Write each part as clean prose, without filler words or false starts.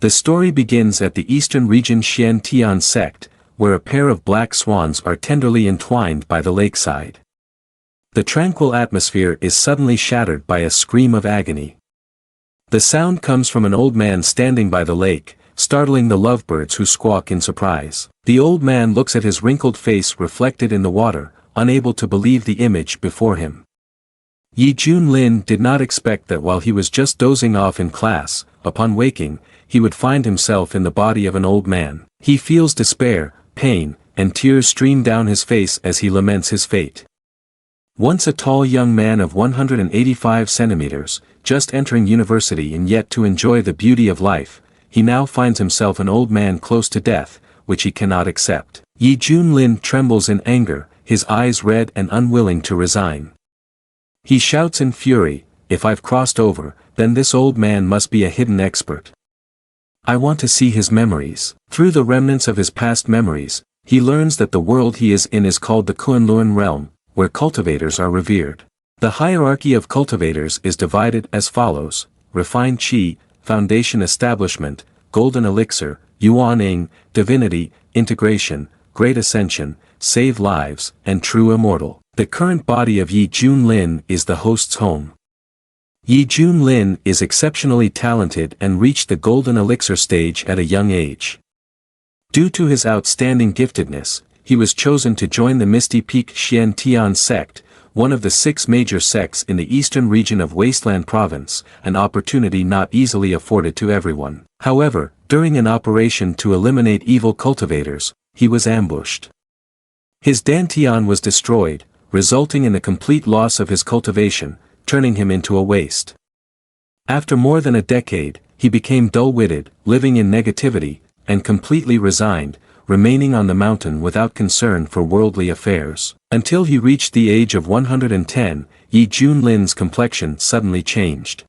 The story begins at the eastern region Shien Tian Sect, where a pair of black swans are tenderly entwined by the lakeside. The tranquil atmosphere is suddenly shattered by a scream of agony. The sound comes from an old man standing by the lake, startling the lovebirds who squawk in surprise. The old man looks at his wrinkled face reflected in the water, unable to believe the image before him. Yi Junlin did not expect that while he was just dozing off in class, upon waking, he would find himself in the body of an old man. He feels despair, pain, and tears stream down his face as he laments his fate. Once a tall young man of 185 centimeters, just entering university and yet to enjoy the beauty of life, he now finds himself an old man close to death, which he cannot accept. Yi Junlin trembles in anger, his eyes red and unwilling to resign. He shouts in fury, "If I've crossed over, then this old man must be a hidden expert. I want to see his memories." Through the remnants of his past memories, he learns that the world he is in is called the Kunlun realm, where cultivators are revered. The hierarchy of cultivators is divided as follows: refined qi, foundation establishment, golden elixir, yuaning, divinity, integration, great ascension, save lives, and true immortal. The current body of Yi Junlin is the host's home. Yi Junlin is exceptionally talented and reached the golden elixir stage at a young age. Due to his outstanding giftedness, he was chosen to join the Misty Peak Shien Tian Sect, one of the 6 major sects in the eastern region of Wasteland Province, an opportunity not easily afforded to everyone. However, during an operation to eliminate evil cultivators, he was ambushed. His dantian was destroyed, resulting in the complete loss of his cultivation, turning him into a waste. After more than a decade, he became dull-witted, living in negativity, and completely resigned, remaining on the mountain without concern for worldly affairs. Until he reached the age of 110, Yi Junlin's complexion suddenly changed.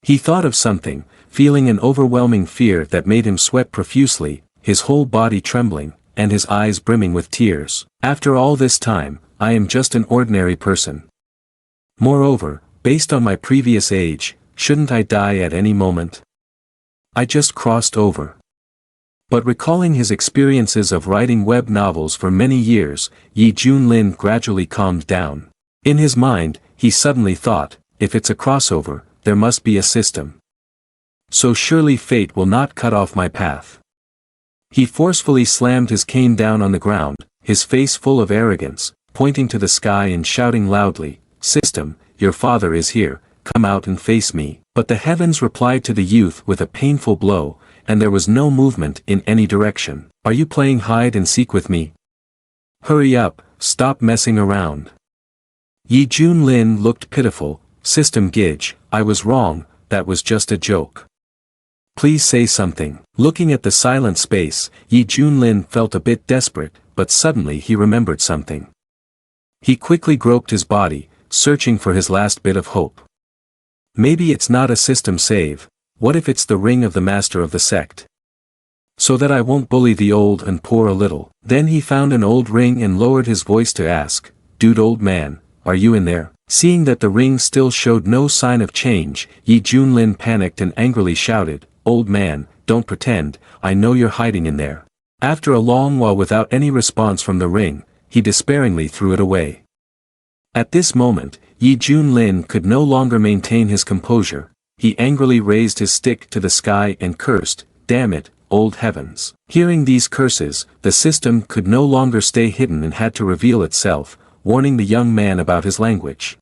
He thought of something, feeling an overwhelming fear that made him sweat profusely, his whole body trembling, and his eyes brimming with tears. After all this time, I am just an ordinary person. Moreover, based on my previous age, shouldn't I die at any moment? I just crossed over. But recalling his experiences of writing web novels for many years, Yi Junlin gradually calmed down. In his mind, he suddenly thought, if it's a crossover, there must be a system. So surely fate will not cut off my path. He forcefully slammed his cane down on the ground, his face full of arrogance, pointing to the sky and shouting loudly, "System, your father is here, come out and face me." But the heavens replied to the youth with a painful blow, and there was no movement in any direction. "Are you playing hide and seek with me? Hurry up, stop messing around." Yi Junlin looked pitiful. "System Gidge, I was wrong, that was just a joke. Please say something." Looking at the silent space, Yi Junlin felt a bit desperate, but suddenly he remembered something. He quickly groped his body, searching for his last bit of hope. Maybe it's not a system save. What if it's the ring of the master of the sect? So that I won't bully the old and poor a little. Then he found an old ring and lowered his voice to ask, "Dude, old man, are you in there?" Seeing that the ring still showed no sign of change, Yi Junlin panicked and angrily shouted, "Old man, don't pretend, I know you're hiding in there." After a long while without any response from the ring, he despairingly threw it away. At this moment, Yi Junlin could no longer maintain his composure. He angrily raised his stick to the sky and cursed, "Damn it, old heavens." Hearing these curses, the system could no longer stay hidden and had to reveal itself, warning the young man about his language.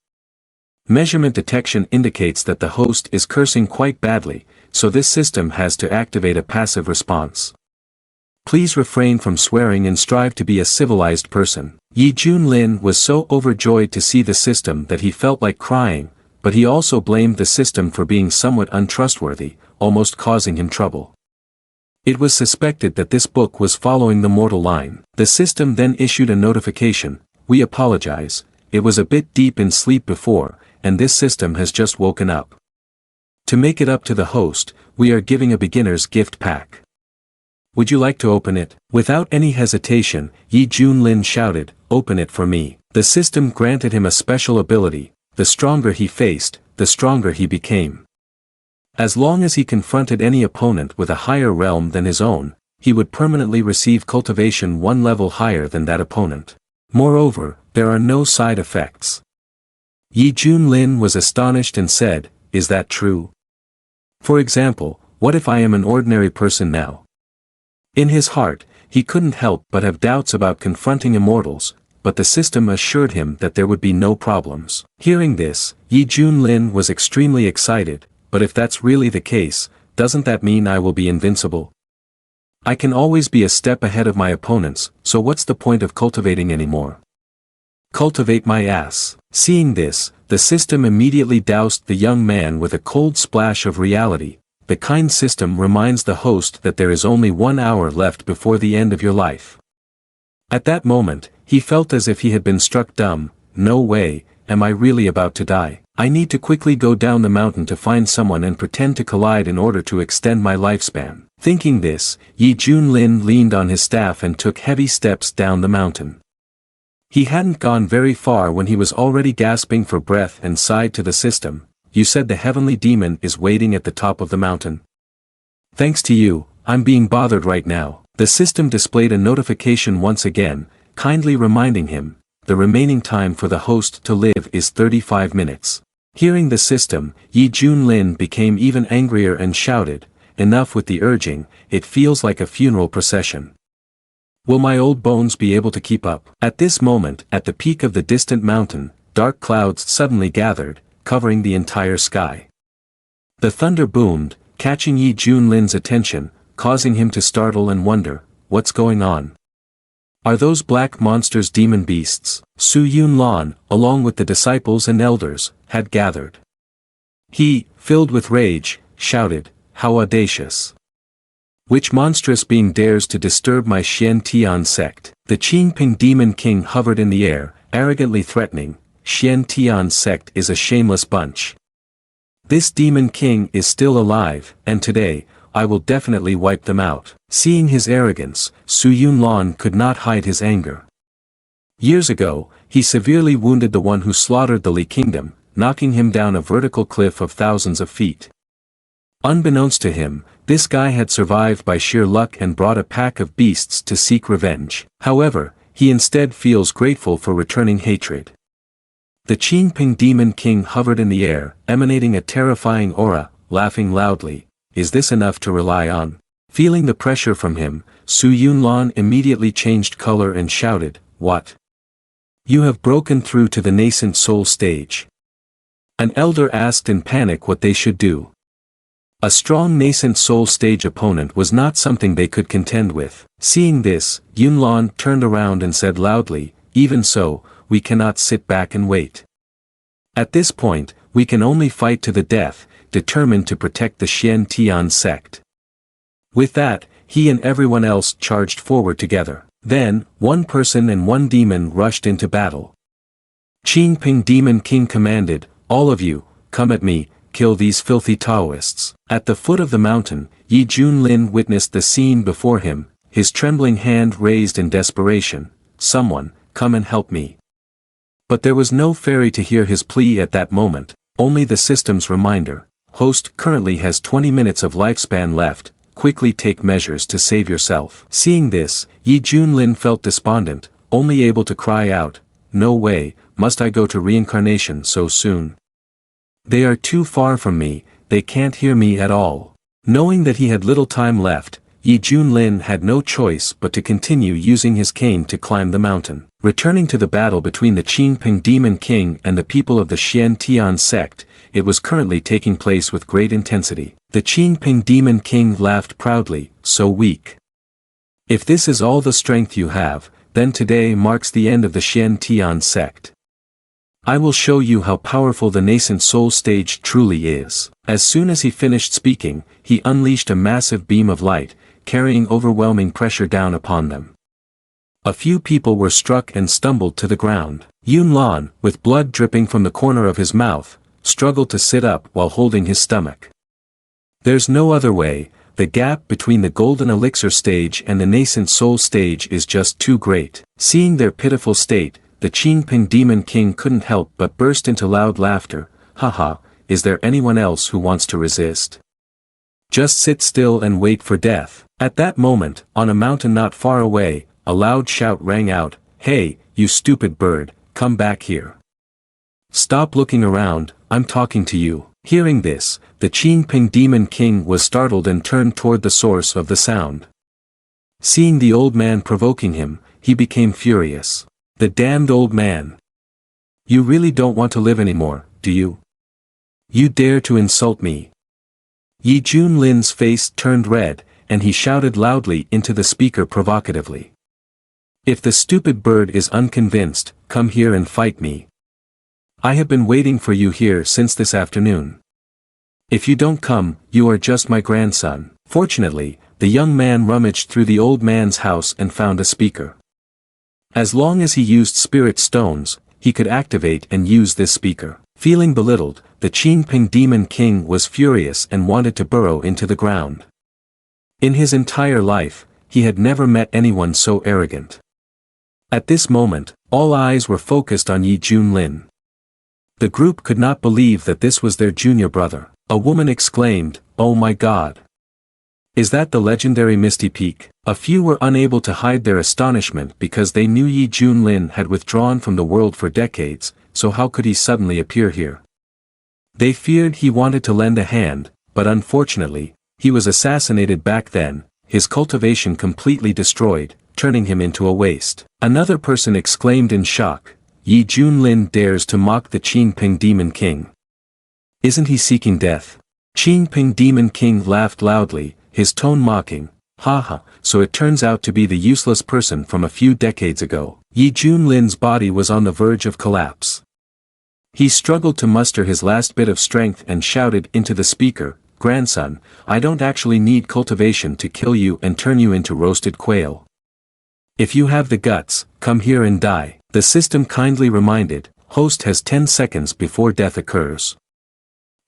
Measurement detection indicates that the host is cursing quite badly, so this system has to activate a passive response. Please refrain from swearing and strive to be a civilized person. Yi Junlin was so overjoyed to see the system that he felt like crying, but he also blamed the system for being somewhat untrustworthy, almost causing him trouble. It was suspected that this book was following the mortal line. The system then issued a notification, "We apologize, it was a bit deep in sleep before, and this system has just woken up. To make it up to the host, we are giving a beginner's gift pack. Would you like to open it?" Without any hesitation, Yi Junlin shouted, "Open it for me." The system granted him a special ability. The stronger he faced, the stronger he became. As long as he confronted any opponent with a higher realm than his own, he would permanently receive cultivation one level higher than that opponent. Moreover, there are no side effects. Yi Junlin was astonished and said, "Is that true? For example, what if I am an ordinary person now?" In his heart, he couldn't help but have doubts about confronting immortals, but the system assured him that there would be no problems. Hearing this, Yi Junlin was extremely excited, but if that's really the case, doesn't that mean I will be invincible? I can always be a step ahead of my opponents, so what's the point of cultivating anymore? Cultivate my ass. Seeing this, the system immediately doused the young man with a cold splash of reality. The kind system reminds the host that there is only 1 hour left before the end of your life. At that moment, he felt as if he had been struck dumb. No way, am I really about to die? I need to quickly go down the mountain to find someone and pretend to collide in order to extend my lifespan. Thinking this, Yi Junlin leaned on his staff and took heavy steps down the mountain. He hadn't gone very far when he was already gasping for breath and sighed to the system, "You said the heavenly demon is waiting at the top of the mountain. Thanks to you, I'm being bothered right now." The system displayed a notification once again, kindly reminding him, the remaining time for the host to live is 35 minutes. Hearing the system, Yi Junlin became even angrier and shouted, "Enough with the urging, it feels like a funeral procession. Will my old bones be able to keep up?" At this moment, at the peak of the distant mountain, dark clouds suddenly gathered, covering the entire sky. The thunder boomed, catching Yi Junlin's attention, causing him to startle and wonder, what's going on? Are those black monsters demon beasts? Su Yunlan, along with the disciples and elders, had gathered. He, filled with rage, shouted, "How audacious! Which monstrous being dares to disturb my Shien Tian sect?" The Qingping demon king hovered in the air, arrogantly threatening, "Shien Tian sect is a shameless bunch. This demon king is still alive, and today, I will definitely wipe them out." Seeing his arrogance, Su Yunlan could not hide his anger. Years ago, he severely wounded the one who slaughtered the Li kingdom, knocking him down a vertical cliff of thousands of feet. Unbeknownst to him, this guy had survived by sheer luck and brought a pack of beasts to seek revenge. However, he instead feels grateful for returning hatred. The Qingping demon king hovered in the air, emanating a terrifying aura, laughing loudly. Is this enough to rely on? Feeling the pressure from him, Su Yunlan immediately changed color and shouted, "What? You have broken through to the nascent soul stage." An elder asked in panic what they should do. A strong nascent soul stage opponent was not something they could contend with. Seeing this, Yunlan turned around and said loudly, "Even so, we cannot sit back and wait. At this point, we can only fight to the death, determined to protect the Shien Tian sect." With that, he and everyone else charged forward together. Then, one person and one demon rushed into battle. Qingping demon king commanded, "All of you, come at me, kill these filthy Taoists." At the foot of the mountain, Yi Junlin witnessed the scene before him, his trembling hand raised in desperation, "Someone, come and help me." But there was no fairy to hear his plea at that moment, only the system's reminder, "Host currently has 20 minutes of lifespan left, quickly take measures to save yourself." Seeing this, Yi Junlin felt despondent, only able to cry out, "No way, must I go to reincarnation so soon? They are too far from me, they can't hear me at all." Knowing that he had little time left, Yi Junlin had no choice but to continue using his cane to climb the mountain. Returning to the battle between the Qingping demon king and the people of the Shien Tian sect, it was currently taking place with great intensity. The Qingping demon king laughed proudly, "So weak. If this is all the strength you have, then today marks the end of the Shien Tian sect. I will show you how powerful the nascent soul stage truly is." As soon as he finished speaking, he unleashed a massive beam of light, carrying overwhelming pressure down upon them. A few people were struck and stumbled to the ground. Yunlan, with blood dripping from the corner of his mouth, struggled to sit up while holding his stomach. There's no other way, the gap between the golden elixir stage and the nascent soul stage is just too great. Seeing their pitiful state, the Qingping demon king couldn't help but burst into loud laughter. "Haha, is there anyone else who wants to resist? Just sit still and wait for death. At that moment, on a mountain not far away, a loud shout rang out, "Hey, you stupid bird, come back here. Stop looking around, I'm talking to you." Hearing this, the Chien Kong Demon King was startled and turned toward the source of the sound. Seeing the old man provoking him, he became furious. "The damned old man! You really don't want to live anymore, do you? You dare to insult me?" Yi Junlin's face turned red, and he shouted loudly into the speaker provocatively. "If the stupid bird is unconvinced, come here and fight me. I have been waiting for you here since this afternoon. If you don't come, you are just my grandson." Fortunately, the young man rummaged through the old man's house and found a speaker. As long as he used spirit stones, he could activate and use this speaker. Feeling belittled, the Chien Kong Demon King was furious and wanted to burrow into the ground. In his entire life, he had never met anyone so arrogant. At this moment, all eyes were focused on Yi Junlin. The group could not believe that this was their junior brother. A woman exclaimed, "Oh my God! Is that the legendary Misty Peak?" A few were unable to hide their astonishment because they knew Yi Junlin had withdrawn from the world for decades, so how could he suddenly appear here? They feared he wanted to lend a hand, but unfortunately, he was assassinated back then, his cultivation completely destroyed, turning him into a waste. Another person exclaimed in shock, "Yi Junlin dares to mock the Chien Kong Demon King. Isn't he seeking death?" Chien Kong Demon King laughed loudly, his tone mocking, "Haha, so it turns out to be the useless person from a few decades ago." Yi Junlin's body was on the verge of collapse. He struggled to muster his last bit of strength and shouted into the speaker, "Grandson, I don't actually need cultivation to kill you and turn you into roasted quail. If you have the guts, come here and die." The system kindly reminded, "Host has 10 seconds before death occurs."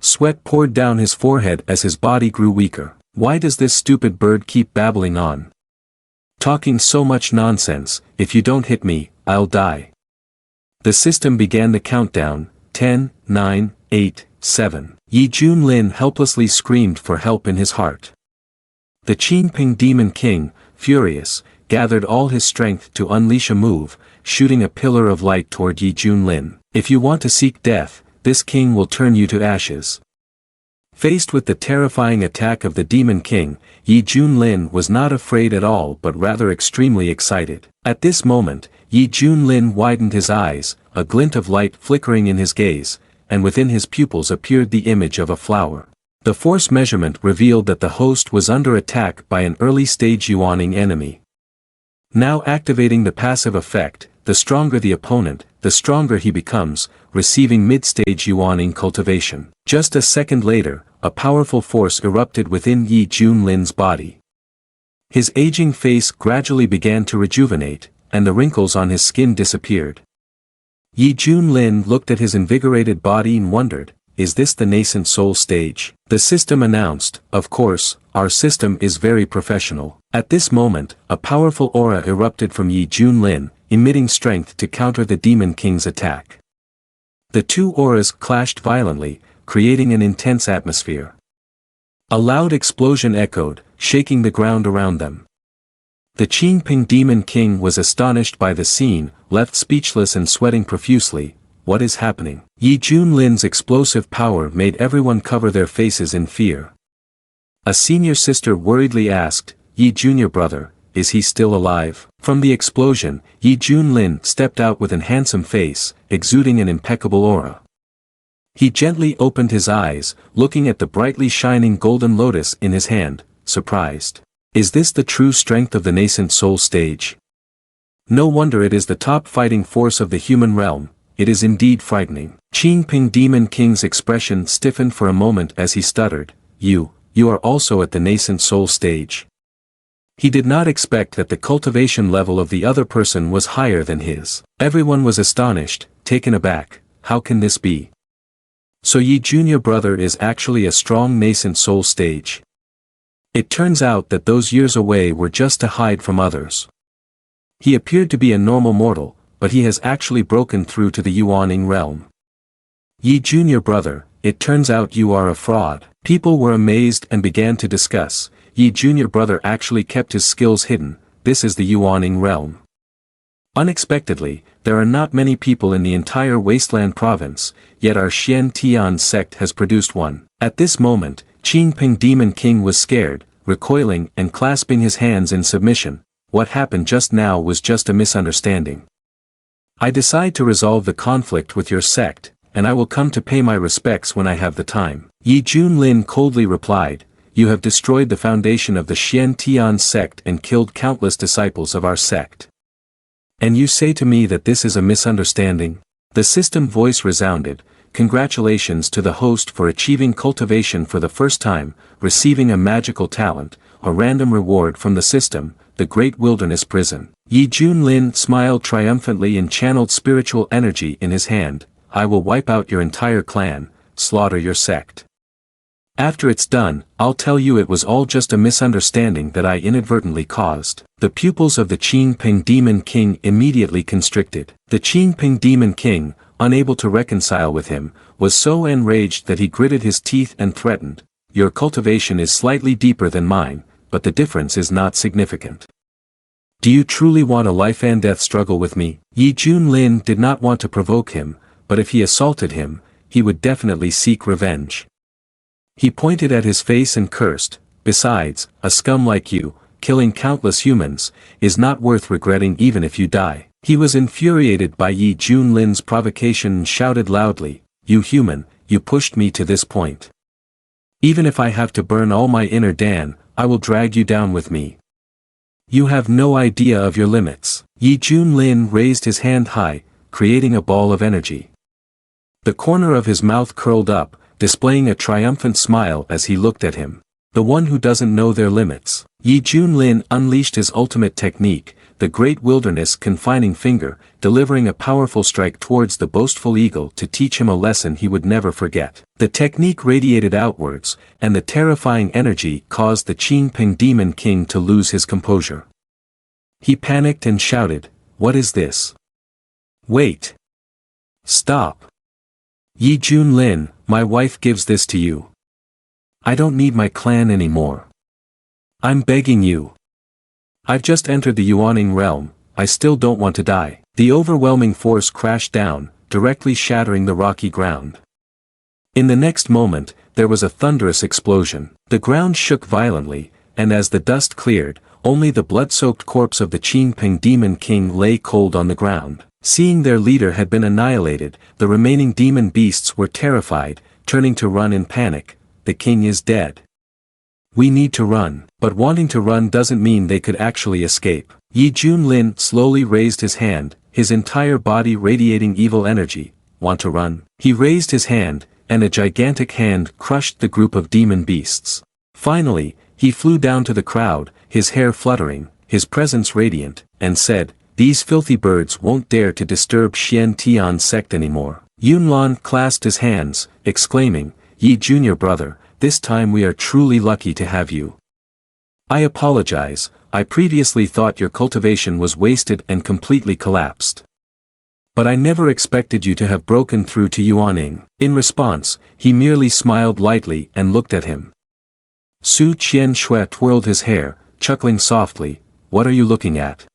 Sweat poured down his forehead as his body grew weaker. Why does this stupid bird keep babbling on? Talking so much nonsense, if you don't hit me, I'll die. The system began the countdown, 10, 9, 8, 7. Yi Junlin helplessly screamed for help in his heart. The Chien Kong Demon King, furious, gathered all his strength to unleash a move, shooting a pillar of light toward Yi Junlin. "If you want to seek death, this king will turn you to ashes." Faced with the terrifying attack of the Demon King, Yi Junlin was not afraid at all but rather extremely excited. At this moment, Yi Junlin widened his eyes, a glint of light flickering in his gaze, and within his pupils appeared the image of a flower. The force measurement revealed that the host was under attack by an early-stage Yuaning enemy. Now activating the passive effect, the stronger the opponent, the stronger he becomes, receiving mid-stage Yuaning cultivation. Just a second later, a powerful force erupted within Yi Junlin's body. His aging face gradually began to rejuvenate, and the wrinkles on his skin disappeared. Yi Junlin looked at his invigorated body and wondered, is this the nascent soul stage? The system announced, "Of course, our system is very professional." At this moment, a powerful aura erupted from Yi Junlin, emitting strength to counter the Demon King's attack. The two auras clashed violently, creating an intense atmosphere. A loud explosion echoed, shaking the ground around them. The Chien Kong Demon King was astonished by the scene, left speechless and sweating profusely. What is happening? Yi Junlin's explosive power made everyone cover their faces in fear. A senior sister worriedly asked, "Yi Junior brother, is he still alive?" From the explosion, Yi Junlin stepped out with an handsome face, exuding an impeccable aura. He gently opened his eyes, looking at the brightly shining golden lotus in his hand, surprised. Is this the true strength of the nascent soul stage? No wonder it is the top fighting force of the human realm. It is indeed frightening. Chien Kong Demon King's expression stiffened for a moment as he stuttered, You are also at the nascent soul stage." He did not expect that the cultivation level of the other person was higher than his. Everyone was astonished, taken aback. How can this be? So Yi Junior brother is actually a strong nascent soul stage. It turns out that those years away were just to hide from others. He appeared to be a normal mortal, but he has actually broken through to the Yuaning realm. Yi Junior brother, it turns out you are a fraud. People were amazed and began to discuss, Yi junior brother actually kept his skills hidden, this is the Yuaning realm. Unexpectedly, there are not many people in the entire Wasteland province, yet our Shien Tian sect has produced one. At this moment, Qing Ping Demon King was scared, recoiling and clasping his hands in submission. What happened just now was just a misunderstanding. I decide to resolve the conflict with your sect, and I will come to pay my respects when I have the time. Yi Junlin coldly replied, you have destroyed the foundation of the Shien Tian sect and killed countless disciples of our sect. And you say to me that this is a misunderstanding? The system voice resounded, congratulations to the host for achieving cultivation for the first time, receiving a magical talent, a random reward from the system, the Great Wilderness Prison. Yi Junlin smiled triumphantly and channeled spiritual energy in his hand, I will wipe out your entire clan, slaughter your sect. After it's done, I'll tell you it was all just a misunderstanding that I inadvertently caused. The pupils of the Qing Ping Demon King immediately constricted. The Qing Ping Demon King, unable to reconcile with him, was so enraged that he gritted his teeth and threatened, your cultivation is slightly deeper than mine, but the difference is not significant. Do you truly want a life and death struggle with me? Yi Junlin did not want to provoke him, but if he assaulted him, he would definitely seek revenge. He pointed at his face and cursed, besides, a scum like you, killing countless humans, is not worth regretting even if you die. He was infuriated by Yi Junlin's provocation and shouted loudly, you human, you pushed me to this point. Even if I have to burn all my inner Dan, I will drag you down with me. You have no idea of your limits. Yi Junlin raised his hand high, creating a ball of energy. The corner of his mouth curled up, displaying a triumphant smile as he looked at him. The one who doesn't know their limits. Yi Junlin unleashed his ultimate technique, the Great Wilderness Confining Finger, delivering a powerful strike towards the boastful eagle to teach him a lesson he would never forget. The technique radiated outwards, and the terrifying energy caused the Qing Ping Demon King to lose his composure. He panicked and shouted, what is this? Wait. Stop. Yi Junlin, my wife gives this to you. I don't need my clan anymore. I'm begging you. I've just entered the Yuaning realm, I still don't want to die. The overwhelming force crashed down, directly shattering the rocky ground. In the next moment, there was a thunderous explosion. The ground shook violently, and as the dust cleared, only the blood-soaked corpse of the Qing Ping Demon King lay cold on the ground. Seeing their leader had been annihilated, the remaining demon beasts were terrified, turning to run in panic. The king is dead. We need to run. But wanting to run doesn't mean they could actually escape. Yi Junlin slowly raised his hand, his entire body radiating evil energy. Want to run? He raised his hand, and a gigantic hand crushed the group of demon beasts. Finally, he flew down to the crowd, his hair fluttering, his presence radiant, and said, these filthy birds won't dare to disturb Shien Tian sect anymore. Yunlan clasped his hands, exclaiming, Yi junior brother, this time we are truly lucky to have you. I apologize, I previously thought your cultivation was wasted and completely collapsed. But I never expected you to have broken through to Yuaning. In response, he merely smiled lightly and looked at him. Su Qian Shui twirled his hair, chuckling softly, what are you looking at?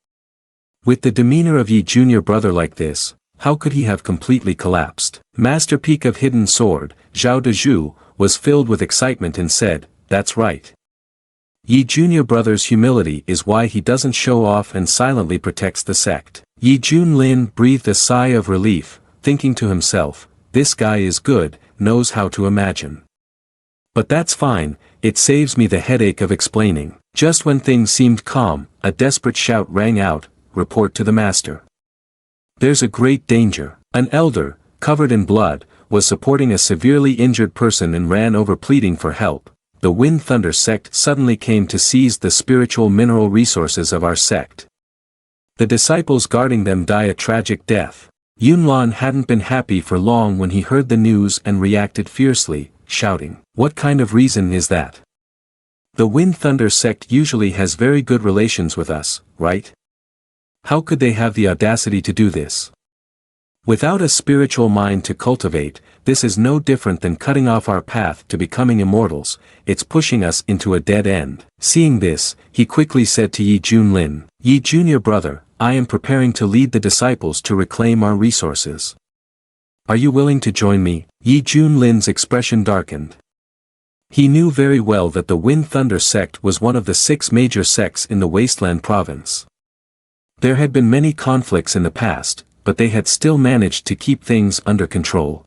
With the demeanor of Yi junior brother like this, how could he have completely collapsed? Master Peak of Hidden Sword, Zhao Dezhu, was filled with excitement and said, that's right. Yi junior brother's humility is why he doesn't show off and silently protects the sect. Yi Junlin breathed a sigh of relief, thinking to himself, this guy is good, knows how to imagine. But that's fine, it saves me the headache of explaining. Just when things seemed calm, a desperate shout rang out, report to the master. There's a great danger. An elder, covered in blood, was supporting a severely injured person and ran over pleading for help. The Wind Thunder sect suddenly came to seize the spiritual mineral resources of our sect. The disciples guarding them die a tragic death. Yunlan hadn't been happy for long when he heard the news and reacted fiercely, shouting, what kind of reason is that? The Wind Thunder sect usually has very good relations with us, right? How could they have the audacity to do this? Without a spiritual mind to cultivate, this is no different than cutting off our path to becoming immortals, it's pushing us into a dead end. Seeing this, he quickly said to Yi Junlin, Yi junior brother, I am preparing to lead the disciples to reclaim our resources. Are you willing to join me? Yi Junlin's expression darkened. He knew very well that the Wind Thunder sect was one of the 6 major sects in the Wasteland province. There had been many conflicts in the past, but they had still managed to keep things under control.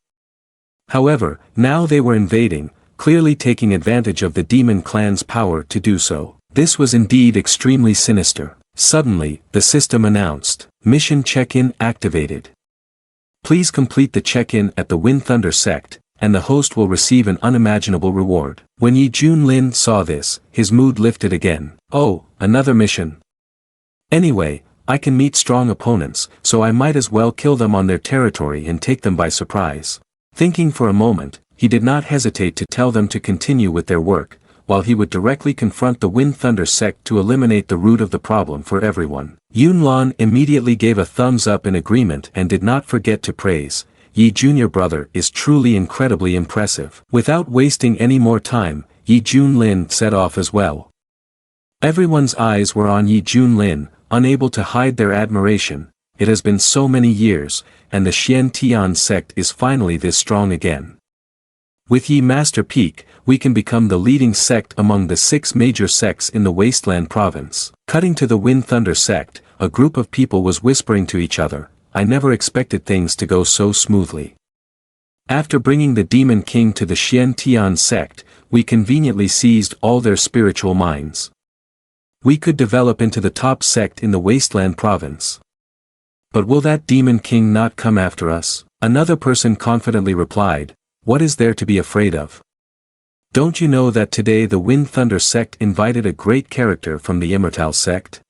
However, now they were invading, clearly taking advantage of the demon clan's power to do so. This was indeed extremely sinister. Suddenly, the system announced, Mission Check-in activated. Please complete the check-in at the Wind Thunder sect, and the host will receive an unimaginable reward. When Yi Junlin saw this, his mood lifted again. Oh, another mission. Anyway, I can meet strong opponents, so I might as well kill them on their territory and take them by surprise. Thinking for a moment, he did not hesitate to tell them to continue with their work, while he would directly confront the Wind Thunder sect to eliminate the root of the problem for everyone. Yunlan immediately gave a thumbs up in agreement and did not forget to praise, Yi junior brother is truly incredibly impressive. Without wasting any more time, Yi Junlin set off as well. Everyone's eyes were on Yi Junlin, unable to hide their admiration. It has been so many years, and the Shien Tian sect is finally this strong again. With Yi Master Peak, we can become the leading sect among the 6 major sects in the Wasteland province. Cutting to the Wind Thunder sect, a group of people was whispering to each other, I never expected things to go so smoothly. After bringing the Demon King to the Shien Tian sect, we conveniently seized all their spiritual minds. We could develop into the top sect in the Wasteland province. But will that Demon King not come after us? Another person confidently replied, what is there to be afraid of? Don't you know that today the Wind Thunder sect invited a great character from the Immortal sect?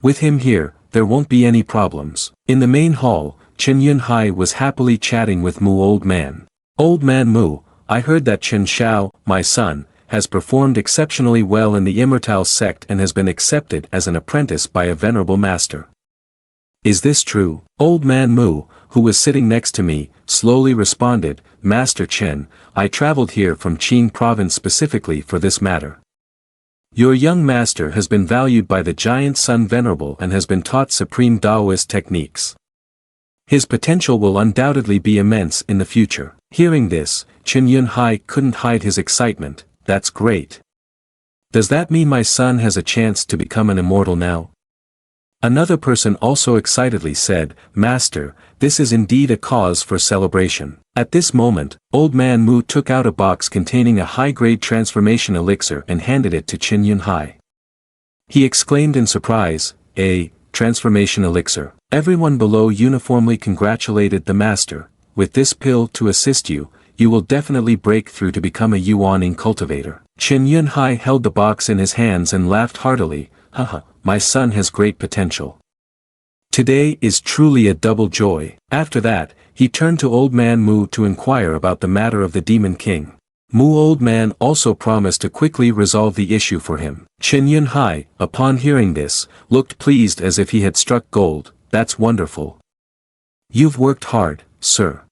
With him here, there won't be any problems. In the main hall, Chen Yunhai was happily chatting with Mu Old Man. Old Man Mu, I heard that Chen Xiao, my son, has performed exceptionally well in the Immortal sect and has been accepted as an apprentice by a venerable master. Is this true? Old Man Mu, who was sitting next to me, slowly responded, Master Chen, I traveled here from Qing province specifically for this matter. Your young master has been valued by the giant Sun Venerable and has been taught supreme Taoist techniques. His potential will undoubtedly be immense in the future. Hearing this, Chen Yunhai couldn't hide his excitement. That's great. Does that mean my son has a chance to become an immortal now? Another person also excitedly said, Master, this is indeed a cause for celebration. At this moment, Old Man Mu took out a box containing a high-grade transformation elixir and handed it to Chen Yunhai. He exclaimed in surprise, a transformation elixir. Everyone below uniformly congratulated the master. With this pill to assist you, you will definitely break through to become a Yuaning cultivator. Chen Yunhai held the box in his hands and laughed heartily, haha, my son has great potential. Today is truly a double joy. After that, he turned to Old Man Mu to inquire about the matter of the Demon King. Mu Old Man also promised to quickly resolve the issue for him. Chen Yunhai, upon hearing this, looked pleased as if he had struck gold. That's wonderful. You've worked hard, sir.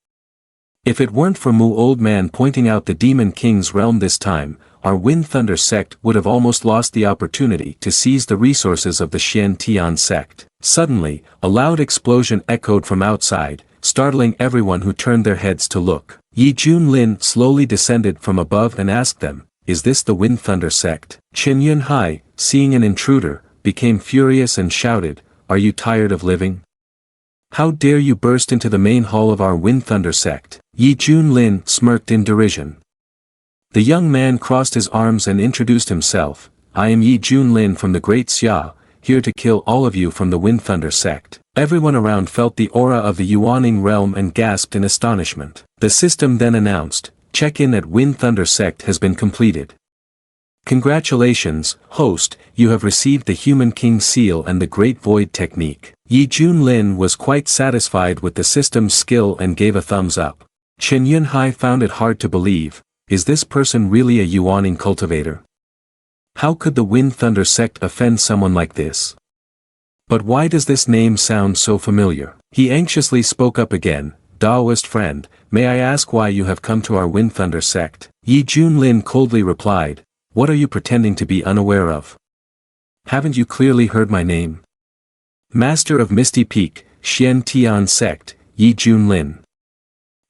If it weren't for Mu Old Man pointing out the Demon King's realm this time, our Wind Thunder sect would have almost lost the opportunity to seize the resources of the Shien Tian sect. Suddenly, a loud explosion echoed from outside, startling everyone who turned their heads to look. Yi Junlin slowly descended from above and asked them, is this the Wind Thunder sect? Chen Yunhai, seeing an intruder, became furious and shouted, are you tired of living? How dare you burst into the main hall of our Wind Thunder sect? Yi Junlin smirked in derision. The young man crossed his arms and introduced himself, I am Yi Junlin from the Great Xia, here to kill all of you from the Wind Thunder sect. Everyone around felt the aura of the Yuaning realm and gasped in astonishment. The system then announced, check-in at Wind Thunder sect has been completed. Congratulations, host, you have received the Human King seal and the Great Void technique. Yi Junlin was quite satisfied with the system's skill and gave a thumbs up. Chen Yunhai found it hard to believe, is this person really a Yuaning cultivator? How could the Wind Thunder sect offend someone like this? But why does this name sound so familiar? He anxiously spoke up again, Daoist friend, may I ask why you have come to our Wind Thunder sect? Yi Junlin coldly replied, what are you pretending to be unaware of? Haven't you clearly heard my name? Master of Misty Peak, Shien Tian Sect, Yi Junlin.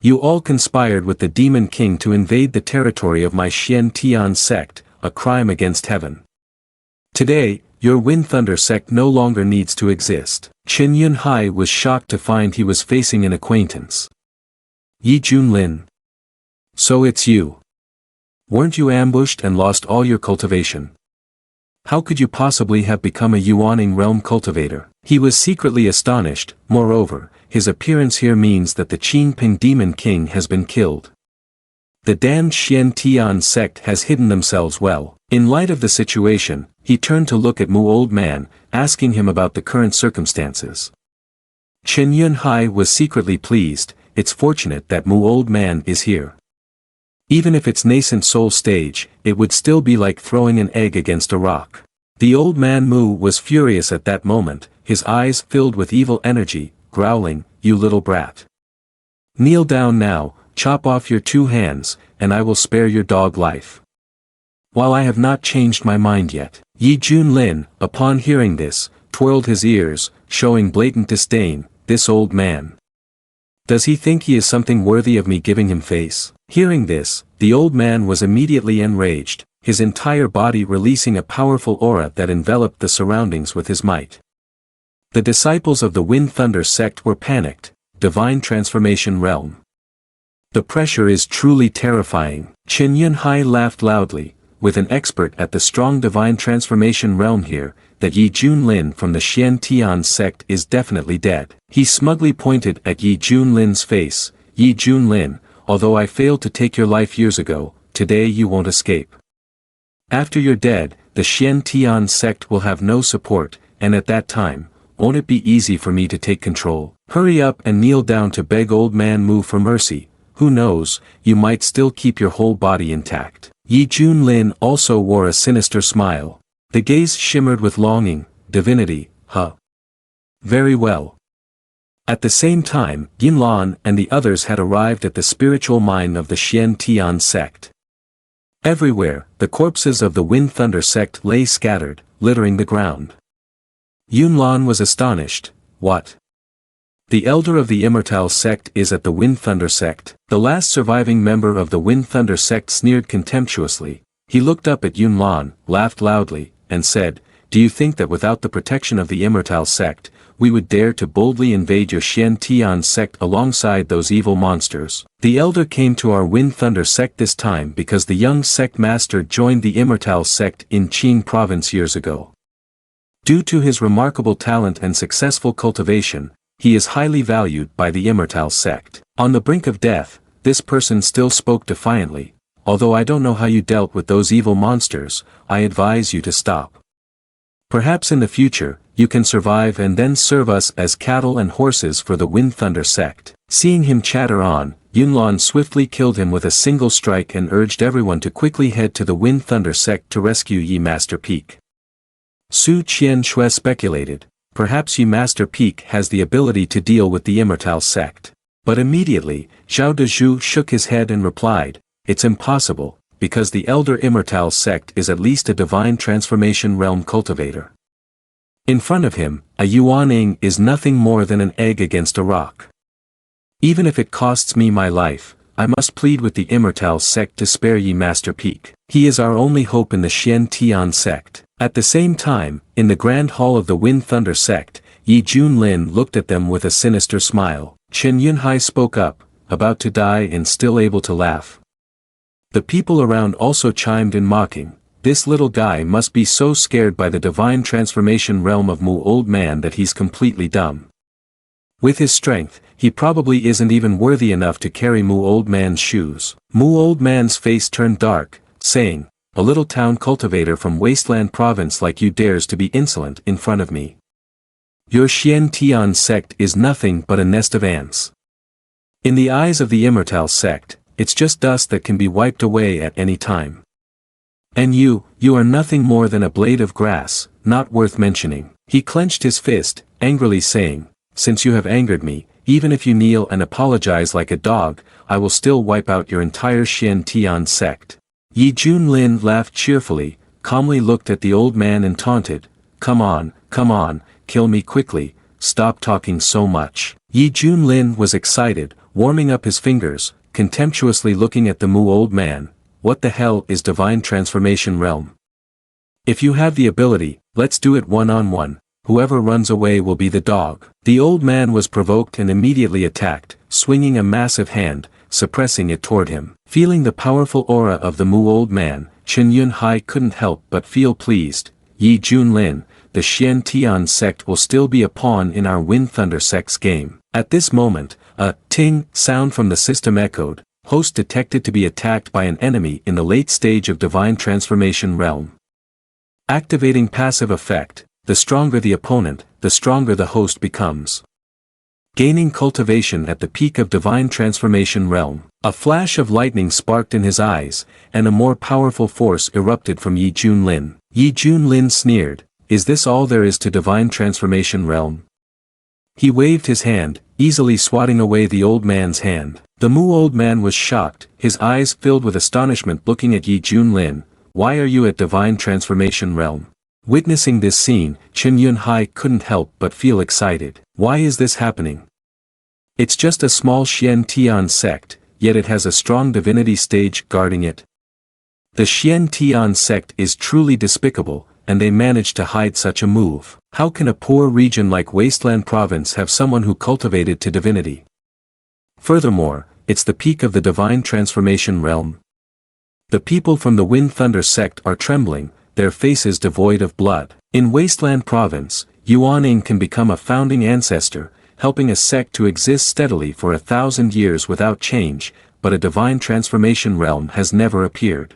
You all conspired with the Demon King to invade the territory of my Shien Tian Sect, a crime against heaven. Today, your Wind Thunder sect no longer needs to exist. Chen Yunhai was shocked to find he was facing an acquaintance. Yi Junlin. So it's you. Weren't you ambushed and lost all your cultivation? How could you possibly have become a Yuaning realm cultivator? He was secretly astonished. Moreover, his appearance here means that the Qingping Demon King has been killed. The damned Shien Tian sect has hidden themselves well. In light of the situation, he turned to look at Mu Old Man, asking him about the current circumstances. Chen Yunhai was secretly pleased. It's fortunate that Mu Old Man is here. Even if it's nascent soul stage, it would still be like throwing an egg against a rock. The old man Mu was furious at that moment, his eyes filled with evil energy, growling, you little brat. Kneel down now, chop off your 2 hands, and I will spare your dog life. While I have not changed my mind yet. Yi Junlin, upon hearing this, twirled his ears, showing blatant disdain. This old man. Does he think he is something worthy of me giving him face? Hearing this, the old man was immediately enraged, his entire body releasing a powerful aura that enveloped the surroundings with his might. The disciples of the Wind Thunder sect were panicked. Divine Transformation Realm. The pressure is truly terrifying. Chen Yunhai laughed loudly. With an expert at the strong Divine Transformation Realm here, that Yi Junlin from the Shien Tian sect is definitely dead. He smugly pointed at Yi Junlin's face. Yi Junlin, although I failed to take your life years ago, today you won't escape. After you're dead, the Shien Tian sect will have no support, and at that time, won't it be easy for me to take control? Hurry up and kneel down to beg old man Mu for mercy. Who knows, you might still keep your whole body intact. Yi Junlin also wore a sinister smile. The gaze shimmered with longing. Divinity, huh? Very well. At the same time, Yinlan and the others had arrived at the spiritual mine of the Shien Tian sect. Everywhere, the corpses of the Wind Thunder sect lay scattered, littering the ground. Yunlan was astonished. What? The elder of the Immortal sect is at the Wind Thunder sect. The last surviving member of the Wind Thunder sect sneered contemptuously. He looked up at Yunlan, laughed loudly, and said, do you think that without the protection of the Immortal sect, we would dare to boldly invade your Shien Tian sect alongside those evil monsters? The elder came to our Wind Thunder sect this time because the young sect master joined the Immortal sect in Qing province years ago. Due to his remarkable talent and successful cultivation, he is highly valued by the Immortal sect. On the brink of death, this person still spoke defiantly. Although I don't know how you dealt with those evil monsters, I advise you to stop. Perhaps in the future, you can survive and then serve us as cattle and horses for the Wind Thunder sect. Seeing him chatter on, Yunlan swiftly killed him with a single strike and urged everyone to quickly head to the Wind Thunder sect to rescue Yi Master Peak. Su Qian Shui speculated, perhaps Yi Master Peak has the ability to deal with the Immortal sect. But immediately, Zhao Dezhu shook his head and replied, it's impossible, because the elder Immortal sect is at least a Divine Transformation Realm cultivator. In front of him, a Yuaning is nothing more than an egg against a rock. Even if it costs me my life, I must plead with the Immortal sect to spare Yi Master Peak. He is our only hope in the Shien Tian sect. At the same time, in the Grand Hall of the Wind Thunder sect, Yi Junlin looked at them with a sinister smile. Chen Yunhai spoke up, about to die and still able to laugh. The people around also chimed in mocking. This little guy must be so scared by the Divine Transformation Realm of Mu Old Man that he's completely dumb. With his strength, he probably isn't even worthy enough to carry Mu Old Man's shoes. Mu Old Man's face turned dark, saying, a little town cultivator from Wasteland Province like you dares to be insolent in front of me. Your Shien Tian sect is nothing but a nest of ants. In the eyes of the Immortal sect, it's just dust that can be wiped away at any time. And you are nothing more than a blade of grass, not worth mentioning. He clenched his fist, angrily saying, since you have angered me, even if you kneel and apologize like a dog, I will still wipe out your entire Shien Tian sect. Yi Junlin laughed cheerfully, calmly looked at the old man and taunted, come on, kill me quickly, stop talking so much. Yi Junlin was excited, warming up his fingers, contemptuously looking at the Mu old man. What the hell is divine transformation realm? If you have the ability, let's do it one-on-one, whoever runs away will be the dog. The old man was provoked and immediately attacked, swinging a massive hand, suppressing it toward him. Feeling the powerful aura of the Mu old man, Chen Yunhai couldn't help but feel pleased. Yi Junlin, the Shien Tian sect will still be a pawn in our Wind Thunder sect's game. At this moment, a ting sound from the system echoed, host detected to be attacked by an enemy in the late stage of divine transformation realm. Activating passive effect, the stronger the opponent, the stronger the host becomes. Gaining cultivation at the peak of divine transformation realm. A flash of lightning sparked in his eyes, and a more powerful force erupted from Yi Junlin. Yi Junlin sneered, is this all there is to divine transformation realm? He waved his hand, easily swatting away the old man's hand. The Mu old man was shocked, his eyes filled with astonishment looking at Yi Junlin. Why are you at divine transformation realm? Witnessing this scene, Chen Yunhai couldn't help but feel excited. Why is this happening? It's just a small Shien Tian sect, yet it has a strong divinity stage guarding it. The Shien Tian sect is truly despicable, and they managed to hide such a move. How can a poor region like Wasteland Province have someone who cultivated to divinity? Furthermore, it's the peak of the divine transformation realm. The people from the Wind Thunder sect are trembling, their faces devoid of blood. In Wasteland Province, Yuaning can become a founding ancestor, helping a sect to exist steadily for 1,000 years without change, but a divine transformation realm has never appeared.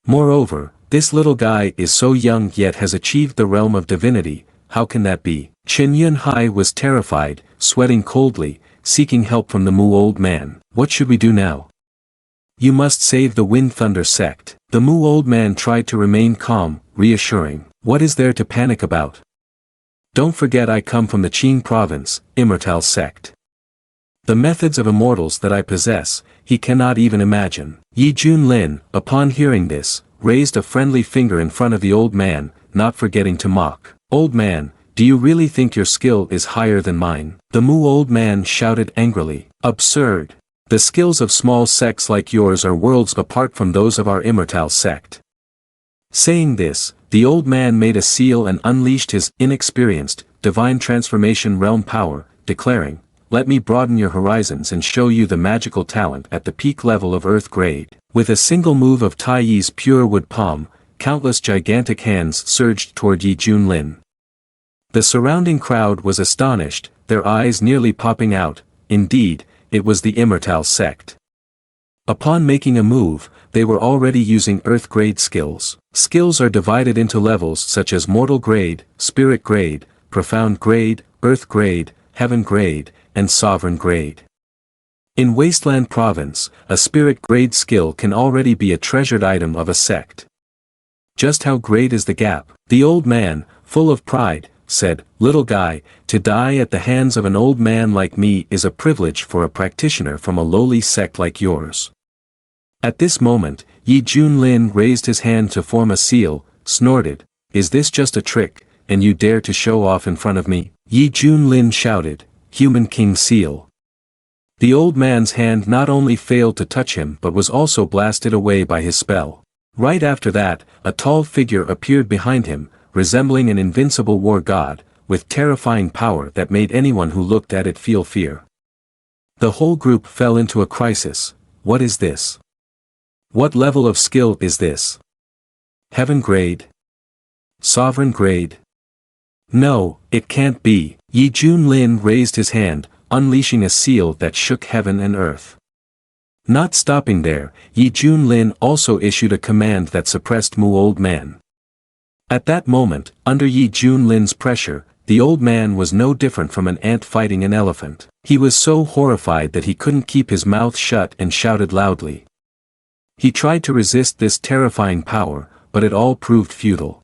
Moreover, this little guy is so young yet has achieved the realm of divinity. How can that be? Chen Yunhai was terrified, sweating coldly, seeking help from the Mu old man. What should we do now? You must save the Wind Thunder sect. The Mu old man tried to remain calm, reassuring. What is there to panic about? Don't forget I come from the Qing province, Immortal sect. The methods of immortals that I possess, he cannot even imagine. Yi Junlin, upon hearing this, raised a friendly finger in front of the old man, not forgetting to mock. Old man, do you really think your skill is higher than mine? The Mu old man shouted angrily. Absurd. The skills of small sects like yours are worlds apart from those of our Immortal sect. Saying this, the old man made a seal and unleashed his inexperienced, divine transformation realm power, declaring, let me broaden your horizons and show you the magical talent at the peak level of Earth grade. With a single move of Tai Yi's pure wood palm, countless gigantic hands surged toward Yi Junlin. The surrounding crowd was astonished, their eyes nearly popping out. Indeed, it was the Immortal sect. Upon making a move, they were already using Earth grade skills. Skills are divided into levels such as Mortal grade, Spirit grade, Profound grade, Earth grade, Heaven grade, and Sovereign grade. In Wasteland Province, a Spirit grade skill can already be a treasured item of a sect. Just how great is the gap? The old man, full of pride, said, little guy, to die at the hands of an old man like me is a privilege for a practitioner from a lowly sect like yours. At this moment, Yi Junlin raised his hand to form a seal, snorted, is this just a trick, and you dare to show off in front of me? Yi Junlin shouted, Human King Seal. The old man's hand not only failed to touch him but was also blasted away by his spell. Right after that, a tall figure appeared behind him, resembling an invincible war god, with terrifying power that made anyone who looked at it feel fear. The whole group fell into a crisis. What is this? What level of skill is this? Heaven grade? Sovereign grade? No, it can't be. Yi Junlin raised his hand, unleashing a seal that shook heaven and earth. Not stopping there, Yi Junlin also issued a command that suppressed Mu old man. At that moment, under Yi Junlin's pressure, the old man was no different from an ant fighting an elephant. He was so horrified that he couldn't keep his mouth shut and shouted loudly. He tried to resist this terrifying power, but it all proved futile.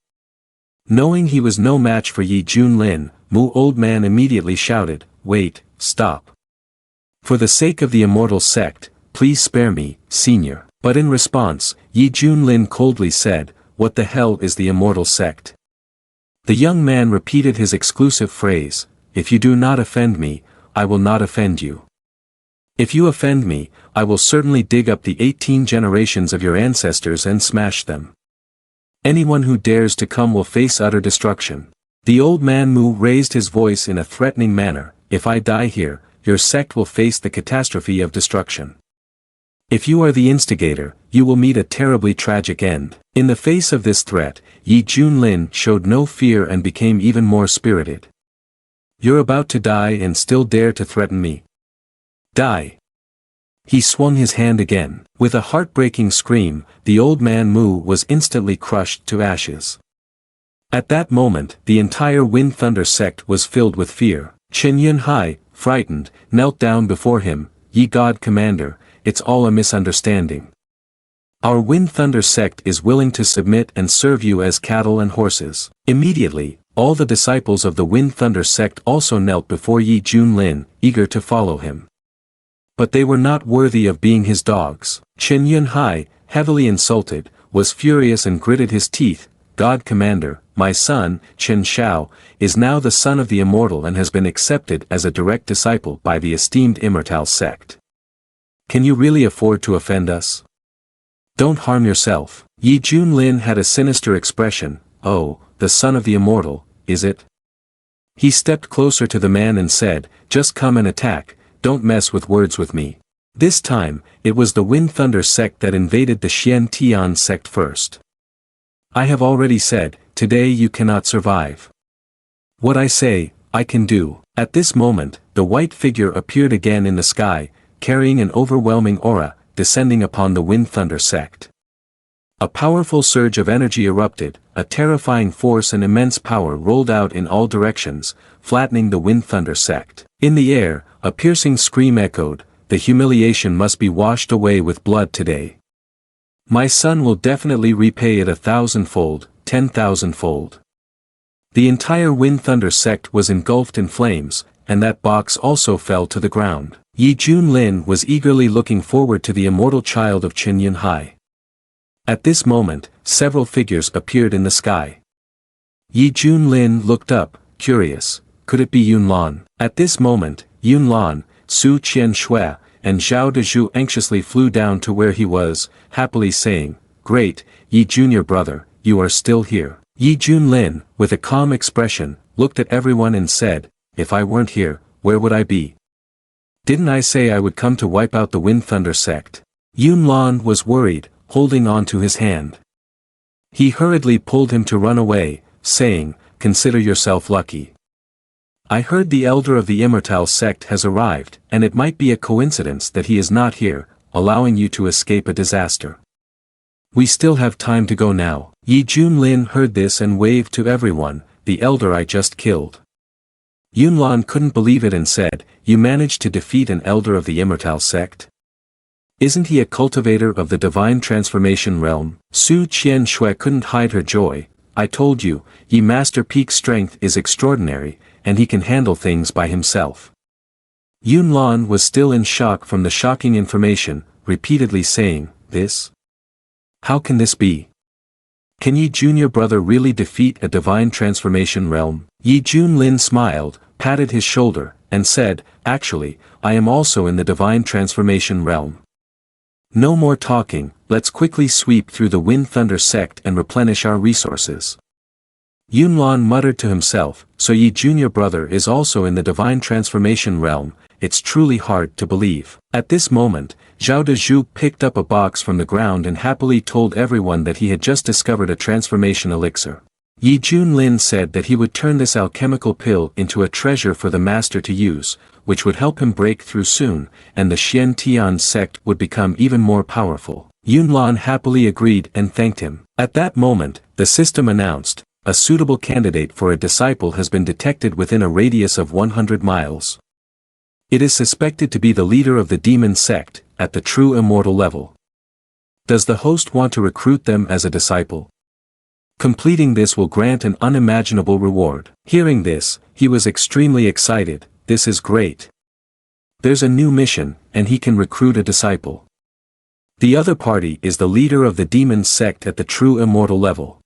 Knowing he was no match for Yi Junlin, Mu old man immediately shouted, wait, stop. For the sake of the immortal sect, please spare me, senior. But in response, Yi Junlin coldly said, what the hell is the immortal sect? The young man repeated his exclusive phrase, if you do not offend me, I will not offend you. If you offend me, I will certainly dig up the 18 generations of your ancestors and smash them. Anyone who dares to come will face utter destruction. The old man Mu raised his voice in a threatening manner, if I die here, your sect will face the catastrophe of destruction. If you are the instigator, you will meet a terribly tragic end. In the face of this threat, Yi Junlin showed no fear and became even more spirited. You're about to die and still dare to threaten me. Die. He swung his hand again. With a heartbreaking scream, the old man Mu was instantly crushed to ashes. At that moment, the entire Wind Thunder sect was filled with fear. Chen Yunhai, frightened, knelt down before him, Ye God Commander, it's all a misunderstanding. Our Wind Thunder sect is willing to submit and serve you as cattle and horses. Immediately, all the disciples of the Wind Thunder sect also knelt before Yi Junlin, eager to follow him. But they were not worthy of being his dogs. Chen Yunhai, heavily insulted, was furious and gritted his teeth. God Commander, my son, Chen Shao, is now the son of the immortal and has been accepted as a direct disciple by the esteemed immortal sect. Can you really afford to offend us? Don't harm yourself. Yi Junlin had a sinister expression. Oh, the son of the immortal, is it? He stepped closer to the man and said, just come and attack, don't mess with words with me. This time, it was the Wind Thunder sect that invaded the Shien Tian sect first. I have already said, today you cannot survive. What I say, I can do. At this moment, the white figure appeared again in the sky, carrying an overwhelming aura, descending upon the Wind Thunder sect. A powerful surge of energy erupted, a terrifying force and immense power rolled out in all directions, flattening the Wind Thunder sect. In the air, a piercing scream echoed, the humiliation must be washed away with blood today. My son will definitely repay it 1,000-fold, 10,000-fold. The entire Wind Thunder sect was engulfed in flames, and that box also fell to the ground. Yi Junlin was eagerly looking forward to the immortal child of Chen Yunhai. At this moment, several figures appeared in the sky. Yi Junlin looked up, curious, could it be Yunlan? At this moment, Yunlan, Su Qian Shui, and Zhao Dezhu anxiously flew down to where he was, happily saying, great, Yi Junior brother, you are still here. Yi Junlin, with a calm expression, looked at everyone and said, if I weren't here, where would I be? Didn't I say I would come to wipe out the Wind Thunder sect? Yunlan was worried, holding on to his hand. He hurriedly pulled him to run away, saying, consider yourself lucky. I heard the elder of the immortal sect has arrived, and it might be a coincidence that he is not here, allowing you to escape a disaster. We still have time to go now. Yi Junlin heard this and waved to everyone, the elder I just killed. Yunlan couldn't believe it and said, you managed to defeat an elder of the immortal sect? Isn't he a cultivator of the divine transformation realm? Su Qian Shui couldn't hide her joy. I told you, Yi Master Peak's strength is extraordinary, and he can handle things by himself. Yunlan was still in shock from the shocking information, repeatedly saying, this? How can this be? Can Yi Junior brother really defeat a divine transformation realm? Yi Junlin smiled, patted his shoulder, and said, actually, I am also in the divine transformation realm. No more talking, let's quickly sweep through the Wind Thunder sect and replenish our resources. Yunlan muttered to himself, so Yi Junior brother is also in the divine transformation realm, it's truly hard to believe. At this moment, Zhao Dezhu picked up a box from the ground and happily told everyone that he had just discovered a transformation elixir. Yi Junlin said that he would turn this alchemical pill into a treasure for the master to use, which would help him break through soon, and the Shien Tian sect would become even more powerful. Yunlan happily agreed and thanked him. At that moment, the system announced, a suitable candidate for a disciple has been detected within a radius of 100 miles. It is suspected to be the leader of the demon sect, at the true immortal level. Does the host want to recruit them as a disciple? Completing this will grant an unimaginable reward. Hearing this, he was extremely excited, this is great. There's a new mission, and he can recruit a disciple. The other party is the leader of the demon sect at the true immortal level.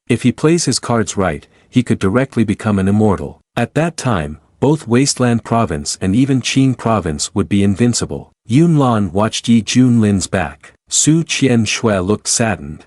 If he plays his cards right, he could directly become an immortal. At that time, both Wasteland Province and even Qing Province would be invincible. Yun Lan watched Yi Junlin's back. Su Qian Shui looked saddened.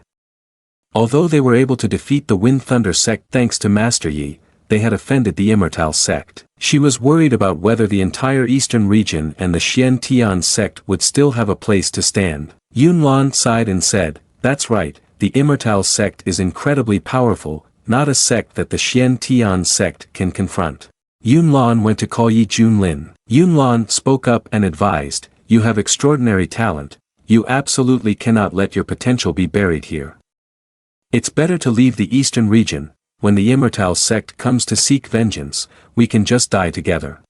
Although they were able to defeat the Wind Thunder sect thanks to Master Yi, they had offended the Immortal sect. She was worried about whether the entire eastern region and the Shien Tian sect would still have a place to stand. Yun Lan sighed and said, "That's right, the Immortal sect is incredibly powerful, not a sect that the Shien Tian sect can confront." Yun Lan went to call Yi Junlin. Yun Lan spoke up and advised, "You have extraordinary talent, you absolutely cannot let your potential be buried here. It's better to leave the eastern region. When the Immortal sect comes to seek vengeance, we can just die together.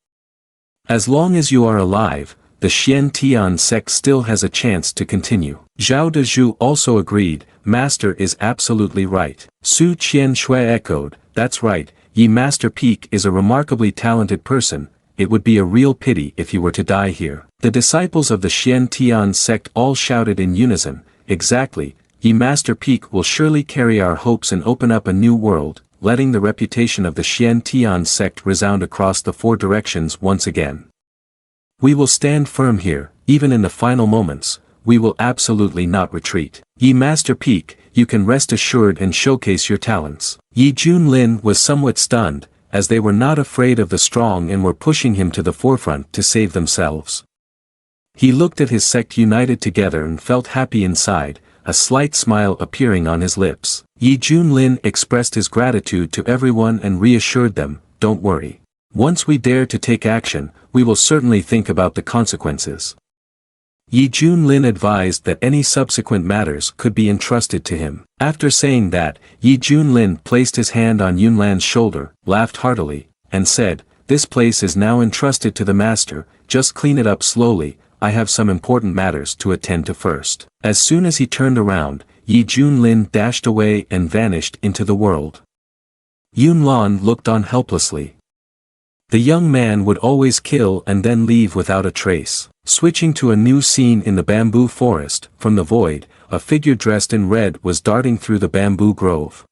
As long as you are alive, the Shien Tian sect still has a chance to continue." Zhao Dezhu also agreed, "Master is absolutely right." Su Qian Shui echoed, "That's right, Yi Master Peak is a remarkably talented person, it would be a real pity if he were to die here." The disciples of the Shien Tian sect all shouted in unison, "Exactly, Yi Master Peak will surely carry our hopes and open up a new world, letting the reputation of the Shien Tian sect resound across the four directions once again. We will stand firm here, even in the final moments, we will absolutely not retreat. Yi Master Peak, you can rest assured and showcase your talents." Yi Junlin was somewhat stunned, as they were not afraid of the strong and were pushing him to the forefront to save themselves. He looked at his sect united together and felt happy inside, a slight smile appearing on his lips. Yi Junlin expressed his gratitude to everyone and reassured them, "Don't worry. Once we dare to take action, we will certainly think about the consequences." Yi Junlin advised that any subsequent matters could be entrusted to him. After saying that, Yi Junlin placed his hand on Yunlan's shoulder, laughed heartily, and said, "This place is now entrusted to the master, just clean it up slowly, I have some important matters to attend to first." As soon as he turned around, Yi Junlin dashed away and vanished into the world. Yunlan looked on helplessly. The young man would always kill and then leave without a trace. Switching to a new scene in the bamboo forest, from the void, a figure dressed in red was darting through the bamboo grove.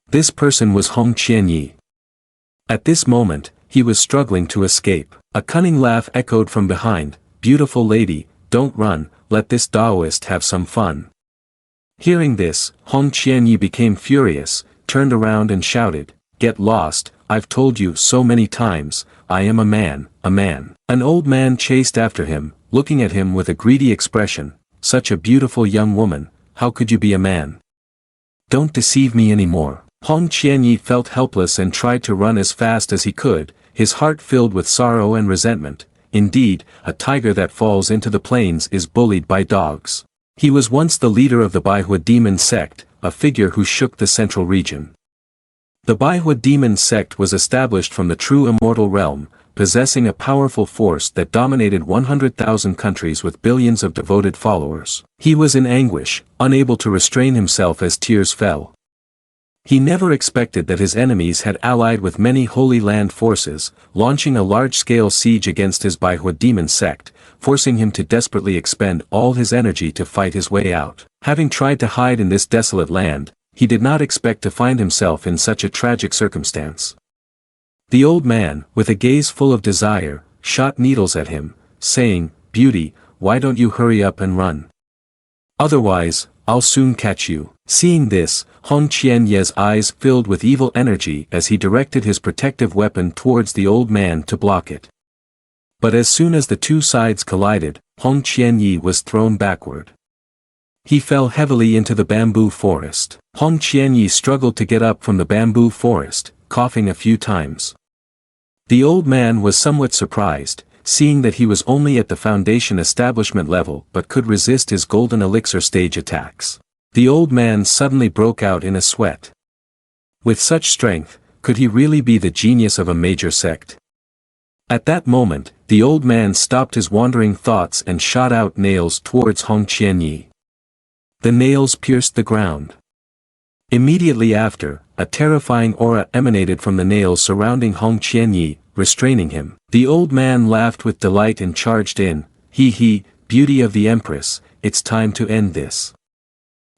This person was Hong Qianyi. At this moment, he was struggling to escape. A cunning laugh echoed from behind, "Beautiful lady, don't run, let this Taoist have some fun." Hearing this, Hong Qianyi became furious, turned around and shouted, "Get lost, I've told you so many times, I am a man, a man." An old man chased after him, looking at him with a greedy expression, "Such a beautiful young woman, how could you be a man? Don't deceive me anymore." Hong Qianyi felt helpless and tried to run as fast as he could, his heart filled with sorrow and resentment. Indeed, a tiger that falls into the plains is bullied by dogs. He was once the leader of the Baihua demon sect, a figure who shook the central region. The Baihua demon sect was established from the true immortal realm, possessing a powerful force that dominated 100,000 countries with billions of devoted followers. He was in anguish, unable to restrain himself as tears fell. He never expected that his enemies had allied with many Holy Land forces, launching a large-scale siege against his Baihua demon sect, forcing him to desperately expend all his energy to fight his way out. Having tried to hide in this desolate land, he did not expect to find himself in such a tragic circumstance. The old man, with a gaze full of desire, shot needles at him, saying, "Beauty, why don't you hurry up and run? Otherwise, I'll soon catch you." Seeing this, Hong Qianye's eyes filled with evil energy as he directed his protective weapon towards the old man to block it. But as soon as the two sides collided, Hong Qianyi was thrown backward. He fell heavily into the bamboo forest. Hong Qianyi struggled to get up from the bamboo forest, coughing a few times. The old man was somewhat surprised, seeing that he was only at the foundation establishment level but could resist his golden elixir stage attacks. The old man suddenly broke out in a sweat. With such strength, could he really be the genius of a major sect? At that moment, the old man stopped his wandering thoughts and shot out nails towards Hong Qianyi. The nails pierced the ground. Immediately after, a terrifying aura emanated from the nails surrounding Hong Qianyi, restraining him. The old man laughed with delight and charged in. He, beauty of the Empress, it's time to end this.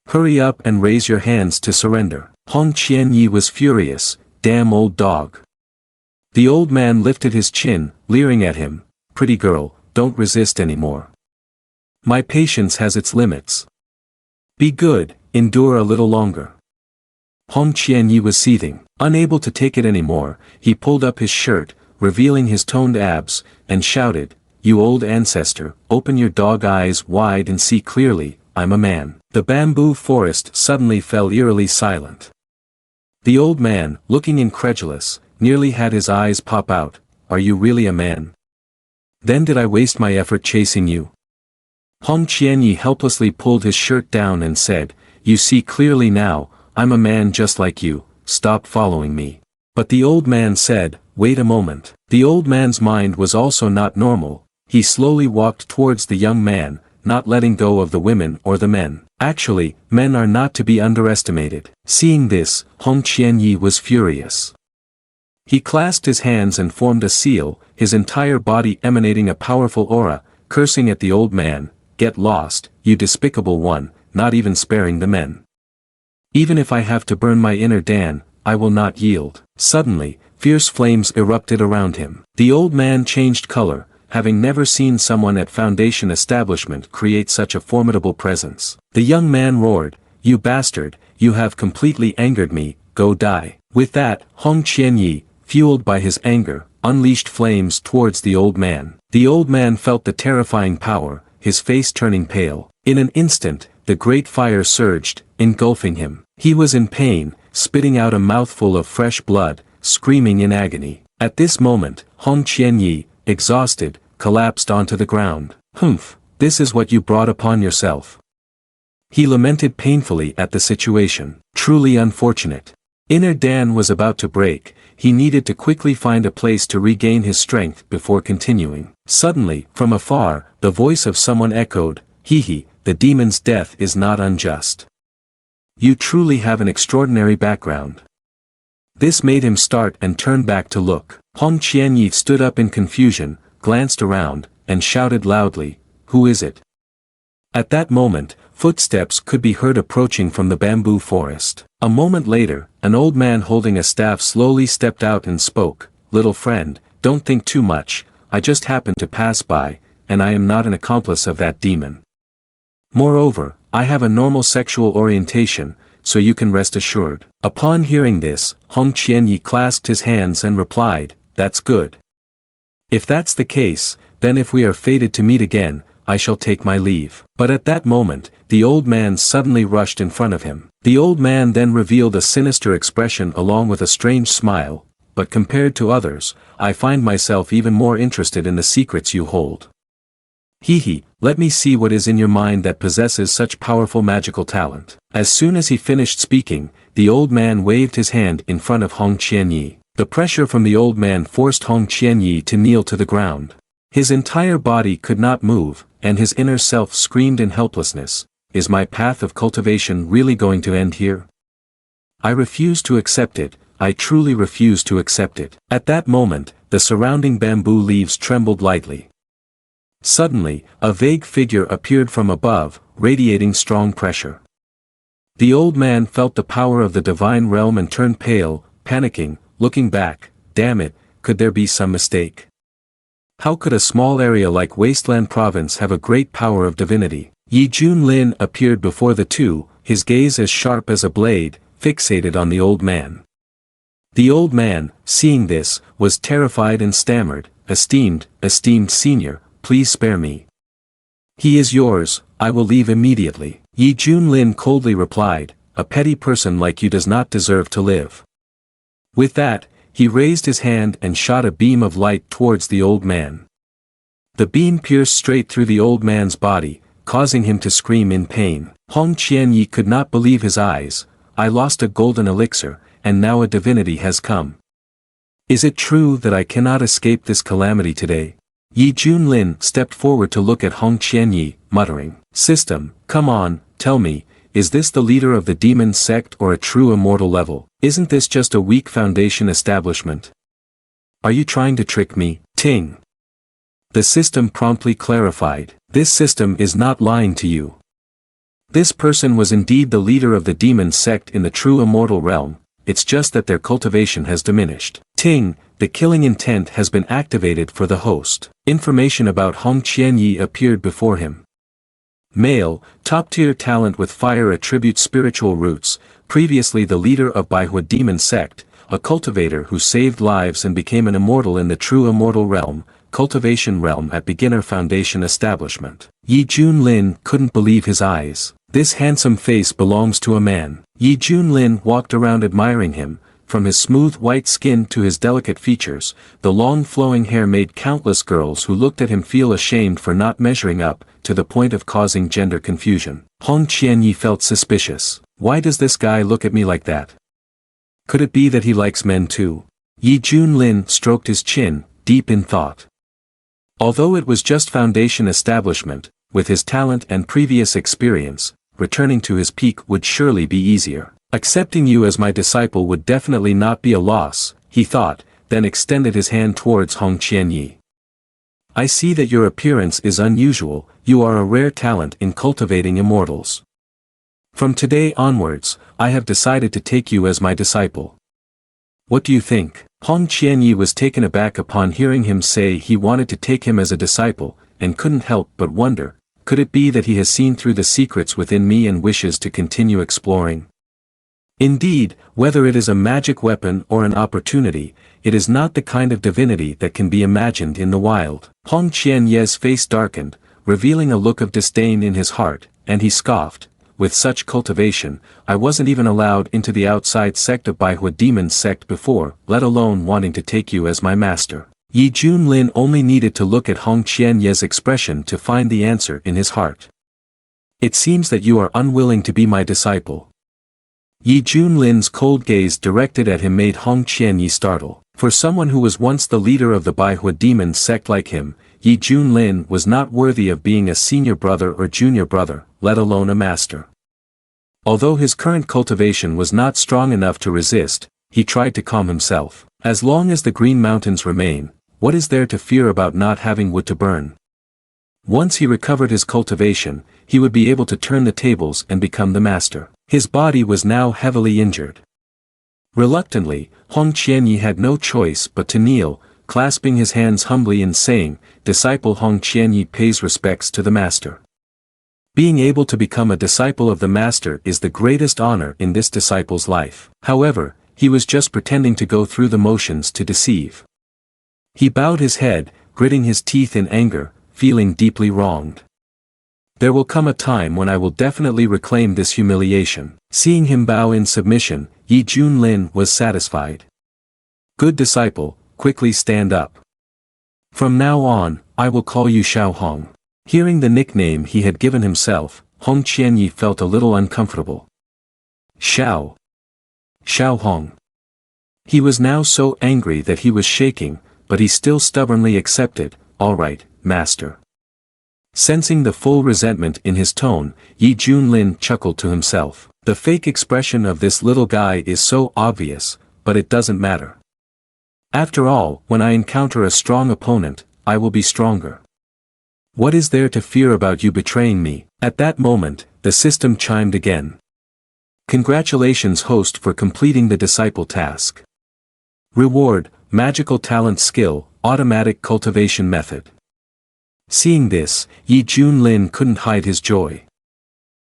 Hurry up and raise your hands to surrender. Hong Qianyi was furious. Damn old dog. The old man lifted his chin, leering at him. Pretty girl, don't resist anymore. My patience has its limits. Be good, endure a little longer. Hong Qianyi was seething. Unable to take it anymore, he pulled up his shirt, revealing his toned abs, and shouted, You old ancestor, open your dog eyes wide and see clearly, I'm a man. The bamboo forest suddenly fell eerily silent. The old man, looking incredulous, nearly had his eyes pop out. Are you really a man? Then did I waste my effort chasing you? Hong Qianyi helplessly pulled his shirt down and said, You see clearly now, I'm a man just like you, stop following me. But the old man said, Wait a moment. The old man's mind was also not normal. He slowly walked towards the young man, not letting go of the women or the men. Actually, men are not to be underestimated. Seeing this, Hong Qianyi was furious. He clasped his hands and formed a seal, his entire body emanating a powerful aura, cursing at the old man, Get lost, you despicable one, not even sparing the men. Even if I have to burn my inner Dan, I will not yield. Suddenly, fierce flames erupted around him. The old man changed color, having never seen someone at Foundation establishment create such a formidable presence. The young man roared, You bastard, you have completely angered me, go die. With that, Hong Qianyi, fueled by his anger, unleashed flames towards the old man. The old man felt the terrifying power, his face turning pale. In an instant, the great fire surged, engulfing him. He was in pain, spitting out a mouthful of fresh blood, screaming in agony. At this moment, Hong Qianyi, exhausted, collapsed onto the ground. Humph, this is what you brought upon yourself. He lamented painfully at the situation. Truly unfortunate. Inner Dan was about to break, he needed to quickly find a place to regain his strength before continuing. Suddenly, from afar, the voice of someone echoed, He, the demon's death is not unjust. You truly have an extraordinary background. This made him start and turn back to look. Hong Qianyi stood up in confusion, glanced around, and shouted loudly, Who is it? At that moment, footsteps could be heard approaching from the bamboo forest. A moment later, an old man holding a staff slowly stepped out and spoke, Little friend, don't think too much, I just happened to pass by, and I am not an accomplice of that demon. Moreover, I have a normal sexual orientation, so you can rest assured. Upon hearing this, Hong Qianyi clasped his hands and replied, That's good. If that's the case, then if we are fated to meet again, I shall take my leave. But at that moment, the old man suddenly rushed in front of him. The old man then revealed a sinister expression along with a strange smile, but compared to others, I find myself even more interested in the secrets you hold. Let me see what is in your mind that possesses such powerful magical talent. As soon as he finished speaking, the old man waved his hand in front of Hong Qianyi. The pressure from the old man forced Hong Qianyi to kneel to the ground. His entire body could not move, and his inner self screamed in helplessness, Is my path of cultivation really going to end here? I refuse to accept it, I truly refuse to accept it. At that moment, the surrounding bamboo leaves trembled lightly. Suddenly, a vague figure appeared from above, radiating strong pressure. The old man felt the power of the divine realm and turned pale, panicking, looking back, Damn it, could there be some mistake? How could a small area like Wasteland Province have a great power of divinity? Yi Junlin appeared before the two, his gaze as sharp as a blade, fixated on the old man. The old man, seeing this, was terrified and stammered, Esteemed senior, please spare me. He is yours, I will leave immediately. Yi Junlin coldly replied, A petty person like you does not deserve to live. With that, he raised his hand and shot a beam of light towards the old man. The beam pierced straight through the old man's body, causing him to scream in pain. Hong Qianyi could not believe his eyes, I lost a golden elixir, and now a divinity has come. Is it true that I cannot escape this calamity today? Yi Junlin stepped forward to look at Hong Qianyi, muttering, System, come on, tell me, is this the leader of the demon sect or a true immortal level? Isn't this just a weak Foundation establishment? Are you trying to trick me, Ting? The system promptly clarified. This system is not lying to you. This person was indeed the leader of the demon sect in the true immortal realm, it's just that their cultivation has diminished. Ting, the killing intent has been activated for the host. Information about Hong Qianyi appeared before him. Male, top-tier talent with fire attribute spiritual roots, previously the leader of Baihua demon sect, a cultivator who saved lives and became an immortal in the true immortal realm, cultivation realm at beginner foundation establishment. Yi Junlin couldn't believe his eyes. This handsome face belongs to a man. Yi Junlin walked around admiring him, from his smooth white skin to his delicate features, the long flowing hair made countless girls who looked at him feel ashamed for not measuring up, to the point of causing gender confusion. Hong Qianyi felt suspicious. Why does this guy look at me like that? Could it be that he likes men too? Yi Junlin stroked his chin, deep in thought. Although it was just foundation establishment, with his talent and previous experience, returning to his peak would surely be easier. Accepting you as my disciple would definitely not be a loss, he thought, then extended his hand towards Hong Qianyi. I see that your appearance is unusual, you are a rare talent in cultivating immortals. From today onwards, I have decided to take you as my disciple. What do you think? Hong Qianyi was taken aback upon hearing him say he wanted to take him as a disciple, and couldn't help but wonder, could it be that he has seen through the secrets within me and wishes to continue exploring? Indeed, whether it is a magic weapon or an opportunity, it is not the kind of divinity that can be imagined in the wild. Hong Qianyi's face darkened, revealing a look of disdain in his heart, and he scoffed, with such cultivation, I wasn't even allowed into the outside sect of Baihua demon sect before, let alone wanting to take you as my master. Yi Junlin only needed to look at Hong Qianyi's expression to find the answer in his heart. It seems that you are unwilling to be my disciple. Yi Junlin's cold gaze directed at him made Hong Qianyi startle. For someone who was once the leader of the Baihua demon sect like him, Yi Junlin was not worthy of being a senior brother or junior brother, let alone a master. Although his current cultivation was not strong enough to resist, he tried to calm himself. As long as the Green Mountains remain, what is there to fear about not having wood to burn? Once he recovered his cultivation, he would be able to turn the tables and become the master. His body was now heavily injured. Reluctantly, Hong Qianyi had no choice but to kneel, clasping his hands humbly and saying, Disciple Hong Qianyi pays respects to the master. Being able to become a disciple of the master is the greatest honor in this disciple's life. However, he was just pretending to go through the motions to deceive. He bowed his head, gritting his teeth in anger, feeling deeply wronged. There will come a time when I will definitely reclaim this humiliation. Seeing him bow in submission, Yi Junlin was satisfied. Good disciple, quickly stand up. From now on, I will call you Xiao Hong. Hearing the nickname he had given himself, Hong Qianyi felt a little uncomfortable. Xiao Hong. He was now so angry that he was shaking, but he still stubbornly accepted, all right, master. Sensing the full resentment in his tone, Yi Junlin chuckled to himself. The fake expression of this little guy is so obvious, but it doesn't matter. After all, when I encounter a strong opponent, I will be stronger. What is there to fear about you betraying me? At that moment, the system chimed again. Congratulations host for completing the disciple task. Reward, magical talent skill, automatic cultivation method. Seeing this, Yi Junlin couldn't hide his joy.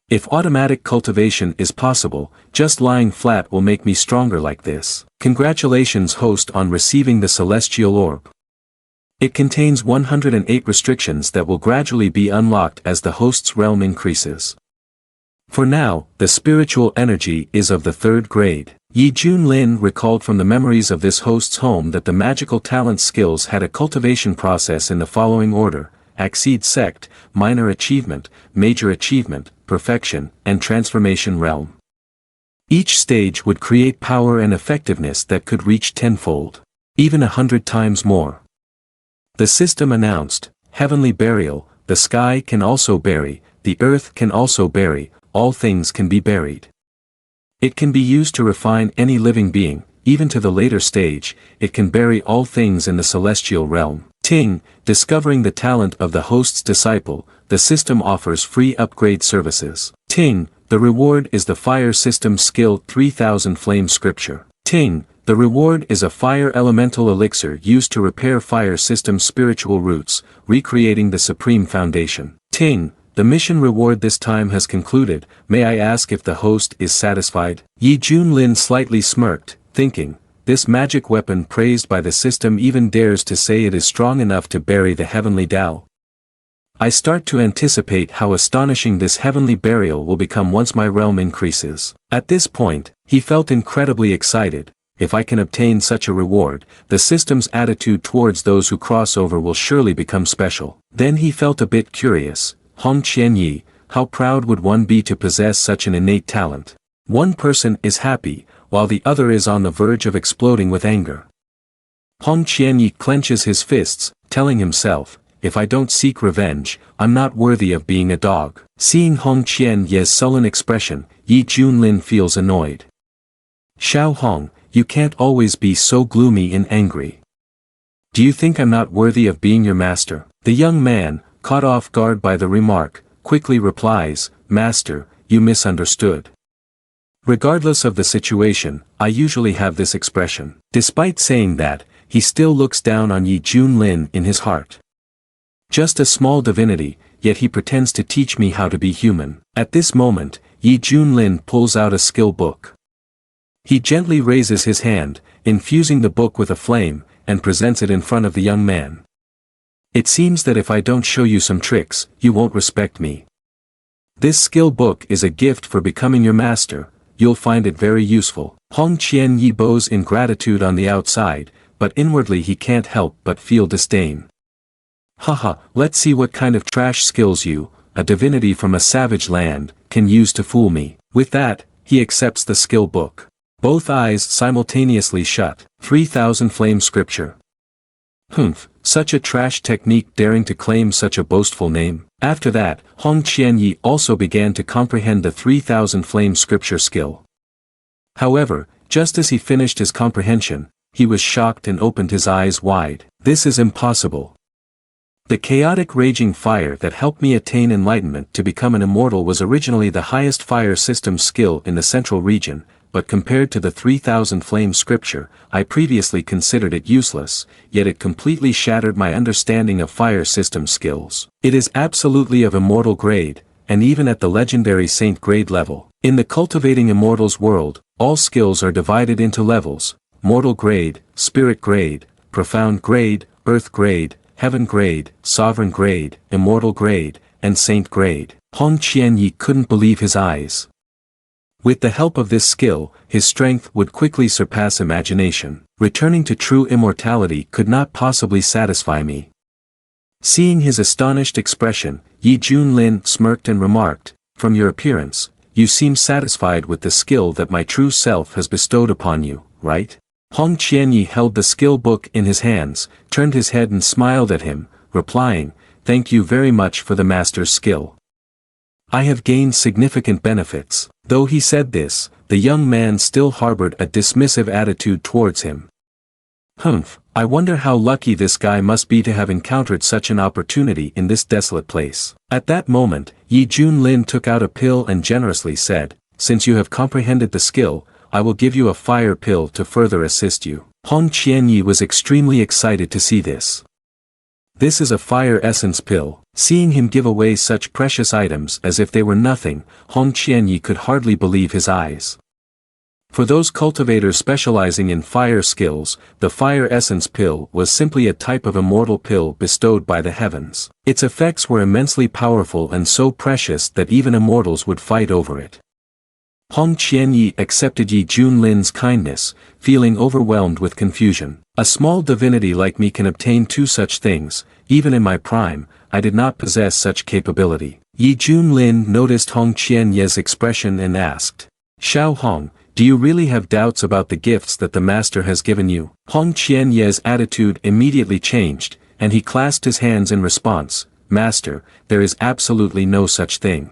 If automatic cultivation is possible, just lying flat will make me stronger like this. Congratulations host on receiving the celestial orb. It contains 108 restrictions that will gradually be unlocked as the host's realm increases. For now, the spiritual energy is of the 3rd grade. Yi Junlin recalled from the memories of this host's home that the magical talent skills had a cultivation process in the following order: Accede Sect, Minor Achievement, Major Achievement, Perfection, and Transformation Realm. Each stage would create power and effectiveness that could reach tenfold, even 100 times more. The system announced, Heavenly Burial, the sky can also bury, the earth can also bury, all things can be buried. It can be used to refine any living being, even to the later stage, it can bury all things in the celestial realm. Ting, discovering the talent of the host's disciple, the system offers free upgrade services. Ting, the reward is the fire system skill 3000 flame scripture. Ting, the reward is a fire elemental elixir used to repair fire system spiritual roots, recreating the supreme foundation. Ting, the mission reward this time has concluded, may I ask if the host is satisfied? Yi Junlin slightly smirked, thinking, this magic weapon praised by the system even dares to say it is strong enough to bury the heavenly Tao. I start to anticipate how astonishing this heavenly burial will become once my realm increases. At this point, he felt incredibly excited. If I can obtain such a reward, the system's attitude towards those who cross over will surely become special. Then he felt a bit curious. Hong Qianyi, how proud would one be to possess such an innate talent? One person is happy, while the other is on the verge of exploding with anger. Hong Qianyi clenches his fists, telling himself, if I don't seek revenge, I'm not worthy of being a dog. Seeing Hong Qianyi's sullen expression, Yi Junlin feels annoyed. Xiao Hong, you can't always be so gloomy and angry. Do you think I'm not worthy of being your master? The young man, caught off guard by the remark, quickly replies, Master, you misunderstood. Regardless of the situation, I usually have this expression. Despite saying that, he still looks down on Yi Junlin in his heart. Just a small divinity, yet he pretends to teach me how to be human. At this moment, Yi Junlin pulls out a skill book. He gently raises his hand, infusing the book with a flame, and presents it in front of the young man. It seems that if I don't show you some tricks, you won't respect me. This skill book is a gift for becoming your master, you'll find it very useful. Hong Qianyi bows in gratitude on the outside, but inwardly he can't help but feel disdain. Haha, let's see what kind of trash skills you, a divinity from a savage land, can use to fool me. With that, he accepts the skill book. Both eyes simultaneously shut. 3000 flame scripture. Humph, such a trash technique daring to claim such a boastful name. After that, Hong Qianyi also began to comprehend the 3000 flame scripture skill. However, just as he finished his comprehension, he was shocked and opened his eyes wide. This is impossible. The chaotic raging fire that helped me attain enlightenment to become an immortal was originally the highest fire system skill in the central region, but compared to the 3000 flame scripture, I previously considered it useless, yet it completely shattered my understanding of fire system skills. It is absolutely of immortal grade, and even at the legendary saint grade level. In the cultivating immortals world, all skills are divided into levels: mortal grade, spirit grade, profound grade, earth grade, heaven grade, sovereign grade, immortal grade, and saint grade. Hong Qianyi couldn't believe his eyes. With the help of this skill, his strength would quickly surpass imagination. Returning to true immortality could not possibly satisfy me. Seeing his astonished expression, Yi Junlin smirked and remarked, from your appearance, you seem satisfied with the skill that my true self has bestowed upon you, right? Hong Qianyi held the skill book in his hands, turned his head and smiled at him, replying, thank you very much for the master's skill. I have gained significant benefits. Though he said this, the young man still harbored a dismissive attitude towards him. Humph, I wonder how lucky this guy must be to have encountered such an opportunity in this desolate place. At that moment, Yi Junlin took out a pill and generously said, since you have comprehended the skill, I will give you a fire pill to further assist you. Hong Qianyi was extremely excited to see this. This is a fire essence pill. Seeing him give away such precious items as if they were nothing, Hong Qianyi could hardly believe his eyes. For those cultivators specializing in fire skills, the fire essence pill was simply a type of immortal pill bestowed by the heavens. Its effects were immensely powerful and so precious that even immortals would fight over it. Hong Qianyi accepted Yi Junlin's kindness, feeling overwhelmed with confusion. A small divinity like me can obtain two such things. Even in my prime, I did not possess such capability. Yi Junlin noticed Hong Qianyi's expression and asked, Xiao Hong, do you really have doubts about the gifts that the master has given you? Hong Qianyi's attitude immediately changed, and he clasped his hands in response, Master, there is absolutely no such thing.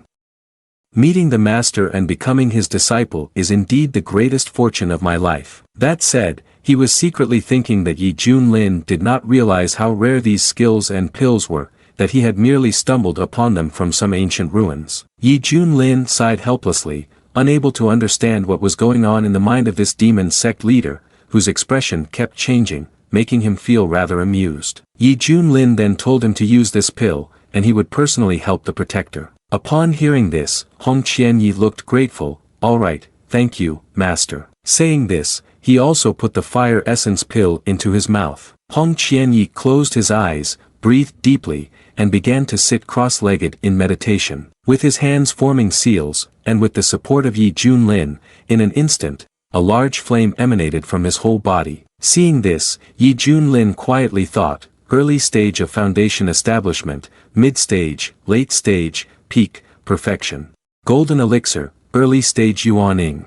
Meeting the master and becoming his disciple is indeed the greatest fortune of my life. That said, he was secretly thinking that Yi Junlin did not realize how rare these skills and pills were, that he had merely stumbled upon them from some ancient ruins. Yi Junlin sighed helplessly, unable to understand what was going on in the mind of this demon sect leader, whose expression kept changing, making him feel rather amused. Yi Junlin then told him to use this pill, and he would personally help the protector. Upon hearing this, Hong Qianyi looked grateful. "All right, thank you, master." Saying this, he also put the fire essence pill into his mouth. Hong Qianyi closed his eyes, breathed deeply, and began to sit cross-legged in meditation. With his hands forming seals, and with the support of Yi Junlin, in an instant, a large flame emanated from his whole body. Seeing this, Yi Junlin quietly thought, early stage of foundation establishment, mid-stage, late stage, peak, perfection. Golden elixir, early stage Yuaning.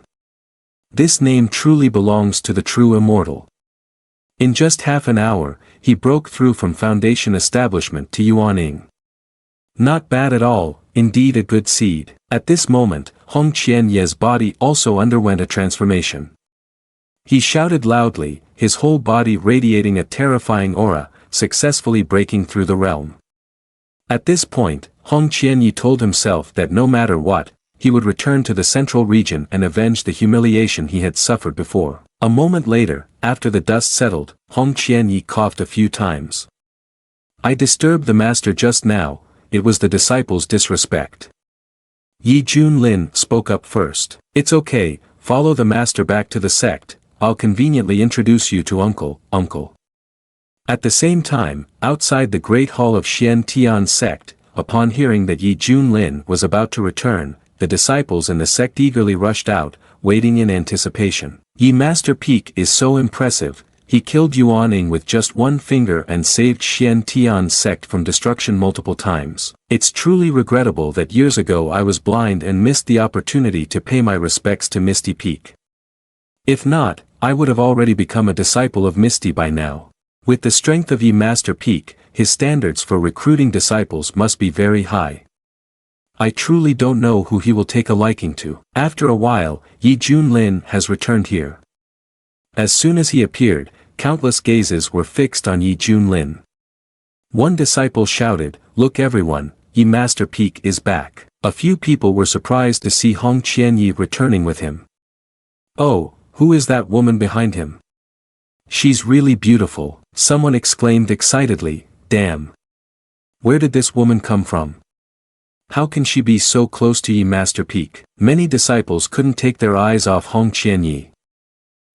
This name truly belongs to the true immortal. In just half an hour, he broke through from foundation establishment to Yuaning. Not bad at all, indeed a good seed. At this moment, Hong Qianye's body also underwent a transformation. He shouted loudly, his whole body radiating a terrifying aura, successfully breaking through the realm. At this point, Hong Qianyi told himself that no matter what, he would return to the central region and avenge the humiliation he had suffered before. A moment later, after the dust settled, Hong Qianyi coughed a few times. "I disturbed the master just now, it was the disciple's disrespect." Yi Junlin spoke up first. "It's okay, follow the master back to the sect, I'll conveniently introduce you to uncle." At the same time, outside the great hall of Shien Tian sect, upon hearing that Yi Junlin was about to return, the disciples in the sect eagerly rushed out, waiting in anticipation. "Yi Master Peak is so impressive, he killed Yuaning with just one finger and saved Shien Tian's sect from destruction multiple times. It's truly regrettable that years ago I was blind and missed the opportunity to pay my respects to Misty Peak. If not, I would have already become a disciple of Misty by now. With the strength of Yi Master Peak, his standards for recruiting disciples must be very high. I truly don't know who he will take a liking to." After a while, Yi Junlin has returned here. As soon as he appeared, countless gazes were fixed on Yi Junlin. One disciple shouted, "Look everyone, Yi Master Peak is back." A few people were surprised to see Hong Qianyi returning with him. "Oh, who is that woman behind him? She's really beautiful," someone exclaimed excitedly. "Damn! Where did this woman come from? How can she be so close to Yi Master Peak?" Many disciples couldn't take their eyes off Hong Qianyi.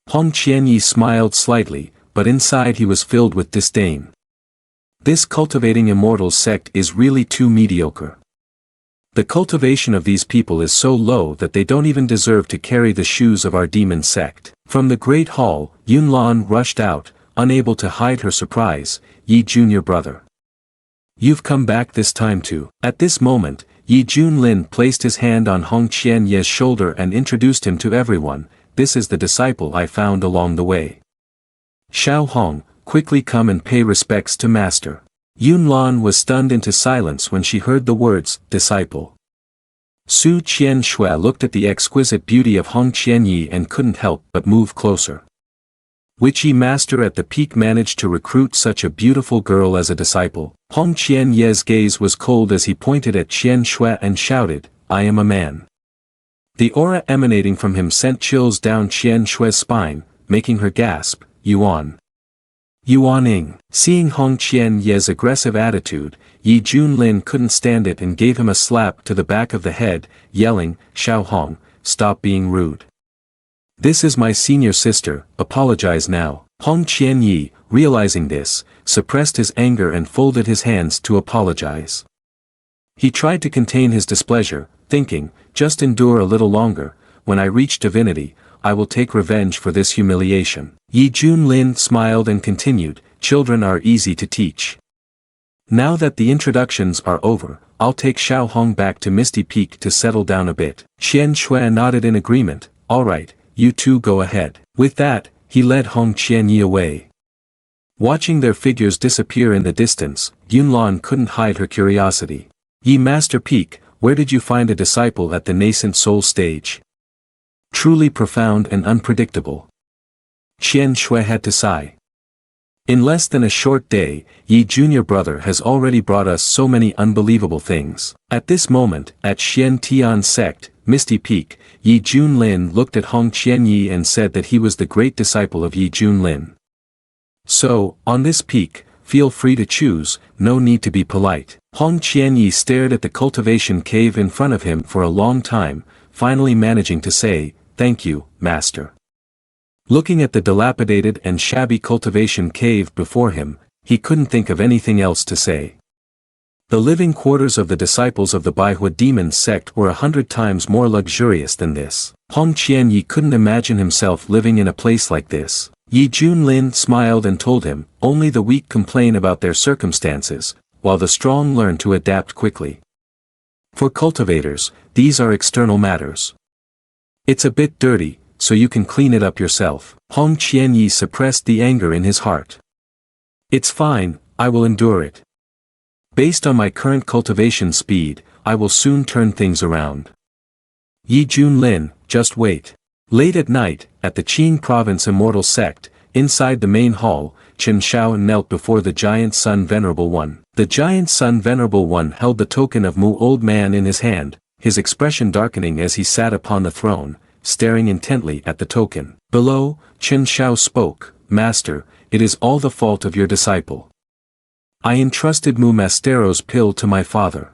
Hong Qianyi smiled slightly, but inside he was filled with disdain. This cultivating immortals sect is really too mediocre. The cultivation of these people is so low that they don't even deserve to carry the shoes of our demon sect. From the great hall, Yunlan rushed out, unable to hide her surprise. "Yi Junior brother. You've come back this time too." At this moment, Yi Junlin placed his hand on Hong Qianye's shoulder and introduced him to everyone. "This is the disciple I found along the way. Xiao Hong, quickly come and pay respects to master." Yunlan was stunned into silence when she heard the words, disciple. Su Qianshui looked at the exquisite beauty of Hong Qianyi and couldn't help but move closer. Which Yi master at the peak managed to recruit such a beautiful girl as a disciple? Hong Qianye's gaze was cold as he pointed at Qianshui and shouted, "I am a man." The aura emanating from him sent chills down Qianshui's spine, making her gasp, "Yuan. Yuaning." Seeing Hong Qianye's aggressive attitude, Yi Junlin couldn't stand it and gave him a slap to the back of the head, yelling, "Xiao Hong, stop being rude. This is my senior sister, apologize now." Hong Qianyi, realizing this, suppressed his anger and folded his hands to apologize. He tried to contain his displeasure, thinking, just endure a little longer, when I reach divinity, I will take revenge for this humiliation. Yi Junlin smiled and continued, "Children are easy to teach. Now that the introductions are over, I'll take Xiao Hong back to Misty Peak to settle down a bit." Qianshui nodded in agreement, "All right, you two go ahead." With that, he led Hong Qianyi away. Watching their figures disappear in the distance, Yunlan couldn't hide her curiosity. "Yi Master Peak, where did you find a disciple at the nascent soul stage? Truly profound and unpredictable. Chien Shui had to sigh. In less than a short day, Yi Junior Brother has already brought us so many unbelievable things. At this moment, at Shien Tian Sect, Misty Peak, Yi Junlin looked at Hong Qianyi and said that he was the great disciple of Yi Junlin. So, on this peak, feel free to choose, no need to be polite. Hong Qianyi stared at the cultivation cave in front of him for a long time, finally managing to say, "Thank you, Master." Looking at the dilapidated and shabby cultivation cave before him, he couldn't think of anything else to say. The living quarters of the disciples of the Baihua demon sect were 100 times more luxurious than this. Hong Qianyi couldn't imagine himself living in a place like this. Yi Junlin smiled and told him, only the weak complain about their circumstances, while the strong learn to adapt quickly. For cultivators, these are external matters. It's a bit dirty, so you can clean it up yourself. Hong Qianyi suppressed the anger in his heart. It's fine, I will endure it. Based on my current cultivation speed, I will soon turn things around. Yi Junlin, just wait. Late at night, at the Chien Province Immortal Sect, inside the main hall, Chen Shao knelt before the Giant Sun Venerable One. The Giant Sun Venerable One held the token of Mu Old Man in his hand, his expression darkening as he sat upon the throne, staring intently at the token. Below, Chen Shao spoke, "Master, it is all the fault of your disciple. I entrusted Mu Mastero's pill to my father.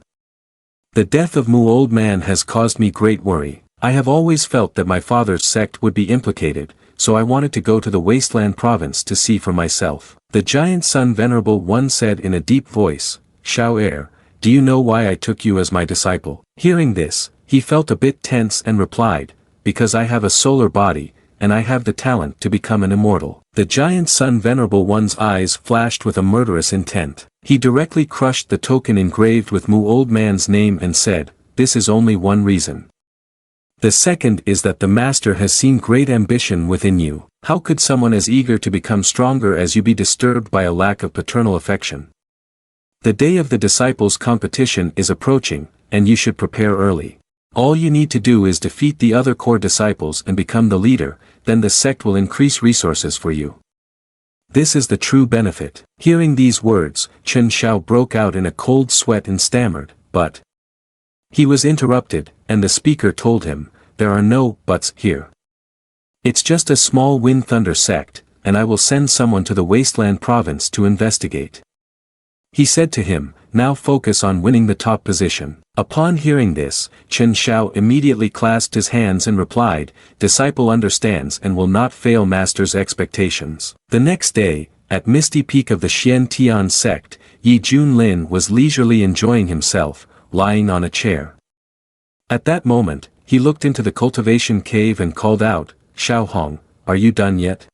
The death of Mu Old Man has caused me great worry. I have always felt that my father's sect would be implicated, so I wanted to go to the Wasteland Province to see for myself." The Giant Sun Venerable One said in a deep voice, "Shao Heir, do you know why I took you as my disciple?" Hearing this, he felt a bit tense and replied, "Because I have a solar body, and I have the talent to become an immortal." The Giant Sun Venerable One's eyes flashed with a murderous intent. He directly crushed the token engraved with Mu Old Man's name and said, "This is only one reason. The second is that the Master has seen great ambition within you. How could someone as eager to become stronger as you be disturbed by a lack of paternal affection? The day of the disciples' competition is approaching, and you should prepare early. All you need to do is defeat the other core disciples and become the leader, then the sect will increase resources for you. This is the true benefit." Hearing these words, Chen Shao broke out in a cold sweat and stammered, "But..." He was interrupted, and the speaker told him, "There are no buts here. It's just a small wind thunder sect, and I will send someone to the Wasteland Province to investigate." He said to him, "Now focus on winning the top position." Upon hearing this, Chen Shao immediately clasped his hands and replied, "Disciple understands and will not fail Master's expectations." The next day, at Misty Peak of the Shien Tian Sect, Yi Junlin was leisurely enjoying himself, lying on a chair. At that moment, he looked into the cultivation cave and called out, "Shao Hong, are you done yet?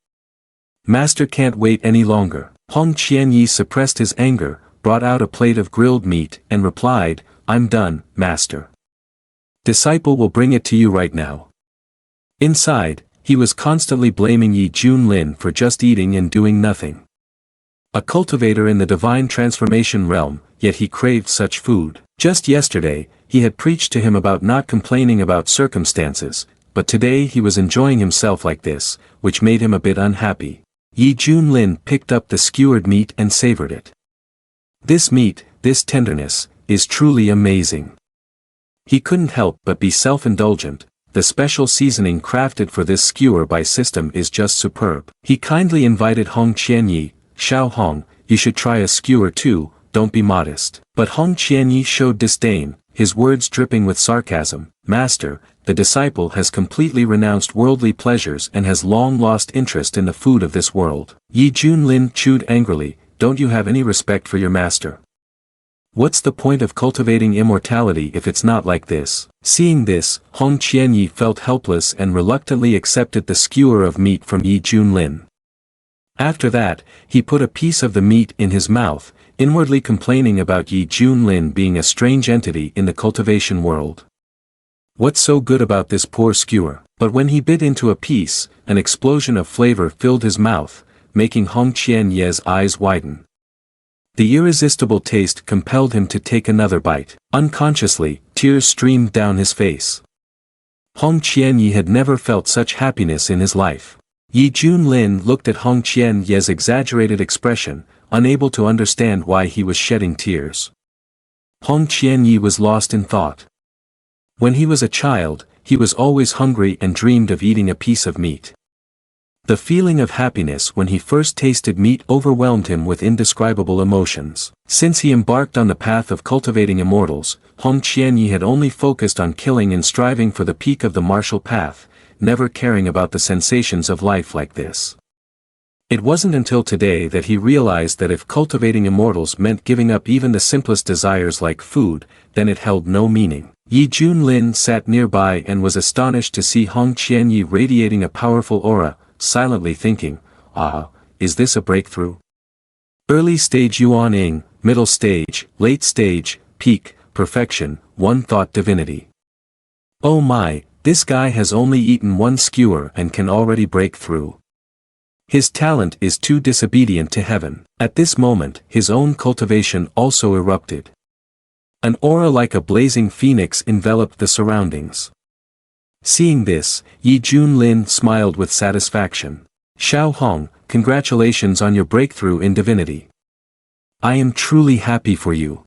Master can't wait any longer." Hong Qianyi suppressed his anger, brought out a plate of grilled meat, and replied, "I'm done, Master. Disciple will bring it to you right now." Inside, he was constantly blaming Yi Junlin for just eating and doing nothing. A cultivator in the divine transformation realm, yet he craved such food. Just yesterday, he had preached to him about not complaining about circumstances, but today he was enjoying himself like this, which made him a bit unhappy. Yi Junlin picked up the skewered meat and savored it. This meat, this tenderness, is truly amazing. He couldn't help but be self-indulgent. The special seasoning crafted for this skewer by system is just superb. He kindly invited Hong Qianyi, "Shao Hong, you should try a skewer too, don't be modest." But Hong Qianyi showed disdain, his words dripping with sarcasm. "Master, the disciple has completely renounced worldly pleasures and has long lost interest in the food of this world." Yi Junlin chewed angrily, "Don't you have any respect for your master? What's the point of cultivating immortality if it's not like this?" Seeing this, Hong Qianyi felt helpless and reluctantly accepted the skewer of meat from Yi Junlin. After that, he put a piece of the meat in his mouth, inwardly complaining about Yi Junlin being a strange entity in the cultivation world. What's so good about this poor skewer? But when he bit into a piece, an explosion of flavor filled his mouth, making Hong Qianyi's eyes widen. The irresistible taste compelled him to take another bite. Unconsciously, tears streamed down his face. Hong Qianyi had never felt such happiness in his life. Yi Junlin looked at Hong Qianye's exaggerated expression, unable to understand why he was shedding tears. Hong Qianyi was lost in thought. When he was a child, he was always hungry and dreamed of eating a piece of meat. The feeling of happiness when he first tasted meat overwhelmed him with indescribable emotions. Since he embarked on the path of cultivating immortals, Hong Qianyi had only focused on killing and striving for the peak of the martial path, never caring about the sensations of life like this. It wasn't until today that he realized that if cultivating immortals meant giving up even the simplest desires like food, then it held no meaning. Yi Junlin sat nearby and was astonished to see Hong Qianyi radiating a powerful aura, silently thinking, "Ah, is this a breakthrough? Early stage Yuan Ying, middle stage, late stage, peak, perfection," one thought divinity. "Oh my, this guy has only eaten one skewer and can already break through. His talent is too disobedient to heaven." At this moment, his own cultivation also erupted. An aura like a blazing phoenix enveloped the surroundings. Seeing this, Yi Junlin smiled with satisfaction. "Xiao Hong, congratulations on your breakthrough in divinity. I am truly happy for you.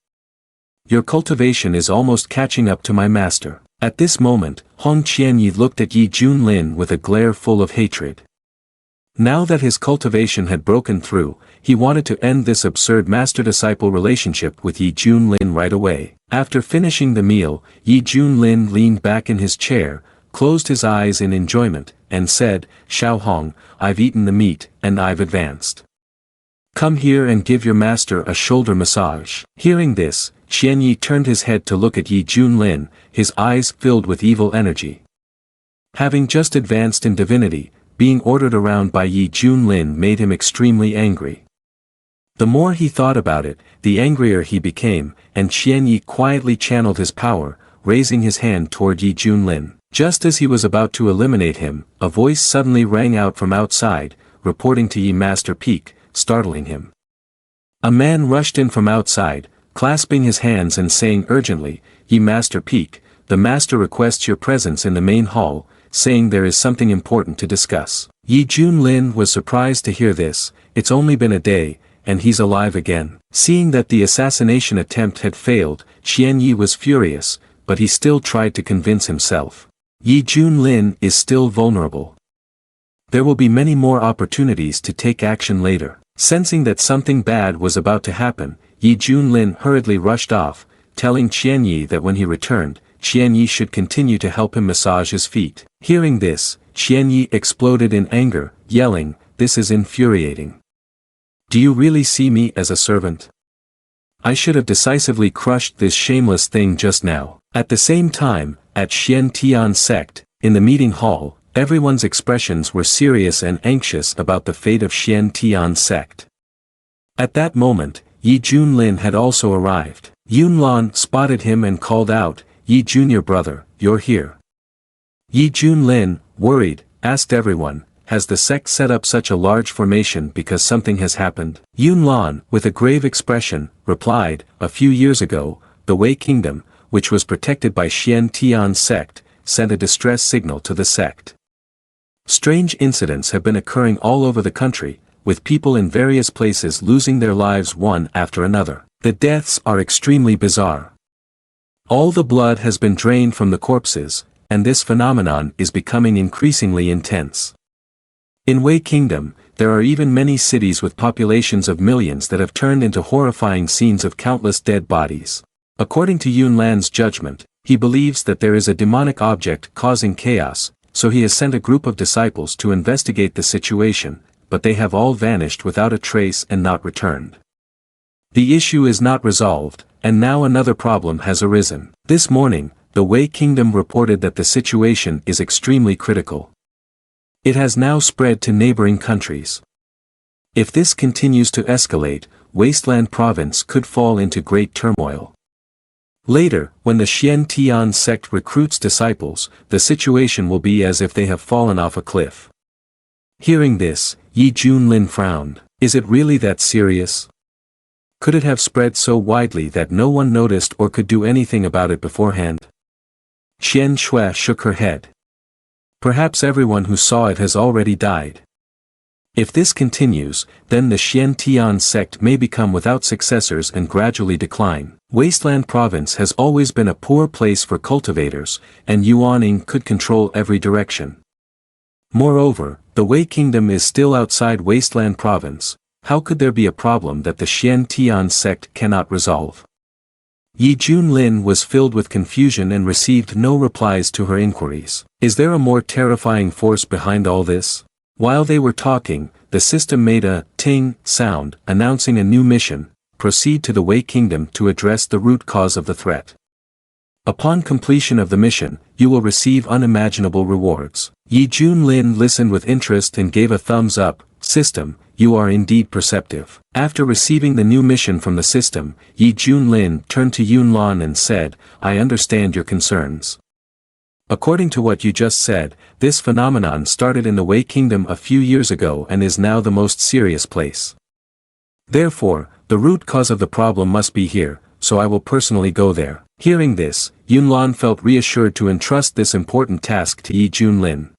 Your cultivation is almost catching up to my master." At this moment, Hong Qianyi looked at Yi Junlin with a glare full of hatred. Now that his cultivation had broken through, he wanted to end this absurd master-disciple relationship with Yi Junlin right away. After finishing the meal, Yi Junlin leaned back in his chair, closed his eyes in enjoyment, and said, "Xiao Hong, I've eaten the meat, and I've advanced. Come here and give your master a shoulder massage." Hearing this, Qianyi turned his head to look at Yi Junlin, his eyes filled with evil energy. Having just advanced in divinity, being ordered around by Yi Junlin made him extremely angry. The more he thought about it, the angrier he became, and Qianyi quietly channeled his power, raising his hand toward Yi Junlin. Just as he was about to eliminate him, a voice suddenly rang out from outside, reporting to Yi Master Peak, startling him. A man rushed in from outside, clasping his hands and saying urgently, "Yi Master Peak, the master requests your presence in the main hall, saying there is something important to discuss." Yi Junlin was surprised to hear this. It's only been a day, and he's alive again. Seeing that the assassination attempt had failed, Qianyi was furious, but he still tried to convince himself. Yi Junlin is still vulnerable. There will be many more opportunities to take action later. Sensing that something bad was about to happen, Yi Junlin hurriedly rushed off, telling Qianyi that when he returned, Qianyi should continue to help him massage his feet. Hearing this, Qianyi exploded in anger, yelling, "This is infuriating. Do you really see me as a servant? I should have decisively crushed this shameless thing just now." At the same time, at Shien Tian's Sect, in the meeting hall, everyone's expressions were serious and anxious about the fate of Shien Tian's Sect. At that moment, Yi Junlin had also arrived. Yunlan spotted him and called out, "Yi Junior brother, you're here." Yi Junlin, worried, asked everyone, "Has the sect set up such a large formation because something has happened?" Yunlan, with a grave expression, replied, "A few years ago, the Wei Kingdom, which was protected by Shien Tian's sect, sent a distress signal to the sect. Strange incidents have been occurring all over the country, with people in various places losing their lives one after another. The deaths are extremely bizarre. All the blood has been drained from the corpses, and this phenomenon is becoming increasingly intense. In Wei Kingdom, there are even many cities with populations of millions that have turned into horrifying scenes of countless dead bodies. According to Yunlan's judgment, he believes that there is a demonic object causing chaos, so he has sent a group of disciples to investigate the situation, but they have all vanished without a trace and not returned. The issue is not resolved, and now another problem has arisen. This morning, the Wei Kingdom reported that the situation is extremely critical. It has now spread to neighboring countries. If this continues to escalate, Wasteland Province could fall into great turmoil. Later, when the Shien Tian sect recruits disciples, the situation will be as if they have fallen off a cliff. Hearing this, Yi Junlin frowned. Is it really that serious? Could it have spread so widely that no one noticed or could do anything about it beforehand? Qian Shui shook her head. Perhaps everyone who saw it has already died. If this continues, then the Shien Tian sect may become without successors and gradually decline. Wasteland Province has always been a poor place for cultivators, and Yuaning could control every direction. Moreover, the Wei Kingdom is still outside Wasteland Province. How could there be a problem that the Shien Tian sect cannot resolve? Yi Junlin was filled with confusion and received no replies to her inquiries. Is there a more terrifying force behind all this? While they were talking, the system made a ting sound, announcing a new mission: proceed to the Wei Kingdom to address the root cause of the threat. Upon completion of the mission, you will receive unimaginable rewards. Yi Junlin listened with interest and gave a thumbs up. System, you are indeed perceptive. After receiving the new mission from the system, Yi Junlin turned to Yunlan and said, I understand your concerns. According to what you just said, this phenomenon started in the Wei Kingdom a few years ago and is now the most serious place. Therefore, the root cause of the problem must be here, so I will personally go there. Hearing this, Yunlan felt reassured to entrust this important task to Yi Junlin.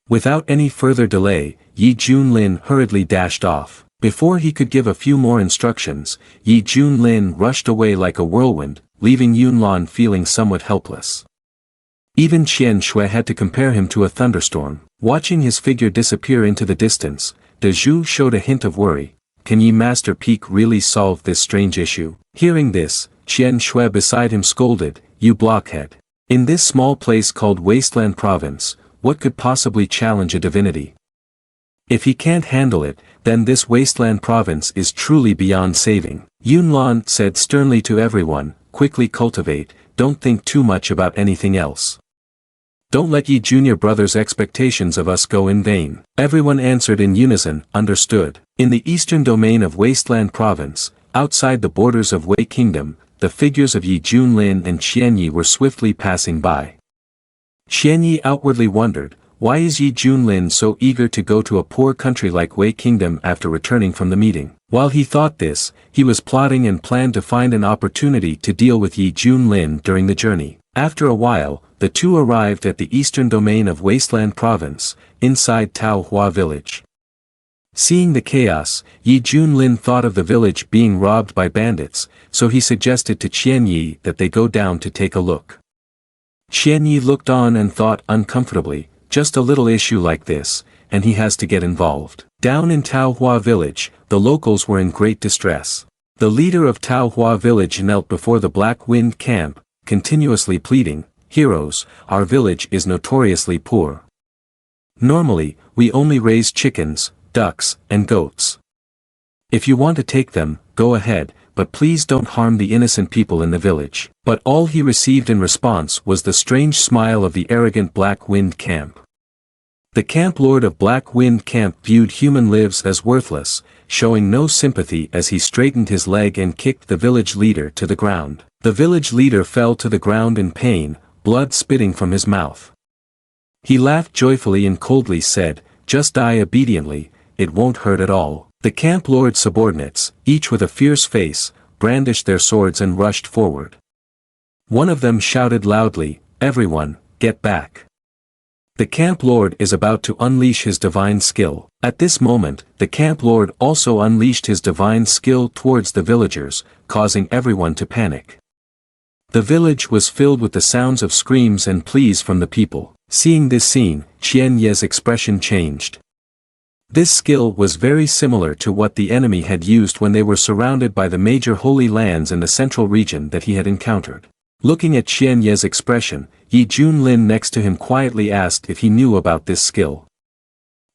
Without any further delay, Yi Junlin hurriedly dashed off. Before he could give a few more instructions, Yi Junlin rushed away like a whirlwind, leaving Yunlan feeling somewhat helpless. Even Qian Shui had to compare him to a thunderstorm. Watching his figure disappear into the distance, De Zhu showed a hint of worry. Can Yi Master Peak really solve this strange issue? Hearing this, Qian Shui beside him scolded, You blockhead. In this small place called Wasteland Province, what could possibly challenge a divinity? If he can't handle it, then this Wasteland Province is truly beyond saving. Yunlan said sternly to everyone, quickly cultivate, don't think too much about anything else. Don't let Yi Junior Brother's expectations of us go in vain. Everyone answered in unison, understood. In the eastern domain of Wasteland Province, outside the borders of Wei Kingdom, the figures of Yi Junlin and Qian Yi were swiftly passing by. Qian Yi outwardly wondered, why is Yi Junlin so eager to go to a poor country like Wei Kingdom after returning from the meeting? While he thought this, he was plotting and planned to find an opportunity to deal with Yi Junlin during the journey. After a while, the two arrived at the eastern domain of Wasteland Province, inside Tao Hua village. Seeing the chaos, Yi Junlin thought of the village being robbed by bandits, so he suggested to Qian Yi that they go down to take a look. Qian Yi looked on and thought uncomfortably, just a little issue like this, and he has to get involved. Down in Tao Hua village, the locals were in great distress. The leader of Tao Hua village knelt before the Black Wind camp, continuously pleading, Heroes, our village is notoriously poor. Normally, we only raise chickens, ducks, and goats. If you want to take them, go ahead, but please don't harm the innocent people in the village. But all he received in response was the strange smile of the arrogant Black Wind camp. The camp lord of Black Wind camp viewed human lives as worthless, showing no sympathy as he straightened his leg and kicked the village leader to the ground. The village leader fell to the ground in pain, blood spitting from his mouth. He laughed joyfully and coldly said, just die obediently, it won't hurt at all. The camp lord's subordinates, each with a fierce face, brandished their swords and rushed forward. One of them shouted loudly, everyone, get back. The camp lord is about to unleash his divine skill. At this moment, the camp lord also unleashed his divine skill towards the villagers, causing everyone to panic. The village was filled with the sounds of screams and pleas from the people. Seeing this scene, Qian Ye's expression changed. This skill was very similar to what the enemy had used when they were surrounded by the major holy lands in the central region that he had encountered. Looking at Qian Ye's expression, Yi Junlin next to him quietly asked if he knew about this skill.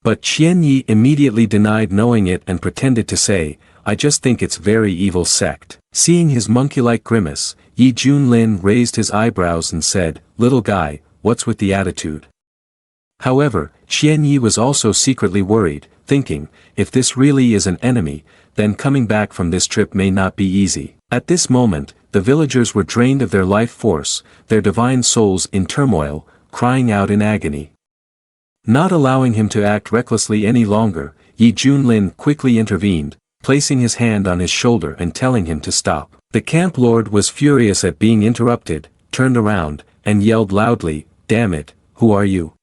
But Qian Yi immediately denied knowing it and pretended to say, I just think it's very evil sect. Seeing his monkey-like grimace, Yi Junlin raised his eyebrows and said, little guy, what's with the attitude? However, Qian Yi was also secretly worried, thinking, if this really is an enemy, then coming back from this trip may not be easy. At this moment, the villagers were drained of their life force, their divine souls in turmoil, crying out in agony. Not allowing him to act recklessly any longer, Yi Junlin quickly intervened, placing his hand on his shoulder and telling him to stop. The camp lord was furious at being interrupted, turned around, and yelled loudly, "Damn it, who are you?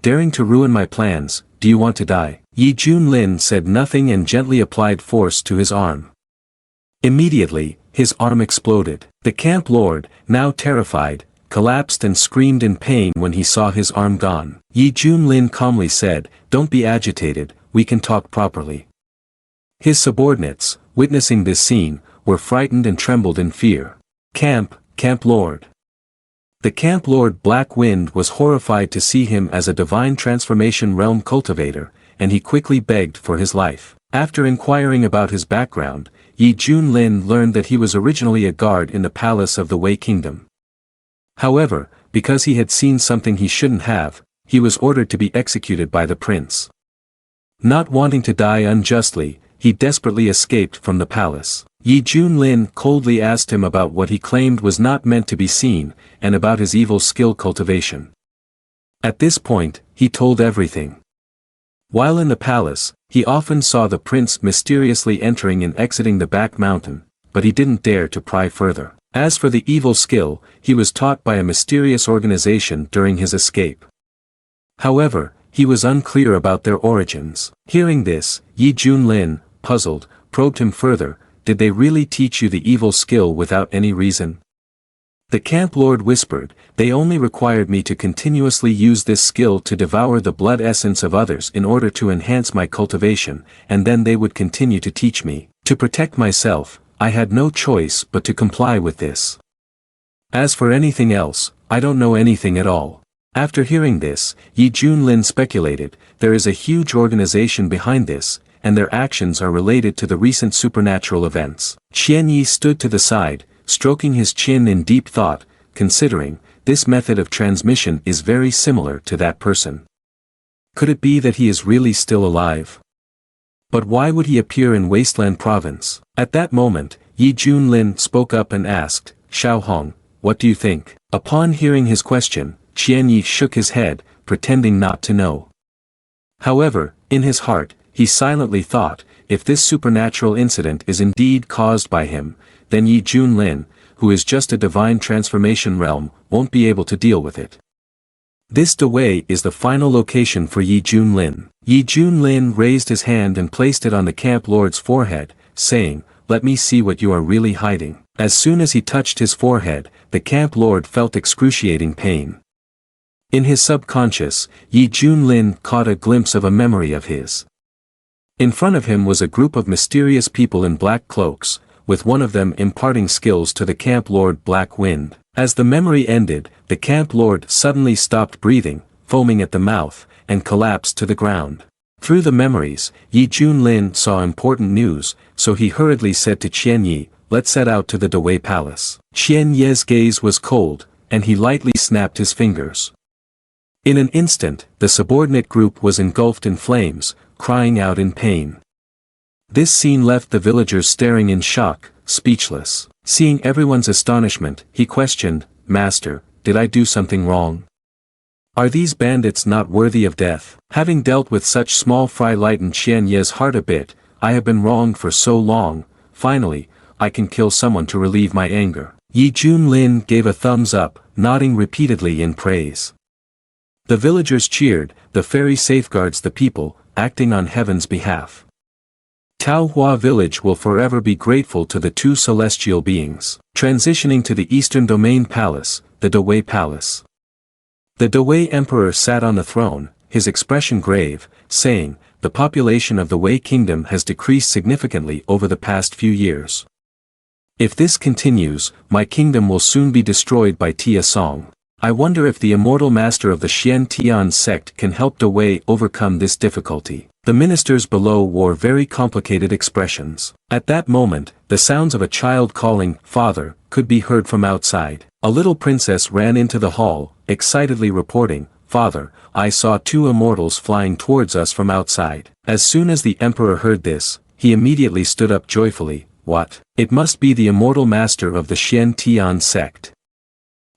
Daring to ruin my plans, do you want to die?" Yi Junlin said nothing and gently applied force to his arm. Immediately, his arm exploded. The camp lord, now terrified, collapsed and screamed in pain when he saw his arm gone. Yi Junlin calmly said, "Don't be agitated, we can talk properly." His subordinates, witnessing this scene, were frightened and trembled in fear. Camp Lord. The Camp Lord Black Wind was horrified to see him as a divine transformation realm cultivator, and he quickly begged for his life. After inquiring about his background, Yi Junlin learned that he was originally a guard in the palace of the Wei Kingdom. However, because he had seen something he shouldn't have, he was ordered to be executed by the prince. Not wanting to die unjustly, he desperately escaped from the palace. Yi Junlin coldly asked him about what he claimed was not meant to be seen, and about his evil skill cultivation. At this point, he told everything. While in the palace, he often saw the prince mysteriously entering and exiting the back mountain, but he didn't dare to pry further. As for the evil skill, he was taught by a mysterious organization during his escape. However, he was unclear about their origins. Hearing this, Yi Junlin, puzzled, probed him further. Did they really teach you the evil skill without any reason? The camp lord whispered, "They only required me to continuously use this skill to devour the blood essence of others in order to enhance my cultivation, and then they would continue to teach me. To protect myself, I had no choice but to comply with this. As for anything else, I don't know anything at all." After hearing this, Yi Junlin speculated, there is a huge organization behind this, and their actions are related to the recent supernatural events. Chien Yi stood to the side, stroking his chin in deep thought, considering, this method of transmission is very similar to that person. Could it be that he is really still alive? But why would he appear in Wasteland Province? At that moment, Yi Junlin spoke up and asked, "Xiao Hong, what do you think?" Upon hearing his question, Chien Yi shook his head, pretending not to know. However, in his heart, he silently thought, if this supernatural incident is indeed caused by him, then Yi Junlin, who is just a divine transformation realm, won't be able to deal with it. This Dewei is the final location for Yi Junlin. Yi Junlin raised his hand and placed it on the camp lord's forehead, saying, "Let me see what you are really hiding." As soon as he touched his forehead, the camp lord felt excruciating pain. In his subconscious, Yi Junlin caught a glimpse of a memory of his. In front of him was a group of mysterious people in black cloaks, with one of them imparting skills to the camp lord Black Wind. As the memory ended, the camp lord suddenly stopped breathing, foaming at the mouth, and collapsed to the ground. Through the memories, Yi Junlin saw important news, so he hurriedly said to Chien Yi, "Let's set out to the Dewei Palace." Chien Yi's gaze was cold, and he lightly snapped his fingers. In an instant, the subordinate group was engulfed in flames, crying out in pain. This scene left the villagers staring in shock, speechless. Seeing everyone's astonishment, he questioned, "Master, did I do something wrong? Are these bandits not worthy of death?" Having dealt with such small fry lightened Chien Yi's heart a bit. "I have been wronged for so long, finally, I can kill someone to relieve my anger." Yi Junlin gave a thumbs up, nodding repeatedly in praise. The villagers cheered, the fairy safeguards the people, acting on heaven's behalf. Taohua village will forever be grateful to the two celestial beings. Transitioning to the Eastern Domain Palace, the Dewei Palace. The Dewei Emperor sat on the throne, his expression grave, saying, "The population of the Wei Kingdom has decreased significantly over the past few years. If this continues, my kingdom will soon be destroyed by Tia Song. I wonder if the immortal master of the Shien Tian sect can help Dewei overcome this difficulty." The ministers below wore very complicated expressions. At that moment, the sounds of a child calling, "Father," could be heard from outside. A little princess ran into the hall, excitedly reporting, "Father, I saw two immortals flying towards us from outside." As soon as the emperor heard this, he immediately stood up joyfully. "What? It must be the immortal master of the Shien Tian sect.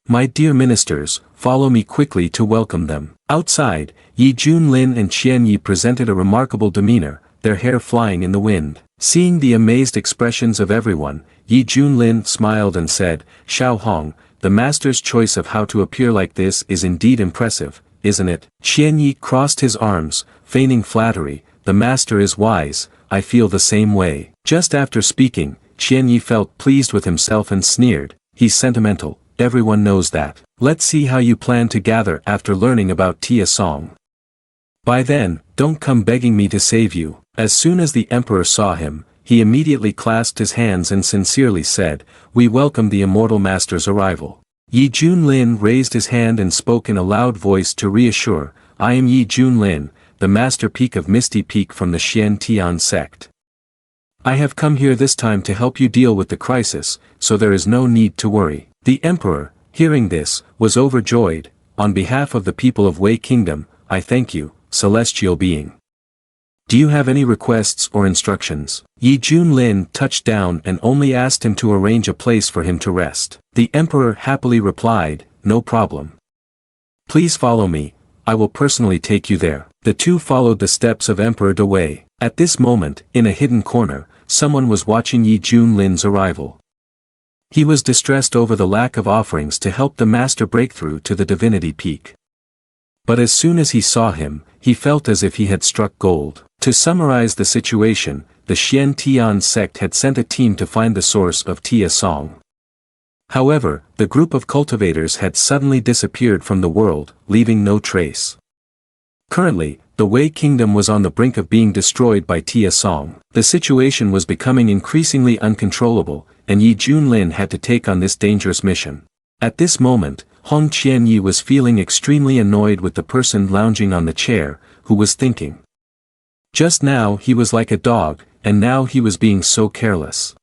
My dear ministers, follow me quickly to welcome them." Outside, Yi Junlin and Chien Yi presented a remarkable demeanor, their hair flying in the wind. Seeing the amazed expressions of everyone, Yi Junlin smiled and said, "Xiao Hong, the master's choice of how to appear like this is indeed impressive, isn't it?" Chien Yi crossed his arms, feigning flattery. "The master is wise, I feel the same way." Just after speaking, Chien Yi felt pleased with himself and sneered, "He's sentimental, everyone knows that. Let's see how you plan to gather after learning about Tia Song. By then, don't come begging me to save you." As soon as the emperor saw him, he immediately clasped his hands and sincerely said, "We welcome the immortal master's arrival." Yi Junlin raised his hand and spoke in a loud voice to reassure, "I am Yi Junlin, the master peak of Misty Peak from the Shien Tian Sect. I have come here this time to help you deal with the crisis, so there is no need to worry." The emperor, hearing this, was overjoyed. "On behalf of the people of Wei Kingdom, I thank you, celestial being. Do you have any requests or instructions?" Yi Junlin touched down and only asked him to arrange a place for him to rest. The emperor happily replied, "No problem. Please follow me, I will personally take you there." The two followed the steps of Emperor Dewei. At this moment, in a hidden corner, someone was watching Yi Junlin's arrival. He was distressed over the lack of offerings to help the master break through to the divinity peak. But as soon as he saw him, he felt as if he had struck gold. To summarize the situation, the Shien Tian sect had sent a team to find the source of Tia Song. However, the group of cultivators had suddenly disappeared from the world, leaving no trace. Currently, the Wei Kingdom was on the brink of being destroyed by Tia Song. The situation was becoming increasingly uncontrollable, and Yi Junlin had to take on this dangerous mission. At this moment, Hong Qianyi was feeling extremely annoyed with the person lounging on the chair, who was thinking. Just now he was like a dog, and now he was being so careless.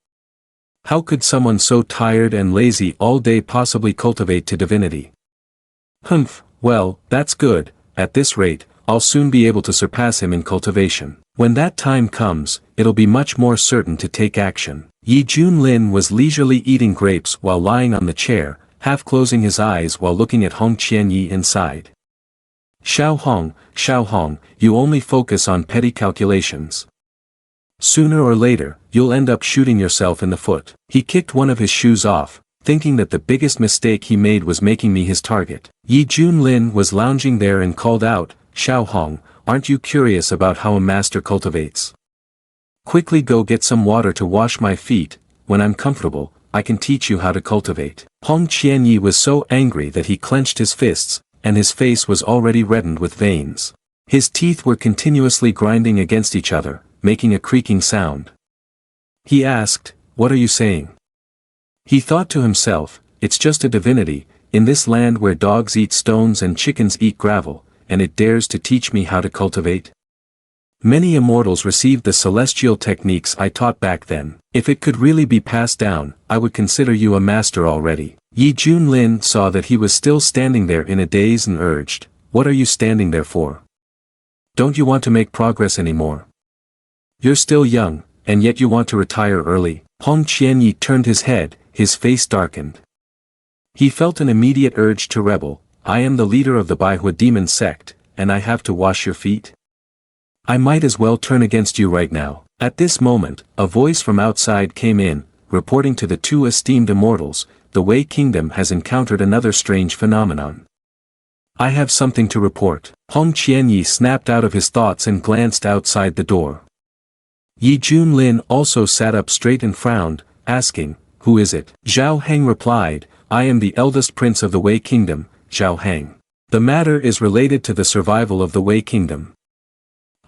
How could someone so tired and lazy all day possibly cultivate to divinity? Humph, well, that's good. At this rate, I'll soon be able to surpass him in cultivation. When that time comes, it'll be much more certain to take action. Yi Junlin was leisurely eating grapes while lying on the chair, half closing his eyes while looking at Hong Qianyi inside. Xiao Hong, you only focus on petty calculations. Sooner or later, you'll end up shooting yourself in the foot. He kicked one of his shoes off, thinking that the biggest mistake he made was making me his target. Yi Junlin was lounging there and called out, "Xiao Hong, aren't you curious about how a master cultivates? Quickly go get some water to wash my feet. When I'm comfortable, I can teach you how to cultivate." Hong Qianyi was so angry that he clenched his fists, and his face was already reddened with veins. His teeth were continuously grinding against each other, making a creaking sound. He asked, "What are you saying?" He thought to himself, "It's just a divinity, in this land where dogs eat stones and chickens eat gravel, and it dares to teach me how to cultivate? Many immortals received the celestial techniques I taught back then. If it could really be passed down, I would consider you a master already." Yi Junlin saw that he was still standing there in a daze and urged, "What are you standing there for? Don't you want to make progress anymore? You're still young, and yet you want to retire early." Hong Qianyi turned his head, his face darkened. He felt an immediate urge to rebel. "I am the leader of the Baihua demon sect, and I have to wash your feet? I might as well turn against you right now." At this moment, a voice from outside came in, reporting to the two esteemed immortals, "The Wei Kingdom has encountered another strange phenomenon. I have something to report." Hong Qianyi snapped out of his thoughts and glanced outside the door. Yi Junlin also sat up straight and frowned, asking, "Who is it?" Zhao Heng replied, "I am the eldest prince of the Wei Kingdom, Zhao Heng. The matter is related to the survival of the Wei Kingdom.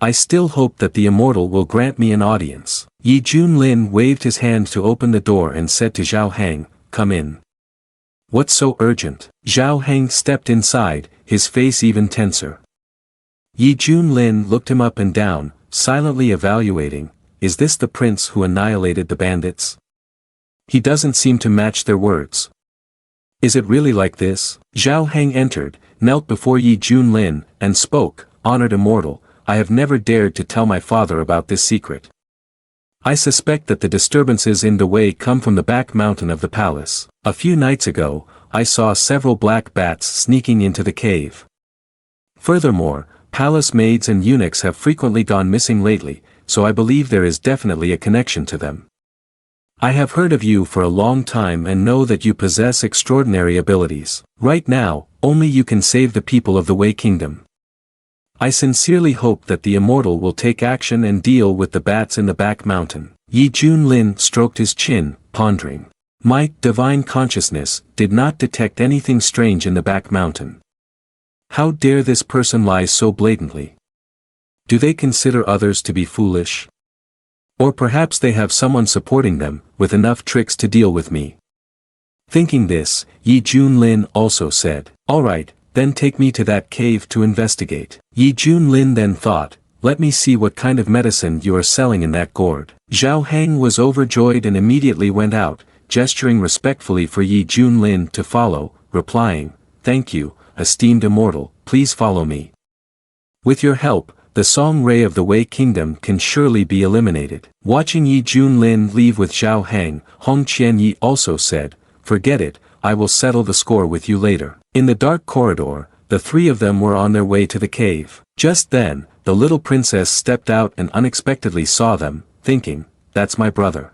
I still hope that the immortal will grant me an audience." Yi Junlin waved his hand to open the door and said to Zhao Heng, "Come in." "What's so urgent?" Zhao Heng stepped inside, his face even tenser. Yi Junlin looked him up and down, silently evaluating, "Is this the prince who annihilated the bandits? He doesn't seem to match their words. Is it really like this?" Zhao Heng entered, knelt before Yi Junlin, and spoke, "Honored immortal, I have never dared to tell my father about this secret. I suspect that the disturbances in the way come from the back mountain of the palace. A few nights ago, I saw several black bats sneaking into the cave. Furthermore, palace maids and eunuchs have frequently gone missing lately, so I believe there is definitely a connection to them. I have heard of you for a long time and know that you possess extraordinary abilities. Right now, only you can save the people of the Wei Kingdom. I sincerely hope that the immortal will take action and deal with the bats in the back mountain. Yi Junlin stroked his chin, pondering. My divine consciousness did not detect anything strange in the back mountain. How dare this person lie so blatantly? Do they consider others to be foolish? Or perhaps they have someone supporting them, with enough tricks to deal with me. Thinking this, Yi Junlin also said, "Alright, then take me to that cave to investigate." Yi Junlin then thought, "Let me see what kind of medicine you are selling in that gourd." Zhao Heng was overjoyed and immediately went out, gesturing respectfully for Yi Junlin to follow, replying, "Thank you, esteemed immortal, please follow me. With your help, the Song Ray of the Wei Kingdom can surely be eliminated." Watching Yi Junlin leave with Zhao Heng, Hong Qianyi also said, "Forget it, I will settle the score with you later." In the dark corridor, the three of them were on their way to the cave. Just then, the little princess stepped out and unexpectedly saw them, thinking, "That's my brother.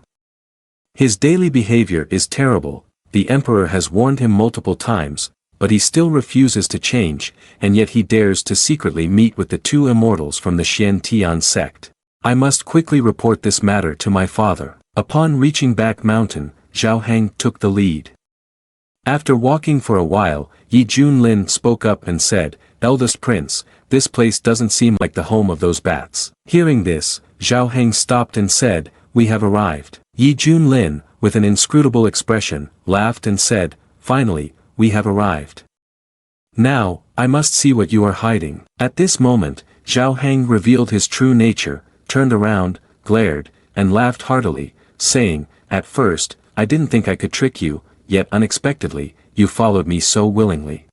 His daily behavior is terrible, the emperor has warned him multiple times, but he still refuses to change, and yet he dares to secretly meet with the two immortals from the Shien Sect. I must quickly report this matter to my father." Upon reaching Back Mountain, Zhao Heng took the lead. After walking for a while, Yi Junlin spoke up and said, "Eldest prince, this place doesn't seem like the home of those bats." Hearing this, Zhao Heng stopped and said, "We have arrived." Yi Junlin, with an inscrutable expression, laughed and said, "Finally, we have arrived. Now, I must see what you are hiding." At this moment, Zhao Heng revealed his true nature, turned around, glared, and laughed heartily, saying, "At first, I didn't think I could trick you, yet unexpectedly, you followed me so willingly.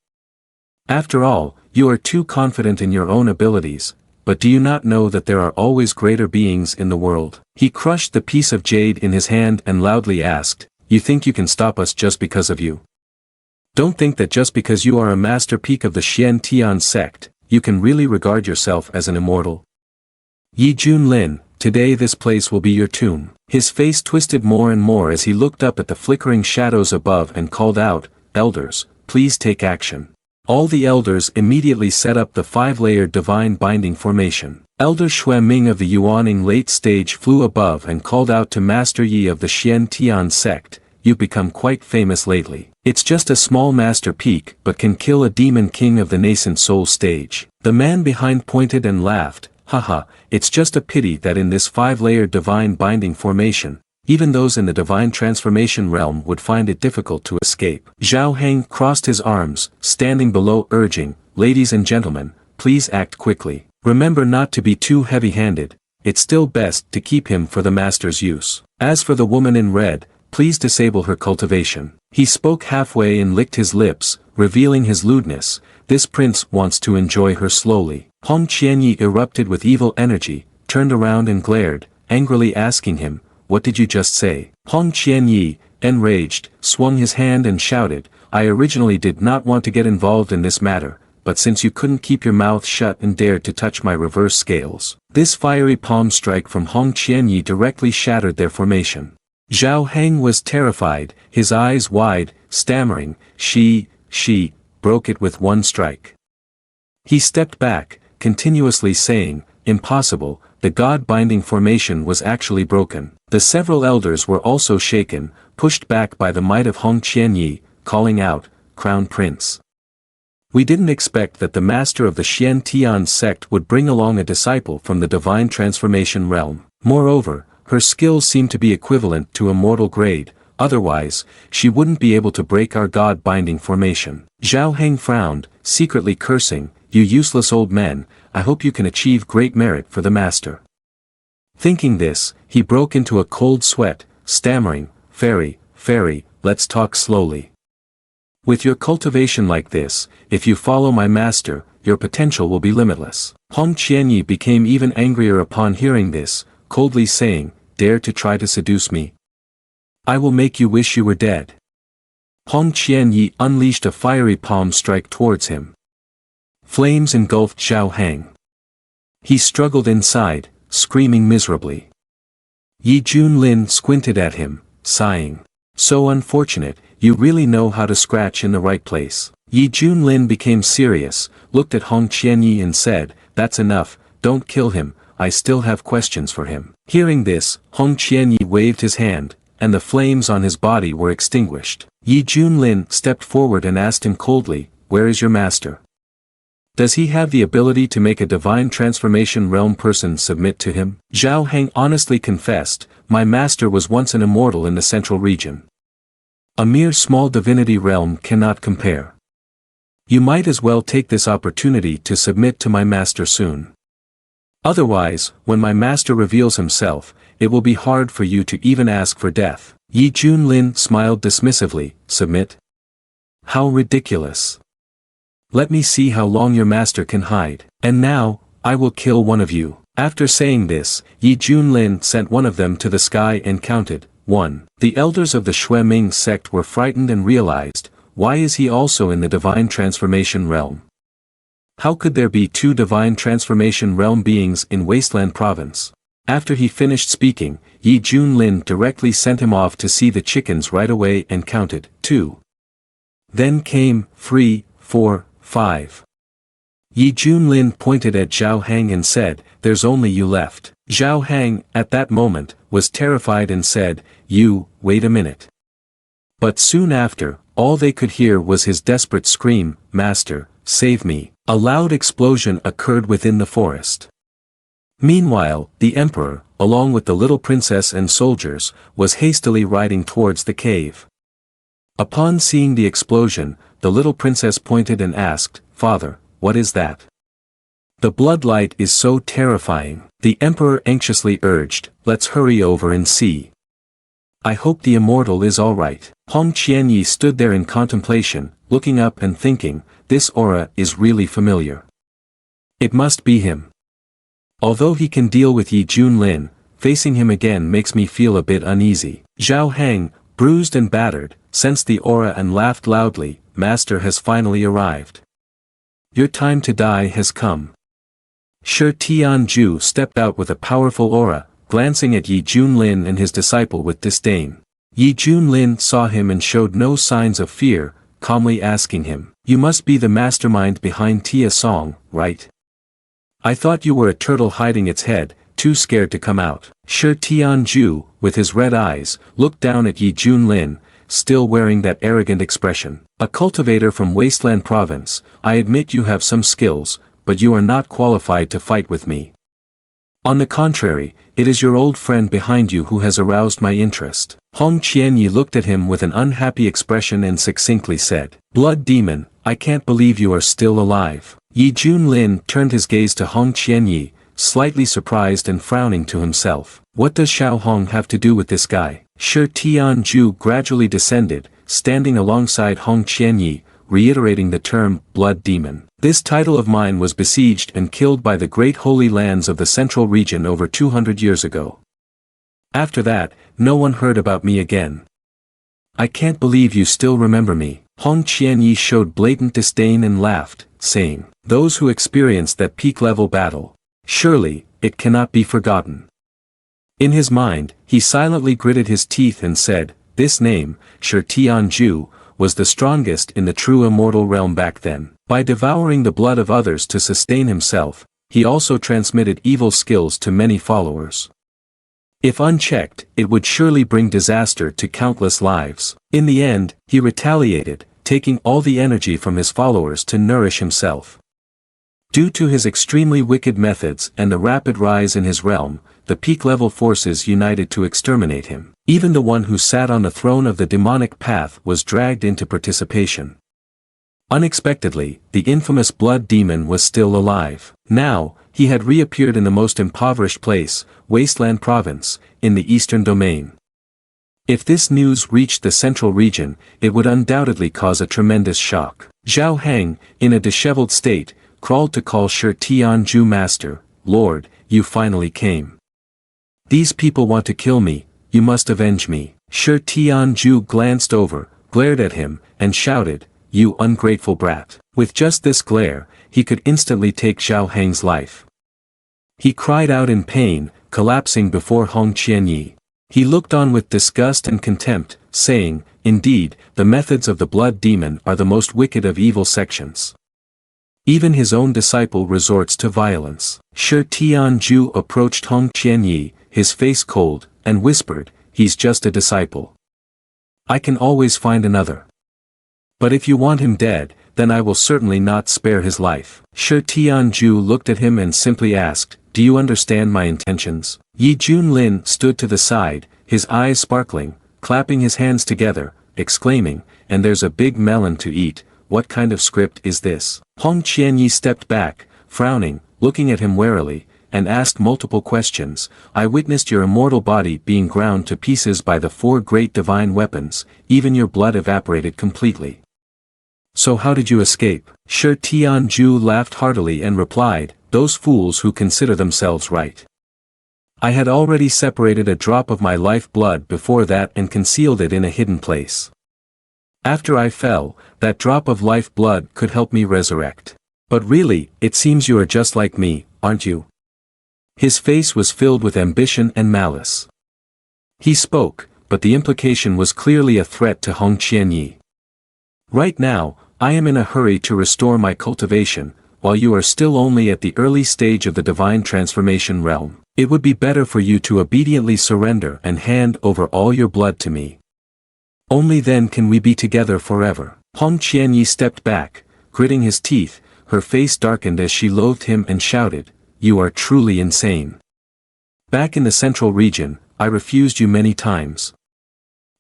After all, you are too confident in your own abilities, but do you not know that there are always greater beings in the world?" He crushed the piece of jade in his hand and loudly asked, "You think you can stop us just because of you? Don't think that just because you are a master peak of the Shien Sect, you can really regard yourself as an immortal. Yi Junlin, today this place will be your tomb." His face twisted more and more as he looked up at the flickering shadows above and called out, "Elders, please take action." All the elders immediately set up the 5-layered divine binding formation. Elder Xue Ming of the Yuaning late stage flew above and called out to Master Yi of the Shien Sect, "You've become quite famous lately. It's just a small master peak but can kill a demon king of the nascent soul stage." The man behind pointed and laughed, "Haha, it's just a pity that in this 5-layered divine binding formation, even those in the divine transformation realm would find it difficult to escape." Zhao Heng crossed his arms, standing below urging, "Ladies and gentlemen, please act quickly. Remember not to be too heavy-handed, it's still best to keep him for the master's use. As for the woman in red, please disable her cultivation." He spoke halfway and licked his lips, revealing his lewdness. This prince wants to enjoy her slowly. Hong Qianyi erupted with evil energy, turned around and glared, angrily asking him, "What did you just say?" Hong Qianyi, enraged, swung his hand and shouted, "I originally did not want to get involved in this matter, but since you couldn't keep your mouth shut and dared to touch my reverse scales." This fiery palm strike from Hong Qianyi directly shattered their formation. Zhao Heng was terrified, his eyes wide, stammering, she, broke it with one strike. He stepped back, continuously saying, "Impossible," the god-binding formation was actually broken. The several elders were also shaken, pushed back by the might of Hong Qianyi, calling out, "Crown Prince. We didn't expect that the master of the Shien Sect would bring along a disciple from the divine transformation realm. Moreover, her skills seem to be equivalent to immortal grade, otherwise, she wouldn't be able to break our god-binding formation." Zhao Heng frowned, secretly cursing, "You useless old men, I hope you can achieve great merit for the master." Thinking this, he broke into a cold sweat, stammering, Fairy, let's talk slowly. With your cultivation like this, if you follow my master, your potential will be limitless." Hong Qianyi became even angrier upon hearing this, coldly saying, "Dare to try to seduce me? I will make you wish you were dead." Hong Qianyi unleashed a fiery palm strike towards him. Flames engulfed Zhao Heng. He struggled inside, screaming miserably. Yi Junlin squinted at him, sighing. So unfortunate, you really know how to scratch in the right place. Yi Junlin became serious, looked at Hong Qianyi and said, "That's enough, don't kill him, I still have questions for him." Hearing this, Hong Qianyi waved his hand, and the flames on his body were extinguished. Yi Junlin stepped forward and asked him coldly, "Where is your master? Does he have the ability to make a divine transformation realm person submit to him?" Zhao Heng honestly confessed, "My master was once an immortal in the central region. A mere small divinity realm cannot compare. You might as well take this opportunity to submit to my master soon. Otherwise, when my master reveals himself, it will be hard for you to even ask for death." Yi Junlin smiled dismissively, "Submit? How ridiculous. Let me see how long your master can hide. And now, I will kill one of you." After saying this, Yi Junlin sent one of them to the sky and counted, 1. The elders of the Shui Ming sect were frightened and realized, why is he also in the divine transformation realm? How could there be 2 divine transformation realm beings in Wasteland Province? After he finished speaking, Yi Junlin directly sent him off to see the chickens right away and counted, 2. Then came, 3, 4, 5. Yi Junlin pointed at Zhao Heng and said, "There's only you left." Zhao Heng, at that moment, was terrified and said, Wait a minute." But soon after, all they could hear was his desperate scream, "Master, save me." A loud explosion occurred within the forest. Meanwhile, the emperor, along with the little princess and soldiers, was hastily riding towards the cave. Upon seeing the explosion, the little princess pointed and asked, "Father, what is that? The bloodlight is so terrifying." The emperor anxiously urged, "Let's hurry over and see. I hope the immortal is all right." Hong Qianyi stood there in contemplation, looking up and thinking, this aura is really familiar. It must be him. Although he can deal with Yi Junlin, facing him again makes me feel a bit uneasy. Zhao Heng, bruised and battered, sensed the aura and laughed loudly, "Master has finally arrived. Your time to die has come." Shi Tianju stepped out with a powerful aura, glancing at Yi Junlin and his disciple with disdain. Yi Junlin saw him and showed no signs of fear, calmly asking him, "You must be the mastermind behind Tia Song, right? I thought you were a turtle hiding its head, too scared to come out." Shi Tianju, with his red eyes, looked down at Yi Junlin, still wearing that arrogant expression. "A cultivator from Wasteland Province, I admit you have some skills, but you are not qualified to fight with me. On the contrary, it is your old friend behind you who has aroused my interest." Hong Qianyi looked at him with an unhappy expression and succinctly said, "Blood demon, I can't believe you are still alive." Yi Junlin turned his gaze to Hong Qianyi, slightly surprised and frowning to himself. What does Xiao Hong have to do with this guy? Shi Tianju gradually descended, standing alongside Hong Qianyi, reiterating the term, "blood demon." "This title of mine was besieged and killed by the great holy lands of the central region over 200 years ago. After that, no one heard about me again. I can't believe you still remember me." Hong Qianyi showed blatant disdain and laughed, saying, "Those who experienced that peak-level battle, surely, it cannot be forgotten." In his mind, he silently gritted his teeth and said, "This name, Shi Tianju, was the strongest in the true immortal realm back then. By devouring the blood of others to sustain himself, he also transmitted evil skills to many followers. If unchecked, it would surely bring disaster to countless lives." In the end, he retaliated, taking all the energy from his followers to nourish himself. Due to his extremely wicked methods and the rapid rise in his realm, the peak-level forces united to exterminate him. Even the one who sat on the throne of the demonic path was dragged into participation. Unexpectedly, the infamous blood demon was still alive. Now, he had reappeared in the most impoverished place, Wasteland Province, in the eastern domain. If this news reached the central region, it would undoubtedly cause a tremendous shock. Zhao Heng, in a disheveled state, crawled to call Shi Tianju master. "Lord, you finally came. These people want to kill me, you must avenge me." Shi Tianju glanced over, glared at him, and shouted, "You ungrateful brat." With just this glare, he could instantly take Zhao Heng's life. He cried out in pain, collapsing before Hong Qianyi. He looked on with disgust and contempt, saying, "Indeed, the methods of the blood demon are the most wicked of evil sections. Even his own disciple resorts to violence." Shi Tianju approached Hong Qianyi, his face cold, and whispered, "He's just a disciple. I can always find another. But if you want him dead, then I will certainly not spare his life." Shi Tianju looked at him and simply asked, "Do you understand my intentions?" Yi Junlin stood to the side, his eyes sparkling, clapping his hands together, exclaiming, "And there's a big melon to eat. What kind of script is this?" Hong Qianyi stepped back, frowning, looking at him warily, and asked multiple questions. "I witnessed your immortal body being ground to pieces by the 4 great divine weapons, even your blood evaporated completely. So how did you escape?" Shi Tianju laughed heartily and replied, "Those fools who consider themselves right. I had already separated a drop of my life blood before that and concealed it in a hidden place. After I fell, that drop of life blood could help me resurrect. But really, it seems you are just like me, aren't you?" His face was filled with ambition and malice. He spoke, but the implication was clearly a threat to Hong Qianyi. "Right now, I am in a hurry to restore my cultivation, while you are still only at the early stage of the divine transformation realm. It would be better for you to obediently surrender and hand over all your blood to me. Only then can we be together forever." Hong Qianyi stepped back, gritting his teeth, her face darkened as she loathed him and shouted, "You are truly insane. Back in the central region, I refused you many times.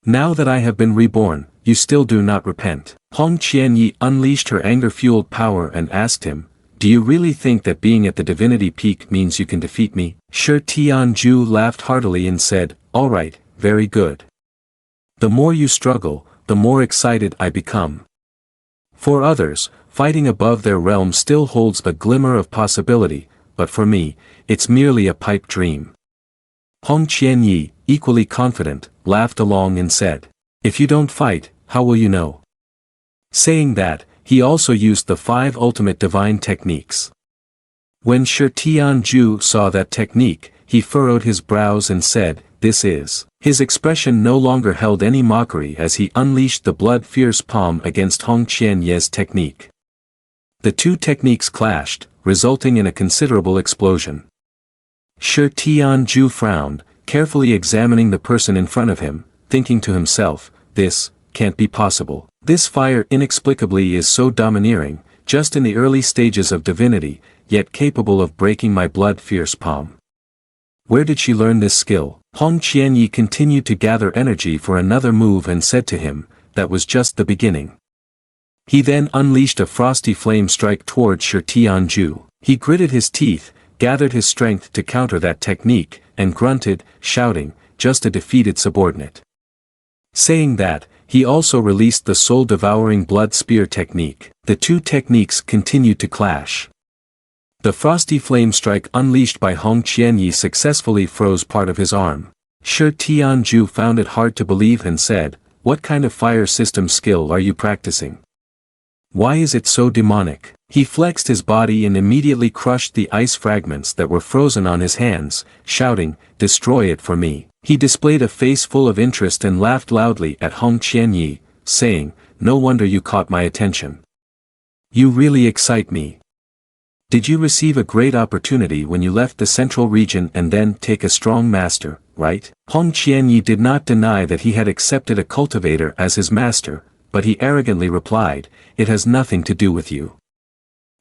Now that I have been reborn, you still do not repent." Hong Qianyi unleashed her anger-fueled power and asked him, "Do you really think that being at the divinity peak means you can defeat me?" Shi Tianju laughed heartily and said, "All right, very good. The more you struggle, the more excited I become. For others, fighting above their realm still holds a glimmer of possibility, but for me, it's merely a pipe dream." Hong Qianyi, equally confident, laughed along and said, "If you don't fight, how will you know?" Saying that, he also used the 5 ultimate divine techniques. When Shi Tianju saw that technique, he furrowed his brows and said, "This is." His expression no longer held any mockery as he unleashed the blood-fierce palm against Hong Qianyi's technique. The 2 techniques clashed, resulting in a considerable explosion. Shi Tianju frowned, carefully examining the person in front of him, thinking to himself, "This can't be possible. This fire inexplicably is so domineering, just in the early stages of divinity, yet capable of breaking my blood-fierce palm. Where did she learn this skill?" Hong Qianyi continued to gather energy for another move and said to him, "That was just the beginning." He then unleashed a frosty flame strike towards Shi Tianju. He gritted his teeth, gathered his strength to counter that technique, and grunted, shouting, "Just a defeated subordinate." Saying that, he also released the soul-devouring blood spear technique. The 2 techniques continued to clash. The frosty flame strike unleashed by Hong Qianyi successfully froze part of his arm. Shi Tianju found it hard to believe and said, "What kind of fire system skill are you practicing? Why is it so demonic?" He flexed his body and immediately crushed the ice fragments that were frozen on his hands, shouting, "Destroy it for me." He displayed a face full of interest and laughed loudly at Hong Qianyi, saying, "No wonder you caught my attention. You really excite me. Did you receive a great opportunity when you left the central region and then take a strong master, right?" Hong Qianyi did not deny that he had accepted a cultivator as his master, but he arrogantly replied, "It has nothing to do with you.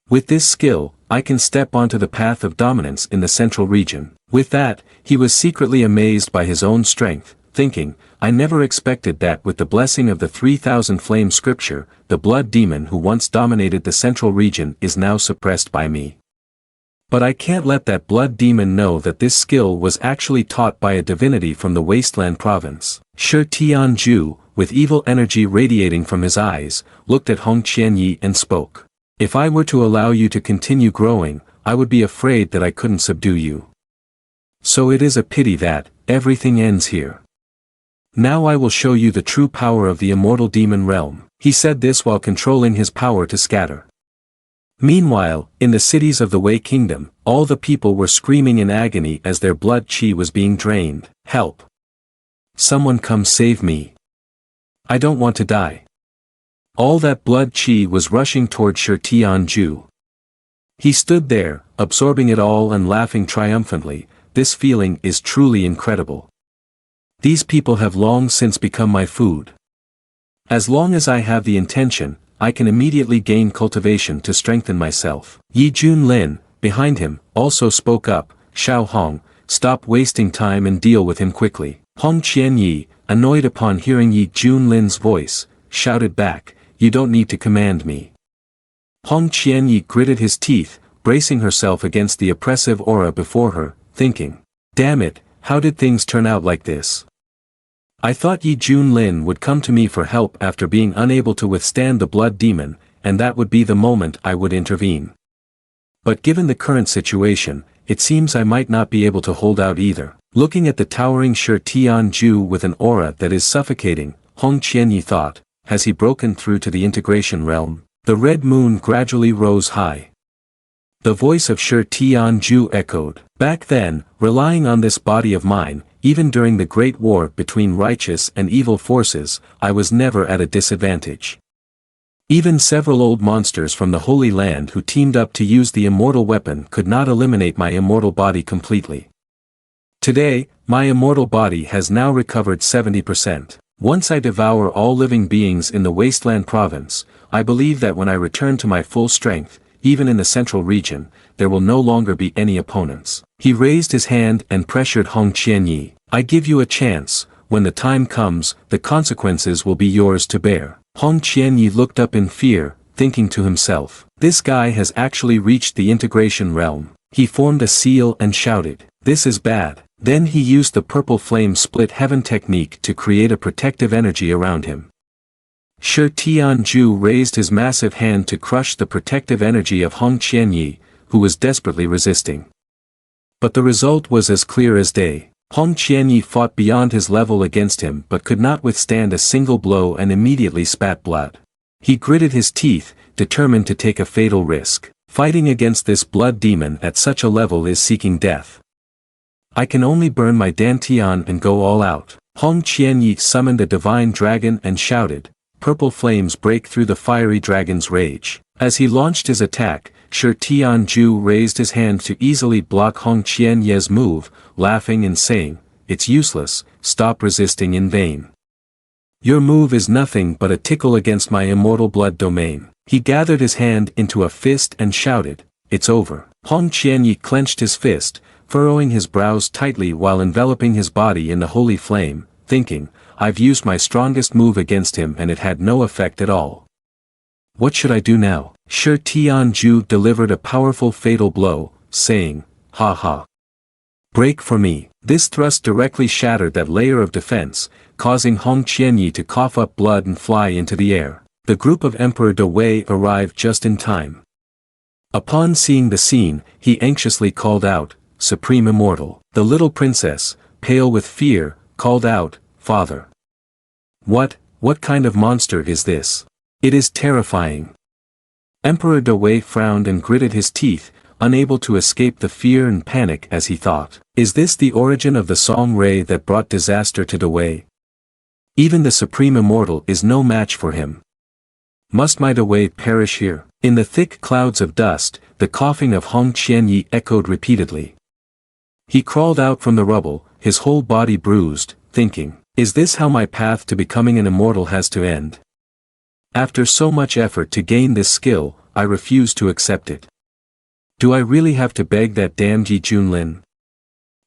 With this skill, I can step onto the path of dominance in the central region." With that, he was secretly amazed by his own strength, thinking, "I never expected that with the blessing of the 3000 flame scripture, the blood demon who once dominated the central region is now suppressed by me. But I can't let that blood demon know that this skill was actually taught by a divinity from the wasteland province." Shi Tianju, with evil energy radiating from his eyes, looked at Hong Qianyi and spoke. "If I were to allow you to continue growing, I would be afraid that I couldn't subdue you. So it is a pity that everything ends here. Now I will show you the true power of the immortal demon realm." He said this while controlling his power to scatter. Meanwhile, in the cities of the Wei Kingdom, All the people were screaming in agony as their blood qi was being drained. Help! Someone come save me! I don't want to die. All that blood qi was rushing toward Shi Tianju. He stood there, absorbing it all and laughing triumphantly. This feeling is truly incredible. These people have long since become my food. As long as I have the intention, I can immediately gain cultivation to strengthen myself. Yi Junlin, behind him, also spoke up. Xiao Hong, stop wasting time and deal with him quickly. Hong Qianyi, annoyed upon hearing Yi Junlin's voice, shouted back, you don't need to command me. Hong Qianyi gritted his teeth, bracing herself against the oppressive aura before her, thinking, damn it, how did things turn out like this? I thought Yi Junlin would come to me for help after being unable to withstand the blood demon, and that would be the moment I would intervene. But given the current situation, it seems I might not be able to hold out either. Looking at the towering Shi Tianju with an aura that is suffocating, Hong Qianyi thought, has he broken through to the integration realm? The red moon gradually rose high. The voice of Shi Tianju echoed. Back then, relying on this body of mine, even during the great war between righteous and evil forces, I was never at a disadvantage. Even several old monsters from the Holy Land who teamed up to use the immortal weapon could not eliminate my immortal body completely. Today, my immortal body has now recovered 70%. Once I devour all living beings in the Wasteland province, I believe that when I return to my full strength, even in the central region, there will no longer be any opponents. He raised his hand and pressured Hong Qianyi. I give you a chance, when the time comes, the consequences will be yours to bear. Hong Qianyi looked up in fear, thinking to himself, this guy has actually reached the integration realm. He formed a seal and shouted, this is bad. Then he used the purple flame split heaven technique to create a protective energy around him. Shi Tianju raised his massive hand to crush the protective energy of Hong Qianyi, who was desperately resisting. But the result was as clear as day. Hong Qianyi fought beyond his level against him but could not withstand a single blow and immediately spat blood. He gritted his teeth, determined to take a fatal risk. Fighting against this blood demon at such a level is seeking death. I can only burn my dantian and go all out. Hong Qianyi summoned a divine dragon and shouted. Purple flames break through the fiery dragon's rage. As he launched his attack, Shi Tianju raised his hand to easily block Hong Qianyi's move, laughing and saying, it's useless, stop resisting in vain. Your move is nothing but a tickle against my immortal blood domain. He gathered his hand into a fist and shouted, it's over. Hong Qianyi clenched his fist, furrowing his brows tightly while enveloping his body in the holy flame, thinking, I've used my strongest move against him and it had no effect at all. What should I do now? Shi Tianju delivered a powerful fatal blow, saying, ha ha. Break for me. This thrust directly shattered that layer of defense, causing Hong Qianyi to cough up blood and fly into the air. The group of Emperor De Wei arrived just in time. Upon seeing the scene, he anxiously called out, Supreme Immortal. The little princess, pale with fear, called out, Father. What kind of monster is this? It is terrifying. Emperor De Wei frowned and gritted his teeth, unable to escape the fear and panic as he thought, is this the origin of the song ray that brought disaster to De Wei? Even the Supreme Immortal is no match for him. Must my De Wei perish here? In the thick clouds of dust, the coughing of Hong Qianyi echoed repeatedly. He crawled out from the rubble, his whole body bruised, thinking, is this how my path to becoming an immortal has to end? After so much effort to gain this skill, I refuse to accept it. Do I really have to beg that damned Yi Junlin?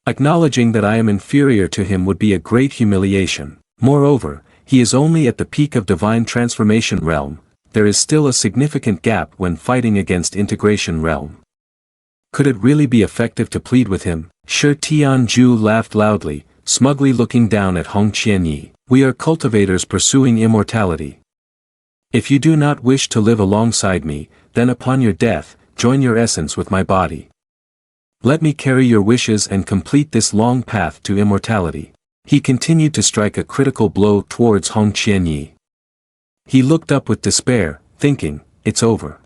Acknowledging that I am inferior to him would be a great humiliation. Moreover, he is only at the peak of divine transformation realm. There is still a significant gap when fighting against integration realm. Could it really be effective to plead with him? Shi Tianju laughed loudly, smugly looking down at Hong Qianyi. We are cultivators pursuing immortality. If you do not wish to live alongside me, then upon your death, join your essence with my body. Let me carry your wishes and complete this long path to immortality. He continued to strike a critical blow towards Hong Qianyi. He looked up with despair, thinking, it's over.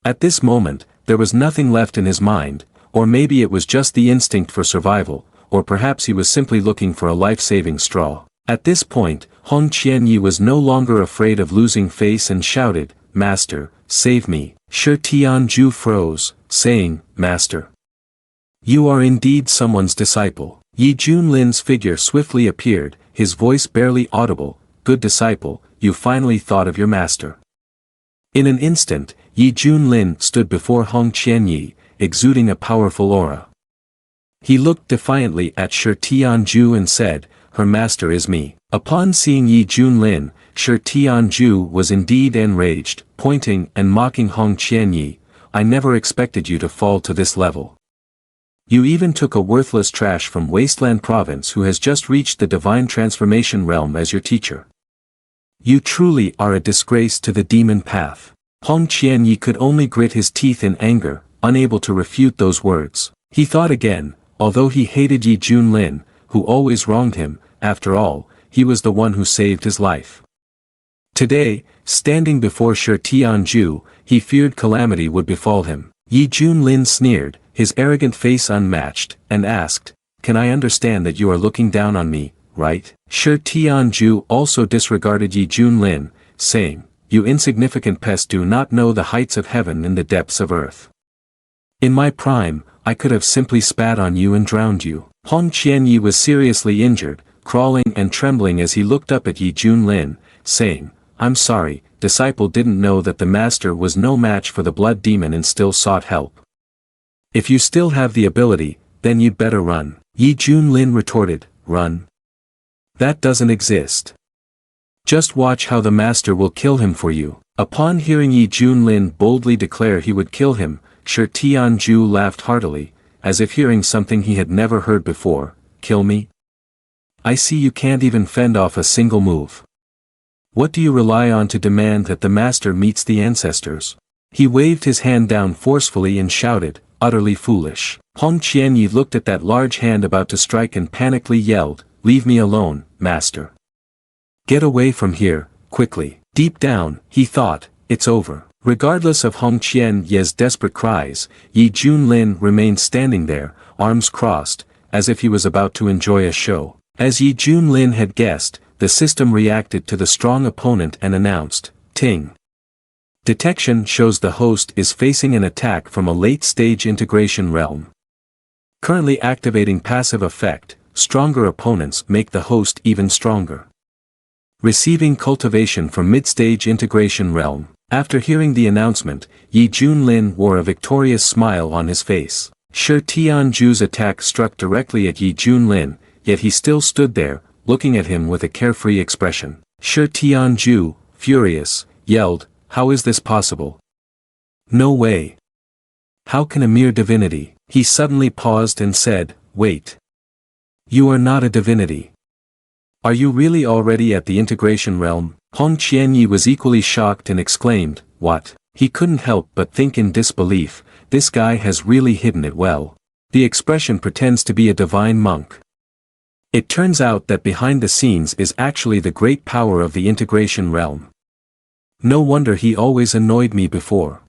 At this moment, there was nothing left in his mind, or maybe it was just the instinct for survival, or perhaps he was simply looking for a life-saving straw. At this point, Hong Qianyi was no longer afraid of losing face and shouted, "Master, save me." Shi Tianju froze, saying, "Master, you are indeed someone's disciple." Yi Junlin's figure swiftly appeared, his voice barely audible, "Good disciple, you finally thought of your master." In an instant, Yi Junlin stood before Hong Qianyi, exuding a powerful aura. He looked defiantly at Shi Tianju and said, "Her master is me." Upon seeing Yi Junlin, Shi Tianju was indeed enraged, pointing and mocking Hong Qianyi, "I never expected you to fall to this level. You even took a worthless trash from Wasteland Province who has just reached the divine transformation realm as your teacher. You truly are a disgrace to the demon path." Hong Qianyi could only grit his teeth in anger, unable to refute those words. He thought again, although he hated Yi Junlin, who always wronged him, after all, he was the one who saved his life. Today, standing before Shi Tianju, he feared calamity would befall him. Yi Junlin sneered, his arrogant face unmatched, and asked, "Can I understand that you are looking down on me, right?" Shi Tianju also disregarded Yi Junlin, saying, "You insignificant pest do not know the heights of heaven and the depths of earth. In my prime, I could have simply spat on you and drowned you." Hong Qianyi was seriously injured, crawling and trembling as he looked up at Yi Junlin, saying, "I'm sorry, disciple didn't know that the master was no match for the blood demon and still sought help. If you still have the ability, then you'd better run." Yi Junlin retorted, "Run? That doesn't exist. Just watch how the master will kill him for you." Upon hearing Yi Junlin boldly declare he would kill him, Shi Tianju laughed heartily, as if hearing something he had never heard before. "Kill me? I see you can't even fend off a single move. What do you rely on to demand that the master meets the ancestors?" He waved his hand down forcefully and shouted, "Utterly foolish." Hong Qianyi looked at that large hand about to strike and panically yelled, "Leave me alone, master. Get away from here, quickly." Deep down, he thought, "It's over." Regardless of Hong Qianyi's desperate cries, Yi Junlin remained standing there, arms crossed, as if he was about to enjoy a show. As Yi Junlin had guessed, the system reacted to the strong opponent and announced, "Ting. Detection shows the host is facing an attack from a late-stage integration realm. Currently activating passive effect, stronger opponents make the host even stronger. Receiving cultivation from mid-stage integration realm." After hearing the announcement, Yi Junlin wore a victorious smile on his face. Shi Tianju's attack struck directly at Yi Junlin, yet he still stood there, looking at him with a carefree expression. Shi Tianju, furious, yelled, "How is this possible? No way. How can a mere divinity?" He suddenly paused and said, "Wait. You are not a divinity. Are you really already at the integration realm?" Hong Qianyi was equally shocked and exclaimed, "What?" He couldn't help but think in disbelief, this guy has really hidden it well. The expression pretends to be a divine monk. It turns out that behind the scenes is actually the great power of the integration realm. No wonder he always annoyed me before.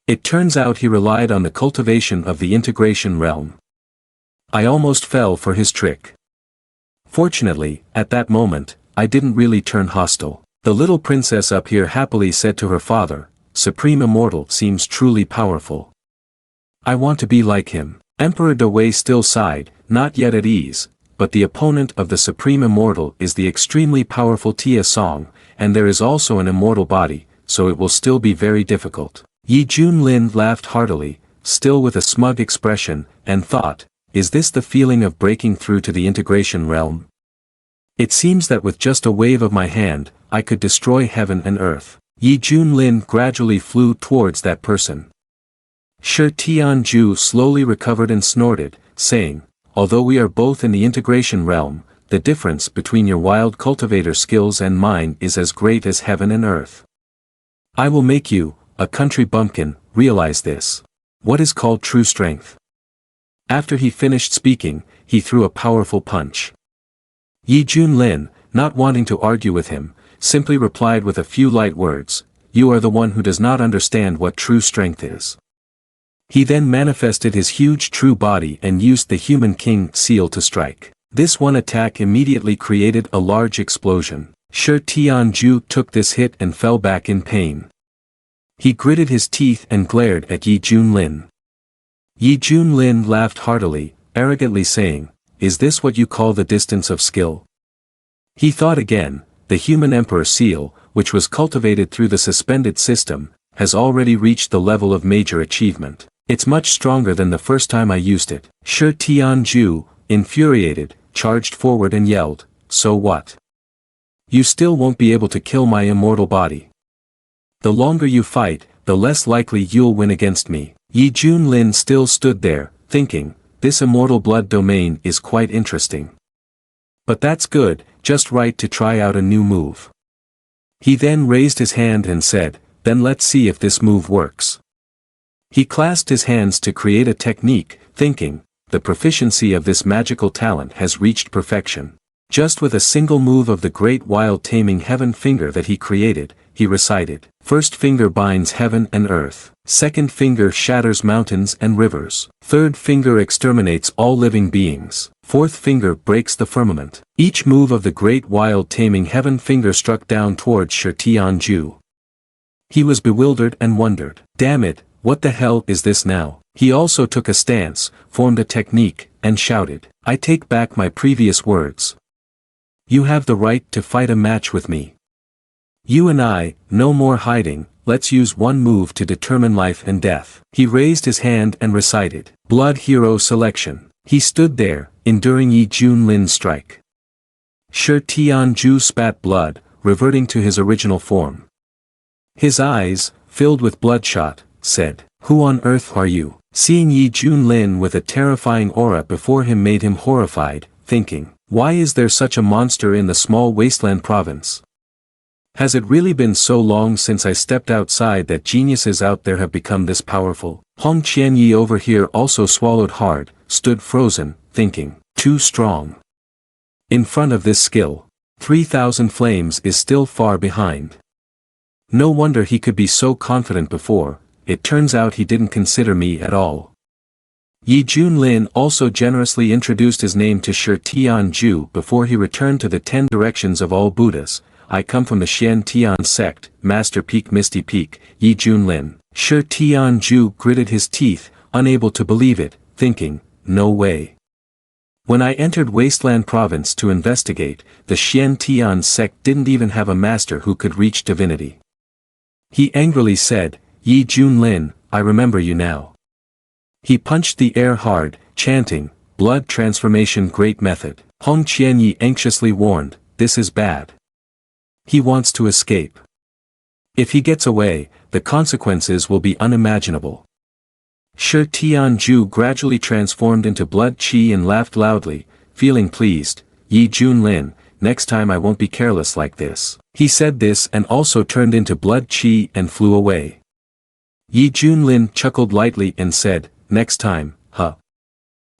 It turns out he relied on the cultivation of the integration realm. I almost fell for his trick. Fortunately, at that moment, I didn't really turn hostile. The little princess up here happily said to her father, "Supreme Immortal seems truly powerful. I want to be like him." Emperor Dewei still sighed, not yet at ease, but the opponent of the Supreme Immortal is the extremely powerful Tia Song, and there is also an immortal body, so it will still be very difficult. Yi Junlin laughed heartily, still with a smug expression, and thought, is this the feeling of breaking through to the integration realm? It seems that with just a wave of my hand, I could destroy heaven and earth. Yi Junlin gradually flew towards that person. Shi Tianju slowly recovered and snorted, saying, "Although we are both in the integration realm, the difference between your wild cultivator skills and mine is as great as heaven and earth. I will make you, a country bumpkin, realize this. What is called true strength?" After he finished speaking, he threw a powerful punch. Yi Junlin, not wanting to argue with him, simply replied with a few light words, "You are the one who does not understand what true strength is." He then manifested his huge true body and used the human king seal to strike. This one attack immediately created a large explosion. Shi Tianju took this hit and fell back in pain. He gritted his teeth and glared at Yi Junlin. Yi Junlin laughed heartily, arrogantly saying, "Is this what you call the distance of skill?" He thought again, the human emperor seal, which was cultivated through the suspended system, has already reached the level of major achievement. It's much stronger than the first time I used it. Shi Tianju, infuriated, charged forward and yelled, "So what? You still won't be able to kill my immortal body. The longer you fight, the less likely you'll win against me." Yi Junlin still stood there, thinking, this immortal blood domain is quite interesting. But that's good, just right to try out a new move. He then raised his hand and said, "Then let's see if this move works." He clasped his hands to create a technique, thinking, the proficiency of this magical talent has reached perfection. Just with a single move of the great wild taming heaven finger that he created, he recited, "First finger binds heaven and earth. Second finger shatters mountains and rivers. Third finger exterminates all living beings. Fourth finger breaks the firmament." Each move of the great wild taming heaven finger struck down towards Shi Tianju. He was bewildered and wondered, "Damn it, what the hell is this now?" He also took a stance, formed a technique, and shouted, "I take back my previous words. You have the right to fight a match with me. You and I, no more hiding, let's use one move to determine life and death." He raised his hand and recited, "Blood Hero Selection." He stood there, enduring Yi Junlin's strike. Shi Tianju spat blood, reverting to his original form. His eyes, filled with bloodshot, said, "Who on earth are you?" Seeing Yi Junlin with a terrifying aura before him made him horrified, thinking, why is there such a monster in the small wasteland province? Has it really been so long since I stepped outside that geniuses out there have become this powerful? Hong Qianyi over here also swallowed hard, stood frozen, thinking, too strong. In front of this skill, 3,000 flames is still far behind. No wonder he could be so confident before, it turns out he didn't consider me at all. Yi Junlin also generously introduced his name to Shi Tianju before he returned to the 10 directions of all Buddhas. "I come from the Shien Tian Sect, Master Peak Misty Peak, Yi Junlin." Shi Tianju gritted his teeth, unable to believe it, thinking, no way. When I entered Wasteland Province to investigate, the Shien Tian Sect didn't even have a master who could reach divinity. He angrily said, "Yi Junlin, I remember you now." He punched the air hard, chanting, "Blood transformation great method." Hong Qianyi anxiously warned, "This is bad. He wants to escape. If he gets away, the consequences will be unimaginable." Shi Tianju gradually transformed into blood qi and laughed loudly, feeling pleased. "Yi Junlin, next time I won't be careless like this." He said this and also turned into blood qi and flew away. Yi Junlin chuckled lightly and said, "Next time, huh?"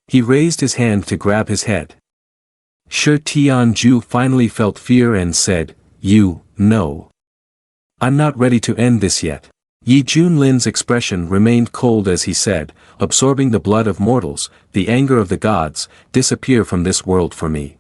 He raised his hand to grab his head. Shi Tianju finally felt fear and said, No. I'm not ready to end this yet." Yi Junlin's expression remained cold as he said, "Absorbing the blood of mortals, the anger of the gods, disappear from this world for me."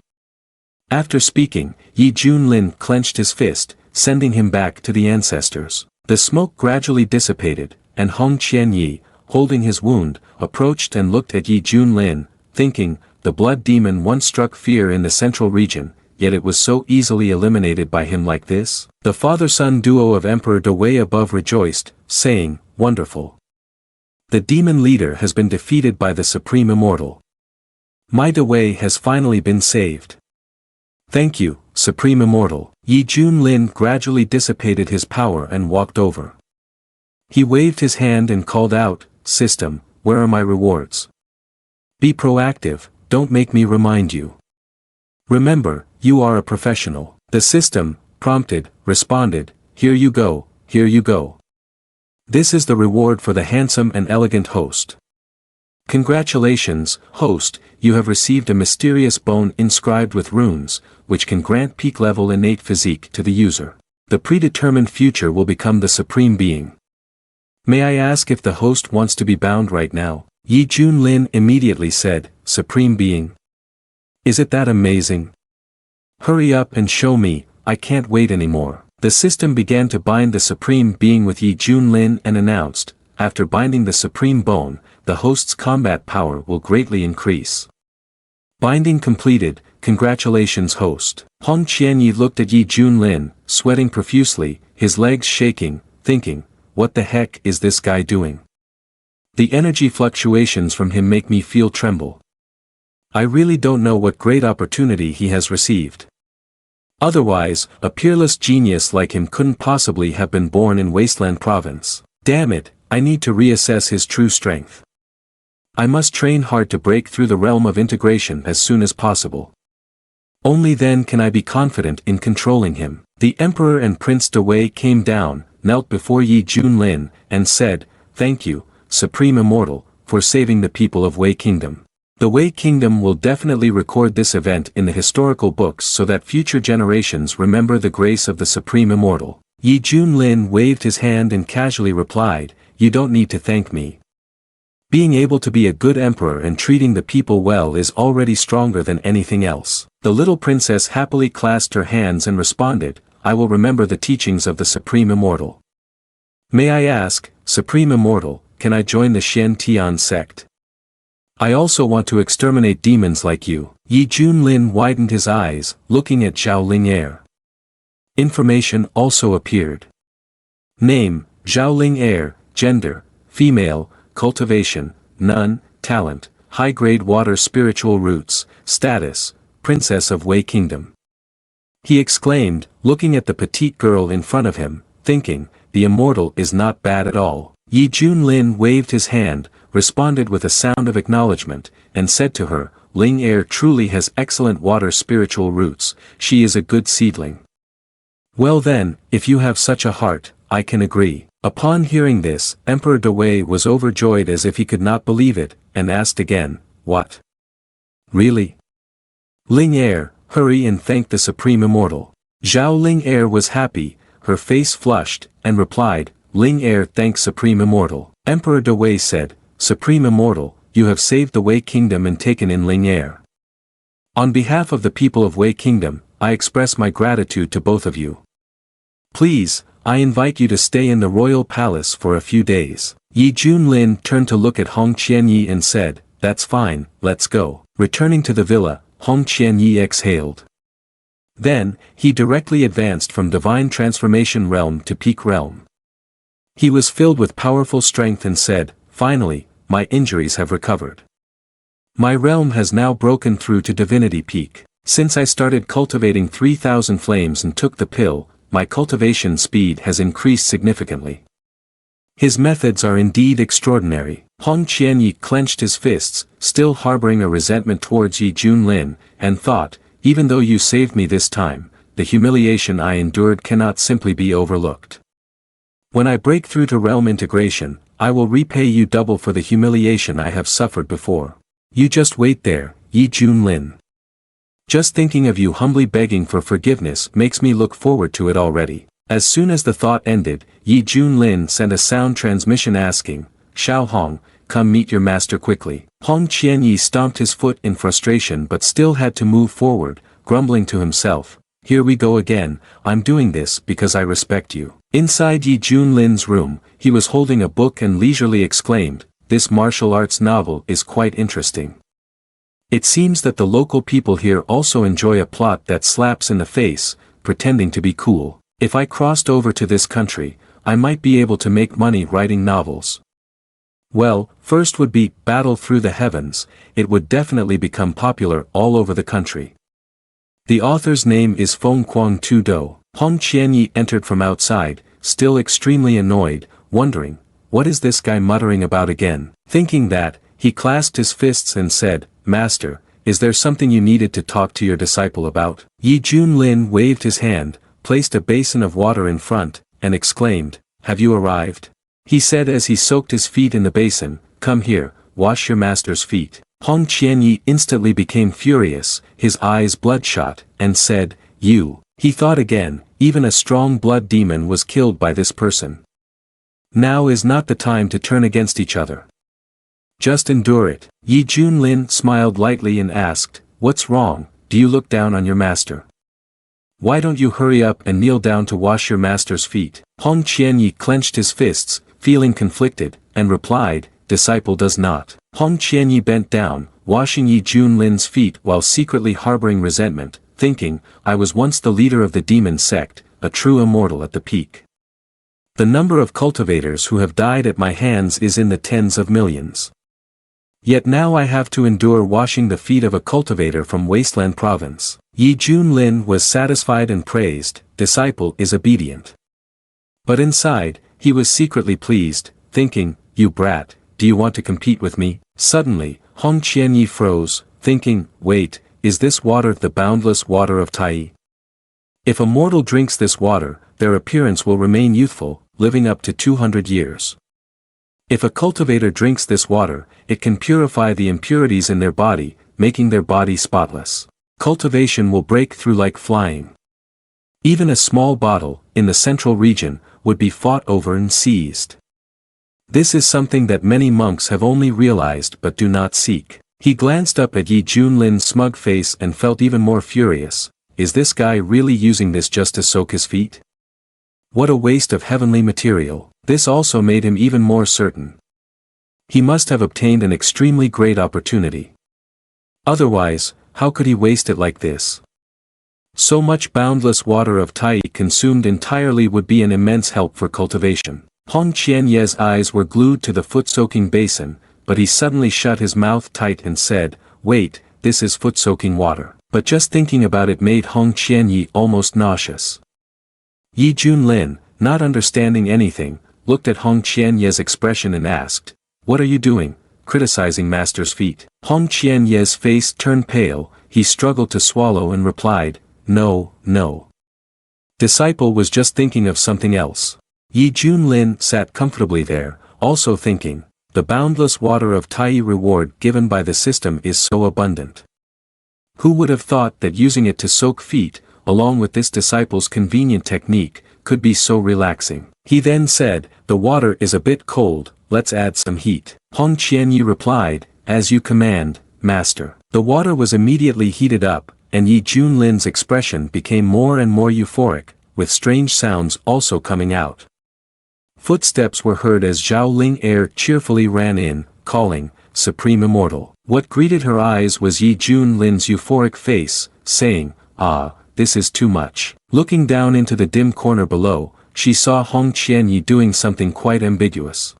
After speaking, Yi Junlin clenched his fist, sending him back to the ancestors. The smoke gradually dissipated, and Hong Qianyi, holding his wound, approached and looked at Yi Junlin, thinking, the blood demon once struck fear in the central region, yet it was so easily eliminated by him like this. The father-son duo of Emperor Dewei above rejoiced, saying, "Wonderful. The demon leader has been defeated by the Supreme Immortal. My Dewei has finally been saved. Thank you, Supreme Immortal." Yi Junlin gradually dissipated his power and walked over. He waved his hand and called out, "System, where are my rewards? Be proactive, don't make me remind you. Remember, you are a professional." The system, prompted, responded, "Here you go, here you go. This is the reward for the handsome and elegant host. Congratulations, host, you have received a mysterious bone inscribed with runes, which can grant peak-level innate physique to the user. The predetermined future will become the supreme being. May I ask if the host wants to be bound right now? Yi Junlin immediately said, Supreme Being. Is it that amazing? Hurry up and show me, I can't wait anymore. The system began to bind the Supreme Being with Yi Junlin and announced, after binding the Supreme Bone, the host's combat power will greatly increase. Binding completed, congratulations host. Hong Qianyi looked at Yi Junlin, sweating profusely, his legs shaking, thinking, what the heck is this guy doing? The energy fluctuations from him make me feel tremble. I really don't know what great opportunity he has received. Otherwise, a peerless genius like him couldn't possibly have been born in Wasteland Province. Damn it, I need to reassess his true strength. I must train hard to break through the realm of integration as soon as possible. Only then can I be confident in controlling him. The Emperor and Prince Dewei came down, knelt before Yi Junlin, and said, Thank you, Supreme Immortal, for saving the people of Wei Kingdom. The Wei Kingdom will definitely record this event in the historical books so that future generations remember the grace of the Supreme Immortal. Yi Junlin waved his hand and casually replied, You don't need to thank me. Being able to be a good emperor and treating the people well is already stronger than anything else. The little princess happily clasped her hands and responded, I will remember the teachings of the Supreme Immortal. May I ask, Supreme Immortal, can I join the Shien Tian Sect? I also want to exterminate demons like you. Yi Junlin widened his eyes, looking at Zhao Ling'er. Information also appeared. Name, Zhao Ling'er, gender, female, cultivation, none, talent, high-grade water spiritual roots, status, princess of Wei Kingdom. He exclaimed, looking at the petite girl in front of him, thinking, the immortal is not bad at all. Yi Junlin waved his hand, responded with a sound of acknowledgement, and said to her, Ling'er truly has excellent water spiritual roots, she is a good seedling. Well then, if you have such a heart, I can agree. Upon hearing this, Emperor Dewei was overjoyed as if he could not believe it, and asked again, What? Really? Ling'er, hurry and thank the Supreme Immortal. Zhao Ling'er was happy, her face flushed, and replied, Ling'er thanks Supreme Immortal. Emperor Dewei said, Supreme Immortal, you have saved the Wei Kingdom and taken in Ling'er. On behalf of the people of Wei Kingdom, I express my gratitude to both of you. Please, I invite you to stay in the royal palace for a few days. Yi Junlin turned to look at Hong Qianyi and said, That's fine, let's go. Returning to the villa, Hong Qianyi exhaled. Then, he directly advanced from Divine Transformation Realm to Peak Realm. He was filled with powerful strength and said, Finally, my injuries have recovered. My realm has now broken through to Divinity Peak. Since I started cultivating 3,000 flames and took the pill, my cultivation speed has increased significantly. His methods are indeed extraordinary. Hong Qianyi clenched his fists, still harboring a resentment towards Yi Junlin, and thought, even though you saved me this time, the humiliation I endured cannot simply be overlooked. When I break through to realm integration, I will repay you double for the humiliation I have suffered before. You just wait there, Yi Junlin. Just thinking of you humbly begging for forgiveness makes me look forward to it already. As soon as the thought ended, Yi Junlin sent a sound transmission asking, Xiao Hong, come meet your master quickly. Hong Qianyi stomped his foot in frustration but still had to move forward, grumbling to himself, Here we go again, I'm doing this because I respect you. Inside Yi Junlin's room, he was holding a book and leisurely exclaimed, This martial arts novel is quite interesting. It seems that the local people here also enjoy a plot that slaps in the face, pretending to be cool. If I crossed over to this country, I might be able to make money writing novels. Well, first would be Battle Through the Heavens, it would definitely become popular all over the country. The author's name is Feng Quang Tu Do. Hong Qianyi entered from outside, still extremely annoyed, wondering, what is this guy muttering about again? Thinking that, he clasped his fists and said, Master, is there something you needed to talk to your disciple about? Yi Junlin waved his hand, placed a basin of water in front, and exclaimed, Have you arrived? He said as he soaked his feet in the basin, Come here, wash your master's feet. Hong Qianyi instantly became furious, his eyes bloodshot, and said, You. He thought again, even a strong blood demon was killed by this person. Now is not the time to turn against each other. Just endure it. Yi Junlin smiled lightly and asked, "What's wrong? Do you look down on your master? Why don't you hurry up and kneel down to wash your master's feet?" Hong Qianyi clenched his fists, feeling conflicted, and replied, "Disciple does not." Hong Qianyi bent down, washing Yi Junlin's feet while secretly harboring resentment, thinking, "I was once the leader of the demon sect, a true immortal at the peak. The number of cultivators who have died at my hands is in the tens of millions. Yet now I have to endure washing the feet of a cultivator from Wasteland Province." Yi Junlin was satisfied and praised, "Disciple is obedient." But inside, he was secretly pleased, thinking, "You brat, do you want to compete with me?" Suddenly, Hong Qianyi froze, thinking, "Wait, is this water the boundless water of Tai? If a mortal drinks this water, their appearance will remain youthful, living up to 200 years. If a cultivator drinks this water, it can purify the impurities in their body, making their body spotless. Cultivation will break through like flying. Even a small bottle, in the central region, would be fought over and seized. This is something that many monks have only realized but do not seek." He glanced up at Yi Junlin's smug face and felt even more furious. Is this guy really using this just to soak his feet? What a waste of heavenly material. This also made him even more certain. He must have obtained an extremely great opportunity. Otherwise, how could he waste it like this? So much boundless water of Tai consumed entirely would be an immense help for cultivation. Hong Qianye's eyes were glued to the foot-soaking basin, but he suddenly shut his mouth tight and said, "Wait, this is foot-soaking water." But just thinking about it made Hong Qianyi almost nauseous. Yi Junlin, not understanding anything, looked at Hong Qianye's expression and asked, "What are you doing, criticizing master's feet?" Hong Qianye's face turned pale, he struggled to swallow and replied, "No, no. Disciple was just thinking of something else." Yi Junlin sat comfortably there, also thinking, the boundless water of Tai reward given by the system is so abundant. Who would have thought that using it to soak feet, along with this disciple's convenient technique, could be so relaxing? He then said, "The water is a bit cold, let's add some heat." Hong Qianyi replied, "As you command, master." The water was immediately heated up, and Yi Junlin's expression became more and more euphoric, with strange sounds also coming out. Footsteps were heard as Zhao Ling Er cheerfully ran in, calling, "Supreme Immortal." What greeted her eyes was Yi Junlin's euphoric face, saying, "Ah, this is too much." Looking down into the dim corner below, she saw Hong Qianyi doing something quite ambiguous.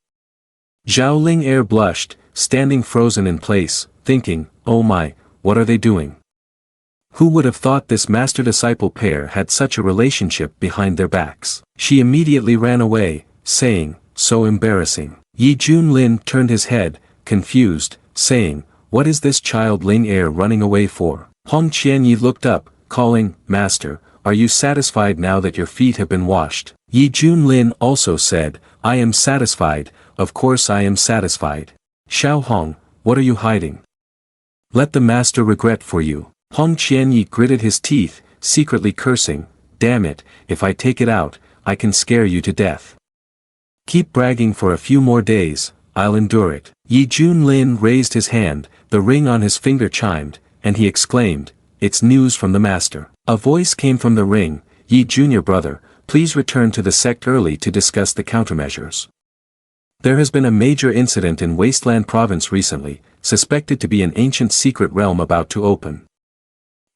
Zhao Ling Er blushed, standing frozen in place, thinking, "Oh my, what are they doing? Who would have thought this master-disciple pair had such a relationship behind their backs?" She immediately ran away, saying, "So embarrassing." Yi Junlin turned his head, confused, saying, "What is this child Ling Er running away for?" Hong Qianyi looked up, calling, "Master, are you satisfied now that your feet have been washed?" Yi Junlin also said, "I am satisfied, of course I am satisfied." "Xiao Hong, what are you hiding? Let the master regret for you." Hong Qianyi gritted his teeth, secretly cursing, "Damn it, if I take it out, I can scare you to death. Keep bragging for a few more days, I'll endure it." Yi Junlin raised his hand, the ring on his finger chimed, and he exclaimed, "It's news from the master." A voice came from the ring, "Yi Junior brother, please return to the sect early to discuss the countermeasures. There has been a major incident in Wasteland Province recently, suspected to be an ancient secret realm about to open.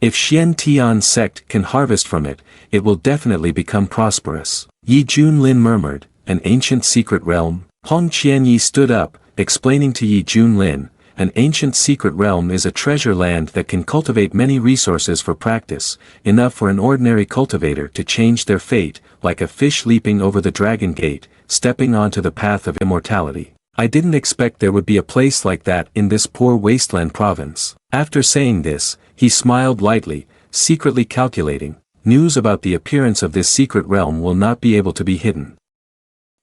If Shien Tian sect can harvest from it, it will definitely become prosperous." Yi Junlin murmured, "An ancient secret realm?" Hong Qianyi stood up, explaining to Yi Junlin, "An ancient secret realm is a treasure land that can cultivate many resources for practice, enough for an ordinary cultivator to change their fate, like a fish leaping over the dragon gate, stepping onto the path of immortality. I didn't expect there would be a place like that in this poor wasteland province." After saying this, he smiled lightly, secretly calculating, news about the appearance of this secret realm will not be able to be hidden.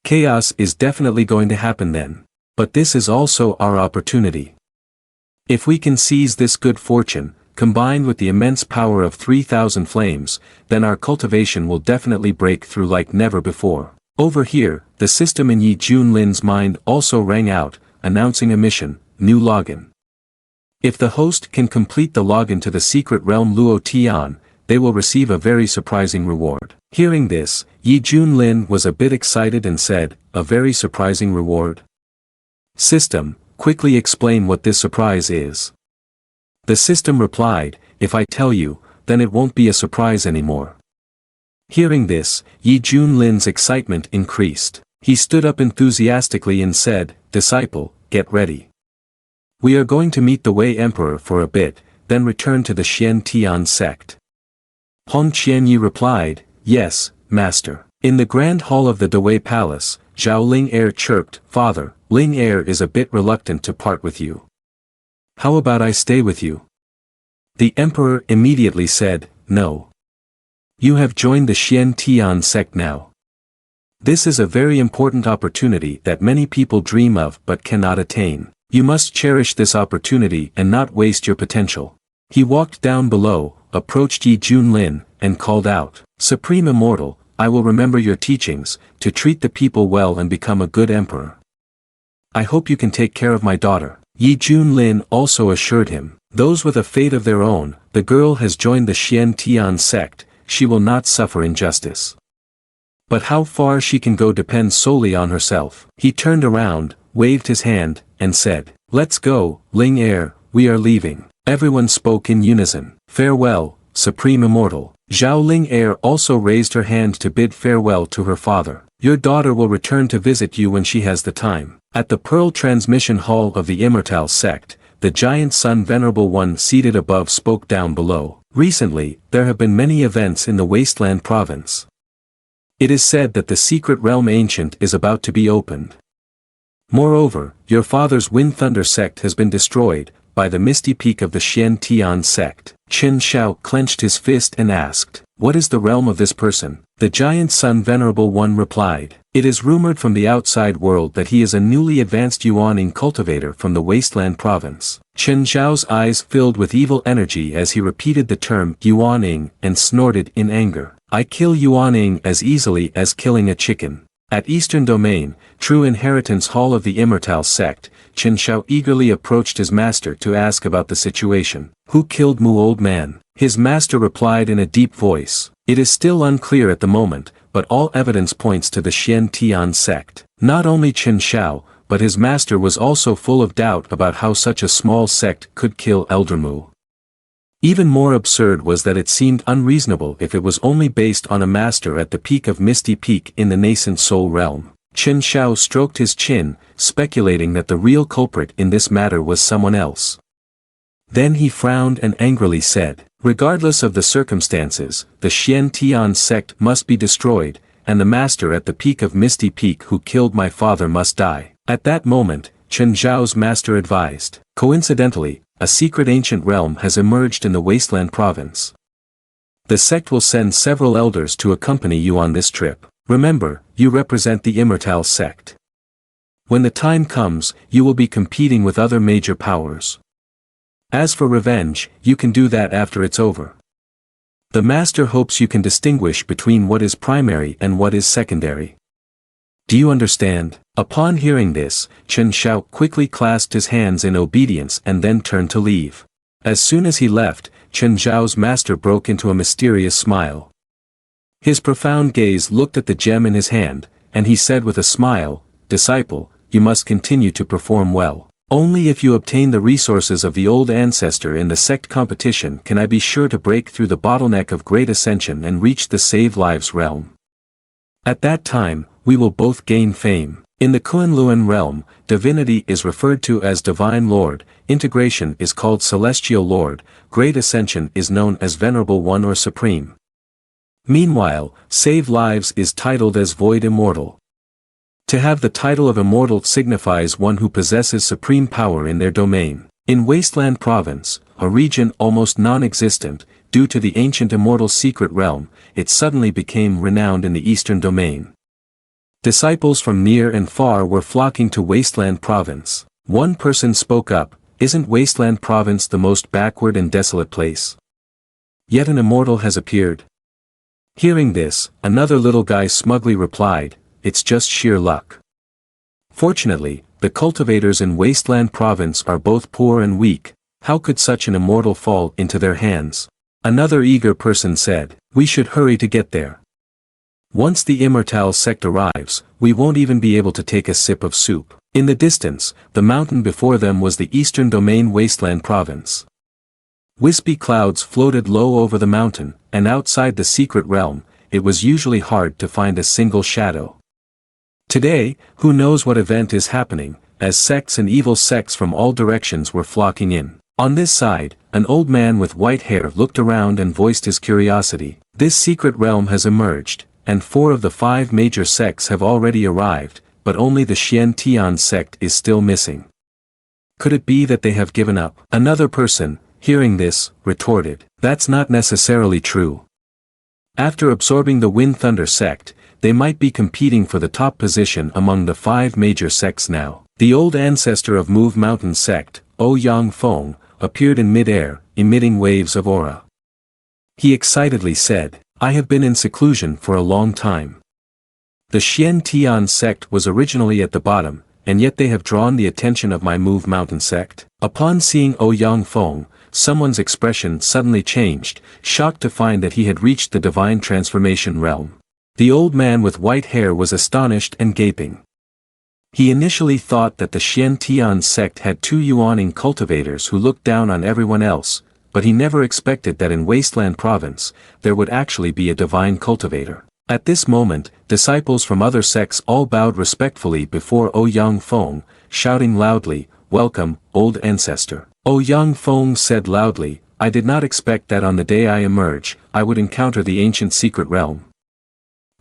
Chaos is definitely going to happen then. But this is also our opportunity. If we can seize this good fortune, combined with the immense power of 3,000 flames, then our cultivation will definitely break through like never before. Over here, the system in Yi Junlin's mind also rang out, announcing a mission, new login. If the host can complete the login to the secret realm Luo Tian, they will receive a very surprising reward. Hearing this, Yi Junlin was a bit excited and said, a very surprising reward? System, quickly explain what this surprise is. The system replied, if I tell you, then it won't be a surprise anymore. Hearing this, Yi Junlin's excitement increased. He stood up enthusiastically and said, disciple, get ready. We are going to meet the Wei Emperor for a bit, then return to the Shien Tian sect. Hong Qianyi replied, yes, master. In the grand hall of the Dewei Palace, Zhao Ling Er chirped, Father, Ling Er is a bit reluctant to part with you. How about I stay with you? The emperor immediately said, no. You have joined the Shien Tian sect now. This is a very important opportunity that many people dream of but cannot attain. You must cherish this opportunity and not waste your potential. He walked down below, approached Yi Junlin, and called out, Supreme Immortal, I will remember your teachings, to treat the people well and become a good emperor. I hope you can take care of my daughter. Yi Junlin also assured him, those with a fate of their own, the girl has joined the Shien Tian sect, she will not suffer injustice. But how far she can go depends solely on herself. He turned around, waved his hand, and said, let's go, Ling Er, we are leaving. Everyone spoke in unison. Farewell, Supreme Immortal. Zhao Ling Er also raised her hand to bid farewell to her father. Your daughter will return to visit you when she has the time. At the Pearl Transmission Hall of the Immortal Sect, the giant sun Venerable One seated above spoke down below. Recently, there have been many events in the Wasteland Province. It is said that the secret realm ancient is about to be opened. Moreover, your father's Wind Thunder sect has been destroyed, by the Misty Peak of the Shien Tian sect. Chen Xiao clenched his fist and asked, what is the realm of this person? The giant sun Venerable One replied, it is rumored from the outside world that he is a newly advanced Yuaning cultivator from the Wasteland Province. Chen Xiao's eyes filled with evil energy as he repeated the term Yuaning and snorted in anger. I kill Yuaning as easily as killing a chicken. At Eastern Domain, True Inheritance Hall of the Immortal Sect, Chen Xiao eagerly approached his master to ask about the situation. Who killed Mu old man? His master replied in a deep voice. It is still unclear at the moment, but all evidence points to the Shien Tian sect. Not only Chen Xiao, but his master was also full of doubt about how such a small sect could kill Elder Mu. Even more absurd was that it seemed unreasonable if it was only based on a master at the peak of Misty Peak in the nascent soul realm. Chen Xiao stroked his chin, speculating that the real culprit in this matter was someone else. Then he frowned and angrily said, regardless of the circumstances, the Shien Tian sect must be destroyed, and the master at the peak of Misty Peak who killed my father must die. At that moment, Chen Zhao's master advised. Coincidentally, a secret ancient realm has emerged in the Wasteland Province. The sect will send several elders to accompany you on this trip. Remember, you represent the Immortal Sect. When the time comes, you will be competing with other major powers. As for revenge, you can do that after it's over. The master hopes you can distinguish between what is primary and what is secondary. Do you understand? Upon hearing this, Chen Xiao quickly clasped his hands in obedience and then turned to leave. As soon as he left, Chen Zhao's master broke into a mysterious smile. His profound gaze looked at the gem in his hand, and he said with a smile, disciple, you must continue to perform well. Only if you obtain the resources of the old ancestor in the sect competition can I be sure to break through the bottleneck of great ascension and reach the save lives realm. At that time, we will both gain fame. In the Kunlun realm, divinity is referred to as Divine Lord, integration is called Celestial Lord, Great Ascension is known as Venerable One or Supreme. Meanwhile, Save Lives is titled as Void Immortal. To have the title of Immortal signifies one who possesses supreme power in their domain. In Wasteland Province, a region almost non-existent, due to the ancient immortal secret realm, it suddenly became renowned in the Eastern Domain. Disciples from near and far were flocking to Wasteland Province. One person spoke up, isn't Wasteland Province the most backward and desolate place? Yet an immortal has appeared. Hearing this, another little guy smugly replied, it's just sheer luck. Fortunately, the cultivators in Wasteland Province are both poor and weak. How could such an immortal fall into their hands? Another eager person said, we should hurry to get there. Once the Immortal Sect arrives, we won't even be able to take a sip of soup. In the distance, the mountain before them was the Eastern Domain Wasteland Province. Wispy clouds floated low over the mountain, and outside the secret realm, it was usually hard to find a single shadow. Today, who knows what event is happening, as sects and evil sects from all directions were flocking in. On this side, an old man with white hair looked around and voiced his curiosity. This secret realm has emerged, and 4 of the 5 major sects have already arrived, but only the Shien Tian sect is still missing. Could it be that they have given up? Another person, hearing this, retorted, that's not necessarily true. After absorbing the Wind Thunder sect, they might be competing for the top position among the 5 major sects now. The old ancestor of Move Mountain sect, Ouyang Feng, appeared in mid-air, emitting waves of aura. He excitedly said, I have been in seclusion for a long time. The Shien Tian sect was originally at the bottom, and yet they have drawn the attention of my Move Mountain sect. Upon seeing Ouyang Feng, someone's expression suddenly changed, shocked to find that he had reached the divine transformation realm. The old man with white hair was astonished and gaping. He initially thought that the Shien Tian sect had 2 Yuaning cultivators who looked down on everyone else, but he never expected that in Wasteland Province, there would actually be a divine cultivator. At this moment, disciples from other sects all bowed respectfully before Ouyang Feng, shouting loudly, welcome, old ancestor. Ouyang Feng said loudly, I did not expect that on the day I emerge, I would encounter the ancient secret realm.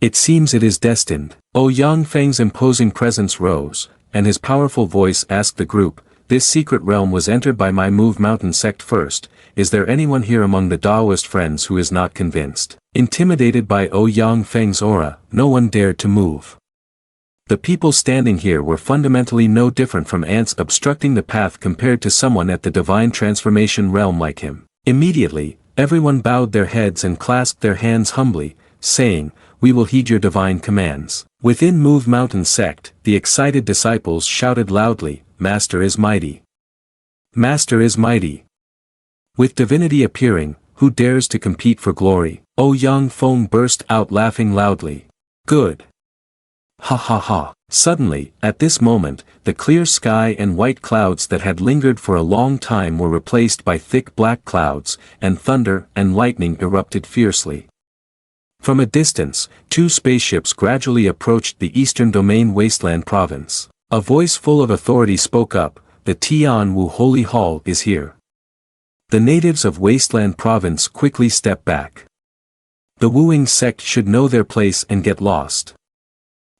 It seems it is destined. Ouyang Feng's imposing presence rose, and his powerful voice asked the group, this secret realm was entered by my Move Mountain sect first, is there anyone here among the Taoist friends who is not convinced? Intimidated by Ouyang Feng's aura, no one dared to move. The people standing here were fundamentally no different from ants obstructing the path compared to someone at the divine transformation realm like him. Immediately, everyone bowed their heads and clasped their hands humbly, saying, we will heed your divine commands. Within Move Mountain sect, the excited disciples shouted loudly, Master is mighty. Master is mighty. With divinity appearing, who dares to compete for glory? Ouyang Feng burst out laughing loudly. Good. Ha ha ha. Suddenly, at this moment, the clear sky and white clouds that had lingered for a long time were replaced by thick black clouds, and thunder and lightning erupted fiercely. From a distance, 2 spaceships gradually approached the Eastern Domain Wasteland Province. A voice full of authority spoke up, the Tian Wu Holy Hall is here. The natives of Wasteland Province quickly stepped back. The Wuing sect should know their place and get lost.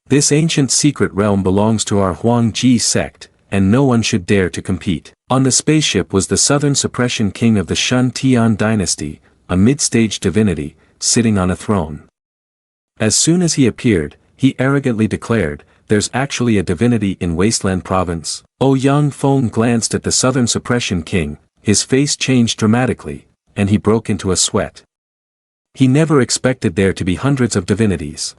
This ancient secret realm belongs to our Huangji sect, and no one should dare to compete. On the spaceship was the Southern Suppression King of the Shun Tian dynasty, a mid-stage divinity, sitting on a throne. As soon as he appeared, he arrogantly declared, there's actually a divinity in Wasteland Province. Ouyang Feng glanced at the Southern Suppression King, his face changed dramatically, and he broke into a sweat. He never expected there to be hundreds of divinities.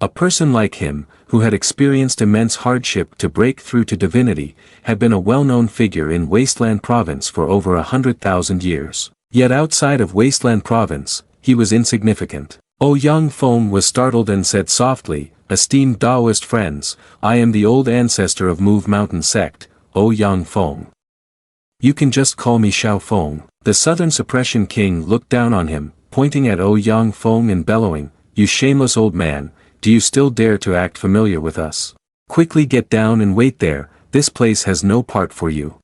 A person like him, who had experienced immense hardship to break through to divinity, had been a well-known figure in Wasteland Province for over 100,000 years. Yet outside of Wasteland Province, he was insignificant. Ouyang Feng was startled and said softly, esteemed Taoist friends, I am the old ancestor of Move Mountain sect, Ouyang Feng. You can just call me Xiao Feng. The Southern Suppression King looked down on him, pointing at Ouyang Feng and bellowing, you shameless old man, do you still dare to act familiar with us? Quickly get down and wait there, this place has no part for you.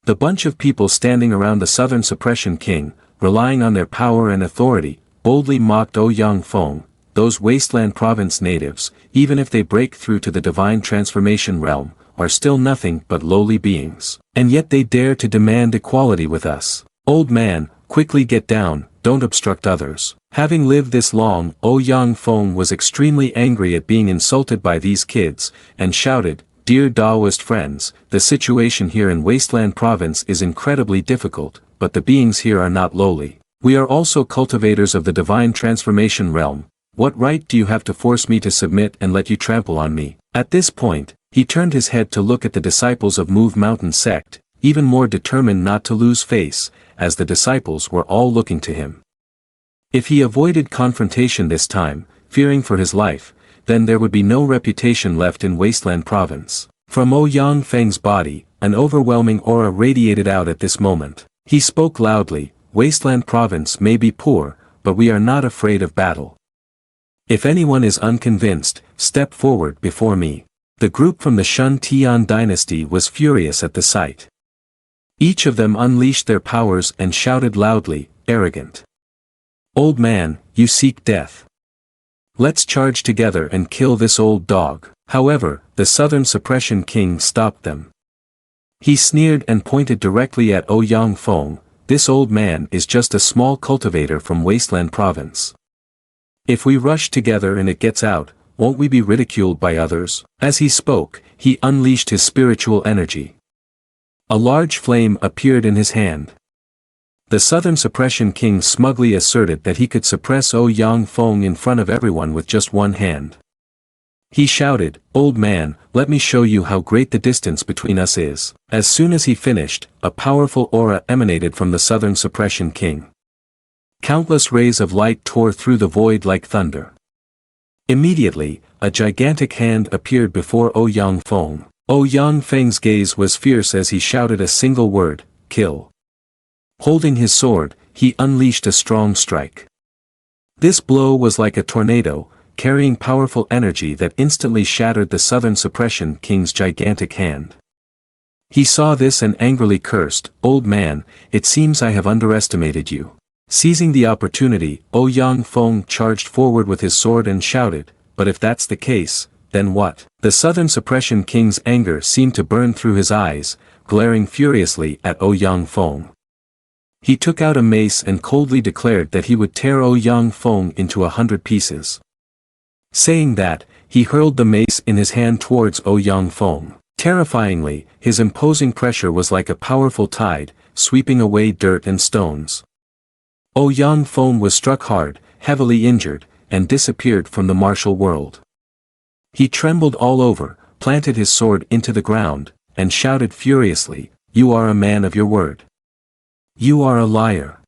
The bunch of people standing around the Southern Suppression King, relying on their power and authority, boldly mocked Ouyang Feng, those Wasteland Province natives, even if they break through to the divine transformation realm, are still nothing but lowly beings. And yet they dare to demand equality with us. Old man, quickly get down, don't obstruct others. Having lived this long, Ouyang Feng was extremely angry at being insulted by these kids, and shouted, Dear Taoist friends, the situation here in Wasteland Province is incredibly difficult, but the beings here are not lowly. We are also cultivators of the divine transformation realm. What right do you have to force me to submit and let you trample on me? At this point, he turned his head to look at the disciples of Move Mountain Sect, even more determined not to lose face, as the disciples were all looking to him. If he avoided confrontation this time, fearing for his life, then there would be no reputation left in Wasteland Province. From Ouyang Feng's body, an overwhelming aura radiated out at this moment. He spoke loudly, Wasteland Province may be poor, but we are not afraid of battle. If anyone is unconvinced, step forward before me. The group from the Shun Tian dynasty was furious at the sight. Each of them unleashed their powers and shouted loudly, arrogant. Old man, you seek death. Let's charge together and kill this old dog. However, the Southern Suppression King stopped them. He sneered and pointed directly at Ouyang Feng. This old man is just a small cultivator from Wasteland Province. If we rush together and it gets out, won't we be ridiculed by others? As he spoke, he unleashed his spiritual energy. A large flame appeared in his hand. The Southern Suppression King smugly asserted that he could suppress Ouyang Feng in front of everyone with just one hand. He shouted, "Old man, let me show you how great the distance between us is." As soon as he finished, a powerful aura emanated from the Southern Suppression King. Countless rays of light tore through the void like thunder. Immediately, a gigantic hand appeared before Ouyang Feng. Ouyang Feng's gaze was fierce as he shouted a single word, "Kill." Holding his sword, he unleashed a strong strike. This blow was like a tornado, carrying powerful energy that instantly shattered the Southern Suppression King's gigantic hand. He saw this and angrily cursed, "Old man, it seems I have underestimated you." Seizing the opportunity, Ouyang Feng charged forward with his sword and shouted, "But if that's the case, then what?" The Southern Suppression King's anger seemed to burn through his eyes, glaring furiously at Ouyang Feng. He took out a mace and coldly declared that he would tear Ouyang Feng into 100 pieces. Saying that, he hurled the mace in his hand towards Ouyang Feng. Terrifyingly, his imposing pressure was like a powerful tide, sweeping away dirt and stones. Ouyang Feng was struck hard, heavily injured, and disappeared from the martial world. He trembled all over, planted his sword into the ground, and shouted furiously, "You are a man of your word. You are a liar.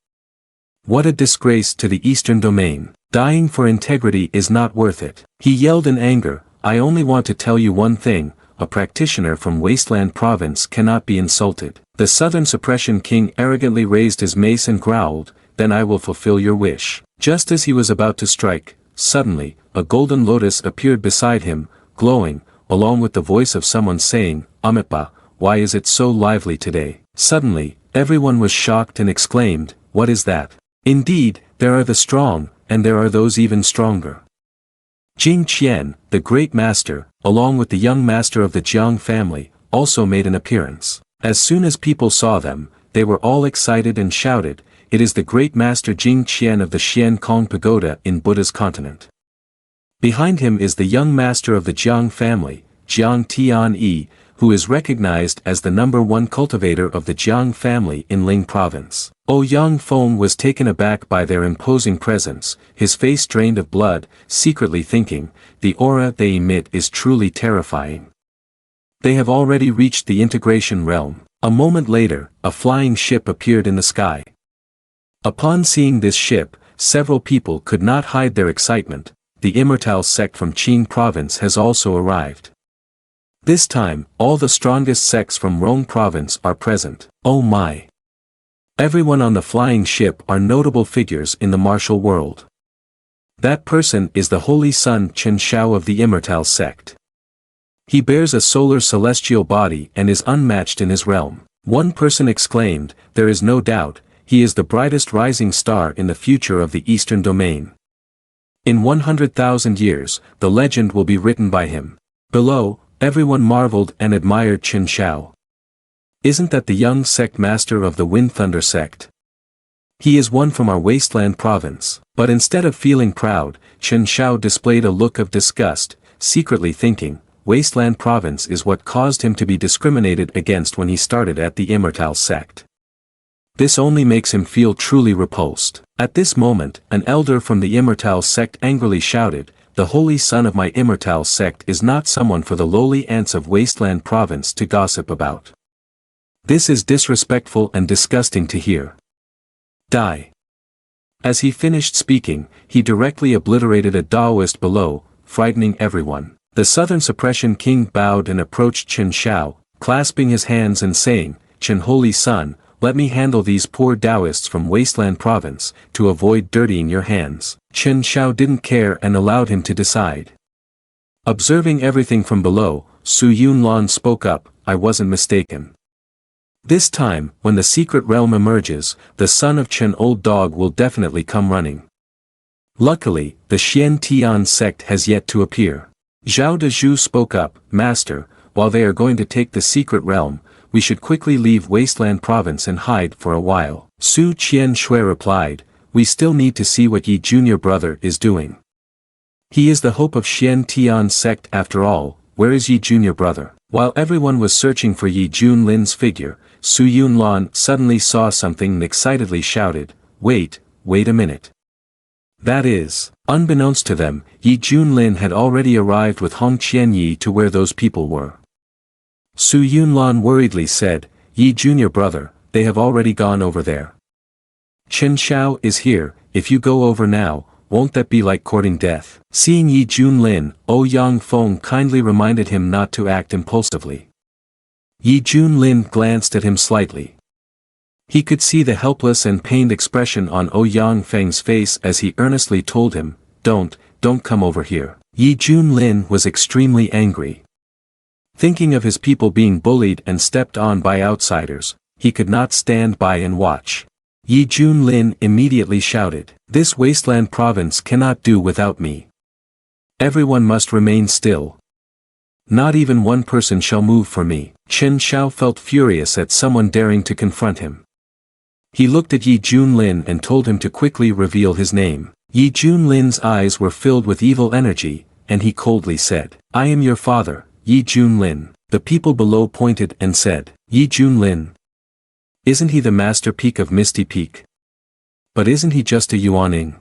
What a disgrace to the Eastern Domain. Dying for integrity is not worth it." He yelled in anger, "I only want to tell you one thing, a practitioner from Wasteland Province cannot be insulted." The Southern Suppression King arrogantly raised his mace and growled, "Then I will fulfill your wish." Just as he was about to strike, suddenly, a golden lotus appeared beside him, glowing, along with the voice of someone saying, "Amipa, why is it so lively today?" Suddenly, everyone was shocked and exclaimed, "What is that?" Indeed, there are the strong, and there are those even stronger. Jing Chien, the great master, along with the young master of the Jiang family, also made an appearance. As soon as people saw them, they were all excited and shouted, "It is the great master Jing Chien of the Shien Kong Pagoda in Buddha's continent." Behind him is the young master of the Jiang family, Jiang Tian-yi, who is recognized as the #1 cultivator of the Jiang family in Ling province. Ouyang Feng was taken aback by their imposing presence, his face drained of blood, secretly thinking, the aura they emit is truly terrifying. They have already reached the integration realm. A moment later, a flying ship appeared in the sky. Upon seeing this ship, several people could not hide their excitement. The Immortal Sect from Chien province has also arrived. This time, all the strongest sects from Rong province are present. Oh my! Everyone on the flying ship are notable figures in the martial world. That person is the Holy Son Chen Shao of the Immortal Sect. He bears a solar celestial body and is unmatched in his realm. One person exclaimed, "There is no doubt, he is the brightest rising star in the future of the Eastern Domain. In 100,000 years, the legend will be written by him." Below, everyone marveled and admired Chen Shao. Isn't that the young sect master of the Wind Thunder sect? He is one from our Wasteland province. But instead of feeling proud, Chen Shao displayed a look of disgust, secretly thinking, Wasteland province is what caused him to be discriminated against when he started at the Immortal Sect. This only makes him feel truly repulsed. At this moment, an elder from the Immortal Sect angrily shouted, "The holy son of my Immortal Sect is not someone for the lowly ants of Wasteland Province to gossip about. This is disrespectful and disgusting to hear. Die." As he finished speaking, he directly obliterated a Daoist below, frightening everyone. The Southern Suppression King bowed and approached Chen Shao, clasping his hands and saying, "Chen Holy Son, let me handle these poor Taoists from Wasteland Province, to avoid dirtying your hands." Chen Shao didn't care and allowed him to decide. Observing everything from below, Su Yunlan spoke up, "I wasn't mistaken. This time, when the secret realm emerges, the son of Chen Old Dog will definitely come running." Luckily, the Shien Tian sect has yet to appear. Zhao Dezhu spoke up, "Master, while they are going to take the secret realm, we should quickly leave Wasteland Province and hide for a while." Su Qian Shui replied, "We still need to see what Yi Junior Brother is doing. He is the hope of Shien Tian sect after all. Where is Yi Junior Brother?" While everyone was searching for Yi Junlin's figure, Su Yunlan suddenly saw something and excitedly shouted, wait a minute. That is, unbeknownst to them, Yi Junlin had already arrived with Hong Qianyi to where those people were. Su Yunlan worriedly said, "Yi Junior Brother, they have already gone over there. Chen Shao is here. If you go over now, won't that be like courting death?" Seeing Yi Junlin, Yang Feng kindly reminded him not to act impulsively. Yi Junlin glanced at him slightly. He could see the helpless and pained expression on Yang Feng's face as he earnestly told him, Don't come over here." Yi Junlin was extremely angry. Thinking of his people being bullied and stepped on by outsiders, he could not stand by and watch. Yi Junlin immediately shouted, "This wasteland province cannot do without me. Everyone must remain still. Not even one person shall move for me." Chen Shao felt furious at someone daring to confront him. He looked at Yi Junlin and told him to quickly reveal his name. Yi Junlin's eyes were filled with evil energy, and he coldly said, "I am your father, Yi Junlin." The people below pointed and said, "Yi Junlin? Isn't he the master peak of Misty Peak? But isn't he just a Yuaning?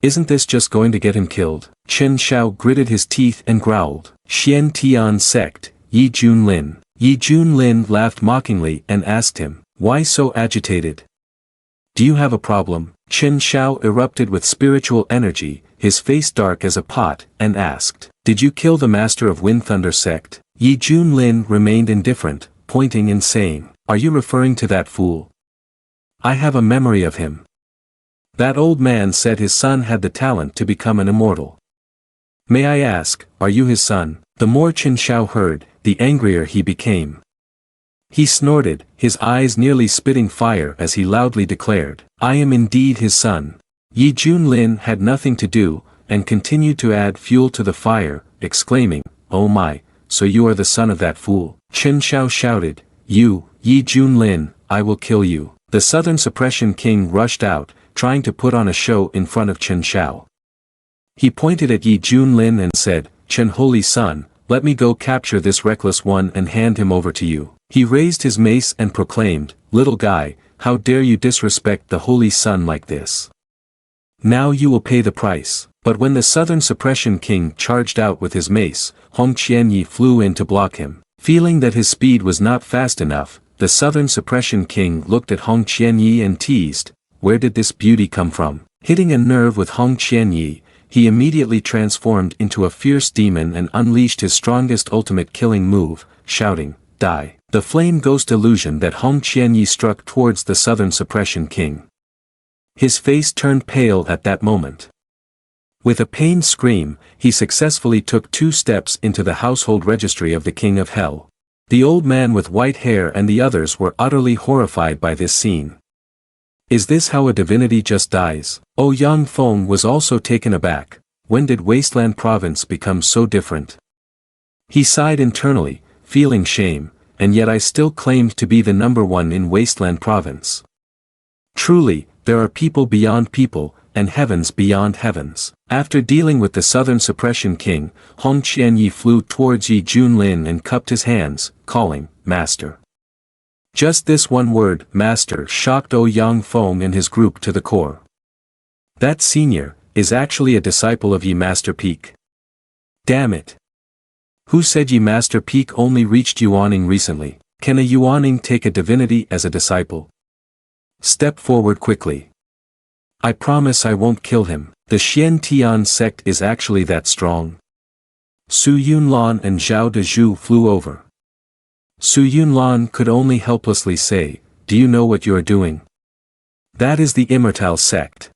Isn't this just going to get him killed?" Chen Shao gritted his teeth and growled, "Shien Tian sect, Yi Junlin." Yi Junlin laughed mockingly and asked him, "Why so agitated? Do you have a problem?" Chen Shao erupted with spiritual energy, his face dark as a pot, and asked, "Did you kill the master of Wind Thunder sect?" Yi Junlin remained indifferent, pointing and saying, "Are you referring to that fool? I have a memory of him. That old man said his son had the talent to become an immortal. May I ask, are you his son?" The more Chen Shao heard, the angrier he became. He snorted, his eyes nearly spitting fire as he loudly declared, "I am indeed his son." Yi Junlin had nothing to do, and continued to add fuel to the fire, exclaiming, "Oh my, so you are the son of that fool." Chen Shao shouted, "You, Yi Junlin, I will kill you." The Southern Suppression King rushed out, trying to put on a show in front of Chen Shao. He pointed at Yi Junlin and said, "Chen Holy Son, let me go capture this reckless one and hand him over to you." He raised his mace and proclaimed, "Little guy, how dare you disrespect the Holy Son like this? Now you will pay the price." But when the Southern Suppression King charged out with his mace, Hong Qianyi flew in to block him. Feeling that his speed was not fast enough, the Southern Suppression King looked at Hong Qianyi and teased, "Where did this beauty come from?" Hitting a nerve with Hong Qianyi, he immediately transformed into a fierce demon and unleashed his strongest ultimate killing move, shouting, "Die!" The flame ghost illusion that Hong Qianyi struck towards the Southern Suppression King. His face turned pale at that moment. With a pained scream, he successfully took 2 steps into the household registry of the King of Hell. The old man with white hair and the others were utterly horrified by this scene. Is this how a divinity just dies? Yang Feng was also taken aback. When did Wasteland Province become so different? He sighed internally, feeling shame, and yet I still claimed to be the number one in Wasteland Province. Truly, there are people beyond people, and heavens beyond heavens. After dealing with the Southern Suppression King, Hong Qianyi flew towards Yi Junlin and cupped his hands, calling, "Master." Just this one word, master, shocked Ouyang Feng and his group to the core. That senior is actually a disciple of Yi Master Peak. Damn it. Who said Yi Master Peak only reached Yuaning recently? Can a Yuaning take a divinity as a disciple? Step forward quickly. I promise I won't kill him. The Shien Tian sect is actually that strong. Su Yunlan and Zhao Dezhu flew over. Su Yunlan could only helplessly say, do you know what you are doing? That is the Immortal sect.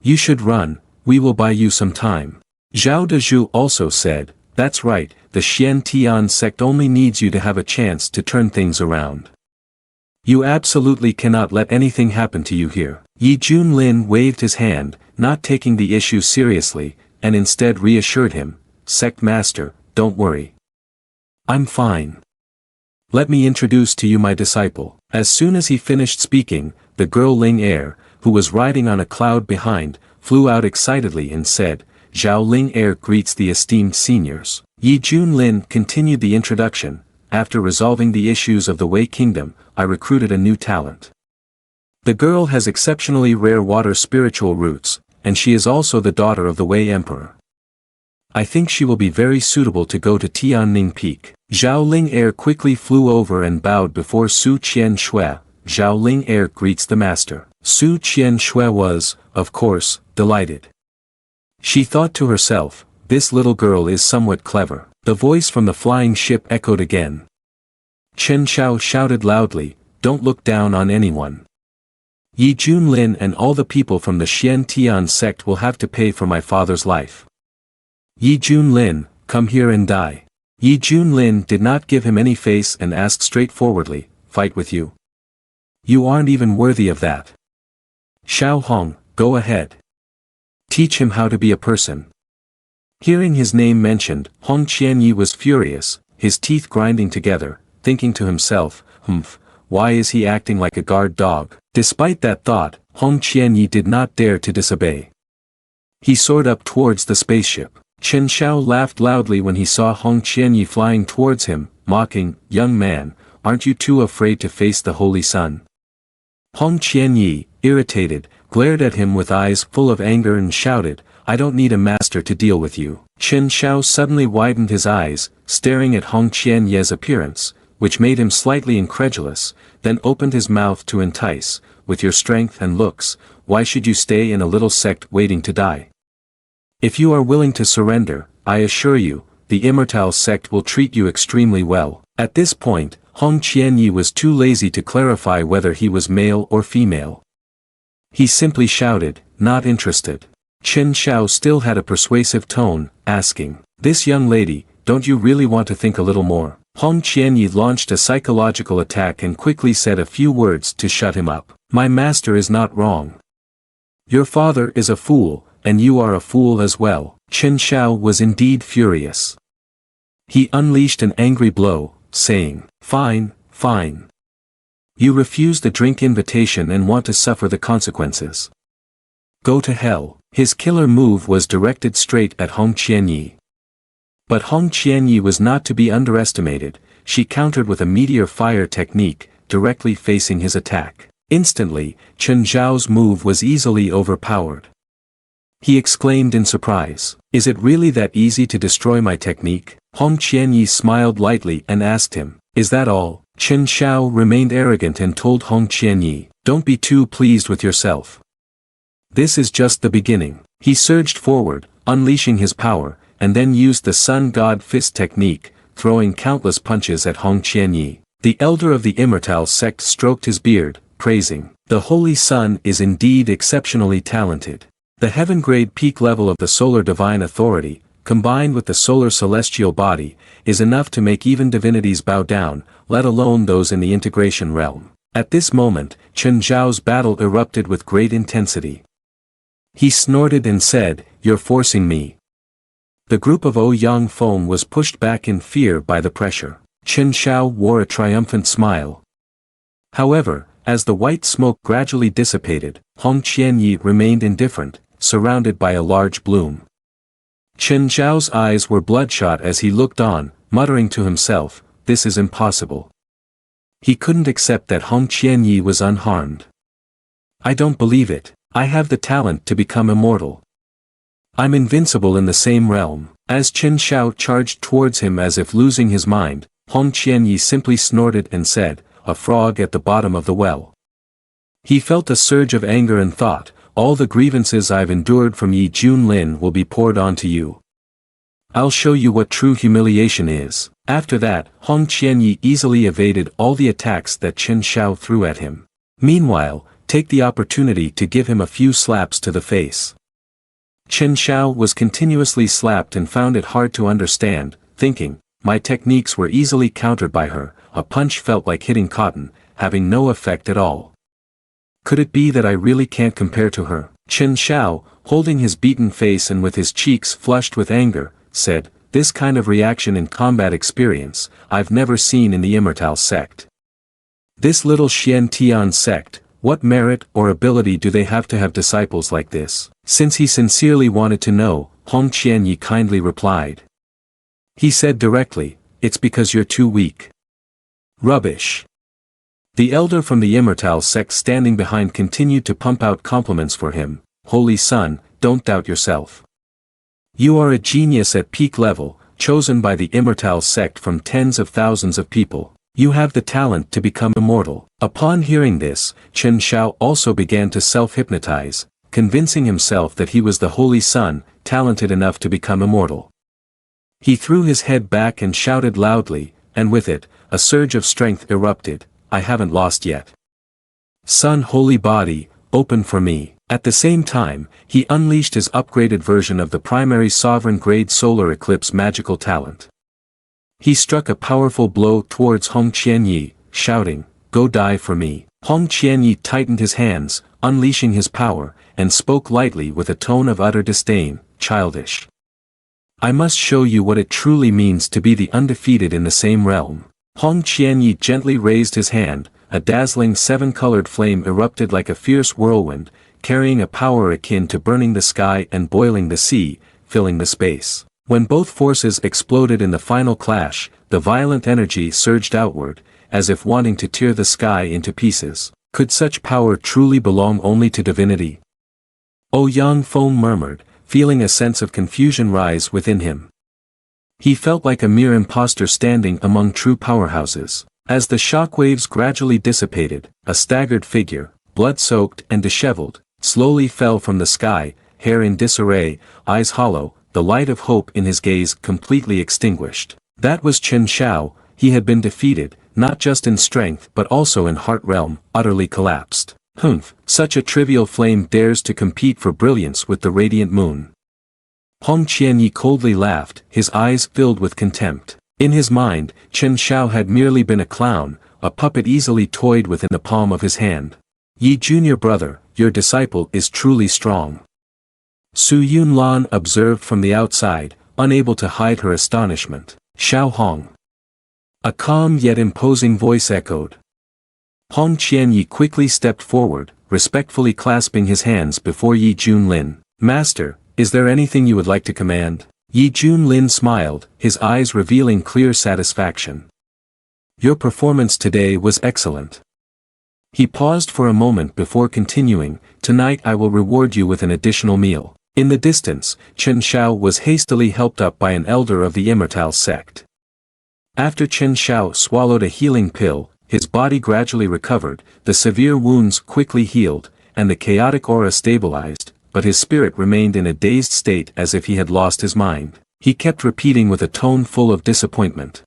You should run, we will buy you some time. Zhao Dezhu also said, that's right, the Shien Tian sect only needs you to have a chance to turn things around. You absolutely cannot let anything happen to you here. Yi Junlin waved his hand, not taking the issue seriously, and instead reassured him, Sect Master, don't worry. I'm fine. Let me introduce to you my disciple. As soon as he finished speaking, the girl Ling Er, who was riding on a cloud behind, flew out excitedly and said, Zhao Ling Er greets the esteemed seniors. Yi Junlin continued the introduction. After resolving the issues of the Wei Kingdom, I recruited a new talent. The girl has exceptionally rare water spiritual roots, and she is also the daughter of the Wei Emperor. I think she will be very suitable to go to Tianning Peak. Zhao Ling Er quickly flew over and bowed before Su Qian Shui. Zhao Ling Er greets the master. Su Qian Shui was, of course, delighted. She thought to herself, this little girl is somewhat clever. The voice from the flying ship echoed again. Chen Xiao shouted loudly, don't look down on anyone. Yi Junlin and all the people from the Shien Tian sect will have to pay for my father's life. Yi Junlin, come here and die. Yi Junlin did not give him any face and asked straightforwardly, fight with you? You aren't even worthy of that. Xiao Hong, go ahead. Teach him how to be a person. Hearing his name mentioned, Hong Qianyi was furious, his teeth grinding together, thinking to himself, why is he acting like a guard dog? Despite that thought, Hong Qianyi did not dare to disobey. He soared up towards the spaceship. Chen Xiao laughed loudly when he saw Hong Qianyi flying towards him, mocking, young man, aren't you too afraid to face the Holy Sun? Hong Qianyi, irritated, glared at him with eyes full of anger and shouted, I don't need a master to deal with you. Chen Xiao suddenly widened his eyes, staring at Hong Qianye's appearance, which made him slightly incredulous, then opened his mouth to entice, with your strength and looks, why should you stay in a little sect waiting to die? If you are willing to surrender, I assure you, the Immortal sect will treat you extremely well. At this point, Hong Qianyi was too lazy to clarify whether he was male or female. He simply shouted, not interested. Chen Xiao still had a persuasive tone, asking, this young lady, don't you really want to think a little more? Hong Qianyi launched a psychological attack and quickly said a few words to shut him up. My master is not wrong. Your father is a fool, and you are a fool as well. Chen Xiao was indeed furious. He unleashed an angry blow, saying, fine, fine. You refuse the drink invitation and want to suffer the consequences. Go to hell. His killer move was directed straight at Hong Qianyi. But Hong Qianyi was not to be underestimated, she countered with a meteor fire technique, directly facing his attack. Instantly, Chen Zhao's move was easily overpowered. He exclaimed in surprise, is it really that easy to destroy my technique? Hong Qianyi smiled lightly and asked him, is that all? Chen Xiao remained arrogant and told Hong Qianyi, don't be too pleased with yourself. This is just the beginning. He surged forward, unleashing his power, and then used the Sun God Fist technique, throwing countless punches at Hong Qianyi. The elder of the Immortal sect stroked his beard, praising, the Holy Sun is indeed exceptionally talented. The heaven-grade peak level of the solar divine authority, combined with the solar celestial body, is enough to make even divinities bow down, let alone those in the integration realm. At this moment, Chen Zhao's battle erupted with great intensity. He snorted and said, you're forcing me. The group of Ouyang Feng was pushed back in fear by the pressure. Chen Xiao wore a triumphant smile. However, as the white smoke gradually dissipated, Hong Qianyi remained indifferent, surrounded by a large bloom. Chen Zhao's eyes were bloodshot as he looked on, muttering to himself, this is impossible. He couldn't accept that Hong Qianyi was unharmed. I don't believe it. I have the talent to become immortal. I'm invincible in the same realm. As Chen Xiao charged towards him as if losing his mind, Hong Qianyi simply snorted and said, "A frog at the bottom of the well." He felt a surge of anger and thought, all the grievances I've endured from Yi Junlin will be poured onto you. I'll show you what true humiliation is. After that, Hong Qianyi easily evaded all the attacks that Chen Xiao threw at him. Meanwhile, take the opportunity to give him a few slaps to the face. Chen Xiao was continuously slapped and found it hard to understand, thinking, my techniques were easily countered by her, a punch felt like hitting cotton, having no effect at all. Could it be that I really can't compare to her? Chen Xiao, holding his beaten face and with his cheeks flushed with anger, said, this kind of reaction in combat experience, I've never seen in the Immortal Sect. This little Shien Tian sect, what merit or ability do they have to have disciples like this? Since he sincerely wanted to know, Hong Qianyi kindly replied. He said directly, it's because you're too weak. Rubbish. The elder from the Immortal Sect standing behind continued to pump out compliments for him. Holy son, don't doubt yourself. You are a genius at peak level, chosen by the Immortal Sect from tens of thousands of people. You have the talent to become immortal. Upon hearing this, Chen Xiao also began to self-hypnotize, convincing himself that he was the Holy Son, talented enough to become immortal. He threw his head back and shouted loudly, and with it, a surge of strength erupted. I haven't lost yet. Sun Holy Body, open for me. At the same time, he unleashed his upgraded version of the primary sovereign grade solar eclipse magical talent. He struck a powerful blow towards Hong Qianyi, shouting, go die for me. Hong Qianyi tightened his hands, unleashing his power, and spoke lightly with a tone of utter disdain, childish. I must show you what it truly means to be the undefeated in the same realm. Hong Qianyi gently raised his hand, a dazzling seven-colored flame erupted like a fierce whirlwind, carrying a power akin to burning the sky and boiling the sea, filling the space. When both forces exploded in the final clash, the violent energy surged outward, as if wanting to tear the sky into pieces. Could such power truly belong only to divinity? Yang Feng murmured, feeling a sense of confusion rise within him. He felt like a mere imposter standing among true powerhouses. As the shockwaves gradually dissipated, a staggered figure, blood-soaked and disheveled, slowly fell from the sky, hair in disarray, eyes hollow, the light of hope in his gaze completely extinguished. That was Chen Xiao. He had been defeated, not just in strength but also in heart realm, utterly collapsed. Humph, such a trivial flame dares to compete for brilliance with the radiant moon. Hong Qianyi coldly laughed, his eyes filled with contempt. In his mind, Chen Xiao had merely been a clown, a puppet easily toyed with in the palm of his hand. Yi junior brother, your disciple is truly strong. Su Yunlan observed from the outside, unable to hide her astonishment. Xiao Hong. A calm yet imposing voice echoed. Hong Qianyi quickly stepped forward, respectfully clasping his hands before Yi Junlin. Master, is there anything you would like to command? Yi Junlin smiled, his eyes revealing clear satisfaction. Your performance today was excellent. He paused for a moment before continuing, tonight I will reward you with an additional meal. In the distance, Chen Xiao was hastily helped up by an elder of the Immortal Sect. After Chen Xiao swallowed a healing pill, his body gradually recovered, the severe wounds quickly healed, and the chaotic aura stabilized, but his spirit remained in a dazed state as if he had lost his mind. He kept repeating with a tone full of disappointment.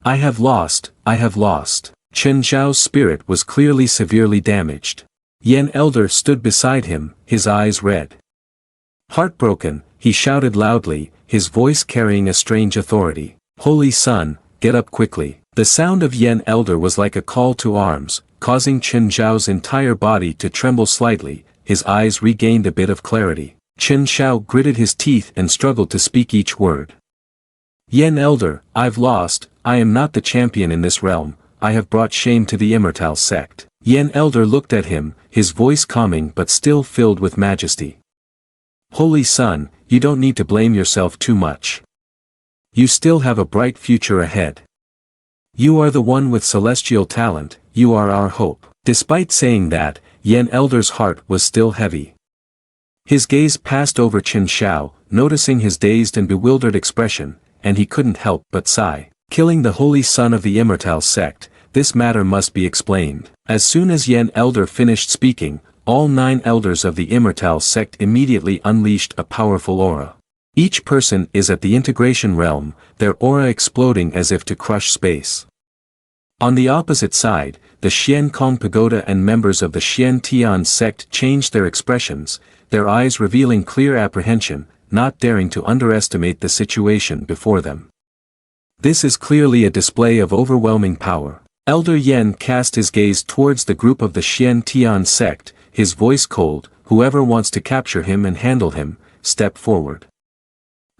I have lost, I have lost. Chen Xiao's spirit was clearly severely damaged. Yan Elder stood beside him, his eyes red. Heartbroken, he shouted loudly, his voice carrying a strange authority. Holy Son, get up quickly. The sound of Yan Elder was like a call to arms, causing Chen Xiao's entire body to tremble slightly. His eyes regained a bit of clarity. Chen Xiao gritted his teeth and struggled to speak each word. Yan Elder, I've lost, I am not the champion in this realm, I have brought shame to the Immortal Sect. Yan Elder looked at him, his voice calming but still filled with majesty. Holy Son, you don't need to blame yourself too much. You still have a bright future ahead. You are the one with celestial talent, you are our hope. Despite saying that, Yen Elder's heart was still heavy. His gaze passed over Chen Xiao, noticing his dazed and bewildered expression, and he couldn't help but sigh. Killing the holy son of the Immortal Sect, this matter must be explained. As soon as Yen Elder finished speaking, all 9 elders of the Immortal Sect immediately unleashed a powerful aura. Each person is at the integration realm, their aura exploding as if to crush space. On the opposite side, the Shien Kong Pagoda and members of the Shien Tian sect changed their expressions, their eyes revealing clear apprehension, not daring to underestimate the situation before them. This is clearly a display of overwhelming power. Elder Yen cast his gaze towards the group of the Shien Tian sect, his voice cold, whoever wants to capture him and handle him, step forward.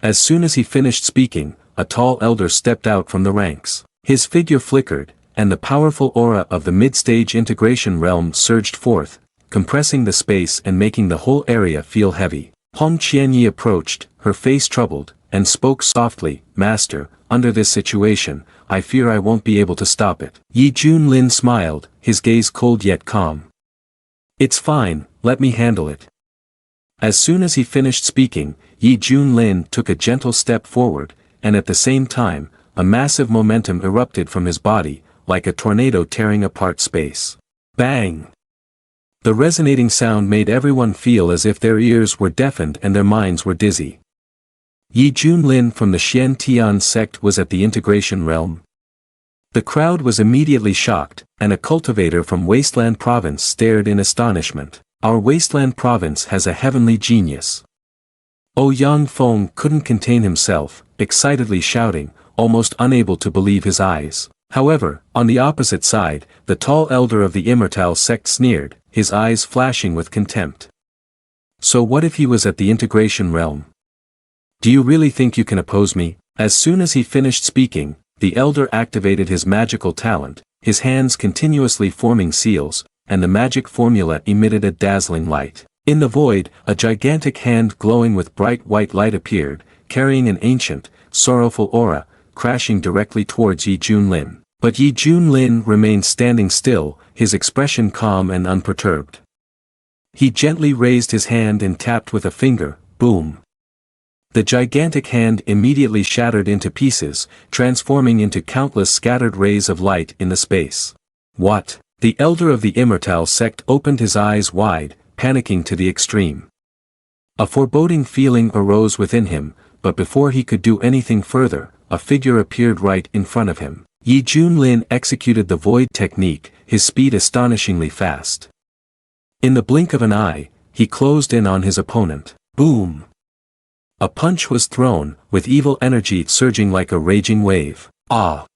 As soon as he finished speaking, a tall elder stepped out from the ranks. His figure flickered, and the powerful aura of the mid-stage integration realm surged forth, compressing the space and making the whole area feel heavy. Hong Qianyi approached, her face troubled, and spoke softly, "Master, under this situation, I fear I won't be able to stop it." Yi Junlin smiled, his gaze cold yet calm. "It's fine, let me handle it." As soon as he finished speaking, Yi Junlin took a gentle step forward, and at the same time, a massive momentum erupted from his body, like a tornado tearing apart space. Bang! The resonating sound made everyone feel as if their ears were deafened and their minds were dizzy. Yi Junlin from the Shien Tian sect was at the integration realm. The crowd was immediately shocked, and a cultivator from Wasteland Province stared in astonishment. Our Wasteland Province has a heavenly genius. Ouyang Feng couldn't contain himself, excitedly shouting, almost unable to believe his eyes. However, on the opposite side, the tall elder of the Immortal Sect sneered, his eyes flashing with contempt. So what if he was at the integration realm? Do you really think you can oppose me? As soon as he finished speaking, the elder activated his magical talent, his hands continuously forming seals, and the magic formula emitted a dazzling light. In the void, a gigantic hand glowing with bright white light appeared, carrying an ancient, sorrowful aura, crashing directly towards Yi Junlin. But Yi Junlin remained standing still, his expression calm and unperturbed. He gently raised his hand and tapped with a finger, boom. The gigantic hand immediately shattered into pieces, transforming into countless scattered rays of light in the space. What? The elder of the Immortal Sect opened his eyes wide, panicking to the extreme. A foreboding feeling arose within him, but before he could do anything further, a figure appeared right in front of him. Yi Junlin executed the void technique, his speed astonishingly fast. In the blink of an eye, he closed in on his opponent. Boom! A punch was thrown, with evil energy surging like a raging wave. Ah!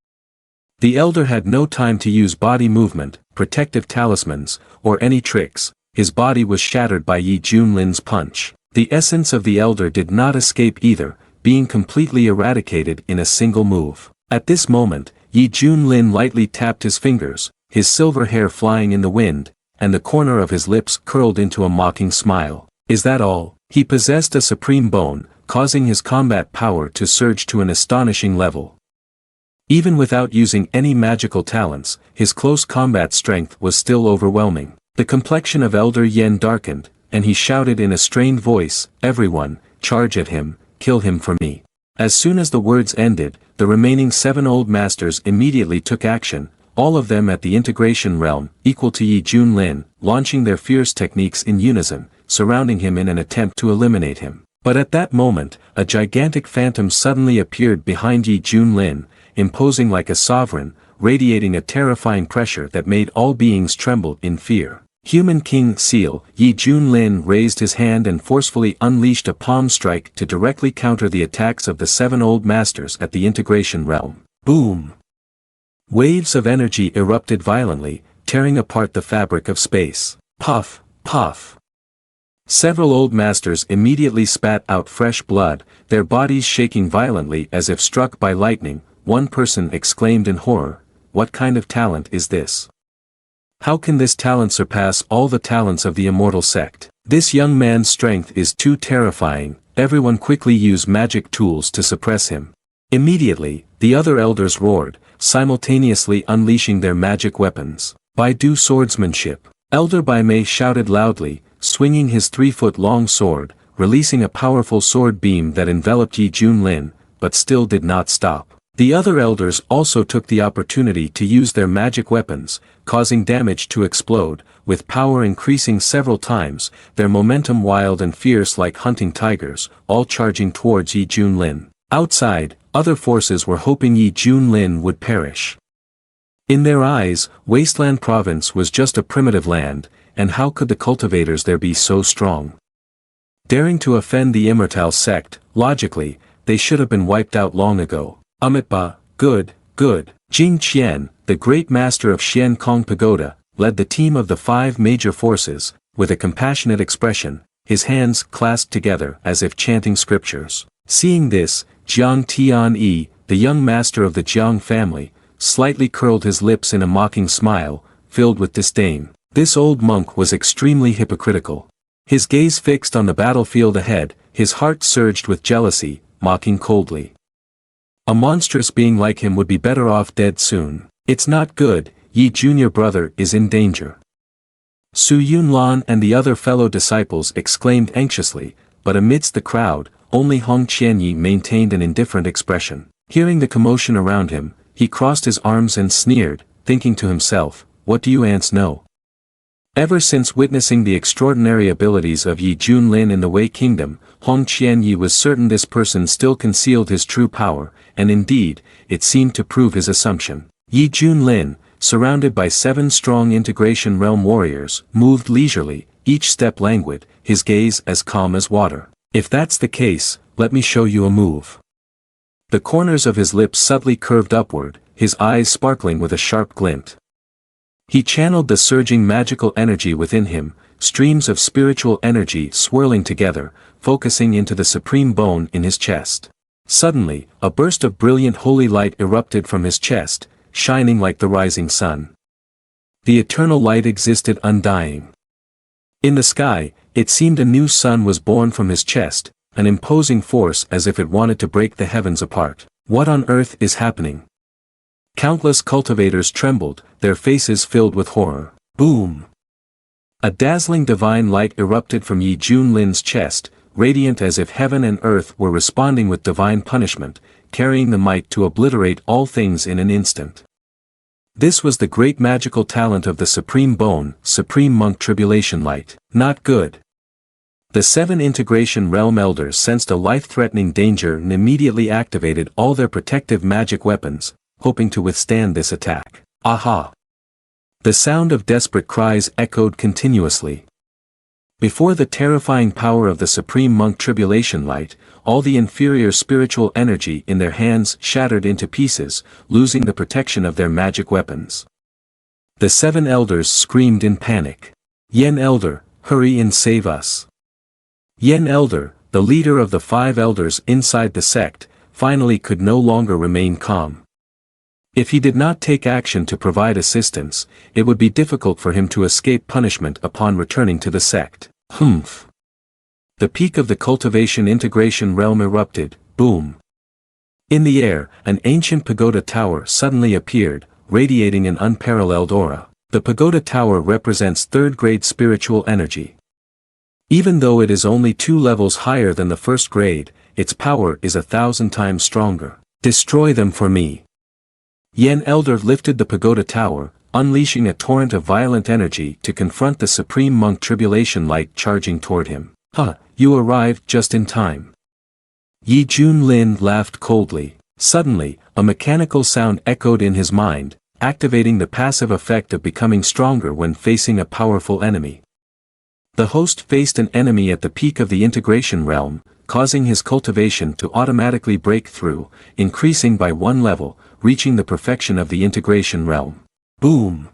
The elder had no time to use body movement, protective talismans, or any tricks. His body was shattered by Yi Junlin's punch. The essence of the elder did not escape either, being completely eradicated in a single move. At this moment, Yi Junlin lightly tapped his fingers, his silver hair flying in the wind, and the corner of his lips curled into a mocking smile. Is that all? He possessed a supreme bone, causing his combat power to surge to an astonishing level. Even without using any magical talents, his close combat strength was still overwhelming. The complexion of Elder Yen darkened, and he shouted in a strained voice, "Everyone, charge at him, kill him for me." As soon as the words ended, the remaining 7 old masters immediately took action, all of them at the integration realm, equal to Yi Junlin, launching their fierce techniques in unison, surrounding him in an attempt to eliminate him. But at that moment, a gigantic phantom suddenly appeared behind Yi Junlin, imposing like a sovereign, radiating a terrifying pressure that made all beings tremble in fear. Human King Seal, Yi Junlin raised his hand and forcefully unleashed a palm strike to directly counter the attacks of the 7 old masters at the integration realm. Boom! Waves of energy erupted violently, tearing apart the fabric of space. Puff, puff. Several old masters immediately spat out fresh blood, their bodies shaking violently as if struck by lightning. One person exclaimed in horror, "What kind of talent is this? How can this talent surpass all the talents of the Immortal Sect? This young man's strength is too terrifying." Everyone quickly used magic tools to suppress him. Immediately, the other elders roared, simultaneously unleashing their magic weapons. By do swordsmanship. Elder Bai Mei shouted loudly, swinging his 3-foot-long sword, releasing a powerful sword beam that enveloped Yi Junlin, but still did not stop. The other elders also took the opportunity to use their magic weapons, causing damage to explode, with power increasing several times, their momentum wild and fierce like hunting tigers, all charging towards Yi Junlin. Outside, other forces were hoping Yi Junlin would perish. In their eyes, Wasteland Province was just a primitive land, and how could the cultivators there be so strong? Daring to offend the immortal sect, logically, they should have been wiped out long ago. Amitba, good. Jing Qian, the great master of Shien Kong Pagoda, led the team of the 5 major forces, with a compassionate expression, his hands clasped together as if chanting scriptures. Seeing this, Jiang Tianyi, the young master of the Jiang family, slightly curled his lips in a mocking smile, filled with disdain. This old monk was extremely hypocritical. His gaze fixed on the battlefield ahead, his heart surged with jealousy, mocking coldly. A monstrous being like him would be better off dead soon. It's not good, Yi junior brother is in danger. Su Yunlan and the other fellow disciples exclaimed anxiously, but amidst the crowd, only Hong Qianyi maintained an indifferent expression. Hearing the commotion around him, he crossed his arms and sneered, thinking to himself, what do you ants know? Ever since witnessing the extraordinary abilities of Yi Junlin in the Wei Kingdom, Hong Qianyi was certain this person still concealed his true power, and indeed, it seemed to prove his assumption. Yi Junlin, surrounded by 7 strong integration realm warriors, moved leisurely, each step languid, his gaze as calm as water. If that's the case, let me show you a move. The corners of his lips subtly curved upward, his eyes sparkling with a sharp glint. He channeled the surging magical energy within him, streams of spiritual energy swirling together, focusing into the supreme bone in his chest. Suddenly, a burst of brilliant holy light erupted from his chest, shining like the rising sun. The eternal light existed undying. In the sky, it seemed a new sun was born from his chest, an imposing force as if it wanted to break the heavens apart. What on earth is happening? Countless cultivators trembled, their faces filled with horror. Boom! A dazzling divine light erupted from Yi Junlin's chest, radiant as if heaven and earth were responding with divine punishment, carrying the might to obliterate all things in an instant. This was the great magical talent of the Supreme Bone, Supreme Monk Tribulation Light. Not good. The 7 integration realm elders sensed a life-threatening danger and immediately activated all their protective magic weapons, hoping to withstand this attack. Aha! The sound of desperate cries echoed continuously. Before the terrifying power of the Supreme Monk Tribulation Light, all the inferior spiritual energy in their hands shattered into pieces, losing the protection of their magic weapons. The 7 elders screamed in panic. Yen Elder, hurry and save us. Yen Elder, the leader of the 5 elders inside the sect, finally could no longer remain calm. If he did not take action to provide assistance, it would be difficult for him to escape punishment upon returning to the sect. Humph! The peak of the cultivation integration realm erupted, boom! In the air, an ancient pagoda tower suddenly appeared, radiating an unparalleled aura. The pagoda tower represents 3rd-grade spiritual energy. Even though it is only 2 levels higher than the 1st grade, its power is 1,000 times stronger. Destroy them for me. Yen Elder lifted the pagoda tower, unleashing a torrent of violent energy to confront the Supreme Monk Tribulation Light charging toward him. You arrived just in time. Yi Junlin laughed coldly. Suddenly, a mechanical sound echoed in his mind, activating the passive effect of becoming stronger when facing a powerful enemy. The host faced an enemy at the peak of the integration realm, causing his cultivation to automatically break through, increasing by 1 level, reaching the perfection of the integration realm. Boom!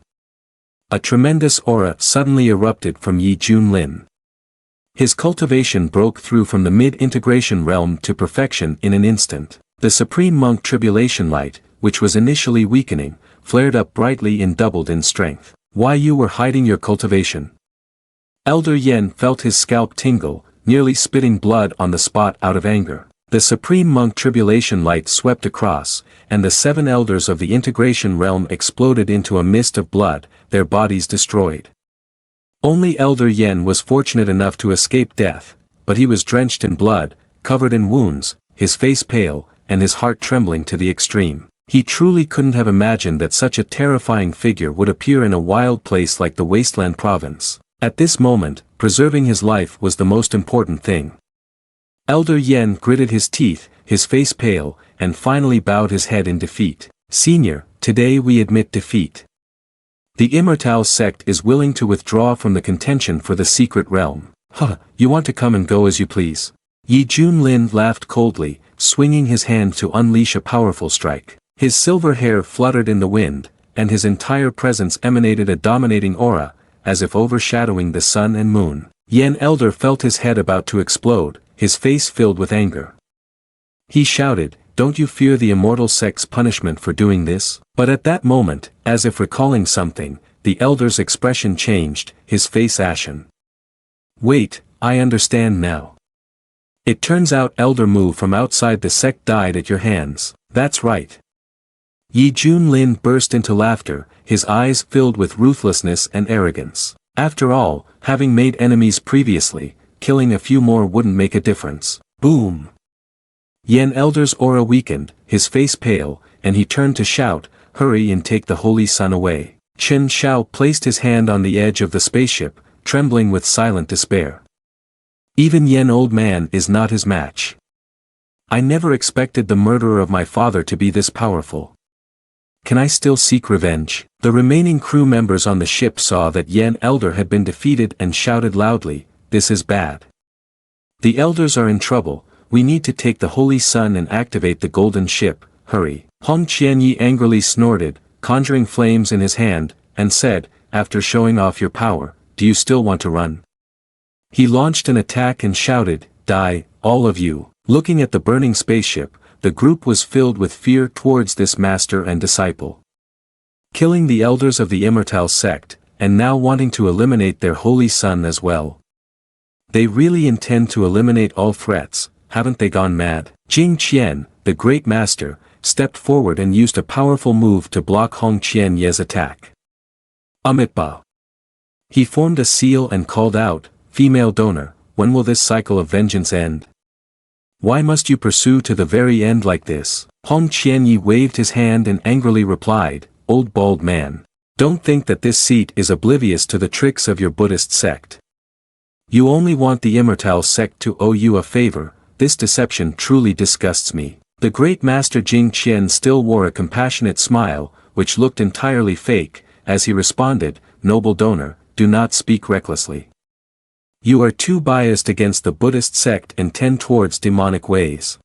A tremendous aura suddenly erupted from Yi Junlin. His cultivation broke through from the mid-integration realm to perfection in an instant. The Supreme Monk Tribulation Light, which was initially weakening, flared up brightly and doubled in strength. Why you were hiding your cultivation? Elder Yen felt his scalp tingle, nearly spitting blood on the spot out of anger. The supreme monk tribulation light swept across, and the 7 elders of the integration realm exploded into a mist of blood, their bodies destroyed. Only Elder Yen was fortunate enough to escape death, but he was drenched in blood, covered in wounds, his face pale, and his heart trembling to the extreme. He truly couldn't have imagined that such a terrifying figure would appear in a wild place like the Wasteland Province. At this moment, preserving his life was the most important thing. Elder Yen gritted his teeth, his face pale, and finally bowed his head in defeat. Senior, today we admit defeat. The Immortal Sect is willing to withdraw from the contention for the secret realm. Huh, you want to come and go as you please. Yi Junlin laughed coldly, swinging his hand to unleash a powerful strike. His silver hair fluttered in the wind, and his entire presence emanated a dominating aura, as if overshadowing the sun and moon. Yen Elder felt his head about to explode, his face filled with anger. He shouted, "Don't you fear the Immortal Sect's punishment for doing this?" But at that moment, as if recalling something, the Elder's expression changed, his face ashen. "Wait, I understand now. It turns out Elder Mu from outside the sect died at your hands." "That's right." Yi Junlin burst into laughter, his eyes filled with ruthlessness and arrogance. After all, having made enemies previously, killing a few more wouldn't make a difference. Boom! Yen Elder's aura weakened, his face pale, and he turned to shout, "Hurry and take the Holy Sun away." Chen Xiao placed his hand on the edge of the spaceship, trembling with silent despair. Even Yen Old Man is not his match. I never expected the murderer of my father to be this powerful. Can I still seek revenge? The remaining crew members on the ship saw that Yen Elder had been defeated and shouted loudly, "This is bad. The elders are in trouble, we need to take the Holy Sun and activate the golden ship, hurry." Hong Qianyi angrily snorted, conjuring flames in his hand, and said, "After showing off your power, do you still want to run?" He launched an attack and shouted, "Die, all of you." Looking at the burning spaceship, the group was filled with fear towards this master and disciple. Killing the elders of the Immortal Sect, and now wanting to eliminate their Holy Sun as well. They really intend to eliminate all threats, haven't they gone mad? Jing Qian, the great master, stepped forward and used a powerful move to block Hong Qianye's attack. Amitba. He formed a seal and called out, "Female donor, when will this cycle of vengeance end? Why must you pursue to the very end like this?" Hong Qianyi waved his hand and angrily replied, "Old bald man. Don't think that this seat is oblivious to the tricks of your Buddhist sect. You only want the Immortal Sect to owe you a favor, this deception truly disgusts me." The great master Jing Qian still wore a compassionate smile, which looked entirely fake, as he responded, "Noble donor, do not speak recklessly. You are too biased against the Buddhist sect and tend towards demonic ways.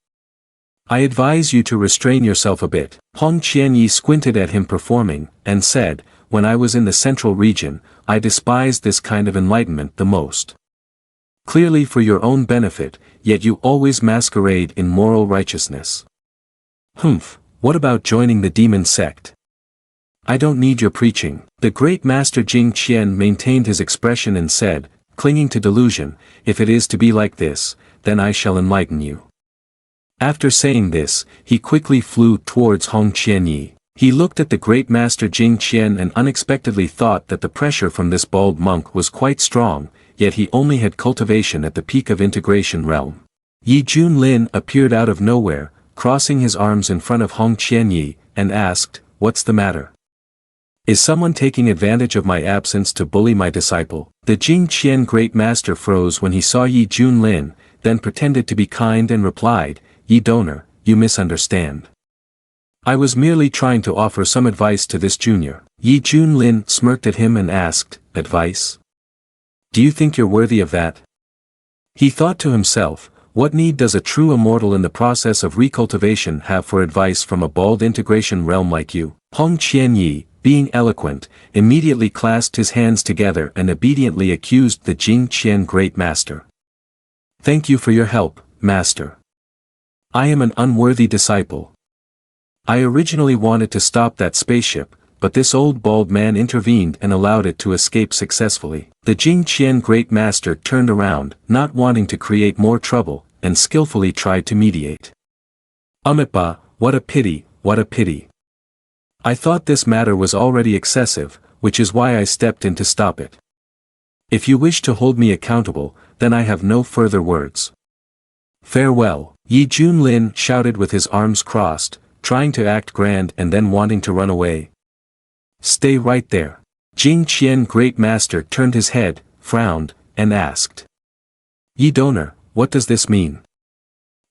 I advise you to restrain yourself a bit." Hong Qianyi squinted at him performing, and said, "When I was in the central region, I despised this kind of enlightenment the most. Clearly for your own benefit, yet you always masquerade in moral righteousness. Humph, what about joining the demon sect? I don't need your preaching." The great master Jing Qian maintained his expression and said, clinging to delusion, "If it is to be like this, then I shall enlighten you." After saying this, he quickly flew towards Hong Qianyi. He looked at the great master Jing Qian and unexpectedly thought that the pressure from this bald monk was quite strong, yet he only had cultivation at the peak of integration realm. Yi Junlin appeared out of nowhere, crossing his arms in front of Hong Qianyi, and asked, "What's the matter? Is someone taking advantage of my absence to bully my disciple?" The Jing Qian great master froze when he saw Yi Junlin, then pretended to be kind and replied, "Yi donor, you misunderstand. I was merely trying to offer some advice to this junior." Yi Junlin smirked at him and asked, "Advice? Do you think you're worthy of that?" He thought to himself, what need does a true immortal in the process of recultivation have for advice from a bald integration realm like you? Hong Qianyi, being eloquent, immediately clasped his hands together and obediently accused the Jing Qian great master. "Thank you for your help, master. I am an unworthy disciple. I originally wanted to stop that spaceship, but this old bald man intervened and allowed it to escape successfully." The Jing Qian great master turned around, not wanting to create more trouble, and skillfully tried to mediate. Umitba, what a pity, what a pity. I thought this matter was already excessive, which is why I stepped in to stop it. If you wish to hold me accountable, then I have no further words. Farewell, Yi Junlin shouted with his arms crossed, trying to act grand and then wanting to run away. Stay right there. Jing Chien Great Master turned his head, frowned, and asked. Yi Donor, what does this mean?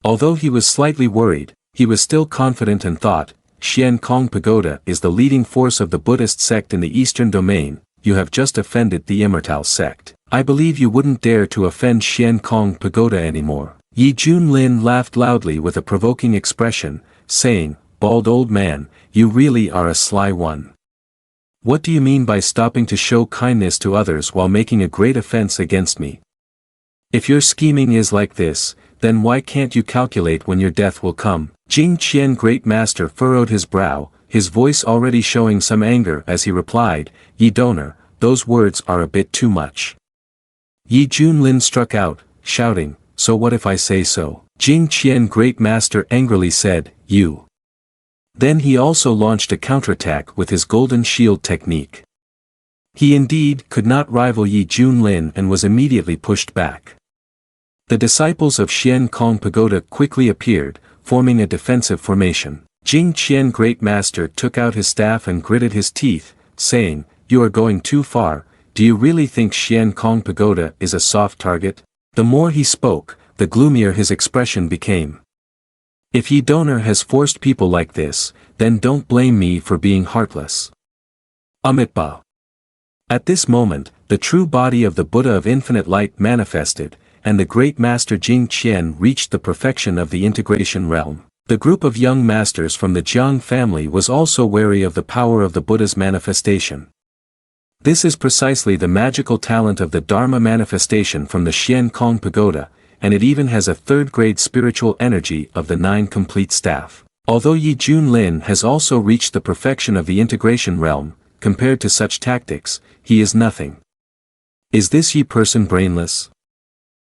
Although he was slightly worried, he was still confident and thought, Shien Kong Pagoda is the leading force of the Buddhist sect in the Eastern Domain. You have just offended the Immortal sect. I believe you wouldn't dare to offend Shien Kong Pagoda anymore. Yi Junlin laughed loudly with a provoking expression, saying, Bald old man, you really are a sly one. What do you mean by stopping to show kindness to others while making a great offense against me? If your scheming is like this, then why can't you calculate when your death will come? Jing Chien Great Master furrowed his brow, his voice already showing some anger as he replied, Yi Donor, those words are a bit too much. Yi Junlin struck out, shouting, so what if I say so? Jing Chien Great Master angrily said, you. Then he also launched a counterattack with his golden shield technique. He indeed could not rival Yi Junlin and was immediately pushed back. The disciples of Shien Kong Pagoda quickly appeared, forming a defensive formation. Jing Chien Great Master took out his staff and gritted his teeth, saying, you are going too far. Do you really think Shien Kong Pagoda is a soft target? The more he spoke, the gloomier his expression became. If Yi Donor has forced people like this, then don't blame me for being heartless. Amitba. At this moment, the true body of the Buddha of infinite light manifested, and the great master Jing Chien reached the perfection of the integration realm. The group of young masters from the Jiang family was also wary of the power of the Buddha's manifestation. This is precisely the magical talent of the Dharma manifestation from the Shien Kong Pagoda, and it even has a third-grade spiritual energy of the 9 complete staff. Although Yi Junlin has also reached the perfection of the integration realm, compared to such tactics, he is nothing. Is this Yi person brainless?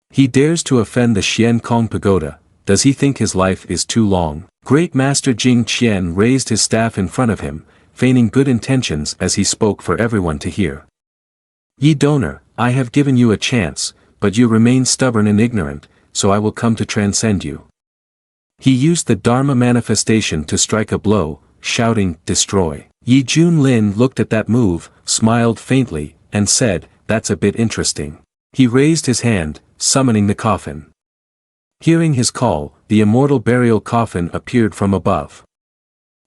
He dares to offend the Shien Kong Pagoda. Does he think his life is too long? Great Master Jing Chien raised his staff in front of him, feigning good intentions as he spoke for everyone to hear. Yi Donor, I have given you a chance, but you remain stubborn and ignorant, so I will come to transcend you. He used the Dharma manifestation to strike a blow, shouting, destroy. Yi Junlin looked at that move, smiled faintly, and said, that's a bit interesting. He raised his hand, summoning the coffin. Hearing his call, the immortal burial coffin appeared from above.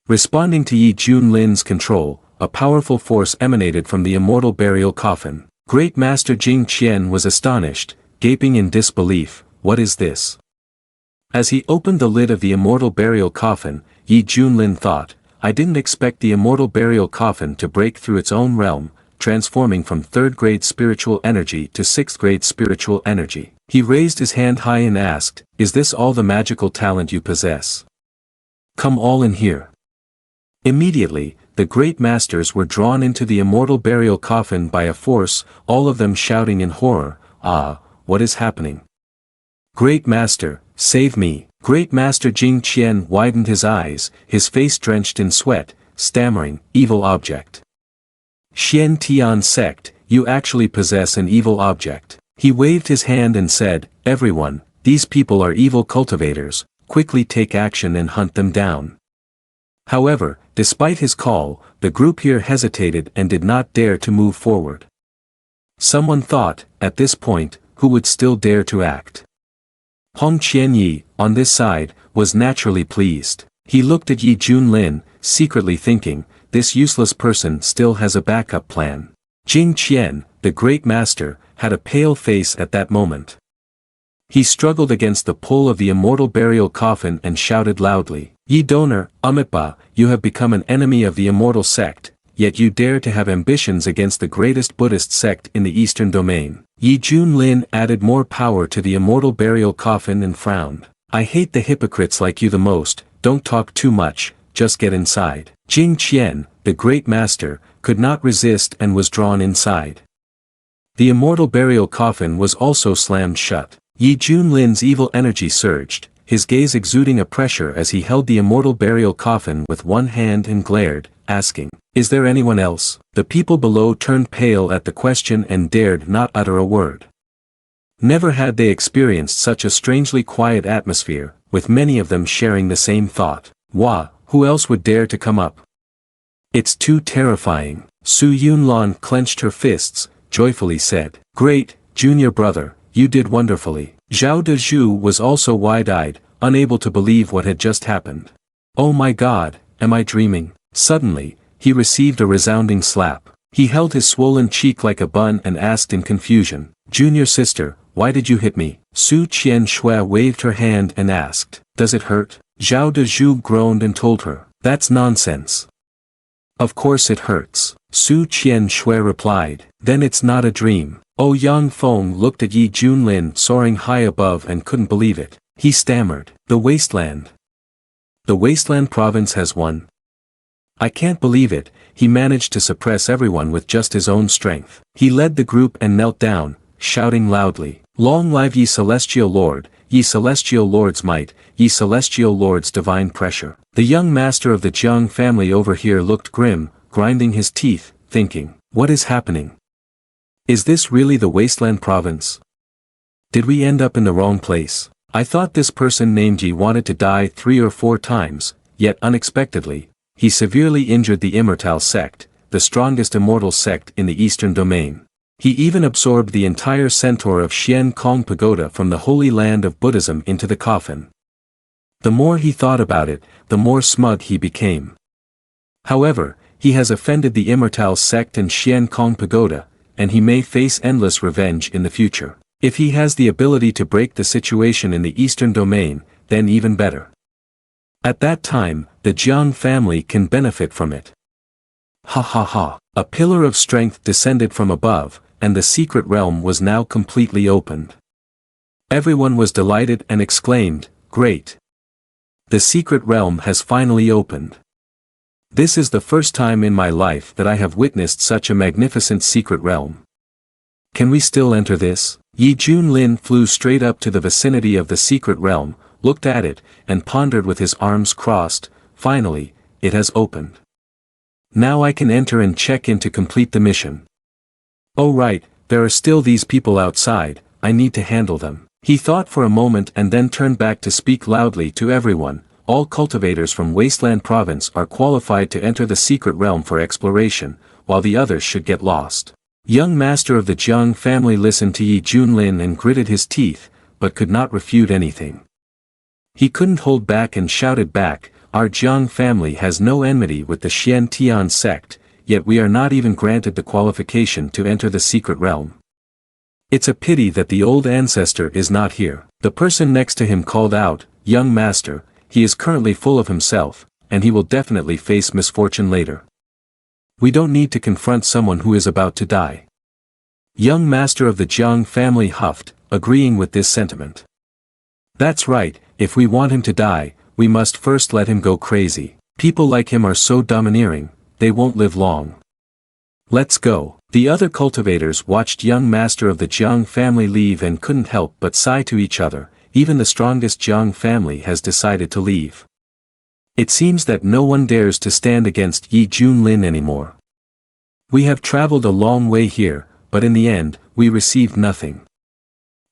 Responding to Yi Junlin's control, a powerful force emanated from the immortal burial coffin. Great Master Jing Chien was astonished, gaping in disbelief, what is this? As he opened the lid of the immortal burial coffin, Yi Junlin thought, I didn't expect the immortal burial coffin to break through its own realm, transforming from 3rd-grade spiritual energy to 6th-grade spiritual energy. He raised his hand high and asked, is this all the magical talent you possess? Come all in here. Immediately, the great masters were drawn into the immortal burial coffin by a force, all of them shouting in horror, ah, what is happening? Great Master, save me. Great Master Jing Chien widened his eyes, his face drenched in sweat, stammering, evil object. Shien Tian Sect, you actually possess an evil object. He waved his hand and said, everyone, these people are evil cultivators, quickly take action and hunt them down. However, despite his call, the group here hesitated and did not dare to move forward. Someone thought, at this point, who would still dare to act? Hong Qianyi, on this side, was naturally pleased. He looked at Yi Junlin, secretly thinking, this useless person still has a backup plan. Jing Chien, the great master, had a pale face at that moment. He struggled against the pull of the immortal burial coffin and shouted loudly, Yi Donor, Amitba, you have become an enemy of the immortal sect, yet you dare to have ambitions against the greatest Buddhist sect in the Eastern Domain. Yi Junlin added more power to the immortal burial coffin and frowned. I hate the hypocrites like you the most, don't talk too much, just get inside. Jing Chien, the great master, could not resist and was drawn inside. The immortal burial coffin was also slammed shut. Yi Junlin's evil energy surged, his gaze exuding a pressure as he held the immortal burial coffin with one hand and glared, asking, "Is there anyone else?" The people below turned pale at the question and dared not utter a word. Never had they experienced such a strangely quiet atmosphere, with many of them sharing the same thought. Wah, who else would dare to come up? It's too terrifying. Su Yunlan clenched her fists, joyfully said. Great, junior brother, you did wonderfully. Zhao Dezhu was also wide-eyed, unable to believe what had just happened. Oh my god, am I dreaming? Suddenly, he received a resounding slap. He held his swollen cheek like a bun and asked in confusion, "Junior sister, why did you hit me?" Su Qianshui waved her hand and asked, "Does it hurt?" Zhao Dezhu groaned and told her, "That's nonsense. Of course it hurts." Su Qianshui replied, "Then it's not a dream." Oh Yang Feng looked at Yi Junlin soaring high above and couldn't believe it. He stammered, "The wasteland. The wasteland province has won. I can't believe it." He managed to suppress everyone with just his own strength. He led the group and knelt down, shouting loudly, "Long live ye celestial lord, ye celestial lord's might, ye celestial lord's divine pressure." The young master of the Jiang family over here looked grim, grinding his teeth, thinking, what is happening? Is this really the wasteland province? Did we end up in the wrong place? I thought this person named Yi wanted to die 3 or 4 times, yet unexpectedly, he severely injured the Immortal Sect, the strongest immortal sect in the eastern domain. He even absorbed the entire centaur of Shien Kong Pagoda from the holy land of Buddhism into the coffin. The more he thought about it, the more smug he became. However, he has offended the Immortal Sect and Shien Kong Pagoda, and he may face endless revenge in the future. If he has the ability to break the situation in the eastern domain, then even better. At that time, the Jiang family can benefit from it. Ha ha ha. A pillar of strength descended from above, and the secret realm was now completely opened. Everyone was delighted and exclaimed, "Great! The secret realm has finally opened. This is the first time in my life that I have witnessed such a magnificent secret realm. Can we still enter this?" Yi Junlin flew straight up to the vicinity of the secret realm, looked at it, and pondered with his arms crossed. Finally, it has opened. Now I can enter and check in to complete the mission. Oh right, there are still these people outside, I need to handle them. He thought for a moment and then turned back to speak loudly to everyone. All cultivators from Wasteland Province are qualified to enter the secret realm for exploration, while the others should get lost. Young master of the Jiang family listened to Yi Junlin and gritted his teeth, but could not refute anything. He couldn't hold back and shouted back, "Our Jiang family has no enmity with the Xian Tian sect, yet we are not even granted the qualification to enter the secret realm. It's a pity that the old ancestor is not here." The person next to him called out, "Young master, he is currently full of himself, and he will definitely face misfortune later. We don't need to confront someone who is about to die." Young master of the Jiang family huffed, agreeing with this sentiment. "That's right, if we want him to die, we must first let him go crazy. People like him are so domineering, they won't live long. Let's go." The other cultivators watched young master of the Jiang family leave and couldn't help but sigh to each other. Even the strongest Jiang family has decided to leave. It seems that no one dares to stand against Yi Junlin anymore. We have traveled a long way here, but in the end, we received nothing.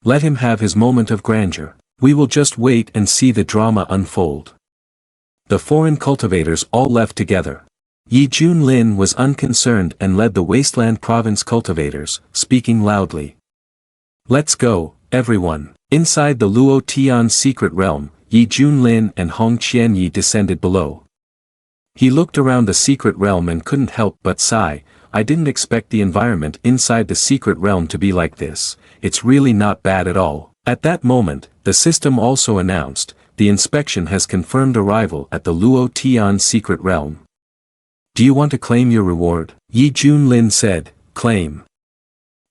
Let him have his moment of grandeur. We will just wait and see the drama unfold. The foreign cultivators all left together. Yi Junlin was unconcerned and led the Wasteland Province cultivators, speaking loudly. "Let's go, everyone." Inside the Luo Tian secret realm, Yi Junlin and Hong Qianyi descended below. He looked around the secret realm and couldn't help but sigh. I didn't expect the environment inside the secret realm to be like this. It's really not bad at all. At that moment, the system also announced, the inspection has confirmed arrival at the Luo Tian secret realm. Do you want to claim your reward? Yi Junlin said, "Claim."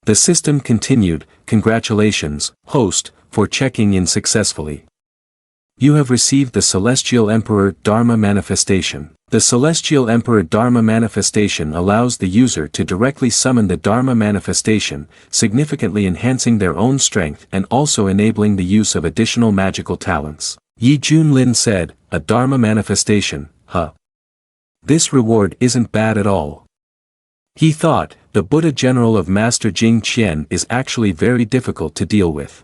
The system continued, "Congratulations, host, for checking in successfully. You have received the Celestial Emperor Dharma manifestation. The Celestial Emperor Dharma Manifestation allows the user to directly summon the Dharma Manifestation, significantly enhancing their own strength and also enabling the use of additional magical talents. Yi Junlin said, a Dharma Manifestation, huh? This reward isn't bad at all. He thought, the Buddha General of Master Jing Chien is actually very difficult to deal with.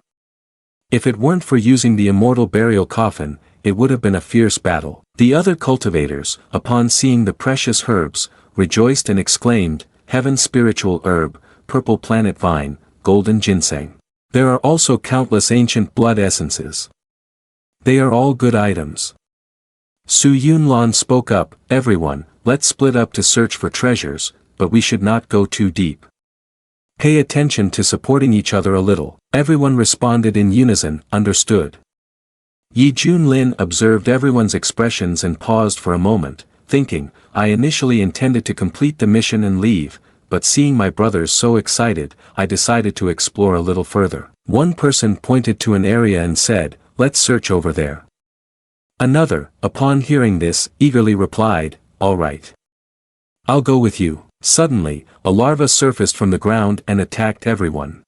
If it weren't for using the immortal burial coffin, it would have been a fierce battle. The other cultivators, upon seeing the precious herbs, rejoiced and exclaimed, Heaven's spiritual herb, purple planet vine, golden ginseng. There are also countless ancient blood essences. They are all good items. Su Yunlan spoke up, everyone, let's split up to search for treasures, but we should not go too deep. Pay attention to supporting each other a little. Everyone responded in unison, understood. Yi Junlin observed everyone's expressions and paused for a moment, thinking, I initially intended to complete the mission and leave, but seeing my brothers so excited, I decided to explore a little further. One person pointed to an area and said, let's search over there. Another, upon hearing this, eagerly replied, all right. I'll go with you. Suddenly, a larva surfaced from the ground and attacked everyone.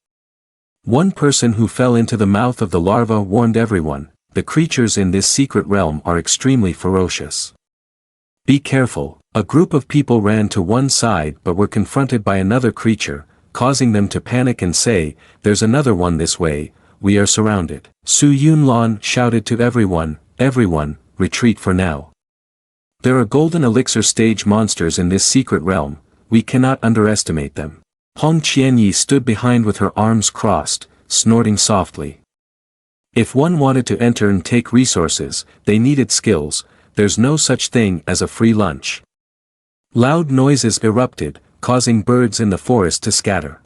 One person who fell into the mouth of the larva warned everyone, the creatures in this secret realm are extremely ferocious. Be careful. A group of people ran to one side but were confronted by another creature, causing them to panic and say, there's another one this way, we are surrounded. Su Yunlan shouted to everyone, retreat for now. There are golden elixir stage monsters in this secret realm, we cannot underestimate them. Hong Qianyi stood behind with her arms crossed, snorting softly. If one wanted to enter and take resources, they needed skills, there's no such thing as a free lunch. Loud noises erupted, causing birds in the forest to scatter.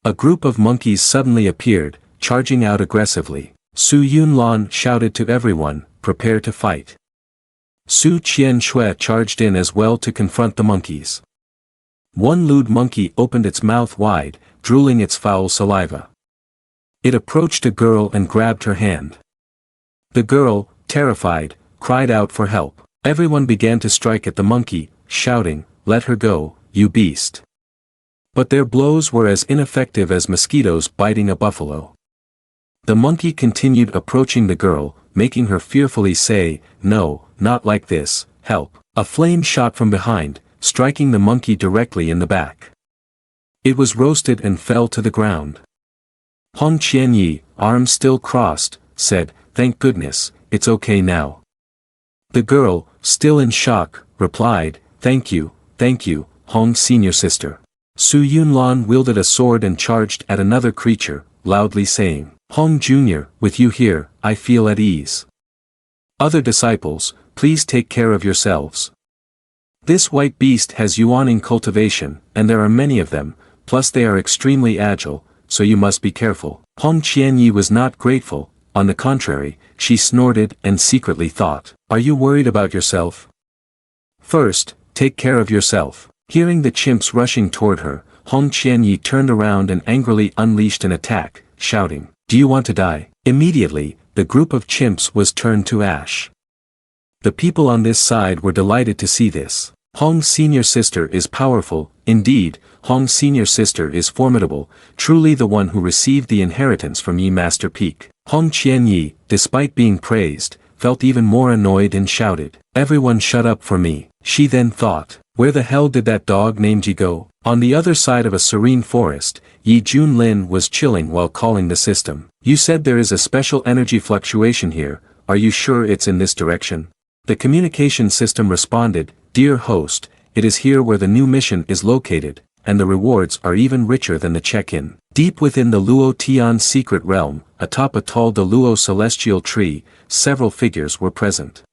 A group of monkeys suddenly appeared, charging out aggressively. Su Yunlan shouted to everyone, prepare to fight. Su Qianshui charged in as well to confront the monkeys. One lewd monkey opened its mouth wide, drooling its foul saliva. It approached a girl and grabbed her hand. The girl, terrified, cried out for help. Everyone began to strike at the monkey, shouting, let her go, you beast. But their blows were as ineffective as mosquitoes biting a buffalo. The monkey continued approaching the girl, making her fearfully say, no, not like this, help. A flame shot from behind, striking the monkey directly in the back. It was roasted and fell to the ground. Hong Qianyi, arms still crossed, said, thank goodness, it's okay now. The girl, still in shock, replied, thank you, Hong senior sister. Su Yunlan wielded a sword and charged at another creature, loudly saying, Hong Jr., with you here, I feel at ease. Other disciples, please take care of yourselves. This white beast has yuaning cultivation, and there are many of them, plus they are extremely agile, so you must be careful. Hong Qianyi was not grateful, on the contrary, she snorted and secretly thought, are you worried about yourself? First, take care of yourself. Hearing the chimps rushing toward her, Hong Qianyi turned around and angrily unleashed an attack, shouting, do you want to die? Immediately, the group of chimps was turned to ash. The people on this side were delighted to see this. Hong's senior sister is powerful, indeed, Hong's senior sister is formidable, truly the one who received the inheritance from Yi Master Peak. Hong Qianyi, despite being praised, felt even more annoyed and shouted, everyone shut up for me. She then thought, where the hell did that dog named Yi go? On the other side of a serene forest, Yi Junlin was chilling while calling the system. You said there is a special energy fluctuation here, are you sure it's in this direction? The communication system responded, dear host, it is here where the new mission is located, and the rewards are even richer than the check-in. Deep within the Luo Tian secret realm, atop a tall De Luo celestial tree, several figures were present.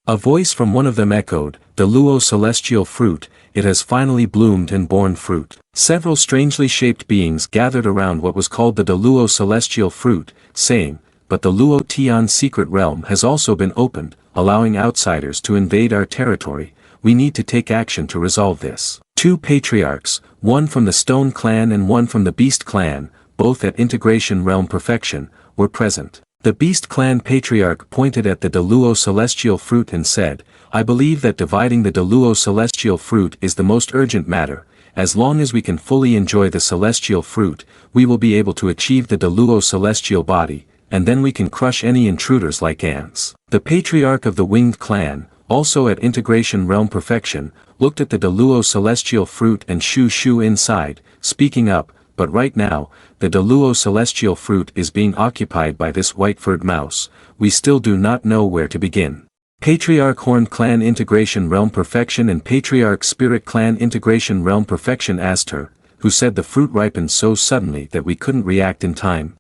A voice from one of them echoed, the Luo celestial fruit, it has finally bloomed and borne fruit. Several strangely shaped beings gathered around what was called the De Luo celestial fruit, saying, but the Luo Tian secret realm has also been opened, allowing outsiders to invade our territory, we need to take action to resolve this. Two patriarchs, one from the Stone clan and one from the Beast clan, both at Integration Realm Perfection, were present. The Beast Clan Patriarch pointed at the Deluo celestial fruit and said, I believe that dividing the Deluo celestial fruit is the most urgent matter. As long as we can fully enjoy the celestial fruit, we will be able to achieve the Deluo celestial body, and then we can crush any intruders like ants. The Patriarch of the Winged Clan, also at Integration Realm Perfection, looked at the Deluo celestial fruit and Shu inside, speaking up, but right now, the Deluo celestial fruit is being occupied by this white-furred mouse. We still do not know where to begin. Patriarch Horn Clan Integration Realm Perfection and Patriarch Spirit Clan Integration Realm Perfection asked her, who said the fruit ripened so suddenly that we couldn't react in time.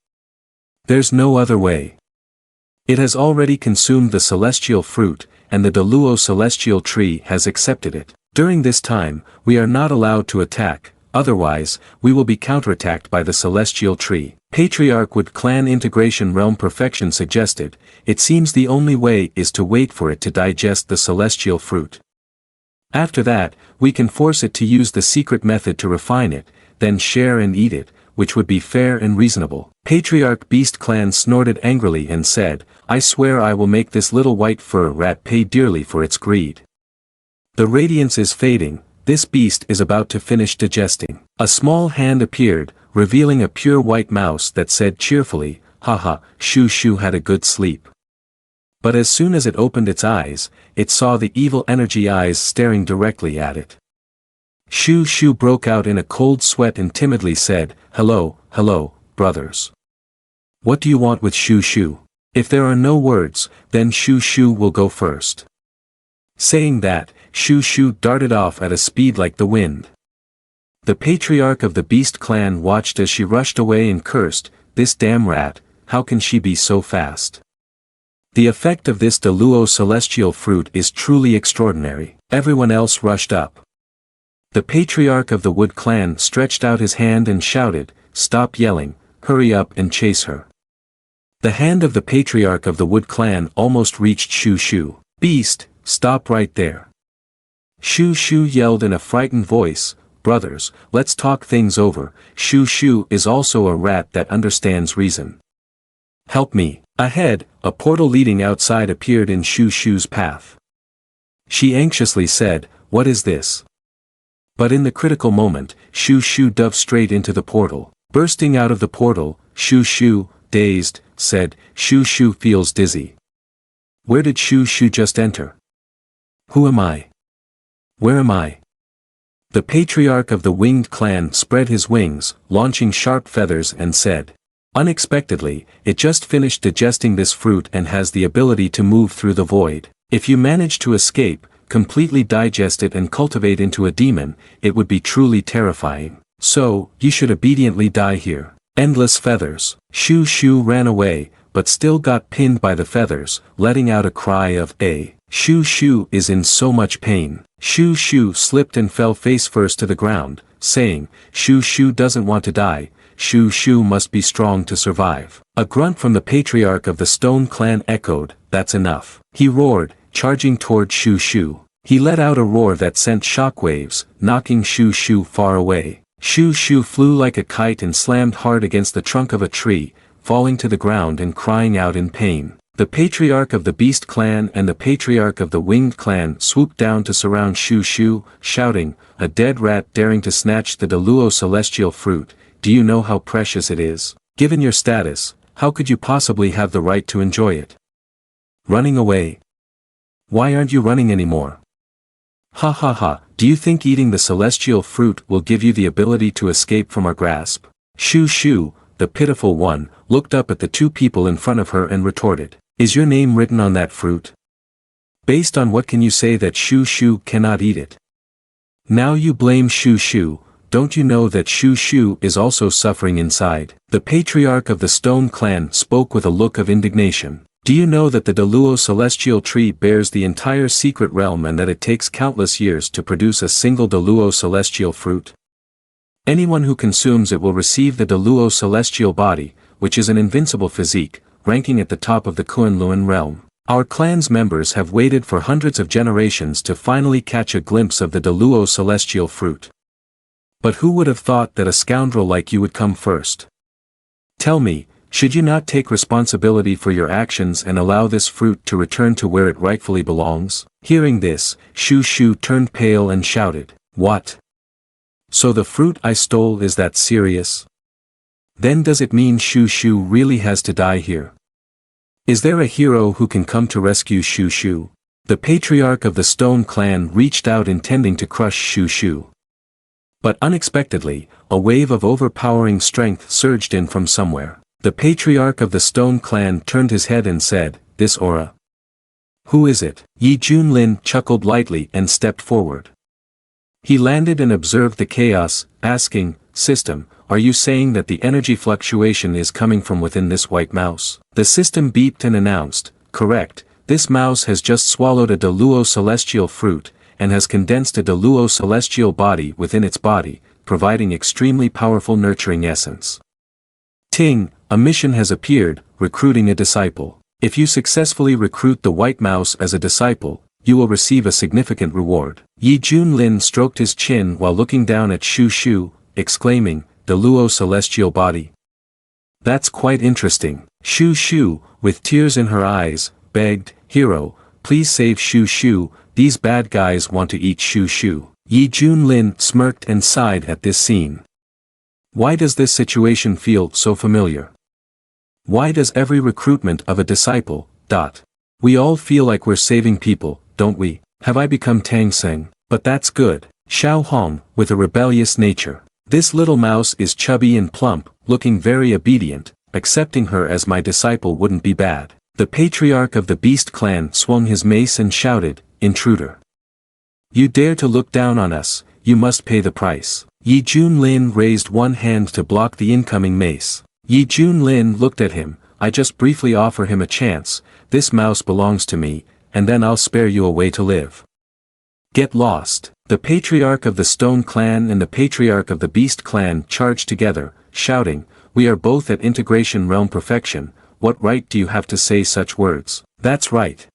There's no other way. It has already consumed the celestial fruit, and the Deluo celestial tree has accepted it. During this time, we are not allowed to attack. Otherwise, we will be counterattacked by the celestial tree. Patriarch Wood Clan Integration Realm Perfection suggested, it seems the only way is to wait for it to digest the celestial fruit. After that, we can force it to use the secret method to refine it, then share and eat it, which would be fair and reasonable. Patriarch Beast Clan snorted angrily and said, I swear I will make this little white fur rat pay dearly for its greed. The radiance is fading. This beast is about to finish digesting. A small hand appeared, revealing a pure white mouse that said cheerfully, haha, Shu had a good sleep. But as soon as it opened its eyes, it saw the evil energy eyes staring directly at it. Shu broke out in a cold sweat and timidly said, hello, brothers. What do you want with Shu? If there are no words, then Shu will go first. Saying that, Shu darted off at a speed like the wind. The Patriarch of the Beast Clan watched as she rushed away and cursed, this damn rat, how can she be so fast? The effect of this Deluo celestial fruit is truly extraordinary. Everyone else rushed up. The Patriarch of the Wood Clan stretched out his hand and shouted, stop yelling, hurry up and chase her. The hand of the Patriarch of the Wood Clan almost reached Shu. Beast, stop right there. Shu yelled in a frightened voice, brothers, let's talk things over. Shu is also a rat that understands reason. Help me. Ahead, a portal leading outside appeared in Shu's path. She anxiously said, what is this? But in the critical moment, Shu dove straight into the portal. Bursting out of the portal, Shu, dazed, said, Shu feels dizzy. Where did Shu just enter? Who am I? Where am I? The Patriarch of the Winged Clan spread his wings, launching sharp feathers and said, unexpectedly, it just finished digesting this fruit and has the ability to move through the void. If you manage to escape, completely digest it and cultivate into a demon, it would be truly terrifying. So, you should obediently die here. Endless feathers. Shu ran away, but still got pinned by the feathers, letting out a cry of a. Shu is in so much pain. Shu slipped and fell face first to the ground, saying, Shu doesn't want to die. Shu must be strong to survive. A grunt from the Patriarch of the Stone Clan echoed, that's enough. He roared, charging toward Shu. He let out a roar that sent shockwaves, knocking Shu far away. Shu flew like a kite and slammed hard against the trunk of a tree, falling to the ground and crying out in pain. The Patriarch of the Beast Clan and the Patriarch of the Winged Clan swooped down to surround Shu, shouting, a dead rat daring to snatch the Deluo celestial fruit, do you know how precious it is? Given your status, how could you possibly have the right to enjoy it? Running away? Why aren't you running anymore? Ha, do you think eating the celestial fruit will give you the ability to escape from our grasp? Shu, the pitiful one, looked up at the two people in front of her and retorted, is your name written on that fruit? Based on what can you say that Shu cannot eat it? Now you blame Shu, don't you know that Shu is also suffering inside? The Patriarch of the Stone Clan spoke with a look of indignation. Do you know that the Deluo celestial tree bears the entire secret realm and that it takes countless years to produce a single Deluo celestial fruit? Anyone who consumes it will receive the Deluo celestial body, which is an invincible physique, ranking at the top of the Kunlun realm. Our clan's members have waited for hundreds of generations to finally catch a glimpse of the Deluo celestial fruit. But who would have thought that a scoundrel like you would come first? Tell me, Should you not take responsibility for your actions and allow this fruit to return to where it rightfully belongs? Hearing this, Shu Shu turned pale and shouted, "What? So the fruit I stole is that serious? Then does it mean Shu Shu really has to die here? Is there a hero who can come to rescue Shu Shu?" The patriarch of the Stone Clan reached out intending to crush Shu Shu. But unexpectedly, a wave of overpowering strength surged in from somewhere. The patriarch of the Stone Clan turned his head and said, "This aura. Who is it?" Yi Junlin chuckled lightly and stepped forward. He landed and observed the chaos, asking, "System, are you saying that the energy fluctuation is coming from within this white mouse?" The system beeped and announced, "Correct, this mouse has just swallowed a Deluo celestial fruit, and has condensed a Deluo celestial body within its body, providing extremely powerful nurturing essence. Ting, a mission has appeared, recruiting a disciple. If you successfully recruit the white mouse as a disciple, you will receive a significant reward." Yi Junlin stroked his chin while looking down at Shu Shu, exclaiming, "Deluo celestial body. That's quite interesting." Shu Shu, with tears in her eyes, begged, "Hero, please save Shu Shu, these bad guys want to eat Shu Shu." Yi Junlin smirked and sighed at this scene. Why does this situation feel so familiar? Why does every recruitment of a disciple, we all feel like we're saving people, don't we? Have I become Tang Seng? But that's good. Xiao Hong, with a rebellious nature. This little mouse is chubby and plump, looking very obedient, accepting her as my disciple wouldn't be bad. The patriarch of the Beast Clan swung his mace and shouted, "Intruder! You dare to look down on us, you must pay the price." Yi Junlin raised one hand to block the incoming mace. Yi Junlin looked at him, "I just briefly offer him a chance, this mouse belongs to me, and then I'll spare you a way to live. Get lost." The patriarch of the Stone Clan and the patriarch of the Beast Clan charged together, shouting, "We are both at Integration Realm Perfection, what right do you have to say such words?" "That's right.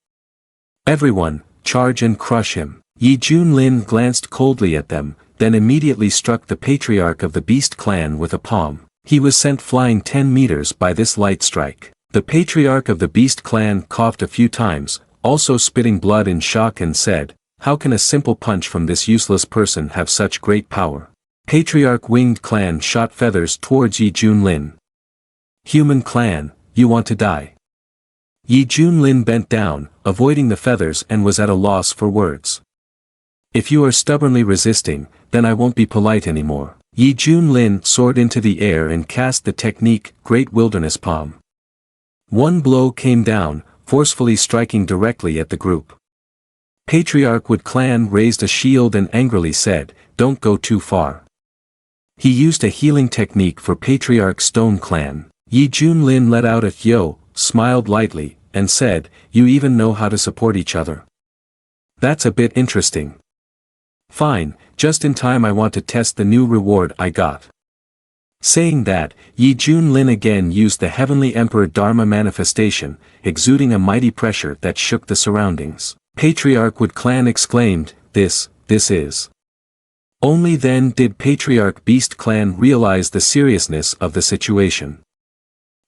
Everyone, charge and crush him." Yi Junlin glanced coldly at them, then immediately struck the patriarch of the Beast Clan with a palm. He was sent flying 10 meters by this light strike. The patriarch of the Beast Clan coughed a few times, also spitting blood in shock, and said, "How can a simple punch from this useless person have such great power?" Patriarch Winged Clan shot feathers towards Yi Junlin. "Human Clan, you want to die?" Yi Junlin bent down, avoiding the feathers, and was at a loss for words. "If you are stubbornly resisting, then I won't be polite anymore." Yi Junlin soared into the air and cast the technique, Great Wilderness Palm. One blow came down, forcefully striking directly at the group. Patriarch Wood Clan raised a shield and angrily said, "Don't go too far." He used a healing technique for Patriarch Stone Clan. Yi Junlin let out a yo, smiled lightly, and said, "You even know how to support each other. That's a bit interesting. Fine, just in time, I want to test the new reward I got." Saying that, Yi Junlin again used the Heavenly Emperor Dharma manifestation, exuding a mighty pressure that shook the surroundings. Patriarch Wood Clan exclaimed, this is. Only then did Patriarch Beast Clan realize the seriousness of the situation.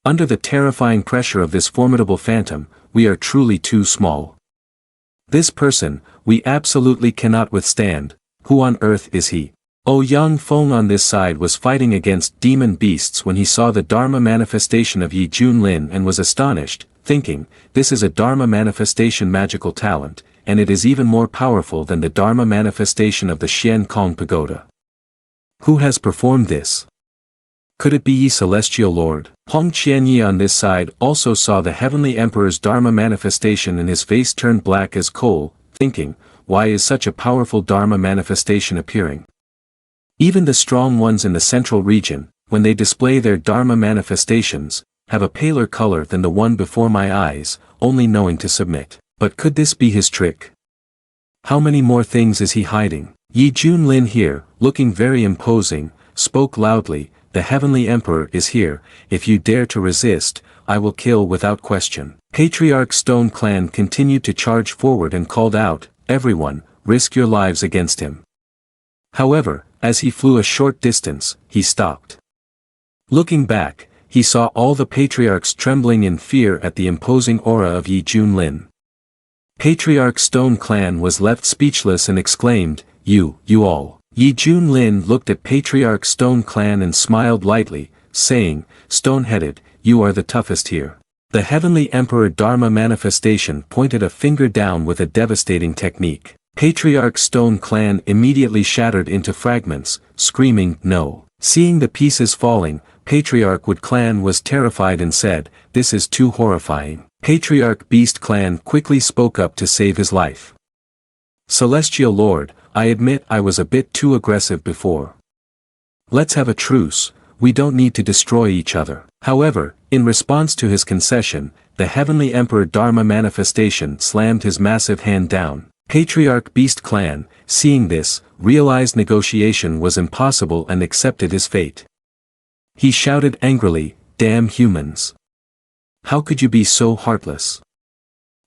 Under the terrifying pressure of this formidable phantom, we are truly too small. This person, we absolutely cannot withstand. Who on earth is he? Oh, Yang Feng on this side was fighting against demon beasts when he saw the Dharma manifestation of Yi Junlin and was astonished, thinking, this is a Dharma manifestation magical talent, and it is even more powerful than the Dharma manifestation of the Shien Kong Pagoda. Who has performed this? Could it be Yi Celestial Lord? Hong Qianyi on this side also saw the Heavenly Emperor's Dharma manifestation and his face turned black as coal, thinking, why is such a powerful Dharma manifestation appearing? Even the strong ones in the central region, when they display their Dharma manifestations, have a paler color than the one before my eyes, only knowing to submit. But could this be his trick? How many more things is he hiding? Yi Junlin here, looking very imposing, spoke loudly, the Heavenly Emperor is here, if you dare to resist, I will kill without question. Patriarch Stone Clan continued to charge forward and called out, everyone, risk your lives against him. However, as he flew a short distance, he stopped. Looking back, he saw all the patriarchs trembling in fear at the imposing aura of Yi Junlin. Patriarch Stone Clan was left speechless and exclaimed, You all. Yi Junlin looked at Patriarch Stone Clan and smiled lightly, saying, Stone-headed, you are the toughest here. The Heavenly Emperor Dharma manifestation pointed a finger down with a devastating technique. Patriarch Stone Clan immediately shattered into fragments, screaming, No. Seeing the pieces falling, Patriarch Wood Clan was terrified and said, This is too horrifying. Patriarch Beast Clan quickly spoke up to save his life. Celestial Lord, I admit I was a bit too aggressive before. Let's have a truce, we don't need to destroy each other. However, in response to his concession, the Heavenly Emperor Dharma manifestation slammed his massive hand down. Patriarch Beast Clan, seeing this, realized negotiation was impossible and accepted his fate. He shouted angrily, Damn humans! How could you be so heartless?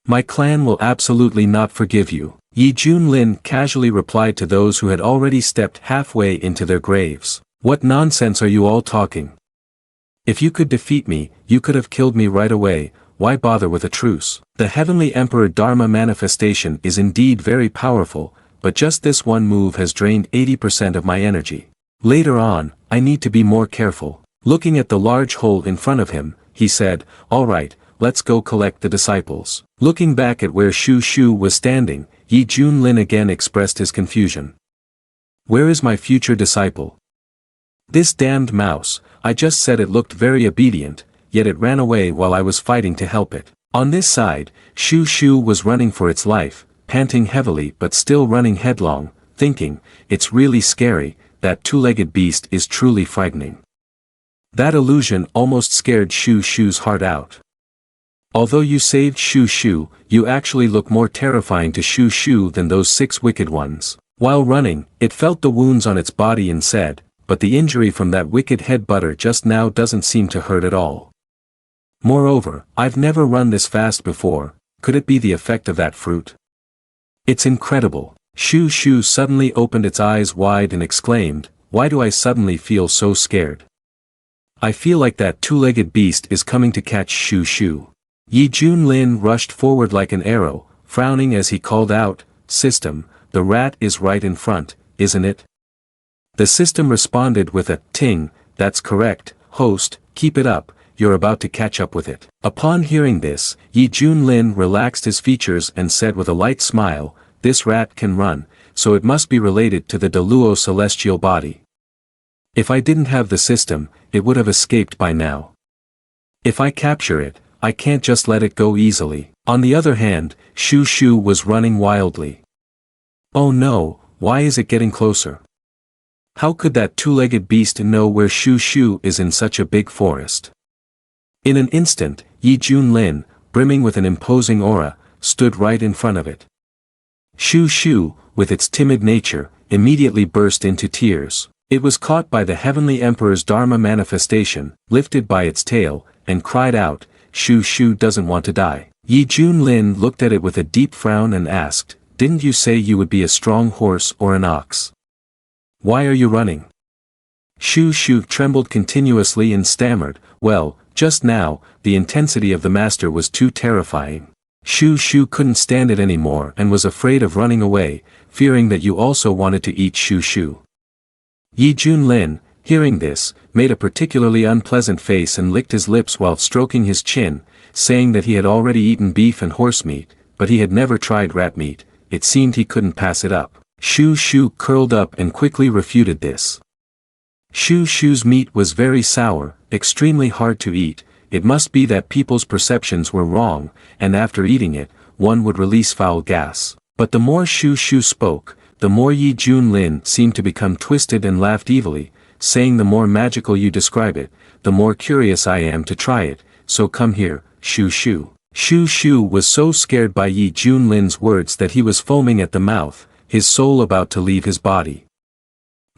My clan will absolutely not forgive you. Yi Junlin casually replied to those who had already stepped halfway into their graves. What nonsense are you all talking? If you could defeat me, you could have killed me right away, why bother with a truce? The Heavenly Emperor Dharma manifestation is indeed very powerful, but just this one move has drained 80% of my energy. Later on, I need to be more careful. Looking at the large hole in front of him, he said, Alright, let's go collect the disciples. Looking back at where Shu Shu was standing, Yi Junlin again expressed his confusion. Where is my future disciple? This damned mouse, I just said it looked very obedient, yet it ran away while I was fighting to help it. On this side, Shu Shu was running for its life, panting heavily but still running headlong, thinking, it's really scary, that two-legged beast is truly frightening. That illusion almost scared Shu Shu's heart out. Although you saved Shu Shu, you actually look more terrifying to Shu Shu than those 6 wicked ones. While running, it felt the wounds on its body and said, but the injury from that wicked headbutter just now doesn't seem to hurt at all. Moreover, I've never run this fast before, could it be the effect of that fruit? It's incredible. Shu Shu suddenly opened its eyes wide and exclaimed, Why do I suddenly feel so scared? I feel like that two-legged beast is coming to catch Shu Shu. Yi Junlin rushed forward like an arrow, frowning as he called out, System, the rat is right in front, isn't it? The system responded with a ting, That's correct, host, keep it up, you're about to catch up with it. Upon hearing this, Yi Junlin relaxed his features and said with a light smile, This rat can run, so it must be related to the Deluo celestial body. If I didn't have the system, it would have escaped by now. If I capture it, I can't just let it go easily. On the other hand, Shu Shu was running wildly. Oh no, why is it getting closer? How could that two-legged beast know where Shu Shu is in such a big forest? In an instant, Yi Junlin, brimming with an imposing aura, stood right in front of it. Shu Shu, with its timid nature, immediately burst into tears. It was caught by the Heavenly Emperor's Dharma manifestation, lifted by its tail, and cried out, Shu Shu doesn't want to die. Yi Junlin looked at it with a deep frown and asked, Didn't you say you would be a strong horse or an ox? Why are you running? Shu Shu trembled continuously and stammered, Well, just now, the intensity of the master was too terrifying. Shu Shu couldn't stand it anymore and was afraid of running away, fearing that you also wanted to eat Shu Shu. Yi Junlin, hearing this, made a particularly unpleasant face and licked his lips while stroking his chin, saying that he had already eaten beef and horse meat, but he had never tried rat meat, it seemed he couldn't pass it up. Shu Shu curled up and quickly refuted this. Shu Shu's meat was very sour, extremely hard to eat, it must be that people's perceptions were wrong, and after eating it, one would release foul gas. But the more Shu Shu spoke, the more Yi Junlin seemed to become twisted and laughed evilly, saying the more magical you describe it, the more curious I am to try it, so come here, Shu Shu. Shu Shu was so scared by Yi Junlin's words that he was foaming at the mouth, his soul about to leave his body.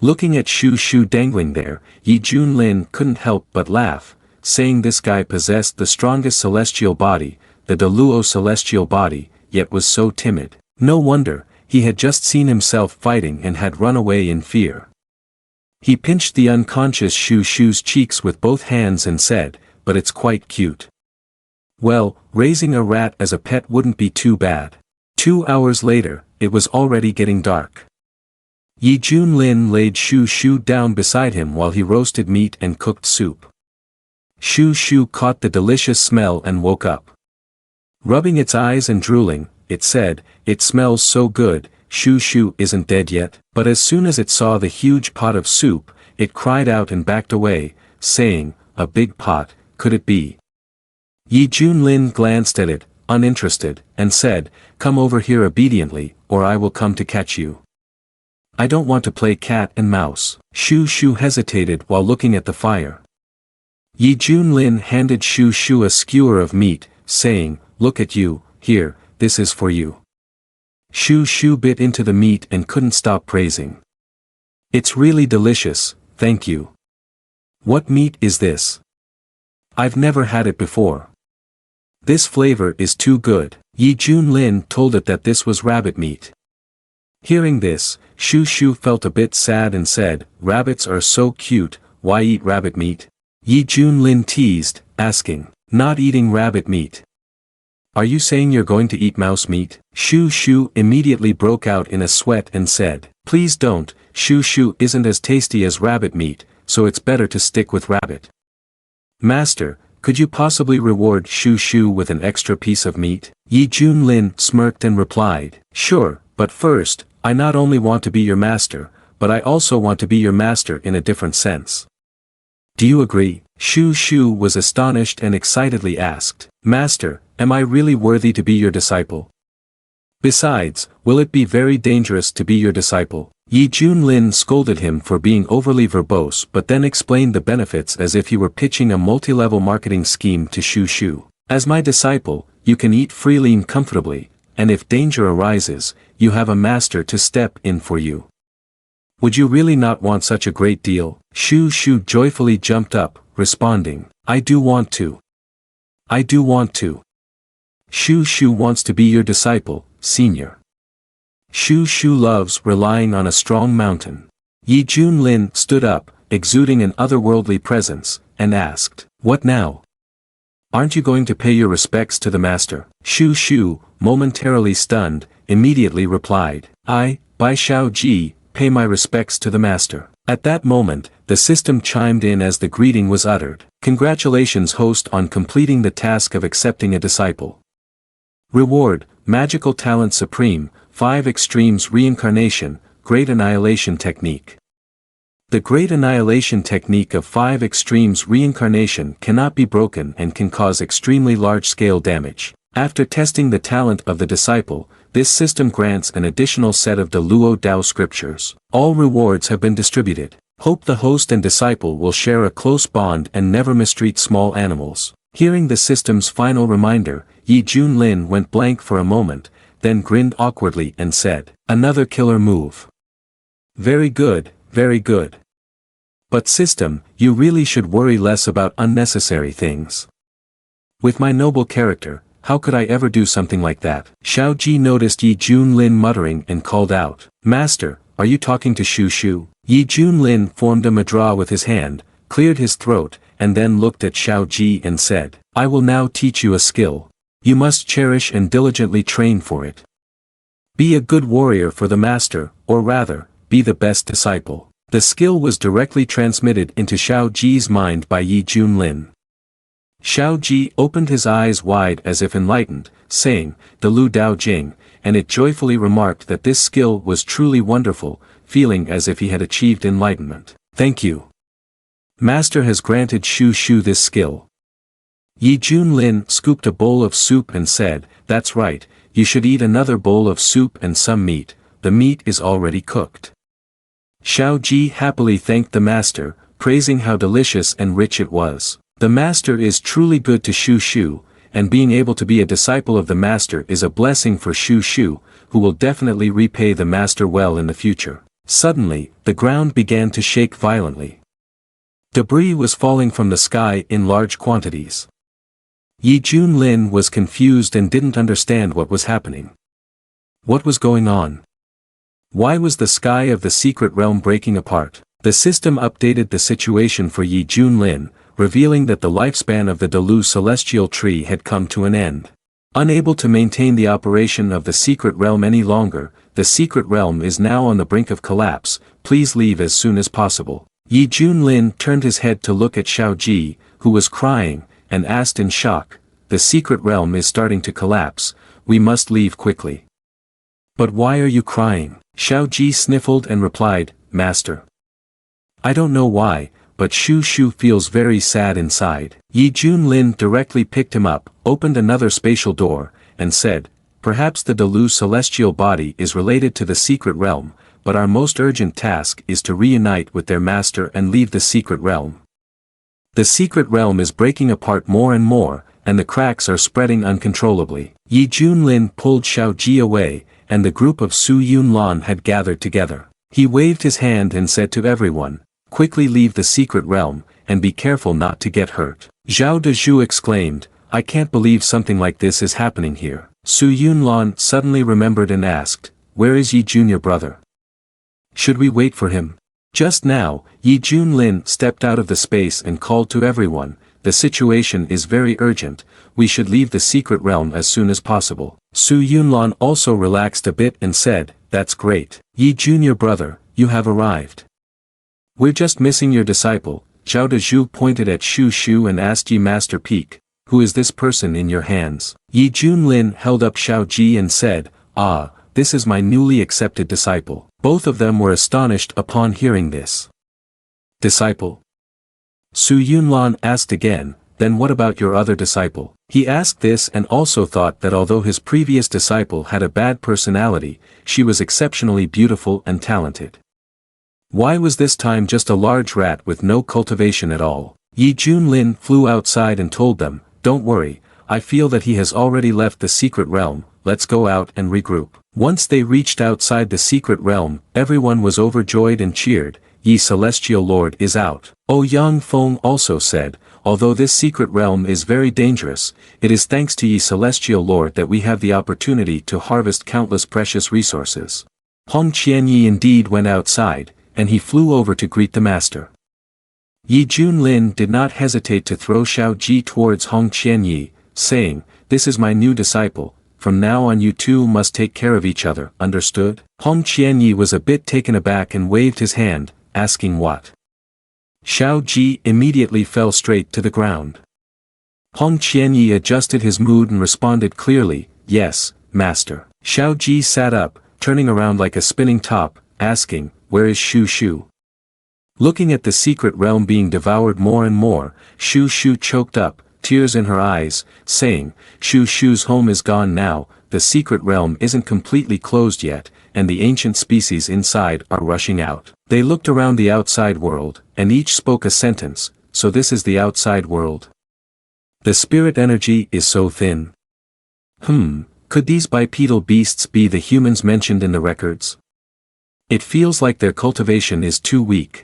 Looking at Shu Shu dangling there, Yi Junlin couldn't help but laugh, saying this guy possessed the strongest celestial body, the Deluo celestial body, yet was so timid. No wonder, he had just seen himself fighting and had run away in fear. He pinched the unconscious Shu Shu's cheeks with both hands and said, "But it's quite cute." Well, raising a rat as a pet wouldn't be too bad. 2 hours later, it was already getting dark. Yi Junlin laid Shu Shu down beside him while he roasted meat and cooked soup. Shu Shu caught the delicious smell and woke up. Rubbing its eyes and drooling, it said, "It smells so good, Shu Shu isn't dead yet." But as soon as it saw the huge pot of soup, it cried out and backed away, saying, "A big pot, could it be?" Yi Junlin glanced at it, uninterested, and said, "Come over here obediently, or I will come to catch you." "I don't want to play cat and mouse." Shu Shu hesitated while looking at the fire. Yi Junlin handed Shu Shu a skewer of meat, saying, "Look at you, here, this is for you." Shu Shu bit into the meat and couldn't stop praising. "It's really delicious, thank you." "What meat is this? I've never had it before. This flavor is too good." Yi Junlin told it that this was rabbit meat. Hearing this, Shu Shu felt a bit sad and said, "Rabbits are so cute, why eat rabbit meat?" Yi Junlin teased, asking, "Not eating rabbit meat. Are you saying you're going to eat mouse meat?" Shu Shu immediately broke out in a sweat and said, "Please don't, Shu Shu isn't as tasty as rabbit meat, so it's better to stick with rabbit." "Master, could you possibly reward Shu Shu with an extra piece of meat?" Yi Junlin smirked and replied, "Sure, but first, I not only want to be your master, but I also want to be your master in a different sense. Do you agree?" Shu Shu was astonished and excitedly asked, "Master, am I really worthy to be your disciple? Besides, will it be very dangerous to be your disciple?" Yi Junlin scolded him for being overly verbose but then explained the benefits as if he were pitching a multi-level marketing scheme to Shu Shu. "As my disciple, you can eat freely and comfortably, and if danger arises, you have a master to step in for you. Would you really not want such a great deal?" Shu Shu joyfully jumped up, responding, "I do want to. I do want to. Shu Shu wants to be your disciple, senior." Shu Shu loves relying on a strong mountain. Yi Junlin stood up, exuding an otherworldly presence, and asked, "What now? Aren't you going to pay your respects to the master?" Shu Shu, momentarily stunned, immediately replied, "I, Bai Shao Ji, pay my respects to the master." At that moment, the system chimed in as the greeting was uttered. "Congratulations host on completing the task of accepting a disciple. Reward, Magical Talent Supreme, 5 Extremes Reincarnation, Great Annihilation Technique." The Great Annihilation Technique of 5 Extremes Reincarnation cannot be broken and can cause extremely large-scale damage. After testing the talent of the disciple, this system grants an additional set of the Luo Dao scriptures. All rewards have been distributed. Hope the host and disciple will share a close bond and never mistreat small animals. Hearing the system's final reminder, Yi Junlin went blank for a moment, then grinned awkwardly and said, "Another killer move. Very good, very good. But system, you really should worry less about unnecessary things. With my noble character, how could I ever do something like that?" Xiao Ji noticed Yi Junlin muttering and called out, "Master, are you talking to Shu Shu?" Yi Junlin formed a mudra with his hand, cleared his throat, and then looked at Xiao Ji and said, "I will now teach you a skill. You must cherish and diligently train for it. Be a good warrior for the master, or rather, be the best disciple." The skill was directly transmitted into Xiao Ji's mind by Yi Junlin. Xiao Ji opened his eyes wide as if enlightened, saying, "The Lu Dao Jing," and it joyfully remarked that this skill was truly wonderful, feeling as if he had achieved enlightenment. "Thank you. Master has granted Shu Shu this skill." Yi Junlin scooped a bowl of soup and said, "That's right, you should eat another bowl of soup and some meat, the meat is already cooked." Xiao Ji happily thanked the master, praising how delicious and rich it was. The master is truly good to Shu Shu, and being able to be a disciple of the master is a blessing for Shu Shu, who will definitely repay the master well in the future. Suddenly, the ground began to shake violently. Debris was falling from the sky in large quantities. Yi Junlin was confused and didn't understand what was happening. What was going on? Why was the sky of the secret realm breaking apart? The system updated the situation for Yi Junlin, revealing that the lifespan of the Dehou celestial tree had come to an end. Unable to maintain the operation of the secret realm any longer, the secret realm is now on the brink of collapse, please leave as soon as possible. Yi Junlin turned his head to look at Xiao Ji, who was crying, and asked in shock, the secret realm is starting to collapse, we must leave quickly. But why are you crying? Xiao Ji sniffled and replied, Master. I don't know why, but Shu Shu feels very sad inside. Yi Junlin directly picked him up, opened another spatial door, and said, perhaps the Dehou celestial body is related to the secret realm, but our most urgent task is to reunite with their master and leave the secret realm. The secret realm is breaking apart more and more, and the cracks are spreading uncontrollably. Yi Junlin pulled Xiao Ji away, and the group of Su Yunlan had gathered together. He waved his hand and said to everyone, quickly leave the secret realm, and be careful not to get hurt. Zhao Dezhu exclaimed, I can't believe something like this is happening here. Su Yunlan suddenly remembered and asked, where is Yi Junior brother? Should we wait for him? Just now, Yi Junlin stepped out of the space and called to everyone, the situation is very urgent, we should leave the secret realm as soon as possible. Su Yunlan also relaxed a bit and said, that's great. Yi Junior brother, you have arrived. We're just missing your disciple. Zhao Dezhu pointed at Shu Shu and asked Yi Master Peak, who is this person in your hands? Yi Junlin held up Xiao Ji and said, ah, this is my newly accepted disciple. Both of them were astonished upon hearing this. Disciple? Su Yunlan asked again, then what about your other disciple? He asked this and also thought that although his previous disciple had a bad personality, she was exceptionally beautiful and talented. Why was this time just a large rat with no cultivation at all? Yi Junlin flew outside and told them, don't worry, I feel that he has already left the secret realm, let's go out and regroup. Once they reached outside the secret realm, everyone was overjoyed and cheered, Yi Celestial Lord is out. O Yang Feng also said, although this secret realm is very dangerous, it is thanks to Yi Celestial Lord that we have the opportunity to harvest countless precious resources. Hong Qianyi indeed went outside, and he flew over to greet the master. Yi Junlin did not hesitate to throw Xiao Ji towards Hong Qianyi, saying, this is my new disciple, from now on you two must take care of each other, understood? Hong Qianyi was a bit taken aback and waved his hand, asking what? Xiao Ji immediately fell straight to the ground. Hong Qianyi adjusted his mood and responded clearly, yes, master. Xiao Ji sat up, turning around like a spinning top, asking, where is Shu Shu? Looking at the secret realm being devoured more and more, Shu Shu choked up, tears in her eyes, saying, Shu Shu's home is gone now, the secret realm isn't completely closed yet, and the ancient species inside are rushing out. They looked around the outside world, and each spoke a sentence, so this is the outside world. The spirit energy is so thin. Could these bipedal beasts be the humans mentioned in the records? It feels like their cultivation is too weak.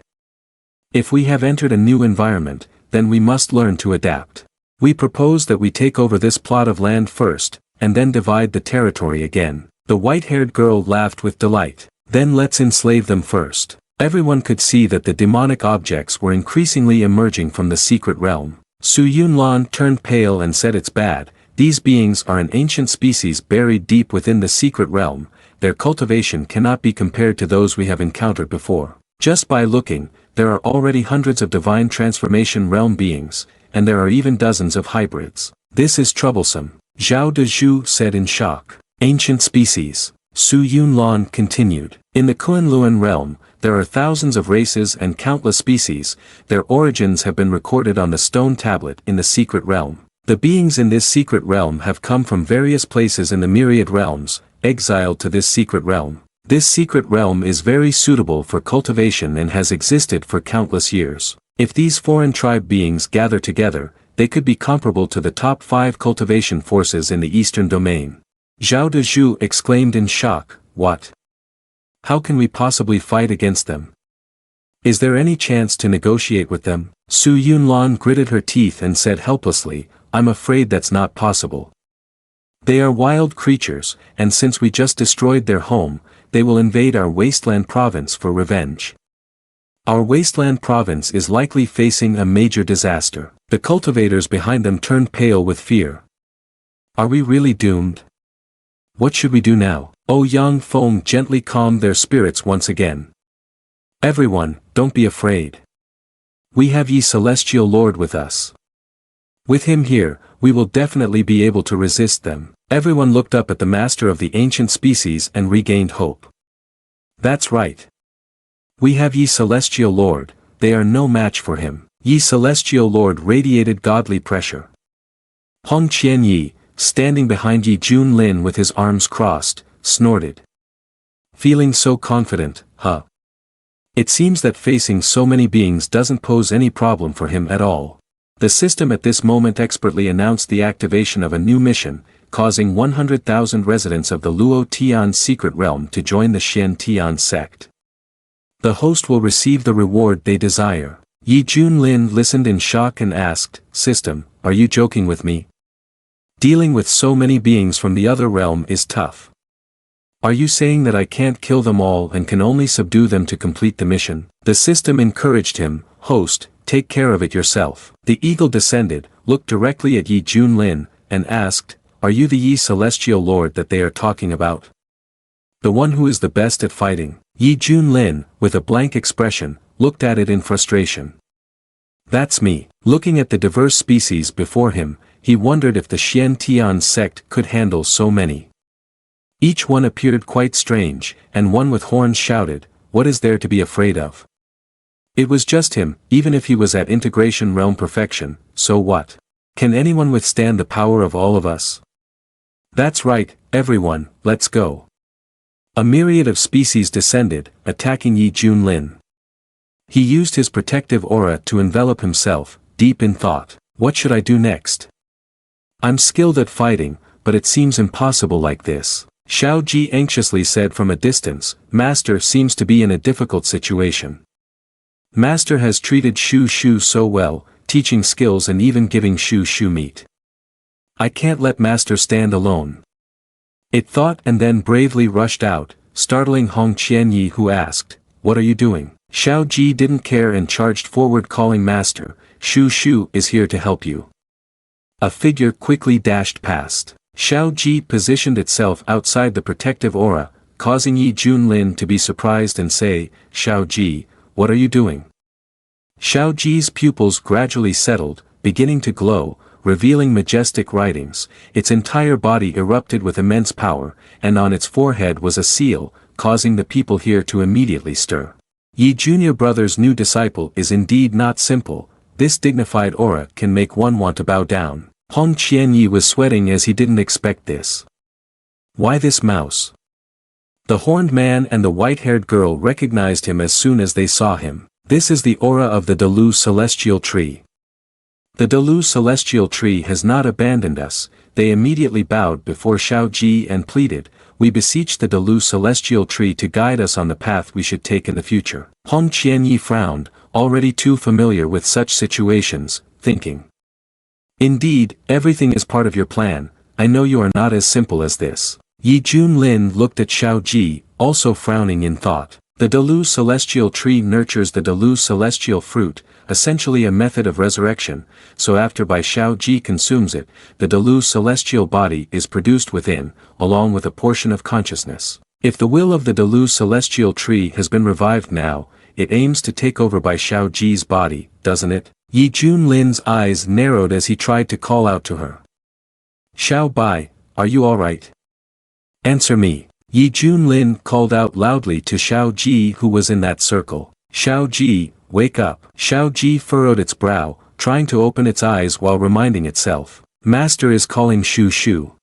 If we have entered a new environment, then we must learn to adapt. We propose that we take over this plot of land first, and then divide the territory again. The white-haired girl laughed with delight. Then let's enslave them first. Everyone could see that the demonic objects were increasingly emerging from the secret realm. Su Yunlan turned pale and said it's bad, these beings are an ancient species buried deep within the secret realm, their cultivation cannot be compared to those we have encountered before. Just by looking, there are already hundreds of divine transformation realm beings, and there are even dozens of hybrids. This is troublesome, Zhao Dezhu said in shock. Ancient species. Su Yunlan continued. In the Kunlun realm, there are thousands of races and countless species, their origins have been recorded on the stone tablet in the secret realm. The beings in this secret realm have come from various places in the myriad realms, exiled to this secret realm. This secret realm is very suitable for cultivation and has existed for countless years. If these foreign tribe beings gather together, they could be comparable to the top 5 cultivation forces in the eastern domain. Zhao Dezhu exclaimed in shock, what? How can we possibly fight against them? Is there any chance to negotiate with them? Su Yunlan gritted her teeth and said helplessly, I'm afraid that's not possible. They are wild creatures, and since we just destroyed their home, they will invade our wasteland province for revenge. Our wasteland province is likely facing a major disaster. The cultivators behind them turned pale with fear. Are we really doomed? What should we do now? Oh, Yang Feng gently calmed their spirits once again. Everyone, don't be afraid. We have Ye Celestial Lord with us. With him here, we will definitely be able to resist them. Everyone looked up at the master of the ancient species and regained hope. That's right. We have Ye Celestial Lord, they are no match for him. Ye Celestial Lord radiated godly pressure. Hong Qian Yi, standing behind Yi Junlin with his arms crossed, snorted. Feeling so confident, huh? It seems that facing so many beings doesn't pose any problem for him at all. The system at this moment expertly announced the activation of a new mission, causing 100,000 residents of the Luo Tian secret realm to join the Shien Tian sect. The host will receive the reward they desire. Yi Junlin listened in shock and asked, System, are you joking with me? Dealing with so many beings from the other realm is tough. Are you saying that I can't kill them all and can only subdue them to complete the mission? The system encouraged him, Host, take care of it yourself. The eagle descended, looked directly at Yi Junlin, and asked, Are you the Yi Celestial Lord that they are talking about? The one who is the best at fighting? Yi Junlin, with a blank expression, looked at it in frustration. That's me. Looking at the diverse species before him, he wondered if the Shien Tian sect could handle so many. Each one appeared quite strange, and one with horns shouted, What is there to be afraid of? It was just him, even if he was at integration realm perfection, so what? Can anyone withstand the power of all of us? That's right, everyone, let's go. A myriad of species descended, attacking Yi Junlin. He used his protective aura to envelop himself, deep in thought. What should I do next? I'm skilled at fighting, but it seems impossible like this. Xiao Ji anxiously said from a distance, Master seems to be in a difficult situation. Master has treated Shu Shu so well, teaching skills and even giving Shu Shu meat. I can't let Master stand alone. It thought and then bravely rushed out, startling Hong Qian Yi who asked, What are you doing? Xiao Ji didn't care and charged forward calling Master, Shu Shu is here to help you. A figure quickly dashed past. Xiao Ji positioned itself outside the protective aura, causing Yi Junlin to be surprised and say, Xiao Ji, what are you doing? Xiao Ji's pupils gradually settled, beginning to glow, revealing majestic writings. Its entire body erupted with immense power, and on its forehead was a seal, causing the people here to immediately stir. Yi Junior Brother's new disciple is indeed not simple. This dignified aura can make one want to bow down. Hong Qian Yi was sweating as he didn't expect this. Why this mouse? The horned man and the white-haired girl recognized him as soon as they saw him. This is the aura of the Delu Celestial Tree. The Delu Celestial Tree has not abandoned us. They immediately bowed before Xiao Ji and pleaded, We beseech the Delu Celestial Tree to guide us on the path we should take in the future. Hong Qian Yi frowned, already too familiar with such situations, thinking. Indeed, everything is part of your plan. I know you are not as simple as this. Yi Junlin looked at Xiao Ji, also frowning in thought. The Delu Celestial Tree nurtures the Delu Celestial Fruit, essentially a method of resurrection, so after Bai Xiao Ji consumes it, the Delu Celestial body is produced within, along with a portion of consciousness. If the will of the Delu Celestial Tree has been revived now, it aims to take over Bai Xiao Ji's body, doesn't it? Yi Junlin's eyes narrowed as he tried to call out to her. Xiao Bai, are you alright? Answer me. Yi Junlin called out loudly to Xiao Ji who was in that circle. Xiao Ji, wake up. Xiao Ji furrowed its brow, trying to open its eyes while reminding itself. Master is calling Shu Shu.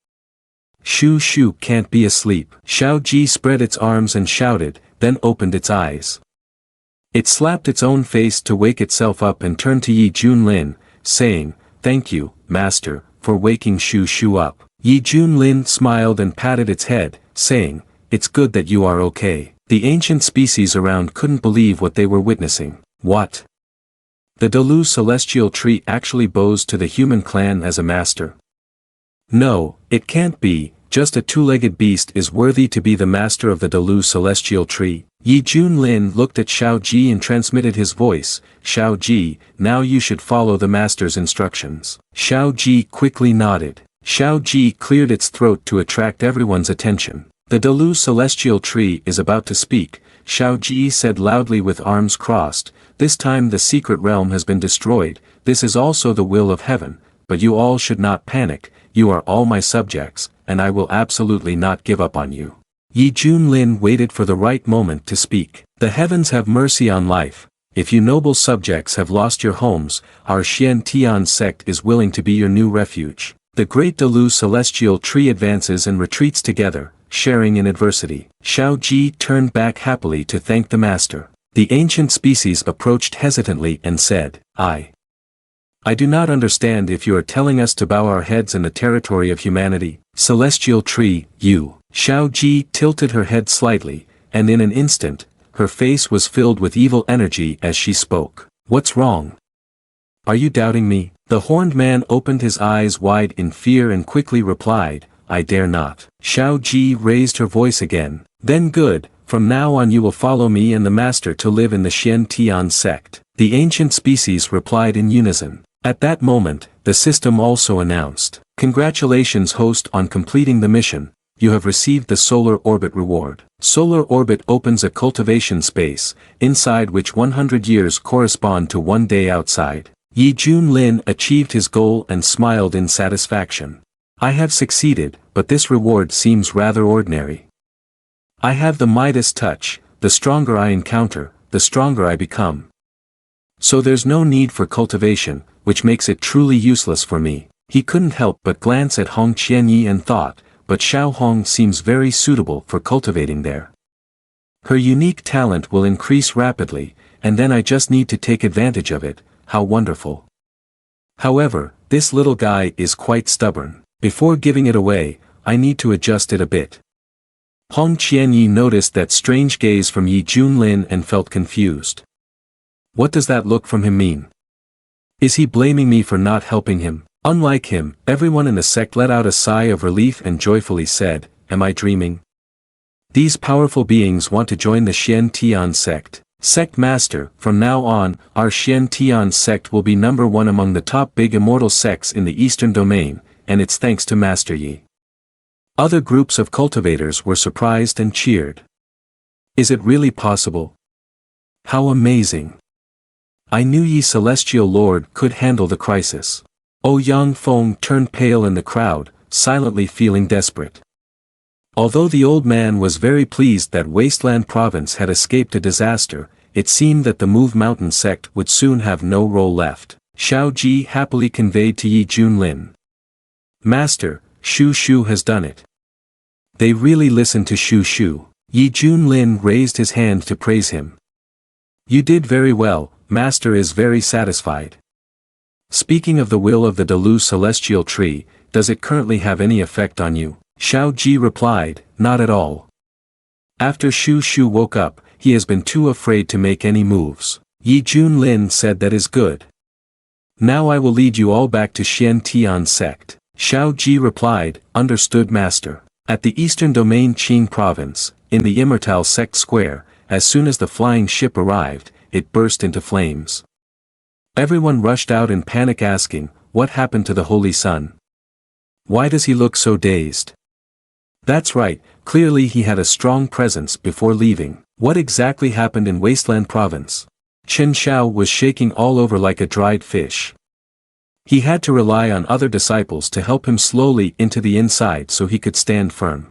Shu Shu can't be asleep. Xiao Ji spread its arms and shouted, then opened its eyes. It slapped its own face to wake itself up and turned to Yi Junlin, saying, Thank you, Master, for waking Shu Shu up. Yi Junlin smiled and patted its head, saying, It's good that you are okay. The ancient species around couldn't believe what they were witnessing. What? The Delu Celestial Tree actually bows to the human clan as a master? No, it can't be, just a two-legged beast is worthy to be the master of the Delu Celestial Tree. Yi Junlin looked at Xiao Ji and transmitted his voice, Xiao Ji, now you should follow the master's instructions. Xiao Ji quickly nodded. Xiao Ji cleared its throat to attract everyone's attention. The Dehou celestial tree is about to speak, Xiao Ji said loudly with arms crossed, this time the secret realm has been destroyed, this is also the will of heaven, but you all should not panic, you are all my subjects, and I will absolutely not give up on you. Yi Junlin waited for the right moment to speak. The heavens have mercy on life, if you noble subjects have lost your homes, our Shien Tian sect is willing to be your new refuge. The great Dehou celestial tree advances and retreats together, sharing in adversity. Xiao Ji turned back happily to thank the master. The ancient species approached hesitantly and said, I do not understand if you are telling us to bow our heads in the territory of humanity. Celestial tree, you. Xiao Ji tilted her head slightly, and in an instant, her face was filled with evil energy as she spoke. What's wrong? Are you doubting me? The horned man opened his eyes wide in fear and quickly replied, I dare not. Xiao Ji raised her voice again. Then good, from now on you will follow me and the master to live in the Shien Tian sect. The ancient species replied in unison. At that moment, the system also announced, congratulations host on completing the mission, you have received the solar orbit reward. Solar orbit opens a cultivation space, inside which 100 years correspond to 1 day outside. Yi Junlin achieved his goal and smiled in satisfaction. I have succeeded, but this reward seems rather ordinary. I have the Midas touch, the stronger I encounter, the stronger I become. So there's no need for cultivation, which makes it truly useless for me. He couldn't help but glance at Hong Qianyi and thought, but Xiao Hong seems very suitable for cultivating there. Her unique talent will increase rapidly, and then I just need to take advantage of it, how wonderful. However, this little guy is quite stubborn. Before giving it away, I need to adjust it a bit. Hong Qianyi noticed that strange gaze from Yi Junlin and felt confused. What does that look from him mean? Is he blaming me for not helping him? Unlike him, everyone in the sect let out a sigh of relief and joyfully said, am I dreaming? These powerful beings want to join the Shien Tian sect. Sect Master, from now on, our Shien Tian sect will be number 1 among the top big immortal sects in the Eastern Domain, and it's thanks to Master Yi. Other groups of cultivators were surprised and cheered. Is it really possible? How amazing! I knew Yi Celestial Lord could handle the crisis. Oh Yang Feng turned pale in the crowd, silently feeling desperate. Although the old man was very pleased that Wasteland Province had escaped a disaster, it seemed that the Move Mountain sect would soon have no role left. Xiao Ji happily conveyed to Yi Junlin. Master, Shu Shu has done it. They really listened to Shu Shu. Yi Junlin raised his hand to praise him. You did very well, Master is very satisfied. Speaking of the will of the Dehou celestial tree, does it currently have any effect on you? Xiao Ji replied, not at all. After Shu Shu woke up, he has been too afraid to make any moves. Yi Junlin said that is good. Now I will lead you all back to Shien Tian sect. Xiao Ji replied, understood Master. At the Eastern Domain Qing Province, in the Immortal Sect Square, as soon as the flying ship arrived, it burst into flames. Everyone rushed out in panic asking, what happened to the Holy Sun? Why does he look so dazed? That's right, clearly he had a strong presence before leaving. What exactly happened in Wasteland Province? Chen Xiao was shaking all over like a dried fish. He had to rely on other disciples to help him slowly into the inside so he could stand firm.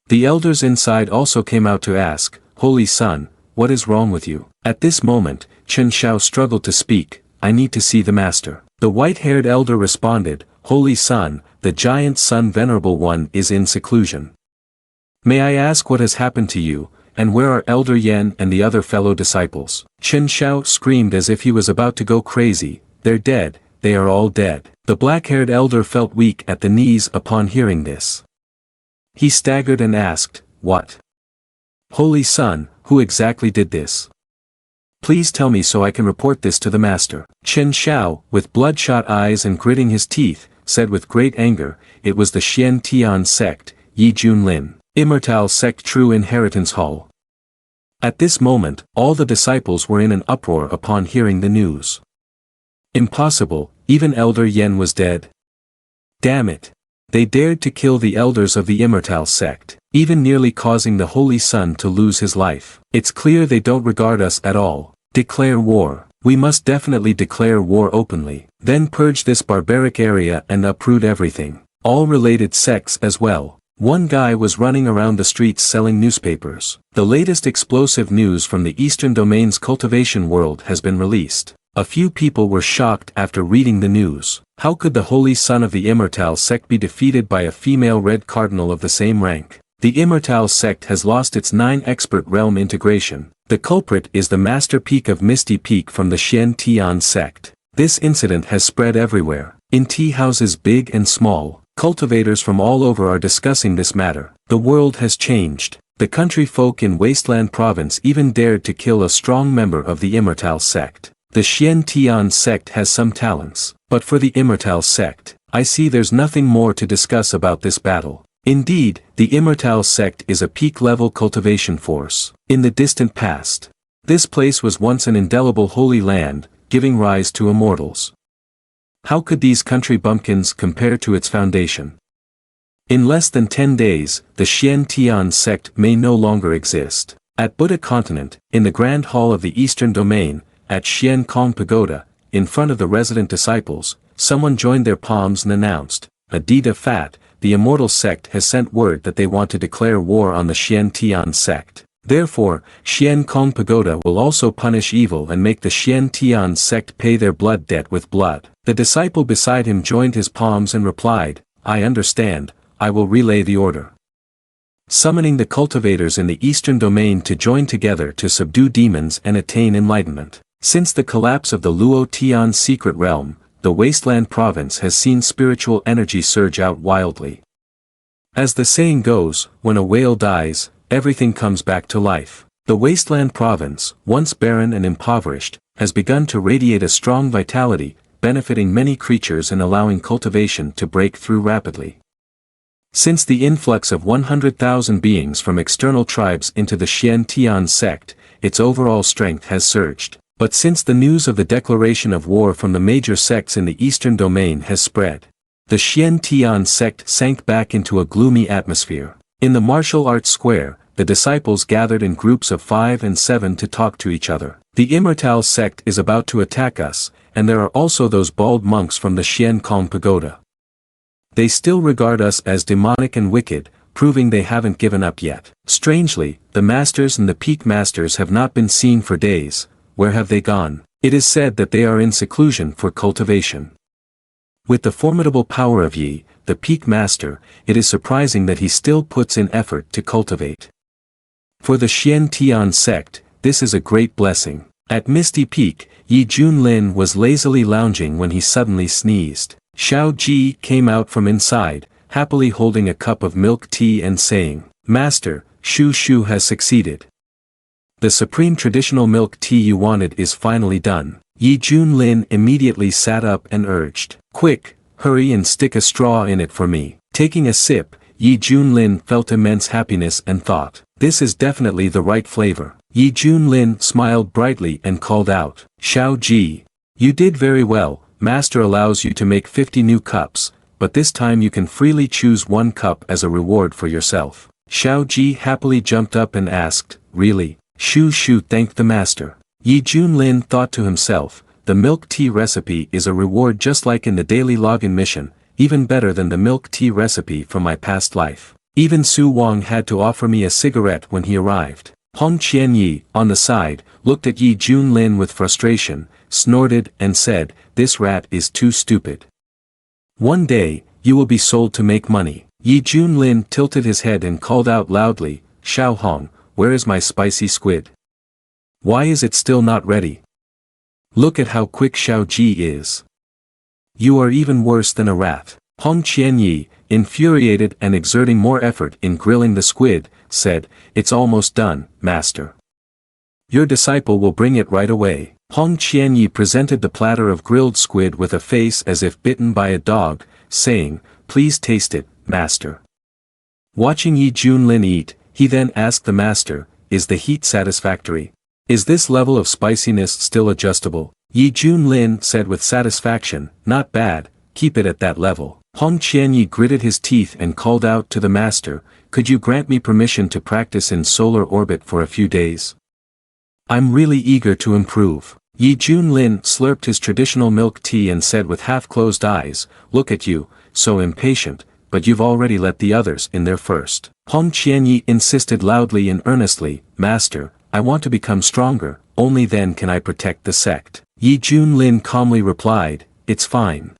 The elders inside also came out to ask, Holy Son, what is wrong with you? At this moment, Chen Xiao struggled to speak, I need to see the master. The white-haired elder responded, Holy Son, the giant sun Venerable One is in seclusion. May I ask what has happened to you, and where are Elder Yan and the other fellow disciples? Chen Xiao screamed as if he was about to go crazy, they're dead, they are all dead. The black-haired elder felt weak at the knees upon hearing this. He staggered and asked, what? Holy Son, who exactly did this? Please tell me so I can report this to the master. Chen Xiao, with bloodshot eyes and gritting his teeth, said with great anger, it was the Shien Tian sect, Yi Junlin, Immortal sect True Inheritance Hall. At this moment, all the disciples were in an uproar upon hearing the news. Impossible, even Elder Yen was dead. Damn it. They dared to kill the elders of the Immortal Sect, even nearly causing the Holy Son to lose his life. It's clear they don't regard us at all. Declare war. We must definitely declare war openly, then purge this barbaric area and uproot everything. All related sects as well. One guy was running around the streets selling newspapers. The latest explosive news from the Eastern Domain's cultivation world has been released. A few people were shocked after reading the news. How could the Holy Son of the Immortal Sect be defeated by a female Red Cardinal of the same rank? The Immortal Sect has lost its 9 expert realm integration. The culprit is the Master Peak of Misty Peak from the Shien Kong Sect. This incident has spread everywhere. In tea houses big and small, cultivators from all over are discussing this matter. The world has changed. The country folk in Wasteland Province even dared to kill a strong member of the Immortal Sect. The Shien Kong Sect has some talents, but for the Immortal Sect, I see there's nothing more to discuss about this battle. Indeed, the Immortal Sect is a peak-level cultivation force. In the distant past, this place was once an indelible holy land, giving rise to immortals. How could these country bumpkins compare to its foundation? In less than 10 days, the Shien Kong Sect may no longer exist. At Buddha Continent, in the Grand Hall of the Eastern Domain, at Shien Kong Pagoda, in front of the resident disciples, someone joined their palms and announced, Adida Fat, the Immortal Sect has sent word that they want to declare war on the Shien Kong Sect. Therefore, Shien Kong Pagoda will also punish evil and make the Shien Kong Sect pay their blood debt with blood. The disciple beside him joined his palms and replied, I understand, I will relay the order. Summoning the cultivators in the Eastern Domain to join together to subdue demons and attain enlightenment. Since the collapse of the Luo Tian secret realm, the Wasteland Province has seen spiritual energy surge out wildly. As the saying goes, when a whale dies, everything comes back to life. The Wasteland Province, once barren and impoverished, has begun to radiate a strong vitality, benefiting many creatures and allowing cultivation to break through rapidly. Since the influx of 100,000 beings from external tribes into the Shien Kong Sect, its overall strength has surged. But since the news of the declaration of war from the major sects in the Eastern Domain has spread, the Shien Kong Sect sank back into a gloomy atmosphere. In the martial arts square, the disciples gathered in groups of 5 and 7 to talk to each other. The Immortal Sect is about to attack us, and there are also those bald monks from the Shien Kong Pagoda. They still regard us as demonic and wicked, proving they haven't given up yet. Strangely, the masters and the peak masters have not been seen for days. Where have they gone? It is said that they are in seclusion for cultivation. With the formidable power of Yi, the peak master, it is surprising that he still puts in effort to cultivate. For the Shien Kong Sect, this is a great blessing. At Misty Peak, Yi Junlin was lazily lounging when he suddenly sneezed. Xiao Ji came out from inside, happily holding a cup of milk tea and saying, Master, Shu Shu has succeeded. The supreme traditional milk tea you wanted is finally done. Yi Junlin immediately sat up and urged, Quick, hurry and stick a straw in it for me. Taking a sip, Yi Junlin felt immense happiness and thought, this is definitely the right flavor. Yi Junlin smiled brightly and called out, Xiao Ji. You did very well, Master allows you to make 50 new cups, but this time you can freely choose 1 cup as a reward for yourself. Xiao Ji happily jumped up and asked, Really? Shu Shu thanked the master. Yi Junlin thought to himself, the milk tea recipe is a reward just like in the daily login mission, even better than the milk tea recipe from my past life. Even Su Wang had to offer me a cigarette when he arrived. Hong Qianyi, on the side, looked at Yi Junlin with frustration, snorted and said, this rat is too stupid. One day, you will be sold to make money. Yi Junlin tilted his head and called out loudly, Xiao Hong, where is my spicy squid? Why is it still not ready? Look at how quick Xiao Ji is. You are even worse than a rat. Hong Qianyi, infuriated and exerting more effort in grilling the squid, said, it's almost done, master. Your disciple will bring it right away. Hong Qianyi presented the platter of grilled squid with a face as if bitten by a dog, saying, please taste it, master. Watching Yi Junlin eat, he then asked the master, is the heat satisfactory? Is this level of spiciness still adjustable? Yi Junlin said with satisfaction, not bad, keep it at that level. Hong Qianyi gritted his teeth and called out to the master, could you grant me permission to practice in solar orbit for a few days? I'm really eager to improve. Yi Junlin slurped his traditional milk tea and said with half-closed eyes, look at you, so impatient, but you've already let the others in there first. Hong Qianyi insisted loudly and earnestly, Master, I want to become stronger, only then can I protect the sect. Yi Junlin calmly replied, it's fine.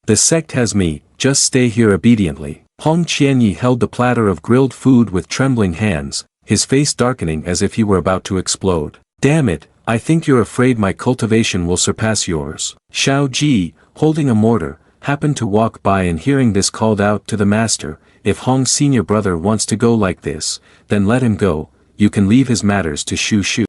The sect has me, just stay here obediently. Hong Qianyi held the platter of grilled food with trembling hands, his face darkening as if he were about to explode. Damn it, I think you're afraid my cultivation will surpass yours. Xiao Ji, holding a mortar, happened to walk by and hearing this called out to the master, if Hong's senior brother wants to go like this, then let him go, you can leave his matters to Shu Shu.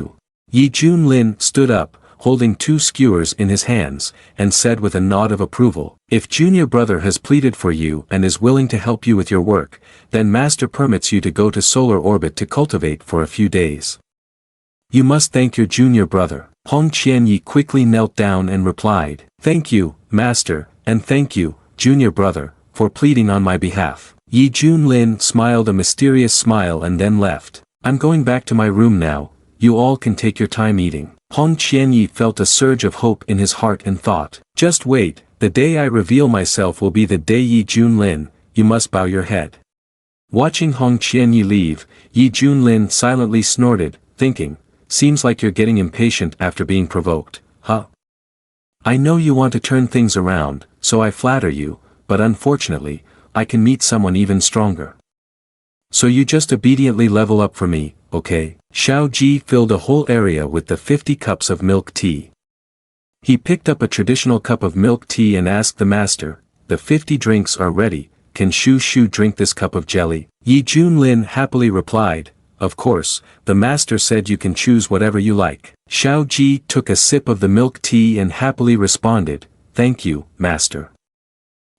Yi Junlin stood up, holding 2 skewers in his hands, and said with a nod of approval, if junior brother has pleaded for you and is willing to help you with your work, then master permits you to go to solar orbit to cultivate for a few days. You must thank your junior brother. Hong Qianyi quickly knelt down and replied, thank you, master, and thank you, junior brother, for pleading on my behalf. Yi Junlin smiled a mysterious smile and then left. I'm going back to my room now, you all can take your time eating. Hong Qianyi felt a surge of hope in his heart and thought, just wait, the day I reveal myself will be the day Yi Junlin, you must bow your head. Watching Hong Qianyi leave, Yi Junlin silently snorted, thinking, seems like you're getting impatient after being provoked, huh? I know you want to turn things around, so I flatter you, but unfortunately, I can meet someone even stronger. So you just obediently level up for me, okay? Xiao Ji filled a whole area with the 50 cups of milk tea. He picked up a traditional cup of milk tea and asked the master, the 50 drinks are ready, can Shu Shu drink this cup of jelly? Yi Junlin happily replied, of course, the master said you can choose whatever you like. Xiao Ji took a sip of the milk tea and happily responded, thank you, master.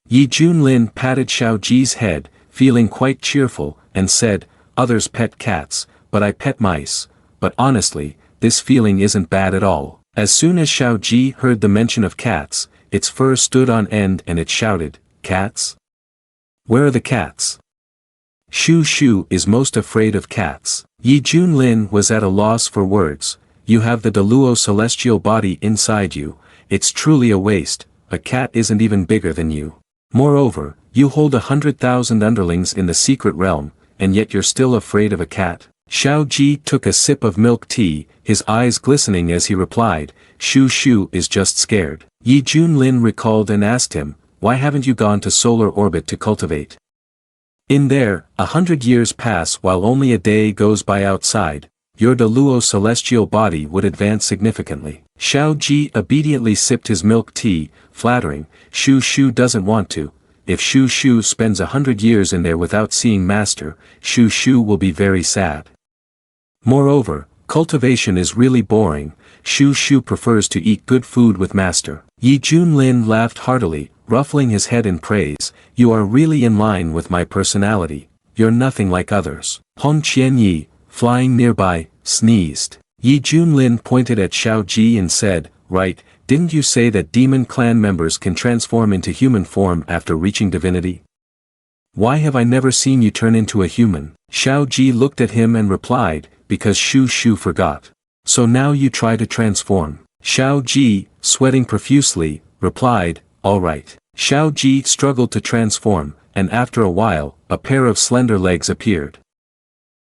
Yi Junlin patted Xiao Ji's head, feeling quite cheerful, and said, others pet cats, but I pet mice, but honestly, this feeling isn't bad at all. As soon as Xiao Ji heard the mention of cats, its fur stood on end and it shouted, cats? Where are the cats? Shu Shu is most afraid of cats. Yi Junlin was at a loss for words, you have the Deluo celestial body inside you, it's truly a waste, a cat isn't even bigger than you. Moreover, you hold 100,000 underlings in the secret realm, and yet you're still afraid of a cat? Xiao Ji took a sip of milk tea, his eyes glistening as he replied, Shu Shu is just scared. Yi Junlin recalled and asked him, why haven't you gone to solar orbit to cultivate? In there, 100 years pass while only a day goes by outside, your Deluo celestial body would advance significantly. Xiao Ji obediently sipped his milk tea, flattering, Shu Shu doesn't want to. If Shu Shu spends 100 years in there without seeing master, Shu Shu will be very sad. Moreover, cultivation is really boring, Shu Shu prefers to eat good food with master. Yi Junlin laughed heartily, ruffling his head in praise, you are really in line with my personality, you're nothing like others. Hong Qianyi, flying nearby, sneezed. Yi Junlin pointed at Xiao Ji and said, right, didn't you say that demon clan members can transform into human form after reaching divinity? Why have I never seen you turn into a human? Xiao Ji looked at him and replied, because Shu Shu forgot. So now you try to transform. Xiao Ji, sweating profusely, replied, all right. Xiao Ji struggled to transform, and after a while, a pair of slender legs appeared.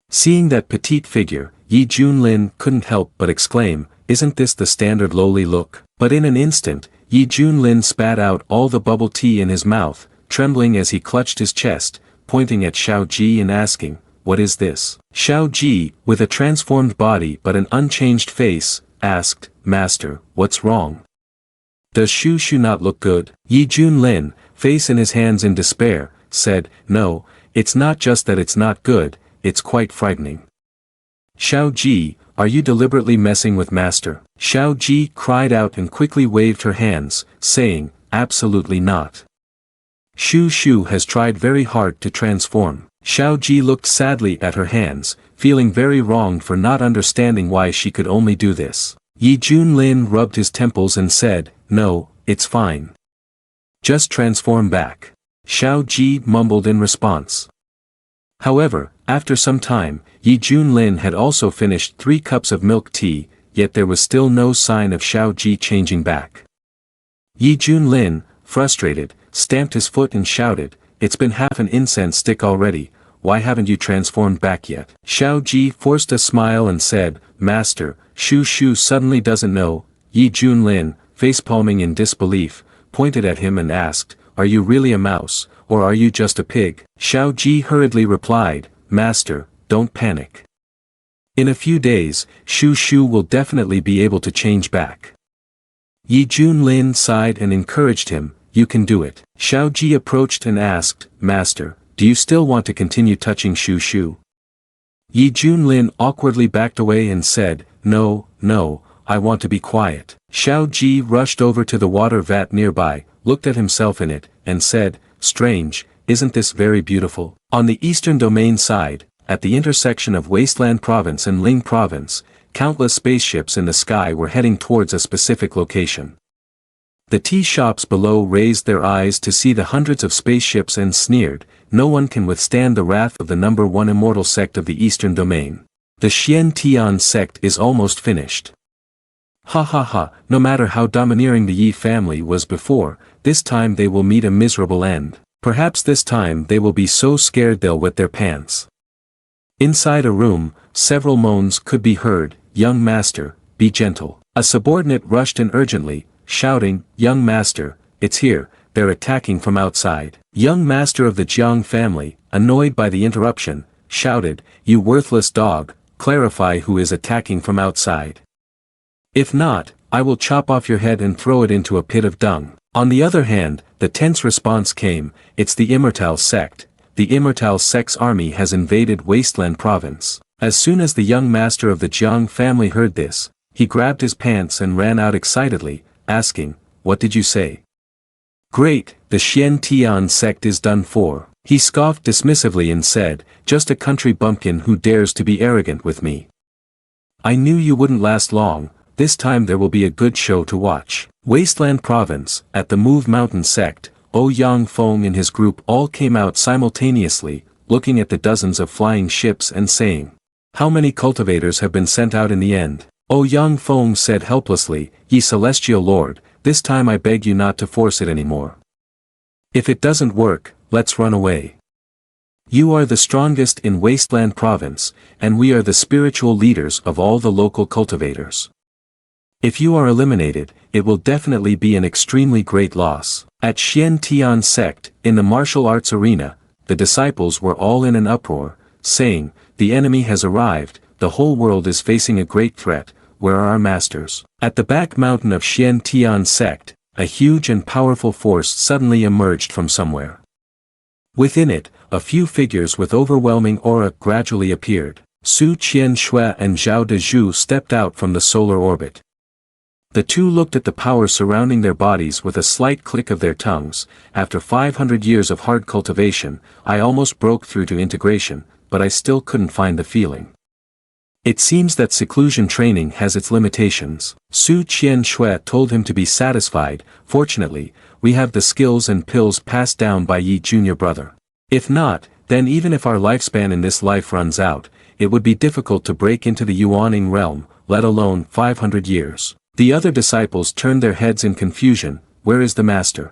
Seeing that petite figure, Yi Junlin couldn't help but exclaim, isn't this the standard lowly look? But in an instant, Yi Junlin spat out all the bubble tea in his mouth, trembling as he clutched his chest, pointing at Xiao Ji and asking, what is this? Xiao Ji, with a transformed body but an unchanged face, asked, Master, what's wrong? Does Shu Shu not look good? Yi Junlin, face in his hands in despair, said, no, it's not just that it's not good, it's quite frightening. Xiao Ji, are you deliberately messing with master? Xiao Ji cried out and quickly waved her hands, saying, absolutely not. Shu Shu has tried very hard to transform. Xiao Ji looked sadly at her hands, feeling very wronged for not understanding why she could only do this. Yi Junlin rubbed his temples and said, "No, it's fine. Just transform back." Xiao Ji mumbled in response. However, after some time, Yi Junlin had also finished 3 cups of milk tea, yet there was still no sign of Xiao Ji changing back. Yi Junlin, frustrated, stamped his foot and shouted, "It's been half an incense stick already, why haven't you transformed back yet?" Xiao Ji forced a smile and said, "Master, Shu Shu suddenly doesn't know." Yi Junlin, facepalming in disbelief, pointed at him and asked, "Are you really a mouse, or are you just a pig?" Xiao Ji hurriedly replied, "Master, don't panic. In a few days, Shu Shu will definitely be able to change back." Yi Junlin sighed and encouraged him, "You can do it." Xiao Ji approached and asked, "Master, do you still want to continue touching Shu Shu?" Yi Junlin awkwardly backed away and said, "No, I want to be quiet." Xiao Ji rushed over to the water vat nearby, looked at himself in it, and said, "Strange, isn't this very beautiful?" On the eastern domain side, at the intersection of Wasteland Province and Ling Province, countless spaceships in the sky were heading towards a specific location. The tea shops below raised their eyes to see the hundreds of spaceships and sneered, "No one can withstand the wrath of the number 1 immortal sect of the eastern domain. The Shien Tian sect is almost finished. Ha ha ha, no matter how domineering the Yi family was before, this time they will meet a miserable end. Perhaps this time they will be so scared they'll wet their pants." Inside a room, several moans could be heard, "Young master, be gentle." A subordinate rushed in urgently, shouting, "Young master, it's here, they're attacking from outside." Young master of the Jiang family, annoyed by the interruption, shouted, "You worthless dog, clarify who is attacking from outside. If not, I will chop off your head and throw it into a pit of dung." On the other hand, the tense response came, "It's the Immortal Sect. The Immortal Sect's army has invaded Wasteland Province." As soon as the young master of the Jiang family heard this, he grabbed his pants and ran out excitedly, asking, "What did you say?" "Great, the Shien Tian sect is done for." He scoffed dismissively and said, "Just a country bumpkin who dares to be arrogant with me. I knew you wouldn't last long, this time there will be a good show to watch." Wasteland Province, at the Move Mountain sect, Yang Feng and his group all came out simultaneously, looking at the dozens of flying ships and saying, "How many cultivators have been sent out in the end?" Yang Feng said helplessly, "Ye Celestial Lord, this time I beg you not to force it anymore. If it doesn't work, let's run away. You are the strongest in Wasteland Province, and we are the spiritual leaders of all the local cultivators. If you are eliminated, it will definitely be an extremely great loss." At Shien Tian sect, in the martial arts arena, the disciples were all in an uproar, saying, "The enemy has arrived, the whole world is facing a great threat, where are our masters?" At the back mountain of Shien Tian sect, a huge and powerful force suddenly emerged from somewhere. Within it, a few figures with overwhelming aura gradually appeared. Su Qian Shui and Zhao Dezhu stepped out from the solar orbit. The two looked at the power surrounding their bodies with a slight click of their tongues. "After 500 years of hard cultivation, I almost broke through to integration, but I still couldn't find the feeling. It seems that seclusion training has its limitations." Su Qian Shui told him to be satisfied. "Fortunately, we have the skills and pills passed down by Yi junior brother. If not, then even if our lifespan in this life runs out, it would be difficult to break into the Yuaning realm, let alone 500 years. The other disciples turned their heads in confusion. "Where is the master?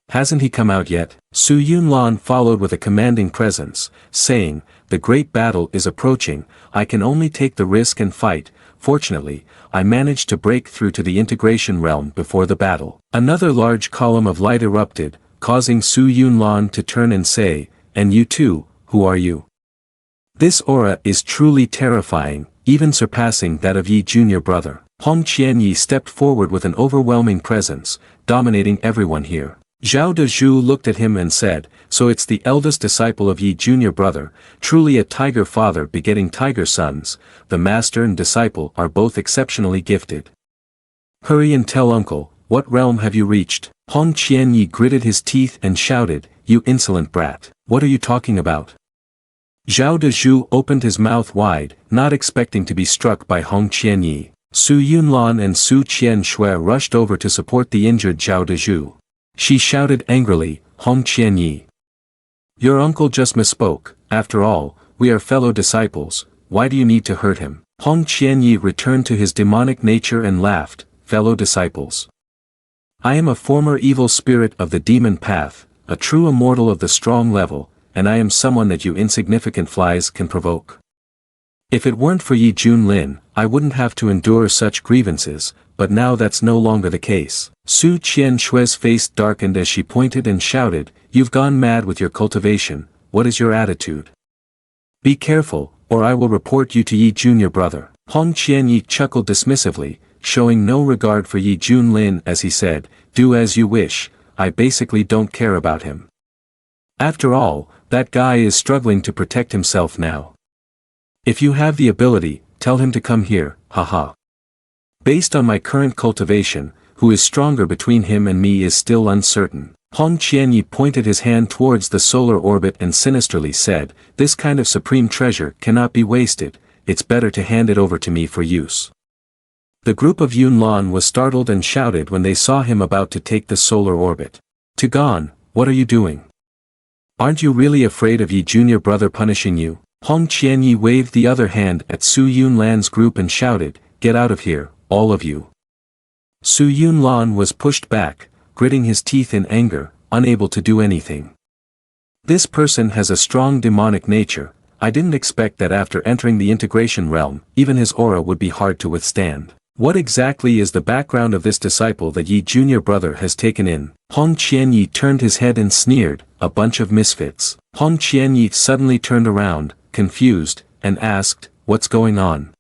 Hasn't he come out yet?" Su Yunlan followed with a commanding presence, saying, "The great battle is approaching, I can only take the risk and fight. Fortunately, I managed to break through to the integration realm before the battle." Another large column of light erupted, causing Su Yunlan to turn and say, "And you too, who are you?" This aura is truly terrifying, even surpassing that of Yi junior brother. Hong Qianyi stepped forward with an overwhelming presence, dominating everyone here. Zhao Dezhu looked at him and said, "So it's the eldest disciple of Yi junior brother, truly a tiger father begetting tiger sons. The master and disciple are both exceptionally gifted. Hurry and tell uncle, what realm have you reached?" Hong Qianyi gritted his teeth and shouted, "You insolent brat, what are you talking about? Zhao Dezhu opened his mouth wide, not expecting to be struck by Hong Qianyi. Su Yunlan and Su Qianshui rushed over to support the injured Zhao Dezhu. She shouted angrily, Hong Qianyi. Your uncle just misspoke, after all, we are fellow disciples, why do you need to hurt him? Hong Qianyi returned to his demonic nature and laughed, fellow disciples. I am a former evil spirit of the demon path, a true immortal of the strong level, and I am someone that you insignificant flies can provoke. If it weren't for Yi Junlin, I wouldn't have to endure such grievances, but now that's no longer the case. Su Qianshui's face darkened as she pointed and shouted, You've gone mad with your cultivation, what is your attitude? Be careful, or I will report you to Yi Jun your brother. Hong Qianyi chuckled dismissively, showing no regard for Yi Junlin as he said, Do as you wish, I basically don't care about him. After all, that guy is struggling to protect himself now. If you have the ability, tell him to come here, haha. Based on my current cultivation, who is stronger between him and me is still uncertain. Hong Qianyi pointed his hand towards the solar orbit and sinisterly said, This kind of supreme treasure cannot be wasted, it's better to hand it over to me for use. The group of Yunlan was startled and shouted when they saw him about to take the solar orbit. Tugon, what are you doing? Aren't you really afraid of Yi Junior brother punishing you? Hong Qianyi waved the other hand at Su Yunlan's group and shouted, Get out of here, all of you. Su Yunlan was pushed back, gritting his teeth in anger, unable to do anything. This person has a strong demonic nature, I didn't expect that after entering the integration realm, even his aura would be hard to withstand. What exactly is the background of this disciple that Yi Junior brother has taken in? Hong Qianyi turned his head and sneered, a bunch of misfits. Hong Qianyi suddenly turned around, confused, and asked, What's going on?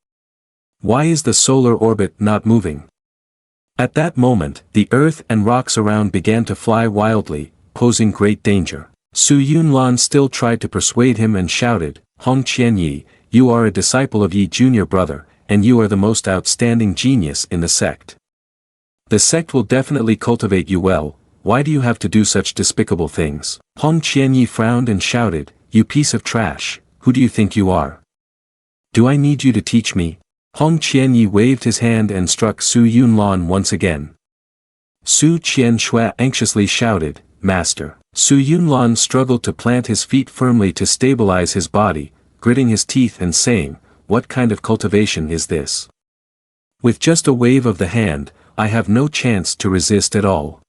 Why is the solar orbit not moving? At that moment, the earth and rocks around began to fly wildly, posing great danger. Su Yunlan still tried to persuade him and shouted, Hong Qianyi, you are a disciple of Yi Junior brother, and you are the most outstanding genius in the sect. The sect will definitely cultivate you well, why do you have to do such despicable things? Hong Qianyi frowned and shouted, You piece of trash, who do you think you are? Do I need you to teach me? Hong Qianyi waved his hand and struck Su Yunlan once again. Su Qianshui anxiously shouted, Master. Su Yunlan struggled to plant his feet firmly to stabilize his body, gritting his teeth and saying, What kind of cultivation is this? With just a wave of the hand, I have no chance to resist at all.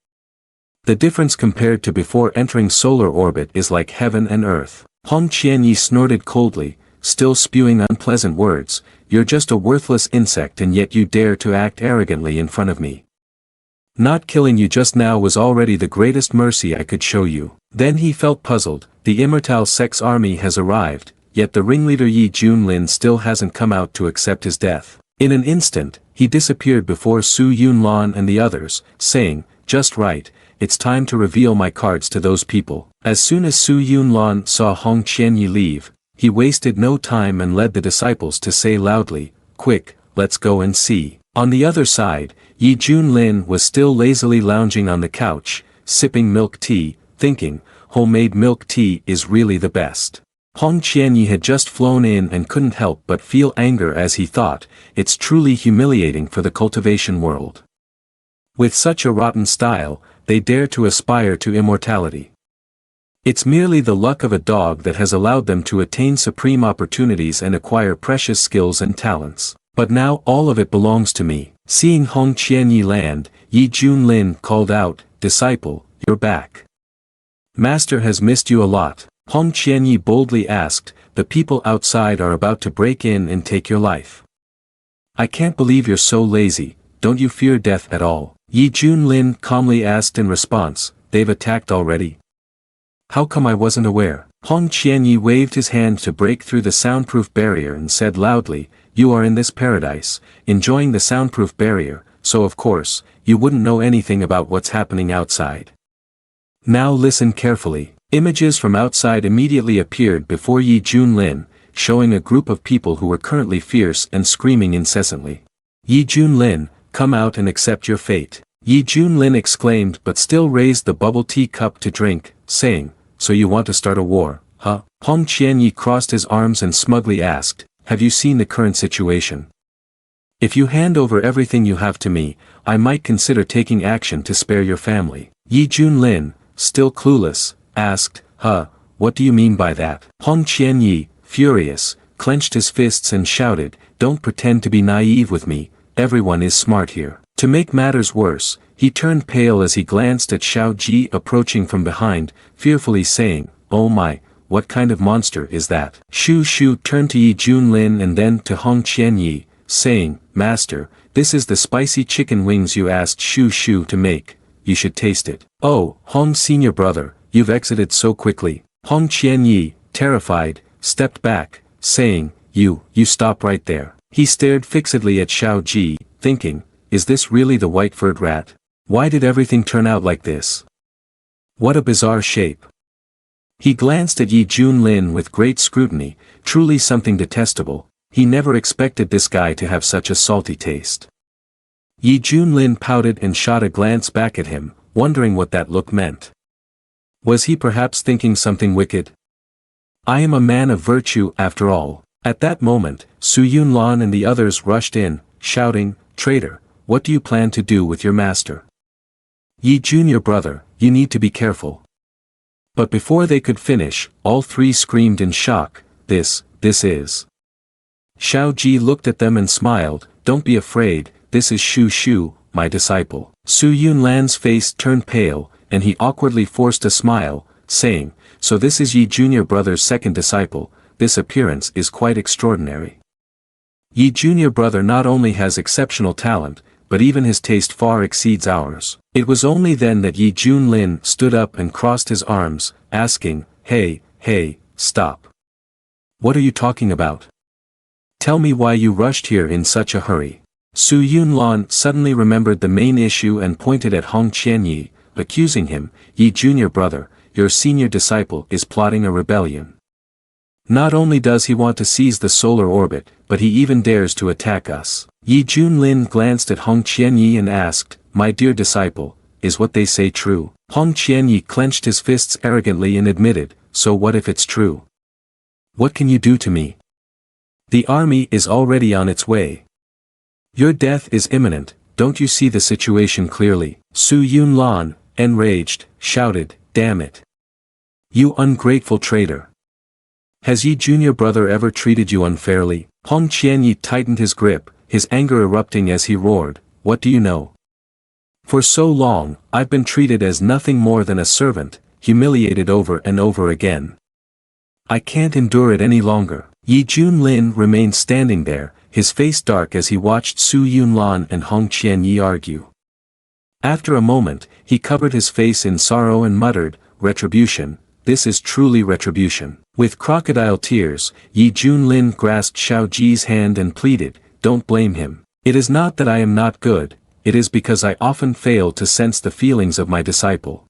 The difference compared to before entering solar orbit is like heaven and earth. Hong Qianyi snorted coldly, still spewing unpleasant words, You're just a worthless insect and yet you dare to act arrogantly in front of me. Not killing you just now was already the greatest mercy I could show you. Then he felt puzzled, the Immortal Sect's army has arrived, yet the ringleader Yi Junlin still hasn't come out to accept his death. In an instant, he disappeared before Su Yunlan and the others, saying, Just right, it's time to reveal my cards to those people. As soon as Su Yunlan saw Hong Qianyi leave, he wasted no time and led the disciples to say loudly, Quick, let's go and see. On the other side, Yi Junlin was still lazily lounging on the couch, sipping milk tea, thinking, homemade milk tea is really the best. Hong Qianyi had just flown in and couldn't help but feel anger as he thought, it's truly humiliating for the cultivation world. With such a rotten style, they dare to aspire to immortality. It's merely the luck of a dog that has allowed them to attain supreme opportunities and acquire precious skills and talents. But now all of it belongs to me. Seeing Hong Qianyi land, Yi Junlin called out, Disciple, you're back. Master has missed you a lot. Hong Qianyi boldly asked, The people outside are about to break in and take your life. I can't believe you're so lazy, don't you fear death at all? Yi Junlin calmly asked in response, They've attacked already? How come I wasn't aware? Hong Qianyi waved his hand to break through the soundproof barrier and said loudly, You are in this paradise, enjoying the soundproof barrier, so of course, you wouldn't know anything about what's happening outside. Now listen carefully. Images from outside immediately appeared before Yi Junlin, showing a group of people who were currently fierce and screaming incessantly. Yi Junlin, come out and accept your fate. Yi Junlin exclaimed but still raised the bubble tea cup to drink, saying, So you want to start a war, huh? Hong Qianyi crossed his arms and smugly asked, have you seen the current situation? If you hand over everything you have to me, I might consider taking action to spare your family. Yi Junlin, still clueless, asked, what do you mean by that? Hong Qianyi, furious, clenched his fists and shouted, don't pretend to be naive with me, everyone is smart here. To make matters worse, he turned pale as he glanced at Xiao Ji approaching from behind, fearfully saying, oh my, what kind of monster is that? Shu Shu turned to Yi Junlin and then to Hong Qianyi, saying, Master, this is the spicy chicken wings you asked Shu Shu to make, you should taste it. Oh, Hong senior brother, you've exited so quickly. Hong Qianyi, terrified, stepped back, saying, you stop right there. He stared fixedly at Xiao Ji, thinking, is this really the white-furred rat? Why did everything turn out like this? What a bizarre shape. He glanced at Yi Junlin with great scrutiny, truly something detestable. He never expected this guy to have such a salty taste. Yi Junlin pouted and shot a glance back at him, wondering what that look meant. Was he perhaps thinking something wicked? I am a man of virtue after all. At that moment, Su Yunlan and the others rushed in, shouting, traitor, what do you plan to do with your master? Yi junior brother, you need to be careful. But before they could finish, all three screamed in shock, this is. Xiao Ji looked at them and smiled, don't be afraid, this is Shu Shu, my disciple. Su Yunlan's face turned pale, and he awkwardly forced a smile, saying, so this is Yi junior brother's second disciple, this appearance is quite extraordinary. Yi junior brother not only has exceptional talent, but even his taste far exceeds ours. It was only then that Yi Junlin stood up and crossed his arms, asking, hey, stop. What are you talking about? Tell me why you rushed here in such a hurry. Su Yunlan suddenly remembered the main issue and pointed at Hong Qianyi, accusing him, Yi junior brother, your senior disciple is plotting a rebellion. Not only does he want to seize the solar orbit, but he even dares to attack us. Yi Junlin glanced at Hong Qianyi and asked, my dear disciple, is what they say true? Hong Qianyi clenched his fists arrogantly and admitted, so what if it's true? What can you do to me? The army is already on its way. Your death is imminent, don't you see the situation clearly? Su Yunlan, enraged, shouted, damn it. You ungrateful traitor. Has Yi junior brother ever treated you unfairly? Hong Qianyi tightened his grip, his anger erupting as he roared, what do you know? For so long, I've been treated as nothing more than a servant, humiliated over and over again. I can't endure it any longer. Yi Junlin remained standing there, his face dark as he watched Su Yunlan and Hong Qianyi argue. After a moment, he covered his face in sorrow and muttered, retribution, this is truly retribution. With crocodile tears, Yi Junlin grasped Xiao Ji's hand and pleaded, don't blame him. It is not that I am not good, it is because I often fail to sense the feelings of my disciple.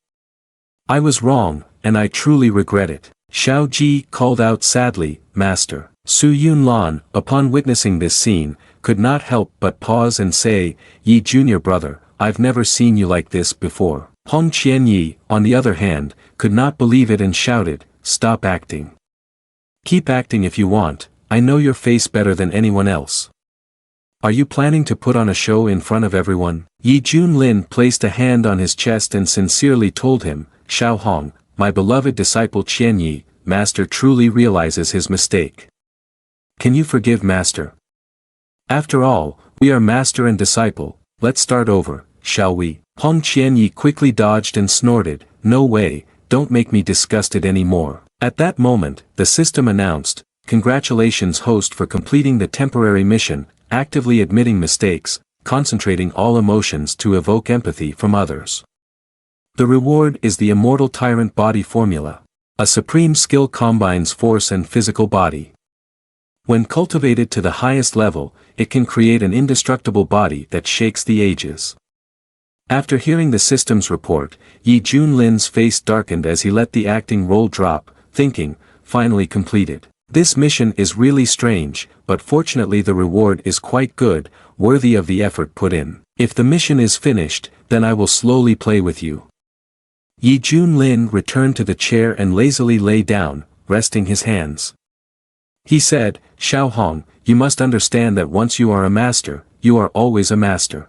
I was wrong, and I truly regret it. Xiao Ji called out sadly, Master. Su Yunlan, upon witnessing this scene, could not help but pause and say, Yi junior brother, I've never seen you like this before. Hong Qianyi, on the other hand, could not believe it and shouted, stop acting. Keep acting if you want, I know your face better than anyone else. Are you planning to put on a show in front of everyone? Yi Junlin placed a hand on his chest and sincerely told him, Xiao Hong, my beloved disciple Qianyi, Master truly realizes his mistake. Can you forgive Master? After all, we are Master and disciple, let's start over, shall we? Hong Qianyi quickly dodged and snorted, no way, don't make me disgusted anymore. At that moment, the system announced, congratulations host for completing the temporary mission, actively admitting mistakes, concentrating all emotions to evoke empathy from others. The reward is the Immortal Tyrant Body Formula. A supreme skill combines force and physical body. When cultivated to the highest level, it can create an indestructible body that shakes the ages. After hearing the system's report, Yi Junlin's face darkened as he let the acting roll drop, thinking, finally completed. This mission is really strange, but fortunately the reward is quite good, worthy of the effort put in. If the mission is finished, then I will slowly play with you. Yi Junlin returned to the chair and lazily lay down, resting his hands. He said, Xiao Hong, you must understand that once you are a master, you are always a master.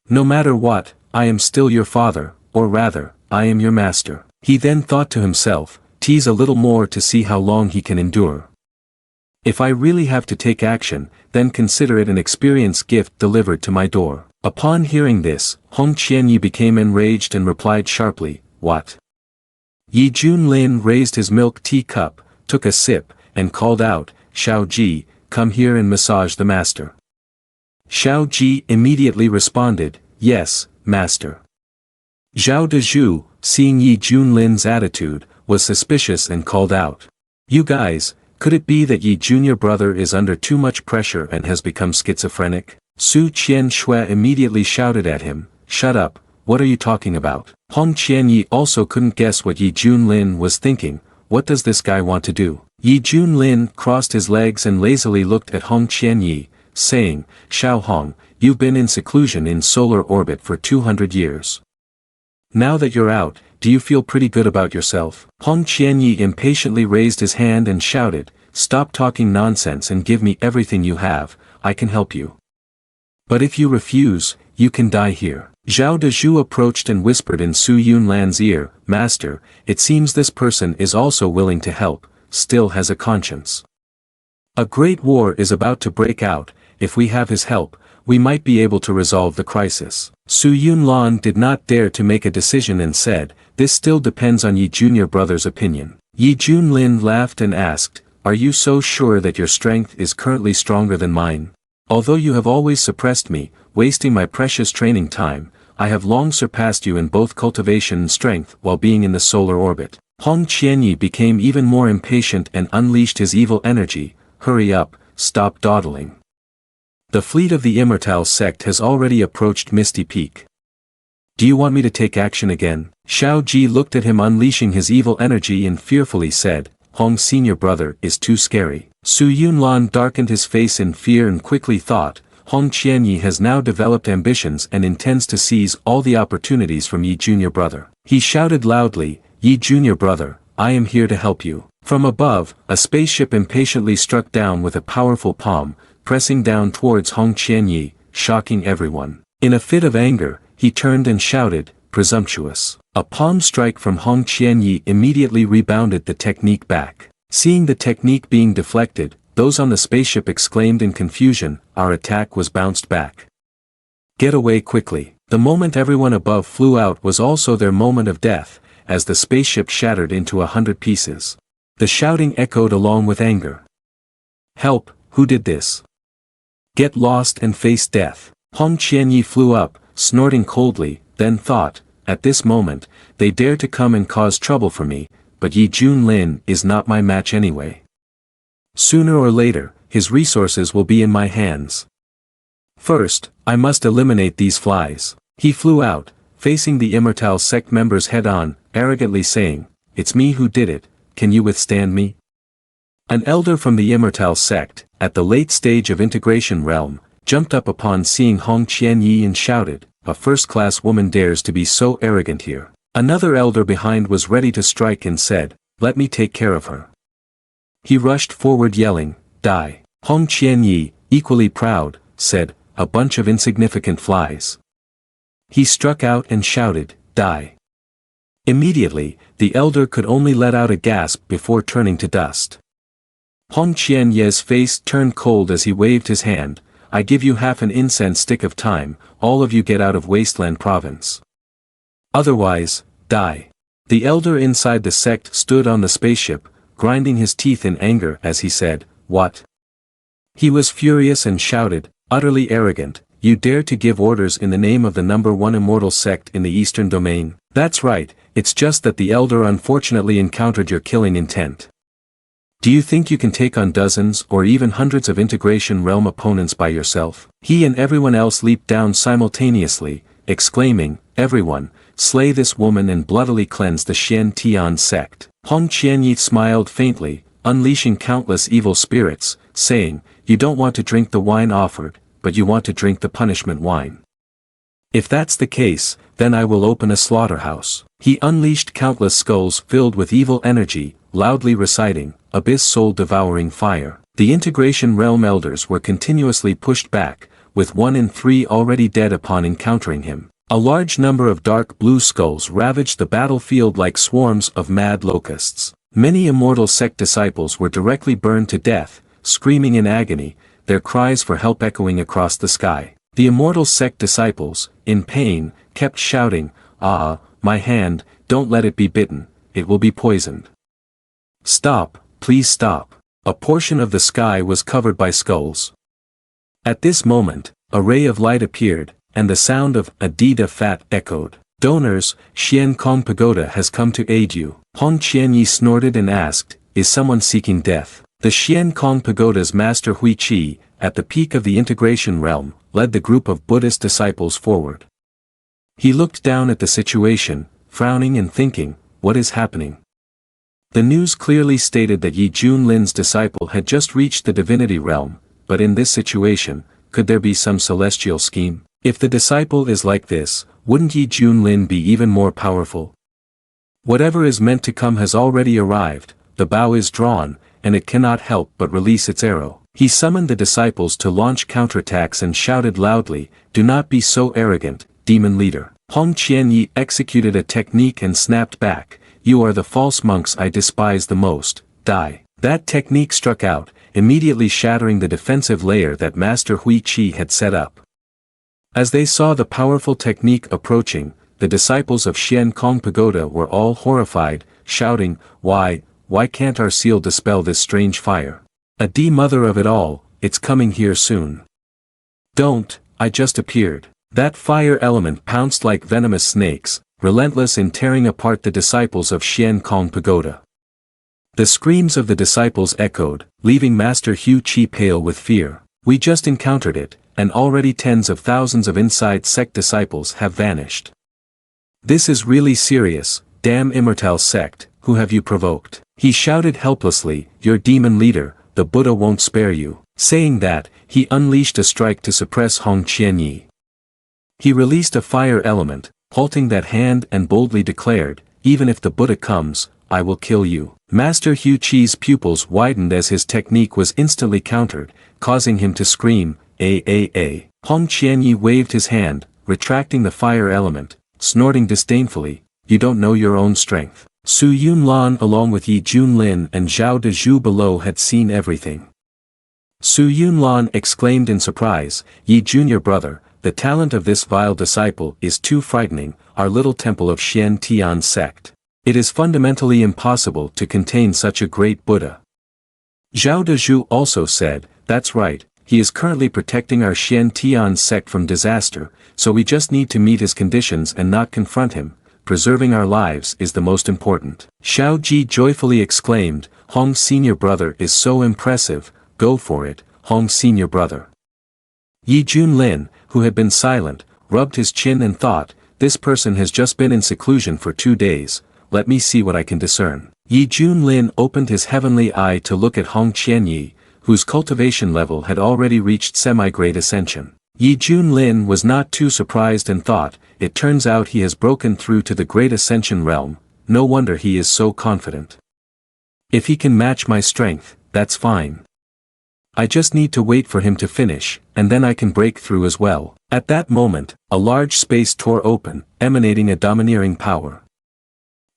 No matter what, I am still your father, or rather, I am your master. He then thought to himself, tease a little more to see how long he can endure. If I really have to take action, then consider it an experience gift delivered to my door. Upon hearing this, Hong Qianyi became enraged and replied sharply, what? Yi Junlin raised his milk tea cup, took a sip, and called out, Xiao Ji, come here and massage the master. Xiao Ji immediately responded, yes, master. Zhao Dezhu, seeing Yi Junlin's attitude, was suspicious and called out. You guys, could it be that Yi Junior brother is under too much pressure and has become schizophrenic? Su Qian Shui immediately shouted at him, shut up, what are you talking about? Hong Qianyi also couldn't guess what Yi Junlin was thinking, what does this guy want to do? Yi Junlin crossed his legs and lazily looked at Hong Qianyi, saying, Xiao Hong, you've been in seclusion in solar orbit for 200 years. Now that you're out, do you feel pretty good about yourself? Hong Qianyi impatiently raised his hand and shouted, stop talking nonsense and give me everything you have, I can help you. But if you refuse, you can die here. Zhao Dezhu approached and whispered in Su Yunlan's ear, Master, it seems this person is also willing to help, still has a conscience. A great war is about to break out, if we have his help, we might be able to resolve the crisis. Su Yunlan did not dare to make a decision and said, this still depends on Yi Junior brother's opinion. Yi Junlin laughed and asked, are you so sure that your strength is currently stronger than mine? Although you have always suppressed me, wasting my precious training time, I have long surpassed you in both cultivation and strength while being in the solar orbit. Hong Qianyi became even more impatient and unleashed his evil energy, hurry up, stop dawdling. The fleet of the Immortal Sect has already approached Misty Peak. Do you want me to take action again? Xiao Ji looked at him unleashing his evil energy and fearfully said, Hong's senior brother is too scary. Su Yunlan darkened his face in fear and quickly thought, Hong Qianyi has now developed ambitions and intends to seize all the opportunities from Yi Junior brother. He shouted loudly, Yi Junior brother, I am here to help you. From above, a spaceship impatiently struck down with a powerful palm, pressing down towards Hong Qianyi, shocking everyone. In a fit of anger, he turned and shouted, presumptuous. A palm strike from Hong Qianyi immediately rebounded the technique back. Seeing the technique being deflected, those on the spaceship exclaimed in confusion, our attack was bounced back. Get away quickly. The moment everyone above flew out was also their moment of death, as the spaceship shattered into 100 pieces. The shouting echoed along with anger. Help, who did this? Get lost and face death. Hong Qianyi flew up, snorting coldly, then thought, at this moment, they dare to come and cause trouble for me, but Yi Junlin is not my match anyway. Sooner or later, his resources will be in my hands. First, I must eliminate these flies. He flew out, facing the Immortal Sect members head-on, arrogantly saying, it's me who did it, can you withstand me? An elder from the Immortal Sect, at the late stage of integration realm, jumped up upon seeing Hong Qianyi and shouted, a first-class woman dares to be so arrogant here. Another elder behind was ready to strike and said, let me take care of her. He rushed forward yelling, die. Hong Qianyi, equally proud, said, a bunch of insignificant flies. He struck out and shouted, die. Immediately, the elder could only let out a gasp before turning to dust. Hong Qianye's face turned cold as he waved his hand, I give you half an incense stick of time, all of you get out of Wasteland Province. Otherwise, die. The elder inside the sect stood on the spaceship, grinding his teeth in anger as he said, what? He was furious and shouted, utterly arrogant, you dare to give orders in the name of the #1 immortal sect in the Eastern Domain? That's right, it's just that the elder unfortunately encountered your killing intent. Do you think you can take on dozens or even hundreds of integration realm opponents by yourself? He and everyone else leaped down simultaneously, exclaiming, everyone, slay this woman and bloodily cleanse the Shien Tian sect. Hong Qianyi smiled faintly, unleashing countless evil spirits, saying, you don't want to drink the wine offered, but you want to drink the punishment wine. If that's the case, then I will open a slaughterhouse. He unleashed countless skulls filled with evil energy, loudly reciting, "Abyss soul-devouring fire." The integration realm elders were continuously pushed back, with 1 in 3 already dead upon encountering him. A large number of dark blue skulls ravaged the battlefield like swarms of mad locusts. Many immortal sect disciples were directly burned to death, screaming in agony, their cries for help echoing across the sky. The immortal sect disciples, in pain, kept shouting, "Ah, my hand, don't let it be bitten, it will be poisoned. Stop, please stop." A portion of the sky was covered by skulls. At this moment, a ray of light appeared, and the sound of "Adida Fat" echoed. "Donors, Shien Kong Pagoda has come to aid you." Hong Qianyi snorted and asked, "Is someone seeking death?" The Shien Kong Pagoda's master Hui Qi, at the peak of the integration realm, led the group of Buddhist disciples forward. He looked down at the situation, frowning and thinking, what is happening? The news clearly stated that Yi Junlin's disciple had just reached the divinity realm, but in this situation, could there be some celestial scheme? If the disciple is like this, wouldn't Yi Junlin be even more powerful? Whatever is meant to come has already arrived, the bow is drawn, and it cannot help but release its arrow. He summoned the disciples to launch counterattacks and shouted loudly, "Do not be so arrogant, demon leader." Hong Qianyi executed a technique and snapped back, "You are the false monks I despise the most, die." That technique struck out, immediately shattering the defensive layer that Master Hui Qi had set up. As they saw the powerful technique approaching, the disciples of Shien Kong Pagoda were all horrified, shouting, why can't our seal dispel this strange fire? A mother of it all, it's coming here soon. Don't, I just appeared. That fire element pounced like venomous snakes, relentless in tearing apart the disciples of Shien Kong Pagoda. The screams of the disciples echoed, leaving Master Hu Qi pale with fear. "We just encountered it, and already tens of thousands of inside sect disciples have vanished. This is really serious, damn immortal sect, who have you provoked?" He shouted helplessly, "Your demon leader, the Buddha won't spare you." Saying that, he unleashed a strike to suppress Hong Qianyi. He released a fire element, halting that hand and boldly declared, "Even if the Buddha comes, I will kill you." Master Hu Qi's pupils widened as his technique was instantly countered, causing him to scream, "A." Hong Qianyi waved his hand, retracting the fire element, snorting disdainfully, "You don't know your own strength." Su Yunlan along with Yi Junlin and Zhao Dezhu below had seen everything. Su Yunlan exclaimed in surprise, "Yi Junior brother, the talent of this vile disciple is too frightening, our little temple of Shien Tian sect. It is fundamentally impossible to contain such a great Buddha." Zhao Dezhu also said, "That's right, he is currently protecting our Shien Tian sect from disaster, so we just need to meet his conditions and not confront him. Preserving our lives is the most important." Xiao Ji joyfully exclaimed, "Hong senior brother is so impressive, go for it, Hong senior brother." Yi Junlin, who had been silent, rubbed his chin and thought, "This person has just been in seclusion for 2 days, let me see what I can discern." Yi Junlin opened his heavenly eye to look at Hong Qianyi, whose cultivation level had already reached semi-great ascension. Yi Junlin was not too surprised and thought, "It turns out he has broken through to the great ascension realm, no wonder he is so confident. If he can match my strength, that's fine. I just need to wait for him to finish, and then I can break through as well." At that moment, a large space tore open, emanating a domineering power.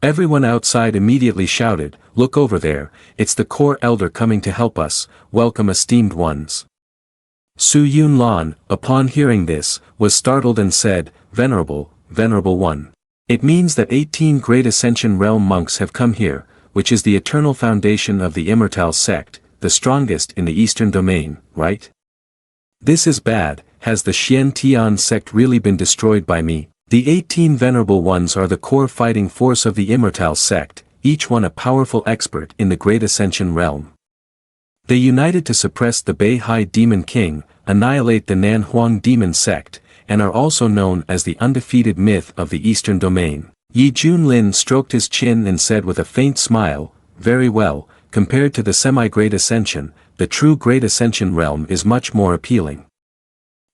Everyone outside immediately shouted, "Look over there, it's the core elder coming to help us, welcome esteemed ones." Su Yunlan, upon hearing this, was startled and said, Venerable one. It means that 18 great ascension realm monks have come here, which is the eternal foundation of the immortal sect, the strongest in the eastern domain, right? This is bad, has the Shien Tian sect really been destroyed by me? The 18 venerable ones are the core fighting force of the immortal sect, each one a powerful expert in the great ascension realm. They united to suppress the Beihai Demon King, annihilate the Nanhuang Demon Sect, and are also known as the undefeated myth of the Eastern Domain. Yi Junlin stroked his chin and said with a faint smile, "Very well, compared to the semi-great ascension, the true great ascension realm is much more appealing."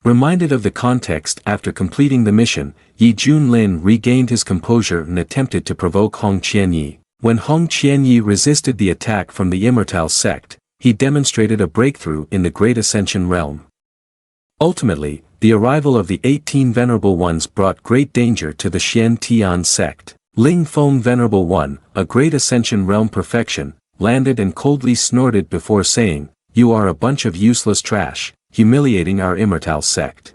Reminded of the context after completing the mission, Yi Junlin regained his composure and attempted to provoke Hong Qianyi. When Hong Qianyi resisted the attack from the Immortal Sect, he demonstrated a breakthrough in the Great Ascension realm. Ultimately, the arrival of the 18 Venerable Ones brought great danger to the Shien Tian Sect. Ling Feng Venerable One, a Great Ascension realm perfection, landed and coldly snorted before saying, "You are a bunch of useless trash, humiliating our Immortal Sect."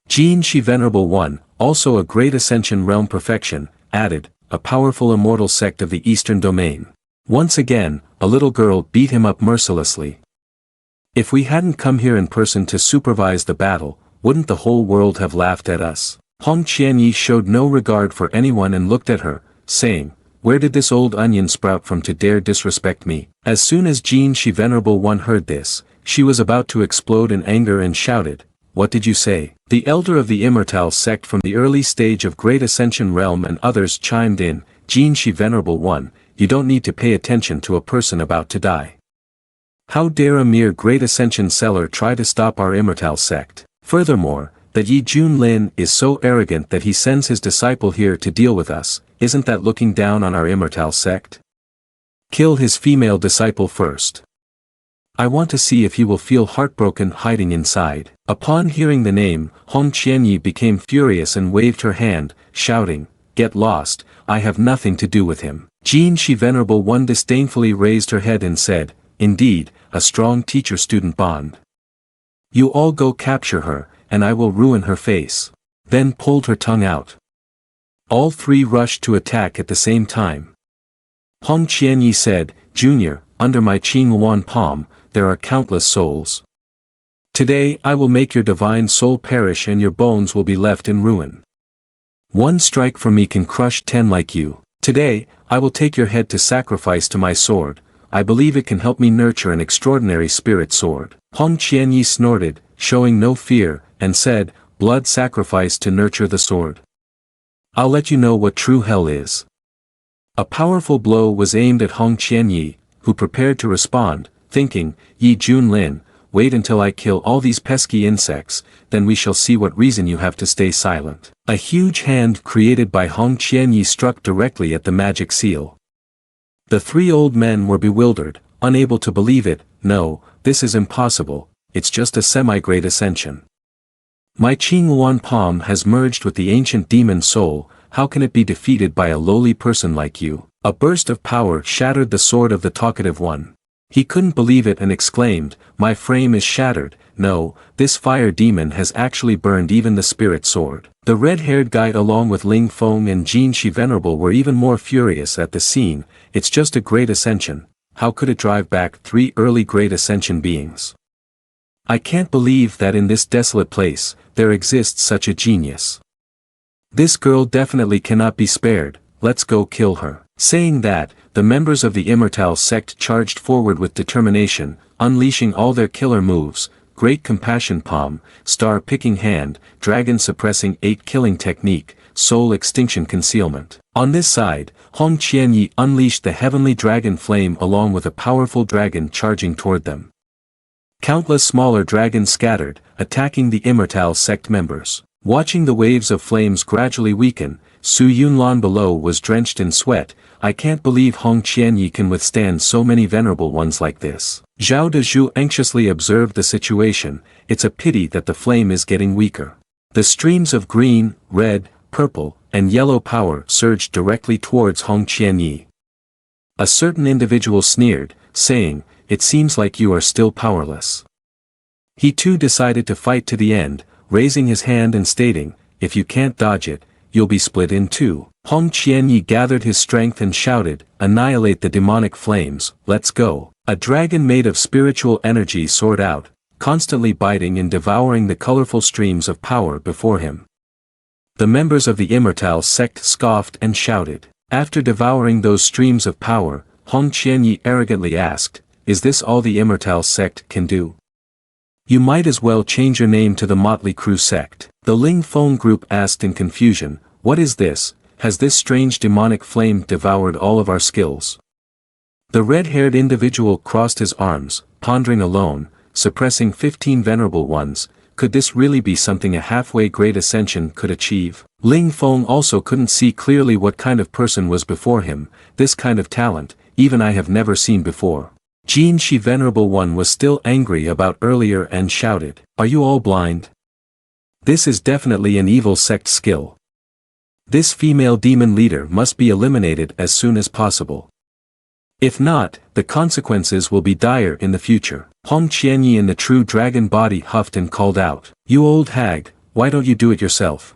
Jin Shi Venerable One, also a Great Ascension realm perfection, added, "A powerful immortal sect of the Eastern Domain." Once again, a little girl beat him up mercilessly. "If we hadn't come here in person to supervise the battle, wouldn't the whole world have laughed at us?" Hong Qianyi showed no regard for anyone and looked at her, saying, "Where did this old onion sprout from to dare disrespect me?" As soon as Jin Shi Venerable One heard this, she was about to explode in anger and shouted, "What did you say?" The elder of the Immortal Sect from the early stage of Great Ascension realm and others chimed in, "Jin Shi Venerable One, you don't need to pay attention to a person about to die. How dare a mere Great Ascension seller try to stop our Immortal Sect? Furthermore, that Yi Junlin is so arrogant that he sends his disciple here to deal with us, isn't that looking down on our Immortal Sect? Kill his female disciple first. I want to see if he will feel heartbroken hiding inside." Upon hearing the name, Hong Qianyi became furious and waved her hand, shouting, "Get lost, I have nothing to do with him." Jin Shi Venerable One disdainfully raised her head and said, "Indeed, a strong teacher-student bond. You all go capture her, and I will ruin her face." Then pulled her tongue out. All three rushed to attack at the same time. Hong Qianyi said, "Junior, under my Qinghuan palm, there are countless souls. Today I will make your divine soul perish and your bones will be left in ruin. One strike from me can crush 10 like you. Today, I will take your head to sacrifice to my sword. I believe it can help me nurture an extraordinary spirit sword." Hong Qianyi snorted, showing no fear, and said, "Blood sacrifice to nurture the sword. I'll let you know what true hell is." A powerful blow was aimed at Hong Qianyi, who prepared to respond, thinking, "Yi Junlin, wait until I kill all these pesky insects, then we shall see what reason you have to stay silent." A huge hand created by Hong Qianyi struck directly at the magic seal. The three old men were bewildered, unable to believe it. "No, this is impossible, it's just a semi-great ascension. My Qinghuan palm has merged with the ancient demon soul, how can it be defeated by a lowly person like you?" A burst of power shattered the sword of the talkative one. He couldn't believe it and exclaimed, "My frame is shattered. No, this fire demon has actually burned even the spirit sword." The red-haired guy along with Ling Feng and Jin Shi Venerable were even more furious at the scene. It's just a great ascension, how could it drive back 3 early great ascension beings? I can't believe that in this desolate place, there exists such a genius. This girl definitely cannot be spared, let's go kill her. Saying that, the members of the Immortal Sect charged forward with determination, unleashing all their killer moves: Great Compassion Palm, Star Picking Hand, Dragon Suppressing 8 Killing Technique, Soul Extinction Concealment. On this side, Hong Qianyi unleashed the Heavenly Dragon Flame along with a powerful dragon charging toward them. Countless smaller dragons scattered, attacking the Immortal Sect members. Watching the waves of flames gradually weaken, Su Yunlan below was drenched in sweat. I can't believe Hong Qianyi can withstand so many venerable ones like this. Zhao Dezhu anxiously observed the situation. It's a pity that the flame is getting weaker. The streams of green, red, purple, and yellow power surged directly towards Hong Qianyi. A certain individual sneered, saying, "It seems like you are still powerless." He too decided to fight to the end, raising his hand and stating, "If you can't dodge it, you'll be split in two." Hong Qianyi gathered his strength and shouted, "Annihilate the demonic flames, let's go." A dragon made of spiritual energy soared out, constantly biting and devouring the colorful streams of power before him. The members of the Immortal Sect scoffed and shouted. After devouring those streams of power, Hong Qianyi arrogantly asked, "Is this all the Immortal Sect can do? You might as well change your name to the Motley Crew Sect." The Ling Feng group asked in confusion, "What is this? Has this strange demonic flame devoured all of our skills?" The red-haired individual crossed his arms, pondering alone, suppressing 15 venerable ones. Could this really be something a halfway great ascension could achieve? Ling Feng also couldn't see clearly what kind of person was before him. This kind of talent, even I have never seen before. Jin Shi Venerable One was still angry about earlier and shouted, "Are you all blind? This is definitely an evil sect skill. This female demon leader must be eliminated as soon as possible. If not, the consequences will be dire in the future." Hong Qianyi in the true dragon body huffed and called out, "You old hag, why don't you do it yourself?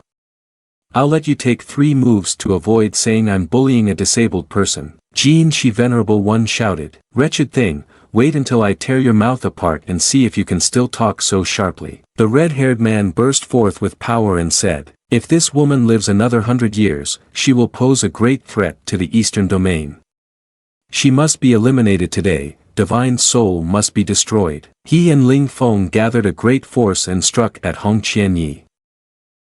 I'll let you take 3 moves to avoid saying I'm bullying a disabled person." Jin Shi Venerable One shouted, "Wretched thing, wait until I tear your mouth apart and see if you can still talk so sharply." The red-haired man burst forth with power and said, "If this woman lives another 100 years, she will pose a great threat to the eastern domain. She must be eliminated today, divine soul must be destroyed." He and Ling Feng gathered a great force and struck at Hong Qianyi.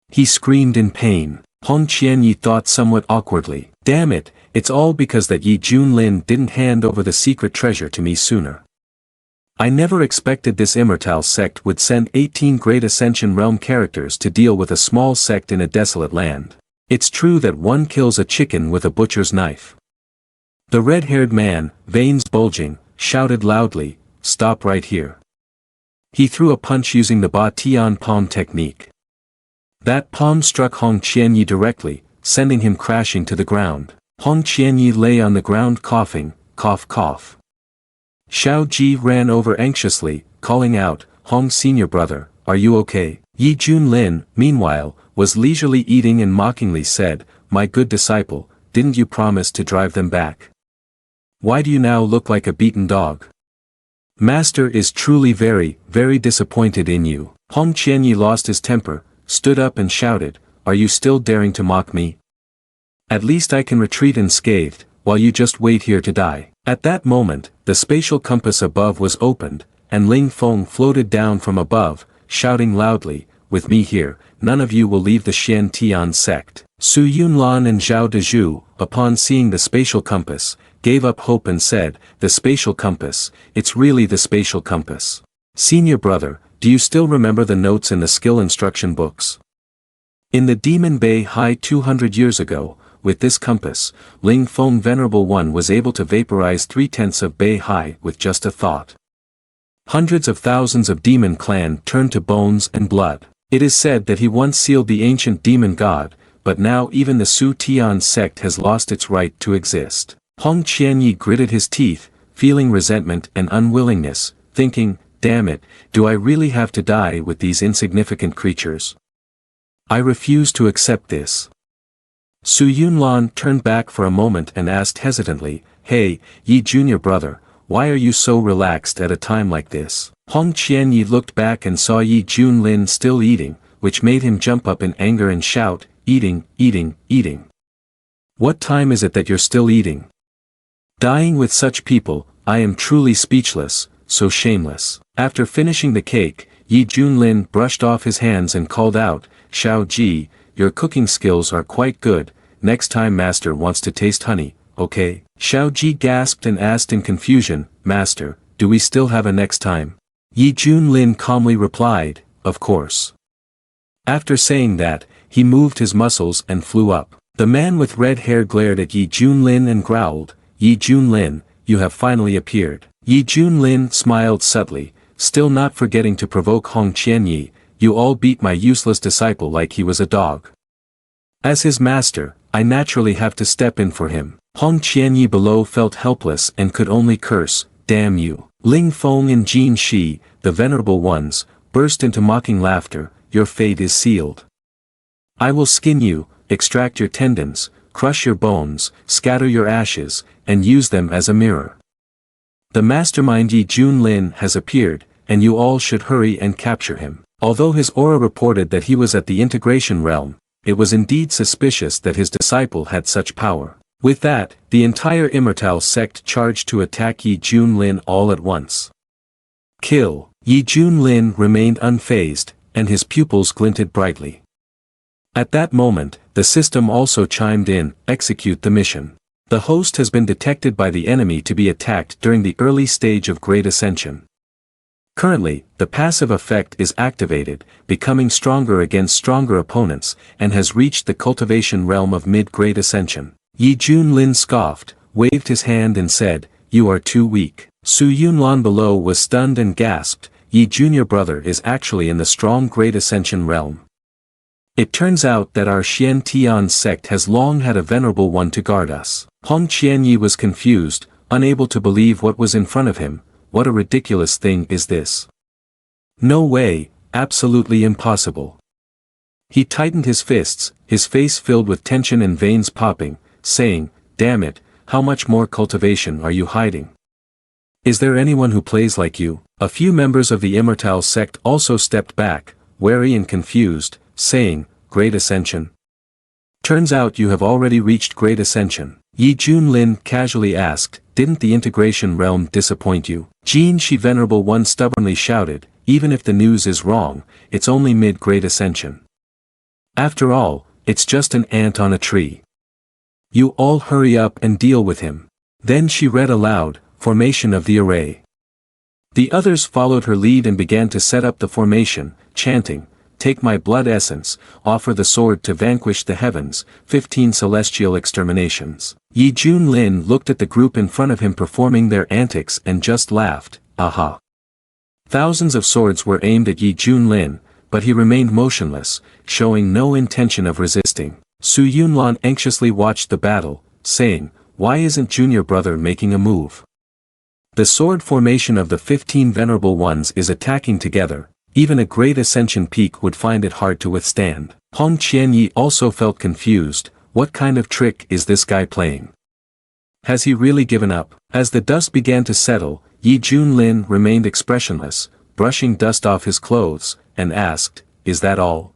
He screamed in pain. Hong Qianyi thought somewhat awkwardly, "Damn it, it's all because that Yi Junlin didn't hand over the secret treasure to me sooner. I never expected this immortal sect would send 18 great Ascension Realm characters to deal with a small sect in a desolate land. It's true that one kills a chicken with a butcher's knife." The red-haired man, veins bulging, shouted loudly, "Stop right here." He threw a punch using the Ba Tian palm technique. That palm struck Hong Qianyi directly, sending him crashing to the ground. Hong Qianyi lay on the ground coughing, cough cough. Xiao Ji ran over anxiously, calling out, "Hong senior brother, are you okay?" Yi Junlin, meanwhile, was leisurely eating and mockingly said, "My good disciple, didn't you promise to drive them back? Why do you now look like a beaten dog? Master is truly very, very disappointed in you." Hong Qianyi lost his temper, stood up and shouted, "Are you still daring to mock me? At least I can retreat unscathed, while you just wait here to die." At that moment, the spatial compass above was opened, and Ling Feng floated down from above, shouting loudly, "With me here, none of you will leave the Shen Tian sect." Su Yunlan and Zhao Dezhu, upon seeing the spatial compass, gave up hope and said, "The spatial compass, it's really the spatial compass. Senior brother, do you still remember the notes in the skill instruction books? In the Demon Bay High 200 years ago, with this compass, Ling Feng Venerable One was able to vaporize 3/10 of Bay High with just a thought. Hundreds of thousands of demon clan turned to bones and blood. It is said that he once sealed the ancient demon god, but now even the Su Tian sect has lost its right to exist. Hong Qianyi gritted his teeth, feeling resentment and unwillingness, thinking, "Damn it, do I really have to die with these insignificant creatures? I refuse to accept this." Su Yunlan turned back for a moment and asked hesitantly, "Hey, Yi junior brother, why are you so relaxed at a time like this?" Hong Qianyi looked back and saw Yi Junlin still eating, which made him jump up in anger and shout, "Eating, eating, eating. What time is it that you're still eating? Dying with such people, I am truly speechless, so shameless." After finishing the cake, Yi Junlin brushed off his hands and called out, "Xiao Ji, your cooking skills are quite good, next time master wants to taste honey, okay?" Xiao Ji gasped and asked in confusion, "Master, do we still have a next time?" Yi Junlin calmly replied, "Of course." After saying that, he moved his muscles and flew up. The man with red hair glared at Yi Junlin and growled, "Yi Junlin, you have finally appeared." Yi Junlin smiled subtly, still not forgetting to provoke Hong Qianyi, "You all beat my useless disciple like he was a dog. As his master, I naturally have to step in for him." Hong Qianyi below felt helpless and could only curse, "Damn you." Ling Feng and Jin Shi, the venerable ones, burst into mocking laughter, "Your fate is sealed. I will skin you, extract your tendons, crush your bones, scatter your ashes, and use them as a mirror. The mastermind Yi Junlin has appeared, and you all should hurry and capture him." Although his aura reported that he was at the integration realm, it was indeed suspicious that his disciple had such power. With that, the entire immortal sect charged to attack Yi Junlin all at once. Kill. Yi Junlin remained unfazed, and his pupils glinted brightly. At that moment, the system also chimed in, "Execute the mission. The host has been detected by the enemy to be attacked during the early stage of Great Ascension. Currently, the passive effect is activated, becoming stronger against stronger opponents, and has reached the cultivation realm of mid-grade ascension. Yi Junlin scoffed, waved his hand and said, "You are too weak." Su Yunlan below was stunned and gasped, "Yi Junior brother is actually in the strong grade ascension realm. It turns out that our Shien Tian sect has long had a venerable one to guard us." Hong Qianyi was confused, unable to believe what was in front of him. What a ridiculous thing is this? No way, absolutely impossible. He tightened his fists, his face filled with tension and veins popping, saying, "Damn it, how much more cultivation are you hiding? Is there anyone who plays like you?" A few members of the Immortal sect also stepped back, wary and confused, saying, "Great Ascension? Turns out you have already reached Great Ascension." Yi Junlin casually asked, "Didn't the integration realm disappoint you?" Jin Shi Venerable One stubbornly shouted, "Even if the news is wrong, it's only mid-grade ascension. After all, it's just an ant on a tree. You all hurry up and deal with him." Then she read aloud, "Formation of the array." The others followed her lead and began to set up the formation, chanting, "Take my blood essence, offer the sword to vanquish the heavens, 15 celestial exterminations." Yi Junlin looked at the group in front of him performing their antics and just laughed, "Aha." Thousands of swords were aimed at Yi Junlin, but he remained motionless, showing no intention of resisting. Su Yunlan anxiously watched the battle, saying, "Why isn't Junior brother making a move?" The sword formation of the 15 venerable ones is attacking together. Even a great ascension peak would find it hard to withstand. Hong Qianyi also felt confused. What kind of trick is this guy playing? Has he really given up? As the dust began to settle, Yi Junlin remained expressionless, brushing dust off his clothes, and asked, "Is that all?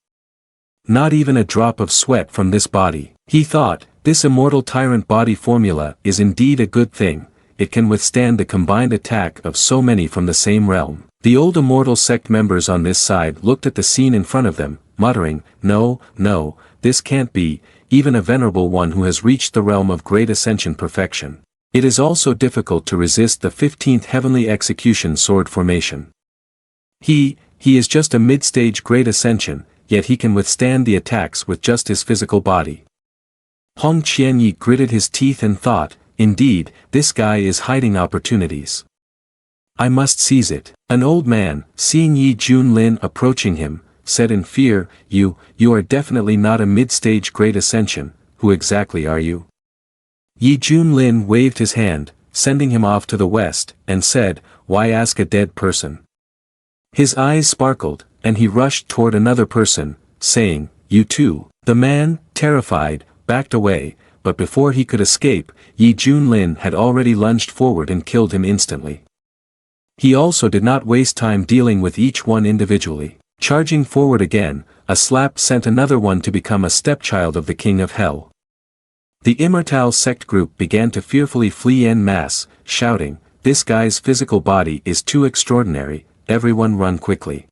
Not even a drop of sweat from this body?" He thought, this immortal tyrant body formula is indeed a good thing. It can withstand the combined attack of so many from the same realm. The old immortal sect members on this side looked at the scene in front of them, muttering, "No, no, this can't be, even a venerable one who has reached the realm of great ascension perfection. It is also difficult to resist the 15th heavenly execution sword formation. He is just a mid-stage great ascension, yet he can withstand the attacks with just his physical body." Hong Qianyi gritted his teeth and thought, "Indeed, this guy is hiding opportunities. I must seize it." An old man, seeing Yi Junlin approaching him, said in fear, You are definitely not a mid-stage great ascension. Who exactly are you?" Yi Junlin waved his hand, sending him off to the west, and said, "Why ask a dead person?" His eyes sparkled, and he rushed toward another person, saying, "You too." The man, terrified, backed away, but before he could escape, Yi Junlin had already lunged forward and killed him instantly. He also did not waste time dealing with each one individually. Charging forward again, a slap sent another one to become a stepchild of the King of Hell. The Immortal sect group began to fearfully flee en masse, shouting, "This guy's physical body is too extraordinary, everyone run quickly.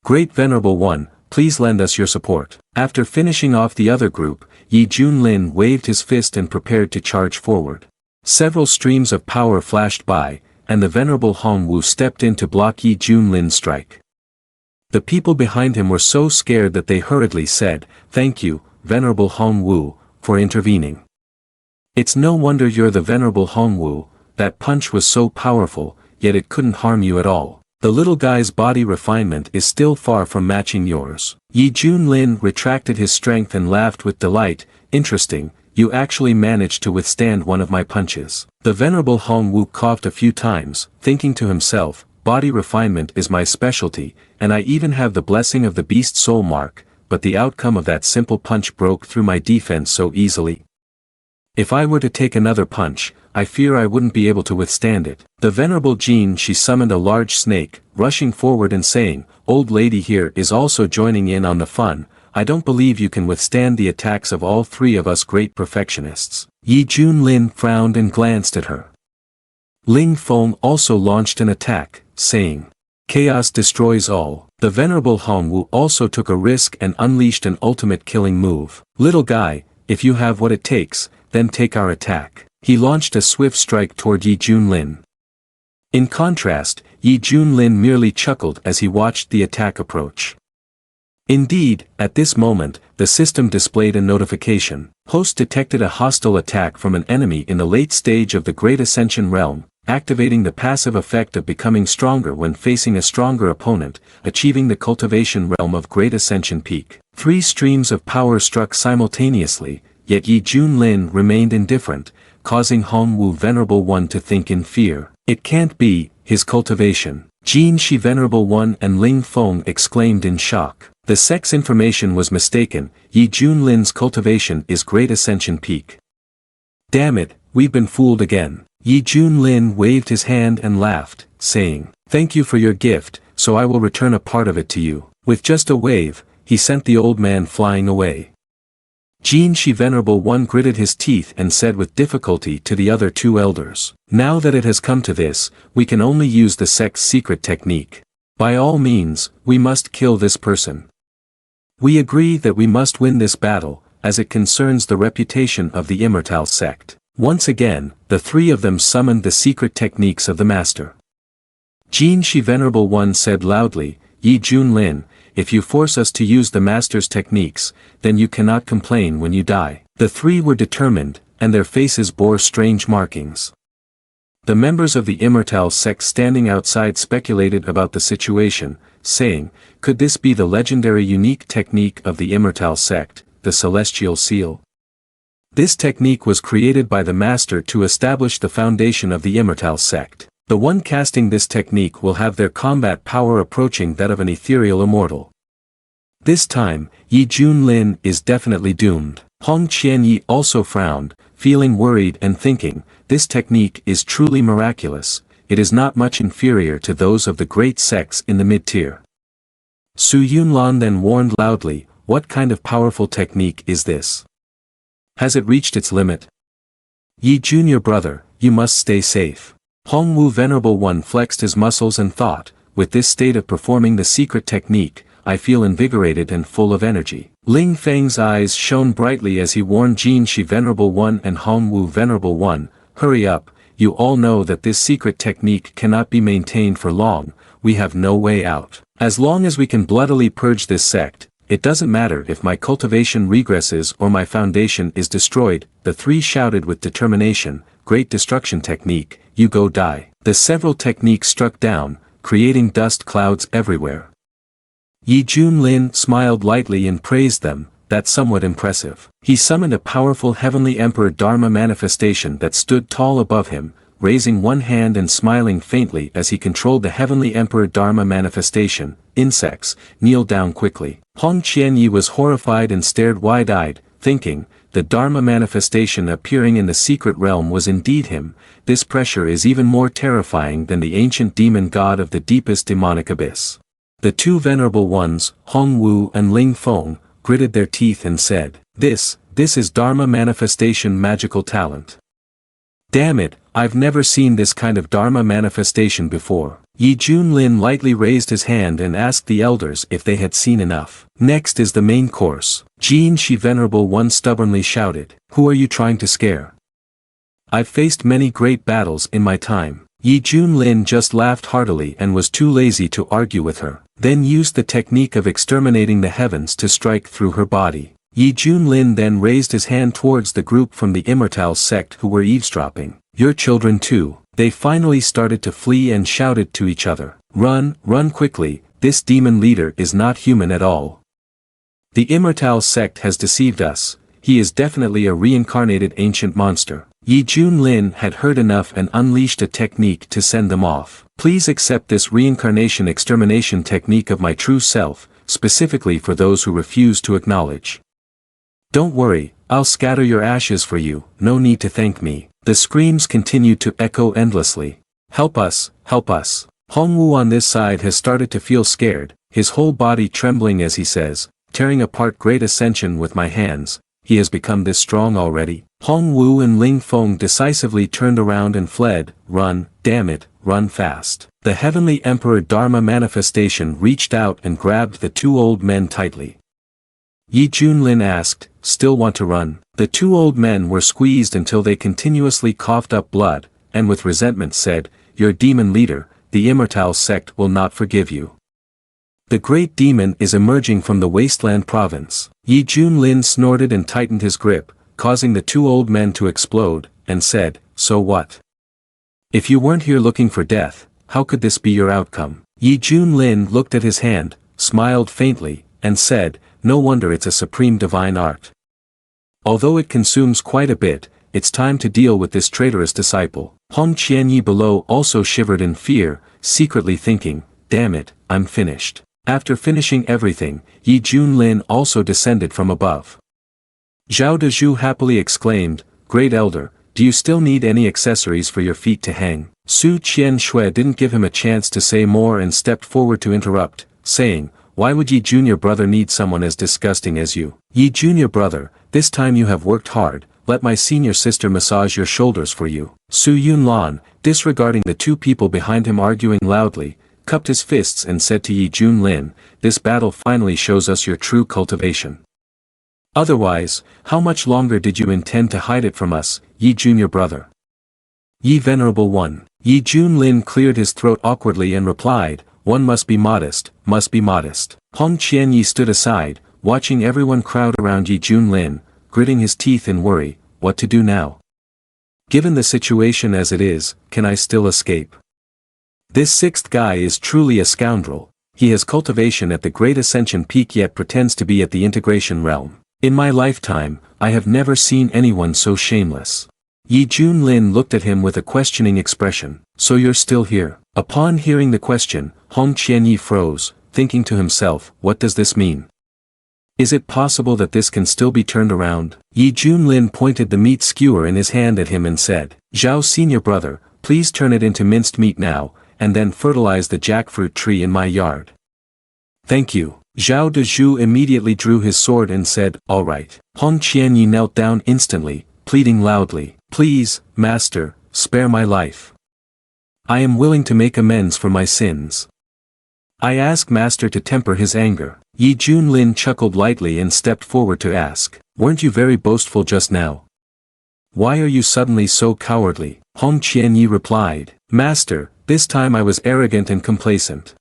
Great Venerable One, please lend us your support." After finishing off the other group, Yi Junlin waved his fist and prepared to charge forward. Several streams of power flashed by, and the Venerable Hong Wu stepped in to block Yi Junlin's strike. The people behind him were so scared that they hurriedly said, "Thank you, Venerable Hong Wu, for intervening. It's no wonder you're the Venerable Hong Wu, that punch was so powerful, yet it couldn't harm you at all. The little guy's body refinement is still far from matching yours." Yi Junlin retracted his strength and laughed with delight, "Interesting, you actually managed to withstand one of my punches." The Venerable Hong Wu coughed a few times, thinking to himself, "Body refinement is my specialty, and I even have the blessing of the beast soul mark, but the outcome of that simple punch broke through my defense so easily. If I were to take another punch, I fear I wouldn't be able to withstand it." The Venerable Jin She summoned a large snake, rushing forward and saying, "Old lady here is also joining in on the fun. I don't believe you can withstand the attacks of all three of us great perfectionists." Yi Junlin frowned and glanced at her. Ling Feng also launched an attack, saying, "Chaos destroys all." The Venerable Hong Wu also took a risk and unleashed an ultimate killing move. "Little guy, if you have what it takes, then take our attack." He launched a swift strike toward Yi Junlin. In contrast, Yi Junlin merely chuckled as he watched the attack approach. Indeed, at this moment, the system displayed a notification. Host detected a hostile attack from an enemy in the late stage of the Great Ascension realm, activating the passive effect of becoming stronger when facing a stronger opponent, achieving the cultivation realm of Great Ascension peak. 3 streams of power struck simultaneously, yet Yi Junlin remained indifferent, causing Hongwu Venerable One to think in fear. It can't be, his cultivation. Jin Shi Venerable One and Ling Feng exclaimed in shock. The Sect's information was mistaken, Yi Junlin's cultivation is Great Ascension peak. Damn it, we've been fooled again. Yi Junlin waved his hand and laughed, saying, "Thank you for your gift, so I will return a part of it to you." With just a wave, he sent the old man flying away. Jin Shi Venerable One gritted his teeth and said with difficulty to the other 2 elders, "Now that it has come to this, we can only use the Sect's secret technique. By all means, we must kill this person. We agree that we must win this battle, as it concerns the reputation of the Immortal Sect." Once again, the 3 of them summoned the secret techniques of the Master. Jin Shi Venerable One said loudly, "Yi Junlin, if you force us to use the Master's techniques, then you cannot complain when you die." The 3 were determined, and their faces bore strange markings. The members of the Immortal Sect standing outside speculated about the situation, saying, could this be the legendary unique technique of the Immortal Sect, the Celestial Seal? This technique was created by the Master to establish the foundation of the Immortal Sect. The one casting this technique will have their combat power approaching that of an ethereal immortal. This time, Yi Junlin is definitely doomed. Hong Qianyi also frowned, feeling worried and thinking, this technique is truly miraculous, it is not much inferior to those of the great sects in the mid-tier. Su Yunlan then warned loudly, what kind of powerful technique is this? Has it reached its limit? Yi Junior brother, you must stay safe. Hongwu Venerable One flexed his muscles and thought, with this state of performing the secret technique, I feel invigorated and full of energy. Ling Feng's eyes shone brightly as he warned Jin Shi Venerable One and Hongwu Venerable One, hurry up, you all know that this secret technique cannot be maintained for long, we have no way out. As long as we can bloodily purge this sect, it doesn't matter if my cultivation regresses or my foundation is destroyed, the 3 shouted with determination, great destruction technique, you go die. The several techniques struck down, creating dust clouds everywhere. Yi Junlin smiled lightly and praised them, that's somewhat impressive. He summoned a powerful heavenly emperor Dharma manifestation that stood tall above him, raising one hand and smiling faintly as he controlled the heavenly emperor Dharma manifestation. Insects, kneel down quickly. Hong Qianyi was horrified and stared wide-eyed, thinking, the Dharma manifestation appearing in the secret realm was indeed him, this pressure is even more terrifying than the ancient demon god of the deepest demonic abyss. The 2 venerable ones, Hong Wu and Ling Feng, gritted their teeth and said, this is Dharma manifestation magical talent. Damn it, I've never seen this kind of Dharma manifestation before. Yi Junlin lightly raised his hand and asked the elders if they had seen enough. Next is the main course. Jin Shi Venerable One stubbornly shouted, who are you trying to scare? I've faced many great battles in my time. Yi Junlin just laughed heartily and was too lazy to argue with her, then used the technique of exterminating the heavens to strike through her body. Yi Junlin then raised his hand towards the group from the Immortal Sect who were eavesdropping. Your children too. They finally started to flee and shouted to each other. Run, run quickly, this demon leader is not human at all. The Immortal Sect has deceived us, he is definitely a reincarnated ancient monster. Yi Junlin had heard enough and unleashed a technique to send them off. Please accept this reincarnation extermination technique of my true self, specifically for those who refuse to acknowledge. Don't worry, I'll scatter your ashes for you, no need to thank me. The screams continued to echo endlessly. Help us, help us. Hongwu on this side has started to feel scared, his whole body trembling as he says, tearing apart Great Ascension with my hands, he has become this strong already. Hongwu and Ling Feng decisively turned around and fled, run, damn it, run fast. The Heavenly Emperor Dharma manifestation reached out and grabbed the 2 old men tightly. Yi Junlin asked, still want to run? The 2 old men were squeezed until they continuously coughed up blood, and with resentment said, your demon leader, the immortal sect will not forgive you. The great demon is emerging from the wasteland province. Yi Junlin snorted and tightened his grip, causing the two old men to explode, and said, "So what? If you weren't here looking for death, how could this be your outcome?" Yi Junlin looked at his hand, smiled faintly, and said, "No wonder it's a supreme divine art. Although it consumes quite a bit, it's time to deal with this traitorous disciple." Hong Qianyi below also shivered in fear, secretly thinking, "Damn it, I'm finished." After finishing everything, Yi Junlin also descended from above. Zhao Dezhu happily exclaimed, "Great Elder, do you still need any accessories for your feet to hang?" Su Qian Shui didn't give him a chance to say more and stepped forward to interrupt, saying, "Why would Yi Junior Brother need someone as disgusting as you? Yi Junior Brother, this time you have worked hard, let my senior sister massage your shoulders for you." Su Yunlan, disregarding the two people behind him arguing loudly, cupped his fists and said to Yi Junlin, "This battle finally shows us your true cultivation. Otherwise, how much longer did you intend to hide it from us, Yi Junior Brother?" "Yi Venerable One." Yi Junlin cleared his throat awkwardly and replied, "One must be modest, must be modest." Hong Qianyi stood aside, watching everyone crowd around Yi Junlin, gritting his teeth in worry, what to do now? Given the situation as it is, can I still escape? This sixth guy is truly a scoundrel. He has cultivation at the Great Ascension Peak yet pretends to be at the Integration Realm. In my lifetime, I have never seen anyone so shameless. Yi Junlin looked at him with a questioning expression. "So you're still here?" Upon hearing the question, Hong Qianyi froze, thinking to himself, what does this mean? Is it possible that this can still be turned around? Yi Junlin pointed the meat skewer in his hand at him and said, "Zhao Senior Brother, please turn it into minced meat now, and then fertilize the jackfruit tree in my yard." "Thank you." Zhao Dezhu immediately drew his sword and said, "All right." Hong Qianyi knelt down instantly, pleading loudly, "Please, Master, spare my life. I am willing to make amends for my sins. I ask Master to temper his anger." Yi Junlin chuckled lightly and stepped forward to ask, "Weren't you very boastful just now? Why are you suddenly so cowardly?" Hong Qianyi replied, "Master, this time I was arrogant and complacent.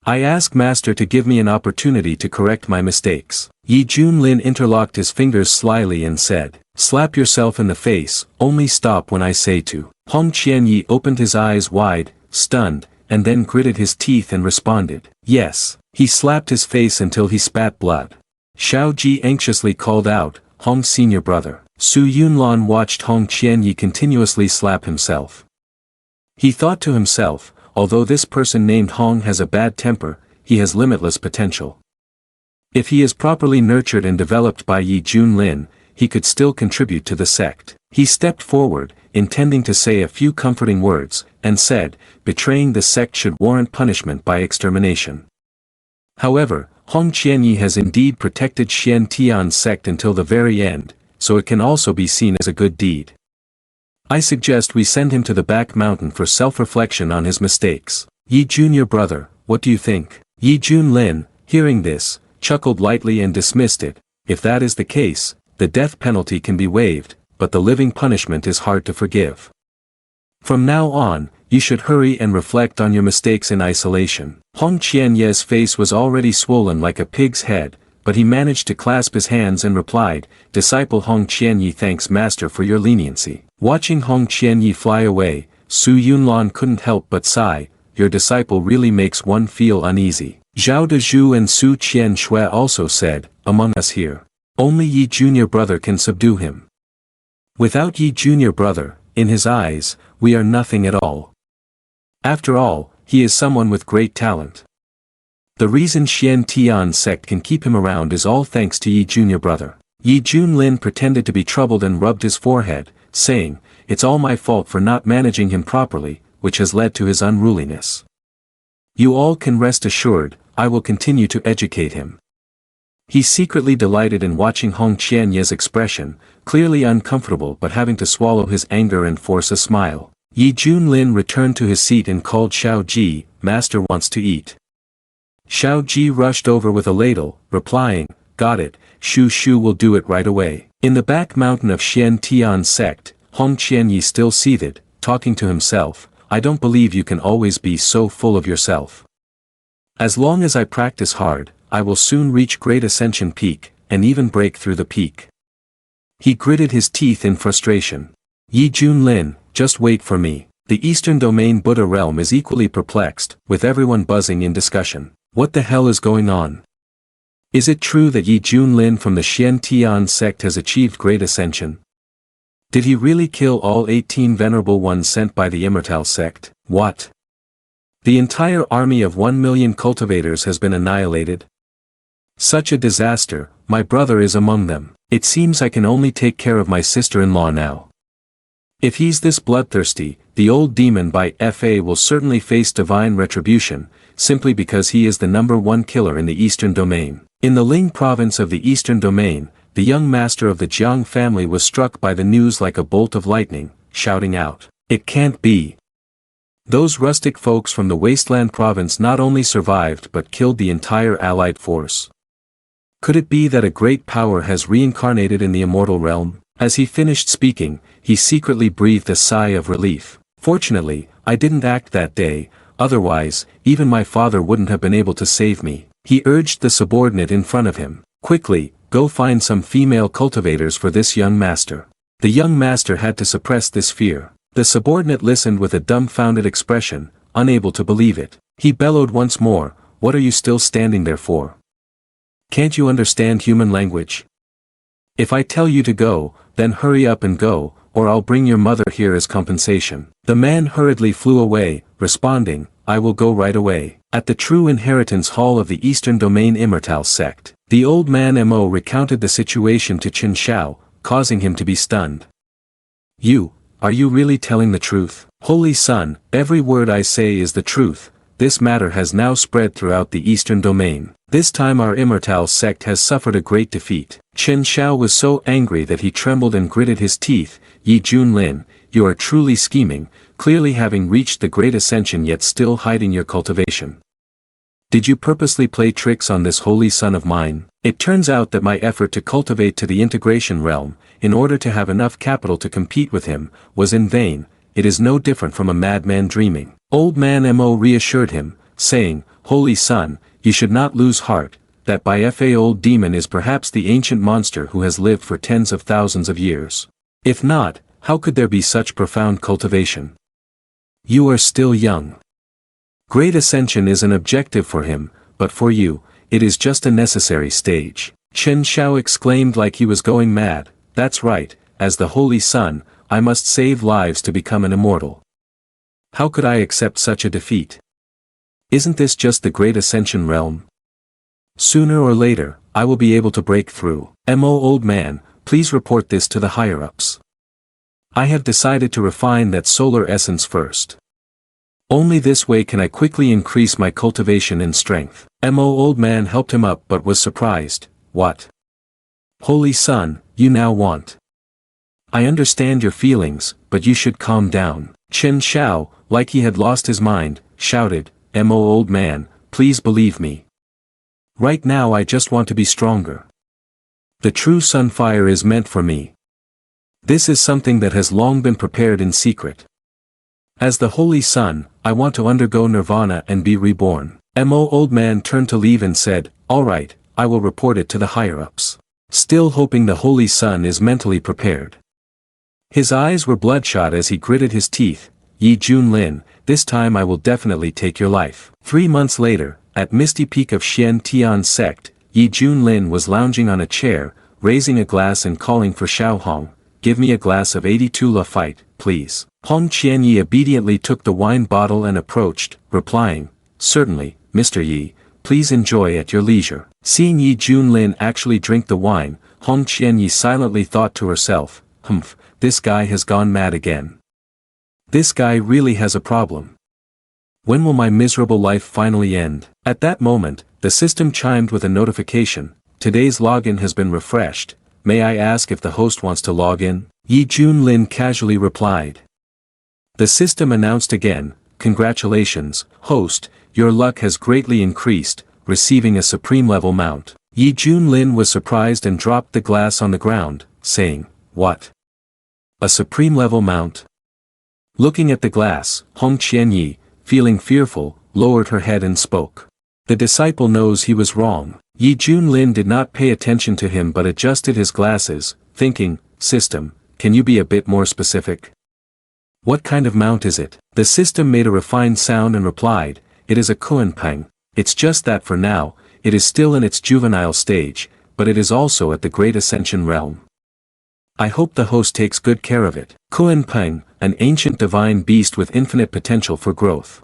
I ask Master to give me an opportunity to correct my mistakes." Yi Junlin interlocked his fingers slyly and said, "Slap yourself in the face, only stop when I say to." Hong Qianyi opened his eyes wide, stunned, and then gritted his teeth and responded, "Yes." He slapped his face until he spat blood. Xiao Ji anxiously called out, "Hong Senior Brother." Su Yunlan watched Hong Qianyi continuously slap himself. He thought to himself, although this person named Hong has a bad temper, he has limitless potential. If he is properly nurtured and developed by Yi Junlin, he could still contribute to the sect. He stepped forward, intending to say a few comforting words, and said, "Betraying the sect should warrant punishment by extermination. However, Hong Qianyi has indeed protected Shien Tian's sect until the very end, so it can also be seen as a good deed. I suggest we send him to the back mountain for self-reflection on his mistakes. Yi Junior Brother, what do you think?" Yi Junlin, hearing this, chuckled lightly and dismissed it. "If that is the case, the death penalty can be waived, but the living punishment is hard to forgive. From now on, you should hurry and reflect on your mistakes in isolation." Hong Qianye's face was already swollen like a pig's head, but he managed to clasp his hands and replied, "Disciple Hong Qianyi thanks Master for your leniency." Watching Hong Qianyi fly away, Su Yunlan couldn't help but sigh, "Your disciple really makes one feel uneasy." Zhao Dezhu and Su Qian Shui also said, "Among us here, only Yi Junior Brother can subdue him. Without Yi Junior Brother, in his eyes, we are nothing at all. After all, he is someone with great talent. The reason Shien Tian's sect can keep him around is all thanks to Yi Junior Brother." Yi Junlin pretended to be troubled and rubbed his forehead, saying, "It's all my fault for not managing him properly, which has led to his unruliness. You all can rest assured, I will continue to educate him." He secretly delighted in watching Hong Qianye's expression, clearly uncomfortable but having to swallow his anger and force a smile. Yi Junlin returned to his seat and called Xiao Ji, "Master wants to eat." Xiao Ji rushed over with a ladle, replying, "Got it, Shu Shu will do it right away." In the back mountain of Shien Tian's sect, Hong Qianyi still seated, talking to himself, I don't believe you can always be so full of yourself. As long as I practice hard, I will soon reach Great Ascension Peak, and even break through the peak. He gritted his teeth in frustration. Yi Junlin, just wait for me. The Eastern Domain Buddha realm is equally perplexed, with everyone buzzing in discussion. What the hell is going on? Is it true that Yi Junlin from the Shien Tian sect has achieved great ascension? Did he really kill all 18 venerable ones sent by the Immortal sect? What? The entire army of 1 million cultivators has been annihilated? Such a disaster, my brother is among them. It seems I can only take care of my sister-in-law now. If he's this bloodthirsty, the old demon by FA will certainly face divine retribution, simply because he is the #1 killer in the Eastern Domain. In the Ling province of the Eastern Domain, the young master of the Jiang family was struck by the news like a bolt of lightning, shouting out, "It can't be!" Those rustic folks from the Wasteland province not only survived but killed the entire allied force. Could it be that a great power has reincarnated in the immortal realm? As he finished speaking, he secretly breathed a sigh of relief. Fortunately, I didn't act that day, otherwise, even my father wouldn't have been able to save me. He urged the subordinate in front of him, "Quickly, go find some female cultivators for this young master." The young master had to suppress this fear. The subordinate listened with a dumbfounded expression, unable to believe it. He bellowed once more, "What are you still standing there for? Can't you understand human language? If I tell you to go, then hurry up and go, or I'll bring your mother here as compensation." The man hurriedly flew away, responding, "I will go right away." At the True Inheritance Hall of the Eastern Domain Immortal Sect, the old man Mo recounted the situation to Chen Xiao, causing him to be stunned. Are you really telling the truth? Holy Son, every word I say is the truth. This matter has now spread throughout the Eastern Domain. This time our Immortal Sect has suffered a great defeat. Chen Xiao was so angry that he trembled and gritted his teeth. "Yi Junlin, you are truly scheming, clearly having reached the Great Ascension yet still hiding your cultivation. Did you purposely play tricks on this holy son of mine? It turns out that my effort to cultivate to the integration realm, in order to have enough capital to compete with him, was in vain. It is no different from a madman dreaming." Old man Mo reassured him, saying, "Holy son, you should not lose heart, that by fa old demon is perhaps the ancient monster who has lived for tens of thousands of years. If not, how could there be such profound cultivation? You are still young. Great ascension is an objective for him, but for you, it is just a necessary stage." Chen Xiao exclaimed like he was going mad, "That's right, as the holy son, I must save lives to become an immortal. How could I accept such a defeat? Isn't this just the Great Ascension realm? Sooner or later, I will be able to break through. Mo old man, please report this to the higher-ups. I have decided to refine that solar essence first. Only this way can I quickly increase my cultivation and strength." Mo old man helped him up but was surprised. "What? Holy son, you now want? I understand your feelings, but you should calm down." Chen Xiao, like he had lost his mind, shouted, "Mo old man, please believe me. Right now I just want to be stronger. The true sunfire is meant for me. This is something that has long been prepared in secret. As the holy son, I want to undergo nirvana and be reborn." Mo old man turned to leave and said, "All right, I will report it to the higher-ups." Still hoping the holy son is mentally prepared. His eyes were bloodshot as he gritted his teeth. "Yi Junlin, this time I will definitely take your life." 3 months later, at Misty Peak of Shien Tian Sect, Yi Junlin was lounging on a chair, raising a glass and calling for Xiao Hong, "Give me a glass of 82 La Fight, please." Hong Qianyi obediently took the wine bottle and approached, replying, "Certainly, Mr. Yi, please enjoy at your leisure." Seeing Yi Junlin actually drink the wine, Hong Qianyi silently thought to herself, "Humph, this guy has gone mad again. This guy really has a problem. When will my miserable life finally end?" At that moment, the system chimed with a notification, "Today's login has been refreshed. May I ask if the host wants to log in?" Yi Junlin casually replied. The system announced again, "Congratulations, host, your luck has greatly increased, receiving a supreme level mount." Yi Junlin was surprised and dropped the glass on the ground, saying, "What? A supreme level mount? Looking at the glass, Hong Qianyi, feeling fearful, lowered her head and spoke. The disciple knows he was wrong. Yi Junlin did not pay attention to him but adjusted his glasses, thinking, system, can you be a bit more specific? What kind of mount is it? The system made a refined sound and replied, it is a Kuanpeng. It's just that for now, it is still in its juvenile stage, but it is also at the Great Ascension realm. I hope the host takes good care of it. Kuanpeng, an ancient divine beast with infinite potential for growth.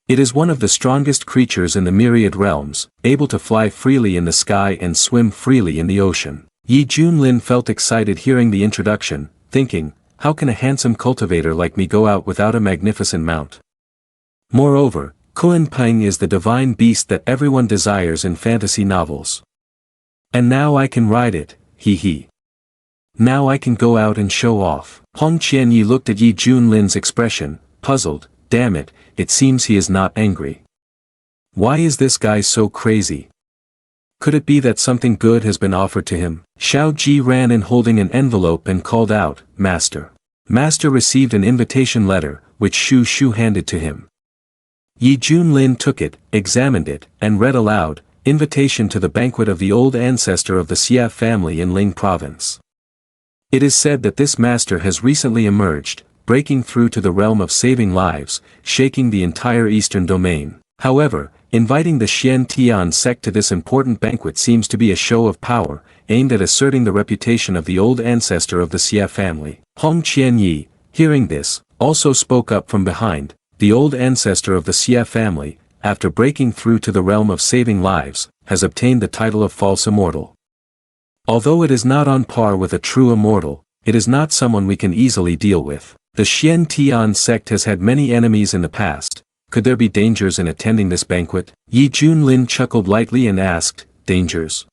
It is one of the strongest creatures in the myriad realms, able to fly freely in the sky and swim freely in the ocean. Yi Junlin felt excited hearing the introduction, thinking, how can a handsome cultivator like me go out without a magnificent mount? Moreover, Kuanpeng is the divine beast that everyone desires in fantasy novels. And now I can ride it, hee hee. Now I can go out and show off. Hong Qianyi looked at Yi Junlin's expression, puzzled, damn it, it seems he is not angry. Why is this guy so crazy? Could it be that something good has been offered to him? Xiao Ji ran in holding an envelope and called out, Master. Master received an invitation letter, which Shu Shu handed to him. Yi Junlin took it, examined it, and read aloud, invitation to the banquet of the old ancestor of the Xia family in Ling province. It is said that this master has recently emerged, breaking through to the realm of saving lives, shaking the entire eastern domain. However, inviting the Shien Tian sect to this important banquet seems to be a show of power, aimed at asserting the reputation of the old ancestor of the Xia family. Hong Qianyi, hearing this, also spoke up from behind, the old ancestor of the Xia family, after breaking through to the realm of saving lives, has obtained the title of false immortal. Although it is not on par with a true immortal, it is not someone we can easily deal with. The Shien Tian sect has had many enemies in the past. Could there be dangers in attending this banquet? Yi Junlin chuckled lightly and asked, dangers?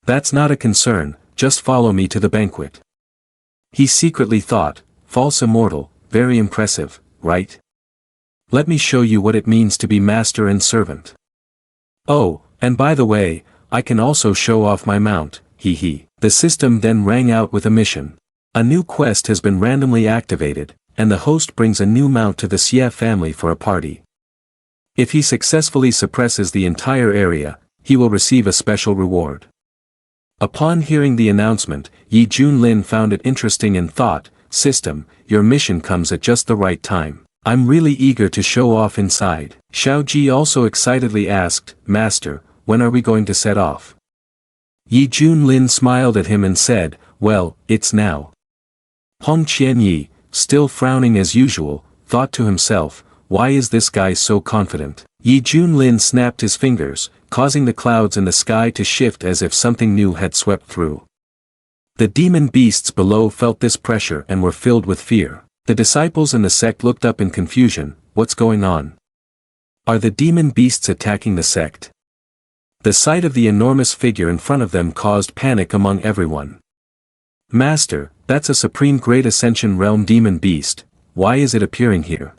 That's not a concern, just follow me to the banquet. He secretly thought, false immortal, very impressive, right? Let me show you what it means to be master and servant. Oh, and by the way, I can also show off my mount, hee hee. The system then rang out with a mission. A new quest has been randomly activated, and the host brings a new mount to the Xia family for a party. If he successfully suppresses the entire area, he will receive a special reward. Upon hearing the announcement, Yi Junlin found it interesting and thought, system, your mission comes at just the right time. I'm really eager to show off inside. Xiao Ji also excitedly asked, Master, when are we going to set off? Yi Junlin smiled at him and said, well, it's now. Hong Qianyi, still frowning as usual, thought to himself, why is this guy so confident? Yi Junlin snapped his fingers, causing the clouds in the sky to shift as if something new had swept through. The demon beasts below felt this pressure and were filled with fear. The disciples in the sect looked up in confusion, what's going on? Are the demon beasts attacking the sect? The sight of the enormous figure in front of them caused panic among everyone. Master, that's a supreme Great Ascension realm demon beast, why is it appearing here?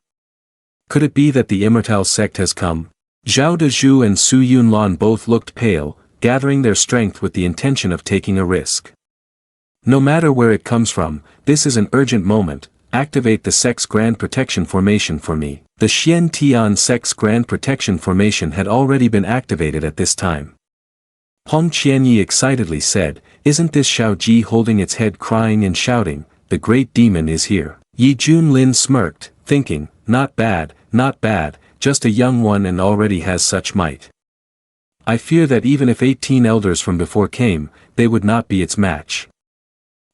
Could it be that the immortal sect has come? Zhao Dezhu and Su Yunlan both looked pale, gathering their strength with the intention of taking a risk. No matter where it comes from, this is an urgent moment, activate the sect's Grand Protection Formation for me. The Shien Tian sect's Grand Protection Formation had already been activated at this time. Hong Qianyi excitedly said, isn't this Xiao Ji holding its head crying and shouting, the great demon is here. Yi Junlin smirked, thinking, not bad, just a young one and already has such might. I fear that even if 18 elders from before came, they would not be its match.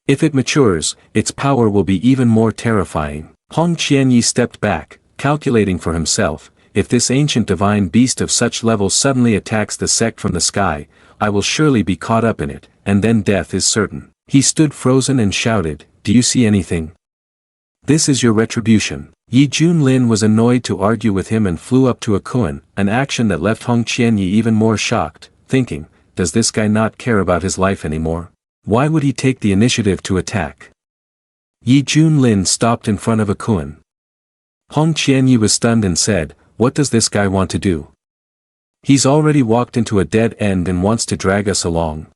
If it matures, its power will be even more terrifying. Hong Qianyi stepped back, calculating for himself, if this ancient divine beast of such level suddenly attacks the sect from the sky, I will surely be caught up in it, and then death is certain. He stood frozen and shouted, do you see anything? This is your retribution. Yi Junlin was annoyed to argue with him and flew up to a Kuan, an action that left Hong Qianyi even more shocked, thinking, does this guy not care about his life anymore? Why would he take the initiative to attack? Yi Junlin stopped in front of a Kuan. Hong Qianyi was stunned and said, what does this guy want to do? He's already walked into a dead end and wants to drag us along.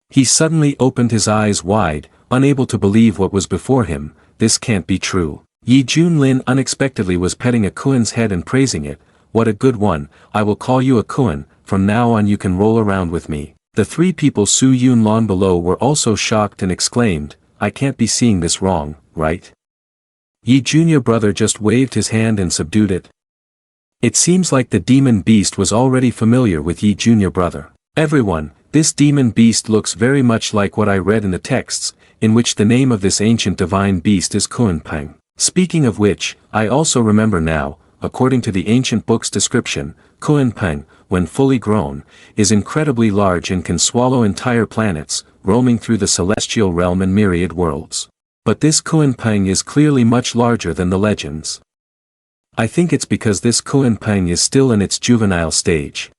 He suddenly opened his eyes wide, unable to believe what was before him, this can't be true. Yi Junlin unexpectedly was petting a Kuen's head and praising it. What a good one, I will call you a Kuen, from now on you can roll around with me. The three people Su Yunlon below were also shocked and exclaimed, I can't be seeing this wrong, right? Yi Junior brother just waved his hand and subdued it. It seems like the demon beast was already familiar with Yi Junior brother. Everyone, this demon beast looks very much like what I read in the texts, in which the name of this ancient divine beast is Kuenpeng. Speaking of which, I also remember now, according to the ancient book's description, Kuenpeng, when fully grown, is incredibly large and can swallow entire planets, roaming through the celestial realm and myriad worlds. But this Kuenpeng is clearly much larger than the legends. I think it's because this Kuenpeng is still in its juvenile stage.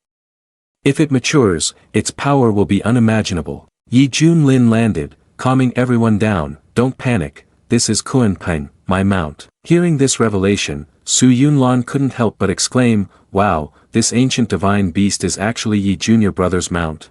If it matures, its power will be unimaginable. Yi Junlin landed, calming everyone down, don't panic, this is Kuenpeng, my mount. Hearing this revelation, Su Yunlon couldn't help but exclaim, wow, this ancient divine beast is actually Yi Junior brother's mount.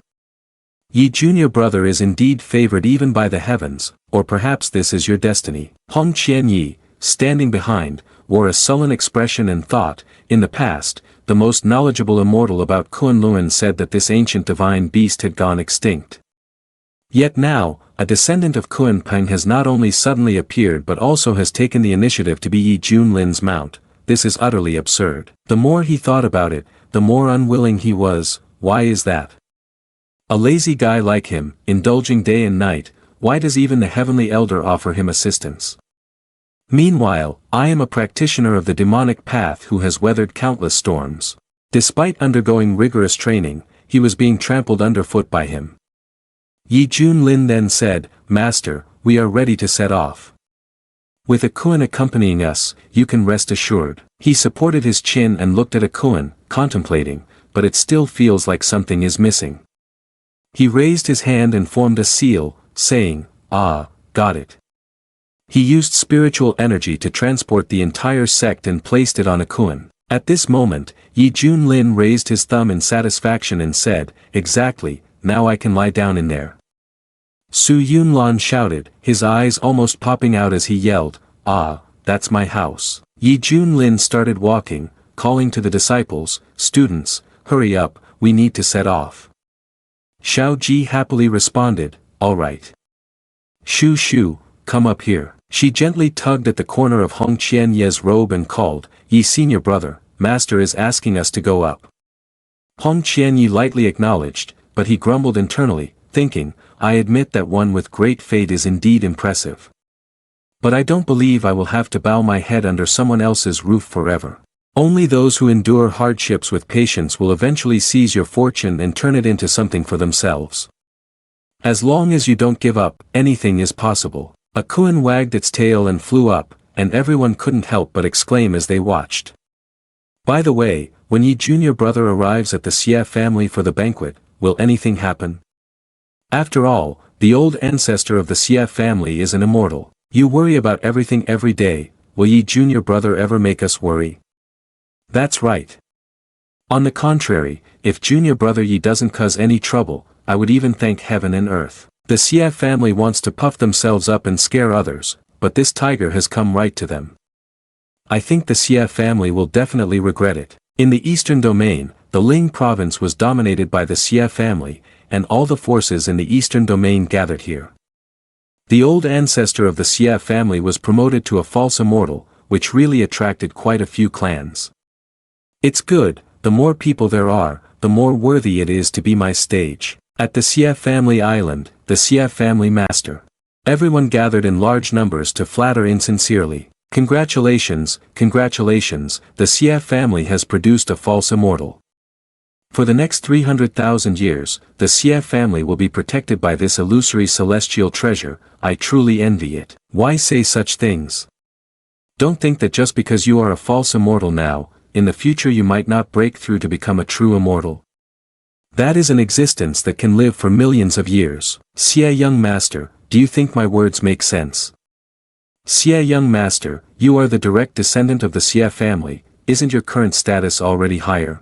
Yi Junior brother is indeed favored even by the heavens, or perhaps this is your destiny. Hong Qian Yi, standing behind, wore a sullen expression and thought, in the past, the most knowledgeable immortal about Kunlun said that this ancient divine beast had gone extinct. Yet now, a descendant of Kuenpeng has not only suddenly appeared but also has taken the initiative to be Yi Junlin's mount. This is utterly absurd. The more he thought about it, the more unwilling he was. Why is that? A lazy guy like him, indulging day and night, why does even the heavenly elder offer him assistance? Meanwhile, I am a practitioner of the demonic path who has weathered countless storms. Despite undergoing rigorous training, he was being trampled underfoot by him. Yi Junlin then said, Master, we are ready to set off. With a Kuen accompanying us, you can rest assured. He supported his chin and looked at a Kuen, contemplating, but it still feels like something is missing. He raised his hand and formed a seal, saying, ah, got it. He used spiritual energy to transport the entire sect and placed it on a Kuen. At this moment, Yi Junlin raised his thumb in satisfaction and said, exactly, now I can lie down in there. Su Yunlon shouted, his eyes almost popping out as he yelled, ah, that's my house. Yi Junlin started walking, calling to the disciples, students, hurry up, we need to set off. Xiao Ji happily responded, all right. Shu Shu, come up here. She gently tugged at the corner of Hong Qian Ye's robe and called, Yi senior brother, master is asking us to go up. Hong Qian Yi lightly acknowledged, but he grumbled internally, thinking, I admit that one with great fate is indeed impressive. But I don't believe I will have to bow my head under someone else's roof forever. Only those who endure hardships with patience will eventually seize your fortune and turn it into something for themselves. As long as you don't give up, anything is possible. A Kuen wagged its tail and flew up, and everyone couldn't help but exclaim as they watched. By the way, when Yi Junior brother arrives at the Xie family for the banquet, will anything happen? After all, the old ancestor of the Xie family is an immortal. You worry about everything every day, will Yi Junior brother ever make us worry? That's right. On the contrary, if Junior brother Yi doesn't cause any trouble, I would even thank heaven and earth. The Xie family wants to puff themselves up and scare others, but this tiger has come right to them. I think the Xie family will definitely regret it. In the eastern domain, the Ling province was dominated by the Xie family, and all the forces in the eastern domain gathered here. The old ancestor of the Xie family was promoted to a false immortal, which really attracted quite a few clans. It's good, the more people there are, the more worthy it is to be my stage. At the Xie family island, the Xie family master. Everyone gathered in large numbers to flatter insincerely. Congratulations, congratulations, the Xie family has produced a false immortal. For the next 300,000 years, the Xie family will be protected by this illusory celestial treasure. I truly envy it. Why say such things? Don't think that just because you are a false immortal now, in the future you might not break through to become a true immortal. That is an existence that can live for millions of years. Xie young master, do you think my words make sense? Xie young master, you are the direct descendant of the Xie family, isn't your current status already higher?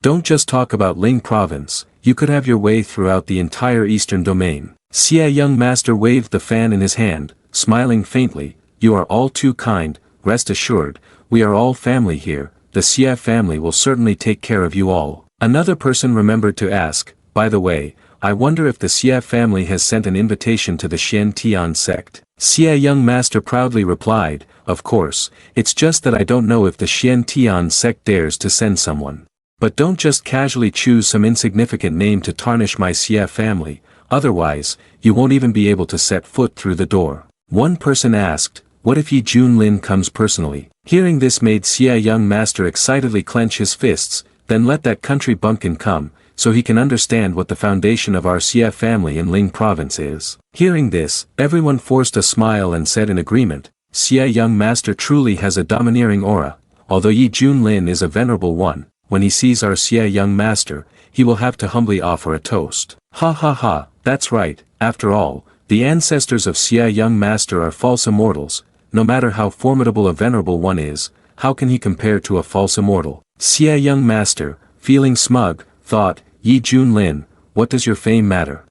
Don't just talk about Ling province, you could have your way throughout the entire eastern domain. Xie young master waved the fan in his hand, smiling faintly, you are all too kind, rest assured, we are all family here, the Xie family will certainly take care of you all. Another person remembered to ask, by the way, I wonder if the Xie family has sent an invitation to the Shien Tian sect. Xie young master proudly replied, of course, it's just that I don't know if the Shien Tian sect dares to send someone. But don't just casually choose some insignificant name to tarnish my Xie family, otherwise, you won't even be able to set foot through the door. One person asked, what if Yi Junlin comes personally? Hearing this made Xie young master excitedly clench his fists, then let that country bumpkin come, so he can understand what the foundation of our Xie family in Ling province is. Hearing this, everyone forced a smile and said in agreement, Xie young master truly has a domineering aura, although Yi Junlin is a venerable one, when he sees our Xie young master, he will have to humbly offer a toast. Ha ha ha, that's right, after all, the ancestors of Xie young master are false immortals, no matter how formidable a venerable one is, how can he compare to a false immortal? Xie young master, feeling smug, thought, Yi Junlin, what does your fame matter?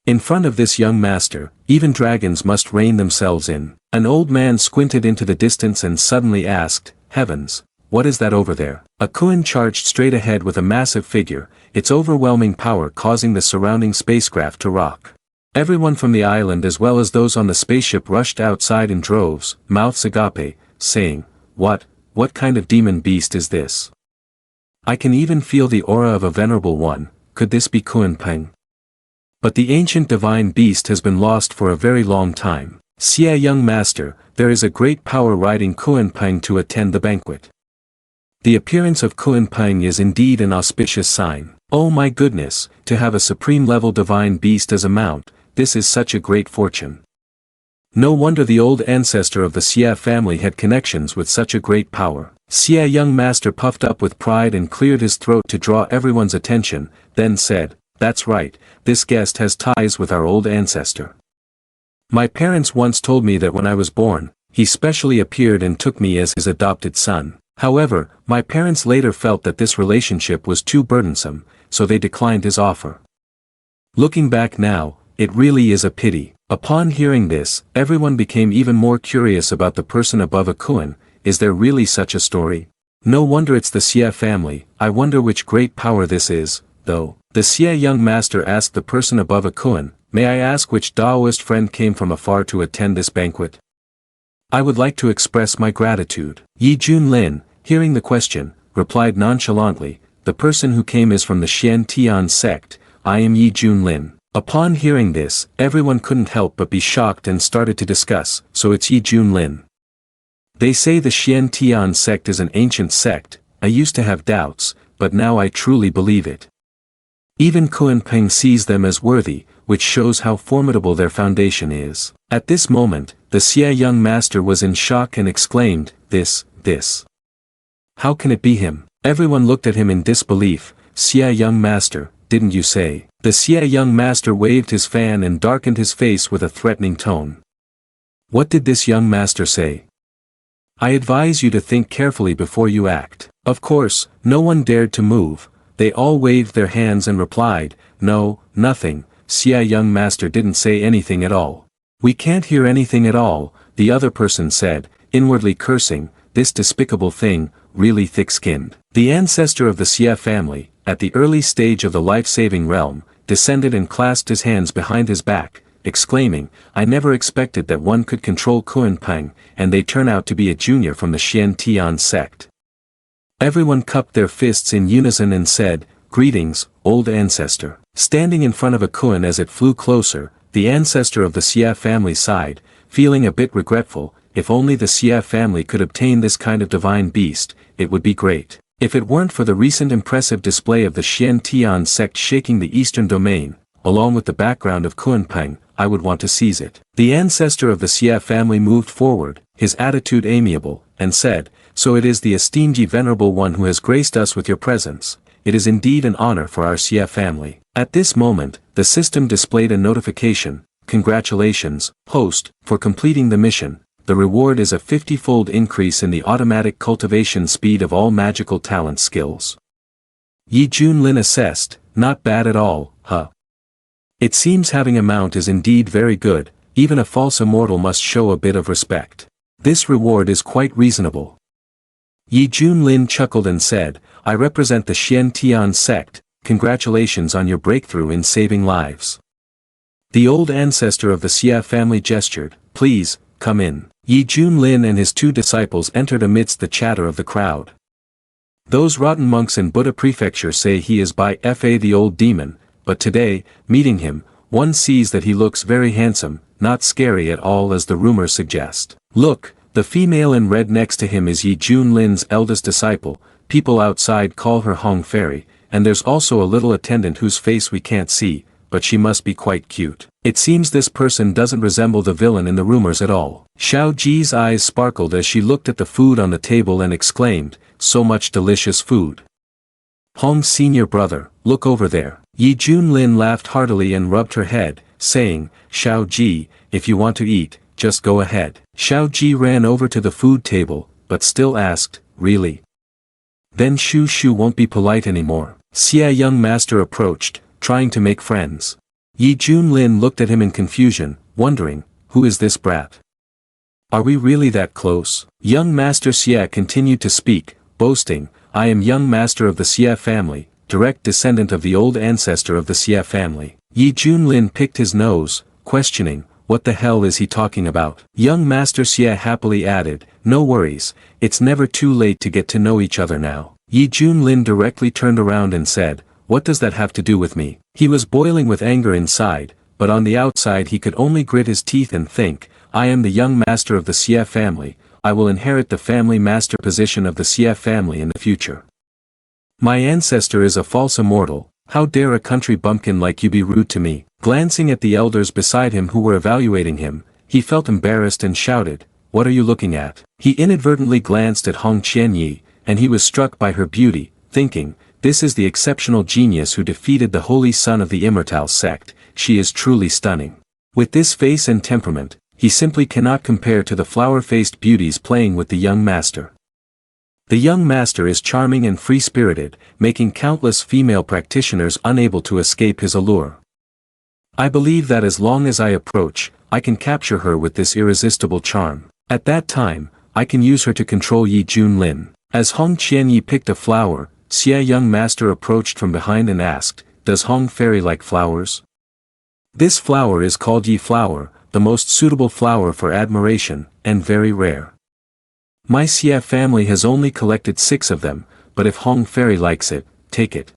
In front of this young master, even dragons must rein themselves in. An old man squinted into the distance and suddenly asked, heavens, what is that over there? A Kuan charged straight ahead with a massive figure, its overwhelming power causing the surrounding spacecraft to rock. Everyone from the island as well as those on the spaceship rushed outside in droves, mouths agape, saying, what kind of demon beast is this? I can even feel the aura of a venerable one, could this be Kuan Peng? But the ancient divine beast has been lost for a very long time. Xie young master, there is a great power riding Kuan Peng to attend the banquet. The appearance of Kuan Peng is indeed an auspicious sign. Oh my goodness, to have a supreme level divine beast as a mount, this is such a great fortune. No wonder the old ancestor of the Xie family had connections with such a great power. Xie young master puffed up with pride and cleared his throat to draw everyone's attention, then said, that's right, this guest has ties with our old ancestor. My parents once told me that when I was born, he specially appeared and took me as his adopted son. However, my parents later felt that this relationship was too burdensome, so they declined his offer. Looking back now, it really is a pity. Upon hearing this, everyone became even more curious about the person above a Kuan. Is there really such a story? No wonder it's the Xie family. I wonder which great power this is, though. The Xie young master asked the person above a Kuan, may I ask which Taoist friend came from afar to attend this banquet? I would like to express my gratitude. Yi Junlin, hearing the question, replied nonchalantly, the person who came is from the Shien Tian sect, I am Yi Junlin. Upon hearing this, everyone couldn't help but be shocked and started to discuss, so it's Yi Junlin. They say the Shien Tian sect is an ancient sect, I used to have doubts, but now I truly believe it. Even Kuan Peng sees them as worthy, which shows how formidable their foundation is. At this moment, the Xie young master was in shock and exclaimed, this. How can it be him? Everyone looked at him in disbelief. Xie young master, didn't you say? The Xie young master waved his fan and darkened his face with a threatening tone. What did this young master say? I advise you to think carefully before you act. Of course, no one dared to move. They all waved their hands and replied, no, nothing. Xie young master didn't say anything at all. We can't hear anything at all, the other person said, inwardly cursing, this despicable thing, really thick-skinned. The ancestor of the Xie family, at the early stage of the life-saving realm, descended and clasped his hands behind his back, exclaiming, I never expected that one could control Kuan Peng, and they turn out to be a junior from the Shien Tian sect. Everyone cupped their fists in unison and said, greetings, old ancestor. Standing in front of a Kuan as it flew closer, the ancestor of the Xie family sighed, feeling a bit regretful, if only the Xie family could obtain this kind of divine beast, it would be great. If it weren't for the recent impressive display of the Shien Tian sect shaking the eastern domain, along with the background of Kuan Peng, I would want to seize it. The ancestor of the Xie family moved forward, his attitude amiable, and said, so it is the esteemed ye venerable one who has graced us with your presence. It is indeed an honor for our Xie family. At this moment, the system displayed a notification, congratulations, host, for completing the mission. The reward is a 50-fold increase in the automatic cultivation speed of all magical talent skills. Yi Junlin assessed, not bad at all, huh? It seems having a mount is indeed very good, even a false immortal must show a bit of respect. This reward is quite reasonable. Yi Junlin chuckled and said, I represent the Shien Tian Sect, congratulations on your breakthrough in saving lives. The old ancestor of the Xia family gestured, please, come in. Yi Junlin and his 2 disciples entered amidst the chatter of the crowd. Those rotten monks in Buddha Prefecture say he is by Fa the old demon, but today, meeting him, one sees that he looks very handsome, not scary at all as the rumors suggest. Look, the female in red next to him is Yi Junlin's eldest disciple, people outside call her Hong Fairy, and there's also a little attendant whose face we can't see, but she must be quite cute. It seems this person doesn't resemble the villain in the rumors at all. Xiao Ji's eyes sparkled as she looked at the food on the table and exclaimed, so much delicious food. Hong's senior brother, look over there. Yi Junlin laughed heartily and rubbed her head, saying, Xiao Ji, if you want to eat, just go ahead. Xiao Ji ran over to the food table, but still asked, really? Then Shu Shu won't be polite anymore. Xia young master approached, trying to make friends. Yi Junlin looked at him in confusion, wondering, who is this brat? Are we really that close? Young master Xia continued to speak, boasting, I am young master of the Xia family, direct descendant of the old ancestor of the Xia family. Yi Junlin picked his nose, questioning, what the hell is he talking about? Young master Xia happily added, no worries, it's never too late to get to know each other now. Yi Junlin directly turned around and said, what does that have to do with me? He was boiling with anger inside, but on the outside he could only grit his teeth and think, I am the young master of the Xia family, I will inherit the family master position of the Xia family in the future. My ancestor is a false immortal, how dare a country bumpkin like you be rude to me? Glancing at the elders beside him who were evaluating him, he felt embarrassed and shouted, what are you looking at? He inadvertently glanced at Hong Qianyi, and he was struck by her beauty, thinking, this is the exceptional genius who defeated the holy son of the Immortal Sect, she is truly stunning. With this face and temperament, he simply cannot compare to the flower-faced beauties playing with the young master. The young master is charming and free-spirited, making countless female practitioners unable to escape his allure. I believe that as long as I approach, I can capture her with this irresistible charm. At that time, I can use her to control Yi Junlin. As Hong Qianyi picked a flower, Xia young master approached from behind and asked, does Hong Fairy like flowers? This flower is called Yi flower, the most suitable flower for admiration, and very rare. My Xia family has only collected 6 of them, but if Hong Fairy likes it, take it.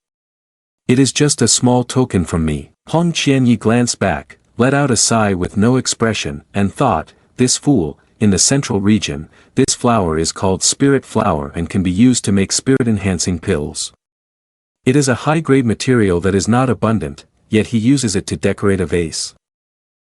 It is just a small token from me. Hong Qianyi glanced back, let out a sigh with no expression, and thought, this fool, in the central region, this flower is called spirit flower and can be used to make spirit-enhancing pills. It is a high-grade material that is not abundant, yet he uses it to decorate a vase.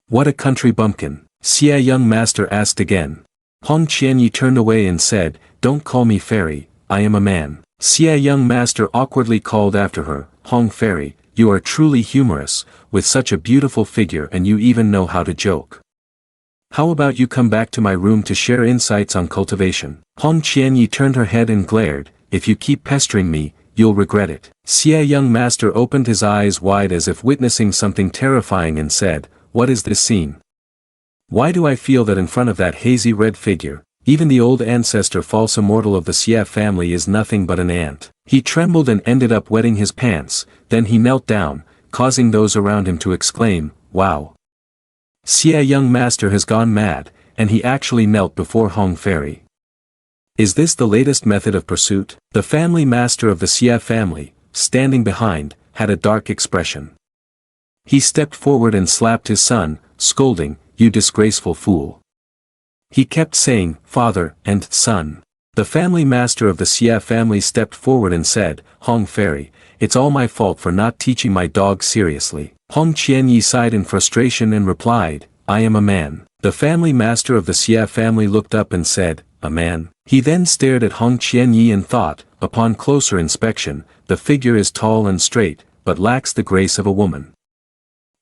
What a country bumpkin, Xia young master asked again. Hong Qianyi turned away and said, don't call me fairy, I am a man. Xia young master awkwardly called after her, Hong Fairy, you are truly humorous, with such a beautiful figure and you even know how to joke. How about you come back to my room to share insights on cultivation? Hong Qianyi turned her head and glared, if you keep pestering me, you'll regret it. Xia young master opened his eyes wide as if witnessing something terrifying and said, what is this scene? Why do I feel that in front of that hazy red figure, even the old ancestor false immortal of the Xia family is nothing but an ant? He trembled and ended up wetting his pants, then he knelt down, causing those around him to exclaim, wow. Xia young master has gone mad, and he actually knelt before Hong Fairy. Is this the latest method of pursuit? The family master of the Xia family, standing behind, had a dark expression. He stepped forward and slapped his son, scolding, you disgraceful fool. He kept saying, father, and son. The family master of the Xia family stepped forward and said, Hong Fairy, it's all my fault for not teaching my dog seriously. Hong Qianyi sighed in frustration and replied, I am a man. The family master of the Xia family looked up and said, a man. He then stared at Hong Qianyi and thought, upon closer inspection, the figure is tall and straight, but lacks the grace of a woman.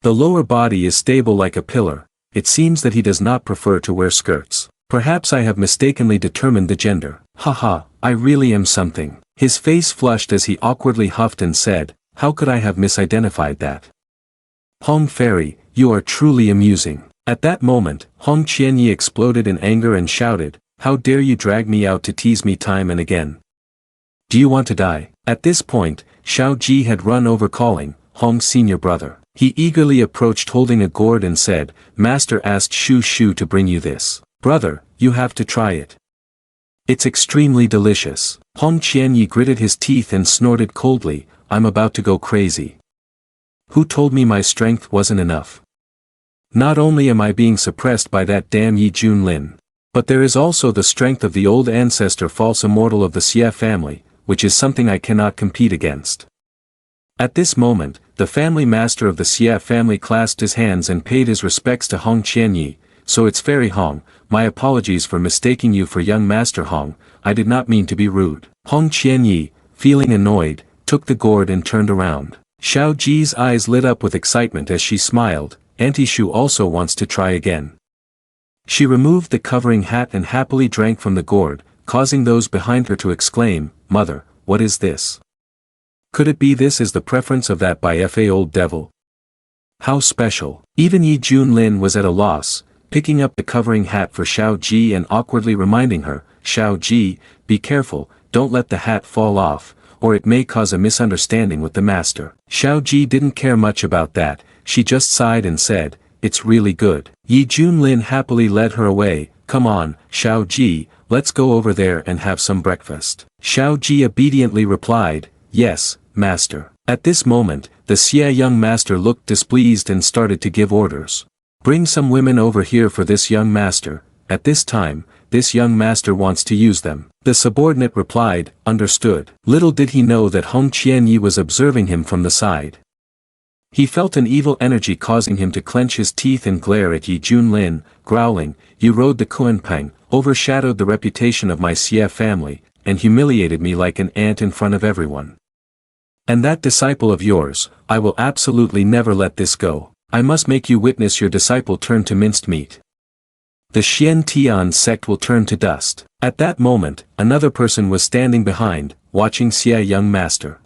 The lower body is stable like a pillar, it seems that he does not prefer to wear skirts. Perhaps I have mistakenly determined the gender. Haha, I really am something. His face flushed as he awkwardly huffed and said, how could I have misidentified that? Hong Fairy, you are truly amusing. At that moment, Hong Qianyi exploded in anger and shouted, "How dare you drag me out to tease me time and again? Do you want to die?" At this point, Xiao Ji had run over calling, "Hong's senior brother." He eagerly approached holding a gourd and said, "Master asked Shu Shu to bring you this. Brother, you have to try it. It's extremely delicious." Hong Qianyi gritted his teeth and snorted coldly, "I'm about to go crazy. Who told me my strength wasn't enough? Not only am I being suppressed by that damn Yi Junlin, but there is also the strength of the old ancestor false immortal of the Xie family, which is something I cannot compete against." At this moment, the family master of the Xie family clasped his hands and paid his respects to Hong Qianyi. "So it's Fairy Hong, my apologies for mistaking you for young Master Hong, I did not mean to be rude." Hong Qianyi, feeling annoyed, took the gourd and turned around. Xiao Ji's eyes lit up with excitement as she smiled, "Auntie Shu also wants to try again." She removed the covering hat and happily drank from the gourd, causing those behind her to exclaim, "Mother, what is this? Could it be this is the preference of that by Fa old devil? How special." Even Yi Junlin was at a loss, picking up the covering hat for Xiao Ji and awkwardly reminding her, "Xiao Ji, be careful, don't let the hat fall off, or it may cause a misunderstanding with the master." Xiao Ji didn't care much about that, she just sighed and said, "It's really good." Yi Junlin happily led her away, "Come on, Xiao Ji, let's go over there and have some breakfast." Xiao Ji obediently replied, "Yes, master." At this moment, the Xie young master looked displeased and started to give orders. "Bring some women over here for this young master, at this time, this young master wants to use them." The subordinate replied, "Understood." Little did he know that Hong Qianyi was observing him from the side. He felt an evil energy causing him to clench his teeth and glare at Yi Junlin, growling, "You rode the Kuanpeng, overshadowed the reputation of my Xie family, and humiliated me like an ant in front of everyone. And that disciple of yours, I will absolutely never let this go. I must make you witness your disciple turn to minced meat. The Shien Tian sect will turn to dust." At that moment, another person was standing behind, watching Xie young master.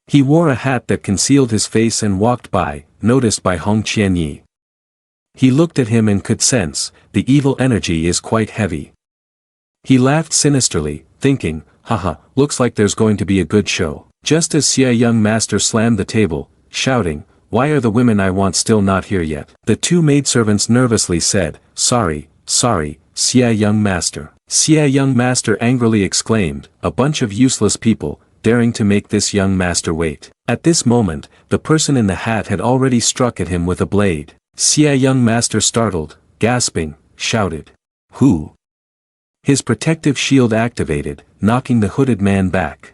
He wore a hat that concealed his face and walked by, noticed by Hong Qianyi. He looked at him and could sense, the evil energy is quite heavy. He laughed sinisterly, thinking, "Haha, looks like there's going to be a good show." Just as Xie young master slammed the table, shouting, "Why are the women I want still not here yet?" The two maidservants nervously said, sorry, Xie young master." Xie young master angrily exclaimed, "A bunch of useless people, daring to make this young master wait." At this moment, the person in the hat had already struck at him with a blade. Xie young master startled, gasping, shouted, "Who?" His protective shield activated, knocking the hooded man back.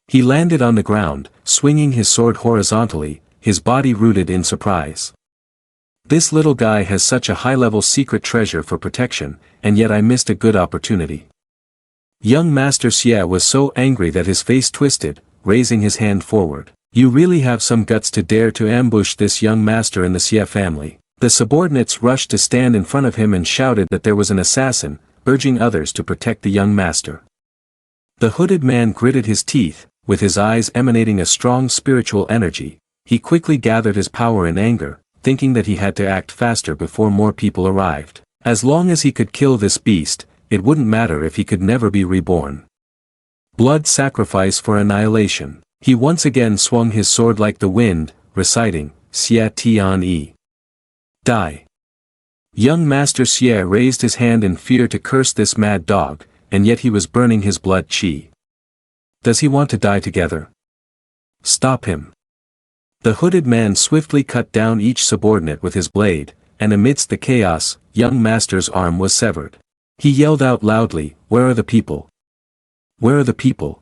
He landed on the ground, swinging his sword horizontally, his body rooted in surprise. "This little guy has such a high-level secret treasure for protection, and yet I missed a good opportunity." Young Master Xie was so angry that his face twisted, raising his hand forward. "You really have some guts to dare to ambush this young master in the Xie family." The subordinates rushed to stand in front of him and shouted that there was an assassin, urging others to protect the young master. The hooded man gritted his teeth, with his eyes emanating a strong spiritual energy. He quickly gathered his power in anger, thinking that he had to act faster before more people arrived. As long as he could kill this beast, it wouldn't matter if he could never be reborn. Blood sacrifice for annihilation. He once again swung his sword like the wind, reciting, "Xie Tian Yi. Die." Young Master Xie raised his hand in fear to curse this mad dog, and yet he was burning his blood qi. Does he want to die together? Stop him. The hooded man swiftly cut down each subordinate with his blade, and amidst the chaos, young Master's arm was severed. He yelled out loudly, "Where are the people? Where are the people?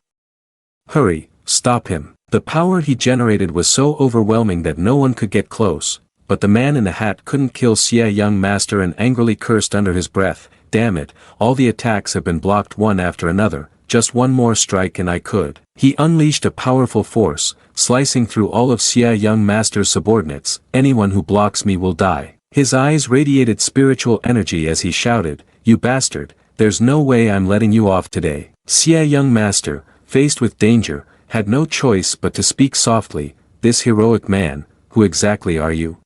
Hurry, stop him." The power he generated was so overwhelming that no one could get close, but the man in the hat couldn't kill Xie young master and angrily cursed under his breath, "Damn it, all the attacks have been blocked one after another, just one more strike and I could." He unleashed a powerful force, slicing through all of Xie young master's subordinates, "Anyone who blocks me will die." His eyes radiated spiritual energy as he shouted, "You bastard, there's no way I'm letting you off today." Xie young master, faced with danger, had no choice but to speak softly, "This heroic man, who exactly are you?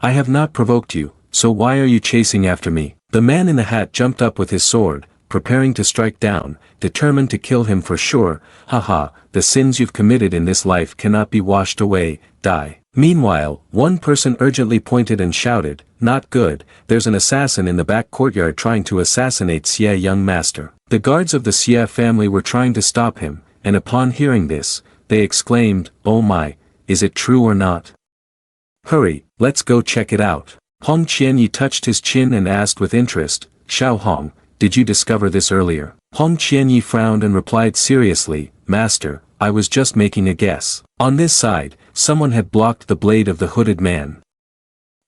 I have not provoked you, so why are you chasing after me? The man in the hat jumped up with his sword, preparing to strike down, determined to kill him for sure. Haha, the sins you've committed in this life cannot be washed away, die. Meanwhile, one person urgently pointed and shouted, not good, there's an assassin in the back courtyard trying to assassinate Xie young master. The guards of the Xie family were trying to stop him, and upon hearing this, they exclaimed, oh my, is it true or not? Hurry, let's go check it out. Hong Qianyi touched his chin and asked with interest, Xiao Hong, did you discover this earlier? Hong Qianyi frowned and replied seriously, Master, I was just making a guess. On this side, someone had blocked the blade of the hooded man.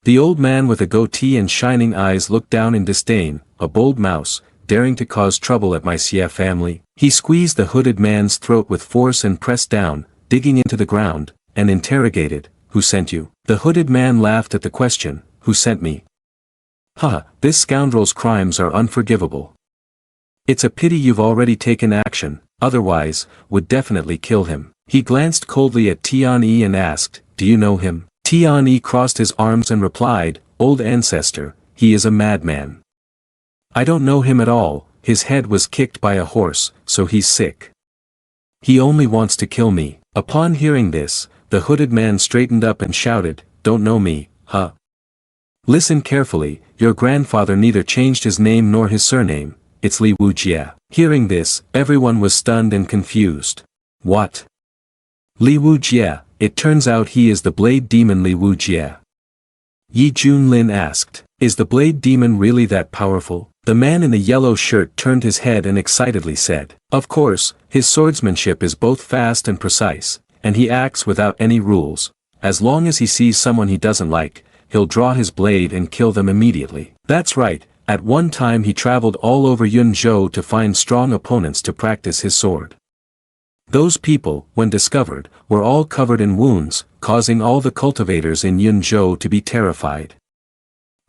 The old man with a goatee and shining eyes looked down in disdain, a bold mouse, daring to cause trouble at my Xie family. He squeezed the hooded man's throat with force and pressed down, digging into the ground, and interrogated, who sent you? The hooded man laughed at the question, who sent me? Haha, this scoundrel's crimes are unforgivable. It's a pity you've already taken action, otherwise, would definitely kill him. He glanced coldly at Tian-Yi and asked, do you know him? Tian-Yi crossed his arms and replied, old ancestor, he is a madman. I don't know him at all, his head was kicked by a horse, so he's sick. He only wants to kill me. Upon hearing this, the hooded man straightened up and shouted, don't know me, huh? Listen carefully, your grandfather neither changed his name nor his surname, it's Li Wujie. Hearing this, everyone was stunned and confused. What? Li Wujie, it turns out he is the blade demon Li Wujie. Yi Junlin asked, is the blade demon really that powerful? The man in the yellow shirt turned his head and excitedly said, of course, his swordsmanship is both fast and precise, and he acts without any rules. As long as he sees someone he doesn't like, he'll draw his blade and kill them immediately. That's right, at one time he traveled all over Yunzhou to find strong opponents to practice his sword. Those people, when discovered, were all covered in wounds, causing all the cultivators in Yunzhou to be terrified.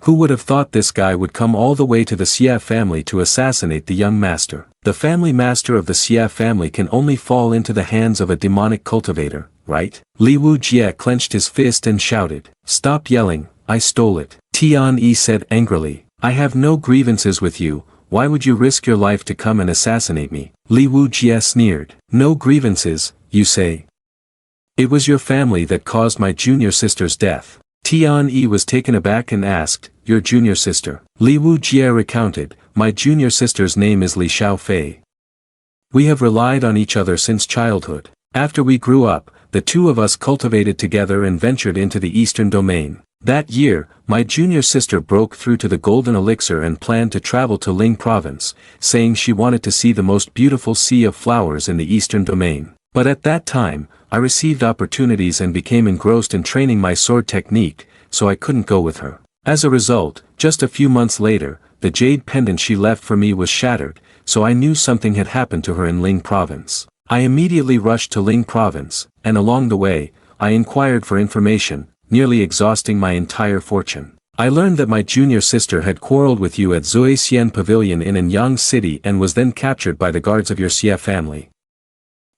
Who would have thought this guy would come all the way to the Xie family to assassinate the young master? The family master of the Xie family can only fall into the hands of a demonic cultivator, right? Li Wujie clenched his fist and shouted, stop yelling, I stole it. Tian-Yi said angrily, I have no grievances with you, why would you risk your life to come and assassinate me? Li Wujie sneered, no grievances, you say? It was your family that caused my junior sister's death. Tian-Yi was taken aback and asked, your junior sister? Li Wujie recounted, my junior sister's name is Li Xiaofei. We have relied on each other since childhood. After we grew up, the two of us cultivated together and ventured into the eastern domain. That year, my junior sister broke through to the golden elixir and planned to travel to Ling province, saying she wanted to see the most beautiful sea of flowers in the eastern domain. But at that time, I received opportunities and became engrossed in training my sword technique, so I couldn't go with her. As a result, just a few months later, the jade pendant she left for me was shattered, so I knew something had happened to her in Ling province. I immediately rushed to Ling province, and along the way, I inquired for information, nearly exhausting my entire fortune. I learned that my junior sister had quarreled with you at Zuixian Pavilion in Anyang City and was then captured by the guards of your Xie family.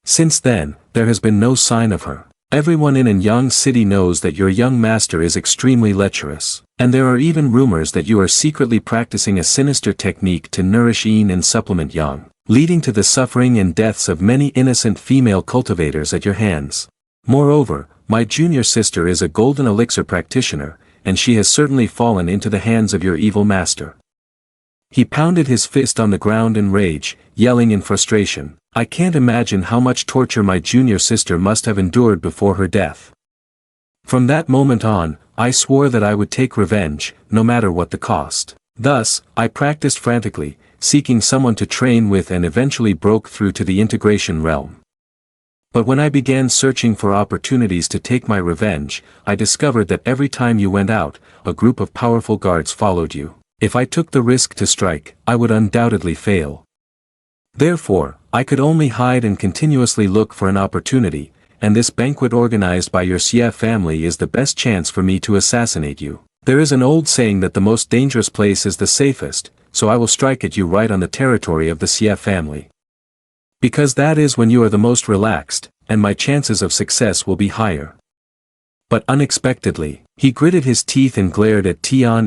Since then, there has been no sign of her. Everyone in Anyang City knows that your young master is extremely lecherous, and there are even rumors that you are secretly practicing a sinister technique to nourish yin and supplement yang, leading to the suffering and deaths of many innocent female cultivators at your hands. Moreover, my junior sister is a golden elixir practitioner, and she has certainly fallen into the hands of your evil master. He pounded his fist on the ground in rage, yelling in frustration, I can't imagine how much torture my junior sister must have endured before her death. From that moment on, I swore that I would take revenge, no matter what the cost. Thus, I practiced frantically, seeking someone to train with and eventually broke through to the integration realm. But when I began searching for opportunities to take my revenge, I discovered that every time you went out, a group of powerful guards followed you. If I took the risk to strike, I would undoubtedly fail. Therefore, I could only hide and continuously look for an opportunity, and this banquet organized by your Xie family is the best chance for me to assassinate you. There is an old saying that the most dangerous place is the safest, so I will strike at you right on the territory of the Xie family. Because that is when you are the most relaxed, and my chances of success will be higher. But unexpectedly, he gritted his teeth and glared at Tian,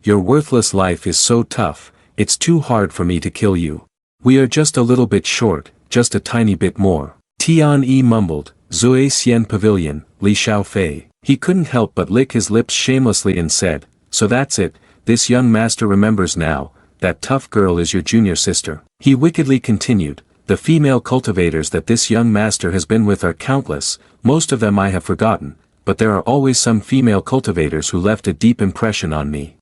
your worthless life is so tough, it's too hard for me to kill you. We are just a little bit short, just a tiny bit more. Tian mumbled, Zui Xian Pavilion, Li Xiaofei. He couldn't help but lick his lips shamelessly and said, so that's it, this young master remembers now, that tough girl is your junior sister. He wickedly continued, the female cultivators that this young master has been with are countless, most of them I have forgotten, but there are always some female cultivators who left a deep impression on me.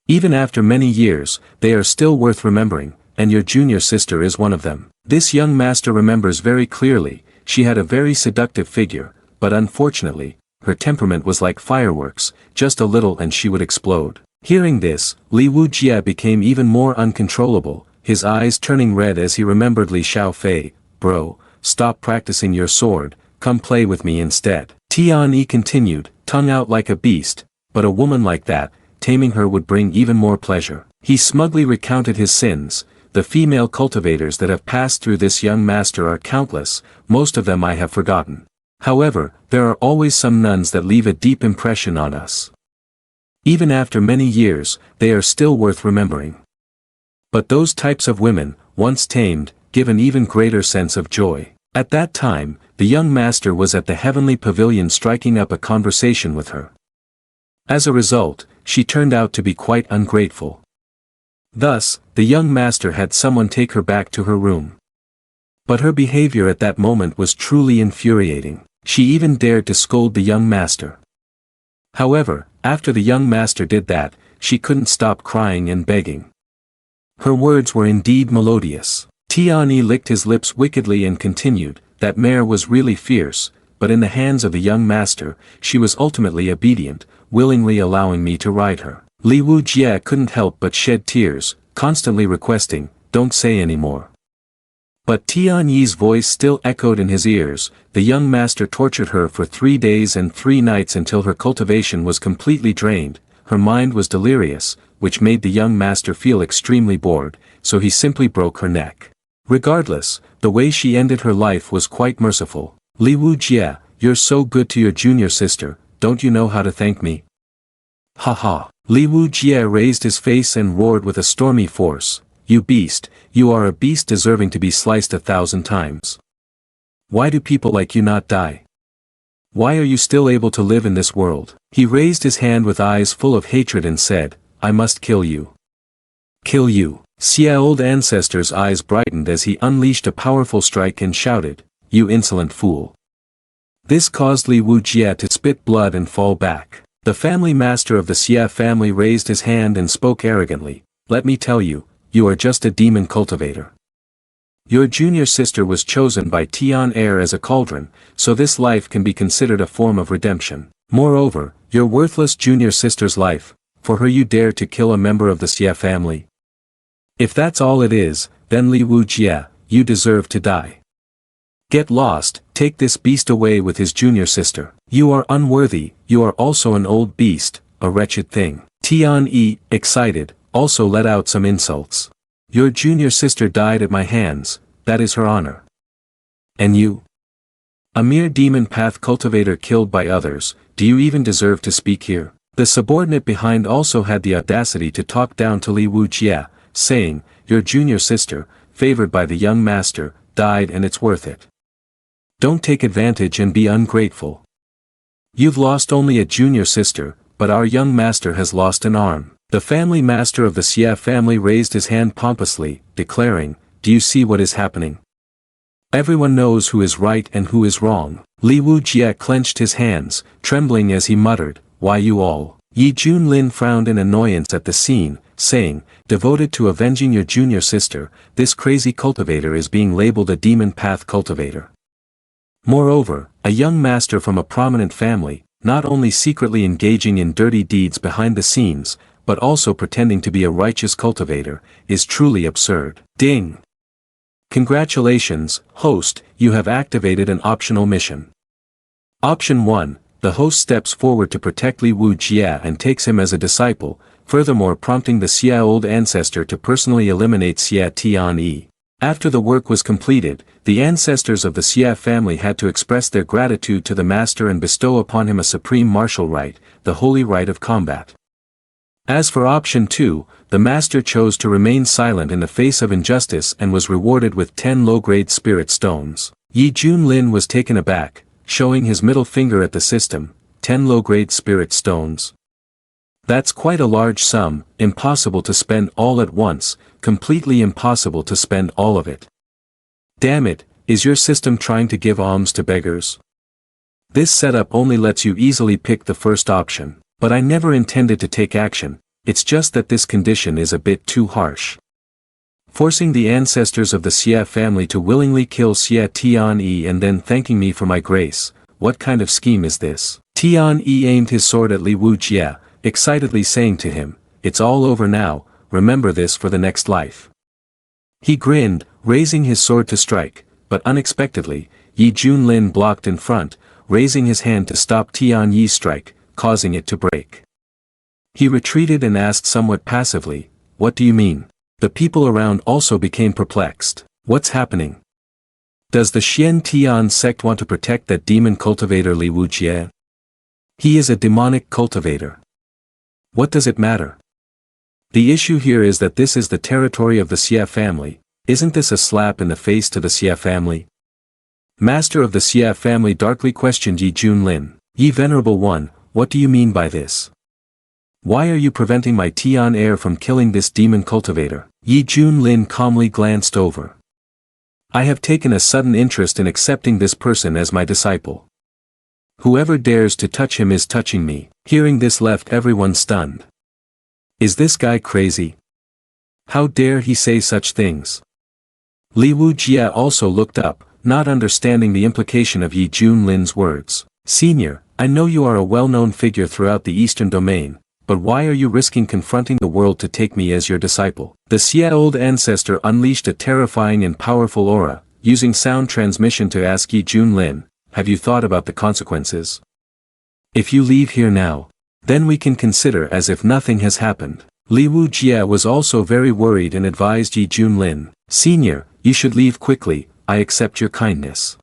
Even after many years, they are still worth remembering, and your junior sister is one of them. This young master remembers very clearly, she had a very seductive figure, but unfortunately, her temperament was like fireworks, just a little and she would explode. Hearing this, Li Wujie became even more uncontrollable, his eyes turning red as he remembered Li Xiaofei. Bro, stop practicing your sword, come play with me instead. Tian continued, tongue out like a beast, but a woman like that, taming her would bring even more pleasure. He smugly recounted his sins, the female cultivators that have passed through this young master are countless, most of them I have forgotten. However, there are always some nuns that leave a deep impression on us. Even after many years, they are still worth remembering. But those types of women, once tamed, give an even greater sense of joy. At that time, the young master was at the heavenly pavilion striking up a conversation with her. As a result, she turned out to be quite ungrateful. Thus, the young master had someone take her back to her room. But her behavior at that moment was truly infuriating. She even dared to scold the young master. However, after the young master did that, she couldn't stop crying and begging. Her words were indeed melodious. Tian licked his lips wickedly and continued, that mare was really fierce, but in the hands of the young master, she was ultimately obedient, willingly allowing me to ride her. Li Wujie couldn't help but shed tears, constantly requesting, don't say any more. But Tian Yi's voice still echoed in his ears. The young master tortured her for 3 days and 3 nights until her cultivation was completely drained, her mind was delirious, which made the young master feel extremely bored, so he simply broke her neck. Regardless, the way she ended her life was quite merciful. Li Wujie, you're so good to your junior sister, don't you know how to thank me? Ha ha. Li Wujie raised his face and roared with a stormy force, you beast, you are a beast deserving to be sliced 1,000 times. Why do people like you not die? Why are you still able to live in this world? He raised his hand with eyes full of hatred and said, I must kill you. Kill you. Xia's old ancestor's eyes brightened as he unleashed a powerful strike and shouted, you insolent fool. This caused Li Wujie to spit blood and fall back. The family master of the Xia family raised his hand and spoke arrogantly, let me tell you, you are just a demon cultivator. Your junior sister was chosen by Tian as a cauldron, so this life can be considered a form of redemption. Moreover, your worthless junior sister's life, for her you dare to kill a member of the Xia family. If that's all it is, then Li Wujie, you deserve to die. Get lost, take this beast away with his junior sister. You are unworthy, you are also an old beast, a wretched thing. Tian, excited, also let out some insults. Your junior sister died at my hands, that is her honor. And you? A mere demon path cultivator killed by others, do you even deserve to speak here? The subordinate behind also had the audacity to talk down to Li Wujie, saying, your junior sister, favored by the young master, died and it's worth it. Don't take advantage and be ungrateful. You've lost only a junior sister, but our young master has lost an arm. The family master of the Xia family raised his hand pompously, declaring, do you see what is happening? Everyone knows who is right and who is wrong. Li Wujie clenched his hands, trembling as he muttered, why you all? Yi Junlin frowned in annoyance at the scene, saying, devoted to avenging your junior sister, this crazy cultivator is being labeled a demon path cultivator. Moreover, a young master from a prominent family, not only secretly engaging in dirty deeds behind the scenes, but also pretending to be a righteous cultivator, is truly absurd. Ding! Congratulations, host, you have activated an optional mission. Option 1, the host steps forward to protect Li Wujie and takes him as a disciple, furthermore prompting the Xia old ancestor to personally eliminate Xia Tian. After the work was completed, the ancestors of the Xia family had to express their gratitude to the master and bestow upon him a supreme martial right, the holy right of combat. As for option 2, the master chose to remain silent in the face of injustice and was rewarded with 10 low-grade spirit stones. Yi Junlin was taken aback, showing his middle finger at the system, 10 low-grade spirit stones. That's quite a large sum, impossible to spend all at once, completely impossible to spend all of it. Damn it, is your system trying to give alms to beggars? This setup only lets you easily pick the first option, but I never intended to take action, it's just that this condition is a bit too harsh. Forcing the ancestors of the Xia family to willingly kill Xia Tianyi and then thanking me for my grace, what kind of scheme is this? Tianyi aimed his sword at Li Wujie, excitedly saying to him, "It's all over now, remember this for the next life." He grinned, raising his sword to strike, but unexpectedly, Yi Junlin blocked in front, raising his hand to stop Tianyi's strike, causing it to break. He retreated and asked somewhat passively, "What do you mean?" The people around also became perplexed. What's happening? Does the Shien Tian sect want to protect that demon cultivator Li Wujie? He is a demonic cultivator. What does it matter? The issue here is that this is the territory of the Xia family. Isn't this a slap in the face to the Xia family? Master of the Xia family darkly questioned Yi Junlin. "Ye Venerable One, what do you mean by this? Why are you preventing my Tian heir from killing this demon cultivator?" Yi Junlin calmly glanced over. "I have taken a sudden interest in accepting this person as my disciple. Whoever dares to touch him is touching me." Hearing this left everyone stunned. Is this guy crazy? How dare he say such things? Li Wujie also looked up, not understanding the implication of Yi Junlin's words. "Senior, I know you are a well-known figure throughout the Eastern domain, but why are you risking confronting the world to take me as your disciple?" The Xia old ancestor unleashed a terrifying and powerful aura, using sound transmission to ask Yi Junlin, "Have you thought about the consequences? If you leave here now, then we can consider as if nothing has happened." Li Wujie was also very worried and advised Yi Junlin, "Senior, you should leave quickly, I accept your kindness.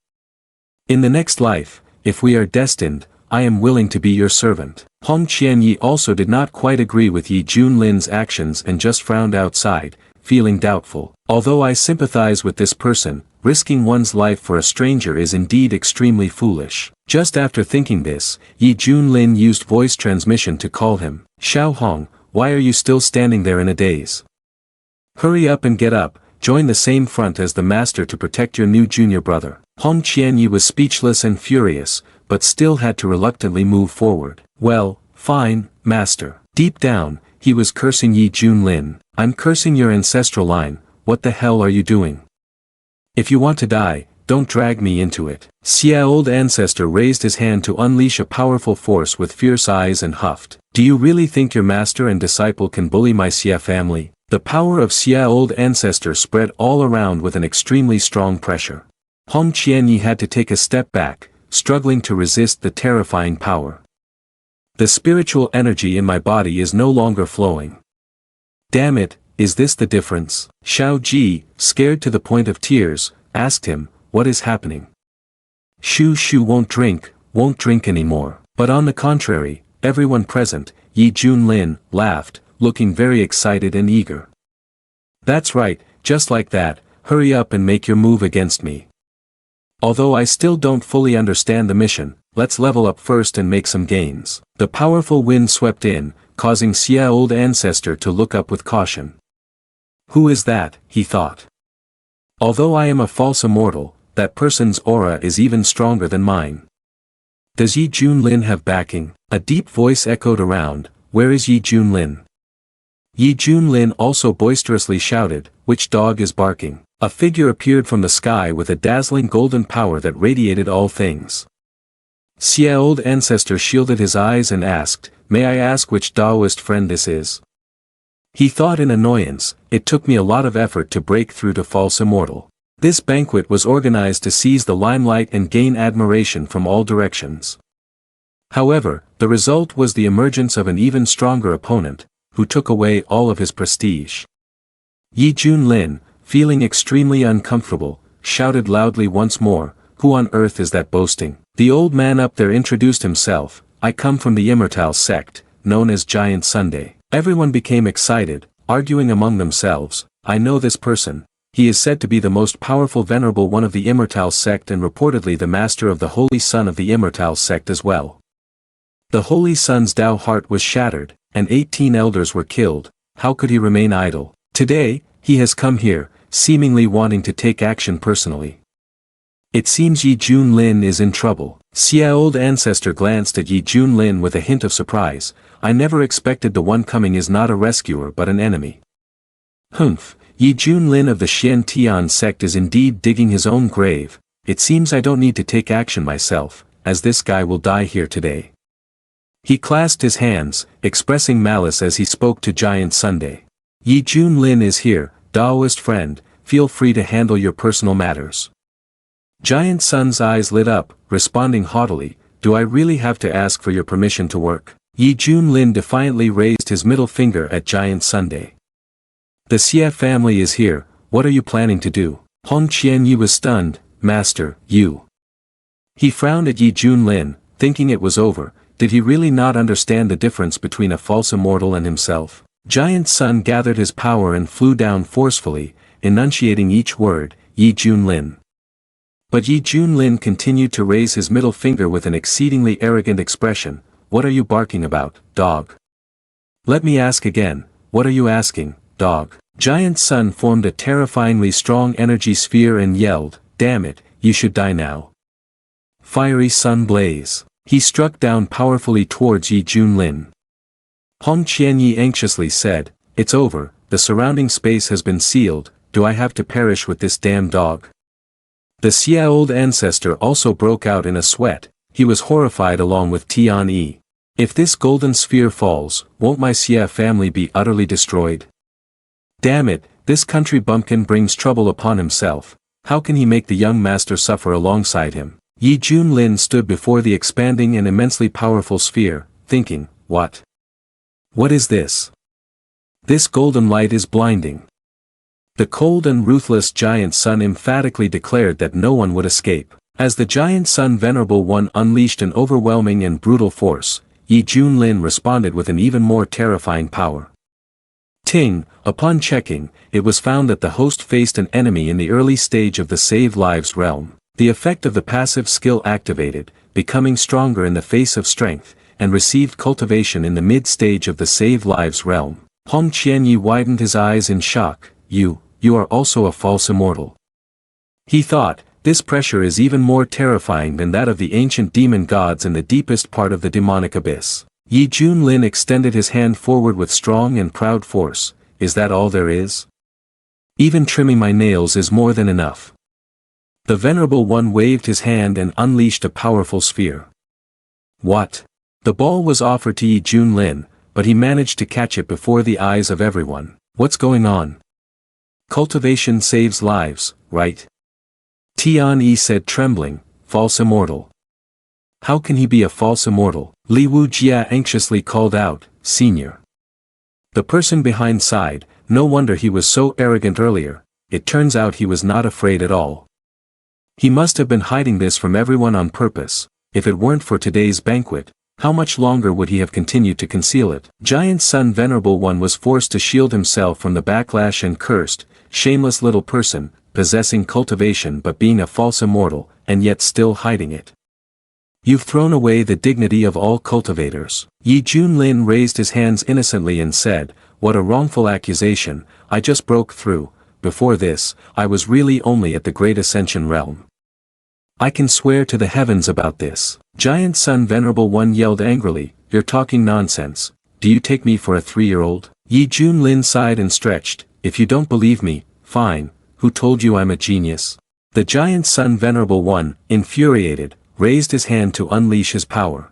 In the next life, if we are destined, I am willing to be your servant." Hong Qianyi also did not quite agree with Yi Junlin's actions and just frowned outside, feeling doubtful. "Although I sympathize with this person, risking one's life for a stranger is indeed extremely foolish." Just after thinking this, Yi Junlin used voice transmission to call him. "Xiao Hong, why are you still standing there in a daze? Hurry up and get up, join the same front as the master to protect your new junior brother." Hong Qianyi was speechless and furious, but still had to reluctantly move forward. "Well, fine, master." Deep down, he was cursing Yi Junlin. "I'm cursing your ancestral line, what the hell are you doing? If you want to die, don't drag me into it." Xia old ancestor raised his hand to unleash a powerful force with fierce eyes and huffed. "Do you really think your master and disciple can bully my Xia family?" The power of Xia old ancestor spread all around with an extremely strong pressure. Hong Qianyi had to take a step back, struggling to resist the terrifying power. "The spiritual energy in my body is no longer flowing. Damn it, is this the difference?" Xiao Ji, scared to the point of tears, asked him, "What is happening?" Shu Shu won't drink anymore. But on the contrary, everyone present, Yi Junlin, laughed, looking very excited and eager. "That's right, just like that, hurry up and make your move against me. Although I still don't fully understand the mission, let's level up first and make some gains." The powerful wind swept in, causing Xia old ancestor to look up with caution. "Who is that?" he thought. "Although I am a false immortal, that person's aura is even stronger than mine. Does Yi Junlin have backing?" A deep voice echoed around, "Where is Yi Junlin?" Yi Junlin also boisterously shouted, "Which dog is barking?" A figure appeared from the sky with a dazzling golden power that radiated all things. Xia old ancestor shielded his eyes and asked, "May I ask which Taoist friend this is?" He thought in annoyance, "It took me a lot of effort to break through to false immortal." This banquet was organized to seize the limelight and gain admiration from all directions. However, the result was the emergence of an even stronger opponent, who took away all of his prestige. Yi Junlin, feeling extremely uncomfortable, shouted loudly once more, "Who on earth is that boasting?" The old man up there introduced himself, "I come from the immortal sect, known as Giant Sunday." Everyone became excited, arguing among themselves, "I know this person. He is said to be the most powerful venerable one of the immortal sect and reportedly the master of the holy son of the immortal sect as well." The holy son's Tao heart was shattered, and 18 elders were killed. How could he remain idle? Today, he has come here, seemingly wanting to take action personally. It seems Yi Junlin is in trouble. Xia old ancestor glanced at Yi Junlin with a hint of surprise. "I never expected the one coming is not a rescuer but an enemy." "Humph, Yi Junlin of the Shien Tian sect is indeed digging his own grave. It seems I don't need to take action myself, as this guy will die here today." He clasped his hands, expressing malice as he spoke to Giant Sunday. "Yi Junlin is here, Daoist friend, feel free to handle your personal matters." Giant Sun's eyes lit up, responding haughtily, "Do I really have to ask for your permission to work?" Yi Junlin defiantly raised his middle finger at Giant Sunday. "The Xie family is here, what are you planning to do?" Hong Qianyi was stunned. "Master, you." He frowned at Yi Junlin, thinking it was over. Did he really not understand the difference between a false immortal and himself? Giant Sun gathered his power and flew down forcefully, enunciating each word, "Yi Junlin." But Yi Junlin continued to raise his middle finger with an exceedingly arrogant expression. "What are you barking about, dog?" "Let me ask again, what are you asking, dog?" Giant Sun formed a terrifyingly strong energy sphere and yelled, "Damn it, you should die now." Fiery sun blaze. He struck down powerfully towards Yi Junlin. Hong Qianyi anxiously said, "It's over, the surrounding space has been sealed, do I have to perish with this damn dog?" The Xia old ancestor also broke out in a sweat. He was horrified along with Tian Yi. "If this golden sphere falls, won't my Xia family be utterly destroyed? Damn it, this country bumpkin brings trouble upon himself, how can he make the young master suffer alongside him?" Yi Junlin stood before the expanding and immensely powerful sphere, thinking, What is this? This golden light is blinding." The cold and ruthless Giant Sun emphatically declared that no one would escape. As the Giant Sun Venerable One unleashed an overwhelming and brutal force, Yi Junlin responded with an even more terrifying power. Ting, upon checking, it was found that the host faced an enemy in the early stage of the Save Lives realm. The effect of the passive skill activated, becoming stronger in the face of strength, and received cultivation in the mid-stage of the Save Lives realm. Hong Qianyi widened his eyes in shock. You are also a false immortal." He thought, this pressure is even more terrifying than that of the ancient demon gods in the deepest part of the demonic abyss. Yi Junlin extended his hand forward with strong and proud force. "Is that all there is? Even trimming my nails is more than enough." The Venerable One waved his hand and unleashed a powerful sphere. What? The ball was offered to Yi Junlin, but he managed to catch it before the eyes of everyone. "What's going on?" "Cultivation saves lives, right?" Tian Yi said trembling. "False immortal. How can he be a false immortal?" Li Wujia anxiously called out, "Senior." The person behind sighed, "No wonder he was so arrogant earlier, it turns out he was not afraid at all. He must have been hiding this from everyone on purpose. If it weren't for today's banquet, how much longer would he have continued to conceal it?" Giant Sun Venerable One was forced to shield himself from the backlash and cursed, "Shameless little person, possessing cultivation but being a false immortal, and yet still hiding it. You've thrown away the dignity of all cultivators." Yi Junlin raised his hands innocently and said, "What a wrongful accusation, I just broke through. Before this, I was really only at the Great Ascension realm. I can swear to the heavens about this." Giant Sun Venerable One yelled angrily, "You're talking nonsense. Do you take me for a 3-year-old? Yi Junlin sighed and stretched, "If you don't believe me, fine, who told you I'm a genius?" The Giant Sun Venerable One, infuriated, raised his hand to unleash his power.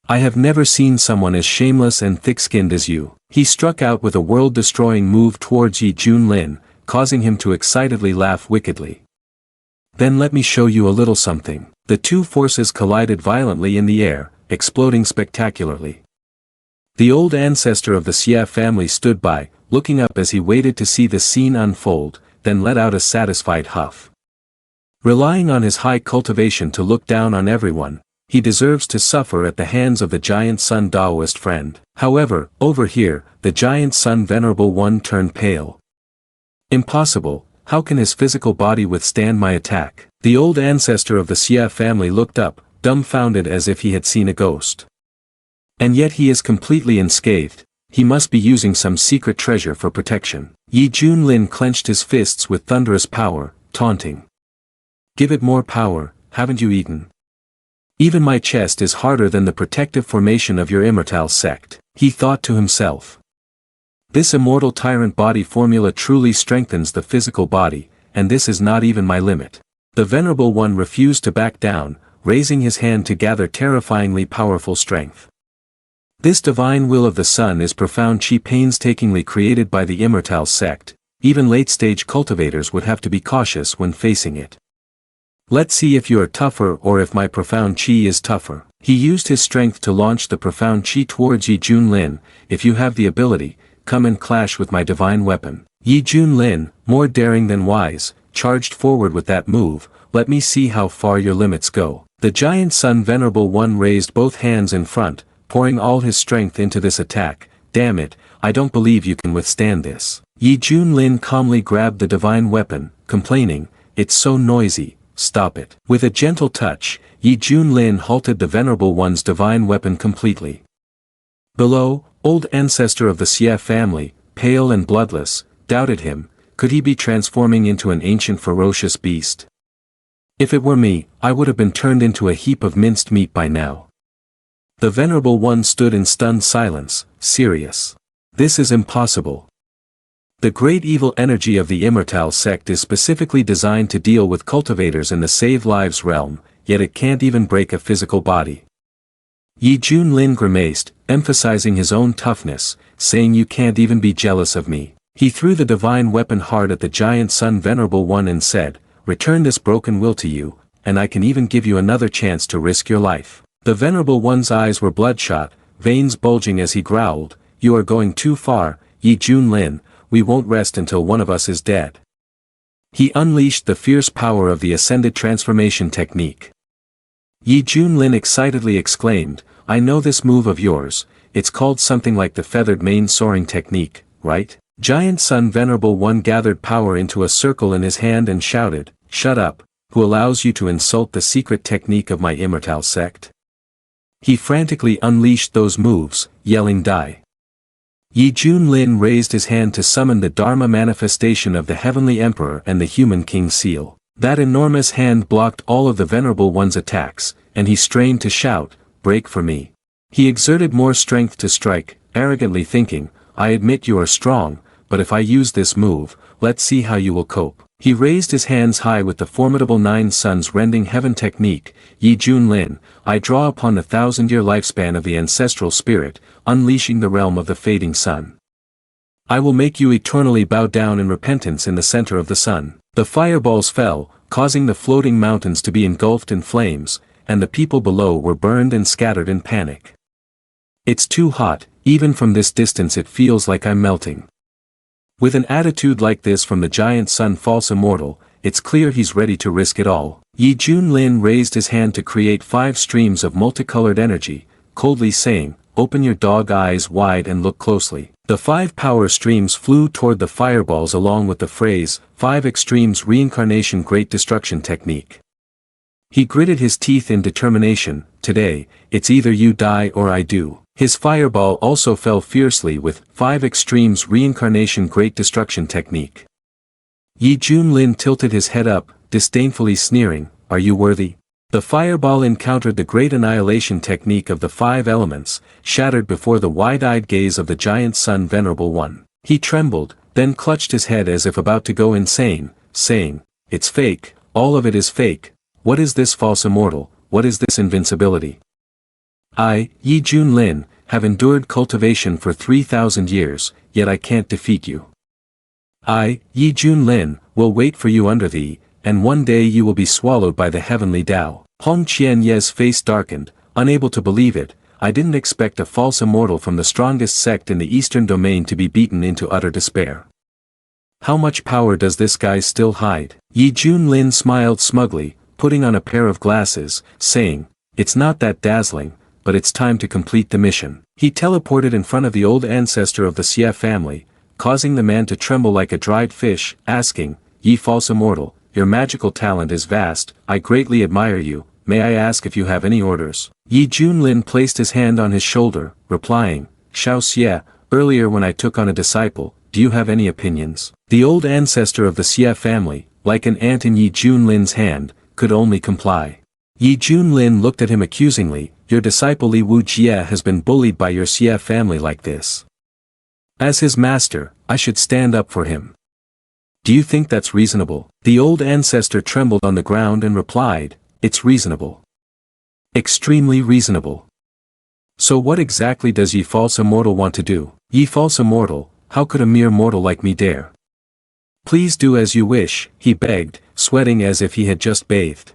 "I have never seen someone as shameless and thick-skinned as you." He struck out with a world-destroying move towards Yi Junlin, causing him to excitedly laugh wickedly. "Then let me show you a little something." The two forces collided violently in the air, exploding spectacularly. The old ancestor of the Xia family stood by, looking up as he waited to see the scene unfold. then let out a satisfied huff. Relying on his high cultivation to look down on everyone, he deserves to suffer at the hands of the giant sun Daoist friend. However, over here, the giant sun Venerable One turned pale. Impossible, how can his physical body withstand my attack? The old ancestor of the Xia family looked up, dumbfounded as if he had seen a ghost. And yet he is completely unscathed, he must be using some secret treasure for protection. Yi Junlin clenched his fists with thunderous power, taunting. Give it more power, haven't you eaten? Even my chest is harder than the protective formation of your immortal sect, he thought to himself. This immortal tyrant body formula truly strengthens the physical body, and this is not even my limit. The Venerable One refused to back down, raising his hand to gather terrifyingly powerful strength. This divine will of the sun is profound chi painstakingly created by the immortal sect, even late-stage cultivators would have to be cautious when facing it. Let's see if you are tougher or if my profound chi is tougher. He used his strength to launch the profound chi towards Yi Junlin. If you have the ability, come and clash with my divine weapon. Yi Junlin, more daring than wise, charged forward with that move. Let me see how far your limits go. The giant sun Venerable One raised both hands in front, pouring all his strength into this attack. Damn it, I don't believe you can withstand this. Yi Junlin calmly grabbed the divine weapon, complaining, it's so noisy. Stop it. With a gentle touch, Yi Junlin halted the Venerable One's divine weapon completely. Below, old ancestor of the Xie family, pale and bloodless, doubted him, could he be transforming into an ancient ferocious beast? If it were me, I would have been turned into a heap of minced meat by now. The Venerable One stood in stunned silence, serious. This is impossible. The great evil energy of the immortal sect is specifically designed to deal with cultivators in the save lives realm, yet it can't even break a physical body. Yi Junlin grimaced, emphasizing his own toughness, saying you can't even be jealous of me. He threw the divine weapon hard at the giant sun Venerable One and said, return this broken will to you, and I can even give you another chance to risk your life. The Venerable One's eyes were bloodshot, veins bulging as he growled, you are going too far, Yi Junlin. We won't rest until one of us is dead. He unleashed the fierce power of the ascended transformation technique. Yi Junlin excitedly exclaimed, I know this move of yours, it's called something like the feathered mane soaring technique, right? Giant Sun Venerable One gathered power into a circle in his hand and shouted, shut up, who allows you to insult the secret technique of my immortal sect? He frantically unleashed those moves, yelling die. Yi Junlin raised his hand to summon the Dharma manifestation of the Heavenly Emperor and the Human King seal. That enormous hand blocked all of the Venerable One's attacks, and he strained to shout, break for me. He exerted more strength to strike, arrogantly thinking, I admit you are strong, but if I use this move, let's see how you will cope. He raised his hands high with the formidable Nine Suns rending heaven technique, Yi Junlin, I draw upon the 1,000-year lifespan of the ancestral spirit, unleashing the realm of the fading sun. I will make you eternally bow down in repentance in the center of the sun. The fireballs fell, causing the floating mountains to be engulfed in flames, and the people below were burned and scattered in panic. It's too hot, even from this distance it feels like I'm melting. With an attitude like this from the giant sun false immortal, it's clear he's ready to risk it all. Yi Junlin raised his hand to create 5 streams of multicolored energy, coldly saying, open your dog eyes wide and look closely. The 5 power streams flew toward the fireballs along with the phrase, 5 extremes reincarnation great destruction technique. He gritted his teeth in determination, today, it's either you die or I do. His fireball also fell fiercely with 5 extremes reincarnation great destruction technique. Yi Junlin tilted his head up, disdainfully sneering, are you worthy? The fireball encountered the great annihilation technique of the 5 elements, shattered before the wide-eyed gaze of the giant sun Venerable One. He trembled, then clutched his head as if about to go insane, saying, it's fake, all of it is fake, what is this false immortal, what is this invincibility? I, Yi Junlin, have endured cultivation for 3,000 years, yet I can't defeat you. I, Yi Junlin, will wait for you under thee, and one day you will be swallowed by the heavenly Tao. Hong Qianye's face darkened, unable to believe it, I didn't expect a false immortal from the strongest sect in the eastern domain to be beaten into utter despair. How much power does this guy still hide? Yi Junlin smiled smugly, putting on a pair of glasses, saying, "It's not that dazzling, but it's time to complete the mission." He teleported in front of the old ancestor of the Xie family, causing the man to tremble like a dried fish, asking, "Ye false immortal, your magical talent is vast, I greatly admire you, may I ask if you have any orders?" Yi Junlin placed his hand on his shoulder, replying, "Xiao Xie, earlier when I took on a disciple, do you have any opinions?" The old ancestor of the Xie family, like an ant in Yi Junlin's hand, could only comply. Yi Junlin looked at him accusingly, "Your disciple Li Wu Jie has been bullied by your Xie family like this. As his master, I should stand up for him. Do you think that's reasonable?" The old ancestor trembled on the ground and replied, "It's reasonable. Extremely reasonable. So what exactly does ye false immortal want to do?" "Ye false immortal, how could a mere mortal like me dare?" "Please do as you wish," he begged, sweating as if he had just bathed.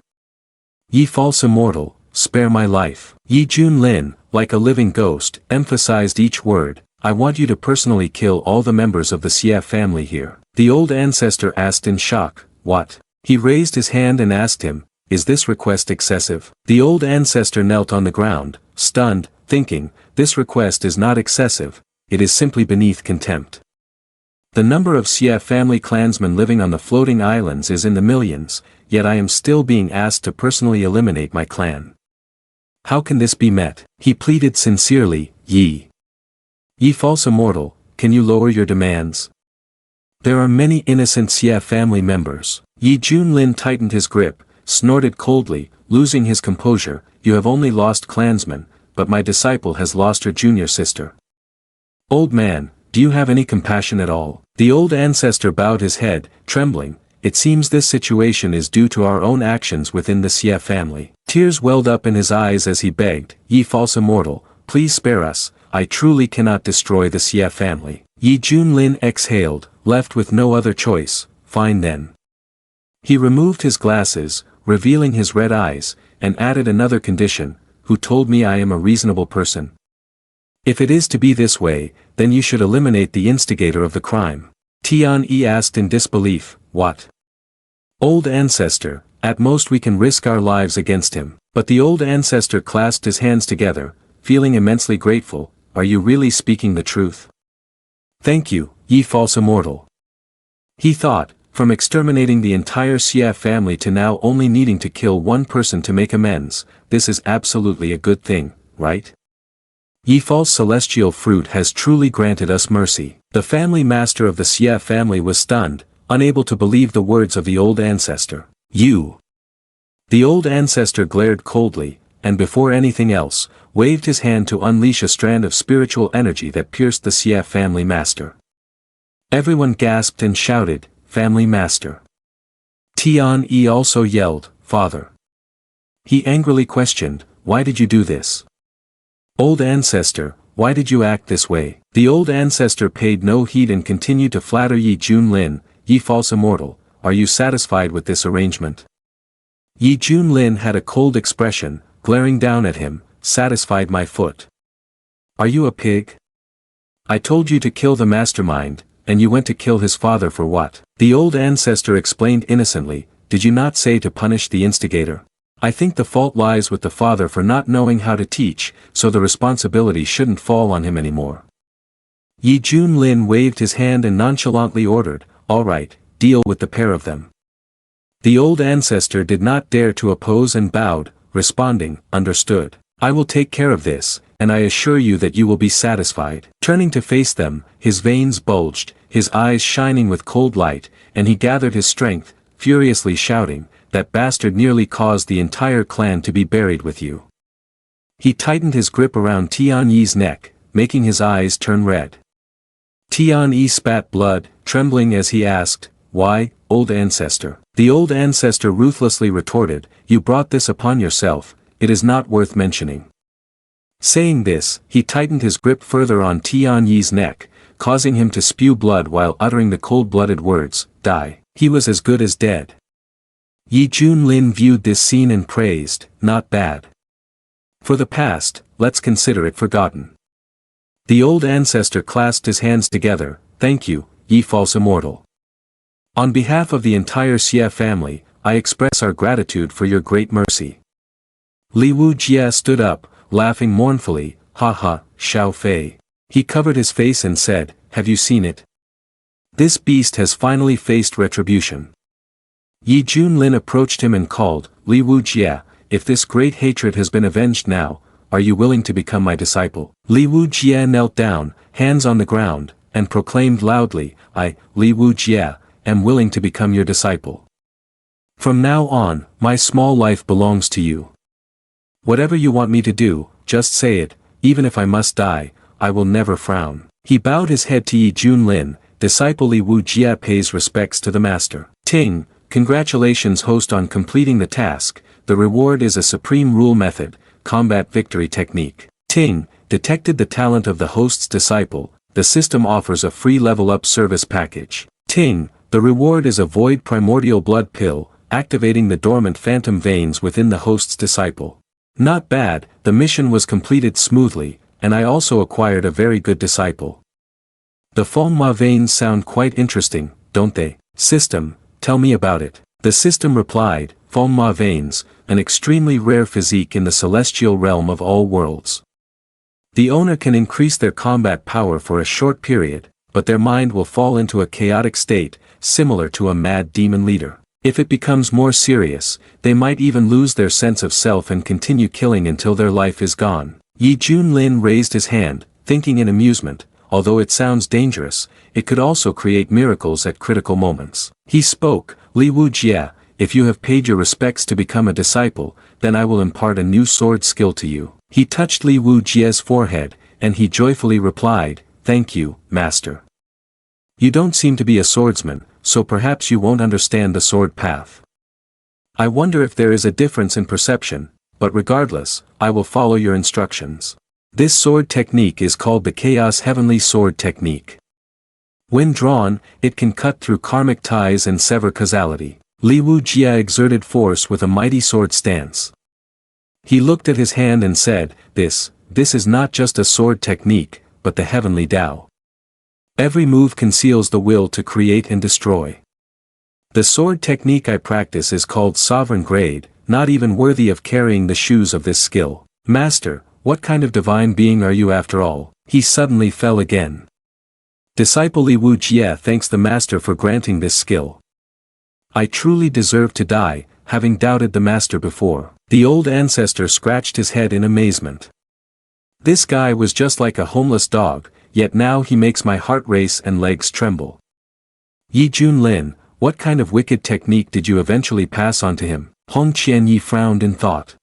"Ye false immortal, spare my life." Yi Junlin, like a living ghost, emphasized each word, "I want you to personally kill all the members of the Xie family here." The old ancestor asked in shock, "What?" He raised his hand and asked him, "Is this request excessive?" The old ancestor knelt on the ground, stunned, thinking, "This request is not excessive, it is simply beneath contempt. The number of Xie family clansmen living on the floating islands is in the millions, yet I am still being asked to personally eliminate my clan. How can this be met?" He pleaded sincerely, Ye false immortal, can you lower your demands? There are many innocent Xie family members." Yi Junlin tightened his grip, snorted coldly, losing his composure, "You have only lost clansmen, but my disciple has lost her junior sister. Old man, do you have any compassion at all?" The old ancestor bowed his head, trembling, "It seems this situation is due to our own actions within the Xie family." Tears welled up in his eyes as he begged, "Ye false immortal, please spare us, I truly cannot destroy the Xie family." Yi Junlin exhaled, left with no other choice, "Fine then." He removed his glasses, revealing his red eyes, and added another condition, "Who told me I am a reasonable person? If it is to be this way, then you should eliminate the instigator of the crime." Tian Yi asked in disbelief, "What? Old ancestor, at most we can risk our lives against him." But the old ancestor clasped his hands together, feeling immensely grateful, "Are you really speaking the truth? Thank you, ye false immortal." He thought, from exterminating the entire Xie family to now only needing to kill one person to make amends, this is absolutely a good thing, right? Ye false celestial fruit has truly granted us mercy. The family master of the Xie family was stunned, unable to believe the words of the old ancestor. "You." The old ancestor glared coldly, and before anything else, waved his hand to unleash a strand of spiritual energy that pierced the Xie family master. Everyone gasped and shouted, "Family master." Tian Yi also yelled, "Father." He angrily questioned, "Why did you do this? Old ancestor, why did you act this way?" The old ancestor paid no heed and continued to flatter Yi Junlin, "Ye false immortal, are you satisfied with this arrangement?" Yi Junlin had a cold expression, glaring down at him, "Satisfied my foot. Are you a pig? I told you to kill the mastermind, and you went to kill his father for what?" The old ancestor explained innocently, "Did you not say to punish the instigator? I think the fault lies with the father for not knowing how to teach, so the responsibility shouldn't fall on him anymore." Yi Junlin waved his hand and nonchalantly ordered, "All right, deal with the pair of them." The old ancestor did not dare to oppose and bowed, responding, "Understood. I will take care of this, and I assure you that you will be satisfied." Turning to face them, his veins bulged, his eyes shining with cold light, and he gathered his strength, furiously shouting, "That bastard nearly caused the entire clan to be buried with you." He tightened his grip around Tian Yi's neck, making his eyes turn red. Tian Yi spat blood, trembling as he asked, "Why, old ancestor?" The old ancestor ruthlessly retorted, "You brought this upon yourself, it is not worth mentioning." Saying this, he tightened his grip further on Tian Yi's neck, causing him to spew blood while uttering the cold-blooded words, "Die." He was as good as dead. Yi Junlin viewed this scene and praised, "Not bad. For the past, let's consider it forgotten." The old ancestor clasped his hands together, "Thank you, ye false immortal. On behalf of the entire Xie family, I express our gratitude for your great mercy. Li Wujie stood up, laughing mournfully, ha ha, Xiao Fei. He covered his face and said, have you seen it? This beast has finally faced retribution. Yi Junlin approached him and called, Li Wujie, if this great hatred has been avenged now, are you willing to become my disciple? Li Wujie knelt down, hands on the ground, and proclaimed loudly, I, Li Wujie, am willing to become your disciple. From now on, my small life belongs to you. Whatever you want me to do, just say it, even if I must die, I will never frown. He bowed his head to Yi Junlin, disciple Li Wujie pays respects to the master. Ting, congratulations host on completing the task, the reward is a supreme rule method, combat victory technique. Ting, detected the talent of the host's disciple, the system offers a free level up service package. Ting, the reward is a void primordial blood pill, activating the dormant phantom veins within the host's disciple. Not bad, the mission was completed smoothly, and I also acquired a very good disciple. The Fengma veins sound quite interesting, don't they? System, tell me about it. The system replied, Fengma veins, an extremely rare physique in the celestial realm of all worlds. The owner can increase their combat power for a short period, but their mind will fall into a chaotic state, similar to a mad demon leader. If it becomes more serious, they might even lose their sense of self and continue killing until their life is gone. Yi Junlin raised his hand, thinking in amusement, although it sounds dangerous, it could also create miracles at critical moments. He spoke, Li Wujie, if you have paid your respects to become a disciple, then I will impart a new sword skill to you. He touched Li Wujie's forehead, and he joyfully replied, thank you, master. You don't seem to be a swordsman, so perhaps you won't understand the sword path. I wonder if there is a difference in perception, but regardless, I will follow your instructions. This sword technique is called the Chaos Heavenly Sword Technique. When drawn, it can cut through karmic ties and sever causality. Li Wujie exerted force with a mighty sword stance. He looked at his hand and said, this is not just a sword technique, but the heavenly Tao. Every move conceals the will to create and destroy. The sword technique I practice is called sovereign grade, not even worthy of carrying the shoes of this skill. Master, what kind of divine being are you after all? He suddenly fell again. Disciple Li Wujie thanks the master for granting this skill. I truly deserve to die, having doubted the master before. The old ancestor scratched his head in amazement. This guy was just like a homeless dog, yet now he makes my heart race and legs tremble. Yi Junlin, what kind of wicked technique did you eventually pass on to him? Hong Qianyi frowned in thought.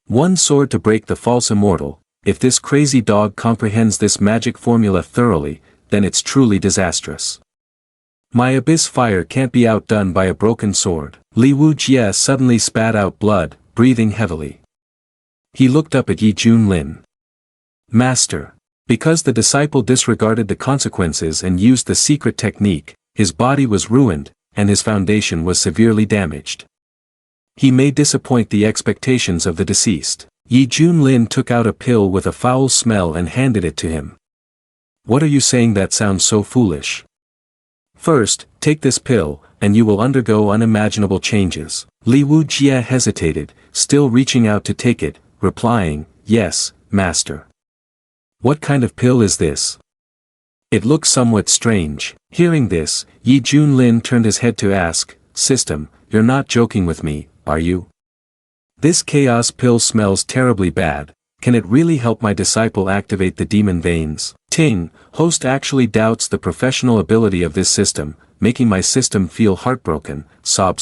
One sword to break the false immortal. If this crazy dog comprehends this magic formula thoroughly, then it's truly disastrous. My abyss fire can't be outdone by a broken sword. Li Wujie suddenly spat out blood, breathing heavily. He looked up at Yi Junlin. Master. Because the disciple disregarded the consequences and used the secret technique, his body was ruined, and his foundation was severely damaged. He may disappoint the expectations of the deceased. Yi Junlin took out a pill with a foul smell and handed it to him. What are you saying that sounds so foolish? First, take this pill, and you will undergo unimaginable changes. Li Wujie hesitated, still reaching out to take it, replying, yes, master. What kind of pill is this? It looks somewhat strange. Hearing this, Yi Junlin turned his head to ask, System, you're not joking with me, are you? This chaos pill smells terribly bad. Can it really help my disciple activate the demon veins? Ting, host actually doubts the professional ability of this system, making my system feel heartbroken, sob.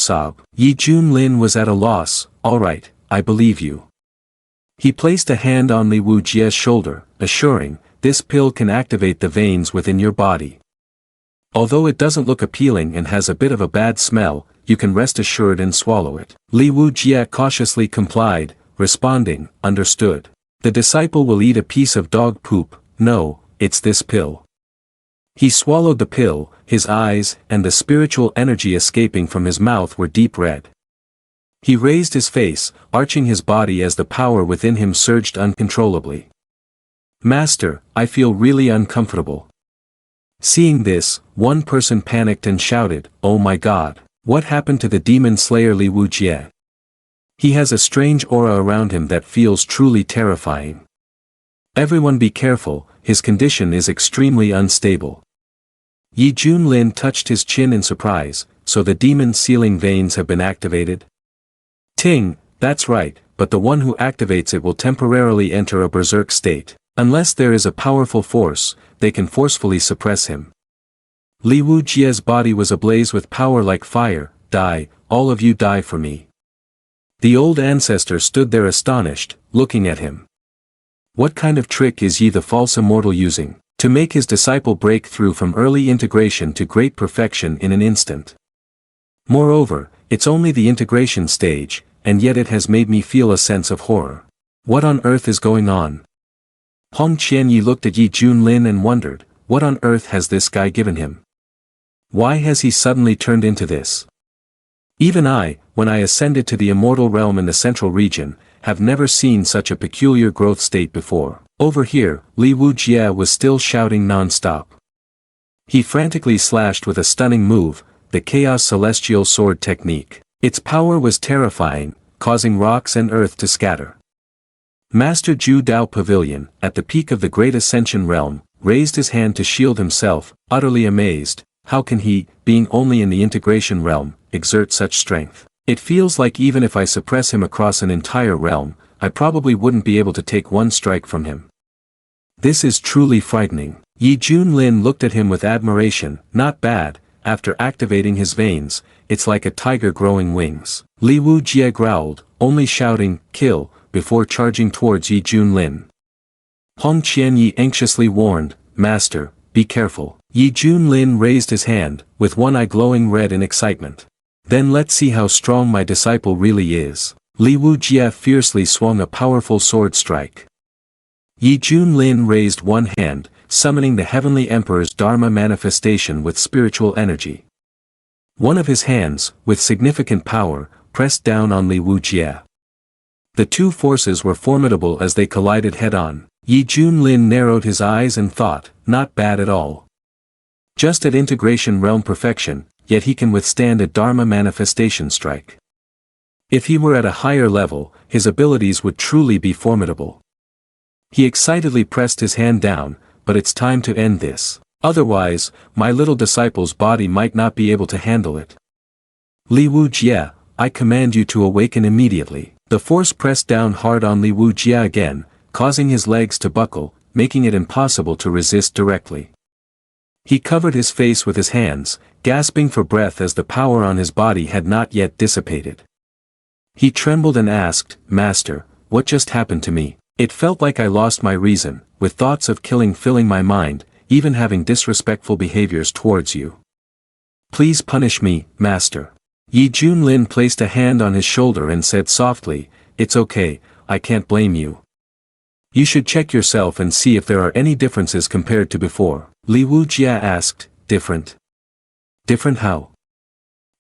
Yi Junlin was at a loss. Alright, I believe you. He placed a hand on Li Wujie's shoulder, assuring, this pill can activate the veins within your body. Although it doesn't look appealing and has a bit of a bad smell, you can rest assured and swallow it. Li Wujie cautiously complied, responding, understood. The disciple will eat a piece of dog poop. No, it's this pill. He swallowed the pill, his eyes and the spiritual energy escaping from his mouth were deep red. He raised his face, arching his body as the power within him surged uncontrollably. Master, I feel really uncomfortable. Seeing this, one person panicked and shouted, "Oh my god! What happened to the demon slayer Li Wujie? He has a strange aura around him that feels truly terrifying. Everyone be careful, his condition is extremely unstable." Yi Junlin touched his chin in surprise, "So the demon's sealing veins have been activated?" "Ting, that's right, but the one who activates it will temporarily enter a berserk state. Unless there is a powerful force, they can forcefully suppress him." Li Wujie's body was ablaze with power like fire. "Die, all of you die for me." The old ancestor stood there astonished, looking at him. What kind of trick is Yi the false immortal using, to make his disciple break through from early integration to great perfection in an instant? Moreover, it's only the integration stage, and yet it has made me feel a sense of horror. What on earth is going on? Hong Qianyi looked at Yi Junlin and wondered, what on earth has this guy given him? Why has he suddenly turned into this? Even I, when I ascended to the immortal realm in the central region, have never seen such a peculiar growth state before. Over here, Li Wujie was still shouting non-stop. He frantically slashed with a stunning move, the Chaos Celestial Sword technique. Its power was terrifying, causing rocks and earth to scatter. Master Ju Dao Pavilion, at the peak of the Great Ascension realm, raised his hand to shield himself, utterly amazed. How can he, being only in the integration realm, exert such strength? It feels like even if I suppress him across an entire realm, I probably wouldn't be able to take one strike from him. This is truly frightening. Yi Junlin looked at him with admiration. Not bad, after activating his veins, it's like a tiger growing wings. Li Wujie growled, only shouting, "Kill," before charging towards Yi Junlin. Hong Qianyi anxiously warned, "Master, be careful." Yi Junlin raised his hand, with one eye glowing red in excitement. "Then let's see how strong my disciple really is." Li Wujie fiercely swung a powerful sword strike. Yi Junlin raised one hand, summoning the Heavenly Emperor's Dharma manifestation with spiritual energy. One of his hands, with significant power, pressed down on Li Wujie. The two forces were formidable as they collided head-on. Yi Junlin narrowed his eyes and thought, not bad at all. Just at integration realm perfection, yet he can withstand a Dharma manifestation strike. If he were at a higher level, his abilities would truly be formidable. He excitedly pressed his hand down, but it's time to end this. Otherwise, my little disciple's body might not be able to handle it. Li Wujie, I command you to awaken immediately. The force pressed down hard on Li Wujie again, causing his legs to buckle, making it impossible to resist directly. He covered his face with his hands, gasping for breath as the power on his body had not yet dissipated. He trembled and asked, "Master, what just happened to me? It felt like I lost my reason, with thoughts of killing filling my mind, even having disrespectful behaviors towards you. Please punish me, Master." Yi Junlin placed a hand on his shoulder and said softly, "It's okay, I can't blame you. You should check yourself and see if there are any differences compared to before." Li Wujie asked, "Different? Different how?"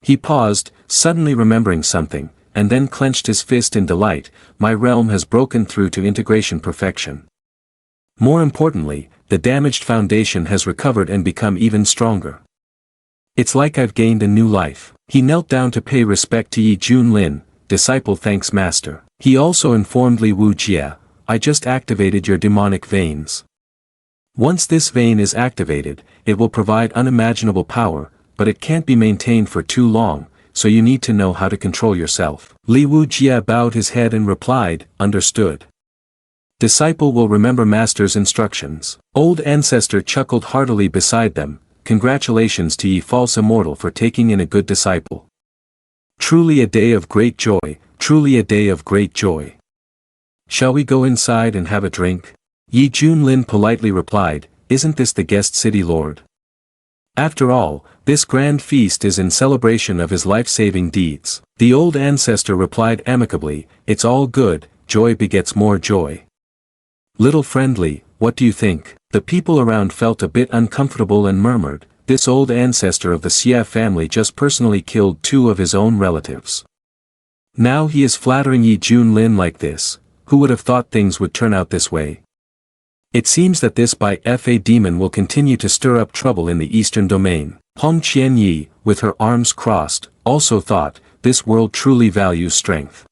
He paused, suddenly remembering something, and then clenched his fist in delight. "My realm has broken through to integration perfection. More importantly, the damaged foundation has recovered and become even stronger. It's like I've gained a new life." He knelt down to pay respect to Yi Junlin. "Disciple thanks Master." He also informed Li Wujie, "I just activated your demonic veins. Once this vein is activated, it will provide unimaginable power, but it can't be maintained for too long, so you need to know how to control yourself." Li Wujie bowed his head and replied, "Understood. Disciple will remember Master's instructions." Old Ancestor chuckled heartily beside them. "Congratulations to ye false immortal for taking in a good disciple. Truly a day of great joy, truly a day of great joy. Shall we go inside and have a drink?" Yi Junlin politely replied, "Isn't this the guest city lord? After all, this grand feast is in celebration of his life-saving deeds." The old ancestor replied amicably, "It's all good, joy begets more joy. Little friendly, what do you think?" The people around felt a bit uncomfortable and murmured, "This old ancestor of the Xie family just personally killed 2 of his own relatives. Now he is flattering Yi Junlin like this. Who would have thought things would turn out this way?" It seems that this by Fa demon will continue to stir up trouble in the eastern domain. Hong Qianyi, with her arms crossed, also thought, this world truly values strength.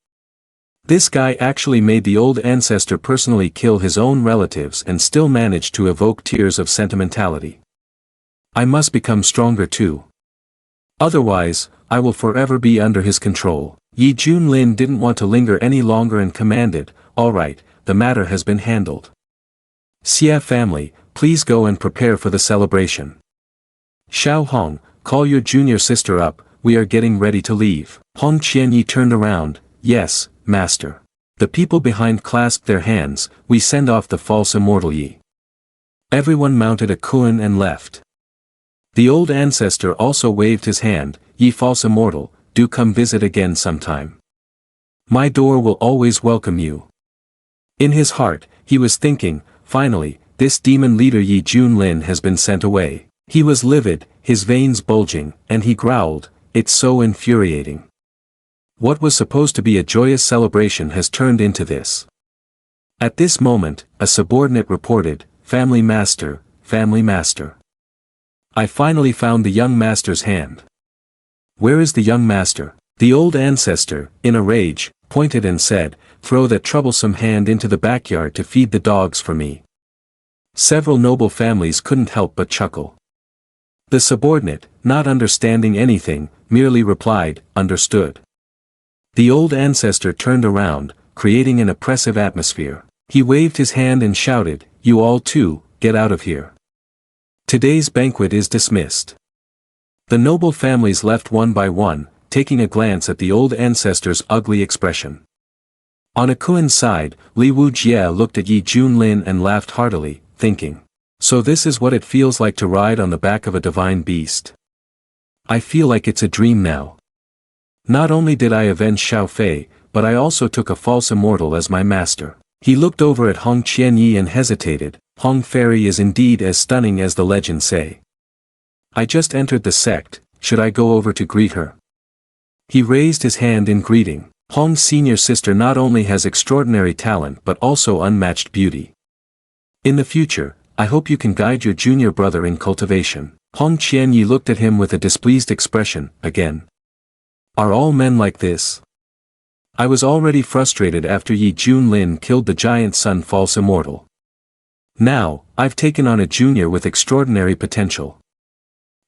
This guy actually made the old ancestor personally kill his own relatives and still managed to evoke tears of sentimentality. I must become stronger too. Otherwise, I will forever be under his control. Yi Junlin didn't want to linger any longer and commanded, all right, the matter has been handled. Xia family, please go and prepare for the celebration. Xiao Hong, call your junior sister up, we are getting ready to leave. Hong Qianyi turned around, yes, master. The people behind clasped their hands, we send off the false immortal Yi. Everyone mounted a kuan and left. The old ancestor also waved his hand, Ye false immortal, do come visit again sometime. My door will always welcome you. In his heart, he was thinking, finally, this demon leader Yi Junlin has been sent away. He was livid, his veins bulging, and he growled, it's so infuriating. What was supposed to be a joyous celebration has turned into this. At this moment, a subordinate reported, Family Master, Family Master. I finally found the young master's hand. Where is the young master? The old ancestor, in a rage, pointed and said, throw that troublesome hand into the backyard to feed the dogs for me. Several noble families couldn't help but chuckle. The subordinate, not understanding anything, merely replied, understood. The old ancestor turned around, creating an oppressive atmosphere. He waved his hand and shouted, you all too, get out of here. Today's banquet is dismissed. The noble families left one by one, taking a glance at the old ancestor's ugly expression. On Akuan's side, Li Wujie looked at Yi Junlin and laughed heartily, thinking, so this is what it feels like to ride on the back of a divine beast. I feel like it's a dream now. Not only did I avenge Xiao Fei, but I also took a false immortal as my master. He looked over at Hong Qianyi and hesitated, Hong Fairy is indeed as stunning as the legends say. I just entered the sect, should I go over to greet her? He raised his hand in greeting. Hong's senior sister not only has extraordinary talent but also unmatched beauty. In the future, I hope you can guide your junior brother in cultivation. Hong Qianyi looked at him with a displeased expression, again. Are all men like this? I was already frustrated after Yi Junlin killed the giant sun false immortal. Now, I've taken on a junior with extraordinary potential.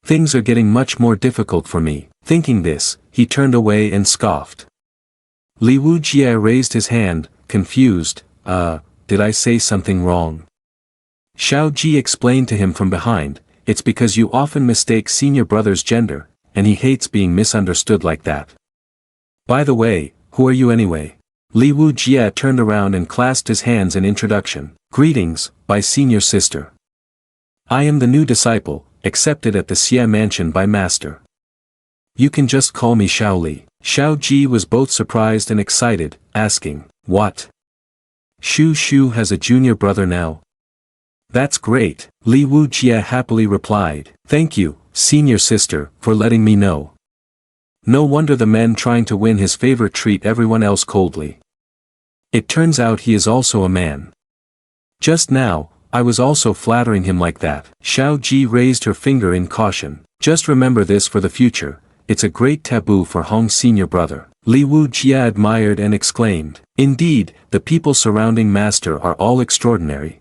Things are getting much more difficult for me. Thinking this, he turned away and scoffed. Li Wujie raised his hand, confused, did I say something wrong? Xiao Ji explained to him from behind, it's because you often mistake senior brother's gender, and he hates being misunderstood like that. By the way, who are you anyway? Li Wujie turned around and clasped his hands in introduction. Greetings, by senior sister. I am the new disciple, accepted at the Xie mansion by master. You can just call me Xiao Li. Xiao Ji was both surprised and excited, asking, what? Shu Shu has a junior brother now? That's great, Li Wujie happily replied. Thank you, senior sister, for letting me know. No wonder the men trying to win his favor treat everyone else coldly. It turns out he is also a man. Just now, I was also flattering him like that. Xiao Ji raised her finger in caution. Just remember this for the future, it's a great taboo for Hong's senior brother. Li Wujie admired and exclaimed, indeed, the people surrounding master are all extraordinary.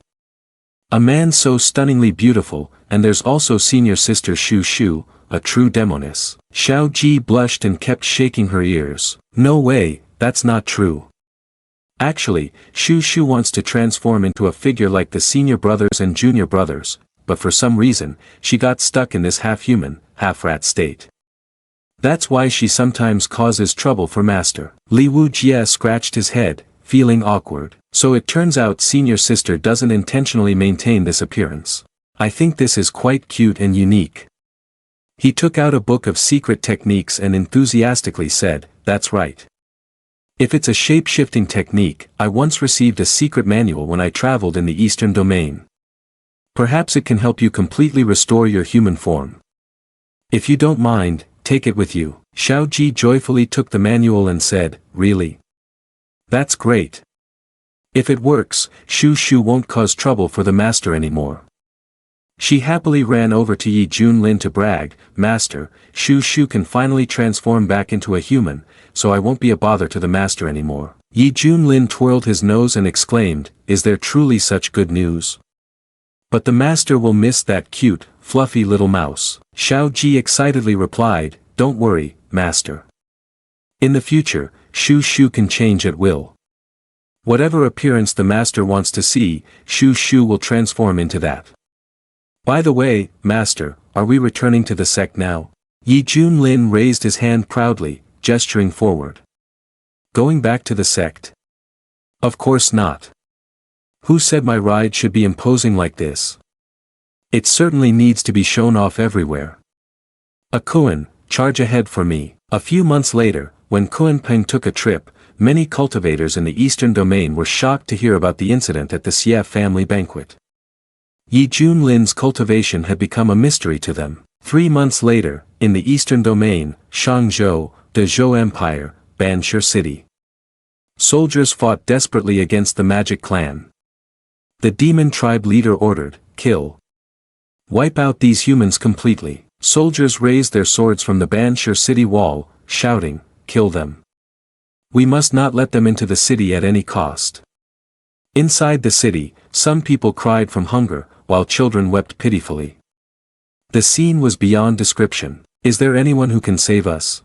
A man so stunningly beautiful, and there's also senior sister Shu Shu, a true demoness. Xiao Ji blushed and kept shaking her ears. No way, that's not true. Actually, Shu Shu wants to transform into a figure like the senior brothers and junior brothers, but for some reason, she got stuck in this half-human, half-rat state. That's why she sometimes causes trouble for master. Li Wujie scratched his head, feeling awkward. So it turns out senior sister doesn't intentionally maintain this appearance. I think this is quite cute and unique. He took out a book of secret techniques and enthusiastically said, that's right. If it's a shape-shifting technique, I once received a secret manual when I traveled in the Eastern Domain. Perhaps it can help you completely restore your human form. If you don't mind, take it with you. Xiao Ji joyfully took the manual and said, really? That's great. If it works, Shu Shu won't cause trouble for the master anymore. She happily ran over to Yi Junlin to brag, "Master, Shu Shu can finally transform back into a human, so I won't be a bother to the master anymore." Yi Junlin twirled his nose and exclaimed, "Is there truly such good news? But the master will miss that cute, fluffy little mouse." Xiao Ji excitedly replied, "Don't worry, master. In the future, Shu Shu can change at will. Whatever appearance the master wants to see, Shu Shu will transform into that. By the way, master, are we returning to the sect now?" Yi Junlin raised his hand proudly, gesturing forward. "Going back to the sect? Of course not. Who said my ride should be imposing like this? It certainly needs to be shown off everywhere. Akuan, charge ahead for me." A few months later, when Kuan-peng took a trip, many cultivators in the Eastern Domain were shocked to hear about the incident at the Xie family banquet. Yi Junlin's cultivation had become a mystery to them. 3 months later, in the Eastern Domain, Shangzhou, the Zhou Empire, Banshi City. Soldiers fought desperately against the magic clan. The demon tribe leader ordered, "Kill. Wipe out these humans completely." Soldiers raised their swords from the Banshi city wall, shouting, "Kill them. We must not let them into the city at any cost." Inside the city, some people cried from hunger, while children wept pitifully. The scene was beyond description. "Is there anyone who can save us?"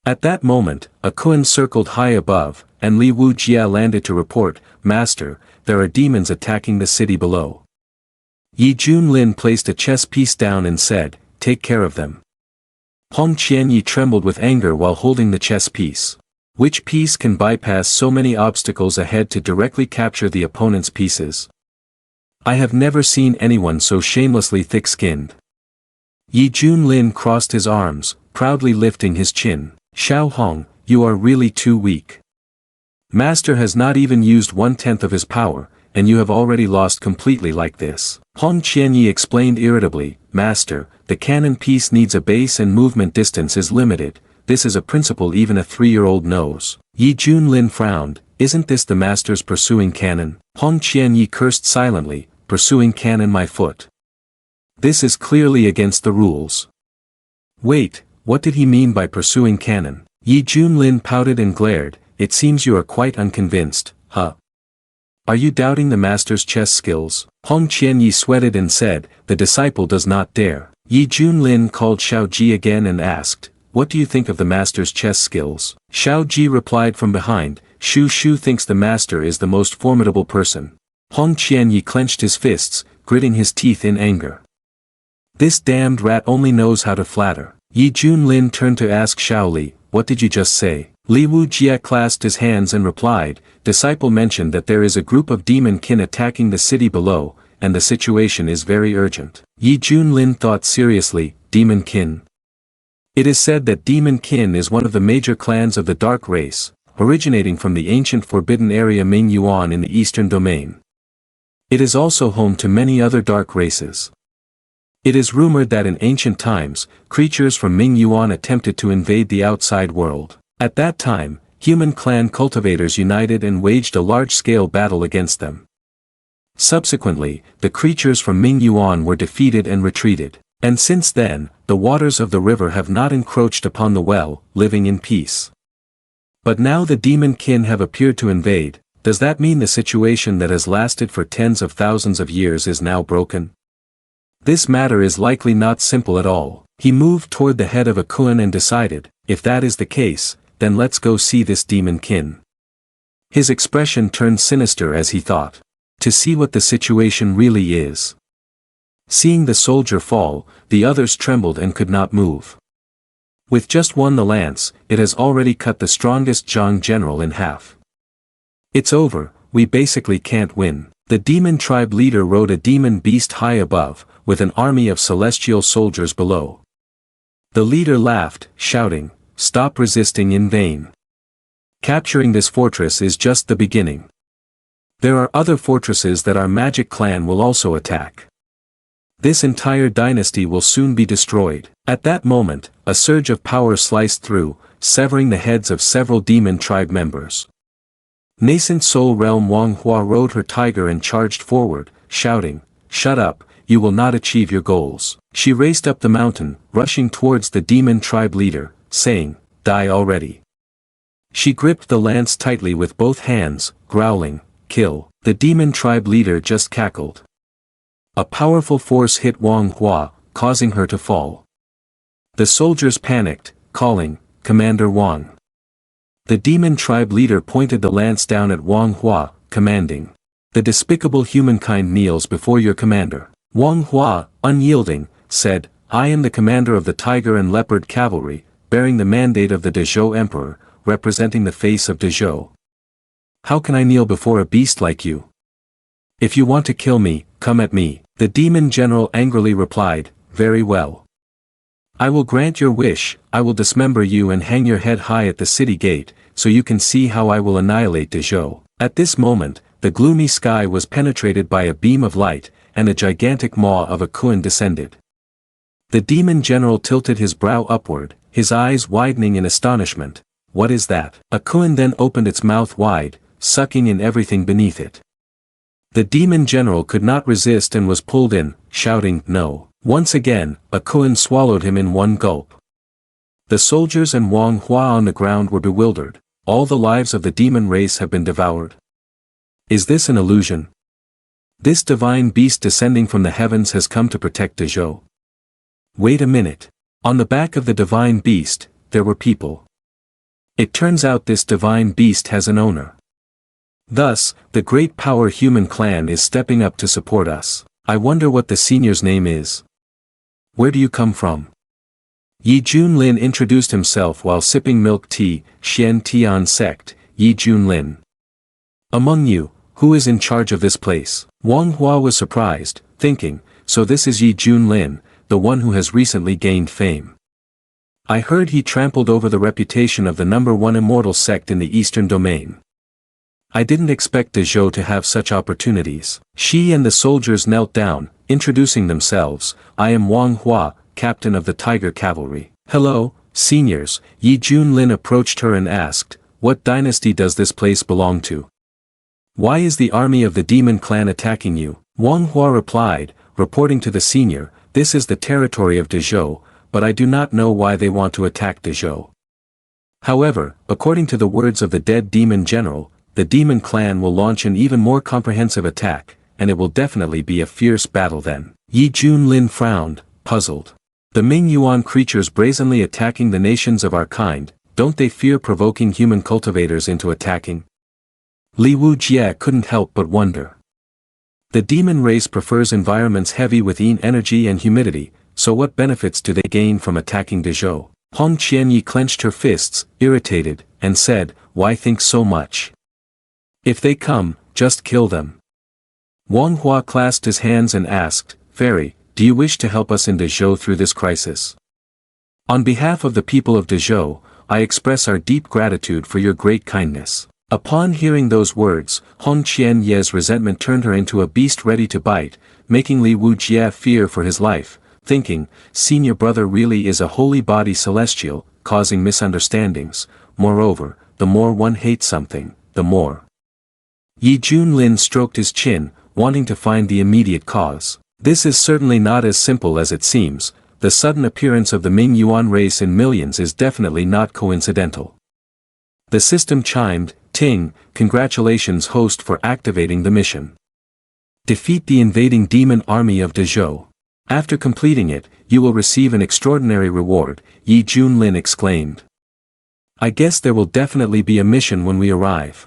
At that moment, a Kuan circled high above, and Li Wujia landed to report, "Master, there are demons attacking the city below." Yi Junlin placed a chess piece down and said, "Take care of them." Hong Qianyi trembled with anger while holding the chess piece. Which piece can bypass so many obstacles ahead to directly capture the opponent's pieces? I have never seen anyone so shamelessly thick-skinned. Yi Junlin crossed his arms, proudly lifting his chin. "Xiao Hong, you are really too weak. Master has not even used 1/10 of his power, and you have already lost completely like this." Hong Qianyi explained irritably, "Master, the cannon piece needs a base and movement distance is limited. This is a principle even a 3-year-old knows." Yi Junlin frowned, "Isn't this the master's pursuing cannon?" Hong Qianyi cursed silently, "Pursuing cannon my foot. This is clearly against the rules." "Wait, what did he mean by pursuing cannon?" Yi Junlin pouted and glared, "It seems you are quite unconvinced, huh? Are you doubting the master's chess skills?" Hong Qianyi sweated and said, "The disciple does not dare." Yi Junlin called Xiao Ji again and asked, "What do you think of the master's chess skills?" Xiao Ji replied from behind, "Shu Shu thinks the master is the most formidable person." Hong Qianyi clenched his fists, gritting his teeth in anger. "This damned rat only knows how to flatter." Yi Junlin turned to ask Xiao Li, "What did you just say?" Li Wujia clasped his hands and replied, "Disciple mentioned that there is a group of demon kin attacking the city below, and the situation is very urgent." Yi Junlin thought seriously, "Demon kin?" It is said that demon kin is one of the major clans of the dark race, originating from the ancient forbidden area Ming Yuan in the Eastern Domain. It is also home to many other dark races. It is rumored that in ancient times, creatures from Ming Yuan attempted to invade the outside world. At that time, human clan cultivators united and waged a large-scale battle against them. Subsequently, the creatures from Ming Yuan were defeated and retreated. And since then, the waters of the river have not encroached upon the well, living in peace. But now the demon kin have appeared to invade. Does that mean the situation that has lasted for tens of thousands of years is now broken? This matter is likely not simple at all. He moved toward the head of a Kuan and decided, if that is the case, then let's go see this demon kin. His expression turned sinister as he thought. To see what the situation really is. Seeing the soldier fall, the others trembled and could not move. With just one the lance, it has already cut the strongest Zhang general in half. It's over, we basically can't win. The demon tribe leader rode a demon beast high above, with an army of celestial soldiers below. The leader laughed, shouting, "Stop resisting in vain. Capturing this fortress is just the beginning. There are other fortresses that our magic clan will also attack. This entire dynasty will soon be destroyed." At that moment, a surge of power sliced through, severing the heads of several demon tribe members. Nascent soul realm Wang Hua rode her tiger and charged forward, shouting, "Shut up, you will not achieve your goals." She raced up the mountain, rushing towards the demon tribe leader, saying, "Die already." She gripped the lance tightly with both hands, growling, "Kill." The demon tribe leader just cackled. A powerful force hit Wang Hua, causing her to fall. The soldiers panicked, calling, "Commander Wang." The demon tribe leader pointed the lance down at Wang Hua, commanding, "The despicable humankind kneels before your commander." Wang Hua, unyielding, said, "I am the commander of the Tiger and Leopard Cavalry, bearing the mandate of the Dehou Emperor, representing the face of Dehou. How can I kneel before a beast like you? If you want to kill me, come at me." The demon general angrily replied, "Very well. I will grant your wish, I will dismember you and hang your head high at the city gate, so you can see how I will annihilate Dehou." At this moment, the gloomy sky was penetrated by a beam of light, and a gigantic maw of a Kuan descended. The demon general tilted his brow upward, his eyes widening in astonishment. "What is that?" A Kuan then opened its mouth wide, sucking in everything beneath it. The demon general could not resist and was pulled in, shouting, "No." Once again, a Kuan swallowed him in one gulp. The soldiers and Wang Hua on the ground were bewildered. All the lives of the demon race have been devoured. Is this an illusion? This divine beast descending from the heavens has come to protect Dehou. Wait a minute. On the back of the divine beast, there were people. It turns out this divine beast has an owner. Thus, the great power human clan is stepping up to support us. I wonder what the senior's name is. Where do you come from? Yi Junlin introduced himself while sipping milk tea. Shien Tian Sect, Yi Junlin. Among you, who is in charge of this place? Wang Hua was surprised, thinking, so this is Yi Junlin, the one who has recently gained fame. I heard he trampled over the reputation of the #1 immortal sect in the eastern domain. I didn't expect Dehou to have such opportunities. She and the soldiers knelt down, introducing themselves. I am Wang Hua, captain of the Tiger Cavalry. Hello, seniors. Yi Junlin approached her and asked, what dynasty does this place belong to? Why is the army of the demon clan attacking you? Wang Hua replied, reporting to the senior, this is the territory of Dehou, but I do not know why they want to attack Dehou. However, according to the words of the dead demon general, the demon clan will launch an even more comprehensive attack, and it will definitely be a fierce battle then. Yi Junlin frowned, puzzled. The Ming Yuan creatures brazenly attacking the nations of our kind, don't they fear provoking human cultivators into attacking? Li Wujie couldn't help but wonder. The demon race prefers environments heavy with yin energy and humidity, so what benefits do they gain from attacking Dehou? Hong Qianyi clenched her fists, irritated, and said, why think so much? If they come, just kill them. Wang Hua clasped his hands and asked, Fairy, do you wish to help us in Dehou through this crisis? On behalf of the people of Dehou, I express our deep gratitude for your great kindness. Upon hearing those words, Hong Qianye's resentment turned her into a beast ready to bite, making Li Wujie fear for his life, thinking, senior brother really is a holy body celestial, causing misunderstandings. Moreover, the more one hates something, the more. Yi Junlin stroked his chin, wanting to find the immediate cause. This is certainly not as simple as it seems. The sudden appearance of the Ming Yuan race in millions is definitely not coincidental. The system chimed, Ting, congratulations host for activating the mission. Defeat the invading demon army of Dehou. After completing it, you will receive an extraordinary reward, Yi Junlin exclaimed. I guess there will definitely be a mission when we arrive.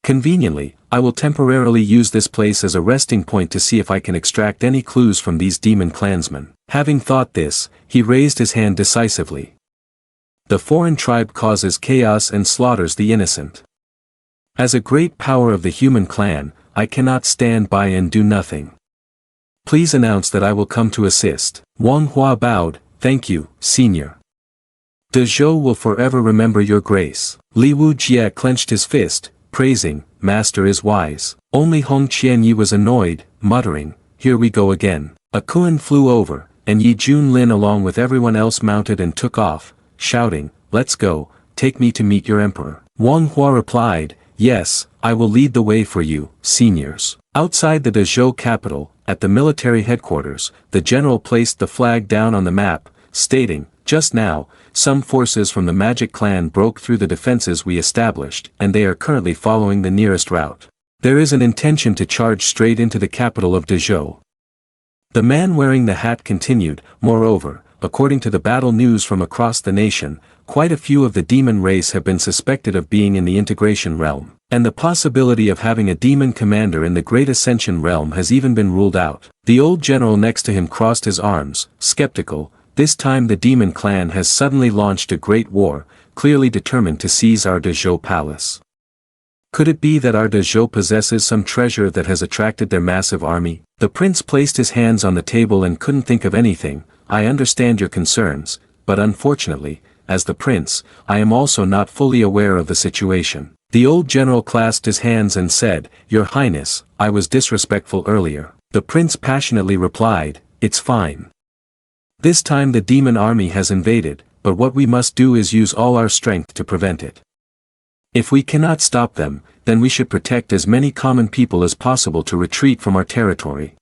Conveniently, I will temporarily use this place as a resting point to see if I can extract any clues from these demon clansmen. Having thought this, he raised his hand decisively. The foreign tribe causes chaos and slaughters the innocent. As a great power of the human clan, I cannot stand by and do nothing. Please announce that I will come to assist. Wang Hua bowed, thank you, senior. Dehou will forever remember your grace. Li Wujie clenched his fist, praising, Master is wise. Only Hong Qianyi was annoyed, muttering, here we go again. A Kuan flew over, and Yi Junlin along with everyone else mounted and took off, shouting, let's go, take me to meet your emperor. Wang Hua replied, yes, I will lead the way for you, seniors. Outside the Dehou capital, at the military headquarters, the general placed the flag down on the map, stating, just now, some forces from the Magic Clan broke through the defenses we established, and they are currently following the nearest route. There is an intention to charge straight into the capital of Dehou. The man wearing the hat continued, moreover, according to the battle news from across the nation, quite a few of the demon race have been suspected of being in the integration realm, and the possibility of having a demon commander in the Great Ascension realm has even been ruled out. The old general next to him crossed his arms, skeptical. This time the demon clan has suddenly launched a great war, clearly determined to seize our Dehou palace. Could it be that our Dehou possesses some treasure that has attracted their massive army? The prince placed his hands on the table and couldn't think of anything. I understand your concerns, but unfortunately, as the prince, I am also not fully aware of the situation. The old general clasped his hands and said, Your Highness, I was disrespectful earlier. The prince passionately replied, It's fine. This time the demon army has invaded, but what we must do is use all our strength to prevent it. If we cannot stop them, then we should protect as many common people as possible to retreat from our territory.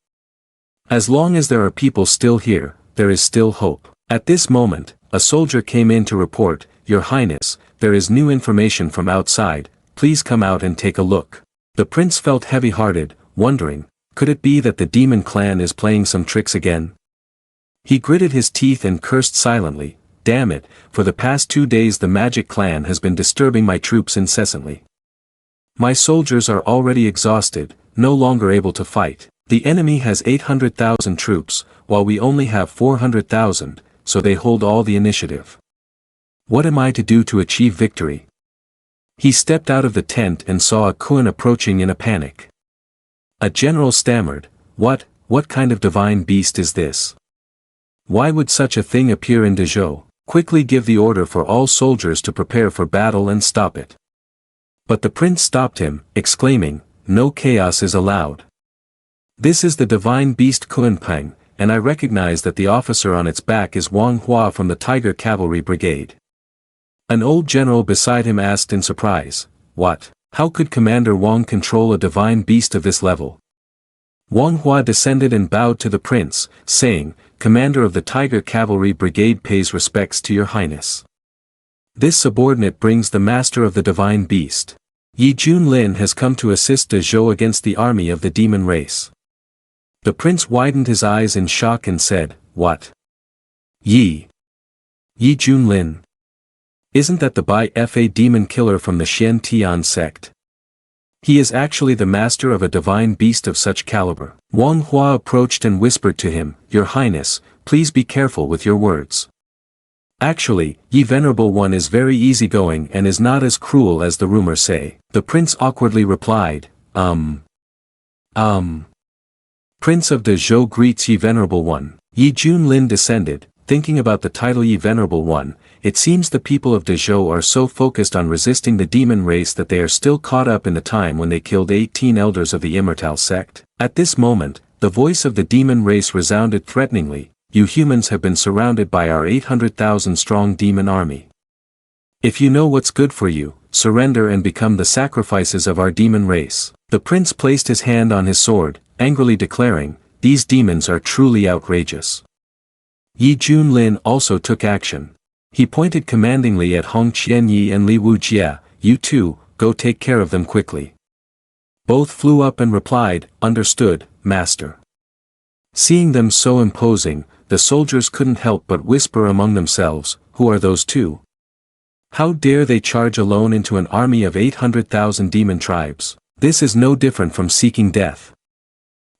As long as there are people still here, there is still hope. At this moment, a soldier came in to report, Your Highness, there is new information from outside, please come out and take a look. The prince felt heavy-hearted, wondering, could it be that the demon clan is playing some tricks again? He gritted his teeth and cursed silently, Damn it, for the past 2 days the Magic Clan has been disturbing my troops incessantly. My soldiers are already exhausted, no longer able to fight. The enemy has 800,000 troops, while we only have 400,000, so they hold all the initiative. What am I to do to achieve victory? He stepped out of the tent and saw a Kun approaching in a panic. A general stammered, What kind of divine beast is this? Why would such a thing appear in Dehou? Quickly give the order for all soldiers to prepare for battle and stop it. But the prince stopped him, exclaiming, No chaos is allowed. This is the divine beast Kunpeng, and I recognize that the officer on its back is Wang Hua from the Tiger Cavalry Brigade. An old general beside him asked in surprise, What? How could Commander Wang control a divine beast of this level? Wang Hua descended and bowed to the prince, saying, Commander of the Tiger Cavalry Brigade pays respects to your highness. This subordinate brings the master of the divine beast. Yi Junlin has come to assist Dehou against the army of the demon race. The prince widened his eyes in shock and said, What? Yi Junlin? Isn't that the Bai Fa demon killer from the Shien Tian Sect? He is actually the master of a divine beast of such caliber. Wang Hua approached and whispered to him, Your Highness, please be careful with your words. Actually, Ye Venerable One is very easygoing and is not as cruel as the rumors say. The prince awkwardly replied, Prince of Dehou greets Ye Venerable One. Yi Junlin descended, thinking about the title Ye Venerable One. It seems the people of Dehou are so focused on resisting the demon race that they are still caught up in the time when they killed 18 elders of the Immortal Sect. At this moment, the voice of the demon race resounded threateningly, You humans have been surrounded by our 800,000 strong demon army. If you know what's good for you, surrender and become the sacrifices of our demon race. The prince placed his hand on his sword, angrily declaring, These demons are truly outrageous. Yi Junlin also took action. He pointed commandingly at Hong Qianyi and Li Wujie, You two, go take care of them quickly. Both flew up and replied, Understood, master. Seeing them so imposing, the soldiers couldn't help but whisper among themselves, Who are those two? How dare they charge alone into an army of 800,000 demon tribes? This is no different from seeking death.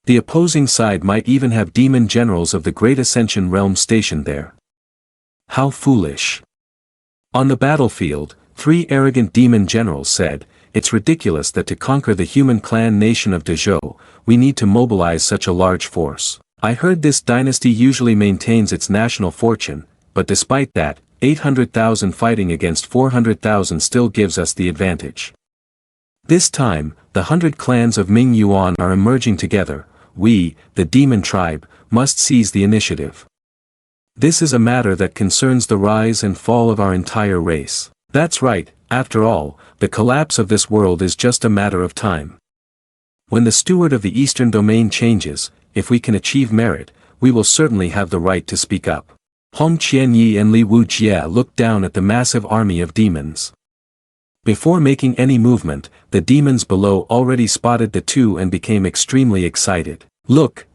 The opposing side might even have demon generals of the Great Ascension realm stationed there. How foolish. On the battlefield, 3 arrogant demon generals said, It's ridiculous that to conquer the human clan nation of Dehou, we need to mobilize such a large force. I heard this dynasty usually maintains its national fortune, but despite that, 800,000 fighting against 400,000 still gives us the advantage. This time, the 100 clans of Ming Yuan are emerging together. We, the demon tribe, must seize the initiative. This is a matter that concerns the rise and fall of our entire race. That's right, After all, the collapse of this world is just a matter of time. When the steward of the eastern domain changes, if we can achieve merit, we will certainly have the right to speak up. Hong Qianyi and Li Wujie looked down at the massive army of demons. Before making any movement, the demons below already spotted the two and became extremely excited. Look,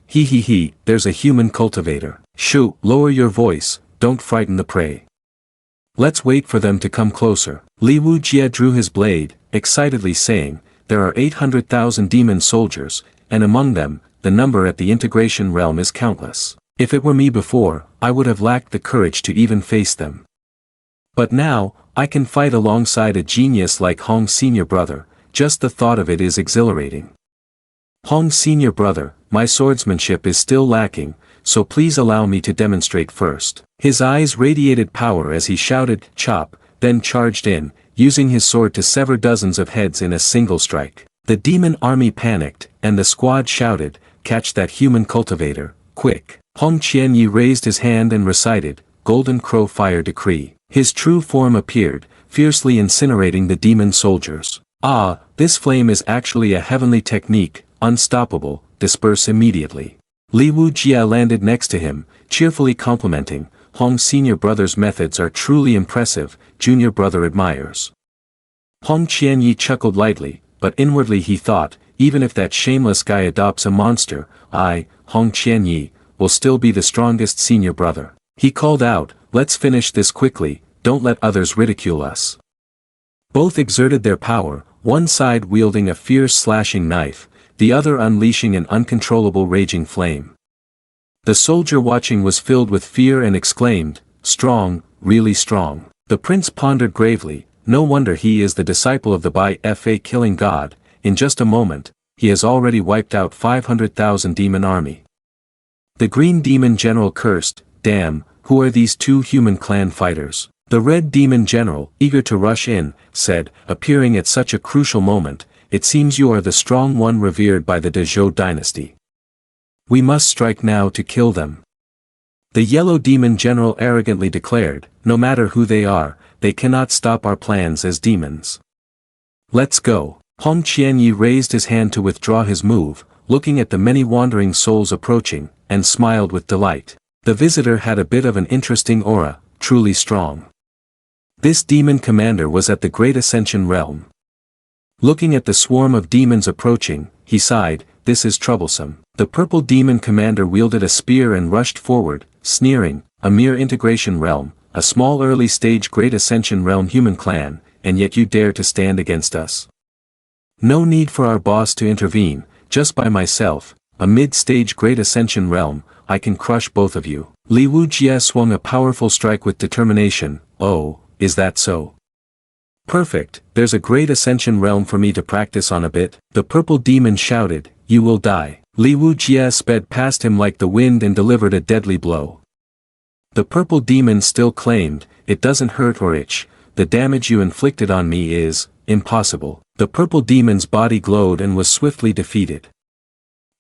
there's a human cultivator. Shoo, lower your voice, don't frighten the prey. Let's wait for them to come closer. Li Wujie drew his blade, excitedly saying, there are 800,000 demon soldiers, and among them, the number at the integration realm is countless. If it were me before, I would have lacked the courage to even face them. But now, I can fight alongside a genius like Hong's senior brother, just the thought of it is exhilarating. Hong's senior brother, my swordsmanship is still lacking, so please allow me to demonstrate first. His eyes radiated power as he shouted, chop, then charged in, using his sword to sever dozens of heads in a single strike. The demon army panicked, and the squad shouted, catch that human cultivator, quick. Hong Qianyi raised his hand and recited, Golden Crow Fire Decree. His true form appeared, fiercely incinerating the demon soldiers. Ah, this flame is actually a heavenly technique, unstoppable, disperse immediately. Li Wujie landed next to him, cheerfully complimenting, Hong's senior brother's methods are truly impressive, junior brother admires. Hong Qianyi chuckled lightly, but inwardly he thought, even if that shameless guy adopts a monster, I, Hong Qianyi, will still be the strongest senior brother. He called out, let's finish this quickly, don't let others ridicule us. Both exerted their power, one side wielding a fierce slashing knife, the other unleashing an uncontrollable raging flame. The soldier watching was filled with fear and exclaimed, strong, really strong. The prince pondered gravely, no wonder he is the disciple of the Bai-Fa killing god, in just a moment, he has already wiped out 500,000 demon army. The green demon general cursed, damn, who are these two human clan fighters? The red demon general, eager to rush in, said, appearing at such a crucial moment, it seems you are the strong one revered by the Dehou dynasty. We must strike now to kill them. The yellow demon general arrogantly declared, no matter who they cannot stop our plans as demons. Let's go. Hong Qianyi raised his hand to withdraw his move, looking at the many wandering souls approaching, and smiled with delight. The visitor had a bit of an interesting aura, truly strong. This demon commander was at the Great Ascension realm. Looking at the swarm of demons approaching, he sighed, this is troublesome. The purple demon commander wielded a spear and rushed forward, sneering, a mere integration realm, a small early-stage Great Ascension realm human clan, and yet you dare to stand against us. No need for our boss to intervene, just by myself, a mid-stage Great Ascension realm, I can crush both of you. Li Wujie swung a powerful strike with determination, oh, is that so? Perfect, there's a Great Ascension realm for me to practice on a bit. The purple demon shouted, you will die. Li Wujie sped past him like the wind and delivered a deadly blow. The purple demon still claimed, it doesn't hurt or itch, the damage you inflicted on me is, impossible. The purple demon's body glowed and was swiftly defeated.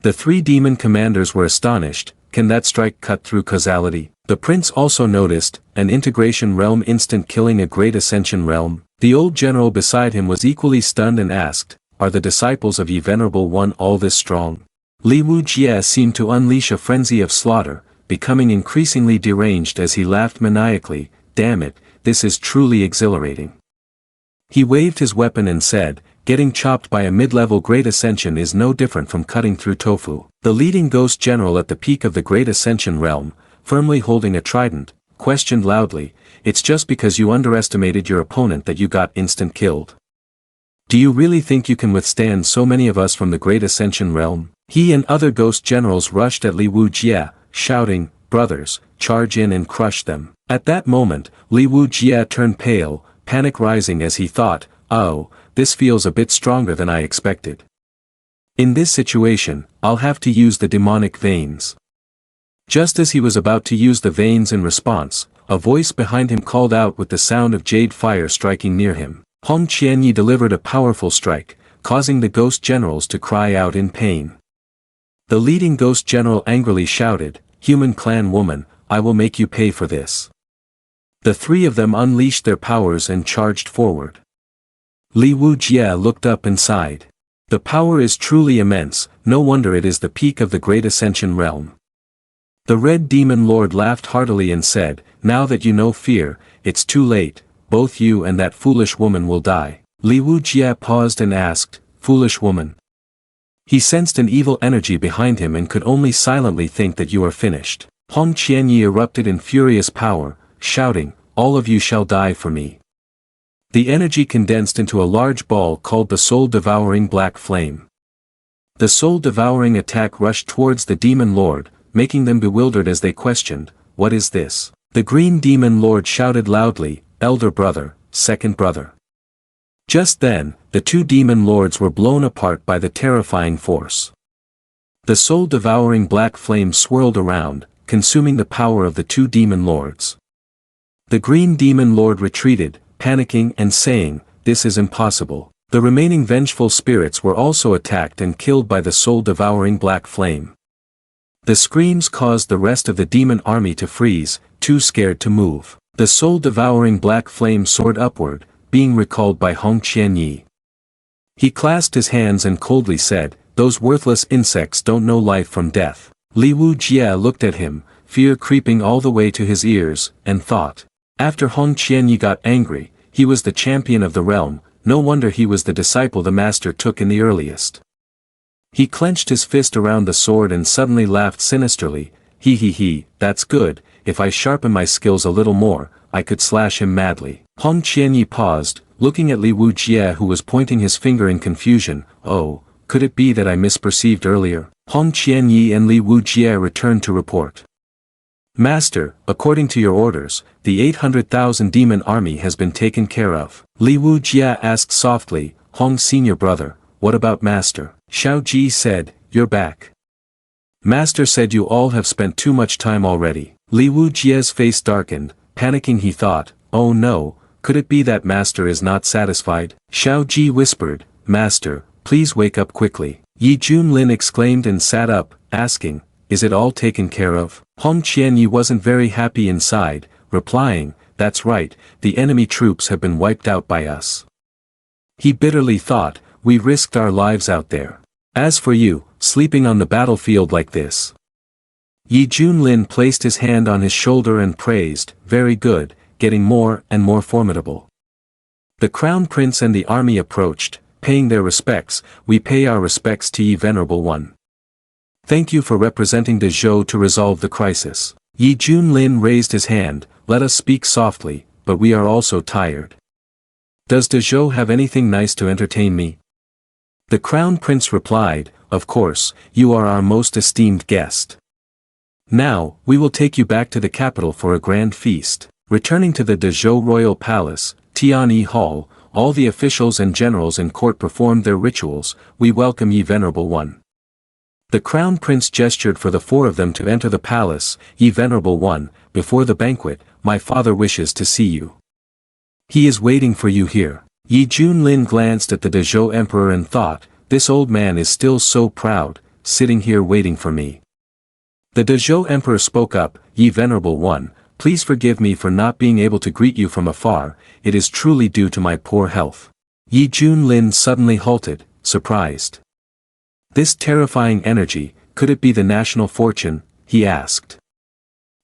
The three demon commanders were astonished, can that strike cut through causality? The prince also noticed, an integration realm instant killing a Great Ascension realm. The old general beside him was equally stunned and asked, are the disciples of Ye Venerable One all this strong? Li Wujie seemed to unleash a frenzy of slaughter, becoming increasingly deranged as he laughed maniacally, damn it, this is truly exhilarating. He waved his weapon and said, getting chopped by a mid-level Great Ascension is no different from cutting through tofu. The leading ghost general at the peak of the Great Ascension realm, firmly holding a trident, questioned loudly, it's just because you underestimated your opponent that you got instant killed. Do you really think you can withstand so many of us from the Great Ascension realm? He and other ghost generals rushed at Li Wujie, shouting, brothers, charge in and crush them. At that moment, Li Wujie turned pale, panic rising as he thought, oh, this feels a bit stronger than I expected. In this situation, I'll have to use the demonic veins. Just as he was about to use the veins in response, a voice behind him called out with the sound of jade fire striking near him. Hong Qianyi delivered a powerful strike, causing the ghost generals to cry out in pain. The leading ghost general angrily shouted, human clan woman, I will make you pay for this. The three of them unleashed their powers and charged forward. Li Wujie looked up and sighed. The power is truly immense, no wonder it is the peak of the Great Ascension realm. The Red Demon Lord laughed heartily and said, now that you know fear, it's too late, both you and that foolish woman will die. Li Wujie paused and asked, foolish woman. He sensed an evil energy behind him and could only silently think that you are finished. Hong Qianyi erupted in furious power, shouting, all of you shall die for me. The energy condensed into a large ball called the soul-devouring black flame. The soul-devouring attack rushed towards the Demon Lord, making them bewildered as they questioned, what is this? The Green Demon Lord shouted loudly, elder brother, second brother. Just then, the two Demon Lords were blown apart by the terrifying force. The soul-devouring black flame swirled around, consuming the power of the two Demon Lords. The Green Demon Lord retreated, panicking and saying, this is impossible. The remaining vengeful spirits were also attacked and killed by the soul-devouring black flame. The screams caused the rest of the demon army to freeze, too scared to move. The soul-devouring black flame soared upward, being recalled by Hong Qianyi. He clasped his hands and coldly said, those worthless insects don't know life from death. Li Wujie looked at him, fear creeping all the way to his ears, and thought. After Hong Qianyi got angry, he was the champion of the realm, no wonder he was the disciple the master took in the earliest. He clenched his fist around the sword and suddenly laughed sinisterly, he, that's good, if I sharpen my skills a little more, I could slash him madly. Hong Qianyi paused, looking at Li Wujie who was pointing his finger in confusion, oh, could it be that I misperceived earlier? Hong Qianyi and Li Wujie returned to report. Master, according to your orders, the 800,000 demon army has been taken care of. Li Wujie asked softly, Hong senior brother, what about Master? Xiao Ji said, you're back. Master said you all have spent too much time already. Li Wujie's face darkened, panicking he thought, oh no, could it be that Master is not satisfied? Xiao Ji whispered, Master, please wake up quickly. Yi Junlin exclaimed and sat up, asking, is it all taken care of? Hong Qianyi wasn't very happy inside, replying, that's right, the enemy troops have been wiped out by us. He bitterly thought, we risked our lives out there. As for you, sleeping on the battlefield like this. Yi Junlin placed his hand on his shoulder and praised, very good, getting more and more formidable. The Crown Prince and the army approached, paying their respects. We pay our respects to ye venerable one. Thank you for representing the Zhou to resolve the crisis. Yi Junlin raised his hand, let us speak softly, but we are also tired. Does the Zhou have anything nice to entertain me? The Crown Prince replied, of course, you are our most esteemed guest. Now, we will take you back to the capital for a grand feast. Returning to the Dezhou Royal Palace, Tianyi Hall, all the officials and generals in court performed their rituals. We welcome ye venerable one. The Crown Prince gestured for the four of them to enter the palace. Ye venerable one, before the banquet, my father wishes to see you. He is waiting for you here. Yi Junlin glanced at the Dezhou Emperor and thought, this old man is still so proud, sitting here waiting for me. The Dezhou Emperor spoke up, ye venerable one, please forgive me for not being able to greet you from afar, it is truly due to my poor health. Yi Junlin suddenly halted, surprised. This terrifying energy, could it be the national fortune? He asked.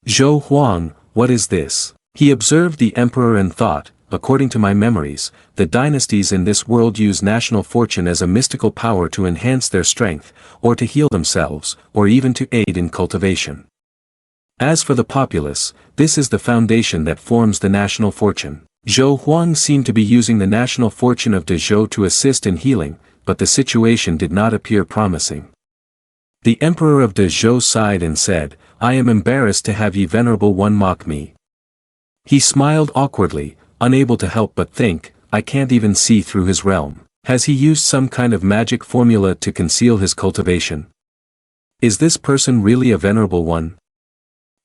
Zhou Huang, what is this? He observed the emperor and thought, according to my memories, the dynasties in this world use national fortune as a mystical power to enhance their strength, or to heal themselves, or even to aid in cultivation. As for the populace, this is the foundation that forms the national fortune. Zhou Huang seemed to be using the national fortune of Dezhou to assist in healing, but the situation did not appear promising. The emperor of Dezhou sighed and said, I am embarrassed to have ye venerable one mock me. He smiled awkwardly, unable to help but think, I can't even see through his realm. Has he used some kind of magic formula to conceal his cultivation? Is this person really a venerable one?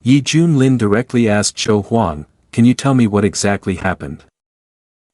Yi Junlin directly asked Zhou Huang, can you tell me what exactly happened?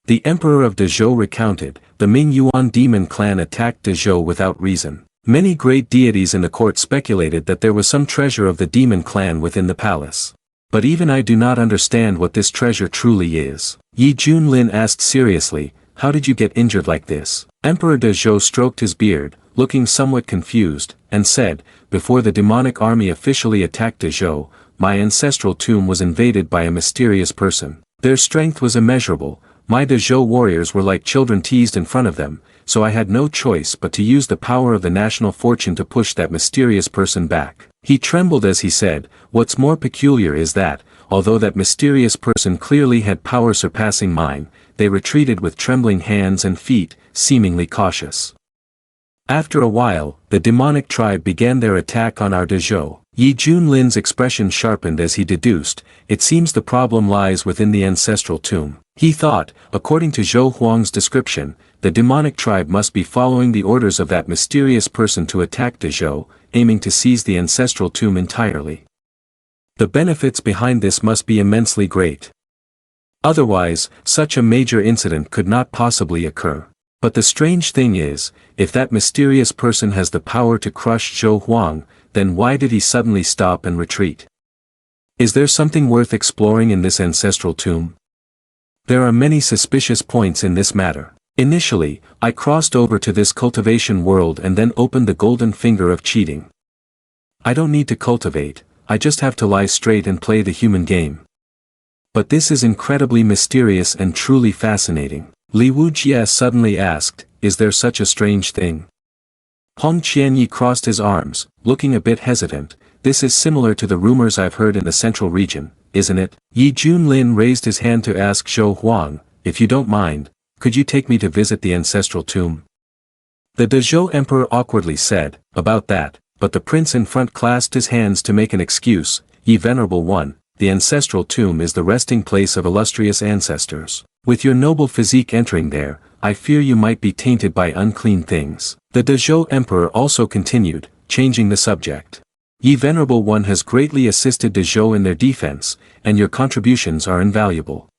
The emperor of Dezhou recounted, the Ming Yuan demon clan attacked Dezhou without reason. Many great deities in the court speculated that there was some treasure of the demon clan within the palace. But even I do not understand what this treasure truly is. Yi Junlin asked seriously, how did you get injured like this? Emperor Dehou stroked his beard, looking somewhat confused, and said, before the demonic army officially attacked Dehou, my ancestral tomb was invaded by a mysterious person. Their strength was immeasurable, my Dehou warriors were like children teased in front of them, so I had no choice but to use the power of the national fortune to push that mysterious person back. He trembled as he said, what's more peculiar is that, although that mysterious person clearly had power surpassing mine, they retreated with trembling hands and feet, seemingly cautious. After a while, the demonic tribe began their attack on our Dehou. Yi Junlin's expression sharpened as he deduced, it seems the problem lies within the ancestral tomb. He thought, according to Zhou Huang's description, the demonic tribe must be following the orders of that mysterious person to attack Dehou, aiming to seize the ancestral tomb entirely. The benefits behind this must be immensely great. Otherwise, such a major incident could not possibly occur. But the strange thing is, if that mysterious person has the power to crush Zhou Huang, then why did he suddenly stop and retreat? Is there something worth exploring in this ancestral tomb? There are many suspicious points in this matter. Initially, I crossed over to this cultivation world and then opened the golden finger of cheating. I don't need to cultivate, I just have to lie straight and play the human game. But this is incredibly mysterious and truly fascinating. Li Wujie suddenly asked, is there such a strange thing? Hong Qianyi crossed his arms, looking a bit hesitant, this is similar to the rumors I've heard in the central region, isn't it? Yi Junlin raised his hand to ask Zhou Huang, if you don't mind, could you take me to visit the ancestral tomb? The Dehou emperor awkwardly said, about that, but the prince in front clasped his hands to make an excuse, Ye venerable one, the ancestral tomb is the resting place of illustrious ancestors. With your noble physique entering there, I fear you might be tainted by unclean things. The Dehou emperor also continued, changing the subject. Ye venerable one has greatly assisted Dehou in their defense, and your contributions are invaluable.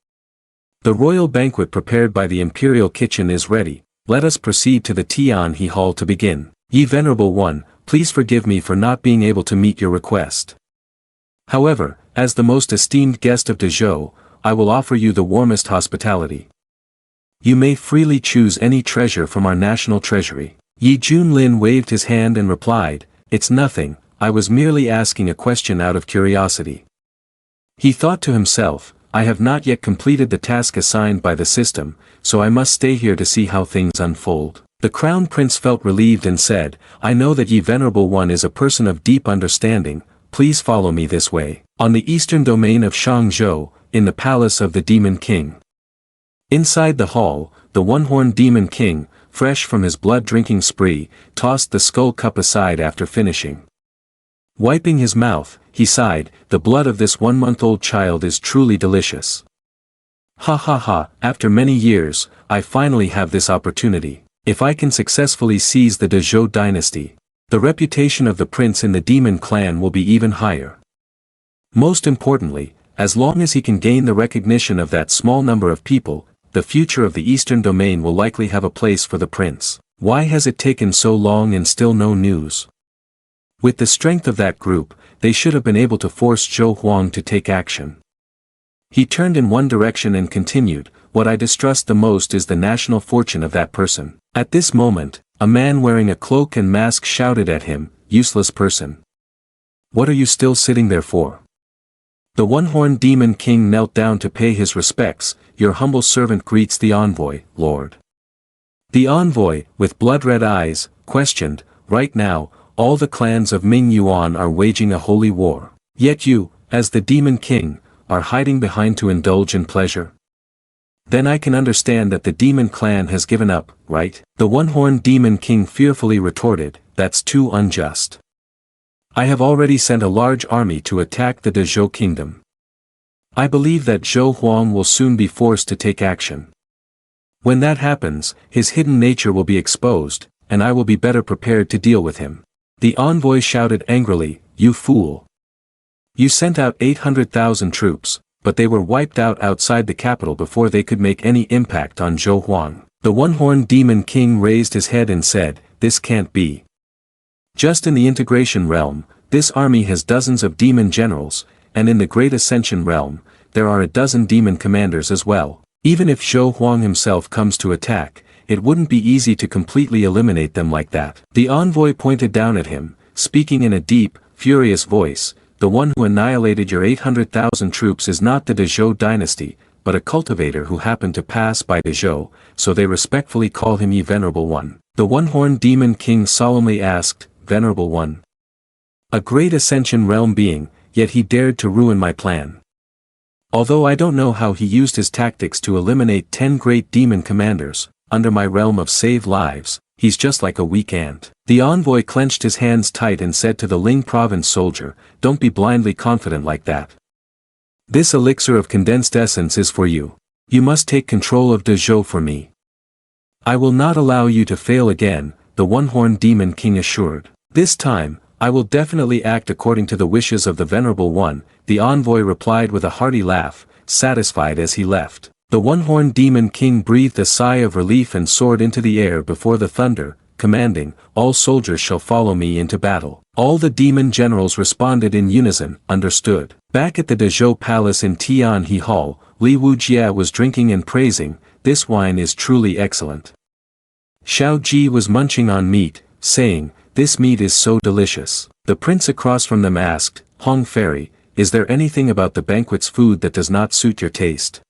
The royal banquet prepared by the imperial kitchen is ready, let us proceed to the Tianhe Hall to begin. Ye venerable one, please forgive me for not being able to meet your request. However, as the most esteemed guest of Dehou, I will offer you the warmest hospitality. You may freely choose any treasure from our national treasury. Yi Junlin waved his hand and replied, it's nothing, I was merely asking a question out of curiosity. He thought to himself, I have not yet completed the task assigned by the system, so I must stay here to see how things unfold. The crown prince felt relieved and said, I know that ye venerable one is a person of deep understanding, please follow me this way. On the eastern domain of Shangzhou, in the palace of the Demon King. Inside the hall, the one-horned Demon King, fresh from his blood-drinking spree, tossed the skull cup aside after finishing. Wiping his mouth, he sighed, the blood of this 1-month-old child is truly delicious. Ha ha ha, after many years, I finally have this opportunity. If I can successfully seize the Dehou dynasty, the reputation of the prince in the demon clan will be even higher. Most importantly, as long as he can gain the recognition of that small number of people, the future of the eastern domain will likely have a place for the prince. Why has it taken so long and still no news? With the strength of that group, they should have been able to force Zhou Huang to take action. He turned in one direction and continued, what I distrust the most is the national fortune of that person. At this moment, a man wearing a cloak and mask shouted at him, useless person. What are you still sitting there for? The one-horned Demon King knelt down to pay his respects, your humble servant greets the envoy, Lord. The envoy, with blood-red eyes, questioned, right now, all the clans of Ming Yuan are waging a holy war. Yet you, as the Demon King, are hiding behind to indulge in pleasure. Then I can understand that the Demon clan has given up, right? The one-horned Demon King fearfully retorted, that's too unjust. I have already sent a large army to attack the Dehou kingdom. I believe that Zhou Huang will soon be forced to take action. When that happens, his hidden nature will be exposed, and I will be better prepared to deal with him. The envoy shouted angrily, you fool. You sent out 800,000 troops, but they were wiped out outside the capital before they could make any impact on Zhou Huang. The one-horned Demon King raised his head and said, this can't be. Just in the integration realm, this army has dozens of demon generals, and in the Great Ascension realm, there are a dozen demon commanders as well. Even if Zhou Huang himself comes to attack, it wouldn't be easy to completely eliminate them like that. The envoy pointed down at him, speaking in a deep, furious voice, the one who annihilated your 800,000 troops is not the Dehou dynasty, but a cultivator who happened to pass by Dehou, so they respectfully call him Ye Venerable One. The one-horned demon king solemnly asked, Venerable One. A great ascension realm being, yet he dared to ruin my plan. Although I don't know how he used his tactics to eliminate 10 great demon commanders, under my realm of save lives, he's just like a weak ant. The envoy clenched his hands tight and said to the Ling province soldier, don't be blindly confident like that. This elixir of condensed essence is for you. You must take control of Dehou for me. I will not allow you to fail again, the one-horned demon king assured. This time, I will definitely act according to the wishes of the Venerable One, the envoy replied with a hearty laugh, satisfied as he left. The one-horned demon king breathed a sigh of relief and soared into the air before the thunder, commanding, all soldiers shall follow me into battle. All the demon generals responded in unison, understood. Back at the Dehou palace in Tianhe Hall, Li Wujia was drinking and praising, this wine is truly excellent. Xiao Ji was munching on meat, saying, this meat is so delicious. The prince across from them asked, Hong Fairy, is there anything about the banquet's food that does not suit your taste?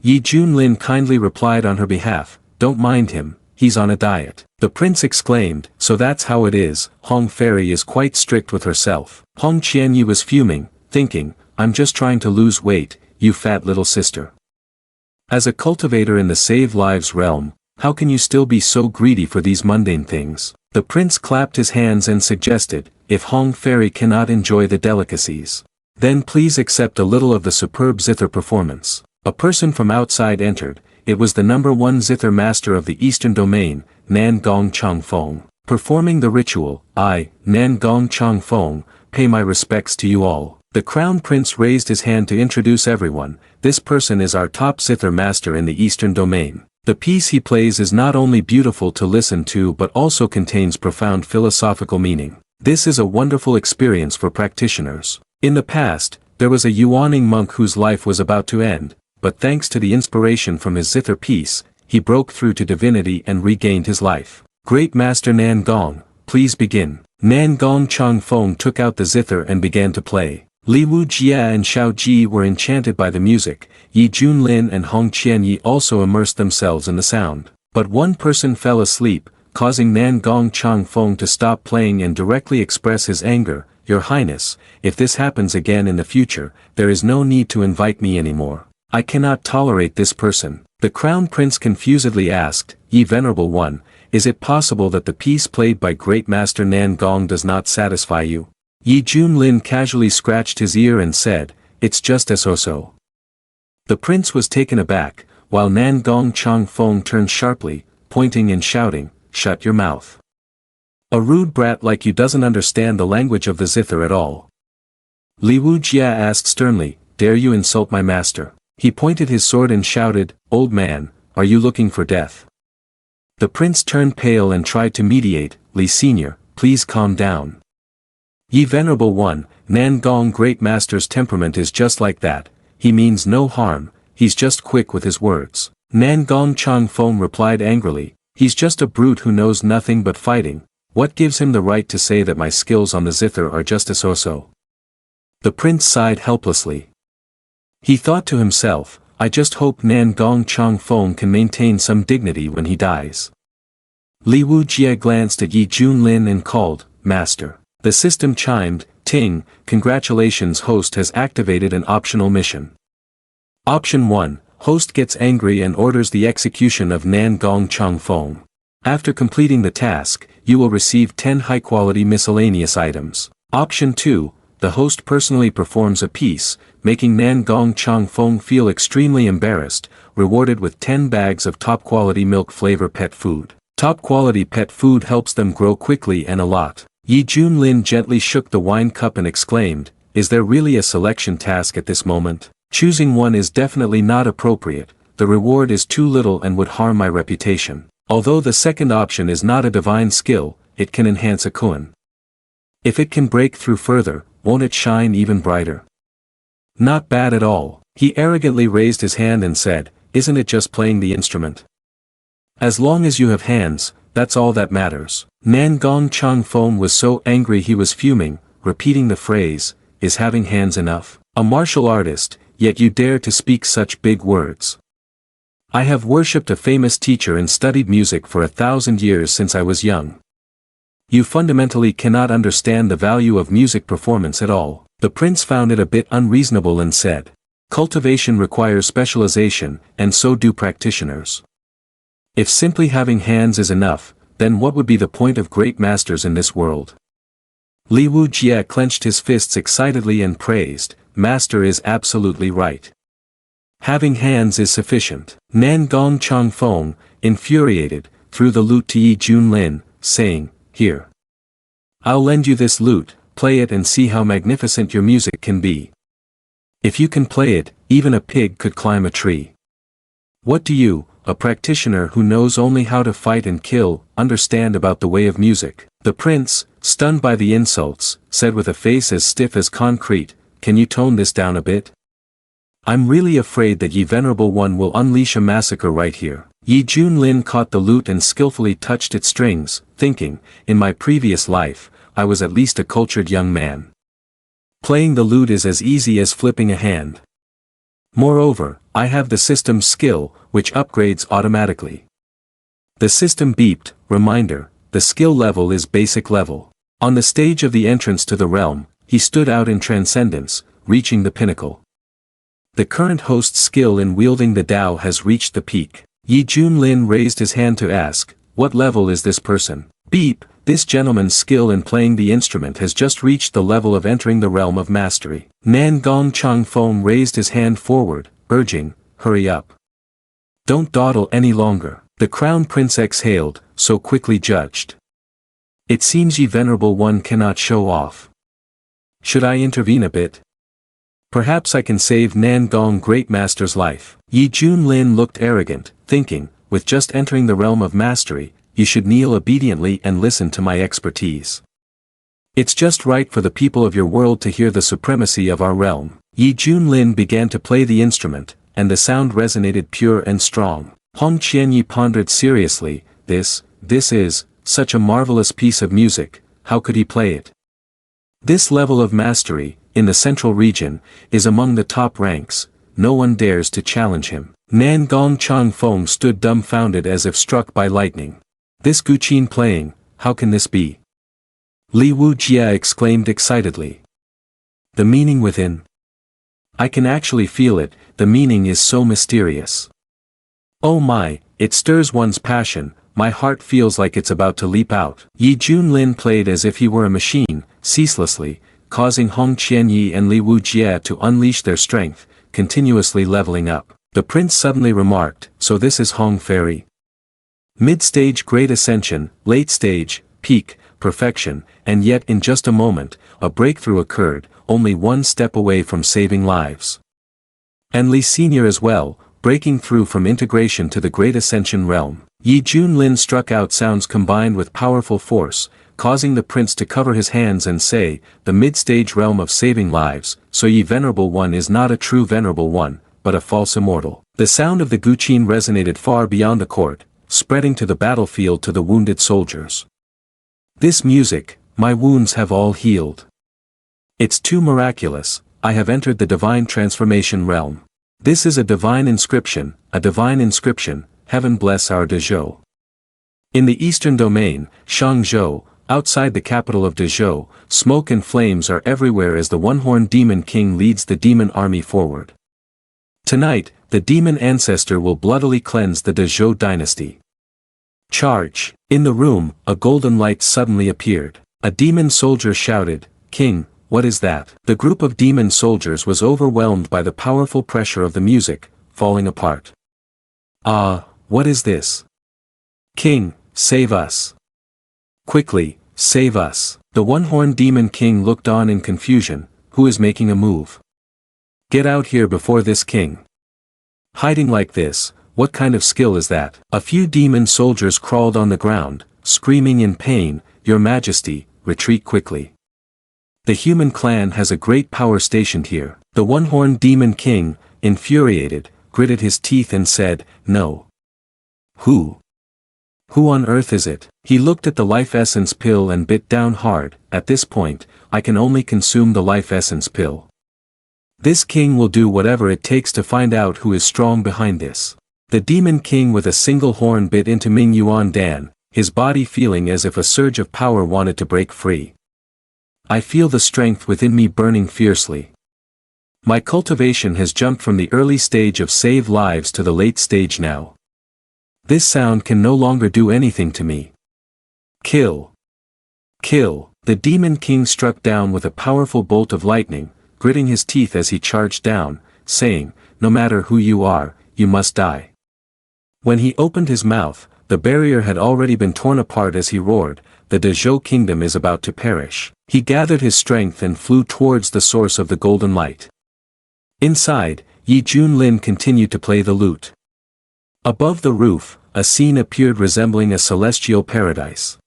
Yi Junlin kindly replied on her behalf, don't mind him, he's on a diet. The prince exclaimed, so that's how it is, Hong Fairy is quite strict with herself. Hong Qianyi was fuming, thinking, I'm just trying to lose weight, you fat little sister. As a cultivator in the Save Lives realm, how can you still be so greedy for these mundane things? The prince clapped his hands and suggested, if Hong Fairy cannot enjoy the delicacies, then please accept a little of the superb zither performance. A person from outside entered, it was the #1 zither master of the Eastern Domain, Nan Gong Changfeng. Performing the ritual, I, Nan Gong Changfeng, pay my respects to you all. The crown prince raised his hand to introduce everyone, this person is our top zither master in the Eastern Domain. The piece he plays is not only beautiful to listen to but also contains profound philosophical meaning. This is a wonderful experience for practitioners. In the past, there was a Yuaning monk whose life was about to end, but thanks to the inspiration from his zither piece, he broke through to divinity and regained his life. Great Master Nan Gong, please begin. Nan Gong Changfeng took out the zither and began to play. Li Wujia and Xiao Ji were enchanted by the music, Yi Junlin and Hong Qianyi also immersed themselves in the sound. But one person fell asleep, causing Nan Gong Changfeng to stop playing and directly express his anger, Your Highness, if this happens again in the future, there is no need to invite me anymore. I cannot tolerate this person. The crown prince confusedly asked, Ye Venerable One, is it possible that the piece played by Great Master Nan Gong does not satisfy you? Yi Junlin casually scratched his ear and said, it's just so. The prince was taken aback, while Nan Gong Changfeng turned sharply, pointing and shouting, shut your mouth. A rude brat like you doesn't understand the language of the zither at all. Li Wujia asked sternly, dare you insult my master? He pointed his sword and shouted, old man, are you looking for death? The prince turned pale and tried to mediate, Li Senior, please calm down. Ye Venerable One, Nan Gong Great Master's temperament is just like that, he means no harm, he's just quick with his words. Nan Gong Changfeng replied angrily, he's just a brute who knows nothing but fighting, what gives him the right to say that my skills on the zither are just so? The prince sighed helplessly. He thought to himself, I just hope Nan Gong Changfeng can maintain some dignity when he dies. Li Wujia glanced at Yi Junlin and called, Master. The system chimed, ting, congratulations, host has activated an optional mission. Option 1, host gets angry and orders the execution of Nan Gong Changfeng. After completing the task, you will receive 10 high-quality miscellaneous items. Option 2, the host personally performs a piece, making Nan Gong Changfeng feel extremely embarrassed, rewarded with 10 bags of top-quality milk flavor pet food. Top-quality pet food helps them grow quickly and a lot. Yi Junlin gently shook the wine cup and exclaimed, is there really a selection task at this moment? Choosing one is definitely not appropriate, the reward is too little and would harm my reputation. Although the second option is not a divine skill, it can enhance a koan. If it can break through further, won't it shine even brighter? Not bad at all. He arrogantly raised his hand and said, isn't it just playing the instrument? As long as you have hands, that's all that matters. Nan Gong Chang Feng was so angry he was fuming, repeating the phrase, "Is having hands enough? A martial artist, yet you dare to speak such big words. I have worshipped a famous teacher and studied music for 1,000 years since I was young. You fundamentally cannot understand the value of music performance at all." The prince found it a bit unreasonable and said, "Cultivation requires specialization, and so do practitioners. If simply having hands is enough, then what would be the point of great masters in this world?" Li Wujie clenched his fists excitedly and praised, "Master is absolutely right. Having hands is sufficient." Nan Gong Chang Feng, infuriated, threw the lute to Yi Junlin, saying, "Here. I'll lend you this lute, play it and see how magnificent your music can be. If you can play it, even a pig could climb a tree. What do you, a practitioner who knows only how to fight and kill, understand about the way of music?" The prince, stunned by the insults, said with a face as stiff as concrete, "Can you tone this down a bit? I'm really afraid that Ye Venerable One will unleash a massacre right here." Yi Junlin caught the lute and skillfully touched its strings, thinking, "In my previous life, I was at least a cultured young man. Playing the lute is as easy as flipping a hand. Moreover, I have the system's skill, which upgrades automatically." The system beeped, reminder, the skill level is basic level. On the stage of the entrance to the realm, he stood out in transcendence, reaching the pinnacle. The current host's skill in wielding the Dao has reached the peak. Yi Junlin raised his hand to ask, "What level is this person?" Beep, this gentleman's skill in playing the instrument has just reached the level of entering the realm of mastery. Nan Gong Chang Feng raised his hand forward, urging, "Hurry up. Don't dawdle any longer." The crown prince exhaled, so quickly judged. "It seems Ye Venerable One cannot show off. Should I intervene a bit? Perhaps I can save Nan Gong Great Master's life." Yi Junlin looked arrogant, thinking, with just entering the realm of mastery, you should kneel obediently and listen to my expertise. It's just right for the people of your world to hear the supremacy of our realm. Yi Junlin began to play the instrument, and the sound resonated pure and strong. Hong Qianyi pondered seriously, this is, such a marvelous piece of music, how could he play it? This level of mastery, in the central region, is among the top ranks, no one dares to challenge him. Nan Gong Chang Feng stood dumbfounded as if struck by lightning. This Guqin playing, how can this be? Li Wujie exclaimed excitedly. The meaning within. I can actually feel it, the meaning is so mysterious. Oh my, it stirs one's passion, my heart feels like it's about to leap out. Yi Junlin played as if he were a machine, ceaselessly, causing Hong Qianyi and Li Wujie to unleash their strength, continuously leveling up. The prince suddenly remarked, "So this is Hong Fairy. Mid-stage great ascension, late stage, peak, perfection, and yet in just a moment, a breakthrough occurred, only one step away from saving lives. And Li Senior as well, breaking through from integration to the great ascension realm." Yi Junlin struck out sounds combined with powerful force, causing the prince to cover his hands and say, "The mid-stage realm of saving lives, so Ye Venerable One is not a true Venerable One, but a false immortal." The sound of the Guqin resonated far beyond the court, spreading to the battlefield to the wounded soldiers. This music, my wounds have all healed. It's too miraculous, I have entered the divine transformation realm. This is a divine inscription, heaven bless our Dehou. In the eastern domain, Shangzhou, outside the capital of Dehou, smoke and flames are everywhere as the one-horned demon king leads the demon army forward. Tonight, the demon ancestor will bloodily cleanse the Dehou dynasty. Charge! In the room, a golden light suddenly appeared. A demon soldier shouted, "King, what is that?" The group of demon soldiers was overwhelmed by the powerful pressure of the music, falling apart. "Ah, what is this? King, save us! Quickly, save us!" The one-horned demon king looked on in confusion, who is making a move? Get out here before this king. Hiding like this, what kind of skill is that? A few demon soldiers crawled on the ground, screaming in pain, "Your Majesty, retreat quickly. The human clan has a great power stationed here." The one-horned demon king, infuriated, gritted his teeth and said, "No." "Who? Who on earth is it?" He looked at the life essence pill and bit down hard. "At this point, I can only consume the life essence pill. This king will do whatever it takes to find out who is strong behind this." The demon king with a single horn bit into Ming Yuan Dan, his body feeling as if a surge of power wanted to break free. "I feel the strength within me burning fiercely. My cultivation has jumped from the early stage of save lives to the late stage now. This sound can no longer do anything to me. Kill! Kill!" The demon king struck down with a powerful bolt of lightning, gritting his teeth as he charged down, saying, "No matter who you are, you must die." When he opened his mouth, the barrier had already been torn apart as he roared, "The Dehou kingdom is about to perish." He gathered his strength and flew towards the source of the golden light. Inside, Yi Junlin continued to play the lute. Above the roof, a scene appeared resembling a celestial paradise.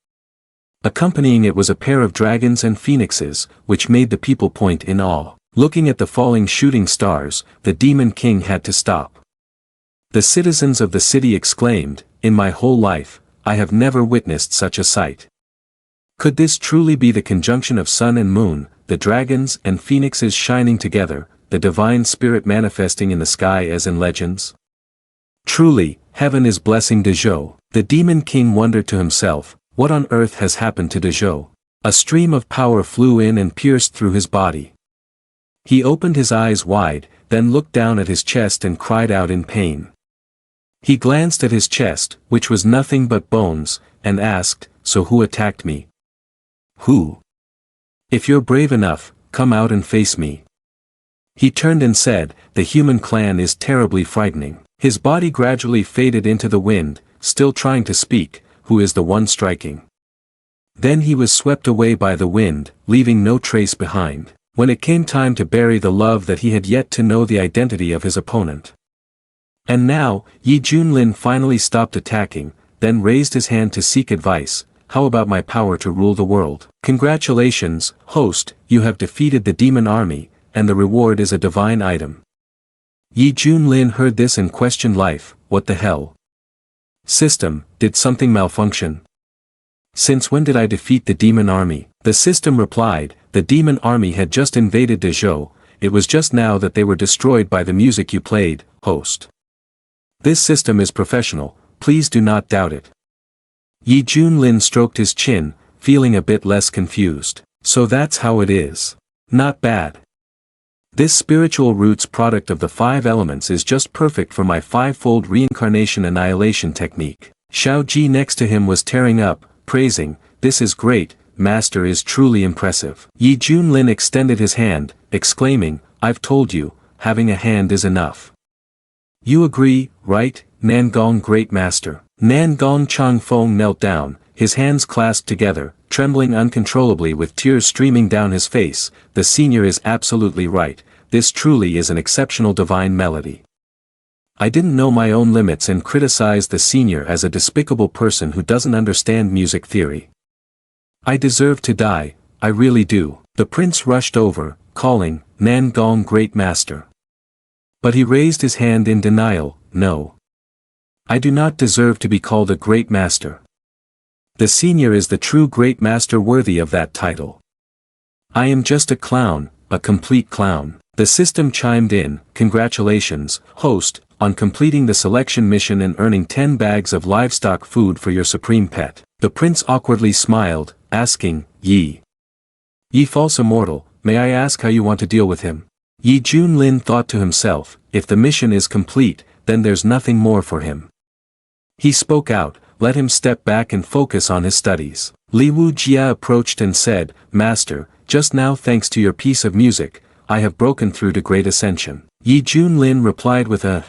Accompanying it was a pair of dragons and phoenixes, which made the people point in awe. Looking at the falling shooting stars, the demon king had to stop. The citizens of the city exclaimed, "In my whole life, I have never witnessed such a sight. Could this truly be the conjunction of sun and moon, the dragons and phoenixes shining together, the divine spirit manifesting in the sky as in legends? Truly, heaven is blessing Dehou." The demon king wondered to himself, what on earth has happened to Dehou? A stream of power flew in and pierced through his body. He opened his eyes wide, then looked down at his chest and cried out in pain. He glanced at his chest, which was nothing but bones, and asked, "So who attacked me? Who? If you're brave enough, come out and face me." He turned and said, "The human clan is terribly frightening." His body gradually faded into the wind, still trying to speak, "Who is the one striking?" Then he was swept away by the wind, leaving no trace behind. When it came time to bury the love that he had yet to know the identity of his opponent. And now, Yi Junlin finally stopped attacking, then raised his hand to seek advice. "How about my power to rule the world?" "Congratulations, host, you have defeated the demon army, and the reward is a divine item." Yi Junlin heard this and questioned life, "What the hell? System, did something malfunction? Since when did I defeat the demon army?" The system replied, "The demon army had just invaded Dehou, it was just now that they were destroyed by the music you played, host. This system is professional, please do not doubt it." Yi Junlin stroked his chin, feeling a bit less confused. "So that's how it is. Not bad. This spiritual roots product of the 5 elements is just perfect for my 5-fold reincarnation annihilation technique." Xiao Ji next to him was tearing up, praising, "This is great, master is truly impressive." Yi Junlin extended his hand, exclaiming, "I've told you, having a hand is enough. You agree, right, Nangong Great Master?" Nangong Changfeng knelt down, his hands clasped together, trembling uncontrollably with tears streaming down his face. "The senior is absolutely right, this truly is an exceptional divine melody. I didn't know my own limits and criticized the senior as a despicable person who doesn't understand music theory. I deserve to die, I really do." The prince rushed over, calling, "Nangong Great Master." But he raised his hand in denial, "No. I do not deserve to be called a great master. The senior is the true great master worthy of that title. I am just a clown, a complete clown." The system chimed in, "Congratulations, host, on completing the selection mission and earning 10 bags of livestock food for your supreme pet." The prince awkwardly smiled, asking, Yi false immortal, may I ask how you want to deal with him?" Yi Junlin thought to himself, if the mission is complete, then there's nothing more for him. He spoke out, let him step back and focus on his studies. Li Wu Jia approached and said, "Master, just now thanks to your piece of music, I have broken through to great ascension." Yi Junlin replied with a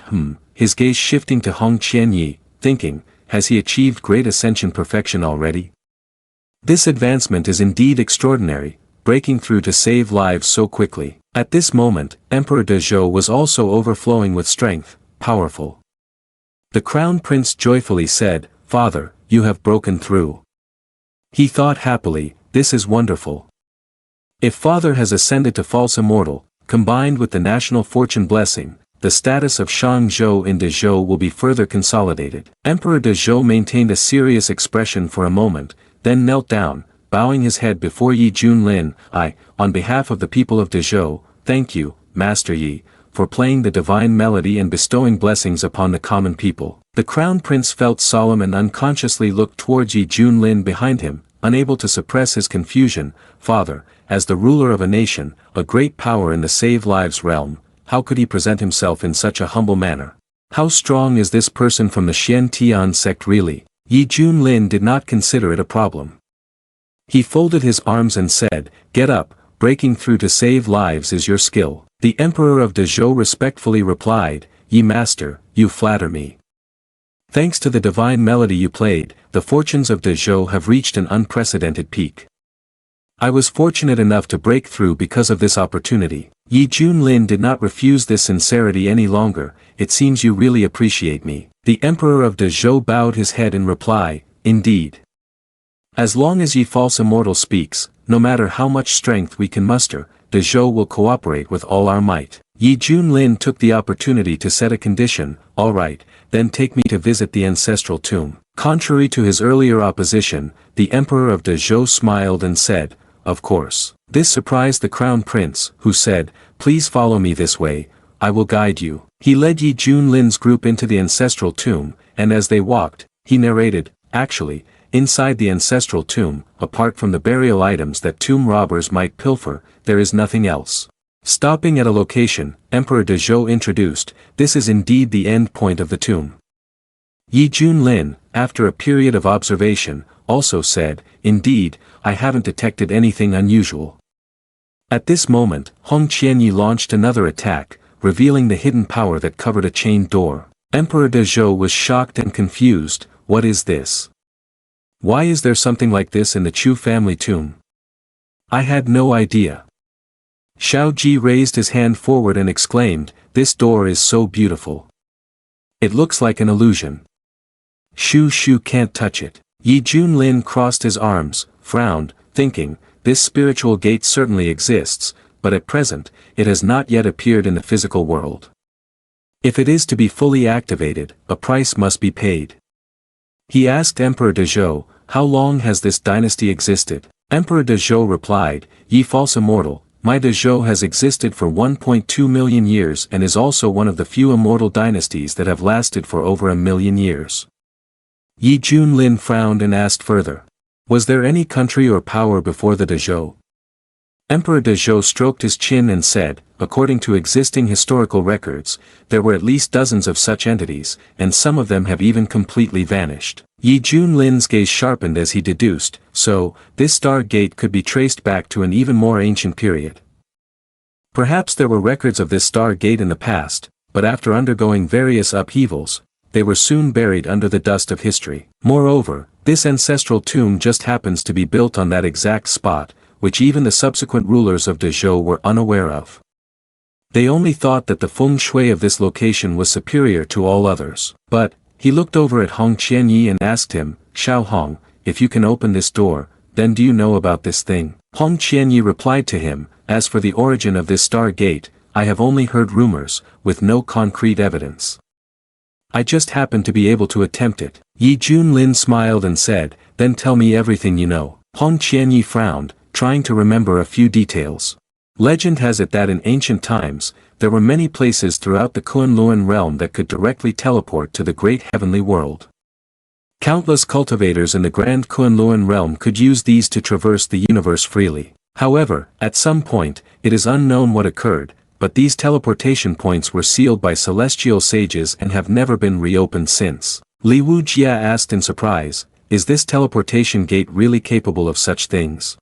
his gaze shifting to Hong Qianyi, thinking, has he achieved great ascension perfection already? This advancement is indeed extraordinary, breaking through to save lives so quickly. At this moment, Emperor Dehou was also overflowing with strength, powerful. The crown prince joyfully said, "Father, you have broken through." He thought happily, this is wonderful. If father has ascended to false immortal, combined with the national fortune blessing, the status of Shangzhou in Dezhou will be further consolidated. Emperor Dezhou maintained a serious expression for a moment, then knelt down, bowing his head before Yi Junlin. On behalf of the people of Dezhou, thank you, Master Yi, for playing the divine melody and bestowing blessings upon the common people. The crown prince felt solemn and unconsciously looked towards Yi Junlin behind him, unable to suppress his confusion. Father, as the ruler of a nation, a great power in the save lives realm, how could he present himself in such a humble manner? How strong is this person from the Shien Tian sect really? Yi Junlin did not consider it a problem. He folded his arms and said, "Get up, breaking through to save lives is your skill." The Emperor of Dezhou respectfully replied, "Yi Master, you flatter me. Thanks to the divine melody you played, the fortunes of Dezhou have reached an unprecedented peak. I was fortunate enough to break through because of this opportunity." Yi Junlin did not refuse this sincerity any longer. "It seems you really appreciate me." The Emperor of Dezhou bowed his head in reply, "Indeed. As long as Yi False Immortal speaks, no matter how much strength we can muster, Dezhou will cooperate with all our might." Yi Junlin took the opportunity to set a condition. "All right, then take me to visit the ancestral tomb." Contrary to his earlier opposition, the Emperor of Dezhou smiled and said, "Of course." This surprised the crown prince, who said, "Please follow me this way, I will guide you." He led Yi Junlin's group into the ancestral tomb, and as they walked, he narrated, "Actually, inside the ancestral tomb, apart from the burial items that tomb robbers might pilfer, there is nothing else." Stopping at a location, Emperor Dezhou introduced, "This is indeed the end point of the tomb." Yi Junlin, after a period of observation, also said, "Indeed, I haven't detected anything unusual." At this moment, Hong Qianyi launched another attack, revealing the hidden power that covered a chained door. Emperor Dezhou was shocked and confused. "What is this? Why is there something like this in the Chu family tomb? I had no idea." Xiao Ji raised his hand forward and exclaimed, "This door is so beautiful. It looks like an illusion. Shu can't touch it." Yi Junlin crossed his arms, frowned, thinking, "This spiritual gate certainly exists, but at present, it has not yet appeared in the physical world. If it is to be fully activated, a price must be paid." He asked Emperor Dezhou, "How long has this dynasty existed?" Emperor Dezhou replied, "Ye False Immortal, my Dezhou has existed for 1.2 million years and is also one of the few immortal dynasties that have lasted for over 1,000,000 years." Yi Junlin frowned and asked further, "Was there any country or power before the Dezhou?" Emperor Dezhou stroked his chin and said, "According to existing historical records, there were at least dozens of such entities, and some of them have even completely vanished." Yi Junlin's gaze sharpened as he deduced, "So, this star gate could be traced back to an even more ancient period. Perhaps there were records of this star gate in the past, but after undergoing various upheavals, they were soon buried under the dust of history. Moreover, this ancestral tomb just happens to be built on that exact spot, which even the subsequent rulers of Dezhou were unaware of. They only thought that the feng shui of this location was superior to all others. But, he looked over at Hong Qianyi and asked him, "Xiao Hong, if you can open this door, then do you know about this thing?" Hong Qianyi replied to him, "As for the origin of this star gate, I have only heard rumors, with no concrete evidence. I just happen to be able to attempt it." Yi Junlin smiled and said, "Then tell me everything you know." Hong Qianyi frowned, trying to remember a few details. Legend has it that in ancient times, there were many places throughout the Kunlun realm that could directly teleport to the great heavenly world. Countless cultivators in the grand Kunlun realm could use these to traverse the universe freely. However, at some point, it is unknown what occurred, but these teleportation points were sealed by celestial sages and have never been reopened since. Li Wujia asked in surprise, "Is this teleportation gate really capable of such things?"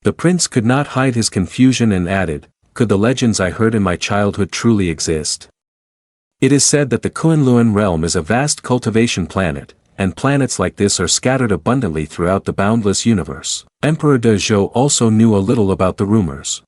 The prince could not hide his confusion and added, "Could the legends I heard in my childhood truly exist? It is said that the Kunlun realm is a vast cultivation planet, and planets like this are scattered abundantly throughout the boundless universe." Emperor Dezhou also knew a little about the rumors.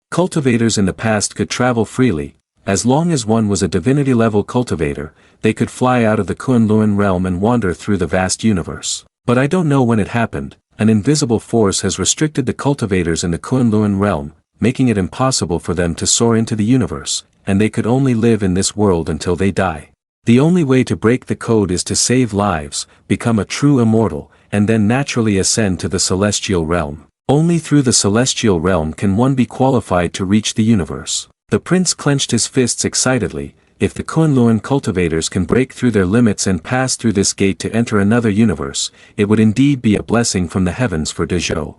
Cultivators in the past could travel freely. As long as one was a divinity-level cultivator, they could fly out of the Kunlun realm and wander through the vast universe. But I don't know when it happened. An invisible force has restricted the cultivators in the Kunlun realm, making it impossible for them to soar into the universe, and they could only live in this world until they die. The only way to break the code is to save lives, become a true immortal, and then naturally ascend to the celestial realm. Only through the celestial realm can one be qualified to reach the universe. The prince clenched his fists excitedly. If the Kunlun cultivators can break through their limits and pass through this gate to enter another universe, it would indeed be a blessing from the heavens for Dehou.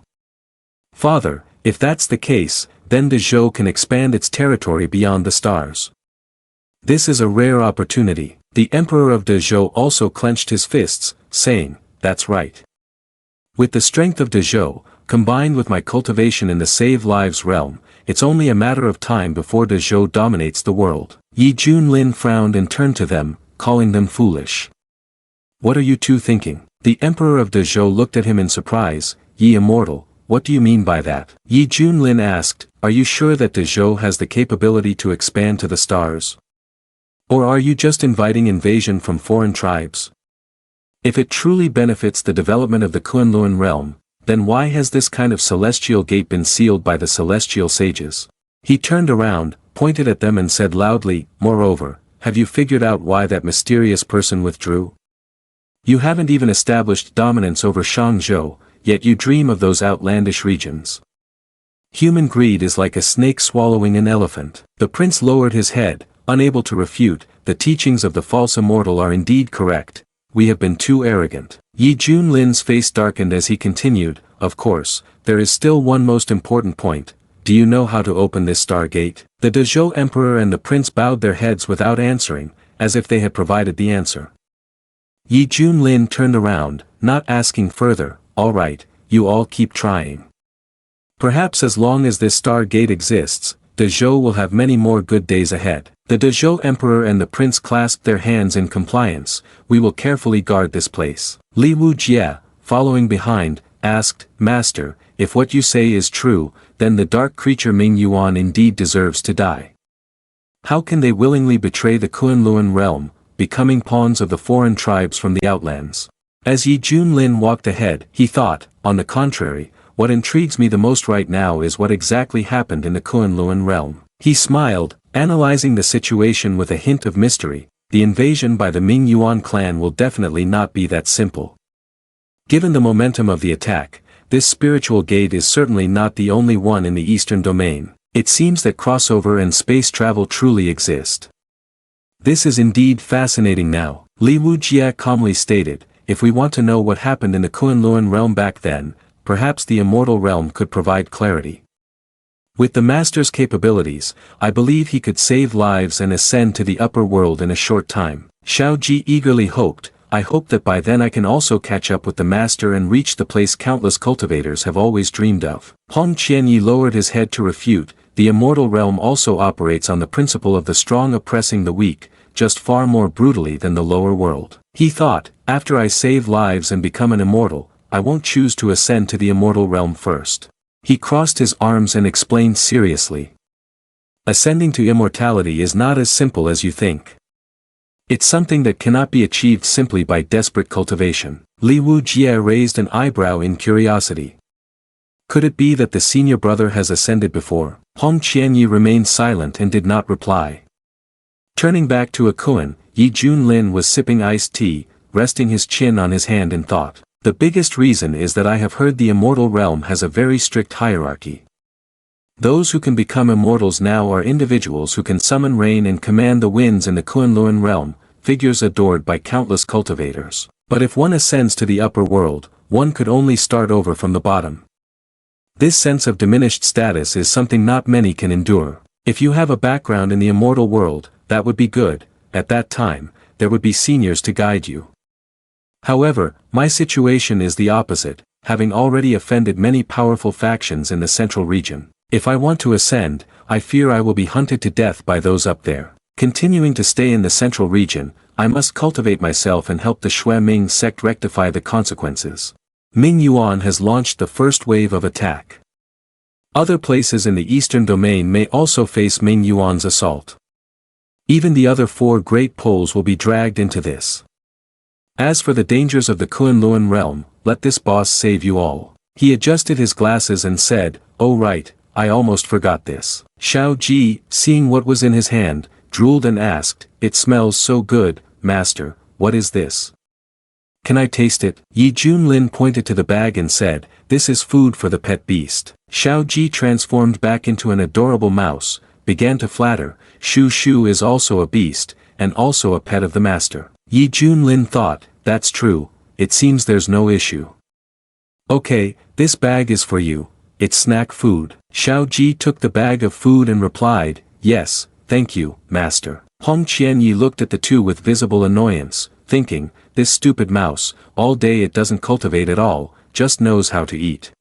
Father, if that's the case, then Dehou can expand its territory beyond the stars. This is a rare opportunity. The Emperor of Dehou also clenched his fists, saying, "That's right. With the strength of Dehou, combined with my cultivation in the Save Lives realm, it's only a matter of time before Dehou dominates the world." Yi Junlin frowned and turned to them, calling them foolish. "What are you two thinking?" The Emperor of Dehou looked at him in surprise. "Ye immortal, what do you mean by that?" Yi Junlin asked, "Are you sure that Dehou has the capability to expand to the stars? Or are you just inviting invasion from foreign tribes? If it truly benefits the development of the Kunlun realm, then why has this kind of celestial gate been sealed by the celestial sages?" He turned around, pointed at them and said loudly, "Moreover, have you figured out why that mysterious person withdrew? You haven't even established dominance over Shangzhou, yet you dream of those outlandish regions. Human greed is like a snake swallowing an elephant." The prince lowered his head, unable to refute. "The teachings of the false immortal are indeed correct. We have been too arrogant." Yi Junlin's face darkened as he continued, "Of course, there is still one most important point. Do you know how to open this star gate?" The Dehou Emperor and the prince bowed their heads without answering, as if they had provided the answer. Yi Junlin turned around, not asking further. "All right, you all keep trying. Perhaps as long as this star gate exists, Dehou will have many more good days ahead." The Dehou Emperor and the prince clasped their hands in compliance. "We will carefully guard this place." Li Wujie, following behind, asked, "Master, if what you say is true, then the dark creature Ming Yuan indeed deserves to die. How can they willingly betray the Kunlun realm, becoming pawns of the foreign tribes from the outlands?" As Yi Junlin walked ahead, he thought, "On the contrary, what intrigues me the most right now is what exactly happened in the Kunlun realm." He smiled, analyzing the situation with a hint of mystery. The invasion by the Ming Yuan clan will definitely not be that simple. Given the momentum of the attack, this spiritual gate is certainly not the only one in the eastern domain. It seems that crossover and space travel truly exist. This is indeed fascinating now, Li Wujie calmly stated. "If we want to know what happened in the Kunlun realm back then, perhaps the immortal realm could provide clarity. With the master's capabilities, I believe he could save lives and ascend to the upper world in a short time." Xiao Ji eagerly hoped, "I hope that by then I can also catch up with the master and reach the place countless cultivators have always dreamed of." Hong Qianyi lowered his head to refute. "The immortal realm also operates on the principle of the strong oppressing the weak, just far more brutally than the lower world." He thought, "After I save lives and become an immortal, I won't choose to ascend to the immortal realm first." He crossed his arms and explained seriously. "Ascending to immortality is not as simple as you think. It's something that cannot be achieved simply by desperate cultivation." Li Wujie raised an eyebrow in curiosity. "Could it be that the senior brother has ascended before?" Hong Qianyi remained silent and did not reply. Turning back to Akuan, Yi Junlin was sipping iced tea, resting his chin on his hand in thought. "The biggest reason is that I have heard the immortal realm has a very strict hierarchy. Those who can become immortals now are individuals who can summon rain and command the winds in the Kunlun realm, figures adored by countless cultivators. But if one ascends to the upper world, one could only start over from the bottom. This sense of diminished status is something not many can endure. If you have a background in the immortal world, that would be good. At that time, there would be seniors to guide you. However, my situation is the opposite, having already offended many powerful factions in the central region. If I want to ascend, I fear I will be hunted to death by those up there. Continuing to stay in the central region, I must cultivate myself and help the Shui Ming sect rectify the consequences." Ming Yuan has launched the first wave of attack. Other places in the eastern domain may also face Ming Yuan's assault. Even the other four great poles will be dragged into this. As for the dangers of the Kunlun realm, let this boss save you all. He adjusted his glasses and said, "Oh right, I almost forgot this. Xiao Ji, seeing what was in his hand, drooled and asked, it smells so good, master, what is this? Can I taste it? Yi Junlin pointed to the bag and said, this is food for the pet beast. Xiao Ji transformed back into an adorable mouse, began to flatter, Shu Shu is also a beast, and also a pet of the master. Yi Junlin thought, that's true, it seems there's no issue. Okay, this bag is for you, it's snack food. Xiao Ji took the bag of food and replied, yes, thank you, master. Hong Qianyi looked at the two with visible annoyance, thinking, this stupid mouse, all day it doesn't cultivate at all, just knows how to eat.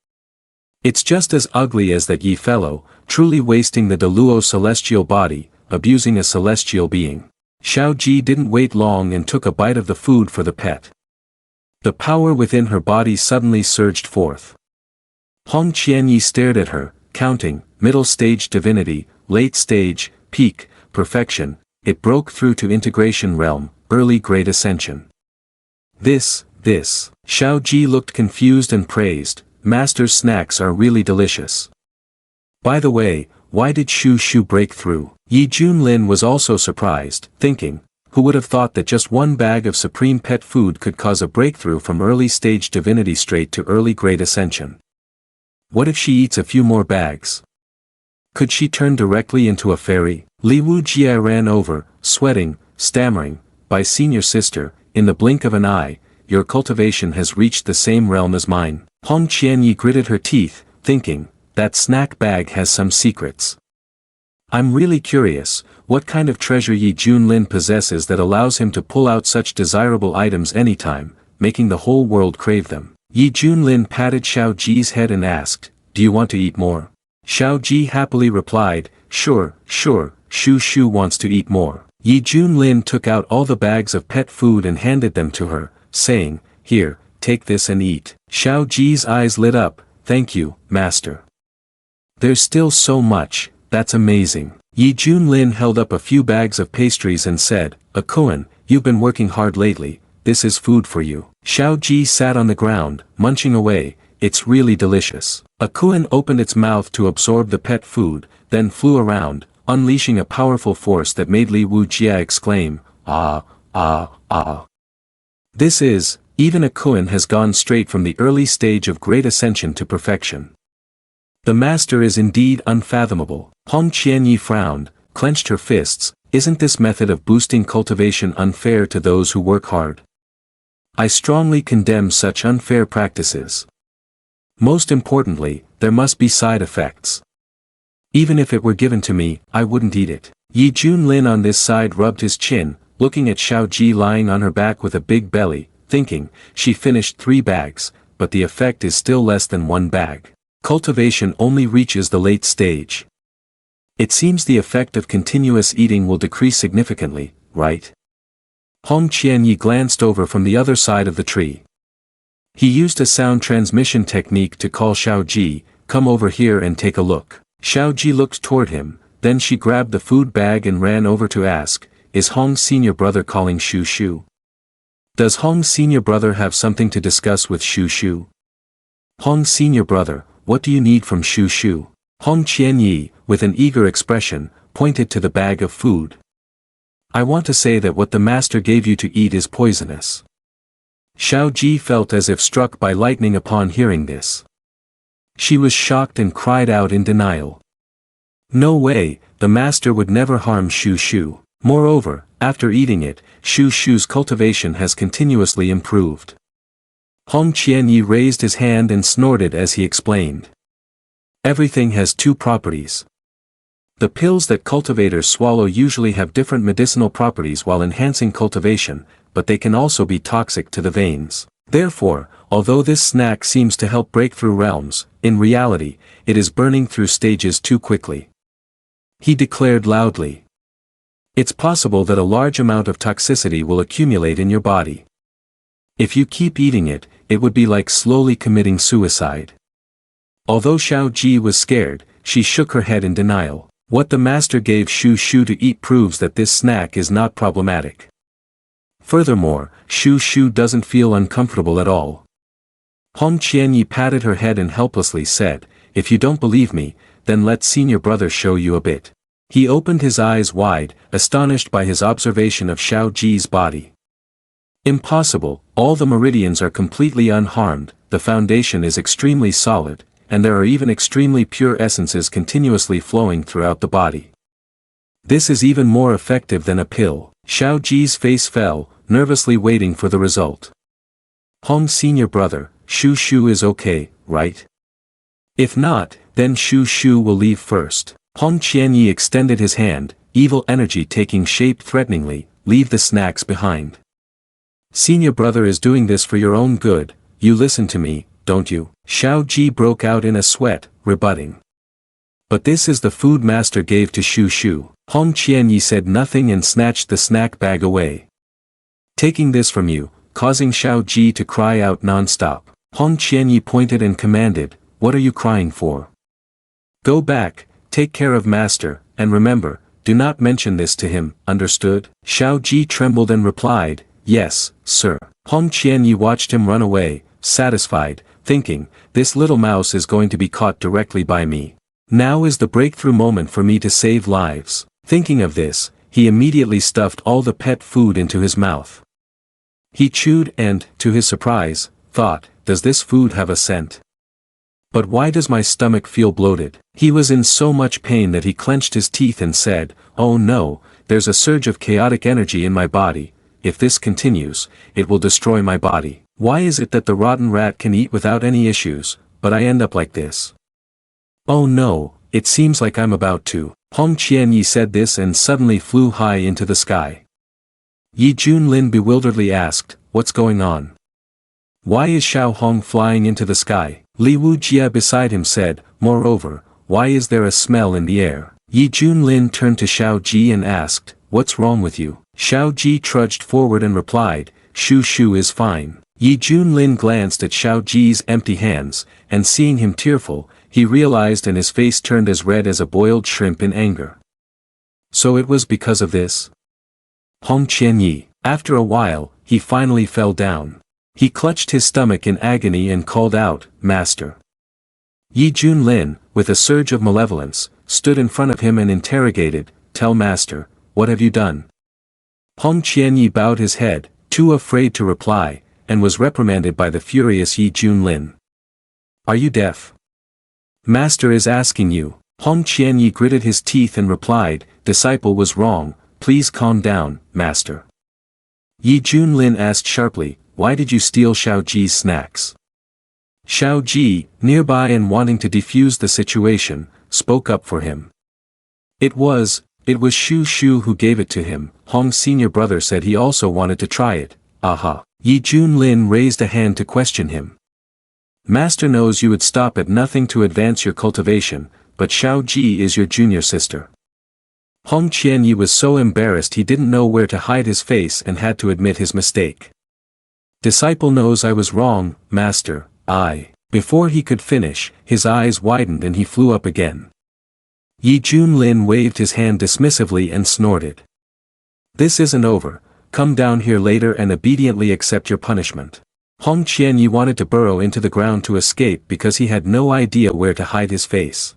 It's just as ugly as that Yi fellow, truly wasting the Deluo celestial body, abusing a celestial being. Xiao Ji didn't wait long and took a bite of the food for the pet. The power within her body suddenly surged forth. Hong Qianyi stared at her, counting, middle stage divinity, late stage, peak, perfection, it broke through to integration realm, early great ascension. This, Xiao Ji looked confused and praised, master's snacks are really delicious. By the way, why did Shu Shu break through? Yi Junlin was also surprised, thinking, who would have thought that just one bag of supreme pet food could cause a breakthrough from early stage divinity straight to early great ascension? What if she eats a few more bags? Could she turn directly into a fairy? Li Wujie ran over, sweating, stammering, by senior sister, in the blink of an eye, your cultivation has reached the same realm as mine. Hong Qianyi gritted her teeth, thinking, that snack bag has some secrets. I'm really curious, what kind of treasure Yi Junlin possesses that allows him to pull out such desirable items anytime, making the whole world crave them. Yi Junlin patted Xiao Ji's head and asked, do you want to eat more? Xiao Ji happily replied, sure, Shu Shu wants to eat more. Yi Junlin took out all the bags of pet food and handed them to her, saying, here, take this and eat. Xiao Ji's eyes lit up, thank you, master. There's still so much, that's amazing. Yi Junlin held up a few bags of pastries and said, Akuan, you've been working hard lately, this is food for you. Xiao Ji sat on the ground, munching away, it's really delicious. Akuan opened its mouth to absorb the pet food, then flew around, unleashing a powerful force that made Li Wujie exclaim, ah. This is, even Akuan has gone straight from the early stage of great ascension to perfection. The master is indeed unfathomable. Hong Qianyi frowned, clenched her fists, isn't this method of boosting cultivation unfair to those who work hard? I strongly condemn such unfair practices. Most importantly, there must be side effects. Even if it were given to me, I wouldn't eat it. Yi Junlin on this side rubbed his chin, looking at Xiao Ji lying on her back with a big belly, thinking, she finished 3 bags, but the effect is still less than 1 bag. Cultivation only reaches the late stage. It seems the effect of continuous eating will decrease significantly, right? Hong Qianyi glanced over from the other side of the tree. He used a sound transmission technique to call Xiao Ji, come over here and take a look. Xiao Ji looked toward him, then she grabbed the food bag and ran over to ask, is Hong's senior brother calling Shu Shu? Does Hong's senior brother have something to discuss with Shu Shu? Hong's senior brother, what do you need from Shu Shu? Hong Qianyi, with an eager expression, pointed to the bag of food. I want to say that what the master gave you to eat is poisonous. Xiao Ji felt as if struck by lightning upon hearing this. She was shocked and cried out in denial. No way, the master would never harm Shu Shu. Moreover, after eating it, Shu Shu's cultivation has continuously improved. Hong Qianyi raised his hand and snorted as he explained. Everything has 2 properties. The pills that cultivators swallow usually have different medicinal properties while enhancing cultivation, but they can also be toxic to the veins. Therefore, although this snack seems to help break through realms, in reality, it is burning through stages too quickly. He declared loudly. It's possible that a large amount of toxicity will accumulate in your body. If you keep eating it, it would be like slowly committing suicide. Although Xiao Ji was scared, she shook her head in denial. What the master gave Shu Shu to eat proves that this snack is not problematic. Furthermore, Shu Shu doesn't feel uncomfortable at all. Hong Qianyi patted her head and helplessly said, if you don't believe me, then let senior brother show you a bit. He opened his eyes wide, astonished by his observation of Xiao Ji's body. Impossible, all the meridians are completely unharmed, the foundation is extremely solid, and there are even extremely pure essences continuously flowing throughout the body. This is even more effective than a pill. Xiao Ji's face fell, nervously waiting for the result. Hong senior brother, Shu Shu is okay, right? If not, then Shu Shu will leave first. Hong Qianyi extended his hand, evil energy taking shape threateningly, leave the snacks behind. Senior brother is doing this for your own good, you listen to me, don't you? Xiao Ji broke out in a sweat, rebutting. But this is the food master gave to Shu Shu. Hong Qianyi said nothing and snatched the snack bag away. Taking this from you, causing Xiao Ji to cry out non-stop. Hong Qianyi pointed and commanded, what are you crying for? Go back, take care of master, and remember, do not mention this to him, understood? Xiao Ji trembled and replied, yes, sir. Hong Qianyi watched him run away, satisfied, thinking, this little mouse is going to be caught directly by me. Now is the breakthrough moment for me to save lives. Thinking of this, he immediately stuffed all the pet food into his mouth. He chewed and, to his surprise, thought, does this food have a scent? But why does my stomach feel bloated? He was in so much pain that he clenched his teeth and said, oh no, there's a surge of chaotic energy in my body, if this continues, it will destroy my body. Why is it that the rotten rat can eat without any issues, but I end up like this? Oh no, it seems like I'm about to. Hong Qianyi said this and suddenly flew high into the sky. Yi Junlin bewilderedly asked, what's going on? Why is Xiao Hong flying into the sky? Li Wujia beside him said, moreover, why is there a smell in the air? Yi Junlin turned to Xiao Ji and asked, what's wrong with you? Xiao Ji trudged forward and replied, Shu Shu is fine. Yi Junlin glanced at Xiao Ji's empty hands, and seeing him tearful, he realized and his face turned as red as a boiled shrimp in anger. So it was because of this? Hong Qianyi. After a while, he finally fell down. He clutched his stomach in agony and called out, Master. Yi Junlin, with a surge of malevolence, stood in front of him and interrogated, tell Master, what have you done? Hong Qianyi bowed his head, too afraid to reply, and was reprimanded by the furious Yi Junlin. Are you deaf? Master is asking you. Hong Qianyi gritted his teeth and replied, disciple was wrong, please calm down, master. Yi Junlin asked sharply, why did you steal Xiao Ji's snacks? Xiao Ji, nearby and wanting to defuse the situation, spoke up for him. It was Shu Shu who gave it to him. Hong's senior brother said he also wanted to try it. Aha. Yi Junlin raised a hand to question him. Master knows you would stop at nothing to advance your cultivation, but Xiao Ji is your junior sister. Hong Qianyi was so embarrassed he didn't know where to hide his face and had to admit his mistake. Disciple knows I was wrong, master, I. Before he could finish, his eyes widened and he flew up again. Yi Junlin waved his hand dismissively and snorted. This isn't over, come down here later and obediently accept your punishment. Hong Qianyi wanted to burrow into the ground to escape because he had no idea where to hide his face.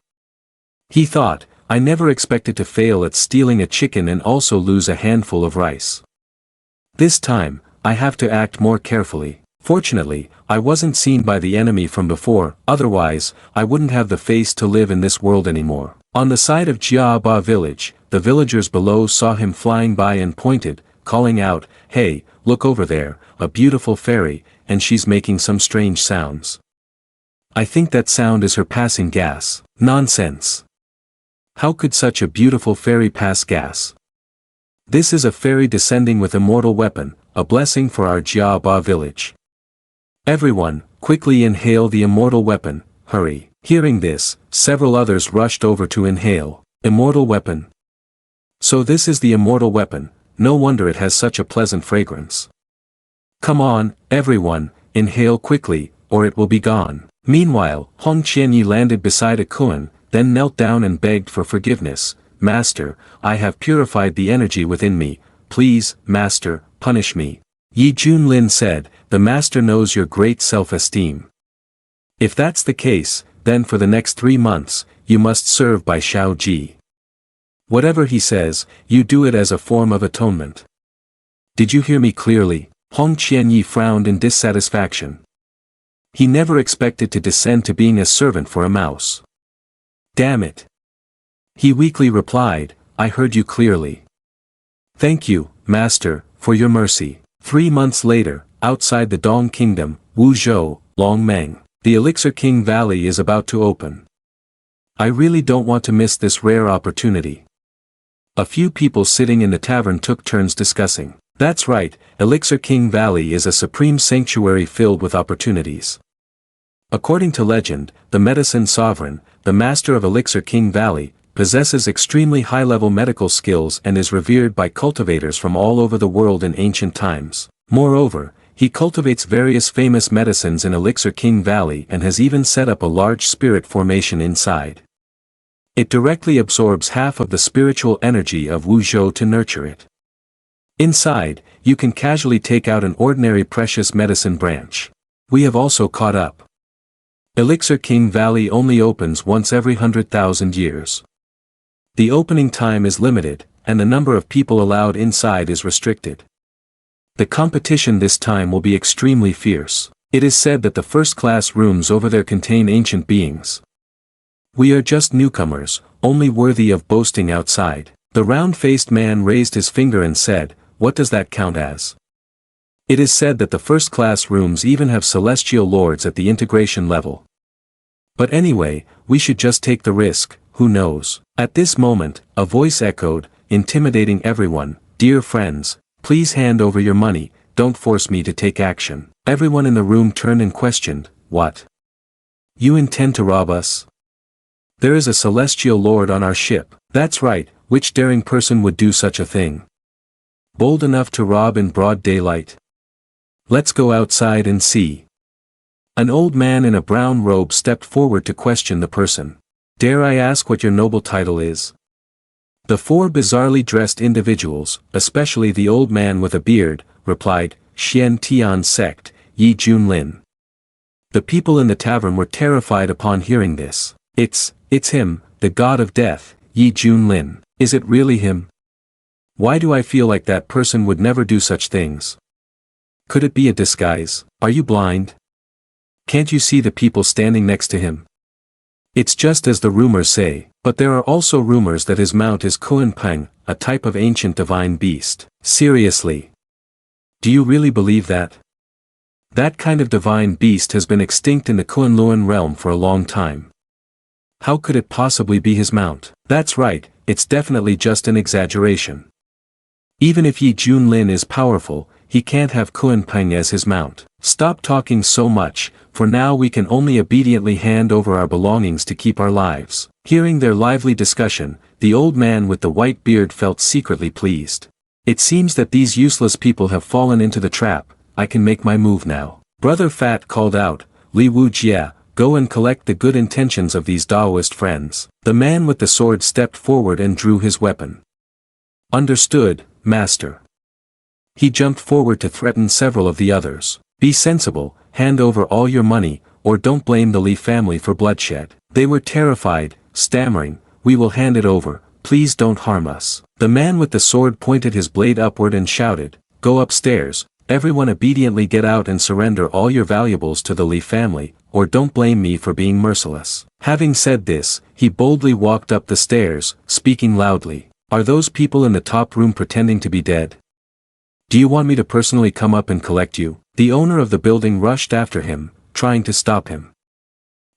He thought, I never expected to fail at stealing a chicken and also lose a handful of rice. This time, I have to act more carefully. Fortunately, I wasn't seen by the enemy from before, otherwise, I wouldn't have the face to live in this world anymore. On the side of Jiaba village, the villagers below saw him flying by and pointed, calling out, hey, look over there, a beautiful fairy, and she's making some strange sounds. I think that sound is her passing gas. Nonsense. How could such a beautiful fairy pass gas? This is a fairy descending with immortal weapon, a blessing for our Jiaba village. Everyone, quickly inhale the immortal weapon, hurry. Hearing this, several others rushed over to inhale. Immortal weapon. So this is the immortal weapon, no wonder it has such a pleasant fragrance. Come on, everyone, inhale quickly, or it will be gone. Meanwhile, Hong Qianyi landed beside a koan, then knelt down and begged for forgiveness. Master, I have purified the energy within me, please, master, punish me. Yi Junlin said, the master knows your great self-esteem. If that's the case, then for the next 3 months, you must serve by Shao Ji. Whatever he says, you do it as a form of atonement. Did you hear me clearly? Hong Qianyi frowned in dissatisfaction. He never expected to descend to being a servant for a mouse. Damn it. He weakly replied, I heard you clearly. Thank you, Master, for your mercy. 3 months later, outside the Dong Kingdom, Wuzhou, Longmeng, the Elixir King Valley is about to open. I really don't want to miss this rare opportunity. A few people sitting in the tavern took turns discussing. That's right, Elixir King Valley is a supreme sanctuary filled with opportunities. According to legend, the medicine sovereign, the master of Elixir King Valley, possesses extremely high-level medical skills and is revered by cultivators from all over the world in ancient times. Moreover, he cultivates various famous medicines in Elixir King Valley and has even set up a large spirit formation inside. It directly absorbs half of the spiritual energy of Wuzhou to nurture it. Inside, you can casually take out an ordinary precious medicine branch. We have also caught up. Elixir King Valley only opens once every 100,000 years. The opening time is limited, and the number of people allowed inside is restricted. The competition this time will be extremely fierce. It is said that the first-class rooms over there contain ancient beings. We are just newcomers, only worthy of boasting outside. The round-faced man raised his finger and said, what does that count as? It is said that the first-class rooms even have celestial lords at the integration level. But anyway, we should just take the risk, who knows? At this moment, a voice echoed, intimidating everyone, dear friends, please hand over your money, don't force me to take action. Everyone in the room turned and questioned, what? You intend to rob us? There is a celestial lord on our ship. That's right, which daring person would do such a thing? Bold enough to rob in broad daylight? Let's go outside and see. An old man in a brown robe stepped forward to question the person. Dare I ask what your noble title is? The 4 bizarrely dressed individuals, especially the old man with a beard, replied, Shien Tian Sect, Yi Junlin. The people in the tavern were terrified upon hearing this. It's him, the god of death, Yi Junlin. Is it really him? Why do I feel like that person would never do such things? Could it be a disguise? Are you blind? Can't you see the people standing next to him? It's just as the rumors say, but there are also rumors that his mount is Kuan-Peng, a type of ancient divine beast. Seriously? Do you really believe that? That kind of divine beast has been extinct in the Kunlun realm for a long time. How could it possibly be his mount? That's right, it's definitely just an exaggeration. Even if Yi Junlin is powerful, he can't have Kuan-Peng as his mount. Stop talking so much, for now we can only obediently hand over our belongings to keep our lives. Hearing their lively discussion, the old man with the white beard felt secretly pleased. It seems that these useless people have fallen into the trap. I can make my move now. Brother Fat called out, Li Wujie, go and collect the good intentions of these Taoist friends. The man with the sword stepped forward and drew his weapon. Understood, master. He jumped forward to threaten several of the others. Be sensible, hand over all your money, or don't blame the Li family for bloodshed. They were terrified, stammering, we will hand it over, please don't harm us. The man with the sword pointed his blade upward and shouted, go upstairs, everyone obediently get out and surrender all your valuables to the Li family, or don't blame me for being merciless. Having said this, he boldly walked up the stairs, speaking loudly. Are those people in the top room pretending to be dead? Do you want me to personally come up and collect you? The owner of the building rushed after him, trying to stop him.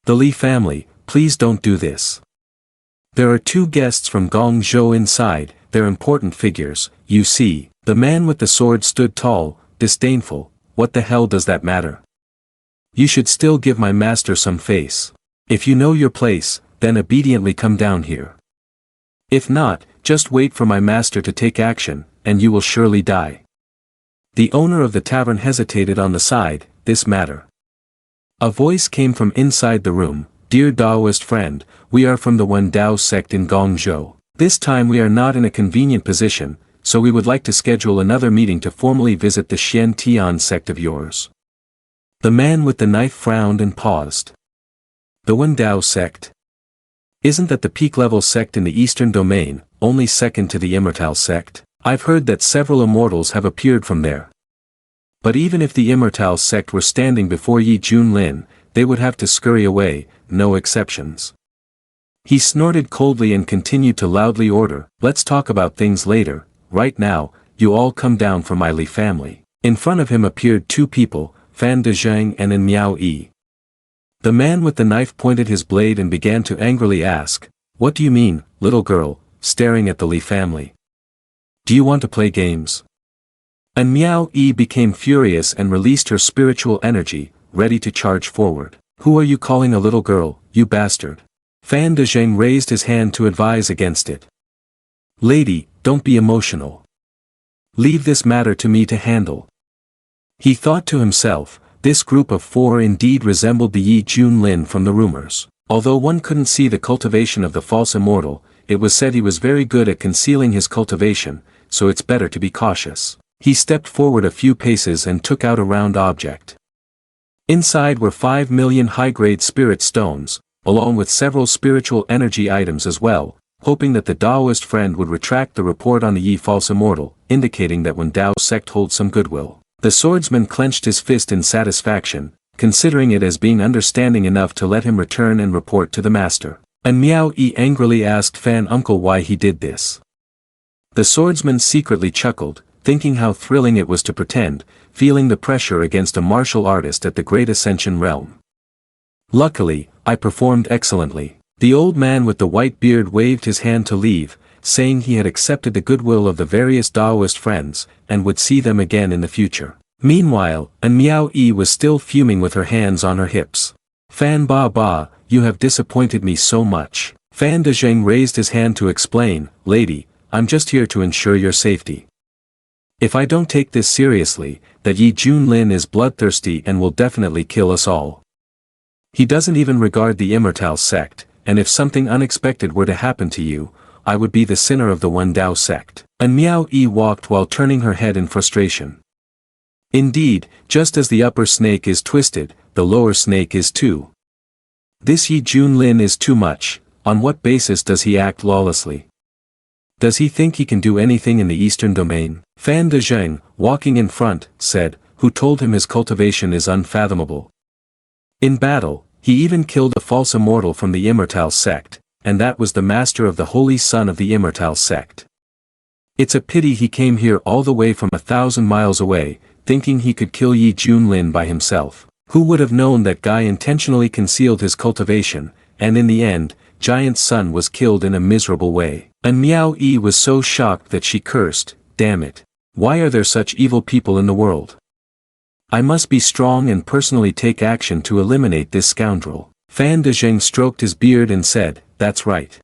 The Li family, please don't do this. There are 2 guests from Gongzhou inside, they're important figures, you see. The man with the sword stood tall, disdainful, what the hell does that matter? You should still give my master some face. If you know your place, then obediently come down here. If not, just wait for my master to take action, and you will surely die. The owner of the tavern hesitated on the side, this matter. A voice came from inside the room, dear Taoist friend, we are from the Wendao sect in Gongzhou. This time we are not in a convenient position, so we would like to schedule another meeting to formally visit the Shien Tian sect of yours. The man with the knife frowned and paused. The Wendao sect? Isn't that the peak-level sect in the Eastern Domain, only second to the Immortal Sect? I've heard that several immortals have appeared from there. But even if the Immortal Sect were standing before Yi Junlin, they would have to scurry away, no exceptions. He snorted coldly and continued to loudly order, let's talk about things later, right now, you all come down from my Li family. In front of him appeared two people, Fan Dezheng and An Miao Yi. The man with the knife pointed his blade and began to angrily ask, what do you mean, little girl, staring at the Li family? Do you want to play games? An Miao Yi became furious and released her spiritual energy, ready to charge forward. Who are you calling a little girl, you bastard? Fan Dezheng raised his hand to advise against it. Lady, don't be emotional. Leave this matter to me to handle. He thought to himself, this group of four indeed resembled the Yi Junlin from the rumors. Although one couldn't see the cultivation of the false immortal, it was said he was very good at concealing his cultivation, so it's better to be cautious. He stepped forward a few paces and took out a round object. Inside were 5 million high-grade spirit stones, along with several spiritual energy items as well, hoping that the Taoist friend would retract the report on the Yi false immortal, indicating that when Tao sect holds some goodwill. The swordsman clenched his fist in satisfaction, considering it as being understanding enough to let him return and report to the master. And Miao Yi angrily asked Fan Uncle why he did this. The swordsman secretly chuckled, thinking how thrilling it was to pretend, feeling the pressure against a martial artist at the Great Ascension realm. Luckily, I performed excellently. The old man with the white beard waved his hand to leave, saying he had accepted the goodwill of the various Taoist friends, and would see them again in the future. Meanwhile, An Miao Yi was still fuming with her hands on her hips. Fan Ba Ba, you have disappointed me so much. Fan Dezheng raised his hand to explain, lady, I'm just here to ensure your safety. If I don't take this seriously, that Yi Junlin is bloodthirsty and will definitely kill us all. He doesn't even regard the Immortal Sect, and if something unexpected were to happen to you, I would be the sinner of the One Dao sect. And Miao Yi walked while turning her head in frustration. Indeed, just as the upper snake is twisted, the lower snake is too. This Yi Junlin is too much. On what basis does he act lawlessly? Does he think he can do anything in the Eastern Domain? Fan Dezheng, walking in front, said, who told him his cultivation is unfathomable. In battle, he even killed a false immortal from the Immortal Sect, and that was the master of the Holy Son of the Immortal Sect. It's a pity he came here all the way from 1,000 miles away, thinking he could kill Yi Junlin by himself. Who would have known that guy intentionally concealed his cultivation, and in the end, Giant's son was killed in a miserable way. And Miao Yi was so shocked that she cursed, damn it. Why are there such evil people in the world? I must be strong and personally take action to eliminate this scoundrel. Fan Dezheng stroked his beard and said, that's right.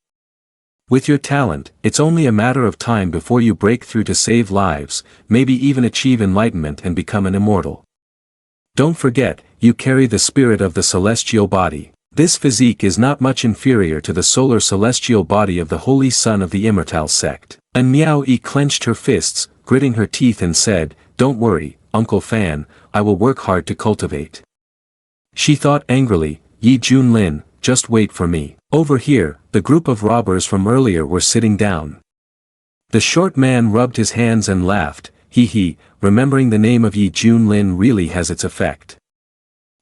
With your talent, it's only a matter of time before you break through to save lives, maybe even achieve enlightenment and become an immortal. Don't forget, you carry the spirit of the celestial body. This physique is not much inferior to the solar celestial body of the Holy Son of the Immortal Sect. And Miao Yi clenched her fists, gritting her teeth and said, don't worry, Uncle Fan, I will work hard to cultivate. She thought angrily, Yi Junlin, just wait for me. Over here, the group of robbers from earlier were sitting down. The short man rubbed his hands and laughed, hee, remembering the name of Yi Junlin really has its effect.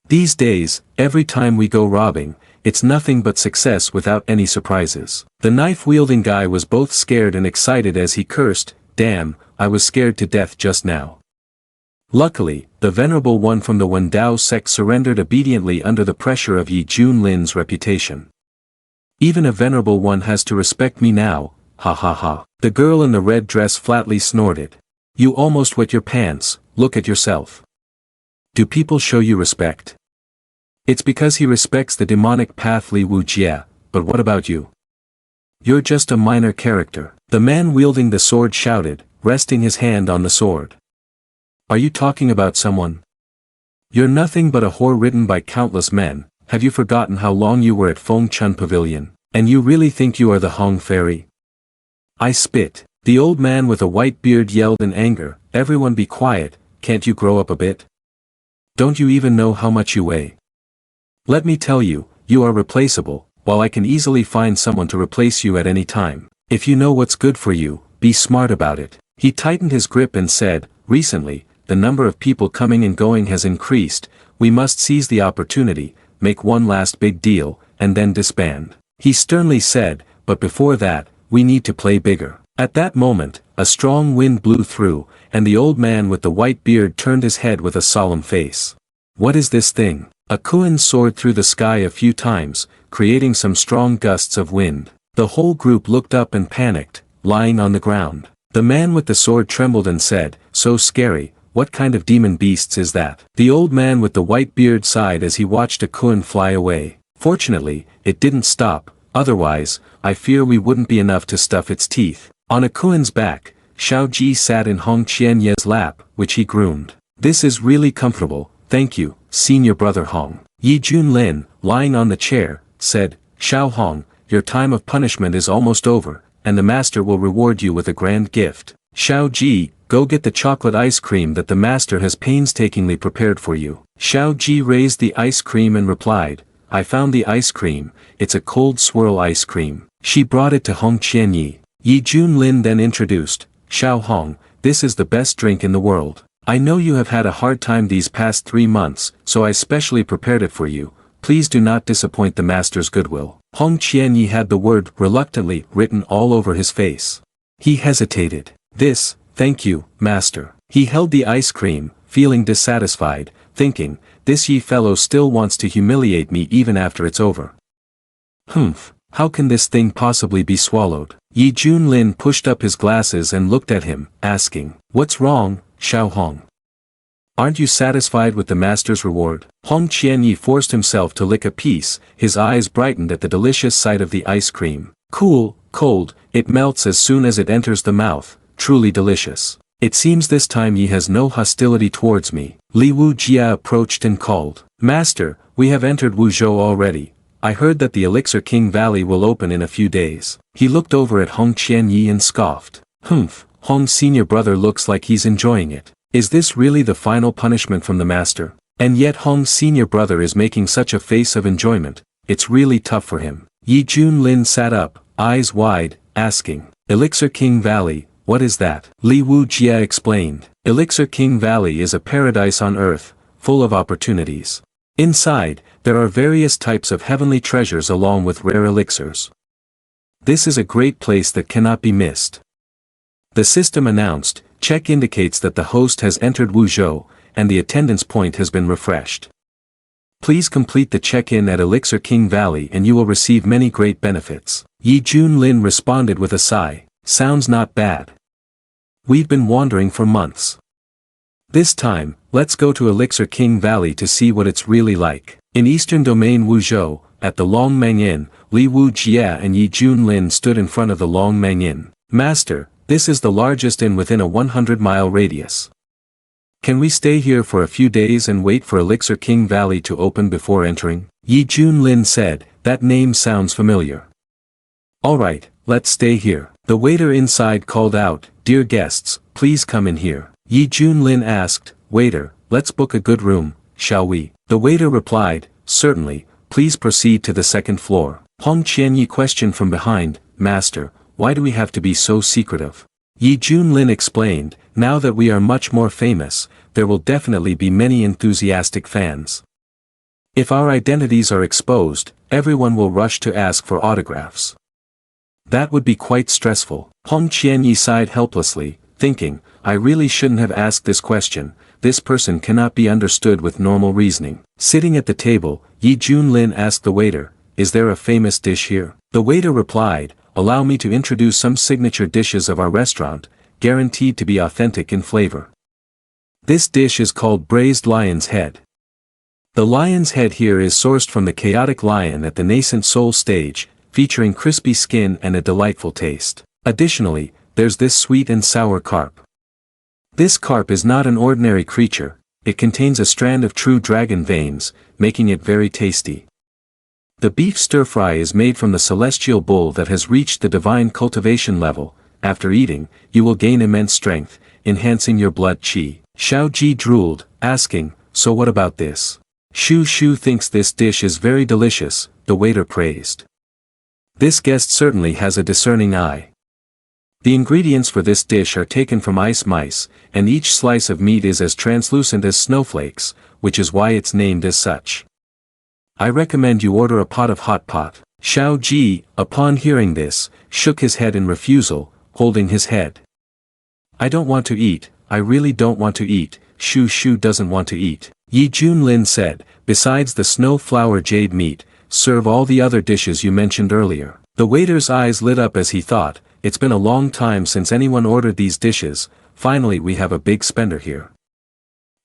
These days, every time we go robbing, it's nothing but success without any surprises. The knife-wielding guy was both scared and excited as he cursed, damn, I was scared to death just now. Luckily, the venerable one from the Wen Dao sect surrendered obediently under the pressure of Yi Junlin's reputation. Even a venerable one has to respect me now, ha ha ha. The girl in the red dress flatly snorted. You almost wet your pants, look at yourself. Do people show you respect? It's because he respects the demonic path Li Wujie, but what about you? You're just a minor character. The man wielding the sword shouted, resting his hand on the sword. Are you talking about someone? You're nothing but a whore ridden by countless men. Have you forgotten how long you were at Fengchun Pavilion? And you really think you are the Hong Fairy? I spit. The old man with a white beard yelled in anger, everyone be quiet, can't you grow up a bit? Don't you even know how much you weigh? Let me tell you, you are replaceable, while I can easily find someone to replace you at any time. If you know what's good for you, be smart about it. He tightened his grip and said, recently, the number of people coming and going has increased, we must seize the opportunity, make one last big deal, and then disband. He sternly said, but before that, we need to play bigger. At that moment, a strong wind blew through, and the old man with the white beard turned his head with a solemn face. What is this thing? A Kuan soared through the sky a few times, creating some strong gusts of wind. The whole group looked up and panicked, lying on the ground. The man with the sword trembled and said, so scary, what kind of demon beasts is that? The old man with the white beard sighed as he watched a Kuan fly away. Fortunately, it didn't stop, otherwise, I fear we wouldn't be enough to stuff its teeth. On a Kuan's back, Xiao Ji sat in Hong Qianye's lap, which he groomed. This is really comfortable, thank you, senior brother Hong. Yi Junlin, lying on the chair, said, Xiao Hong, your time of punishment is almost over, and the master will reward you with a grand gift. Xiao Ji, go get the chocolate ice cream that the master has painstakingly prepared for you. Xiao Ji raised the ice cream and replied, I found the ice cream, it's a cold swirl ice cream. She brought it to Hong Qianyi. Yi Junlin then introduced, Xiao Hong, this is the best drink in the world. I know you have had a hard time these past 3 months, so I specially prepared it for you. Please do not disappoint the master's goodwill. Hong Qianyi had the word reluctantly written all over his face. He hesitated. This, thank you, master. He held the ice cream, feeling dissatisfied, thinking, this Yi fellow still wants to humiliate me even after it's over. Humph, how can this thing possibly be swallowed? Yi Junlin pushed up his glasses and looked at him, asking, what's wrong, Xiao Hong? Aren't you satisfied with the master's reward? Hong Qianyi forced himself to lick a piece, his eyes brightened at the delicious sight of the ice cream. Cool, cold, it melts as soon as it enters the mouth, truly delicious. It seems this time Yi has no hostility towards me. Li Wu Jia approached and called, Master, we have entered Wuzhou already. I heard that the Elixir King Valley will open in a few days. He looked over at Hong Qianyi and scoffed. Humph, Hong's senior brother looks like he's enjoying it. Is this really the final punishment from the master? And yet Hong's senior brother is making such a face of enjoyment, it's really tough for him. Yi Junlin sat up, eyes wide, asking, Elixir King Valley, what is that? Li Wu Jia explained, Elixir King Valley is a paradise on earth, full of opportunities. Inside, there are various types of heavenly treasures along with rare elixirs. This is a great place that cannot be missed. The system announced, check indicates that the host has entered Wuzhou, and the attendance point has been refreshed. Please complete the check-in at Elixir King Valley and you will receive many great benefits. Yi Junlin responded with a sigh, sounds not bad. We've been wandering for months. This time, let's go to Elixir King Valley to see what it's really like. In Eastern Domain Wuzhou, at the Long Meng Inn, Li Wu Jia and Yi Junlin stood in front of the Long Meng Inn. Master, this is the largest inn within a 100-mile radius. Can we stay here for a few days and wait for Elixir King Valley to open before entering? Yi Junlin said, that name sounds familiar. Alright, let's stay here. The waiter inside called out, dear guests, please come in here. Yi Junlin asked, waiter, let's book a good room, shall we? The waiter replied, certainly, please proceed to the second floor. Hong Qianyi questioned from behind, master, why do we have to be so secretive? Yi Junlin explained, now that we are much more famous, there will definitely be many enthusiastic fans. If our identities are exposed, everyone will rush to ask for autographs. That would be quite stressful. Hong Qianyi sighed helplessly, thinking, I really shouldn't have asked this question, this person cannot be understood with normal reasoning. Sitting at the table, Yi Junlin asked the waiter, is there a famous dish here? The waiter replied, allow me to introduce some signature dishes of our restaurant, guaranteed to be authentic in flavor. This dish is called braised lion's head. The lion's head here is sourced from the chaotic lion at the nascent soul stage, featuring crispy skin and a delightful taste. Additionally, there's this sweet and sour carp. This carp is not an ordinary creature, it contains a strand of true dragon veins, making it very tasty. The beef stir-fry is made from the celestial bull that has reached the divine cultivation level. After eating, you will gain immense strength, enhancing your blood qi. Xiao Ji drooled, asking, so what about this? Shu Shu thinks this dish is very delicious, the waiter praised. This guest certainly has a discerning eye. The ingredients for this dish are taken from ice mice, and each slice of meat is as translucent as snowflakes, which is why it's named as such. I recommend you order a pot of hot pot. Xiao Ji, upon hearing this, shook his head in refusal, holding his head. I don't want to eat, I really don't want to eat. Shu Shu doesn't want to eat. Yi Junlin said, besides the snow flower jade meat, serve all the other dishes you mentioned earlier. The waiter's eyes lit up as he thought, it's been a long time since anyone ordered these dishes, finally we have a big spender here.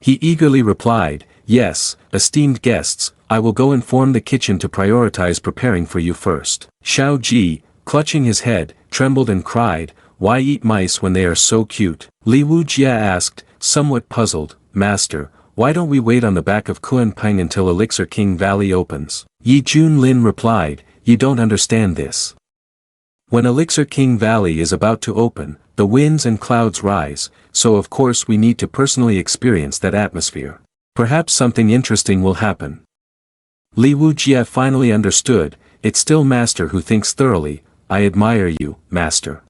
He eagerly replied, yes, esteemed guests, I will go inform the kitchen to prioritize preparing for you first. Xiao Ji, clutching his head, trembled and cried, why eat mice when they are so cute? Li Wujia asked, somewhat puzzled, Master, why don't we wait on the back of Kuanping until Elixir King Valley opens? Yi Junlin replied, you don't understand this. When Elixir King Valley is about to open, the winds and clouds rise, so of course we need to personally experience that atmosphere. Perhaps something interesting will happen. Li Wujia finally understood, it's still Master who thinks thoroughly, I admire you, Master.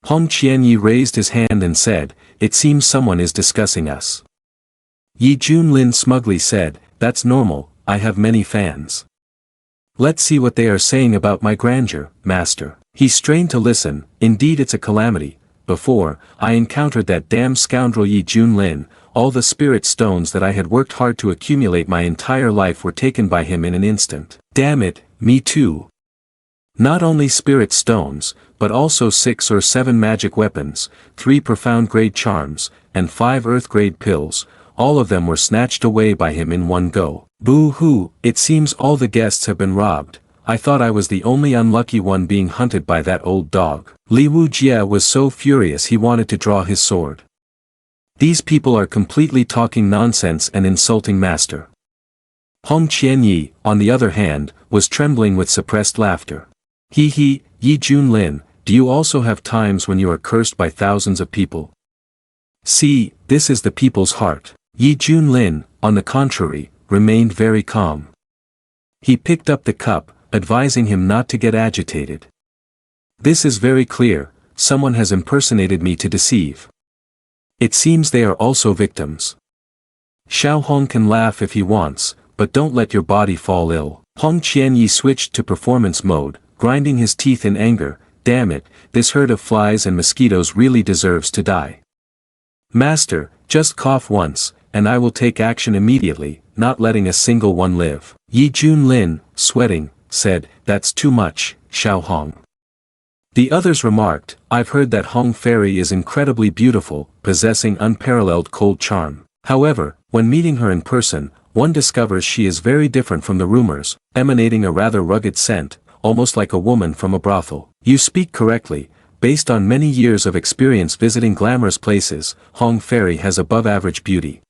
Hong Qianyi raised his hand and said, it seems someone is discussing us. Yi Junlin smugly said, that's normal, I have many fans. Let's see what they are saying about my grandeur, Master. He strained to listen, indeed it's a calamity. Before, I encountered that damn scoundrel Yi Junlin, all the spirit stones that I had worked hard to accumulate my entire life were taken by him in an instant. Damn it, me too. Not only spirit stones, but also 6 or 7 magic weapons, 3 profound grade charms, and 5 earth grade pills, all of them were snatched away by him in one go. Boo-hoo, it seems all the guests have been robbed. I thought I was the only unlucky one being hunted by that old dog. Li Wujia was so furious he wanted to draw his sword. These people are completely talking nonsense and insulting Master. Hong Qianyi, on the other hand, was trembling with suppressed laughter. He, Yi Junlin, do you also have times when you are cursed by thousands of people? See, this is the people's heart. Yi Junlin, on the contrary, remained very calm. He picked up the cup, advising him not to get agitated. This is very clear, someone has impersonated me to deceive. It seems they are also victims. Xiao Hong can laugh if he wants, but don't let your body fall ill. Hong Qianyi switched to performance mode, grinding his teeth in anger, damn it, this herd of flies and mosquitoes really deserves to die. Master, just cough once, and I will take action immediately, not letting a single one live. Yi Junlin, sweating, said, that's too much, Xiao Hong. The others remarked, I've heard that Hong Fairy is incredibly beautiful, possessing unparalleled cold charm. However, when meeting her in person, one discovers she is very different from the rumors, emanating a rather rugged scent, almost like a woman from a brothel. You speak correctly, based on many years of experience visiting glamorous places, Hong Fairy has above-average beauty.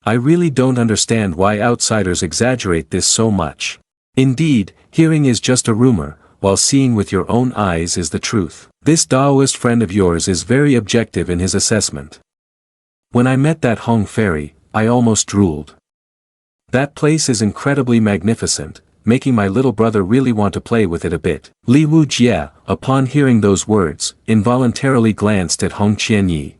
I really don't understand why outsiders exaggerate this so much. Indeed, hearing is just a rumor, while seeing with your own eyes is the truth. This Taoist friend of yours is very objective in his assessment. When I met that Hong Fairy, I almost drooled. That place is incredibly magnificent, making my little brother really want to play with it a bit. Li Wujia, upon hearing those words, involuntarily glanced at Hong Qianyi.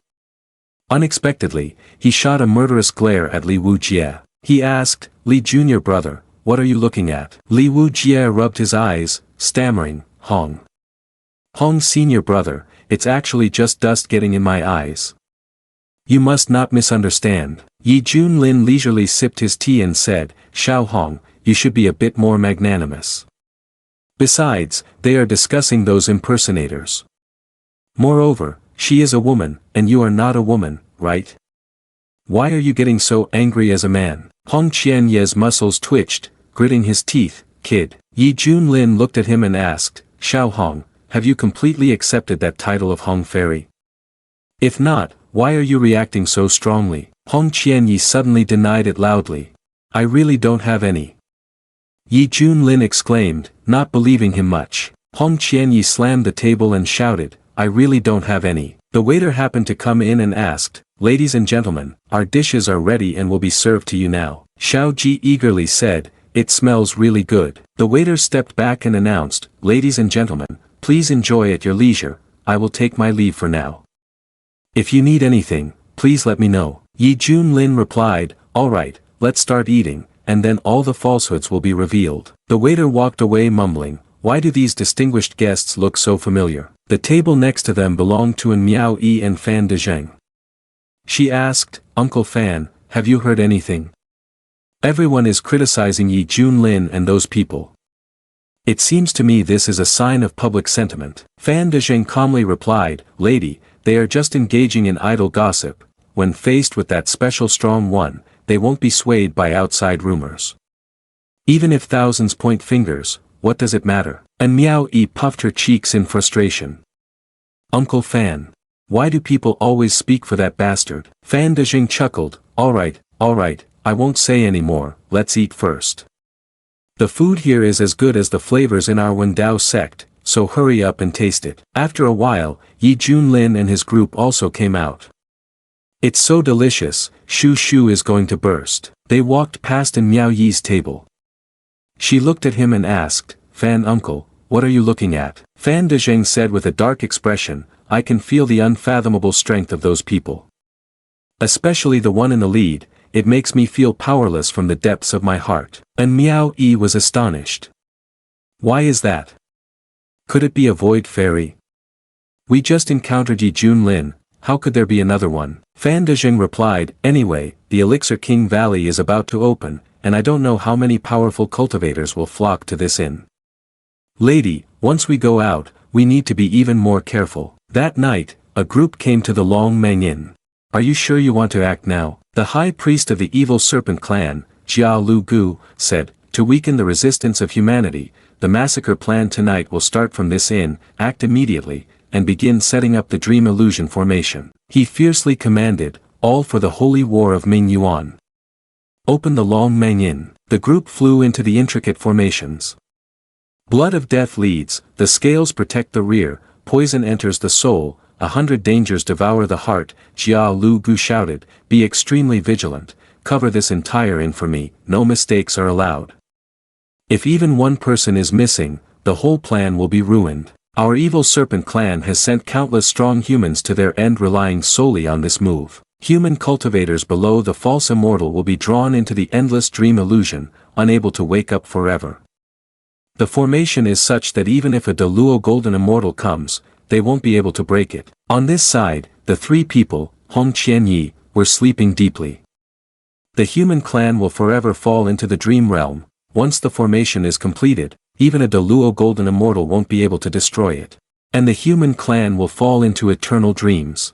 Unexpectedly, he shot a murderous glare at Li Wujia. He asked, Li Junior brother, what are you looking at? Li Wujia rubbed his eyes, stammering, Hong. Hong Senior brother, it's actually just dust getting in my eyes. You must not misunderstand. Yi Junlin leisurely sipped his tea and said, Xiao Hong, you should be a bit more magnanimous. Besides, they are discussing those impersonators. Moreover, she is a woman, and you are not a woman, right? Why are you getting so angry as a man? Hong Qianye's muscles twitched, gritting his teeth, kid. Yi Junlin looked at him and asked, Xiao Hong, have you completely accepted that title of Hong Fairy? If not, why are you reacting so strongly? Hong Qianyi suddenly denied it loudly. I really don't have any. Yi Junlin exclaimed, not believing him much. Hong Qianyi slammed the table and shouted, I really don't have any. The waiter happened to come in and asked, Ladies and gentlemen, our dishes are ready and will be served to you now. Xiao Ji eagerly said, it smells really good. The waiter stepped back and announced, "Ladies and gentlemen, please enjoy at your leisure, I will take my leave for now. If you need anything, please let me know." Yi Junlin replied, "All right, let's start eating, and then all the falsehoods will be revealed." The waiter walked away mumbling, "Why do these distinguished guests look so familiar?" The table next to them belonged to An Miao Yi and Fan Dezheng. She asked, "Uncle Fan, have you heard anything? Everyone is criticizing Yi Junlin and those people. It seems to me this is a sign of public sentiment." Fan Dezheng calmly replied, "Lady, they are just engaging in idle gossip. When faced with that special strong one, they won't be swayed by outside rumors. Even if thousands point fingers, what does it matter?" And Miao Yi puffed her cheeks in frustration. "Uncle Fan, why do people always speak for that bastard?" Fan Dezheng chuckled, all right, I won't say any more, let's eat first. The food here is as good as the flavors in our Wendao sect, so hurry up and taste it." After a while, Yi Junlin and his group also came out. "It's so delicious, Shu Shu is going to burst." They walked past in Miao Yi's table. She looked at him and asked, "Fan uncle, what are you looking at?" Fan Dezheng said with a dark expression, "I can feel the unfathomable strength of those people. Especially the one in the lead, it makes me feel powerless from the depths of my heart." And Miao Yi was astonished. "Why is that? Could it be a void fairy? We just encountered Yi Junlin, how could there be another one?" Fan Dezheng replied, "Anyway, the Elixir King Valley is about to open, and I don't know how many powerful cultivators will flock to this inn. Lady, once we go out, we need to be even more careful." That night, a group came to the Long Meng Inn. "Are you sure you want to act now?" The high priest of the evil serpent clan, Jia Lu Gu, said, "To weaken the resistance of humanity, the massacre plan tonight will start from this inn, act immediately, and begin setting up the dream illusion formation." He fiercely commanded, "All for the holy war of Ming Yuan. Open the Long Meng Inn." The group flew into the intricate formations. Blood of death leads, the scales protect the rear, poison enters the soul, 100 dangers devour the heart. Jia Lu Gu shouted, "Be extremely vigilant, cover this entire inn for me, no mistakes are allowed. If even one person is missing, the whole plan will be ruined. Our evil serpent clan has sent countless strong humans to their end relying solely on this move. Human cultivators below the false immortal will be drawn into the endless dream illusion, unable to wake up forever. The formation is such that even if a Deluo golden immortal comes, they won't be able to break it." On this side, the three people, Hong Qianyi, were sleeping deeply. The human clan will forever fall into the dream realm. Once the formation is completed, even a Deluo golden immortal won't be able to destroy it. And the human clan will fall into eternal dreams.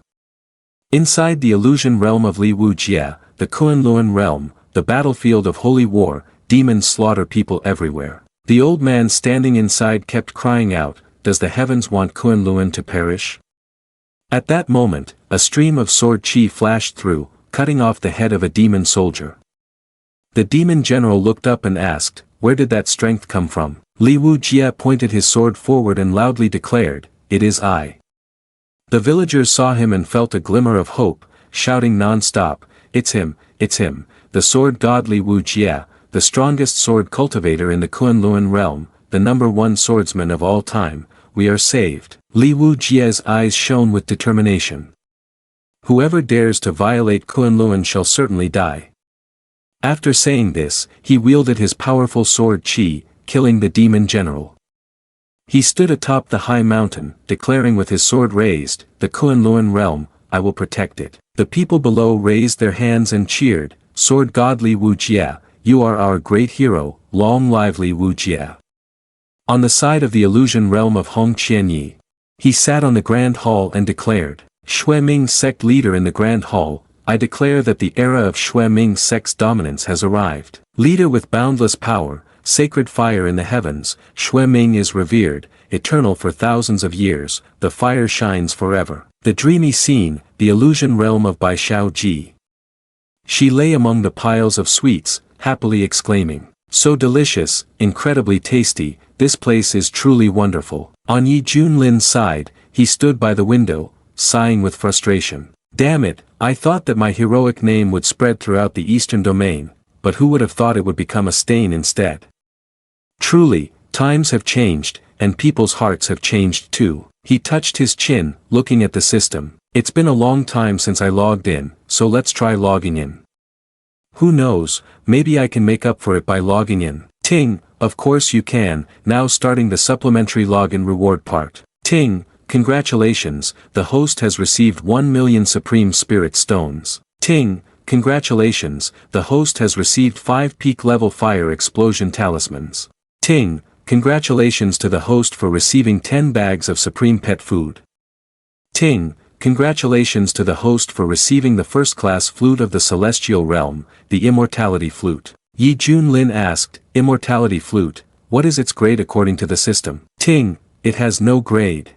Inside the illusion realm of Li Wu Jia, the Kunlun realm, the battlefield of holy war, demons slaughter people everywhere. The old man standing inside kept crying out, "Does the heavens want Kunlun to perish?" At that moment, a stream of sword chi flashed through, cutting off the head of a demon soldier. The demon general looked up and asked, "Where did that strength come from?" Li Wu Jia pointed his sword forward and loudly declared, "It is I." The villagers saw him and felt a glimmer of hope, shouting non-stop, "It's him, it's him, the sword god Li Wu Jia, the strongest sword cultivator in the Kunlun realm, the #1 swordsman of all time, we are saved." Li Wu Jia's eyes shone with determination. "Whoever dares to violate Kunlun shall certainly die." After saying this, he wielded his powerful sword Qi, killing the demon general. He stood atop the high mountain, declaring with his sword raised, "The Kunlun realm, I will protect it." The people below raised their hands and cheered, "Sword god Li Wu Jia, you are our great hero, long live Li Wu Jia." On the side of the illusion realm of Hong Qianyi, he sat on the Grand Hall and declared, "Shui Ming sect leader in the Grand Hall, I declare that the era of Shui Ming sect's dominance has arrived. Leader with boundless power, sacred fire in the heavens, Shui Ming is revered, eternal for thousands of years, the fire shines forever." The dreamy scene, the illusion realm of Bai Shao Ji. She lay among the piles of sweets, happily exclaiming, "So delicious, incredibly tasty, this place is truly wonderful." On Yi Junlin's side, he stood by the window, sighing with frustration. "Damn it, I thought that my heroic name would spread throughout the eastern domain, but who would have thought it would become a stain instead? Truly, times have changed, and people's hearts have changed too. He touched his chin, looking at the system. It's been a long time since I logged in, so let's try logging in. Who knows, maybe I can make up for it by logging in. Ting, of course you can, now starting the supplementary login reward part. Ting, congratulations, the host has received 1 million Supreme Spirit Stones. Ting, congratulations, the host has received 5 peak level fire explosion talismans. Ting, congratulations to the host for receiving 10 bags of Supreme Pet Food. Ting, congratulations to the host for receiving the first-class flute of the Celestial Realm, the Immortality Flute. Yi Junlin asked, Immortality Flute, what is its grade according to the system? Ting, it has no grade.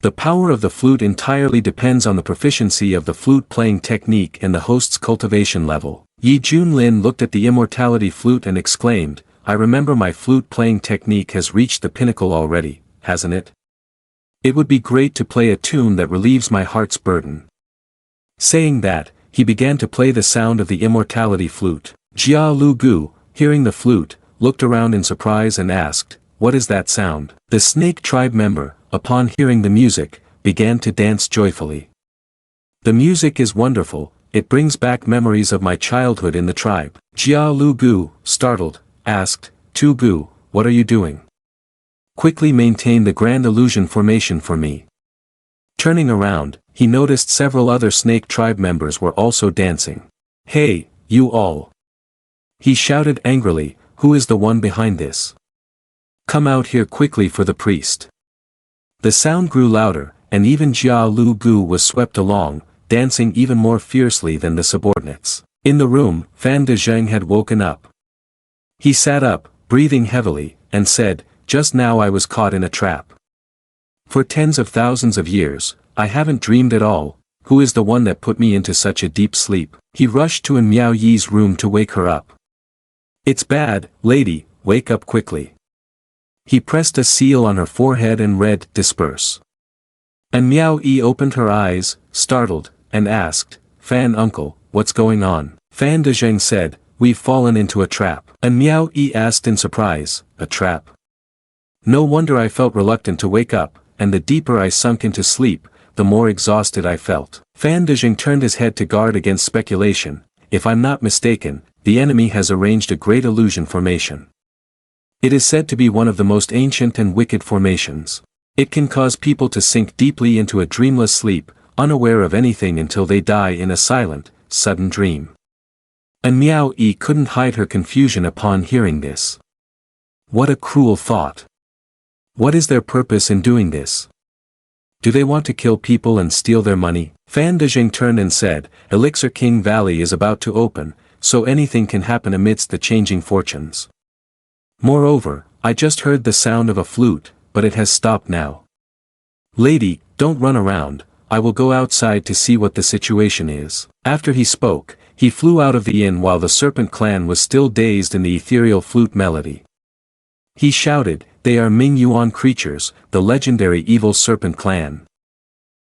The power of the flute entirely depends on the proficiency of the flute-playing technique and the host's cultivation level. Yi Junlin looked at the Immortality Flute and exclaimed, I remember my flute-playing technique has reached the pinnacle already, hasn't it? It would be great to play a tune that relieves my heart's burden. Saying that, he began to play the sound of the Immortality Flute. Jia Lu Gu, hearing the flute, looked around in surprise and asked, what is that sound? The snake tribe member, upon hearing the music, began to dance joyfully. The music is wonderful, it brings back memories of my childhood in the tribe. Jia Lu Gu, startled, asked, Tu Gu, what are you doing? Quickly maintain the grand illusion formation for me. Turning around, he noticed several other snake tribe members were also dancing. Hey, you all! He shouted angrily, who is the one behind this? Come out here quickly for the priest. The sound grew louder, and even Jia Lu Gu was swept along, dancing even more fiercely than the subordinates. In the room, Fan De Zheng had woken up. He sat up, breathing heavily, and said, just now I was caught in a trap. For tens of thousands of years, I haven't dreamed at all, who is the one that put me into such a deep sleep? He rushed to In Miao Yi's room to wake her up. It's bad, lady, wake up quickly. He pressed a seal on her forehead and read, disperse. And Miao Yi opened her eyes, startled, and asked, Fan uncle, what's going on? Fan De Zheng said, we've fallen into a trap. And Miao Yi asked in surprise, a trap? No wonder I felt reluctant to wake up, and the deeper I sunk into sleep, the more exhausted I felt. Fan De Zheng turned his head to guard against speculation. If I'm not mistaken, the enemy has arranged a great illusion formation. It is said to be one of the most ancient and wicked formations. It can cause people to sink deeply into a dreamless sleep, unaware of anything until they die in a silent, sudden dream. And Miao Yi couldn't hide her confusion upon hearing this. What a cruel thought. What is their purpose in doing this? Do they want to kill people and steal their money? Fan De Zheng turned and said, Elixir King Valley is about to open, so anything can happen amidst the changing fortunes. Moreover, I just heard the sound of a flute, but it has stopped now. Lady, don't run around, I will go outside to see what the situation is. After he spoke, he flew out of the inn while the Serpent Clan was still dazed in the ethereal flute melody. He shouted, they are Ming Yuan creatures, the legendary evil Serpent Clan.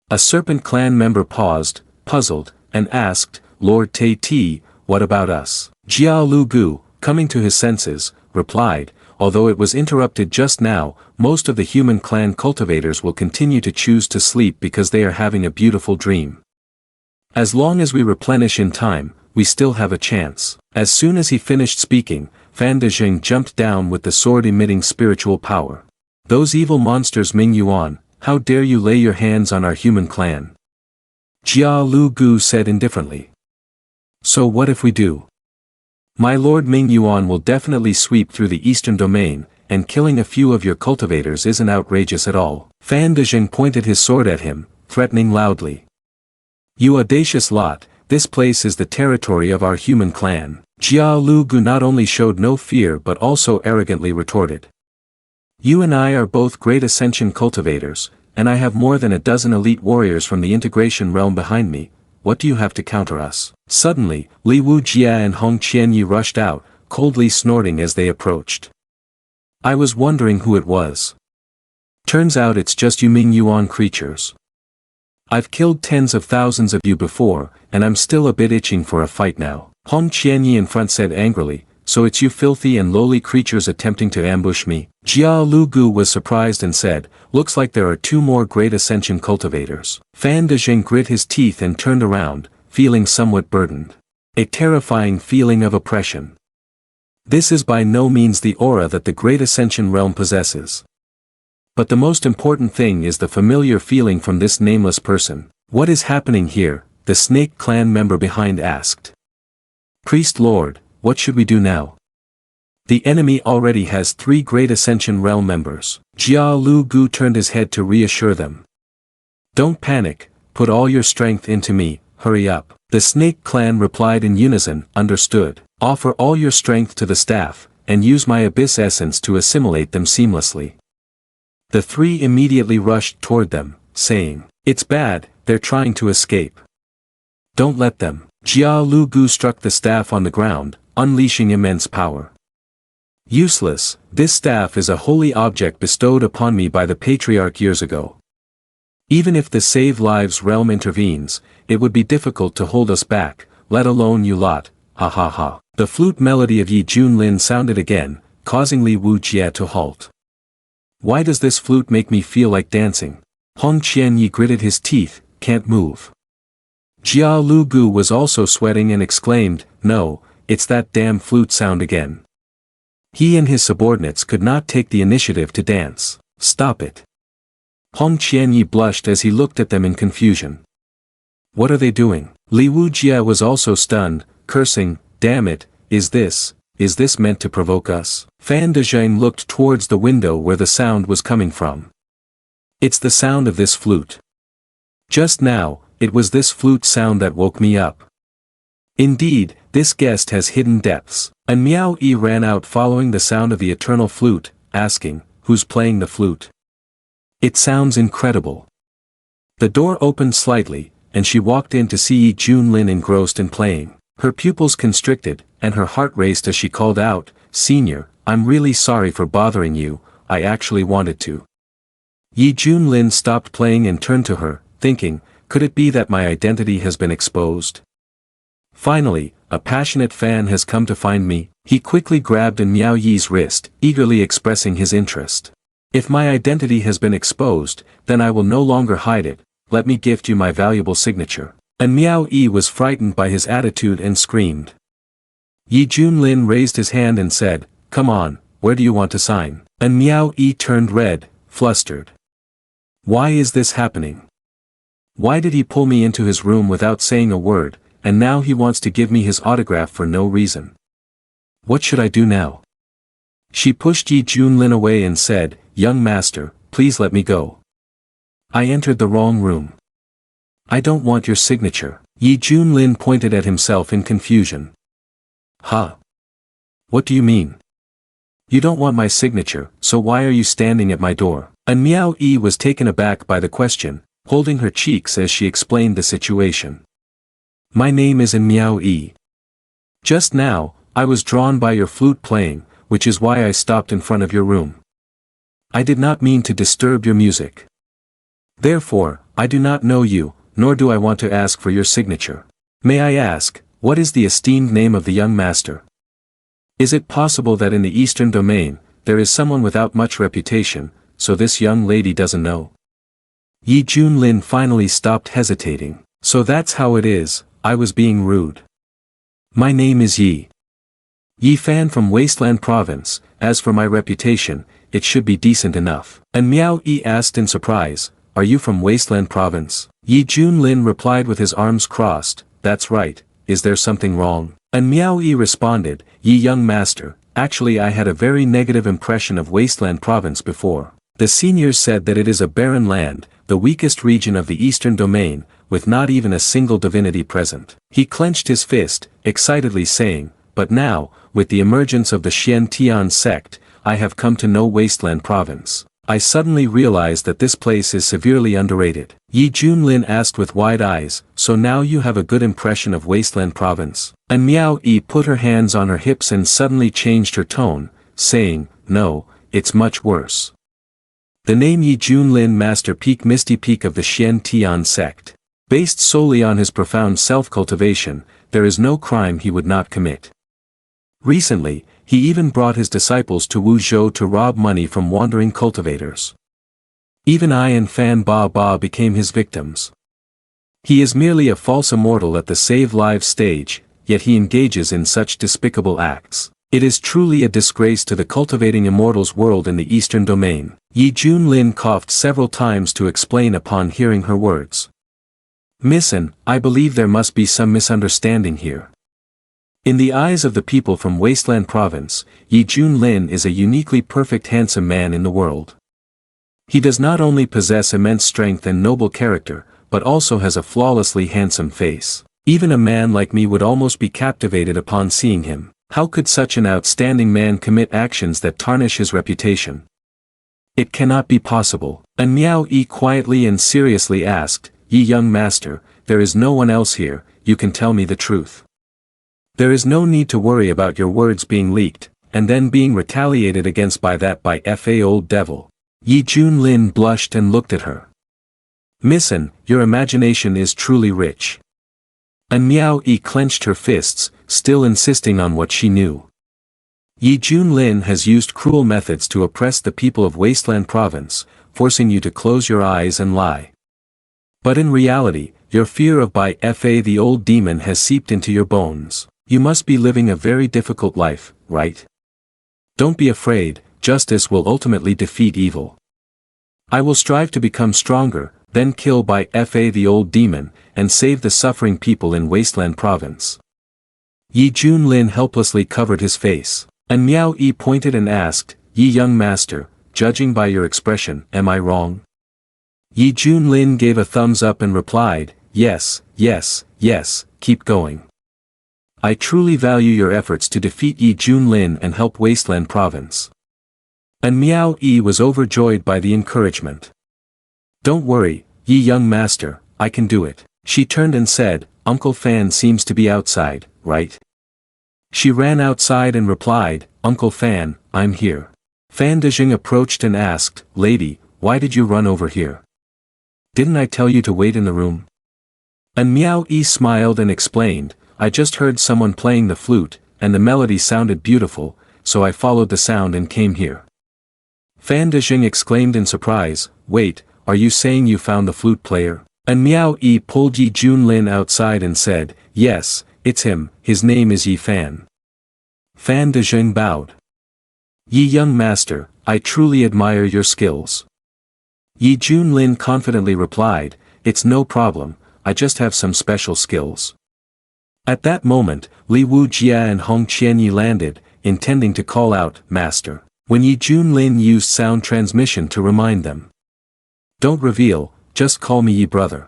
A Serpent Clan member paused, puzzled, and asked, Lord Tai Ti, what about us? Jia Lu Gu, coming to his senses, replied, although it was interrupted just now, most of the human clan cultivators will continue to choose to sleep because they are having a beautiful dream. As long as we replenish in time, we still have a chance. As soon as he finished speaking, Fan De Zheng jumped down with the sword emitting spiritual power. Those evil monsters Ming Yuan, how dare you lay your hands on our human clan? Jia Lu Gu said indifferently. So what if we do? My lord Ming Yuan will definitely sweep through the eastern domain, and killing a few of your cultivators isn't outrageous at all. Fan De Zheng pointed his sword at him, threatening loudly. You audacious lot, this place is the territory of our human clan. Jia Lu Gu not only showed no fear but also arrogantly retorted. You and I are both great ascension cultivators, and I have more than a dozen elite warriors from the integration realm behind me. What do you have to counter us? Suddenly, Li Wu Jia and Hong Qianyi rushed out, coldly snorting as they approached. I was wondering who it was. Turns out it's just you Ming Yuan creatures. I've killed tens of thousands of you before, and I'm still a bit itching for a fight now. Hong Qianyi in front said angrily, so it's you filthy and lowly creatures attempting to ambush me. Jia Lu Gu was surprised and said, looks like there are 2 more great ascension cultivators. Fan Dezheng grit his teeth and turned around, feeling somewhat burdened. A terrifying feeling of oppression. This is by no means the aura that the great ascension realm possesses. But the most important thing is the familiar feeling from this nameless person. What is happening here? The snake clan member behind asked. Priest Lord, what should we do now? The enemy already has 3 great ascension realm members. Jia Lu Gu turned his head to reassure them. Don't panic, put all your strength into me, hurry up. The snake clan replied in unison, understood. Offer all your strength to the staff, and use my abyss essence to assimilate them seamlessly. The 3 immediately rushed toward them, saying, it's bad, they're trying to escape. Don't let them. Jia Lu Gu struck the staff on the ground, unleashing immense power. Useless, this staff is a holy object bestowed upon me by the patriarch years ago. Even if the Save Lives realm intervenes, it would be difficult to hold us back, let alone you lot, ha ha ha. The flute melody of Yi Junlin sounded again, causing Li Wujie to halt. Why does this flute make me feel like dancing? Hong Qianyi gritted his teeth, can't move. Jia Lu Gu was also sweating and exclaimed, no, it's that damn flute sound again. He and his subordinates could not take the initiative to dance. Stop it. Hong Qianyi blushed as he looked at them in confusion. What are they doing? Li Wujie was also stunned, cursing, damn it, is this meant to provoke us? Fan Dezheng looked towards the window where the sound was coming from. It's the sound of this flute. Just now, it was this flute sound that woke me up. Indeed, this guest has hidden depths. And Miao Yi ran out following the sound of the eternal flute, asking, who's playing the flute? It sounds incredible. The door opened slightly, and she walked in to see Yi Junlin engrossed in playing. Her pupils constricted, and her heart raced as she called out, Senior, I'm really sorry for bothering you, I actually wanted to. Yi Junlin stopped playing and turned to her, thinking, could it be that my identity has been exposed? Finally, a passionate fan has come to find me. He quickly grabbed in Miao Yi's wrist, eagerly expressing his interest. If my identity has been exposed, then I will no longer hide it, let me gift you my valuable signature. And Miao Yi was frightened by his attitude and screamed. Yi Junlin raised his hand and said, come on, where do you want to sign? And Miao Yi turned red, flustered. Why is this happening? Why did he pull me into his room without saying a word, and now he wants to give me his autograph for no reason? What should I do now? She pushed Yi Junlin away and said, young master, please let me go. I entered the wrong room. I don't want your signature. Yi Junlin pointed at himself in confusion. Huh? What do you mean? You don't want my signature, so why are you standing at my door? And Miao Yi was taken aback by the question, holding her cheeks as she explained the situation. My name is Miao Yi. Just now, I was drawn by your flute playing, which is why I stopped in front of your room. I did not mean to disturb your music. Therefore, I do not know you, nor do I want to ask for your signature. May I ask, what is the esteemed name of the young master? Is it possible that in the Eastern Domain, there is someone without much reputation, so this young lady doesn't know? Yi Junlin finally stopped hesitating. So that's how it is, I was being rude. My name is Yi. Yi Fan from Wasteland Province, as for my reputation, it should be decent enough. And Miao Yi asked in surprise, are you from Wasteland Province? Yi Junlin replied with his arms crossed, that's right, is there something wrong? And Miao Yi responded, Yi young master, actually I had a very negative impression of Wasteland Province before. The seniors said that it is a barren land, the weakest region of the Eastern Domain, with not even a single divinity present. He clenched his fist, excitedly saying, but now, with the emergence of the Shien Tian Sect, I have come to know Wasteland Province. I suddenly realized that this place is severely underrated. Yi Junlin asked with wide eyes, so now you have a good impression of Wasteland Province? And Miao Yi put her hands on her hips and suddenly changed her tone, saying, no, it's much worse. The name Yi Junlin Master Peak Misty Peak of the Shien Tian Sect. Based solely on his profound self-cultivation, there is no crime he would not commit. Recently, he even brought his disciples to Wuzhou to rob money from wandering cultivators. Even I and Fan Ba Ba became his victims. He is merely a false immortal at the save lives stage, yet he engages in such despicable acts. It is truly a disgrace to the cultivating immortals world in the Eastern domain. Yi Junlin coughed several times to explain upon hearing her words. Missin, I believe there must be some misunderstanding here. In the eyes of the people from Wasteland Province, Yi Junlin is a uniquely perfect handsome man in the world. He does not only possess immense strength and noble character, but also has a flawlessly handsome face. Even a man like me would almost be captivated upon seeing him. How could such an outstanding man commit actions that tarnish his reputation? It cannot be possible. And Miao Yi quietly and seriously asked, Yi young master, there is no one else here, you can tell me the truth. There is no need to worry about your words being leaked, and then being retaliated against by Fa old devil. Yi Junlin blushed and looked at her. Missin, your imagination is truly rich. And Miao Yi clenched her fists, still insisting on what she knew. Yi Junlin has used cruel methods to oppress the people of Wasteland Province, forcing you to close your eyes and lie. But in reality, your fear of Fa the old demon has seeped into your bones. You must be living a very difficult life, right? Don't be afraid, justice will ultimately defeat evil. I will strive to become stronger, then kill Fa the old demon, and save the suffering people in Wasteland Province. Yi Junlin helplessly covered his face, and Miao Yi pointed and asked, Yi young master, judging by your expression, am I wrong? Yi Junlin gave a thumbs up and replied, yes, yes, yes, keep going. I truly value your efforts to defeat Yi Junlin and help Wasteland Province. And Miao Yi was overjoyed by the encouragement. Don't worry, Yi young master, I can do it. She turned and said, Uncle Fan seems to be outside, right? She ran outside and replied, Uncle Fan, I'm here. Fan Dejing approached and asked, Lady, why did you run over here? Didn't I tell you to wait in the room? And Miao Yi smiled and explained, I just heard someone playing the flute, and the melody sounded beautiful, so I followed the sound and came here. Fan Dejing exclaimed in surprise, wait, are you saying you found the flute player? And Miao Yi pulled Yi Junlin outside and said, yes, it's him, his name is Yi Fan. Fan Dejing bowed. Yi young master, I truly admire your skills. Yi Junlin confidently replied, it's no problem, I just have some special skills. At that moment, Li Wu Jia and Hong Qianyi landed, intending to call out, Master, when Yi Junlin used sound transmission to remind them. Don't reveal, just call me Yi brother.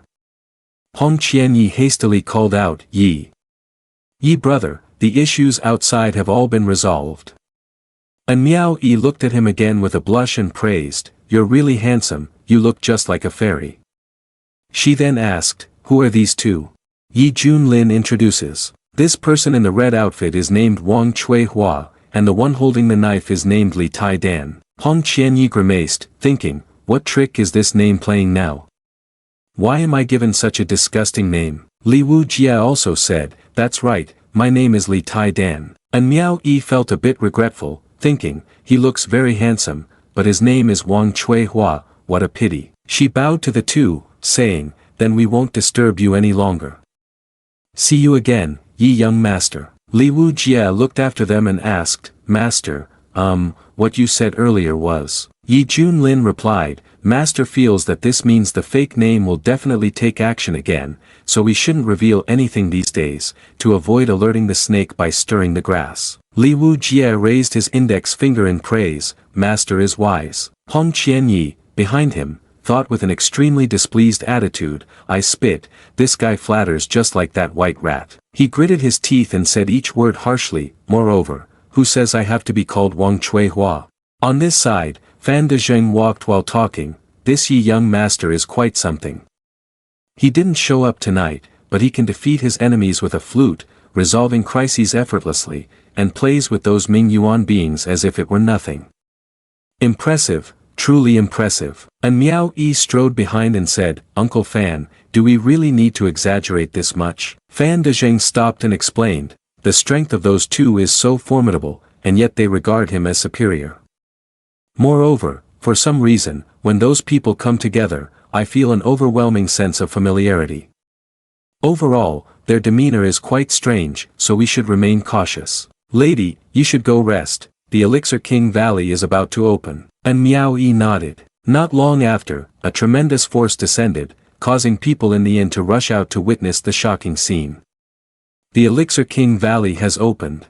Hong Qianyi hastily called out, Yi. Yi brother, the issues outside have all been resolved. And Miao Yi looked at him again with a blush and praised, you're really handsome, you look just like a fairy. She then asked, who are these two? Yi Junlin introduces. This person in the red outfit is named Wang Chui Hua, and the one holding the knife is named Li Tai Dan. Hong Qianyi grimaced, thinking, what trick is this name playing now? Why am I given such a disgusting name? Li Wu Jia also said, that's right, my name is Li Tai Dan. And Miao Yi felt a bit regretful, thinking, he looks very handsome, but his name is Wang Chui Hua, what a pity. She bowed to the two, saying, then we won't disturb you any longer. See you again, Yi young master. Li Wu Jia looked after them and asked, Master, what you said earlier was. Yi Junlin replied, Master feels that this means the fake name will definitely take action again, so we shouldn't reveal anything these days, to avoid alerting the snake by stirring the grass. Li Wu Jia raised his index finger in praise, Master is wise. Hong Qianyi, behind him, thought with an extremely displeased attitude, I spit, this guy flatters just like that white rat. He gritted his teeth and said each word harshly, moreover, who says I have to be called Wang Chui Hua? On this side, Fan Dezheng walked while talking, this Yi young master is quite something. He didn't show up tonight, but he can defeat his enemies with a flute, resolving crises effortlessly, and plays with those Ming Yuan beings as if it were nothing. Impressive, truly impressive. And Miao Yi strode behind and said, Uncle Fan, do we really need to exaggerate this much? Fan Dezheng stopped and explained, the strength of those two is so formidable, and yet they regard him as superior. Moreover, for some reason, when those people come together, I feel an overwhelming sense of familiarity. Overall, their demeanor is quite strange, so we should remain cautious. Lady, you should go rest, the Elixir King Valley is about to open. And Miao Yi nodded. Not long after, a tremendous force descended, causing people in the inn to rush out to witness the shocking scene. The Elixir King Valley has opened.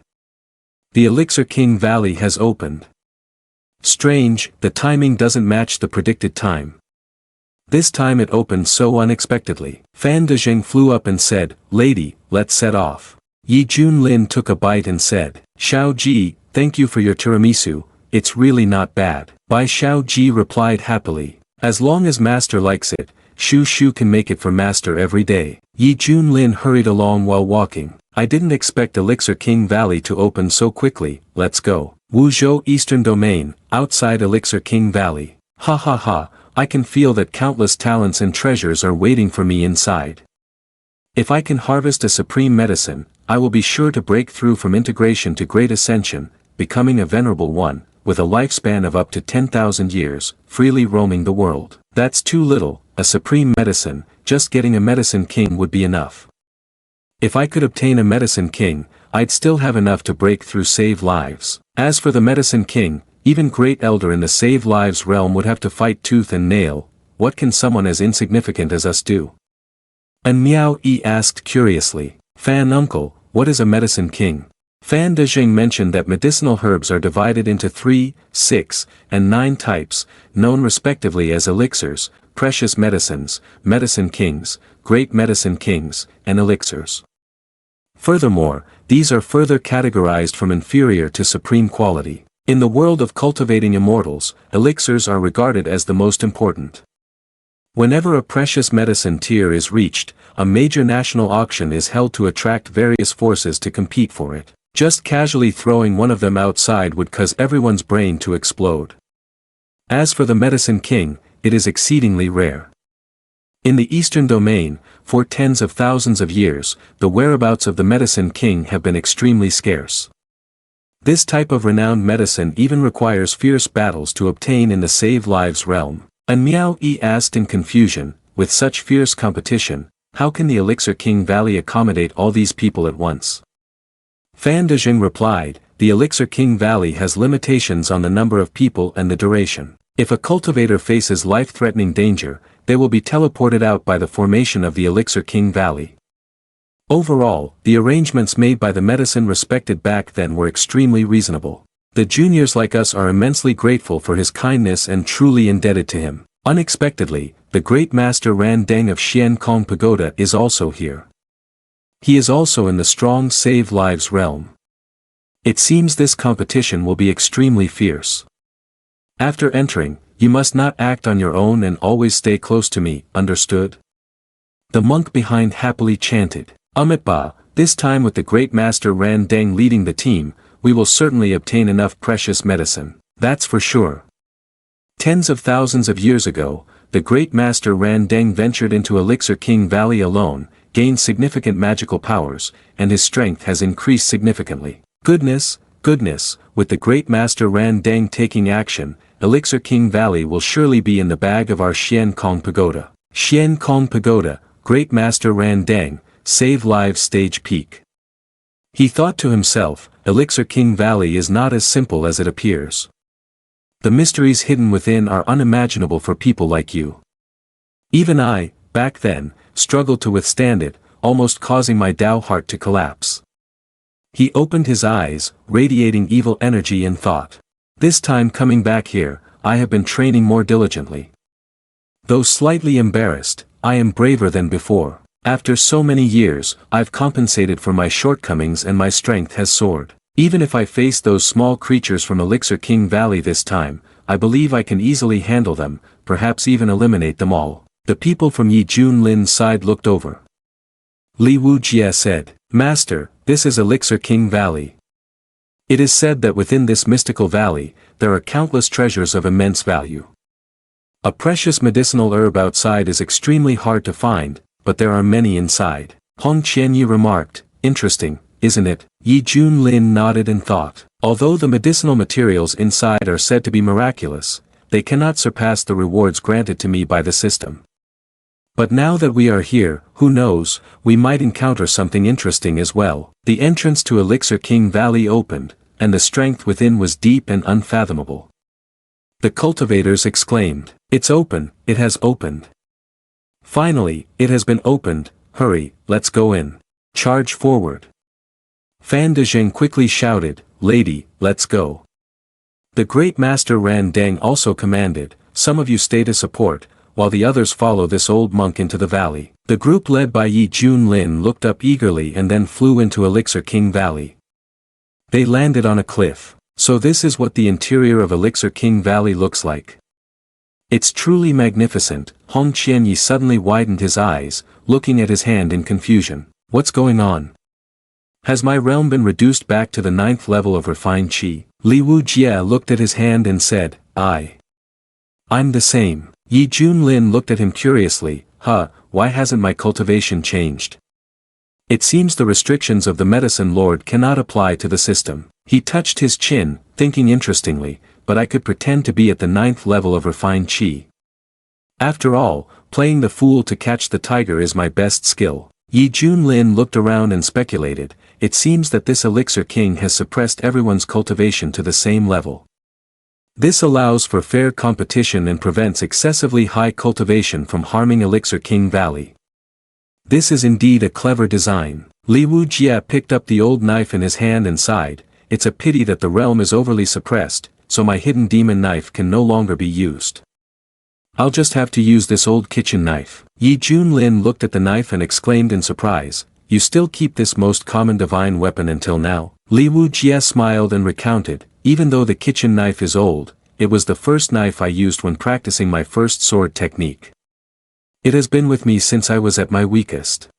The Elixir King Valley has opened. Strange, the timing doesn't match the predicted time. This time it opened so unexpectedly. Fan Dezheng flew up and said, Lady, let's set off. Yi Junlin took a bite and said, Xiao Ji, thank you for your tiramisu, it's really not bad. Bai Xiao Ji replied happily, as long as Master likes it, Shu Shu can make it for Master every day. Yi Junlin hurried along while walking. I didn't expect Elixir King Valley to open so quickly, let's go. Wuzhou Eastern Domain, outside Elixir King Valley. Ha ha ha, I can feel that countless talents and treasures are waiting for me inside. If I can harvest a supreme medicine, I will be sure to break through from integration to great ascension, becoming a venerable one, with a lifespan of up to 10,000 years, freely roaming the world. That's too little, a supreme medicine, just getting a medicine king would be enough. If I could obtain a medicine king, I'd still have enough to break through save lives. As for the medicine king, even great elder in the save lives realm would have to fight tooth and nail, what can someone as insignificant as us do? And Miao Yi asked curiously, Fan uncle, what is a medicine king? Fan Dezheng mentioned that medicinal herbs are divided into 3, 6, and 9 types, known respectively as elixirs, precious medicines, medicine kings, great medicine kings, and elixirs. Furthermore, these are further categorized from inferior to supreme quality. In the world of cultivating immortals, elixirs are regarded as the most important. Whenever a precious medicine tier is reached, a major national auction is held to attract various forces to compete for it. Just casually throwing one of them outside would cause everyone's brain to explode. As for the medicine king, it is exceedingly rare. In the Eastern Domain, for tens of thousands of years, the whereabouts of the medicine king have been extremely scarce. This type of renowned medicine even requires fierce battles to obtain in the save lives realm. And Miao Yi asked in confusion, with such fierce competition, how can the Elixir King Valley accommodate all these people at once? Fan Dezheng replied, the Elixir King Valley has limitations on the number of people and the duration. If a cultivator faces life-threatening danger, they will be teleported out by the formation of the Elixir King Valley. Overall, the arrangements made by the medicine respected back then were extremely reasonable. The juniors like us are immensely grateful for his kindness and truly indebted to him. Unexpectedly, the great master Ran Deng of Shien Kong Pagoda is also here. He is also in the strong save lives realm. It seems this competition will be extremely fierce. After entering, you must not act on your own and always stay close to me, understood? The monk behind happily chanted, Amitba, this time with the great master Ran Deng leading the team, we will certainly obtain enough precious medicine, that's for sure. Tens of thousands of years ago, the great master Ran Deng ventured into Elixir King Valley alone, gained significant magical powers, and his strength has increased significantly. Goodness, with the great master Ran Deng taking action, Elixir King Valley will surely be in the bag of our Shien Kong Pagoda. Shien Kong Pagoda, great master Ran Deng, save lives stage peak. He thought to himself, Elixir King Valley is not as simple as it appears. The mysteries hidden within are unimaginable for people like you. Even I, back then, struggled to withstand it, almost causing my Tao heart to collapse. He opened his eyes, radiating evil energy and thought. This time coming back here, I have been training more diligently. Though slightly embarrassed, I am braver than before. After so many years, I've compensated for my shortcomings and my strength has soared. Even if I face those small creatures from Elixir King Valley this time, I believe I can easily handle them, perhaps even eliminate them all. The people from Yi Junlin's side looked over. Li Wujie said, Master, this is Elixir King Valley. It is said that within this mystical valley, there are countless treasures of immense value. A precious medicinal herb outside is extremely hard to find, but there are many inside. Hong Qianyi remarked, interesting, isn't it? Yi Junlin nodded and thought. Although the medicinal materials inside are said to be miraculous, they cannot surpass the rewards granted to me by the system. But now that we are here, who knows, we might encounter something interesting as well. The entrance to Elixir King Valley opened, and the strength within was deep and unfathomable. The cultivators exclaimed, "It's open, it has opened. Finally, it has been opened, hurry, let's go in. Charge forward." Fan Dezheng quickly shouted, "Lady, let's go." The Great Master Ran Deng also commanded, "Some of you stay to support, while the others follow this old monk into the valley." The group led by Yi Junlin looked up eagerly and then flew into Elixir King Valley. They landed on a cliff. So this is what the interior of Elixir King Valley looks like. It's truly magnificent. Hong Qianyi suddenly widened his eyes, looking at his hand in confusion. What's going on? Has my realm been reduced back to the 9th level of refined qi? Li Wujie looked at his hand and said, I'm the same. Yi Junlin looked at him curiously, why hasn't my cultivation changed? It seems the restrictions of the medicine lord cannot apply to the system. He touched his chin, thinking interestingly, but I could pretend to be at the 9th level of refined qi. After all, playing the fool to catch the tiger is my best skill. Yi Junlin looked around and speculated, it seems that this Elixir King has suppressed everyone's cultivation to the same level. This allows for fair competition and prevents excessively high cultivation from harming Elixir King Valley. This is indeed a clever design. Li Wujie picked up the old knife in his hand and sighed, it's a pity that the realm is overly suppressed, so my hidden demon knife can no longer be used. I'll just have to use this old kitchen knife. Yi Junlin looked at the knife and exclaimed in surprise, you still keep this most common divine weapon until now? Li Wujie smiled and recounted, even though the kitchen knife is old, it was the first knife I used when practicing my first sword technique. It has been with me since I was at my weakest.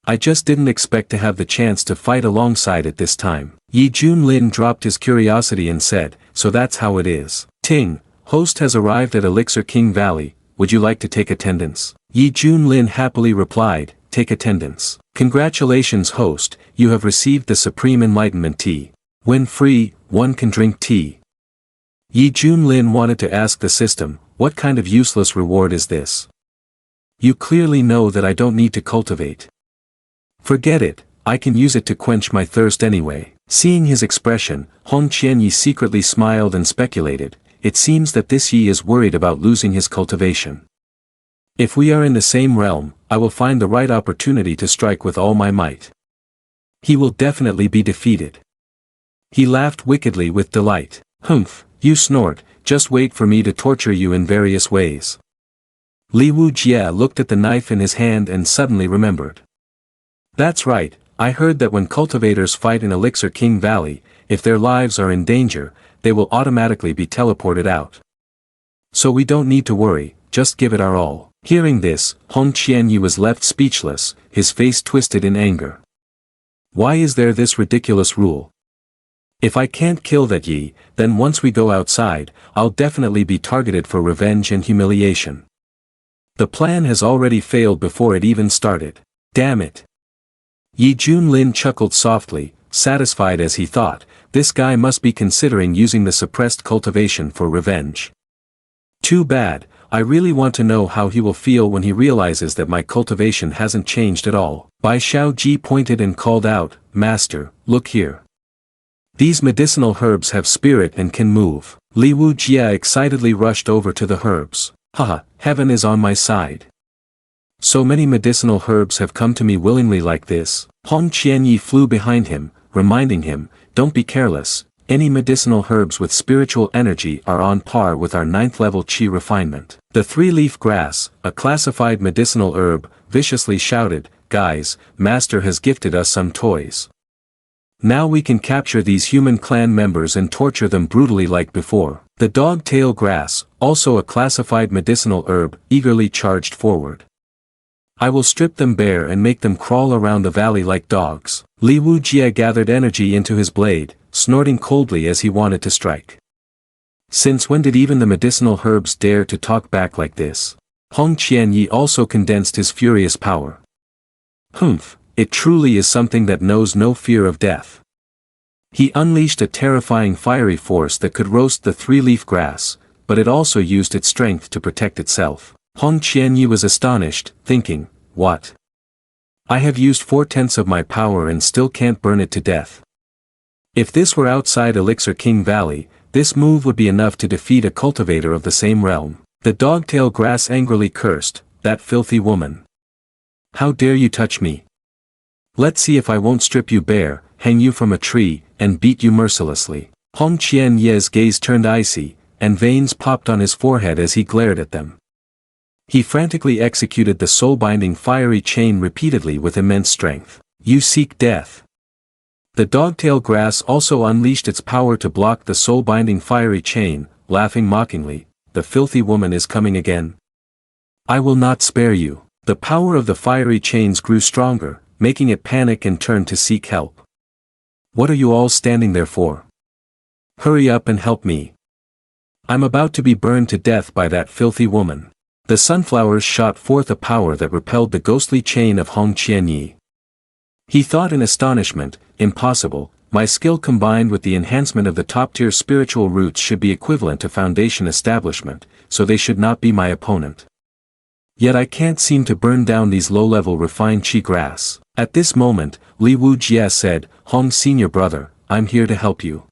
I just didn't expect to have the chance to fight alongside it this time. Yi Junlin dropped his curiosity and said, so that's how it is. Ting, host has arrived at Elixir King Valley, would you like to take attendance? Yi Junlin happily replied, take attendance. Congratulations host, you have received the Supreme Enlightenment tea. When free, one can drink tea. Yi Junlin wanted to ask the system, what kind of useless reward is this? You clearly know that I don't need to cultivate. Forget it, I can use it to quench my thirst anyway. Seeing his expression, Hong Qianyi secretly smiled and speculated, it seems that this Yi is worried about losing his cultivation. If we are in the same realm, I will find the right opportunity to strike with all my might. He will definitely be defeated. He laughed wickedly with delight. Humph, you snort, just wait for me to torture you in various ways. Li Wujie looked at the knife in his hand and suddenly remembered. That's right, I heard that when cultivators fight in Elixir King Valley, if their lives are in danger, they will automatically be teleported out. So we don't need to worry, just give it our all. Hearing this, Hong Qianyi was left speechless, his face twisted in anger. Why is there this ridiculous rule? If I can't kill that Yi, then once we go outside, I'll definitely be targeted for revenge and humiliation. The plan has already failed before it even started. Damn it. Yi Junlin chuckled softly, satisfied as he thought, this guy must be considering using the suppressed cultivation for revenge. Too bad, I really want to know how he will feel when he realizes that my cultivation hasn't changed at all. Bai Xiaoji pointed and called out, Master, look here. These medicinal herbs have spirit and can move. Li Wujie excitedly rushed over to the herbs. Haha, heaven is on my side. So many medicinal herbs have come to me willingly like this. Hong Qianyi flew behind him, reminding him, don't be careless, any medicinal herbs with spiritual energy are on par with our 9th level qi refinement. The three-leaf grass, a classified medicinal herb, viciously shouted, guys, Master has gifted us some toys. Now we can capture these human clan members and torture them brutally like before. The dog-tail grass, also a classified medicinal herb, eagerly charged forward. I will strip them bare and make them crawl around the valley like dogs. Li Wujie gathered energy into his blade, snorting coldly as he wanted to strike. Since when did even the medicinal herbs dare to talk back like this? Hong Qianyi also condensed his furious power. Humph, it truly is something that knows no fear of death. He unleashed a terrifying fiery force that could roast the three-leaf grass, but it also used its strength to protect itself. Hong Qianyi was astonished, thinking, what? I have used 4/10 of my power and still can't burn it to death. If this were outside Elixir King Valley, this move would be enough to defeat a cultivator of the same realm. The dogtail grass angrily cursed, that filthy woman. How dare you touch me? Let's see if I won't strip you bare, hang you from a tree, and beat you mercilessly. Hong Qianye's gaze turned icy, and veins popped on his forehead as he glared at them. He frantically executed the soul-binding fiery chain repeatedly with immense strength. You seek death. The dogtail grass also unleashed its power to block the soul-binding fiery chain, laughing mockingly, the filthy woman is coming again. I will not spare you. The power of the fiery chains grew stronger, making it panic and turn to seek help. What are you all standing there for? Hurry up and help me. I'm about to be burned to death by that filthy woman. The sunflowers shot forth a power that repelled the ghostly chain of Hong Qianyi. He thought in astonishment, impossible, my skill combined with the enhancement of the top-tier spiritual roots should be equivalent to foundation establishment, so they should not be my opponent. Yet I can't seem to burn down these low-level refined qi grass. At this moment, Li Wujie said, Hong senior brother, I'm here to help you.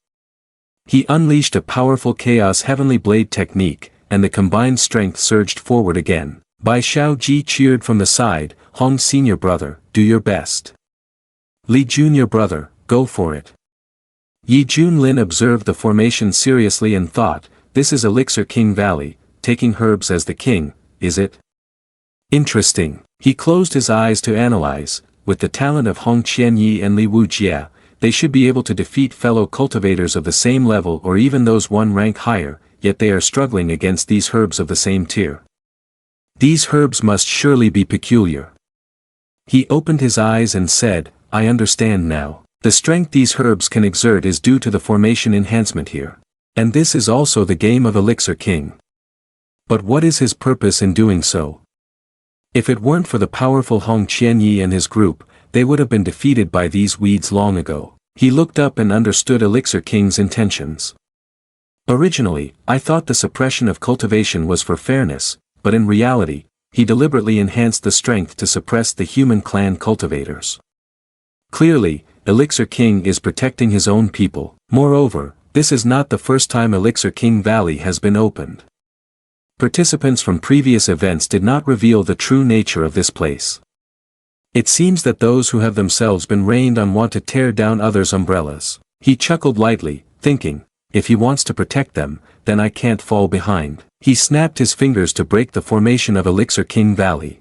He unleashed a powerful chaos heavenly blade technique, and the combined strength surged forward again. Bai Xiaoji cheered from the side, Hong senior brother, do your best. Li junior brother, go for it. Yi Junlin observed the formation seriously and thought, this is Elixir King Valley, taking herbs as the king, is it? Interesting. He closed his eyes to analyze, with the talent of Hong Qianyi and Li Wujie, they should be able to defeat fellow cultivators of the same level or even those one rank higher, yet they are struggling against these herbs of the same tier. These herbs must surely be peculiar. He opened his eyes and said, I understand now. The strength these herbs can exert is due to the formation enhancement here. And this is also the game of Elixir King. But what is his purpose in doing so? If it weren't for the powerful Hong Qianyi and his group, they would have been defeated by these weeds long ago. He looked up and understood Elixir King's intentions. Originally, I thought the suppression of cultivation was for fairness, but in reality, he deliberately enhanced the strength to suppress the human clan cultivators. Clearly, Elixir King is protecting his own people. Moreover, this is not the first time Elixir King Valley has been opened. Participants from previous events did not reveal the true nature of this place. It seems that those who have themselves been rained on want to tear down others' umbrellas. He chuckled lightly, thinking, if he wants to protect them, then I can't fall behind. He snapped his fingers to break the formation of Elixir King Valley.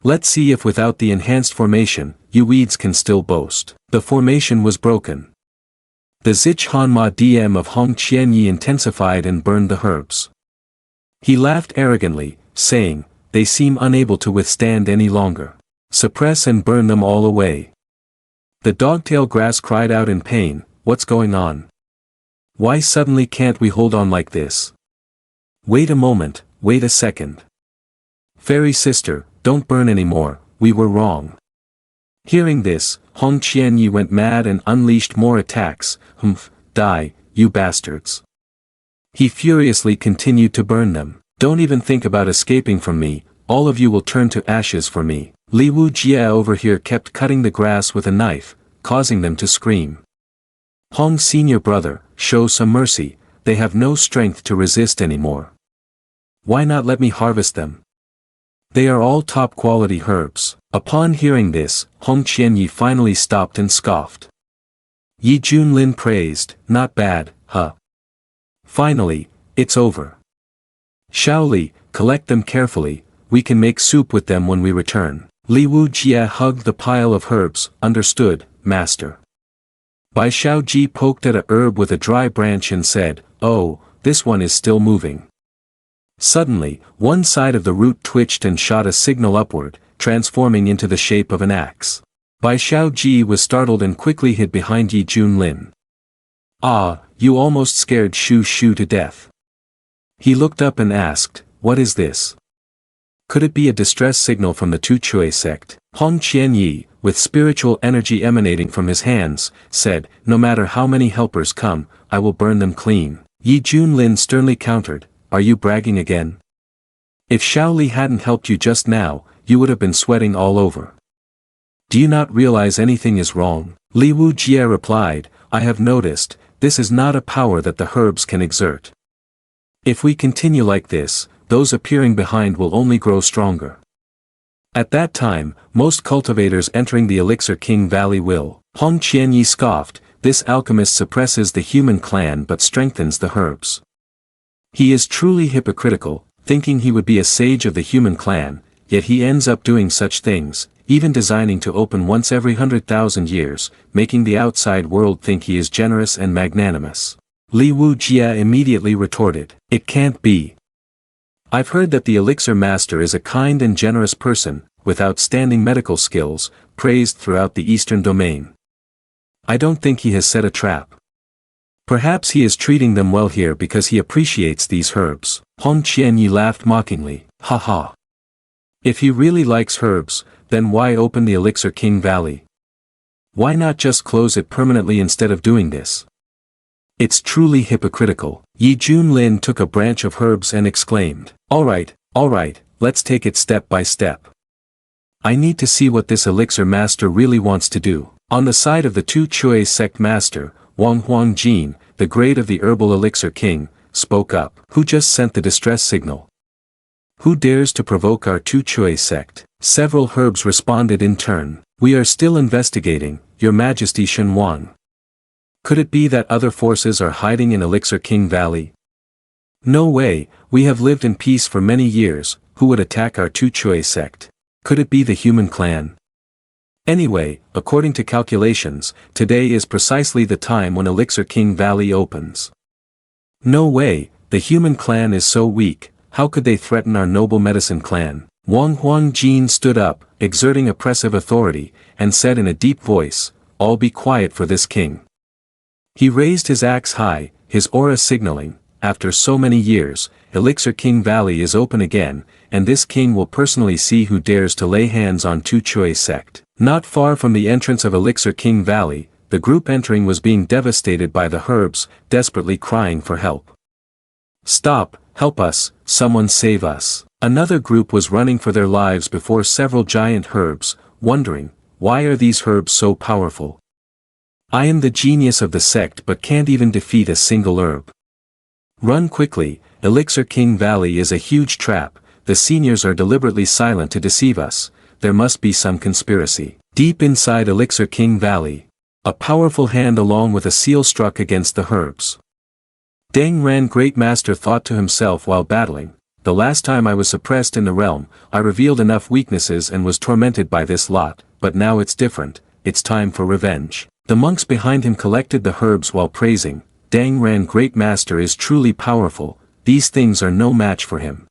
Let's see if without the enhanced formation, you weeds can still boast. The formation was broken. The Zich Hanma DM of Hong Qianyi intensified and burned the herbs. He laughed arrogantly, saying, they seem unable to withstand any longer. Suppress and burn them all away. The dogtail grass cried out in pain, what's going on? Why suddenly can't we hold on like this? Wait a moment, wait a second. Fairy sister, don't burn anymore, we were wrong. Hearing this, Hong Qianyi went mad and unleashed more attacks, humph, die, you bastards. He furiously continued to burn them. Don't even think about escaping from me, all of you will turn to ashes for me. Li Wujie over here kept cutting the grass with a knife, causing them to scream. Hong senior brother, show some mercy, they have no strength to resist anymore. Why not let me harvest them? They are all top quality herbs. Upon hearing this, Hong Qianyi finally stopped and scoffed. Yi Junlin praised, not bad, huh? Finally, it's over. Shaoli, collect them carefully, we can make soup with them when we return. Li Wujie hugged the pile of herbs, understood, master. Bai Xiaoji poked at a herb with a dry branch and said, oh, this one is still moving. Suddenly, one side of the root twitched and shot a signal upward, transforming into the shape of an axe. Bai Xiaoji was startled and quickly hid behind Yi Junlin. Ah, you almost scared Shu Shu to death. He looked up and asked, "What is this?" Could it be a distress signal from the Tu Chui sect? Hong Qianyi, with spiritual energy emanating from his hands, said, "No matter how many helpers come, I will burn them clean." Yi Junlin sternly countered, "Are you bragging again? If Shaoli hadn't helped you just now, you would have been sweating all over. Do you not realize anything is wrong?" Li Wu Jie replied, "I have noticed, this is not a power that the herbs can exert. If we continue like this, those appearing behind will only grow stronger. At that time, most cultivators entering the Elixir King Valley will." Hong Qianyi scoffed, "This alchemist suppresses the human clan but strengthens the herbs. He is truly hypocritical, thinking he would be a sage of the human clan, yet he ends up doing such things, even designing to open once every 100,000 years, making the outside world think he is generous and magnanimous." Li Wu Jie immediately retorted, "It can't be. I've heard that the Elixir Master is a kind and generous person, with outstanding medical skills, praised throughout the Eastern domain. I don't think he has set a trap. Perhaps he is treating them well here because he appreciates these herbs." Hong Qianyi laughed mockingly, "Ha ha. If he really likes herbs, then why open the Elixir King Valley? Why not just close it permanently instead of doing this? It's truly hypocritical." Yi Junlin took a branch of herbs and exclaimed, all right, let's take it step by step. I need to see what this Elixir Master really wants to do." On the side of the Tu Chui sect master, Wang Huangjin, the grade of the herbal Elixir King, spoke up, "Who just sent the distress signal? Who dares to provoke our Tu Chui sect?" Several herbs responded in turn, "We are still investigating, Your Majesty Shen Wan. Could it be that other forces are hiding in Elixir King Valley? No way, we have lived in peace for many years, who would attack our Tu Chui sect? Could it be the human clan? Anyway, according to calculations, today is precisely the time when Elixir King Valley opens. No way, the human clan is so weak, how could they threaten our noble medicine clan?" Wang Huangjin stood up, exerting oppressive authority, and said in a deep voice, "All be quiet for this king." He raised his axe high, his aura signaling, "After so many years, Elixir King Valley is open again, and this king will personally see who dares to lay hands on Tu Chui sect." Not far from the entrance of Elixir King Valley, the group entering was being devastated by the herbs, desperately crying for help. "Stop, help us, someone save us." Another group was running for their lives before several giant herbs, wondering, why are these herbs so powerful? I am the genius of the sect but can't even defeat a single herb. Run quickly, Elixir King Valley is a huge trap, the seniors are deliberately silent to deceive us, there must be some conspiracy. Deep inside Elixir King Valley, a powerful hand along with a seal struck against the herbs. Deng Ran Great Master thought to himself while battling, "The last time I was suppressed in the realm, I revealed enough weaknesses and was tormented by this lot, but now it's different, it's time for revenge." The monks behind him collected the herbs while praising, "Deng Ran Great Master is truly powerful, these things are no match for him.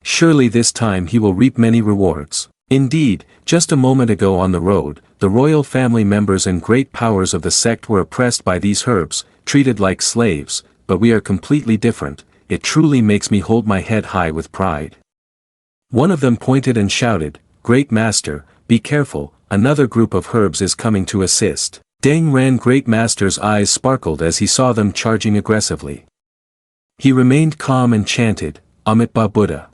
Surely this time he will reap many rewards." Indeed, just a moment ago on the road, the royal family members and great powers of the sect were oppressed by these herbs, treated like slaves, but we are completely different, it truly makes me hold my head high with pride. One of them pointed and shouted, "Great Master, be careful, another group of herbs is coming to assist." Deng Ran Great Master's eyes sparkled as he saw them charging aggressively. He remained calm and chanted, "Amitabha Buddha."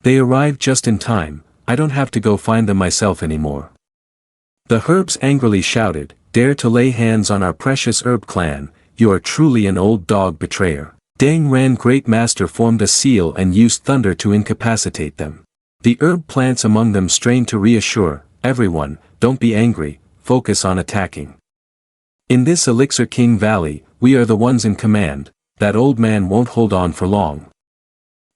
They arrived just in time, I don't have to go find them myself anymore. The herbs angrily shouted, "Dare to lay hands on our precious herb clan, you are truly an old dog betrayer." Deng Ran Great Master formed a seal and used thunder to incapacitate them. The herb plants among them strained to reassure, "Everyone, don't be angry, focus on attacking. In this Elixir King Valley, we are the ones in command, that old man won't hold on for long."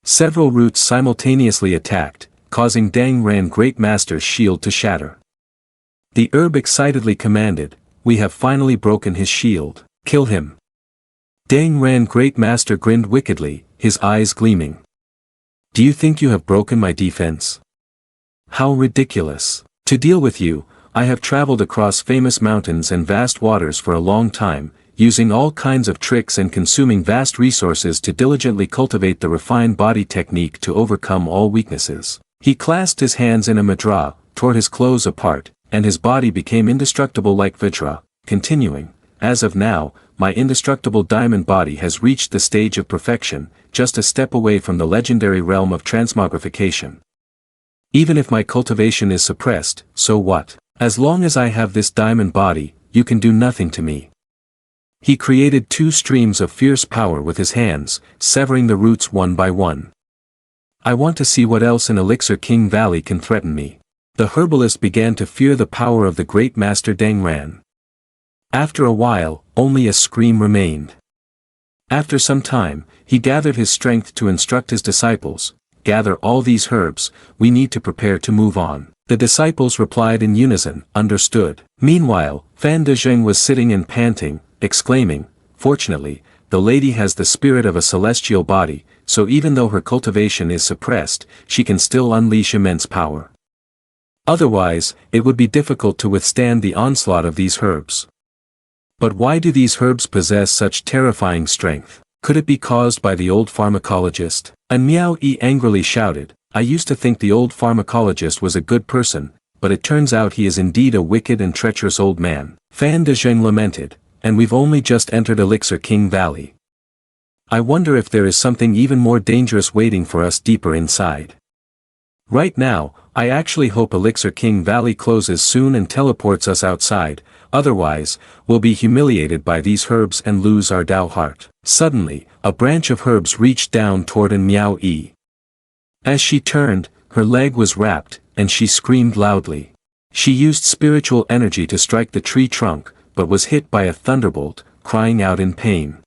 Several roots simultaneously attacked, causing Deng Ran Great Master's shield to shatter. The herb excitedly commanded, "We have finally broken his shield, kill him." Deng Ran Great Master grinned wickedly, his eyes gleaming. "Do you think you have broken my defense? How ridiculous. To deal with you, I have traveled across famous mountains and vast waters for a long time, using all kinds of tricks and consuming vast resources to diligently cultivate the refined body technique to overcome all weaknesses. He clasped his hands in a mudra, tore his clothes apart, and his body became indestructible like Vajra, continuing, "As of now, my indestructible diamond body has reached the stage of perfection, just a step away from the legendary realm of transmogrification. Even if my cultivation is suppressed, so what? As long as I have this diamond body, you can do nothing to me." He created 2 streams of fierce power with his hands, severing the roots one by one. "I want to see what else in Elixir King Valley can threaten me." The herbalist began to fear the power of the great master Dangran. After a while, only a scream remained. After some time, he gathered his strength to instruct his disciples, "Gather all these herbs, we need to prepare to move on." The disciples replied in unison, "Understood." Meanwhile, Fan Dezheng was sitting and panting, exclaiming, "Fortunately, the lady has the spirit of a celestial body, so even though her cultivation is suppressed, she can still unleash immense power. Otherwise, it would be difficult to withstand the onslaught of these herbs. But why do these herbs possess such terrifying strength? Could it be caused by the old pharmacologist?" And Miao Yi angrily shouted, "I used to think the old pharmacologist was a good person, but it turns out he is indeed a wicked and treacherous old man." Fan Dezheng lamented, "And we've only just entered Elixir King Valley. I wonder if there is something even more dangerous waiting for us deeper inside. Right now, I actually hope Elixir King Valley closes soon and teleports us outside, otherwise, we'll be humiliated by these herbs and lose our Dao heart." Suddenly, a branch of herbs reached down toward Miao Yi. As she turned, her leg was wrapped, and she screamed loudly. She used spiritual energy to strike the tree trunk, but was hit by a thunderbolt, crying out in pain.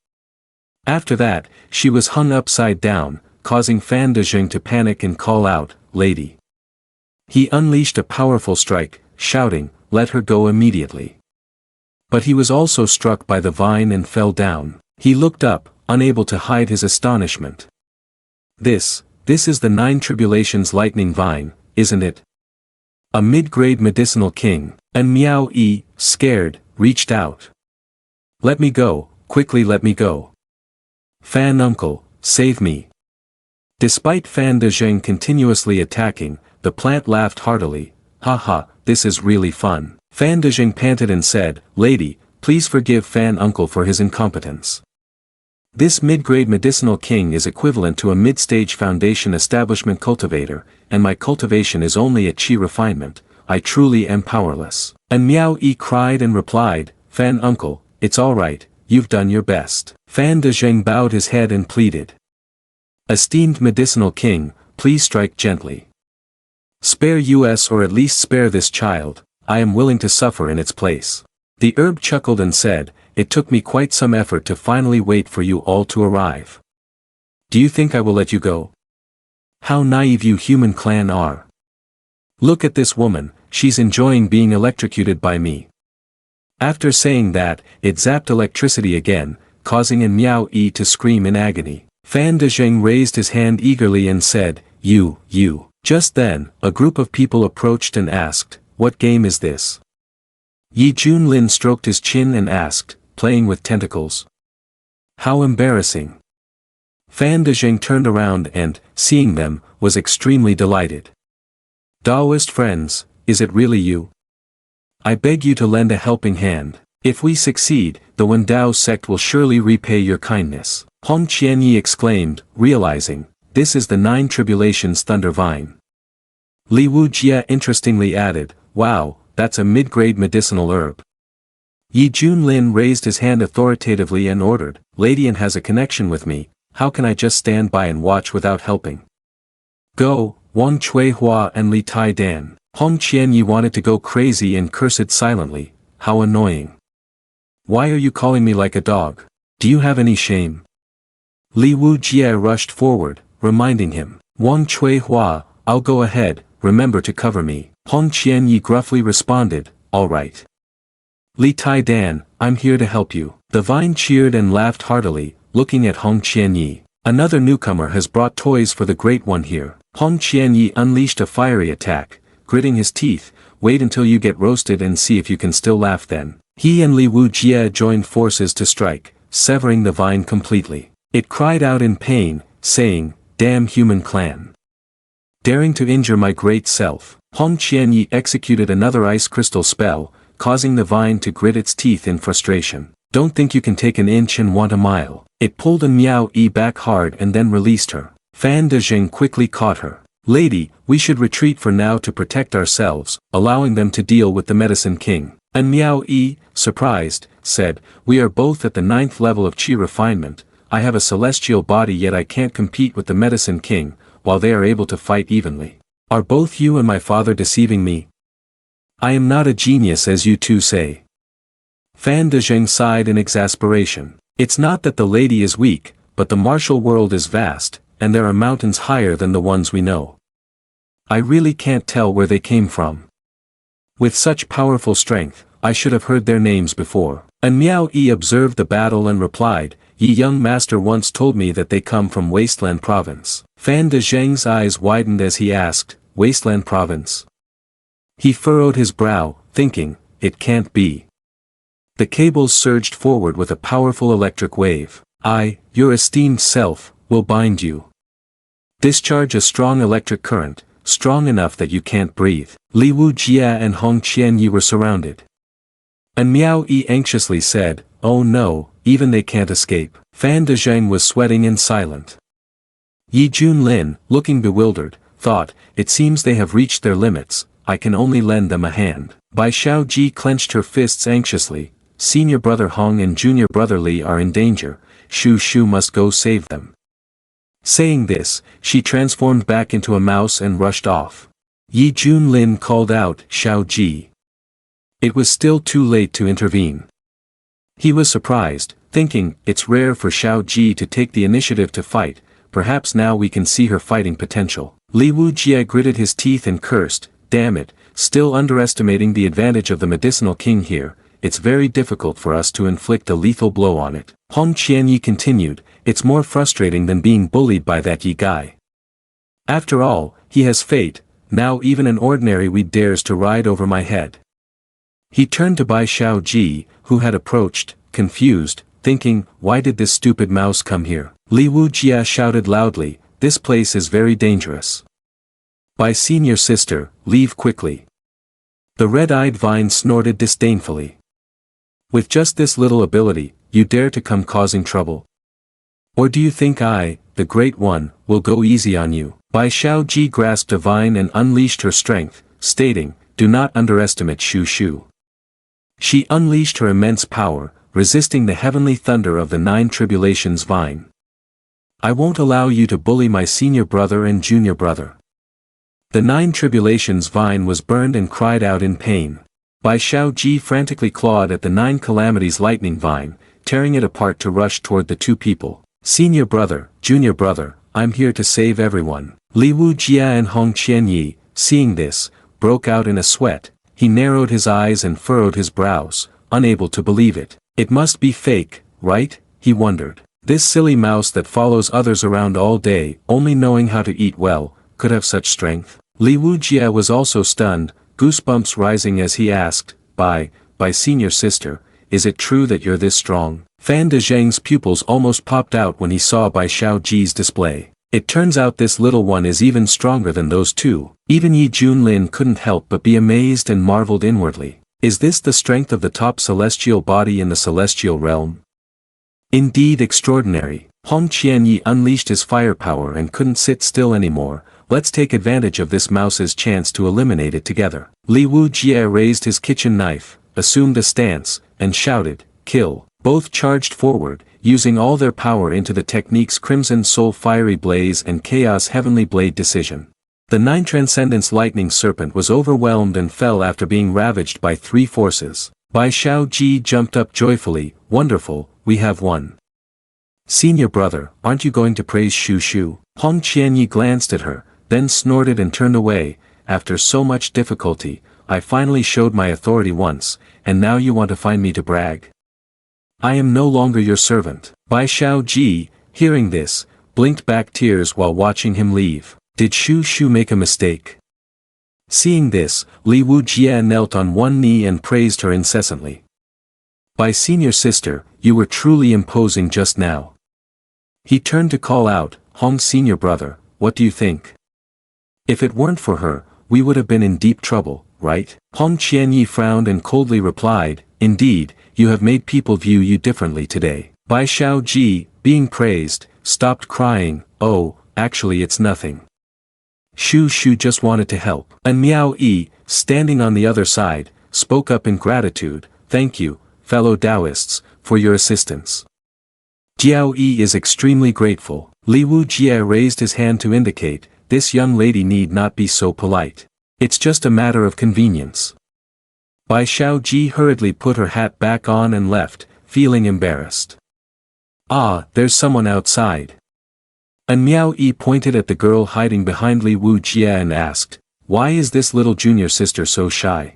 After that, she was hung upside down, causing Fan Dezheng to panic and call out, "Lady." He unleashed a powerful strike, shouting, "Let her go immediately." But he was also struck by the vine and fell down. He looked up, unable to hide his astonishment. This is the 9 Tribulations lightning vine, isn't it? A mid-grade medicinal king." And Miao Yi, scared, reached out. "Let me go, quickly let me go. Fan uncle, save me." Despite Fan Dezheng continuously attacking, the plant laughed heartily, "Ha, this is really fun." Fan Dezheng panted and said, "Lady, please forgive Fan uncle for his incompetence. This mid-grade medicinal king is equivalent to a mid-stage foundation establishment cultivator, and my cultivation is only at Qi refinement. I truly am powerless." And Miao Yi cried and replied, "Fan uncle, it's alright, you've done your best." Fan Dezheng bowed his head and pleaded, "Esteemed medicinal king, please strike gently. Spare us or at least spare this child, I am willing to suffer in its place." The herb chuckled and said, "It took me quite some effort to finally wait for you all to arrive. Do you think I will let you go? How naive you human clan are. Look at this woman, she's enjoying being electrocuted by me." After saying that, it zapped electricity again, causing Miao Yi to scream in agony. Fan Dezheng raised his hand eagerly and said, You. Just then, a group of people approached and asked, "What game is this?" Yi Junlin stroked his chin and asked, "Playing with tentacles? How embarrassing." Fan Dezheng turned around and, seeing them, was extremely delighted. "Daoist friends, is it really you? I beg you to lend a helping hand. If we succeed, the Wendao sect will surely repay your kindness." Hong Qianyi exclaimed, realizing, this is the 9 Tribulations Thunder Vine. Li Wujia interestingly added, "Wow, that's a mid-grade medicinal herb." Yi Junlin raised his hand authoritatively and ordered, "Ladian has a connection with me, how can I just stand by and watch without helping? Go, Wang Chuihua and Li Tai Dan." Hong Qianyi wanted to go crazy and cursed silently, "How annoying. Why are you calling me like a dog? Do you have any shame?" Li Wujia rushed forward, reminding him, "Wang Chuihua, I'll go ahead, remember to cover me." Hong Qianyi gruffly responded, "All right. Li Tai Dan, I'm here to help you." The vine cheered and laughed heartily, looking at Hong Qianyi. "Another newcomer has brought toys for the great one here." Hong Qianyi unleashed a fiery attack, gritting his teeth, "Wait until you get roasted and see if you can still laugh then." He and Li Wujie joined forces to strike, severing the vine completely. It cried out in pain, saying, "Damn human clan! Daring to injure my great self." Hong Qianyi executed another ice crystal spell, causing the vine to grit its teeth in frustration. "Don't think you can take an inch and want a mile." It pulled an Miao Yi back hard and then released her. Fan Dezheng quickly caught her. "Lady, we should retreat for now to protect ourselves," allowing them to deal with the Medicine King. And Miao Yi, surprised, said, "We are both at the 9th level of Qi refinement. I have a celestial body yet I can't compete with the Medicine King, while they are able to fight evenly. Are both you and my father deceiving me? I am not a genius as you two say." Fan Dezheng sighed in exasperation. "It's not that the lady is weak, but the martial world is vast, and there are mountains higher than the ones we know. I really can't tell where they came from. With such powerful strength, I should have heard their names before." And Miao Yi observed the battle and replied, "Yi young master once told me that they come from Wasteland Province." Fan Dezheng's eyes widened as he asked, "Wasteland Province?" He furrowed his brow, thinking, "It can't be." The cables surged forward with a powerful electric wave. "I, your esteemed self, will bind you. Discharge a strong electric current, strong enough that you can't breathe." Li Wujie and Hong Qianyi were surrounded. And Miao Yi anxiously said, "Oh no, even they can't escape." Fan Dezheng was sweating and silent. Yi Junlin, looking bewildered, thought, "It seems they have reached their limits, I can only lend them a hand." Bai Xiaoji clenched her fists anxiously. "Senior brother Hong and junior brother Li are in danger, Shu Shu must go save them." Saying this, she transformed back into a mouse and rushed off. Yi Junlin called out, "Xiao Ji." It was still too late to intervene. He was surprised, thinking, "It's rare for Xiao Ji to take the initiative to fight, perhaps now we can see her fighting potential." Li Wujie gritted his teeth and cursed, "Damn it, still underestimating the advantage of the medicinal king here, it's very difficult for us to inflict a lethal blow on it." Hong Qianyi continued, "It's more frustrating than being bullied by that Yi guy. After all, he has fate, now even an ordinary weed dares to ride over my head." He turned to Bai Xiaoji, who had approached, confused, thinking, "Why did this stupid mouse come here?" Li Wujie shouted loudly, "This place is very dangerous. Bai senior sister, leave quickly." The red-eyed vine snorted disdainfully. "With just this little ability, you dare to come causing trouble? Or do you think I, the Great One, will go easy on you?" Bai Xiaoji grasped a vine and unleashed her strength, stating, "Do not underestimate Shu Shu." She unleashed her immense power, resisting the heavenly thunder of the 9 tribulations vine. "I won't allow you to bully my senior brother and junior brother." The 9 tribulations vine was burned and cried out in pain. Bai Xiaoji frantically clawed at the 9 calamities lightning vine, tearing it apart to rush toward the 2 people. "Senior brother, junior brother, I'm here to save everyone." Li Wujie and Hong Qianyi, seeing this, broke out in a sweat. He narrowed his eyes and furrowed his brows, unable to believe it. It must be fake, right? He wondered. This silly mouse that follows others around all day, only knowing how to eat well, could have such strength. Li Wujie was also stunned, goosebumps rising as he asked, Bai senior sister, is it true that you're this strong?" Fan Dezheng's pupils almost popped out when he saw Bai Xiaoji's display. "It turns out this little one is even stronger than those 2. Even Yi Junlin couldn't help but be amazed and marveled inwardly. Is this the strength of the top celestial body in the celestial realm? Indeed extraordinary. Hong Qianyi unleashed his firepower and couldn't sit still anymore. "Let's take advantage of this mouse's chance to eliminate it together." Li Wujie raised his kitchen knife, assumed a stance, and shouted, "Kill." Both charged forward, using all their power into the techniques Crimson Soul Fiery Blaze and Chaos Heavenly Blade Decision. The 9 Transcendence Lightning Serpent was overwhelmed and fell after being ravaged by 3 forces. Bai Xiaoji jumped up joyfully, "Wonderful, we have won." "Senior brother, aren't you going to praise Shu Shu?" Hong Qianyi glanced at her, then snorted and turned away. "After so much difficulty, I finally showed my authority once, and now you want to find me to brag? I am no longer your servant." Bai Xiaoji, hearing this, blinked back tears while watching him leave. Did Shu Shu make a mistake? Seeing this, Li Wujie knelt on one knee and praised her incessantly. By senior sister, you were truly imposing just now. He turned to call out, Hong's senior brother, what do you think? If it weren't for her, we would have been in deep trouble, right? Hong Qianyi frowned and coldly replied, indeed, you have made people view you differently today. Bai Xiaoji, being praised, stopped crying, oh, actually it's nothing. Shu Shu just wanted to help. And Miao Yi, standing on the other side, spoke up in gratitude, thank you, fellow Taoists, for your assistance. Jiao Yi is extremely grateful. Li Wu Jie raised his hand to indicate, this young lady need not be so polite. It's just a matter of convenience. Bai Xiaoji hurriedly put her hat back on and left, feeling embarrassed. Ah, there's someone outside. And Miao Yi pointed at the girl hiding behind Li Wu Jie and asked, why is this little junior sister so shy?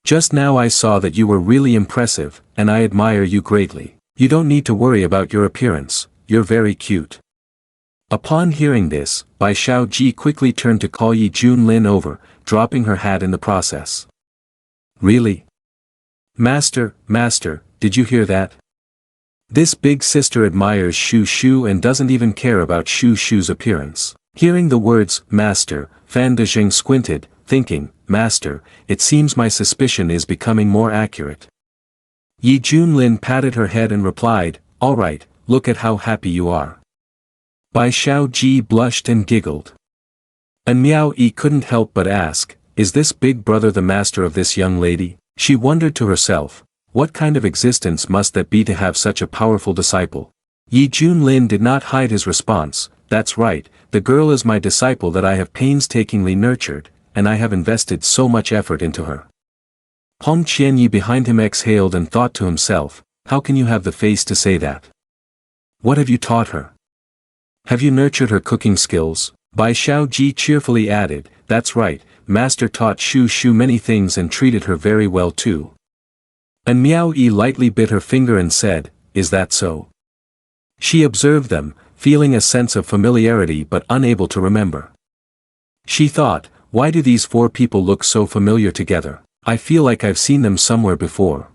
Just now I saw that you were really impressive, and I admire you greatly. You don't need to worry about your appearance, you're very cute. Upon hearing this, Bai Xiaoji quickly turned to call Yi Junlin over, dropping her hat in the process. Really? Master, did you hear that? This big sister admires Shu Shu and doesn't even care about Shu Shu's appearance. Hearing the words, master, Fan Dezheng squinted, thinking, master, it seems my suspicion is becoming more accurate. Yi Junlin patted her head and replied, all right, look at how happy you are. Bai Xiaoji blushed and giggled. And Miao Yi couldn't help but ask, is this big brother the master of this young lady? She wondered to herself, what kind of existence must that be to have such a powerful disciple? Yi Junlin did not hide his response, that's right, the girl is my disciple that I have painstakingly nurtured, and I have invested so much effort into her. Hong Qianyi behind him exhaled and thought to himself, how can you have the face to say that? What have you taught her? Have you nurtured her cooking skills? Bai Xiaoji cheerfully added, that's right, master taught Shu Shu many things and treated her very well too. And Miao Yi lightly bit her finger and said, is that so? She observed them, feeling a sense of familiarity but unable to remember. She thought, why do these four people look so familiar together? I feel like I've seen them somewhere before.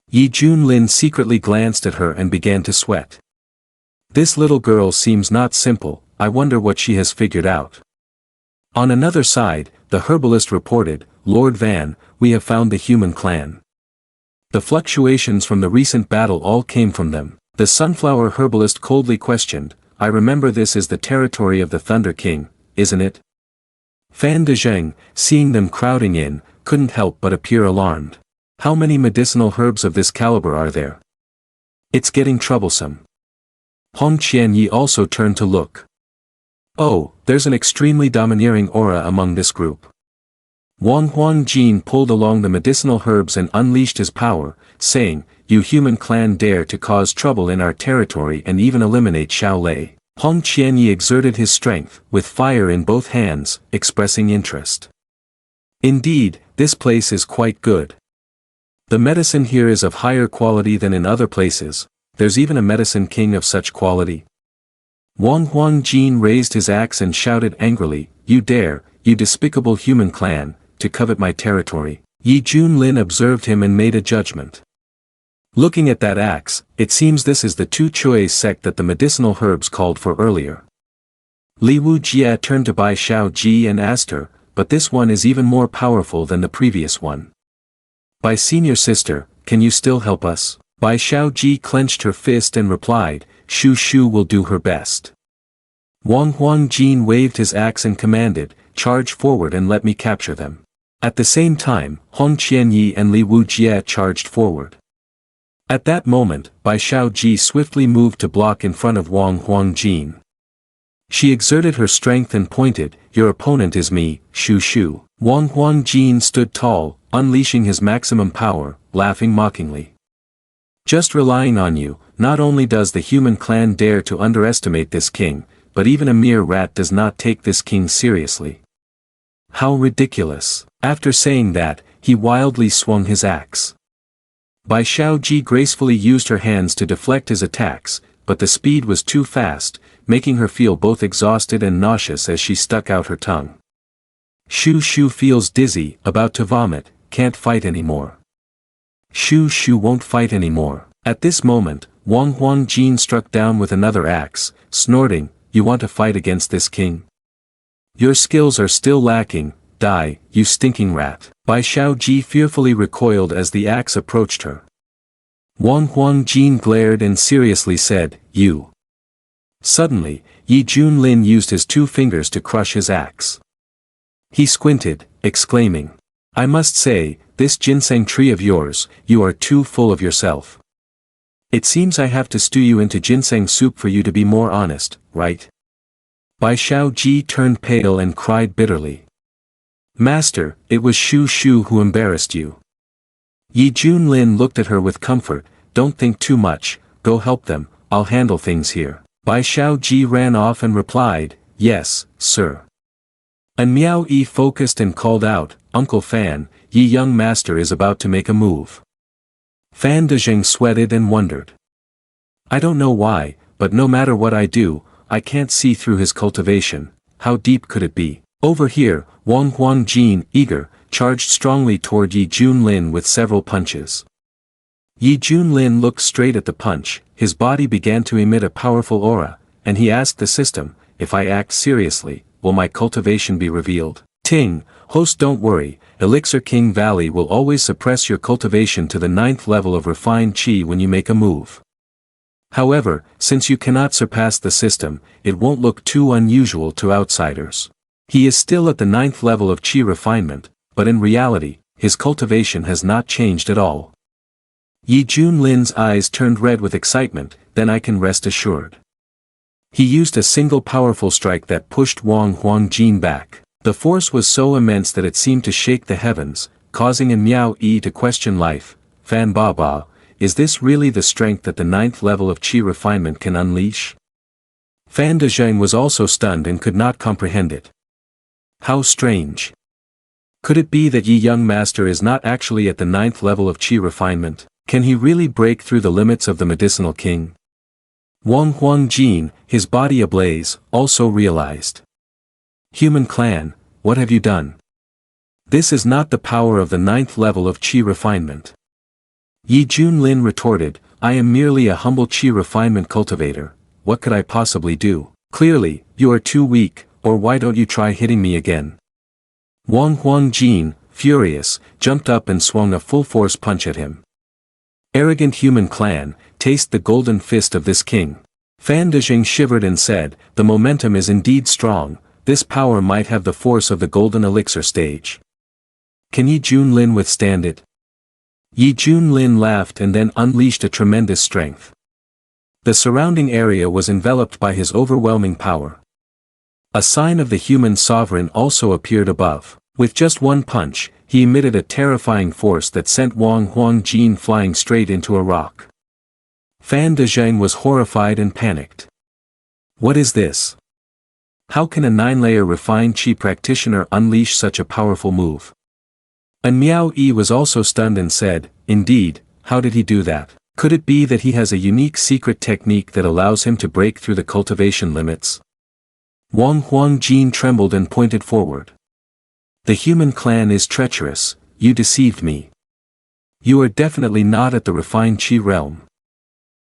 Yi Junlin secretly glanced at her and began to sweat. This little girl seems not simple, I wonder what she has figured out. On another side, the herbalist reported, Lord Van, we have found the human clan. The fluctuations from the recent battle all came from them. The sunflower herbalist coldly questioned, I remember this is the territory of the Thunder King, isn't it? Fan Dezheng, seeing them crowding in, couldn't help but appear alarmed. How many medicinal herbs of this caliber are there? It's getting troublesome. Hong Qianyi also turned to look. Oh, there's an extremely domineering aura among this group. Wang Huangjin pulled along the medicinal herbs and unleashed his power, saying, you human clan dare to cause trouble in our territory and even eliminate Xiao Lei. Hong Qianyi exerted his strength, with fire in both hands, expressing interest. Indeed, this place is quite good. The medicine here is of higher quality than in other places, there's even a medicine king of such quality. Wang Huangjin raised his axe and shouted angrily, you dare, you despicable human clan, to covet my territory. Yi Junlin observed him and made a judgment. Looking at that axe, it seems this is the Tu Chui sect that the medicinal herbs called for earlier. Li Wu Jie turned to Bai Xiaoji and asked her, but this one is even more powerful than the previous one. Bai senior sister, can you still help us? Bai Xiaoji clenched her fist and replied, Shu Shu will do her best. Wang Huangjin waved his axe and commanded, charge forward and let me capture them. At the same time, Hong Qianyi and Li Wu Jie charged forward. At that moment, Bai Xiaoji swiftly moved to block in front of Wang Huangjin. She exerted her strength and pointed, your opponent is me, Shu Shu. Wang Huangjin stood tall, unleashing his maximum power, laughing mockingly. Just relying on you, not only does the human clan dare to underestimate this king, but even a mere rat does not take this king seriously. How ridiculous. After saying that, he wildly swung his axe. Bai Xiaoji gracefully used her hands to deflect his attacks, but the speed was too fast, making her feel both exhausted and nauseous as she stuck out her tongue. Shu Shu feels dizzy, about to vomit, can't fight anymore. Shu won't fight anymore. At this moment, Wang Huangjin struck down with another axe, snorting, "You want to fight against this king? Your skills are still lacking, die, you stinking rat." Bai Shaoji fearfully recoiled as the axe approached her. Wang Huangjin glared and seriously said, "You." Suddenly, Yi Junlin used his 2 fingers to crush his axe. He squinted, exclaiming, "I must say, this ginseng tree of yours, you are too full of yourself. It seems I have to stew you into ginseng soup for you to be more honest, right?" Bai Shaoji turned pale and cried bitterly. "Master, it was Shu who embarrassed you." Yi Junlin looked at her with comfort, "Don't think too much, go help them, I'll handle things here." Bai Shaoji ran off and replied, "Yes, sir." And Miao Yi focused and called out, "Uncle Fan, Yi young master is about to make a move." Fan Dezheng sweated and wondered. "I don't know why, but no matter what I do, I can't see through his cultivation. How deep could it be?" Over here, Wang Huangjin, eager, charged strongly toward Yi Junlin with several punches. Yi Junlin looked straight at the punch, his body began to emit a powerful aura, and he asked the system, "If I act seriously, will my cultivation be revealed?" "Ting, host, don't worry, Elixir King Valley will always suppress your cultivation to the 9th level of refined Qi when you make a move. However, since you cannot surpass the system, it won't look too unusual to outsiders. He is still at the 9th level of Qi refinement, but in reality, his cultivation has not changed at all." Yi Junlin's eyes turned red with excitement, "Then I can rest assured." He used a single powerful strike that pushed Wang Huangjin back. The force was so immense that it seemed to shake the heavens, causing Miao Yi to question life. "Fan Baba, is this really the strength that the 9th level of Qi refinement can unleash?" Fan Dezheng was also stunned and could not comprehend it. How strange. Could it be that Yi young master is not actually at the 9th level of Qi refinement? Can he really break through the limits of the medicinal king? Wang Huangjin, his body ablaze, also realized. "Human clan, what have you done? This is not the power of the 9th level of Qi refinement." Yi Junlin retorted, "I am merely a humble Qi refinement cultivator, what could I possibly do? Clearly, you are too weak, or why don't you try hitting me again?" Wang Huangjin, furious, jumped up and swung a full-force punch at him. "Arrogant human clan, taste the golden fist of this king." Fan Dezheng shivered and said, "The momentum is indeed strong, this power might have the force of the golden elixir stage. Can Yi Junlin withstand it?" Yi Junlin laughed and then unleashed a tremendous strength. The surrounding area was enveloped by his overwhelming power. A sign of the human sovereign also appeared above. With just one punch, he emitted a terrifying force that sent Wang Huangjin flying straight into a rock. Fan Dezheng was horrified and panicked. What is this? How can a 9-layer refined Qi practitioner unleash such a powerful move? And Miao Yi was also stunned and said, "Indeed, how did he do that? Could it be that he has a unique secret technique that allows him to break through the cultivation limits?" Wang Huangjin trembled and pointed forward. "The human clan is treacherous, you deceived me. You are definitely not at the refined Qi realm."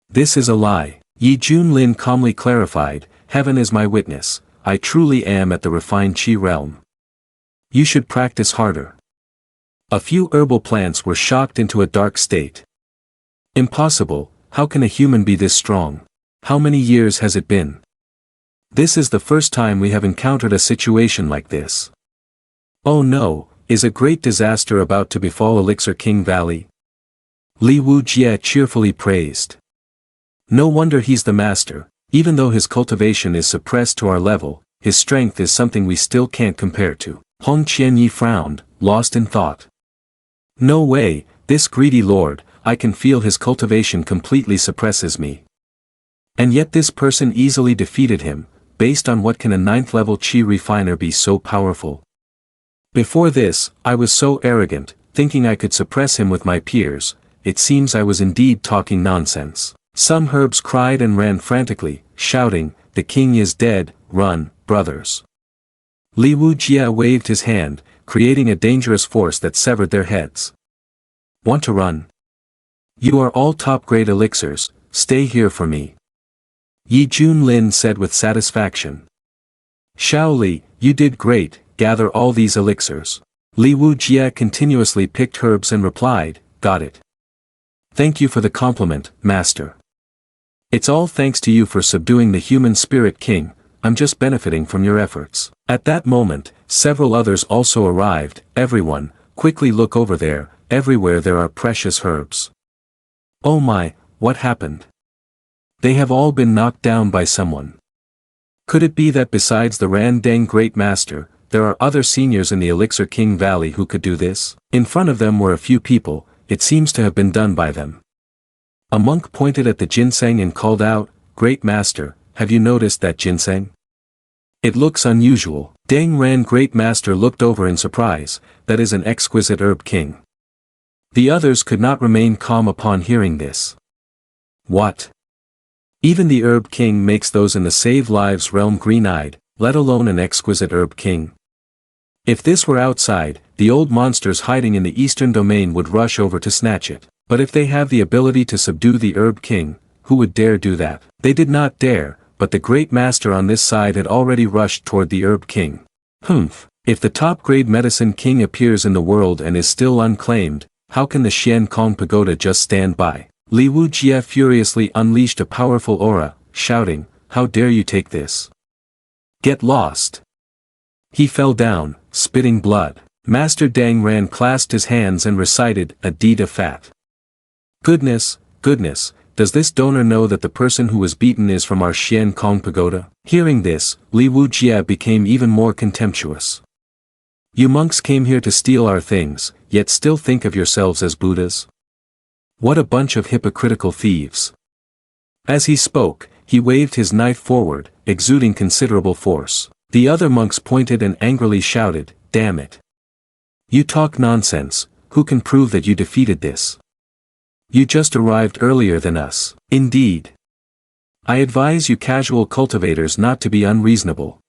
"This is a lie," Yi Junlin calmly clarified, "Heaven is my witness, I truly am at the refined Qi realm. You should practice harder." A few herbal plants were shocked into a dark state. "Impossible, how can a human be this strong? How many years has it been? This is the first time we have encountered a situation like this. Oh no, is a great disaster about to befall Elixir King Valley?" Li Wujie cheerfully praised. "No wonder he's the master, even though his cultivation is suppressed to our level, his strength is something we still can't compare to." Hong Qianyi frowned, lost in thought. "No way, this greedy lord, I can feel his cultivation completely suppresses me. And yet this person easily defeated him, based on what can a 9th level Qi refiner be so powerful? Before this, I was so arrogant, thinking I could suppress him with my peers, it seems I was indeed talking nonsense." Some herbs cried and ran frantically, shouting, "The king is dead, run, brothers." Li Wujie waved his hand, creating a dangerous force that severed their heads. "Want to run? You are all top-grade elixirs, stay here for me. Yi Junlin said with satisfaction. Xiao Li, you did great, gather all these elixirs. Li Wujie continuously picked herbs and replied, got it. Thank you for the compliment, master. It's all thanks to you for subduing the human spirit king, I'm just benefiting from your efforts. At that moment, several others also arrived. Everyone, quickly look over there, everywhere there are precious herbs. Oh my, what happened? They have all been knocked down by someone. Could it be that besides the Randang Great Master, there are other seniors in the Elixir King Valley who could do this? In front of them were a few people, it seems to have been done by them. A monk pointed at the ginseng and called out, Great Master, have you noticed that ginseng? It looks unusual. Dang Ran Great Master looked over in surprise, that is an exquisite herb king. The others could not remain calm upon hearing this. What? Even the herb king makes those in the Save Lives realm green-eyed, let alone an exquisite herb king. If this were outside, the old monsters hiding in the eastern domain would rush over to snatch it. But if they have the ability to subdue the herb king, who would dare do that? They did not dare, but the great master on this side had already rushed toward the herb king. Humph, if the top-grade medicine king appears in the world and is still unclaimed, how can the Shien Kong Pagoda just stand by? Li Wujie furiously unleashed a powerful aura, shouting, how dare you take this? Get lost. He fell down, spitting blood. Master Dang Ran clasped his hands and recited, a deed of fat. Goodness, goodness, does this donor know that the person who was beaten is from our Shien Kong Pagoda? Hearing this, Li Wujie became even more contemptuous. You monks came here to steal our things, yet still think of yourselves as Buddhas? What a bunch of hypocritical thieves. As he spoke, he waved his knife forward, exuding considerable force. The other monks pointed and angrily shouted, damn it. You talk nonsense, who can prove that you defeated this? You just arrived earlier than us. Indeed. I advise you casual cultivators not to be unreasonable.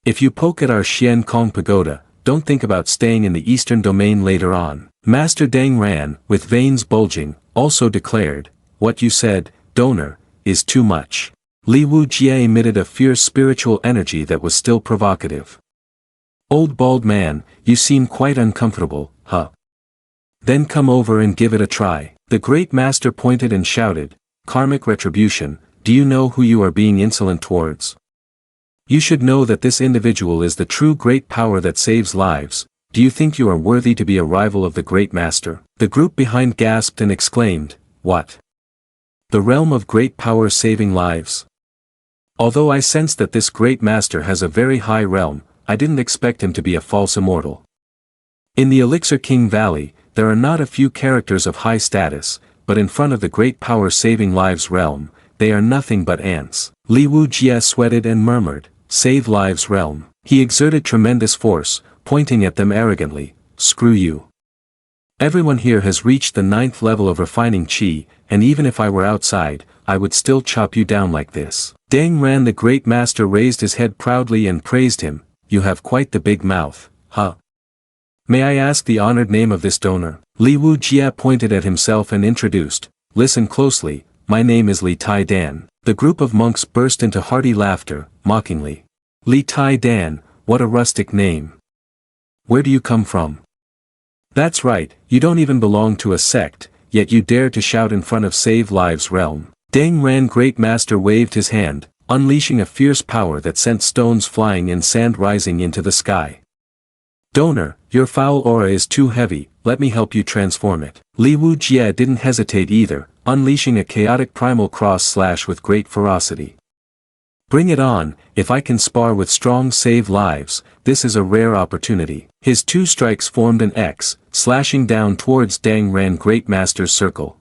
If you poke at our Shien Kong Pagoda, don't think about staying in the eastern domain later on. Master Dang Ran, with veins bulging, also declared, what you said, donor, is too much. Li Wujie emitted a fierce spiritual energy that was still provocative. Old bald man, you seem quite uncomfortable, huh? Then come over and give it a try. The great master pointed and shouted, karmic retribution, do you know who you are being insolent towards? You should know that this individual is the true great power that saves lives. Do you think you are worthy to be a rival of the great master? The group behind gasped and exclaimed, what? The realm of great power saving lives? Although I sense that this great master has a very high realm, I didn't expect him to be a false immortal. In the Elixir King Valley, there are not a few characters of high status, but in front of the great power saving lives realm, they are nothing but ants. Li Wujie sweated and murmured, save lives realm. He exerted tremendous force, pointing at them arrogantly, screw you. Everyone here has reached the 9th level of refining chi, and even if I were outside, I would still chop you down like this. Dang Ran the great master raised his head proudly and praised him, you have quite the big mouth, huh? May I ask the honored name of this donor? Li Wujie pointed at himself and introduced, listen closely, my name is Li Tai Dan. The group of monks burst into hearty laughter, mockingly. Li Tai Dan, what a rustic name. Where do you come from? That's right, you don't even belong to a sect, yet you dare to shout in front of Save Lives realm. Dang Ran Great Master waved his hand, unleashing a fierce power that sent stones flying and sand rising into the sky. Donor, your foul aura is too heavy, let me help you transform it. Li Wujie didn't hesitate either, unleashing a chaotic primal cross slash with great ferocity. Bring it on, if I can spar with strong save lives, this is a rare opportunity. His two strikes formed an X, slashing down towards Dang Ran Great Master's circle.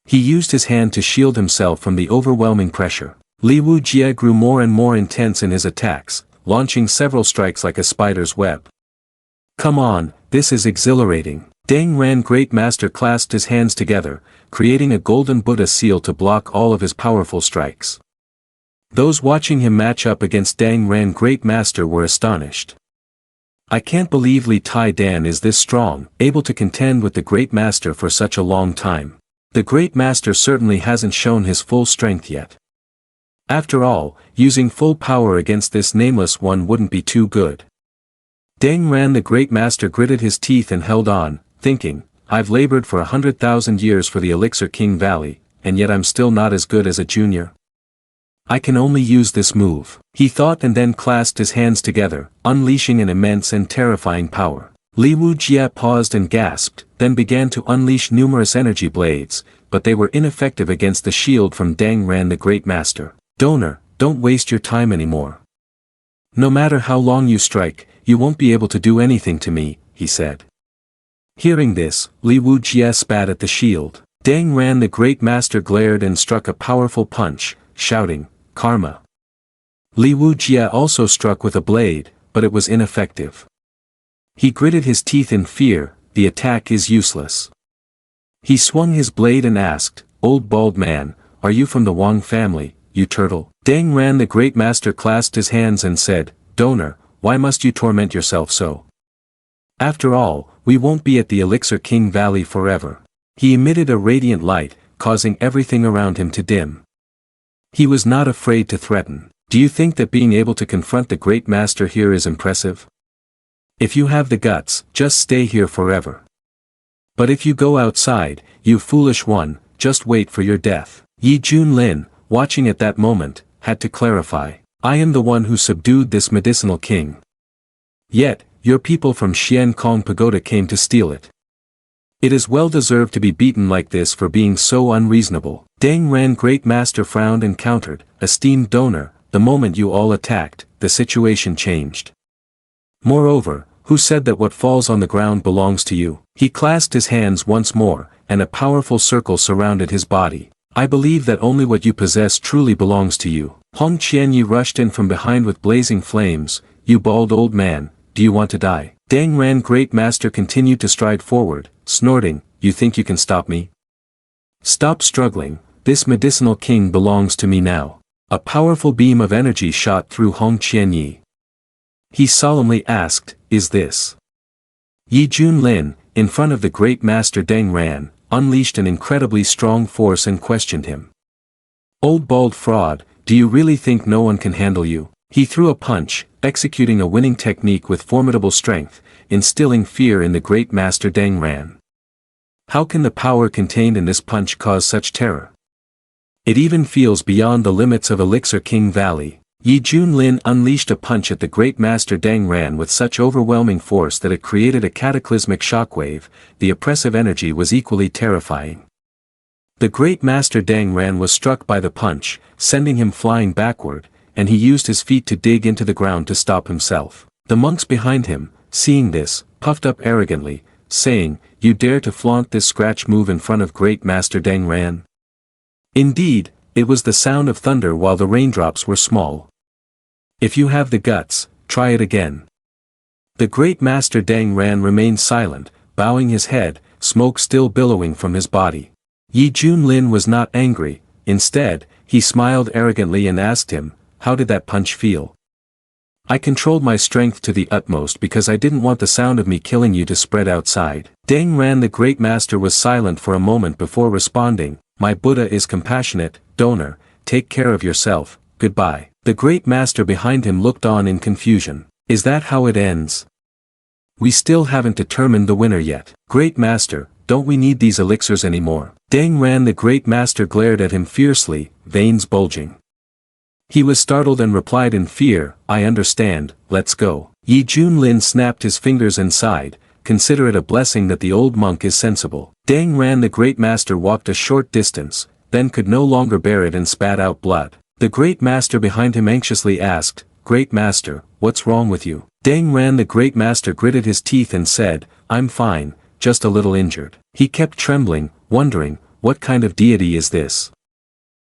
He used his hand to shield himself from the overwhelming pressure. Li Wujie grew more and more intense in his attacks, launching several strikes like a spider's web. Come on, this is exhilarating. Dang Ran Great Master clasped his hands together, creating a golden Buddha seal to block all of his powerful strikes. Those watching him match up against Dang Ran Great Master were astonished. I can't believe Li Tai Dan is this strong, able to contend with the Great Master for such a long time. The Great Master certainly hasn't shown his full strength yet. After all, using full power against this nameless one wouldn't be too good. Dang Ran the Great Master gritted his teeth and held on, thinking, I've labored for 100,000 years for the Elixir King Valley, and yet I'm still not as good as a junior. I can only use this move, he thought, and then clasped his hands together, unleashing an immense and terrifying power. Li Wujia paused and gasped, then began to unleash numerous energy blades, but they were ineffective against the shield from Dang Ran the Great Master. Donor, don't waste your time anymore. No matter how long you strike, you won't be able to do anything to me, he said. Hearing this, Li Wujia spat at the shield. Dang Ran the Great Master glared and struck a powerful punch, shouting, Karma. Li Wujia also struck with a blade, but it was ineffective. He gritted his teeth in fear, the attack is useless. He swung his blade and asked, Old bald man, are you from the Wang family, you turtle? Dang Ran the Great Master clasped his hands and said, Donor, why must you torment yourself so? After all, we won't be at the Elixir King Valley forever. He emitted a radiant light, causing everything around him to dim. He was not afraid to threaten. Do you think that being able to confront the Great Master here is impressive? If you have the guts, just stay here forever. But if you go outside, you foolish one, just wait for your death. Yi Junlin, watching at that moment, had to clarify. I am the one who subdued this medicinal king. Yet, your people from Shien Kong Pagoda came to steal it. It is well deserved to be beaten like this for being so unreasonable. Dang Ran Great Master frowned and countered, Esteemed donor, the moment you all attacked, the situation changed. Moreover, who said that what falls on the ground belongs to you? He clasped his hands once more, and a powerful circle surrounded his body. I believe that only what you possess truly belongs to you. Hong Qianyi rushed in from behind with blazing flames, You bald old man, do you want to die? Dang Ran Great Master continued to stride forward, snorting, You think you can stop me? Stop struggling, this medicinal king belongs to me now. A powerful beam of energy shot through Hong Qianyi. He solemnly asked, Is this? Yi Junlin, in front of the Great Master Dang Ran, unleashed an incredibly strong force and questioned him. Old bald fraud, do you really think no one can handle you? He threw a punch, executing a winning technique with formidable strength, instilling fear in the Great Master Dang Ran. How can the power contained in this punch cause such terror? It even feels beyond the limits of Elixir King Valley. Yi Junlin unleashed a punch at the Great Master Dang Ran with such overwhelming force that it created a cataclysmic shockwave. The oppressive energy was equally terrifying. The Great Master Dang Ran was struck by the punch, sending him flying backward, and he used his feet to dig into the ground to stop himself. The monks behind him, seeing this, puffed up arrogantly, saying, You dare to flaunt this scratch move in front of Great Master Dang Ran? Indeed, it was the sound of thunder while the raindrops were small. If you have the guts, try it again. The Great Master Dang Ran remained silent, bowing his head, smoke still billowing from his body. Yi Junlin was not angry, instead, he smiled arrogantly and asked him, How did that punch feel? I controlled my strength to the utmost because I didn't want the sound of me killing you to spread outside. Dang Ran the Great Master was silent for a moment before responding, My Buddha is compassionate, donor, take care of yourself, goodbye. The Great Master behind him looked on in confusion. Is that how it ends? We still haven't determined the winner yet. Great Master, don't we need these elixirs anymore? Dang Ran the Great Master glared at him fiercely, veins bulging. He was startled and replied in fear, I understand, let's go. Yi Junlin snapped his fingers and sighed, consider it a blessing that the old monk is sensible. Dang Ran the Great Master walked a short distance, then could no longer bear it and spat out blood. The Great Master behind him anxiously asked, Great Master, what's wrong with you? Dang Ran the Great Master gritted his teeth and said, I'm fine, just a little injured. He kept trembling, wondering, what kind of deity is this?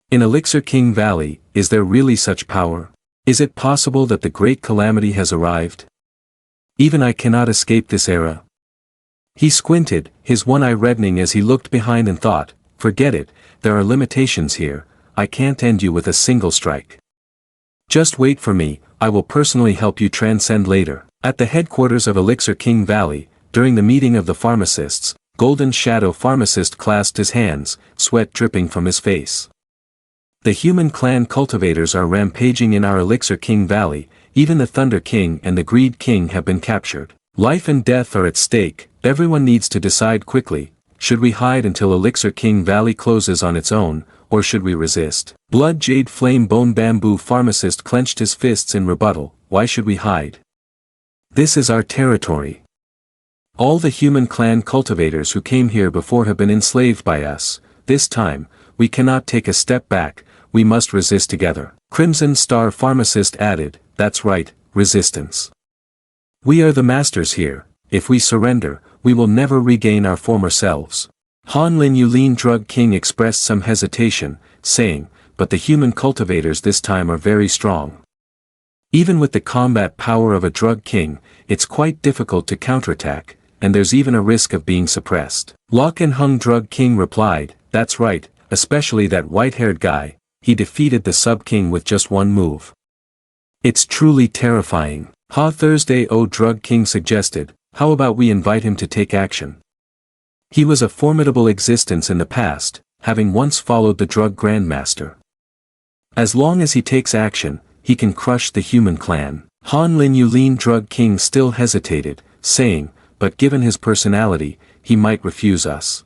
In Elixir King Valley, is there really such power? Is it possible that the great calamity has arrived? Even I cannot escape this era. He squinted, his one eye reddening as he looked behind and thought, forget it, there are limitations here, I can't end you with a single strike. Just wait for me, I will personally help you transcend later. At the headquarters of Elixir King Valley, during the meeting of the pharmacists, Golden Shadow pharmacist clasped his hands, sweat dripping from his face. The human clan cultivators are rampaging in our Elixir King Valley, even the Thunder King and the Greed King have been captured. Life and death are at stake, everyone needs to decide quickly, should we hide until Elixir King Valley closes on its own, or should we resist? Blood Jade Flame Bone Bamboo pharmacist clenched his fists in rebuttal, why should we hide? This is our territory. All the human clan cultivators who came here before have been enslaved by us, this time, we cannot take a step back, we must resist together. Crimson Star pharmacist added, that's right, resistance. We are the masters here, if we surrender, we will never regain our former selves. Han Lin Yulin Drug King expressed some hesitation, saying, but the human cultivators this time are very strong. Even with the combat power of a Drug King, it's quite difficult to counterattack, and there's even a risk of being suppressed. Lok and Hung Drug King replied, that's right, especially that white-haired guy, he defeated the Sub-King with just one move. It's truly terrifying. Ha Thursday O Drug King suggested, how about we invite him to take action? He was a formidable existence in the past, having once followed the Drug Grandmaster. As long as he takes action, he can crush the human clan. Han Lin Yulin Drug King still hesitated, saying, but given his personality, he might refuse us.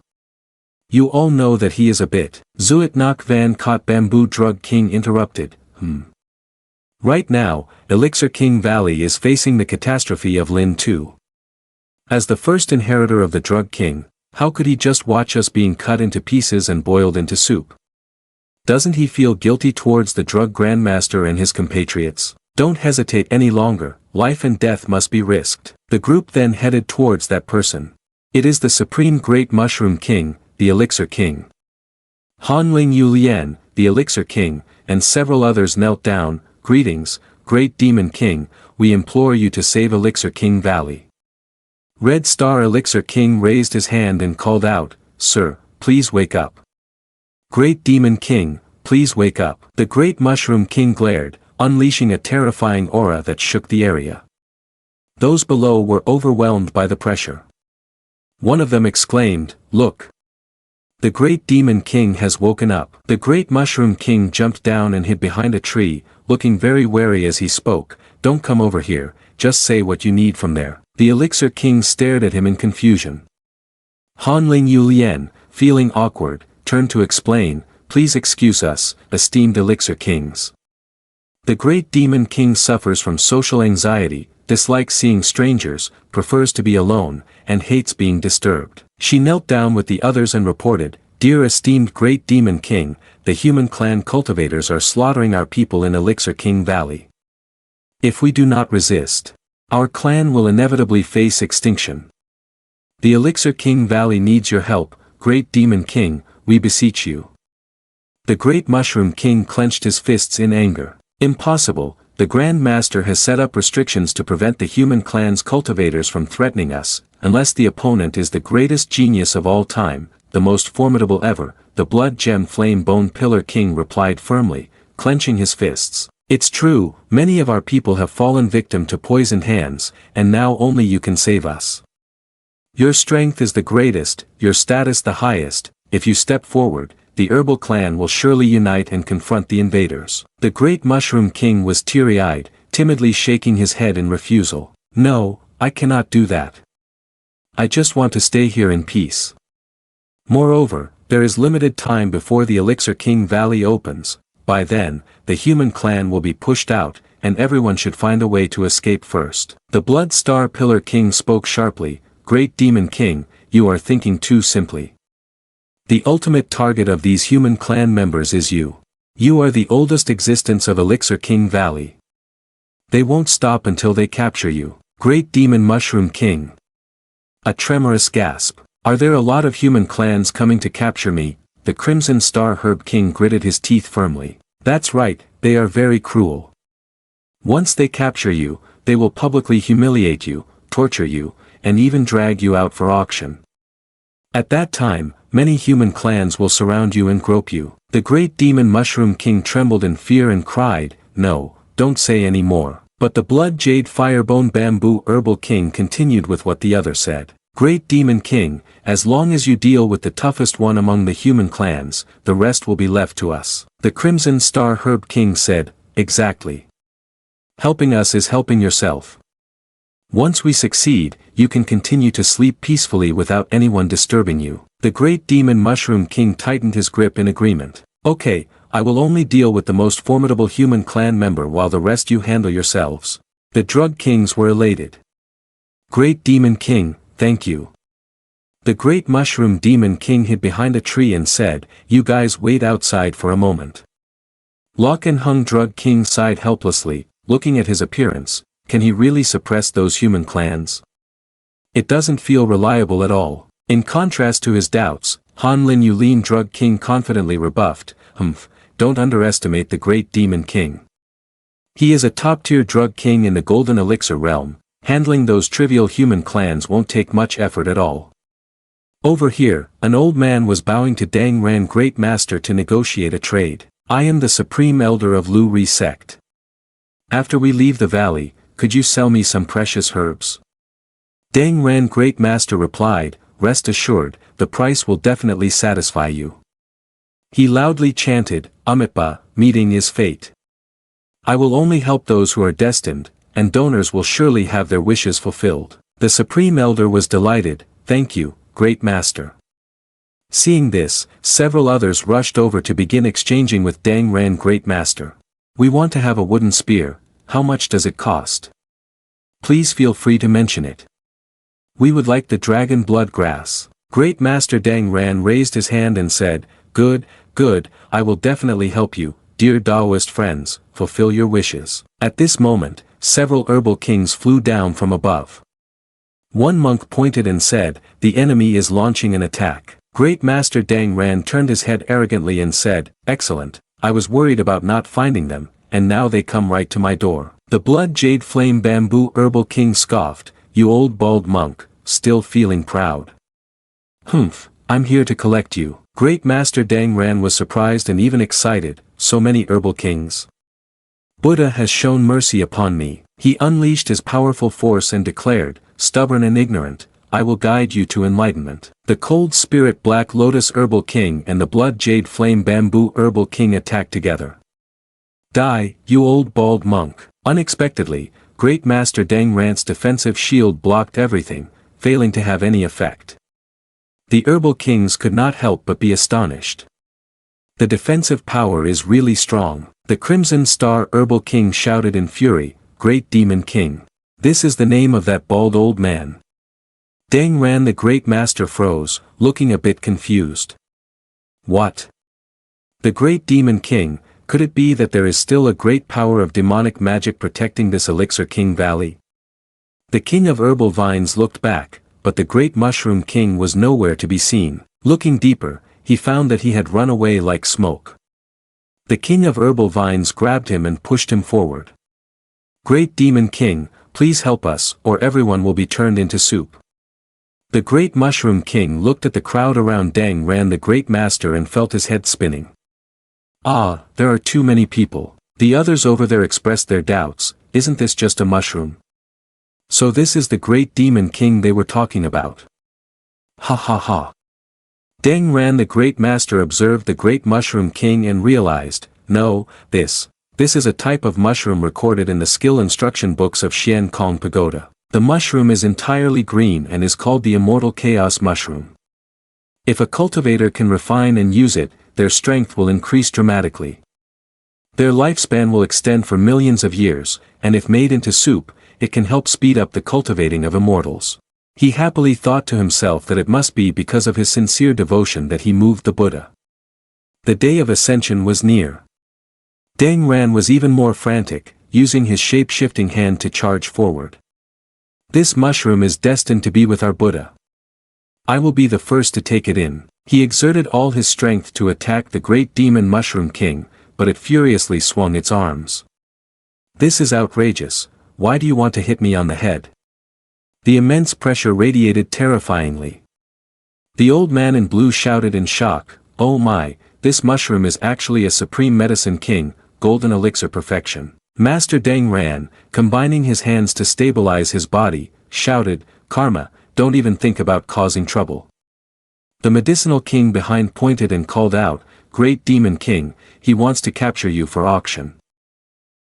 You all know that he is a bit. Zuit Nok Van Kot Bamboo Drug King interrupted, Right now, Elixir King Valley is facing the catastrophe of Lin too. As the first inheritor of the Drug King, how could he just watch us being cut into pieces and boiled into soup? Doesn't he feel guilty towards the Drug Grandmaster and his compatriots? Don't hesitate any longer, life and death must be risked. The group then headed towards that person. It is the Supreme Great Mushroom King, the Elixir King. Han Ling Yulian, the Elixir King, and several others knelt down, greetings, Great Demon King, we implore you to save Elixir King Valley. Red Star Elixir King raised his hand and called out, Sir, please wake up. Great Demon King, please wake up. The Great Mushroom King glared, unleashing a terrifying aura that shook the area. Those below were overwhelmed by the pressure. One of them exclaimed, look. The Great Demon King has woken up. The Great Mushroom King jumped down and hid behind a tree, looking very wary as he spoke, don't come over here, just say what you need from there. The Elixir King stared at him in confusion. Han Ling Yulien, feeling awkward, turned to explain, please excuse us, esteemed Elixir Kings. The Great Demon King suffers from social anxiety, dislikes seeing strangers, prefers to be alone, and hates being disturbed. She knelt down with the others and reported, Dear esteemed Great Demon King, the human clan cultivators are slaughtering our people in Elixir King Valley. If we do not resist, our clan will inevitably face extinction. The Elixir King Valley needs your help, Great Demon King, we beseech you. The Great Mushroom King clenched his fists in anger. Impossible, the Grand Master has set up restrictions to prevent the human clan's cultivators from threatening us, unless the opponent is the greatest genius of all time, the most formidable ever, the Blood Gem Flame Bone Pillar King replied firmly, clenching his fists. It's true, many of our people have fallen victim to poisoned hands, and now only you can save us. Your strength is the greatest, your status the highest, if you step forward, the herbal clan will surely unite and confront the invaders. The Great Mushroom King was teary-eyed, timidly shaking his head in refusal. No, I cannot do that. I just want to stay here in peace. Moreover, there is limited time before the Elixir King Valley opens. By then, the human clan will be pushed out, and everyone should find a way to escape first. The Blood Star Pillar King spoke sharply, Great Demon King, you are thinking too simply. The ultimate target of these human clan members is you. You are the oldest existence of Elixir King Valley. They won't stop until they capture you. Great Demon Mushroom King. A tremorous gasp. Are there a lot of human clans coming to capture me? The Crimson Star Herb King gritted his teeth firmly. That's right, they are very cruel. Once they capture you, they will publicly humiliate you, torture you, and even drag you out for auction. At that time, many human clans will surround you and grope you. The Great Demon Mushroom King trembled in fear and cried, No, don't say any more. But the Blood Jade Firebone Bamboo Herbal King continued with what the other said. Great Demon King, as long as you deal with the toughest one among the human clans, the rest will be left to us. The Crimson Star Herb King said, exactly. Helping us is helping yourself. Once we succeed, you can continue to sleep peacefully without anyone disturbing you. The Great Demon Mushroom King tightened his grip in agreement. Okay, I will only deal with the most formidable human clan member while the rest you handle yourselves. The Drug Kings were elated. Great Demon King, thank you. The Great Mushroom Demon King hid behind a tree and said, you guys wait outside for a moment. Lock and Hung Drug King sighed helplessly, looking at his appearance. Can he really suppress those human clans? It doesn't feel reliable at all. In contrast to his doubts, Han Lin Yulin Drug King confidently rebuffed, don't underestimate the Great Demon King. He is a top-tier drug king in the Golden Elixir realm. Handling those trivial human clans won't take much effort at all. Over here, an old man was bowing to Dang Ran Great Master to negotiate a trade. I am the Supreme Elder of Lu Ri Sect. After we leave the valley, could you sell me some precious herbs? Dang Ran Great Master replied, rest assured, the price will definitely satisfy you. He loudly chanted, Amitba, meeting is fate. I will only help those who are destined, and donors will surely have their wishes fulfilled. The Supreme Elder was delighted, thank you, Great Master. Seeing this, several others rushed over to begin exchanging with Dang Ran Great Master. We want to have a wooden spear, how much does it cost? Please feel free to mention it. We would like the dragon blood grass. Great Master Dang Ran raised his hand and said, good, I will definitely help you, dear Daoist friends, fulfill your wishes. At this moment, several herbal kings flew down from above. One monk pointed and said, the enemy is launching an attack. Great Master Dang Ran turned his head arrogantly and said, excellent, I was worried about not finding them, and now they come right to my door. The Blood Jade Flame Bamboo Herbal King scoffed, you old bald monk, still feeling proud. I'm here to collect you. Great Master Dang Ran was surprised and even excited, so many herbal kings. Buddha has shown mercy upon me. He unleashed his powerful force and declared, stubborn and ignorant, I will guide you to enlightenment. The Cold Spirit Black Lotus Herbal King and the Blood Jade Flame Bamboo Herbal King attacked together. Die, you old bald monk. Unexpectedly, Great Master Dang Ran's defensive shield blocked everything, failing to have any effect. The herbal kings could not help but be astonished. The defensive power is really strong. The Crimson Star Herbal King shouted in fury, Great Demon King. This is the name of that bald old man. Dang Ran the Great Master froze, looking a bit confused. What? The Great Demon King, could it be that there is still a great power of demonic magic protecting this Elixir King Valley? The King of Herbal Vines looked back, but the Great Mushroom King was nowhere to be seen. Looking deeper, he found that he had run away like smoke. The King of Herbal Vines grabbed him and pushed him forward. Great Demon King, please help us, or everyone will be turned into soup. The Great Mushroom King looked at the crowd around Dang Ran the Great Master and felt his head spinning. Ah, there are too many people. The others over there expressed their doubts, isn't this just a mushroom? So this is the Great Demon King they were talking about. Ha ha ha. Dang Ran the Great Master observed the Great Mushroom King and realized, no, this is a type of mushroom recorded in the skill instruction books of Shien Kong Pagoda. The mushroom is entirely green and is called the Immortal Chaos Mushroom. If a cultivator can refine and use it, their strength will increase dramatically. Their lifespan will extend for millions of years, and if made into soup, it can help speed up the cultivating of immortals. He happily thought to himself that it must be because of his sincere devotion that he moved the Buddha. The day of ascension was near. Dang Ran was even more frantic, using his shape-shifting hand to charge forward. This mushroom is destined to be with our Buddha. I will be the first to take it in. He exerted all his strength to attack the Great Demon Mushroom King, but it furiously swung its arms. This is outrageous, why do you want to hit me on the head? The immense pressure radiated terrifyingly. The old man in blue shouted in shock, oh my, this mushroom is actually a supreme medicine king, golden elixir perfection. Master Dang Ran, combining his hands to stabilize his body, shouted, Karma, don't even think about causing trouble. The medicinal king behind pointed and called out, Great Demon King, he wants to capture you for auction.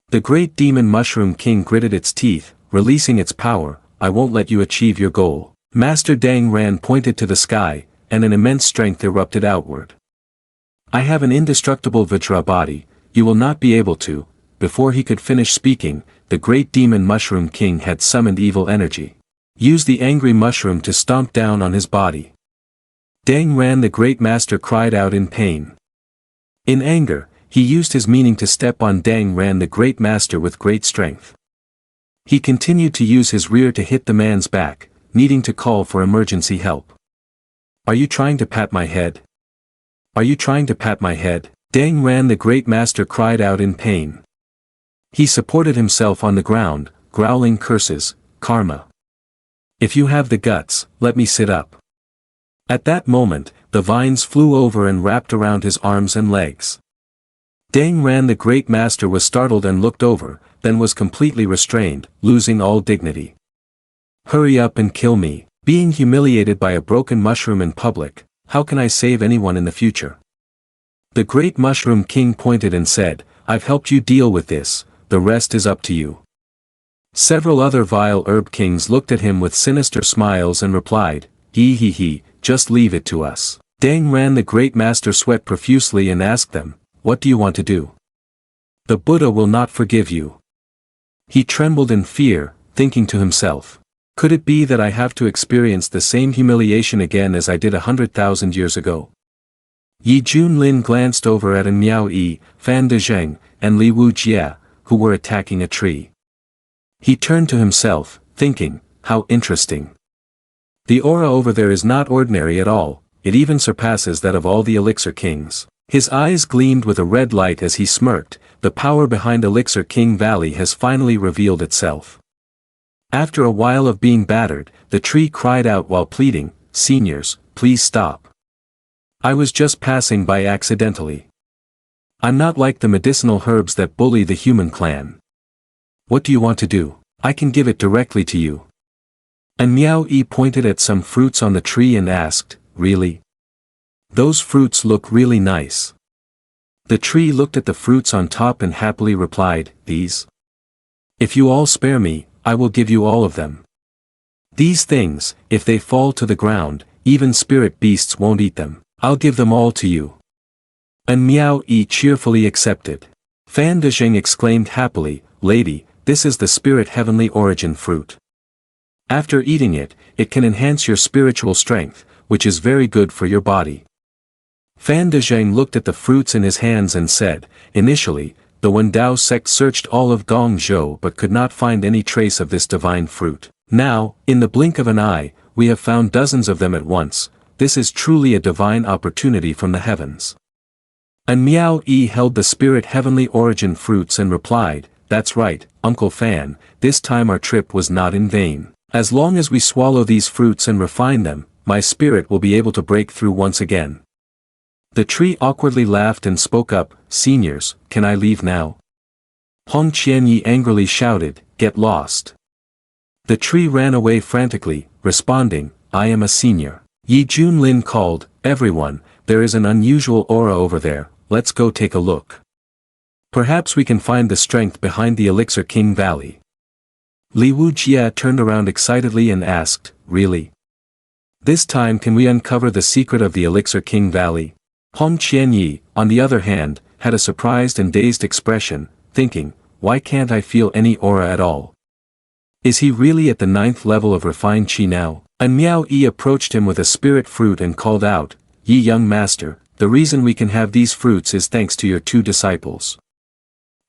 The Great Demon Mushroom King gritted its teeth, releasing its power, I won't let you achieve your goal. Master Dang Ran pointed to the sky, and an immense strength erupted outward. I have an indestructible Vajra body, you will not be able to. Before he could finish speaking, the Great Demon Mushroom King had summoned evil energy. Use the angry mushroom to stomp down on his body. Dang Ran the Great Master cried out in pain. In anger, he used his meaning to step on Dang Ran the Great Master with great strength. He continued to use his rear to hit the man's back, needing to call for emergency help. Are you trying to pat my head? Are you trying to pat my head? Dang Ran the Great Master cried out in pain. He supported himself on the ground, growling curses, karma. If you have the guts, let me sit up. At that moment, the vines flew over and wrapped around his arms and legs. Dang Ran the Great Master was startled and looked over, then was completely restrained, losing all dignity. Hurry up and kill me. Being humiliated by a broken mushroom in public, how can I save anyone in the future? The Great Mushroom King pointed and said, I've helped you deal with this, the rest is up to you. Several other vile herb kings looked at him with sinister smiles and replied, he, just leave it to us. Dang Ran the Great Master sweat profusely and asked them, what do you want to do? The Buddha will not forgive you. He trembled in fear, thinking to himself, could it be that I have to experience the same humiliation again as I did 100,000 years ago? Yi Junlin glanced over at Miao Yi, Fan Dezheng, and Li Wujie, who were attacking a tree. He turned to himself, thinking, how interesting. The aura over there is not ordinary at all, it even surpasses that of all the Elixir Kings. His eyes gleamed with a red light as he smirked, the power behind Elixir King Valley has finally revealed itself. After a while of being battered, the tree cried out while pleading, Seniors, please stop. I was just passing by accidentally. I'm not like the medicinal herbs that bully the human clan. What do you want to do? I can give it directly to you. And Miao Yi pointed at some fruits on the tree and asked, really? Those fruits look really nice. The tree looked at the fruits on top and happily replied, these? If you all spare me, I will give you all of them. These things, if they fall to the ground, even spirit beasts won't eat them. I'll give them all to you. And Miao Yi cheerfully accepted. Fan Dezheng exclaimed happily, Lady, this is the spirit heavenly origin fruit. After eating it, it can enhance your spiritual strength, which is very good for your body. Fan Dezheng looked at the fruits in his hands and said, initially, the Wendao sect searched all of Gongzhou but could not find any trace of this divine fruit. Now, in the blink of an eye, we have found dozens of them at once. This is truly a divine opportunity from the heavens. And Miao Yi held the spirit heavenly origin fruits and replied, that's right, Uncle Fan, this time our trip was not in vain. As long as we swallow these fruits and refine them, my spirit will be able to break through once again. The tree awkwardly laughed and spoke up, Seniors, can I leave now? Hong Qianyi angrily shouted, get lost. The tree ran away frantically, responding, I am a senior. Yi Junlin called, everyone, there is an unusual aura over there, let's go take a look. Perhaps we can find the strength behind the Elixir King Valley. Li Wujie turned around excitedly and asked, really? This time can we uncover the secret of the Elixir King Valley? Hong Qianyi, on the other hand, had a surprised and dazed expression, thinking, why can't I feel any aura at all? Is he really at the 9th level of refined Qi now? And Miao Yi approached him with a spirit fruit and called out, Yi young master, the reason we can have these fruits is thanks to your 2 disciples.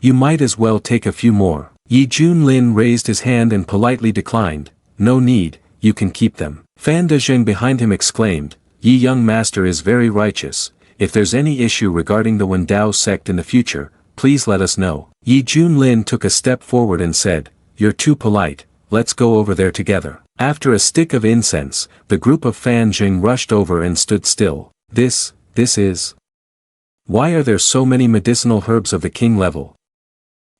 You might as well take a few more. Yi Junlin raised his hand and politely declined, no need, you can keep them. Fan Dezheng behind him exclaimed, Yi young master is very righteous, if there's any issue regarding the Wendao sect in the future, please let us know. Yi Junlin took a step forward and said, you're too polite, let's go over there together. After a stick of incense, the group of Fan Jing rushed over and stood still. This is... Why are there so many medicinal herbs of the king level?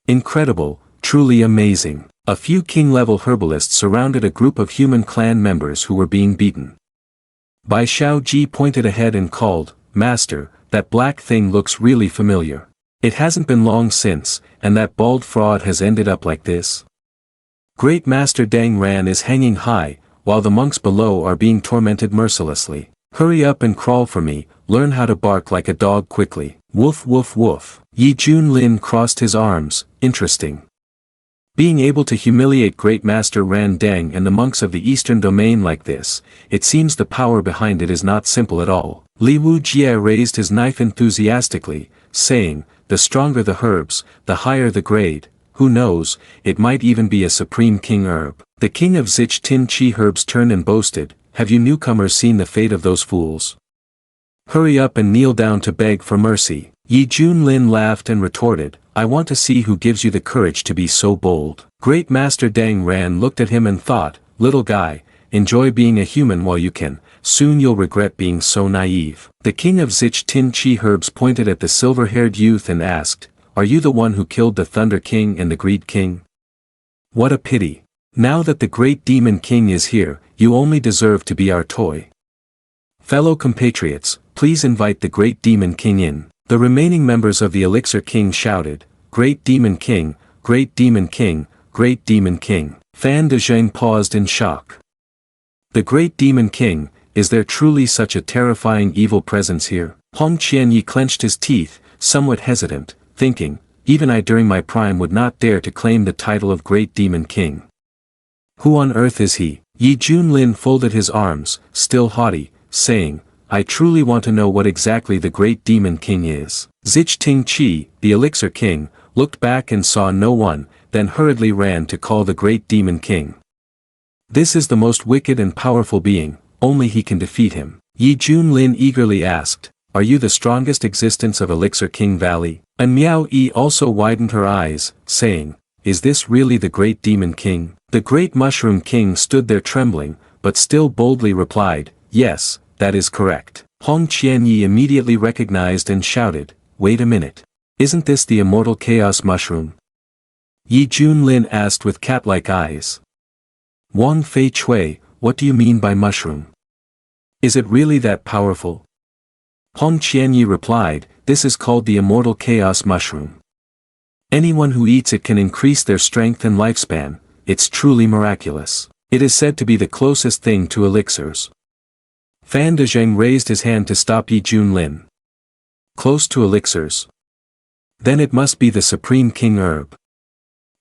Incredible, Truly amazing. A few king-level herbalists surrounded a group of human clan members who were being beaten. Bai Xiaoji pointed ahead and called, "Master, that black thing looks really familiar. It hasn't been long since, and that bald fraud has ended up like this." Great Master Dang Ran is hanging high, while the monks below are being tormented mercilessly. "Hurry up and crawl for me, learn how to bark like a dog quickly. Woof woof woof." Yi Junlin crossed his arms, interesting. Being able to humiliate Great Master Ran Dang and the monks of the Eastern Domain like this, it seems the power behind it is not simple at all. Li Wu Jie raised his knife enthusiastically, saying, "The stronger the herbs, the higher the grade. Who knows, it might even be a supreme king herb." The king of Zich Tin Chi herbs turned and boasted, "Have you newcomers seen the fate of those fools? Hurry up and kneel down to beg for mercy." Yi Junlin laughed and retorted, "I want to see who gives you the courage to be so bold." Great Master Dang Ran looked at him and thought, "Little guy, enjoy being a human while you can, soon you'll regret being so naive." The king of Zich Tin Chi herbs pointed at the silver-haired youth and asked, "Are you the one who killed the Thunder King and the Greed King? What a pity. Now that the great Demon King is here, you only deserve to be our toy. Fellow compatriots, please invite the great Demon King in." The remaining members of the Elixir King shouted, "Great Demon King, Great Demon King, Great Demon King." Fan Dezheng paused in shock. The Great Demon King, is there truly such a terrifying evil presence here? Hong Qianyi clenched his teeth, somewhat hesitant, thinking, even I during my prime would not dare to claim the title of Great Demon King. Who on earth is he? Yi Junlin folded his arms, still haughty, saying, "I truly want to know what exactly the Great Demon King is." Zich Ting Chi, the Elixir King, looked back and saw no one, then hurriedly ran to call the Great Demon King. "This is the most wicked and powerful being, only he can defeat him." Yi Junlin eagerly asked, "Are you the strongest existence of Elixir King Valley?" And Miao Yi also widened her eyes, saying, "Is this really the Great Demon King?" The Great Mushroom King stood there trembling, but still boldly replied, "Yes, that is correct." Hong Qianyi immediately recognized and shouted, "Wait a minute. Isn't this the immortal chaos mushroom?" Yi Junlin asked with cat-like eyes. "Wang Fei Chui, what do you mean by mushroom? Is it really that powerful?" Hong Qianyi replied, "This is called the immortal chaos mushroom. Anyone who eats it can increase their strength and lifespan. It's truly miraculous. It is said to be the closest thing to elixirs." Fan Dezheng raised his hand to stop Yi Junlin. "Close to elixirs? Then it must be the supreme king herb.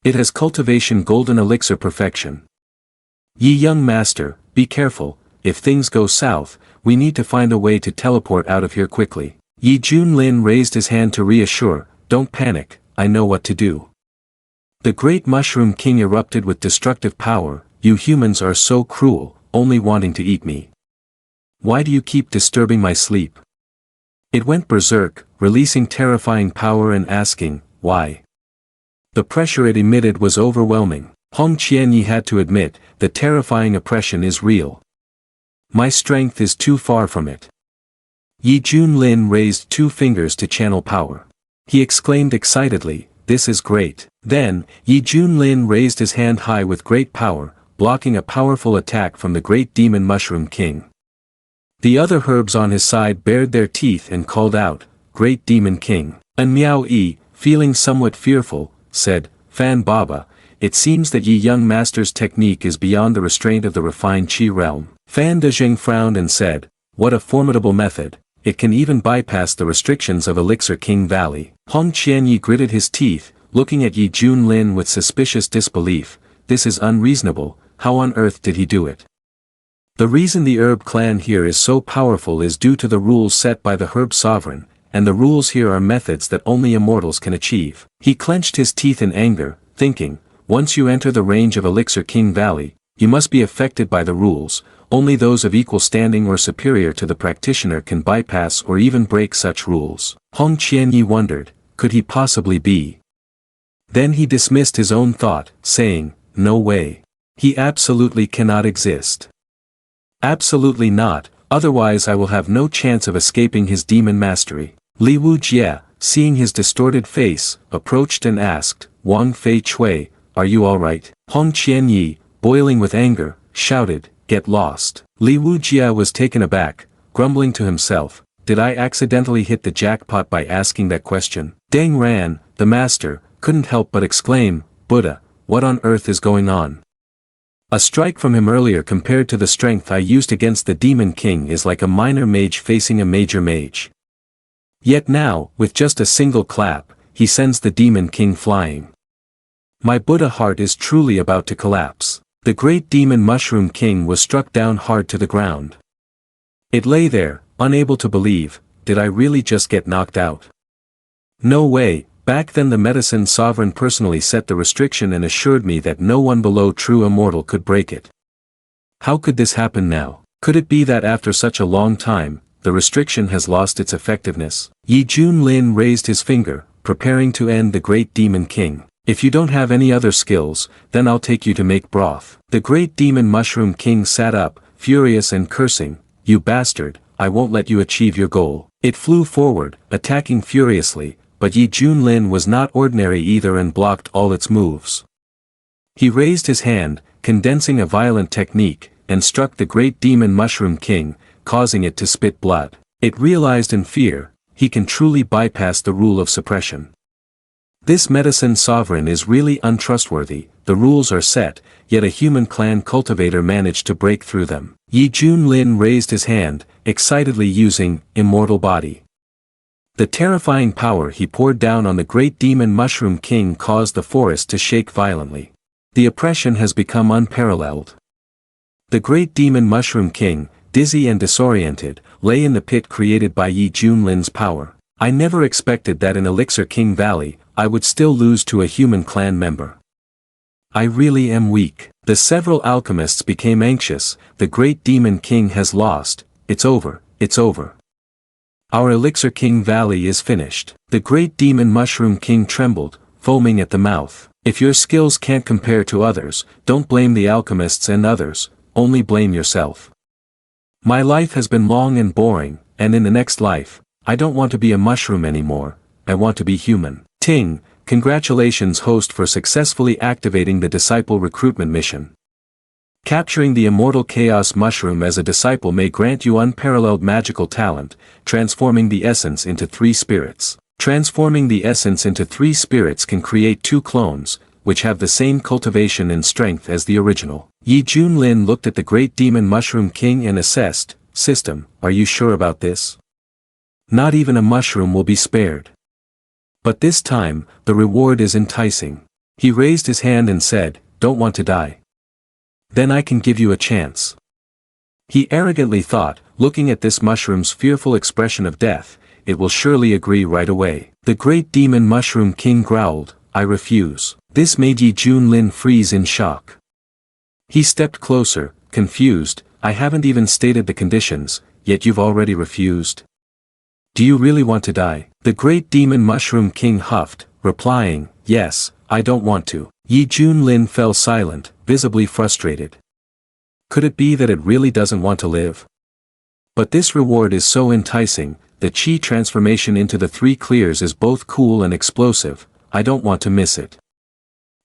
It has cultivation golden elixir perfection. Yi young master, be careful, if things go south, we need to find a way to teleport out of here quickly." Yi Junlin raised his hand to reassure, "Don't panic, I know what to do." The great Mushroom King erupted with destructive power, "You humans are so cruel, only wanting to eat me. Why do you keep disturbing my sleep?" It went berserk, releasing terrifying power and asking, "Why?" The pressure it emitted was overwhelming. Hong Qianyi had to admit, the terrifying oppression is real. My strength is too far from it. Yi Junlin raised 2 fingers to channel power. He exclaimed excitedly, "This is great." Then, Yi Junlin raised his hand high with great power, blocking a powerful attack from the great demon Mushroom King. The other herbs on his side bared their teeth and called out, "Great Demon King." And Miao Yi, feeling somewhat fearful, said, "Fan Baba, it seems that Yi young master's technique is beyond the restraint of the refined Qi realm." Fan Dezheng frowned and said, "What a formidable method, it can even bypass the restrictions of Elixir King Valley." Hong Qianyi gritted his teeth, looking at Yi Junlin with suspicious disbelief, "This is unreasonable, how on earth did he do it?" The reason the herb clan here is so powerful is due to the rules set by the herb sovereign, and the rules here are methods that only immortals can achieve. He clenched his teeth in anger, thinking, once you enter the range of Elixir King Valley, you must be affected by the rules, only those of equal standing or superior to the practitioner can bypass or even break such rules. Hong Qianyi wondered, could he possibly be? Then he dismissed his own thought, saying, no way. He absolutely cannot exist. Absolutely not, otherwise I will have no chance of escaping his demon mastery. Li Wu Jie, seeing his distorted face, approached and asked, Wang Fei Chui, are you alright? Hong Qianyi, boiling with anger, shouted, get lost. Li Wujia was taken aback, grumbling to himself, did I accidentally hit the jackpot by asking that question? Deng Ran, the master, couldn't help but exclaim, Buddha, what on earth is going on? A strike from him earlier compared to the strength I used against the Demon King is like a minor mage facing a major mage. Yet now, with just a single clap, he sends the Demon King flying. My Buddha heart is truly about to collapse. The great Demon Mushroom King was struck down hard to the ground. It lay there, unable to believe, did I really just get knocked out? No way, back then the medicine sovereign personally set the restriction and assured me that no one below true immortal could break it. How could this happen now? Could it be that after such a long time, the restriction has lost its effectiveness? Yi Junlin raised his finger, preparing to end the great Demon King. If you don't have any other skills, then I'll take you to make broth. The great Demon Mushroom King sat up, furious and cursing, you bastard, I won't let you achieve your goal. It flew forward, attacking furiously, but Yi Junlin was not ordinary either and blocked all its moves. He raised his hand, condensing a violent technique, and struck the great Demon Mushroom King, causing it to spit blood. It realized in fear, he can truly bypass the rule of suppression. This medicine sovereign is really untrustworthy, the rules are set, yet a human clan cultivator managed to break through them. Yi Junlin raised his hand, excitedly using Immortal Body. The terrifying power he poured down on the great Demon Mushroom King caused the forest to shake violently. The oppression has become unparalleled. The great Demon Mushroom King, dizzy and disoriented, lay in the pit created by Yi Junlin's power. I never expected that in Elixir King Valley, I would still lose to a human clan member. I really am weak. The several alchemists became anxious, the great Demon King has lost, it's over, it's over. Our Elixir King Valley is finished. The great Demon Mushroom King trembled, foaming at the mouth. If your skills can't compare to others, don't blame the alchemists and others, only blame yourself. My life has been long and boring, and in the next life, I don't want to be a mushroom anymore, I want to be human. Ting, congratulations host for successfully activating the disciple recruitment mission. Capturing the immortal chaos mushroom as a disciple may grant you unparalleled magical talent, transforming the essence into 3 spirits. Transforming the essence into 3 spirits can create 2 clones, which have the same cultivation and strength as the original. Yi Junlin looked at the great Demon Mushroom King and assessed, System, are you sure about this? Not even a mushroom will be spared. But this time, the reward is enticing. He raised his hand and said, don't want to die? Then I can give you a chance. He arrogantly thought, looking at this mushroom's fearful expression of death, it will surely agree right away. The great Demon Mushroom King growled, I refuse. This made Yi Junlin freeze in shock. He stepped closer, confused, I haven't even stated the conditions, yet you've already refused. Do you really want to die? The great Demon Mushroom King huffed, replying, yes, I don't want to. Yi Junlin fell silent, visibly frustrated. Could it be that it really doesn't want to live? But this reward is so enticing, the chi transformation into the 3 clears is both cool and explosive, I don't want to miss it.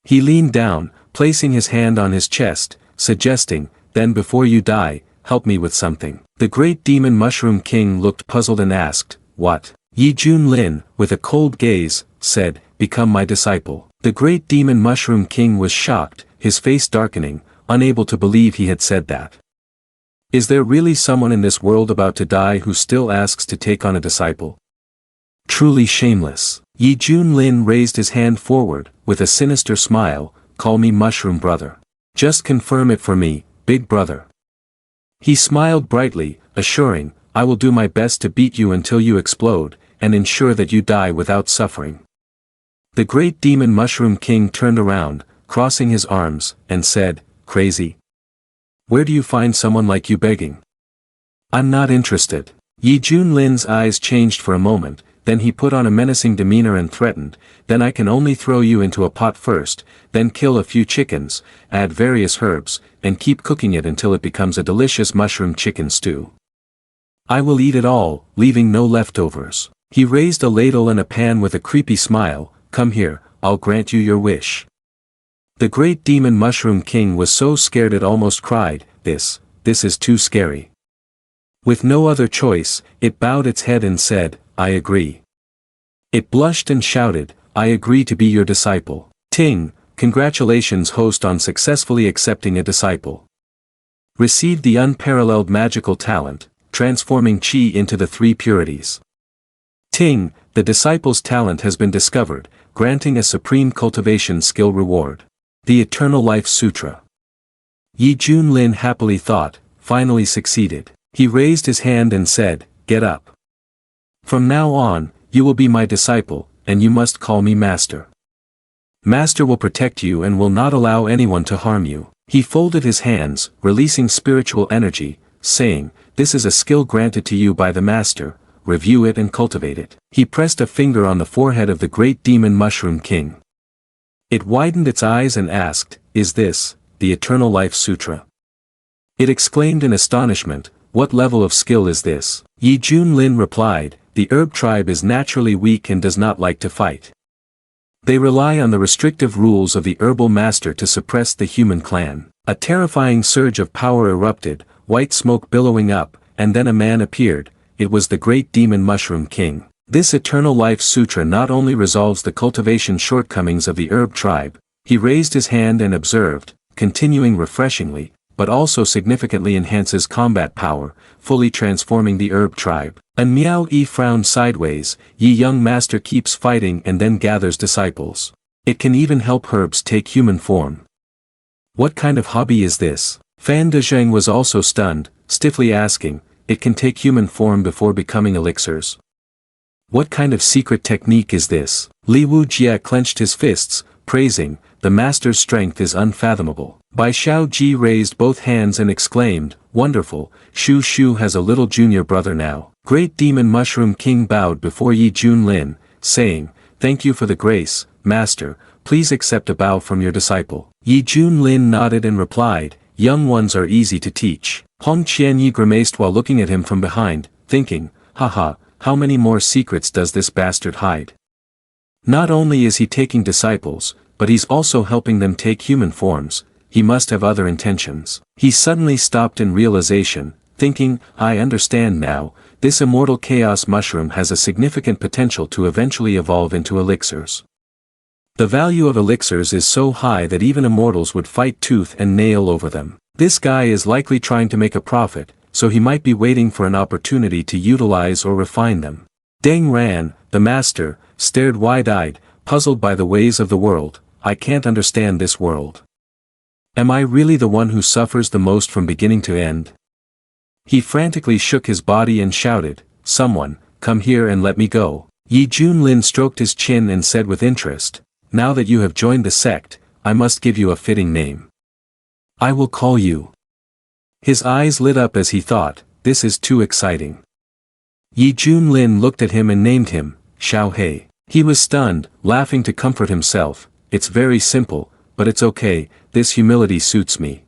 He leaned down, placing his hand on his chest, suggesting, then before you die, help me with something. The great Demon Mushroom King looked puzzled and asked, what? Yi Junlin, with a cold gaze, said, become my disciple. The great Demon Mushroom King was shocked, his face darkening, unable to believe he had said that. Is there really someone in this world about to die who still asks to take on a disciple? Truly shameless. Yi Junlin raised his hand forward, with a sinister smile, call me Mushroom Brother. Just confirm it for me, Big Brother. He smiled brightly, assuring, I will do my best to beat you until you explode, and ensure that you die without suffering. The great Demon Mushroom King turned around, crossing his arms, and said, crazy? Where do you find someone like you begging? I'm not interested. Yi Junlin's eyes changed for a moment, then he put on a menacing demeanor and threatened, then I can only throw you into a pot first, then kill a few chickens, add various herbs, and keep cooking it until it becomes a delicious mushroom chicken stew. I will eat it all, leaving no leftovers. He raised a ladle and a pan with a creepy smile, come here, I'll grant you your wish. The great demon mushroom king was so scared it almost cried, this is too scary. With no other choice, it bowed its head and said, I agree. It blushed and shouted, I agree to be your disciple. Ting, congratulations host on successfully accepting a disciple. Received the unparalleled magical talent, transforming Qi into the three purities. Ting, the disciple's talent has been discovered, granting a supreme cultivation skill reward. The Eternal Life Sutra. Yi Junlin happily thought, finally succeeded. He raised his hand and said, get up. From now on, you will be my disciple, and you must call me Master. Master will protect you and will not allow anyone to harm you. He folded his hands, releasing spiritual energy, saying, this is a skill granted to you by the Master, review it and cultivate it. He pressed a finger on the forehead of the great demon mushroom king. It widened its eyes and asked, is this, the Eternal Life Sutra? It exclaimed in astonishment, what level of skill is this? Yi Junlin replied, the herb tribe is naturally weak and does not like to fight. They rely on the restrictive rules of the herbal master to suppress the human clan. A terrifying surge of power erupted, white smoke billowing up, and then a man appeared. It was the great demon mushroom king. This Eternal Life Sutra not only resolves the cultivation shortcomings of the herb tribe, he raised his hand and observed, continuing refreshingly, but also significantly enhances combat power, fully transforming the herb tribe. And Miao Yi frowned sideways, Yi young master keeps fighting and then gathers disciples. It can even help herbs take human form. What kind of hobby is this? Fan Dezheng was also stunned, stiffly asking, it can take human form before becoming elixirs. What kind of secret technique is this? Li Wujia clenched his fists, praising, the master's strength is unfathomable. Bai Xiao Ji raised both hands and exclaimed, wonderful, Shu Shu has a little junior brother now. Great demon mushroom king bowed before Yi Junlin, saying, thank you for the grace, master, please accept a bow from your disciple. Yi Junlin nodded and replied, young ones are easy to teach. Hong Qianyi grimaced while looking at him from behind, thinking, haha, how many more secrets does this bastard hide? Not only is he taking disciples, but he's also helping them take human forms, he must have other intentions. He suddenly stopped in realization, thinking, I understand now, this immortal chaos mushroom has a significant potential to eventually evolve into elixirs. The value of elixirs is so high that even immortals would fight tooth and nail over them. This guy is likely trying to make a profit, so he might be waiting for an opportunity to utilize or refine them. Deng Ran, the master, stared wide-eyed, puzzled by the ways of the world. I can't understand this world. Am I really the one who suffers the most from beginning to end? He frantically shook his body and shouted, someone, come here and let me go. Yi Junlin stroked his chin and said with interest, now that you have joined the sect, I must give you a fitting name. I will call you. His eyes lit up as he thought, this is too exciting. Yi Junlin looked at him and named him, Xiao He. He was stunned, laughing to comfort himself, it's very simple, but it's okay, this humility suits me.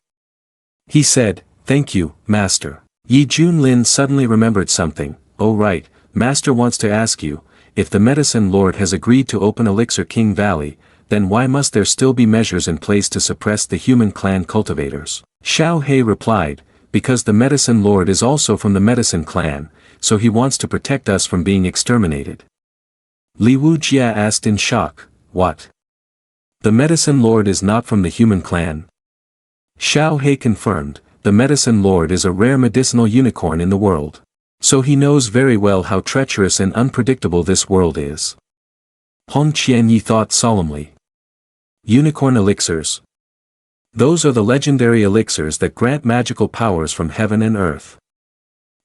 He said, thank you, master. Yi Junlin suddenly remembered something, oh right, master wants to ask you, if the medicine lord has agreed to open Elixir King Valley, then why must there still be measures in place to suppress the human clan cultivators? Xiao He replied, because the medicine lord is also from the medicine clan, so he wants to protect us from being exterminated. Li Wujia asked in shock, what? The medicine lord is not from the human clan? Xiao He confirmed, the medicine lord is a rare medicinal unicorn in the world. So he knows very well how treacherous and unpredictable this world is. Hong Qianyi thought solemnly. Unicorn elixirs. Those are the legendary elixirs that grant magical powers from heaven and earth.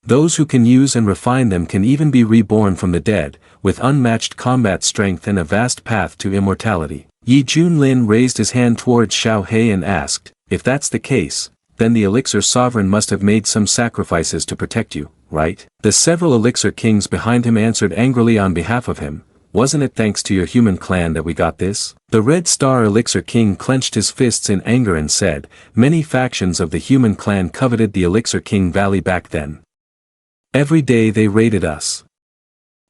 Those who can use and refine them can even be reborn from the dead, with unmatched combat strength and a vast path to immortality. Yi Junlin raised his hand towards Xiao He and asked, if that's the case, then the elixir sovereign must have made some sacrifices to protect you, right? The several elixir kings behind him answered angrily on behalf of him, wasn't it thanks to your human clan that we got this? The Red Star Elixir King clenched his fists in anger and said, many factions of the human clan coveted the Elixir King Valley back then. Every day they raided us.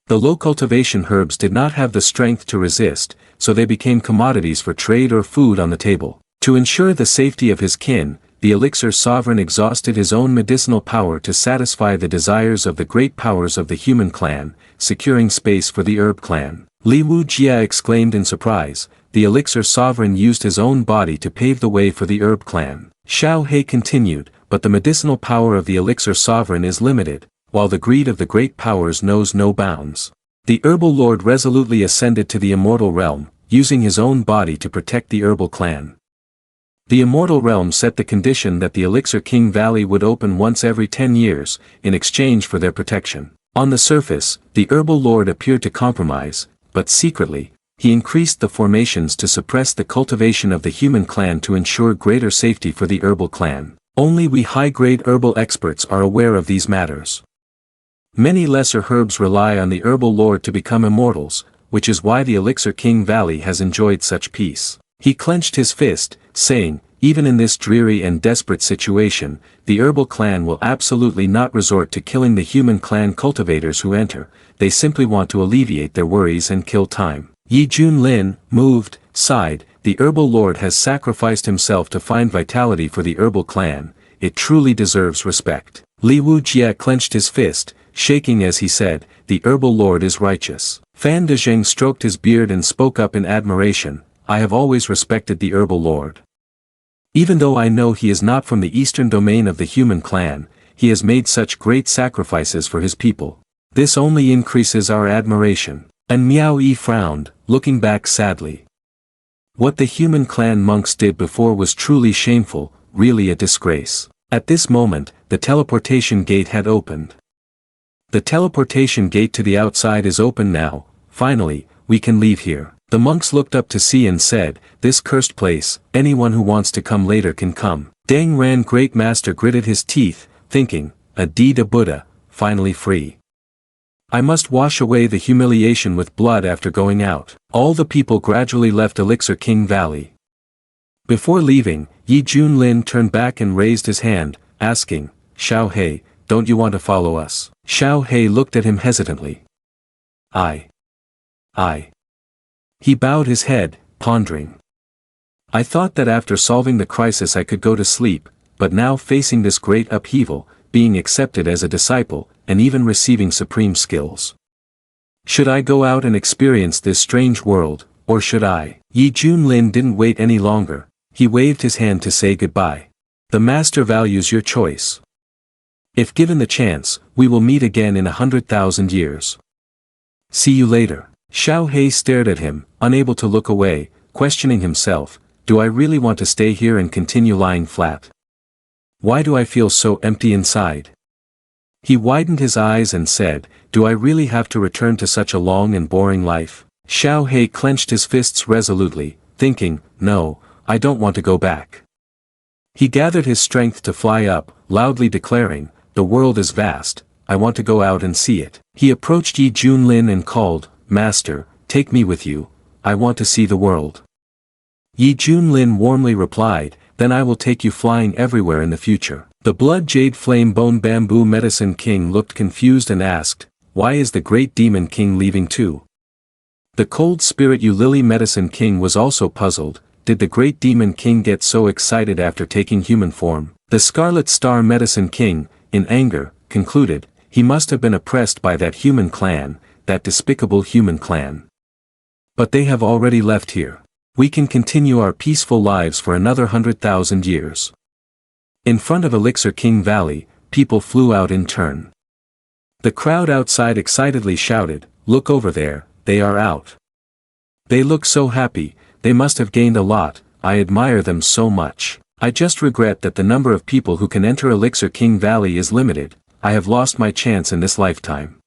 The low cultivation herbs did not have the strength to resist, so they became commodities for trade or food on the table. To ensure the safety of his kin, the elixir sovereign exhausted his own medicinal power to satisfy the desires of the great powers of the human clan, securing space for the herb clan. Li Wu Jia exclaimed in surprise, the elixir sovereign used his own body to pave the way for the herb clan. Xiao He continued, but the medicinal power of the elixir sovereign is limited, while the greed of the great powers knows no bounds. The herbal lord resolutely ascended to the immortal realm, using his own body to protect the herbal clan. The immortal realm set the condition that the Elixir King Valley would open once every 10 years, in exchange for their protection. On the surface, the herbal lord appeared to compromise, but secretly, he increased the formations to suppress the cultivation of the human clan to ensure greater safety for the herbal clan. Only we high-grade herbal experts are aware of these matters. Many lesser herbs rely on the herbal lord to become immortals, which is why the Elixir King Valley has enjoyed such peace. He clenched his fist, saying, even in this dreary and desperate situation, the herbal clan will absolutely not resort to killing the human clan cultivators who enter, they simply want to alleviate their worries and kill time. Yi Junlin, moved, sighed, the herbal lord has sacrificed himself to find vitality for the herbal clan, it truly deserves respect. Li Wu Jia clenched his fist, shaking as he said, the herbal lord is righteous. Fan Dezheng stroked his beard and spoke up in admiration, I have always respected the herbal lord. Even though I know he is not from the eastern domain of the human clan, he has made such great sacrifices for his people. This only increases our admiration. And Miao Yi frowned, looking back sadly. What the human clan monks did before was truly shameful, really a disgrace. At this moment, the teleportation gate had opened. The teleportation gate to the outside is open now, finally, we can leave here. The monks looked up to see and said, this cursed place, anyone who wants to come later can come. Dang Ran Great Master gritted his teeth, thinking, a deed a Buddha, finally free. I must wash away the humiliation with blood after going out. All the people gradually left Elixir King Valley. Before leaving, Yi Junlin turned back and raised his hand, asking, Xiao He, don't you want to follow us? Xiao He looked at him hesitantly. I. He bowed his head, pondering. I thought that after solving the crisis I could go to sleep, but now facing this great upheaval, being accepted as a disciple, and even receiving supreme skills. Should I go out and experience this strange world, or should I? Yi Junlin didn't wait any longer, he waved his hand to say goodbye. The master values your choice. If given the chance, we will meet again in 100,000 years. See you later. Xiao He stared at him, unable to look away, questioning himself, do I really want to stay here and continue lying flat? Why do I feel so empty inside? He widened his eyes and said, do I really have to return to such a long and boring life? Xiao He clenched his fists resolutely, thinking, no, I don't want to go back. He gathered his strength to fly up, loudly declaring, the world is vast, I want to go out and see it. He approached Yi Junlin and called, Master, take me with you, I want to see the world. Yi Junlin warmly replied, then I will take you flying everywhere in the future. The Blood Jade Flame Bone Bamboo Medicine King looked confused and asked, why is the Great Demon King leaving too? The Cold Spirit Lily Medicine King was also puzzled, did the Great Demon King get so excited after taking human form? The Scarlet Star Medicine King, in anger, concluded, he must have been oppressed by that human clan, that despicable human clan. But they have already left here. We can continue our peaceful lives for another 100,000 years. In front of Elixir King Valley, people flew out in turn. The crowd outside excitedly shouted, look over there, they are out. They look so happy, they must have gained a lot, I admire them so much. I just regret that the number of people who can enter Elixir King Valley is limited, I have lost my chance in this lifetime.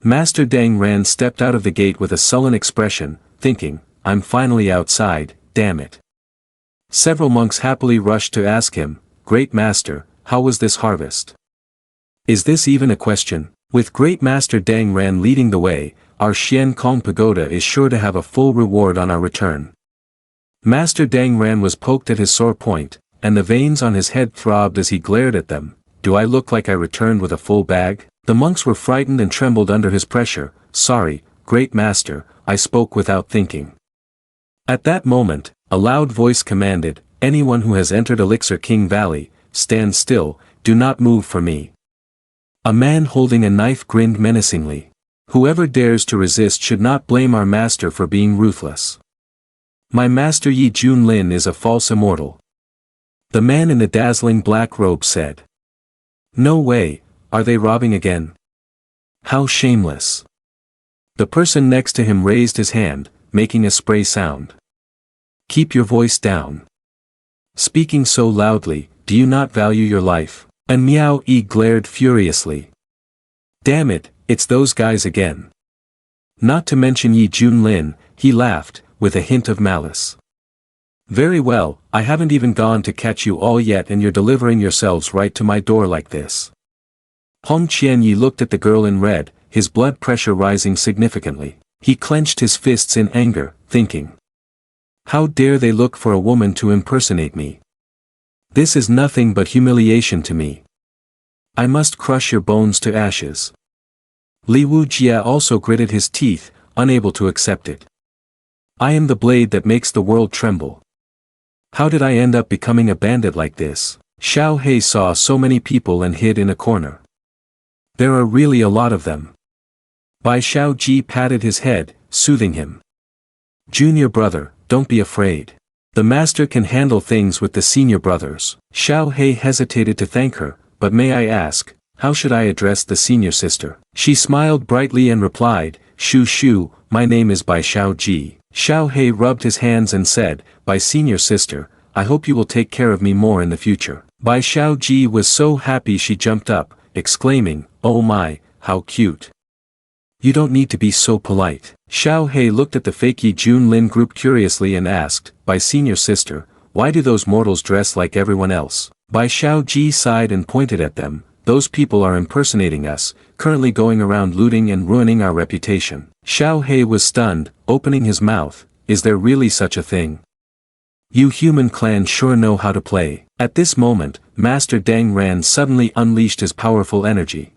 Master Dang Ran stepped out of the gate with a sullen expression, thinking, I'm finally outside, damn it. Several monks happily rushed to ask him, Great Master, how was this harvest? Is this even a question? With Great Master Dang Ran leading the way, our Shien Kong Pagoda is sure to have a full reward on our return. Master Dang Ran was poked at his sore point, and the veins on his head throbbed as he glared at them. Do I look like I returned with a full bag? The monks were frightened and trembled under his pressure. Sorry, Great Master, I spoke without thinking. At that moment, a loud voice commanded, anyone who has entered Elixir King Valley, stand still, do not move for me. A man holding a knife grinned menacingly. Whoever dares to resist should not blame our master for being ruthless. My master Yi Junlin is a false immortal. The man in the dazzling black robe said. No way, are they robbing again? How shameless. The person next to him raised his hand, making a spray sound. Keep your voice down. Speaking so loudly, do you not value your life? And Miao Yi glared furiously. Damn it, it's those guys again. Not to mention Yi Junlin, he laughed, with a hint of malice. Very well, I haven't even gone to catch you all yet and you're delivering yourselves right to my door like this. Hong Qianyi looked at the girl in red, his blood pressure rising significantly. He clenched his fists in anger, thinking. How dare they look for a woman to impersonate me? This is nothing but humiliation to me. I must crush your bones to ashes. Li Wujia also gritted his teeth, unable to accept it. I am the blade that makes the world tremble. How did I end up becoming a bandit like this? Xiao Hei saw so many people and hid in a corner. There are really a lot of them. Bai Xiao Ji patted his head, soothing him. Junior brother, don't be afraid. The master can handle things with the senior brothers. Xiao Hei hesitated to thank her, but may I ask, how should I address the senior sister? She smiled brightly and replied, Shu Shu, my name is Bai Xiao Ji. Xiao Hei rubbed his hands and said, Bai senior sister, I hope you will take care of me more in the future. Bai Xiao Ji was so happy she jumped up, exclaiming, oh my, how cute. You don't need to be so polite. Xiao Hei looked at the fake Yi Junlin group curiously and asked, Bai senior sister, why do those mortals dress like everyone else? Bai Xiao Ji sighed and pointed at them, those people are impersonating us, currently going around looting and ruining our reputation. Xiao Hei was stunned, opening his mouth, is there really such a thing? You human clan sure know how to play. At this moment, Master Dang Ran suddenly unleashed his powerful energy.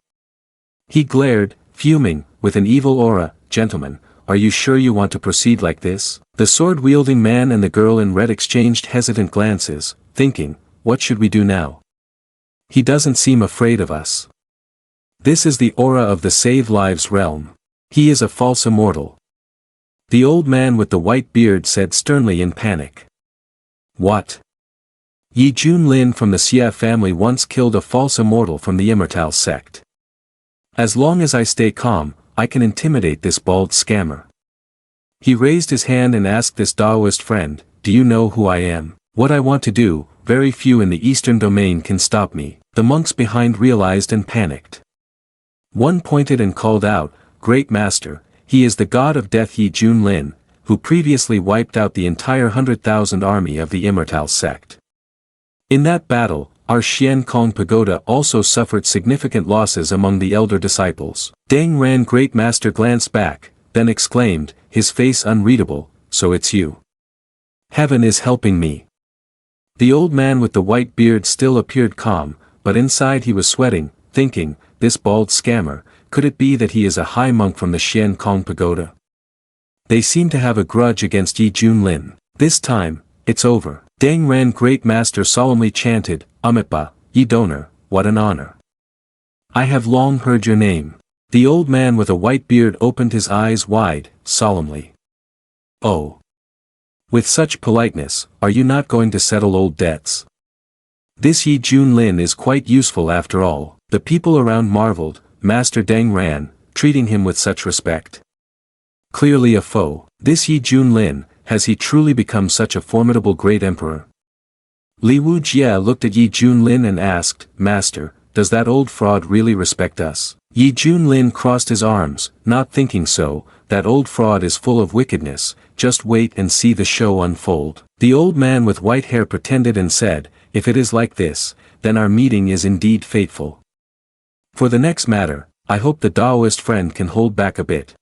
He glared, fuming, with an evil aura, gentlemen, are you sure you want to proceed like this? The sword-wielding man and the girl in red exchanged hesitant glances, thinking, what should we do now? He doesn't seem afraid of us. This is the aura of the Save Lives realm. He is a false immortal. The old man with the white beard said sternly in panic. What? Yi Junlin from the Xia family once killed a false immortal from the Immortal Sect. As long as I stay calm, I can intimidate this bald scammer. He raised his hand and asked this Taoist friend, do you know who I am? What I want to do, very few in the eastern domain can stop me. The monks behind realized and panicked. One pointed and called out, Great Master, he is the god of death Yi Junlin, who previously wiped out the entire 100,000 army of the Immortal Sect. In that battle, our Shien Kong Pagoda also suffered significant losses among the elder disciples. Dang Ran Great Master glanced back, then exclaimed, his face unreadable, so it's you. Heaven is helping me. The old man with the white beard still appeared calm, but inside he was sweating, thinking, this bald scammer, could it be that he is a high monk from the Shien Kong Pagoda? They seem to have a grudge against Yi Junlin. This time, it's over. Dang Ran Great Master solemnly chanted, Amitba, Yi Donor, what an honor. I have long heard your name. The old man with a white beard opened his eyes wide, solemnly. Oh. With such politeness, are you not going to settle old debts? This Yi Junlin is quite useful after all. The people around marveled, Master Dang Ran, treating him with such respect. Clearly a foe. This Yi Junlin, has he truly become such a formidable great emperor? Li Wujia looked at Yi Junlin and asked, Master, does that old fraud really respect us? Yi Junlin crossed his arms, not thinking so, that old fraud is full of wickedness, just wait and see the show unfold. The old man with white hair pretended and said, if it is like this, then our meeting is indeed fateful. For the next matter, I hope the Taoist friend can hold back a bit.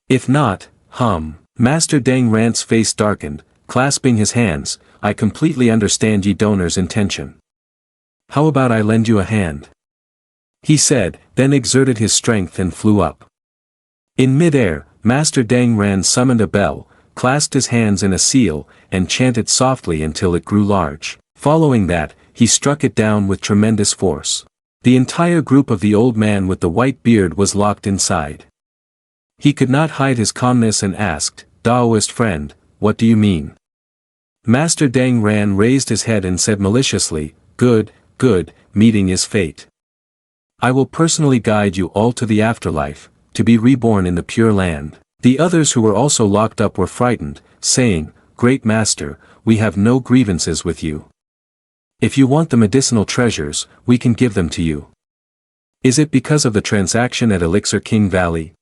If not, Master Dang Ran's face darkened, clasping his hands, I completely understand Yi Donor's intention. How about I lend you a hand? He said, then exerted his strength and flew up. In mid-air, Master Dang Ran summoned a bell, clasped his hands in a seal, and chanted softly until it grew large. Following that, he struck it down with tremendous force. The entire group of the old man with the white beard was locked inside. He could not hide his calmness and asked, "Daoist friend, what do you mean?" Master Deng Ran raised his head and said maliciously, "Good, good, meeting is fate. I will personally guide you all to the afterlife, to be reborn in the Pure Land." The others who were also locked up were frightened, saying, "Great Master, we have no grievances with you. If you want the medicinal treasures, we can give them to you. Is it because of the transaction at Elixir King Valley?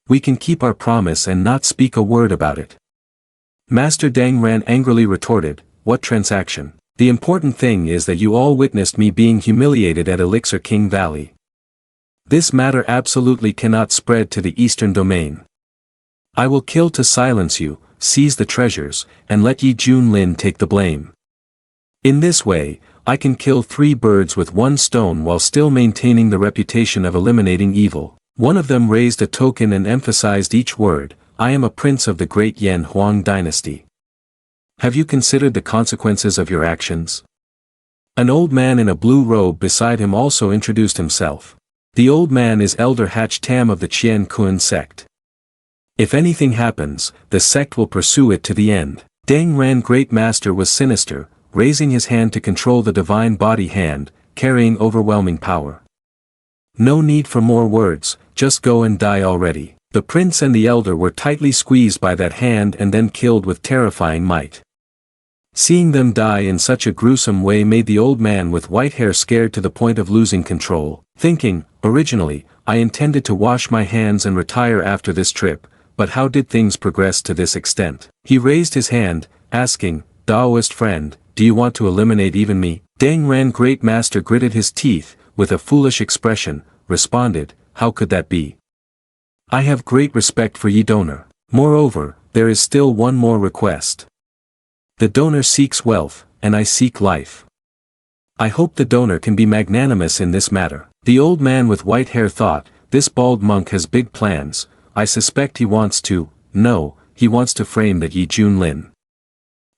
We can keep our promise and not speak a word about it." Master Deng Ran angrily retorted, "What transaction? The important thing is that you all witnessed me being humiliated at Elixir King Valley. This matter absolutely cannot spread to the eastern domain. I will kill to silence you, seize the treasures, and let Yi Junlin take the blame. In this way, I can kill 3 birds with 1 stone while still maintaining the reputation of eliminating evil." One of them raised a token and emphasized each word, "I am a prince of the great Yan Huang dynasty. Have you considered the consequences of your actions?" An old man in a blue robe beside him also introduced himself. The old man is Elder Hatch Tam of the Chien Kong Sect. If anything happens, the sect will pursue it to the end. Deng Ran Great Master was sinister, raising his hand to control the divine body hand, carrying overwhelming power. "No need for more words, just go and die already." The prince and the elder were tightly squeezed by that hand and then killed with terrifying might. Seeing them die in such a gruesome way made the old man with white hair scared to the point of losing control, thinking, "Originally, I intended to wash my hands and retire after this trip, but how did things progress to this extent?" He raised his hand, asking, "Daoist friend, do you want to eliminate even me?" Deng Ran Great Master gritted his teeth, with a foolish expression, responded, "How could that be? I have great respect for ye donor. Moreover, there is still one more request. The donor seeks wealth, and I seek life. I hope the donor can be magnanimous in this matter." The old man with white hair thought, "This bald monk has big plans. I suspect he wants to frame that Yi Junlin.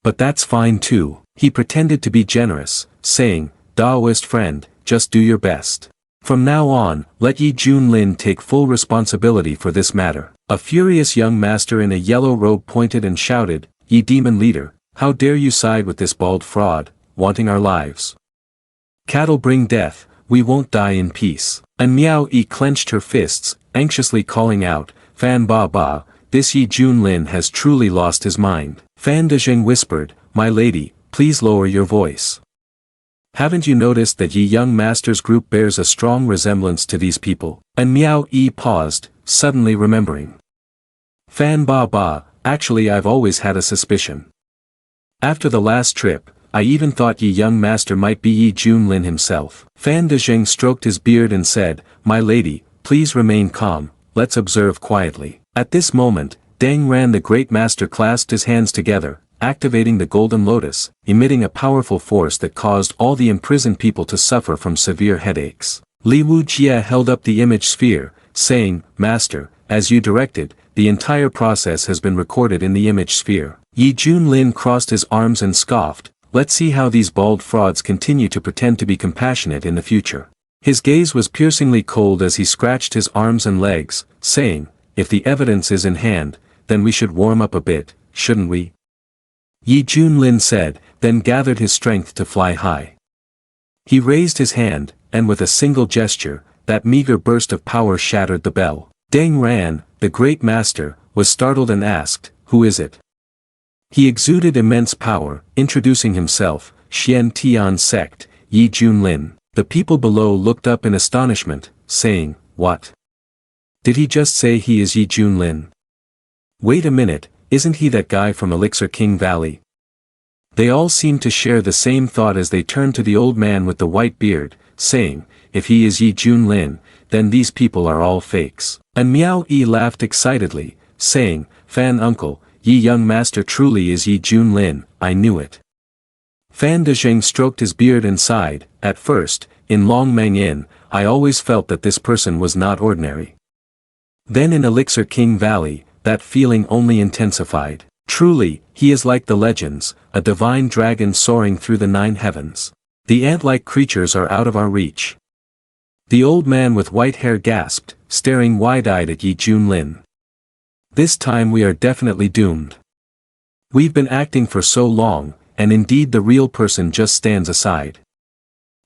But that's fine too." He pretended to be generous, saying, "Daoist friend, just do your best. From now on, let Yi Junlin take full responsibility for this matter." A furious young master in a yellow robe pointed and shouted, "Ye demon leader, how dare you side with this bald fraud, wanting our lives? Cattle bring death, we won't die in peace." And Miao Yi clenched her fists, anxiously calling out, "Fan Ba Ba, this Yi Junlin has truly lost his mind." Fan Dezheng whispered, "My lady, please lower your voice. Haven't you noticed that Yi young master's group bears a strong resemblance to these people?" And Miao Yi paused, suddenly remembering. "Fan Ba Ba, actually I've always had a suspicion. After the last trip, I even thought Yi young master might be Yi Junlin himself." Fan Dezheng stroked his beard and said, "My lady, please remain calm, let's observe quietly." At this moment, Deng Ran the Great Master clasped his hands together, activating the Golden Lotus, emitting a powerful force that caused all the imprisoned people to suffer from severe headaches. Li Wujie held up the image sphere, saying, "Master, as you directed, the entire process has been recorded in the image sphere." Yi Junlin crossed his arms and scoffed, "Let's see how these bald frauds continue to pretend to be compassionate in the future." His gaze was piercingly cold as he scratched his arms and legs, saying, "If the evidence is in hand, then we should warm up a bit, shouldn't we?" Yi Junlin said, then gathered his strength to fly high. He raised his hand, and with a single gesture, that meager burst of power shattered the bell. Deng Ran, the Great Master, was startled and asked, "Who is it?" He exuded immense power, introducing himself, "Shien Tian Sect, Yi Junlin." The people below looked up in astonishment, saying, "What? Did he just say he is Yi Junlin? Wait a minute, isn't he that guy from Elixir King Valley?" They all seemed to share the same thought as they turned to the old man with the white beard, saying, "If he is Yi Junlin, then these people are all fakes." And Miao Yi laughed excitedly, saying, "Fan uncle, Yi young master truly is Yi Junlin, I knew it." Fan Dezheng stroked his beard and sighed, "At first, in Long Meng Inn, I always felt that this person was not ordinary. Then in Elixir King Valley, that feeling only intensified. Truly, he is like the legends, a divine dragon soaring through the 9 heavens. The ant-like creatures are out of our reach. The old man with white hair gasped, staring wide-eyed at Yi Junlin. This time we are definitely doomed. We've been acting for so long, and indeed the real person just stands aside.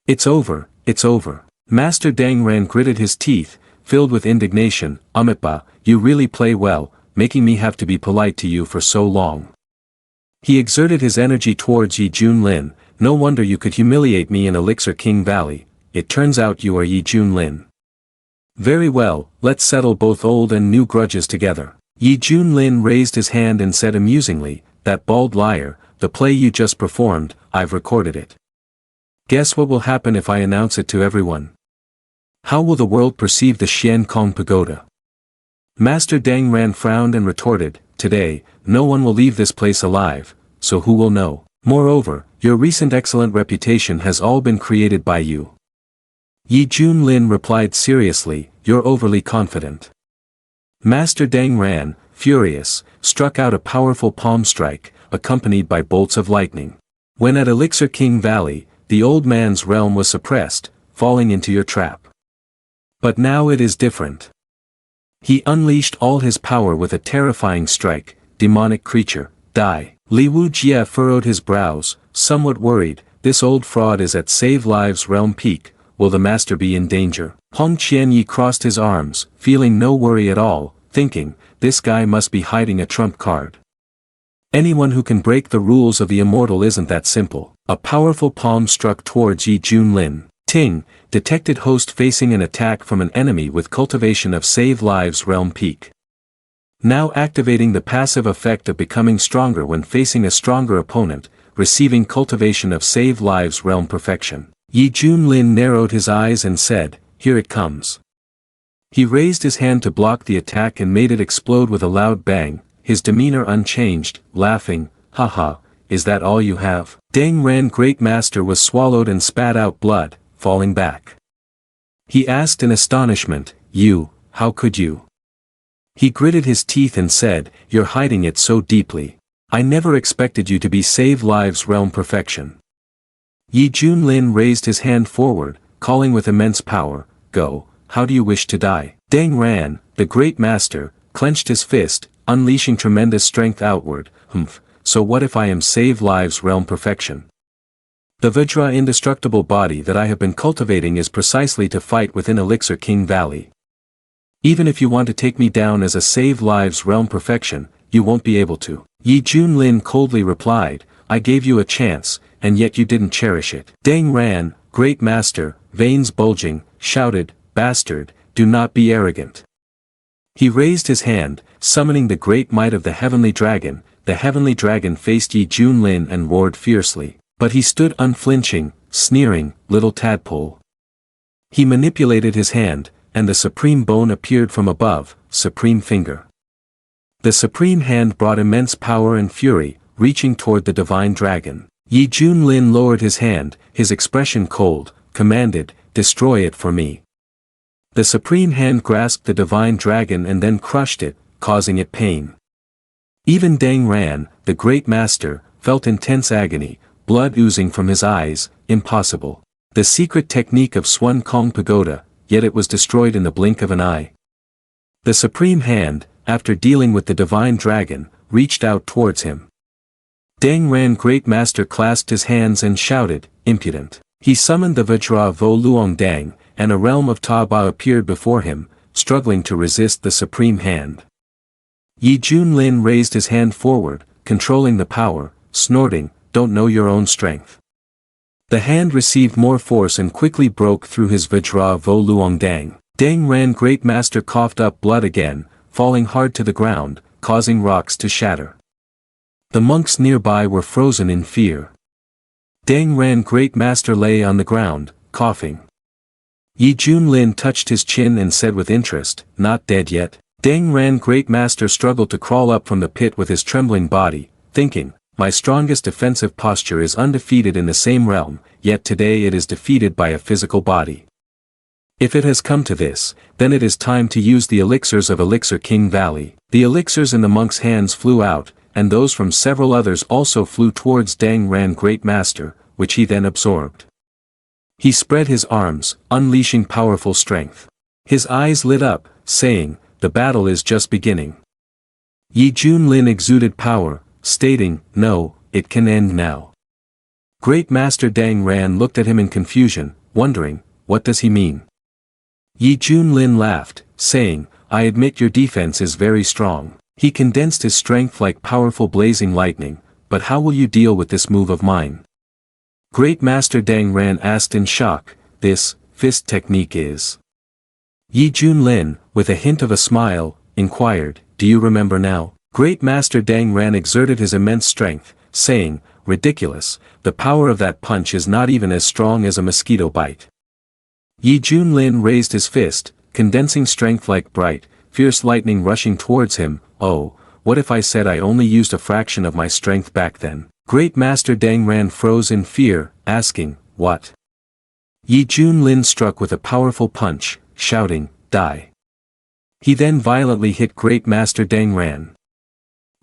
It's over, it's over. Master Dangran gritted his teeth, filled with indignation. Amitba, you really play well, making me have to be polite to you for so long. He exerted his energy towards Yi Junlin. No wonder you could humiliate me in Elixir King Valley. It turns out you are Yi Junlin. Very well, let's settle both old and new grudges together. Yi Junlin raised his hand and said amusingly, that bald liar, the play you just performed, I've recorded it. Guess what will happen if I announce it to everyone? How will the world perceive the Shien Kong Pagoda? Master Dangran frowned and retorted, today, no one will leave this place alive, so who will know? Moreover, your recent excellent reputation has all been created by you. Yi Junlin replied seriously, you're overly confident. Master Dangran, furious, struck out a powerful palm strike, accompanied by bolts of lightning. When at Elixir King Valley, the old man's realm was suppressed, falling into your trap. But now it is different. He unleashed all his power with a terrifying strike. Demonic creature, die. Li Wujie furrowed his brows, somewhat worried. This old fraud is at Save Lives realm peak. Will the master be in danger? Hong Qianyi crossed his arms, feeling no worry at all, thinking, this guy must be hiding a trump card. Anyone who can break the rules of the immortal isn't that simple. A powerful palm struck towards Yi Junlin. Ting, detected host facing an attack from an enemy with cultivation of Save Lives realm peak. Now activating the passive effect of becoming stronger when facing a stronger opponent, receiving cultivation of Save Lives realm perfection. Yi Junlin narrowed his eyes and said, here it comes. He raised his hand to block the attack and made it explode with a loud bang, his demeanor unchanged, laughing, haha, is that all you have? Dangran Great Master was swallowed and spat out blood, falling back. He asked in astonishment, you, how could you? He gritted his teeth and said, you're hiding it so deeply. I never expected you to be Save Lives realm perfection. Yi Junlin raised his hand forward, calling with immense power, go, how do you wish to die? Dangran, the Great Master, clenched his fist, unleashing tremendous strength outward, so what if I am Save Lives realm perfection? The Vajra indestructible body that I have been cultivating is precisely to fight within Elixir King Valley. Even if you want to take me down as a Save Lives realm perfection, you won't be able to. Yi Junlin coldly replied, I gave you a chance, and yet you didn't cherish it. Dangran, Great Master, veins bulging, shouted, bastard, do not be arrogant. He raised his hand, summoning the great might of the heavenly dragon. The heavenly dragon faced Yi Junlin and roared fiercely, but he stood unflinching, sneering, little tadpole. He manipulated his hand, and the supreme bone appeared from above, supreme finger. The supreme hand brought immense power and fury, reaching toward the divine dragon. Yi Junlin lowered his hand, his expression cold, commanded, destroy it for me. The supreme hand grasped the divine dragon and then crushed it, causing it pain. Even Dangran, the Great Master, felt intense agony, blood oozing from his eyes. Impossible. The secret technique of Shien Kong Pagoda, yet it was destroyed in the blink of an eye. The supreme hand, after dealing with the divine dragon, reached out towards him. Dangran Great Master clasped his hands and shouted, impudent. He summoned the Vajra Vo Luong Dang, and a realm of Taba appeared before him, struggling to resist the supreme hand. Yi Junlin raised his hand forward, controlling the power, snorting, don't know your own strength. The hand received more force and quickly broke through his Vajra Vo Luong Dang. Dangran Great Master coughed up blood again, falling hard to the ground, causing rocks to shatter. The monks nearby were frozen in fear. Dangran Great Master lay on the ground, coughing. Yi Junlin touched his chin and said with interest, not dead yet. Dangran Great Master struggled to crawl up from the pit with his trembling body, thinking, my strongest defensive posture is undefeated in the same realm, yet today it is defeated by a physical body. If it has come to this, then it is time to use the elixirs of Elixir King Valley. The elixirs in the monk's hands flew out, and those from several others also flew towards Dang Ran Great Master, which he then absorbed. He spread his arms, unleashing powerful strength. His eyes lit up, saying, "The battle is just beginning." Yi Junlin exuded power, stating, "No, it can end now." Great Master Dang Ran looked at him in confusion, wondering, what does he mean? Yi Junlin laughed, saying, "I admit your defense is very strong." He condensed his strength like powerful blazing lightning, "But how will you deal with this move of mine?" Great Master Dang Ran asked in shock, "This fist technique is?" Yi Junlin, with a hint of a smile, inquired, "Do you remember now?" Great Master Dang Ran exerted his immense strength, saying, "Ridiculous, the power of that punch is not even as strong as a mosquito bite." Yi Junlin raised his fist, condensing strength like bright, fierce lightning rushing towards him. "Oh, what if I said I only used a fraction of my strength back then?" Great Master Dang Ran froze in fear, asking, "What?" Yi Junlin struck with a powerful punch, shouting, "Die." He then violently hit Great Master Dang Ran.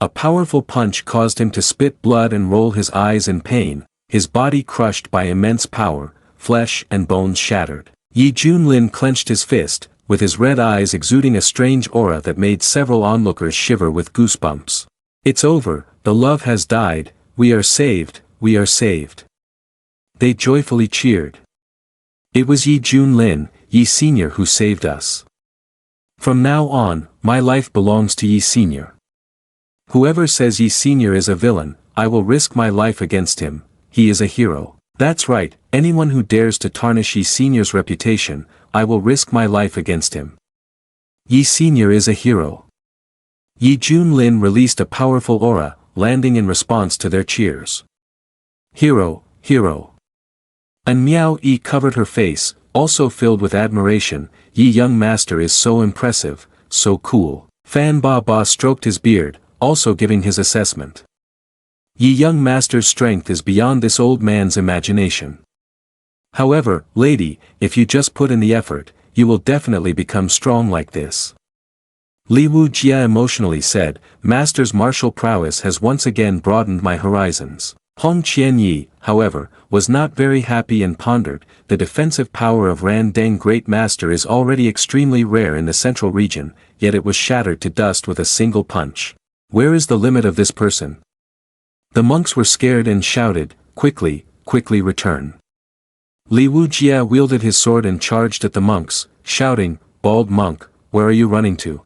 A powerful punch caused him to spit blood and roll his eyes in pain, his body crushed by immense power, flesh and bones shattered. Yi Junlin clenched his fist, with his red eyes exuding a strange aura that made several onlookers shiver with goosebumps. "It's over, the love has died, we are saved, we are saved." They joyfully cheered. "It was Yi Junlin, Yi Senior who saved us. From now on, my life belongs to Yi Senior. Whoever says Yi Senior is a villain, I will risk my life against him, he is a hero. That's right, anyone who dares to tarnish Yi Senior's reputation, I will risk my life against him. Yi Senior is a hero." Yi Junlin released a powerful aura, landing in response to their cheers. "Hero, hero." And Miao Yi covered her face, also filled with admiration. "Yi Young Master is so impressive, so cool." Fan Ba Ba stroked his beard, also giving his assessment. "Yi Young Master's strength is beyond this old man's imagination. However, lady, if you just put in the effort, you will definitely become strong like this." Li Wu Jia emotionally said, "Master's martial prowess has once again broadened my horizons." Hong Qianyi, however, was not very happy and pondered, "The defensive power of Ran Deng Great Master is already extremely rare in the central region, yet it was shattered to dust with a single punch. Where is the limit of this person?" The monks were scared and shouted, "Quickly, quickly return." Li Wu Jia wielded his sword and charged at the monks, shouting, "Bald monk, where are you running to?"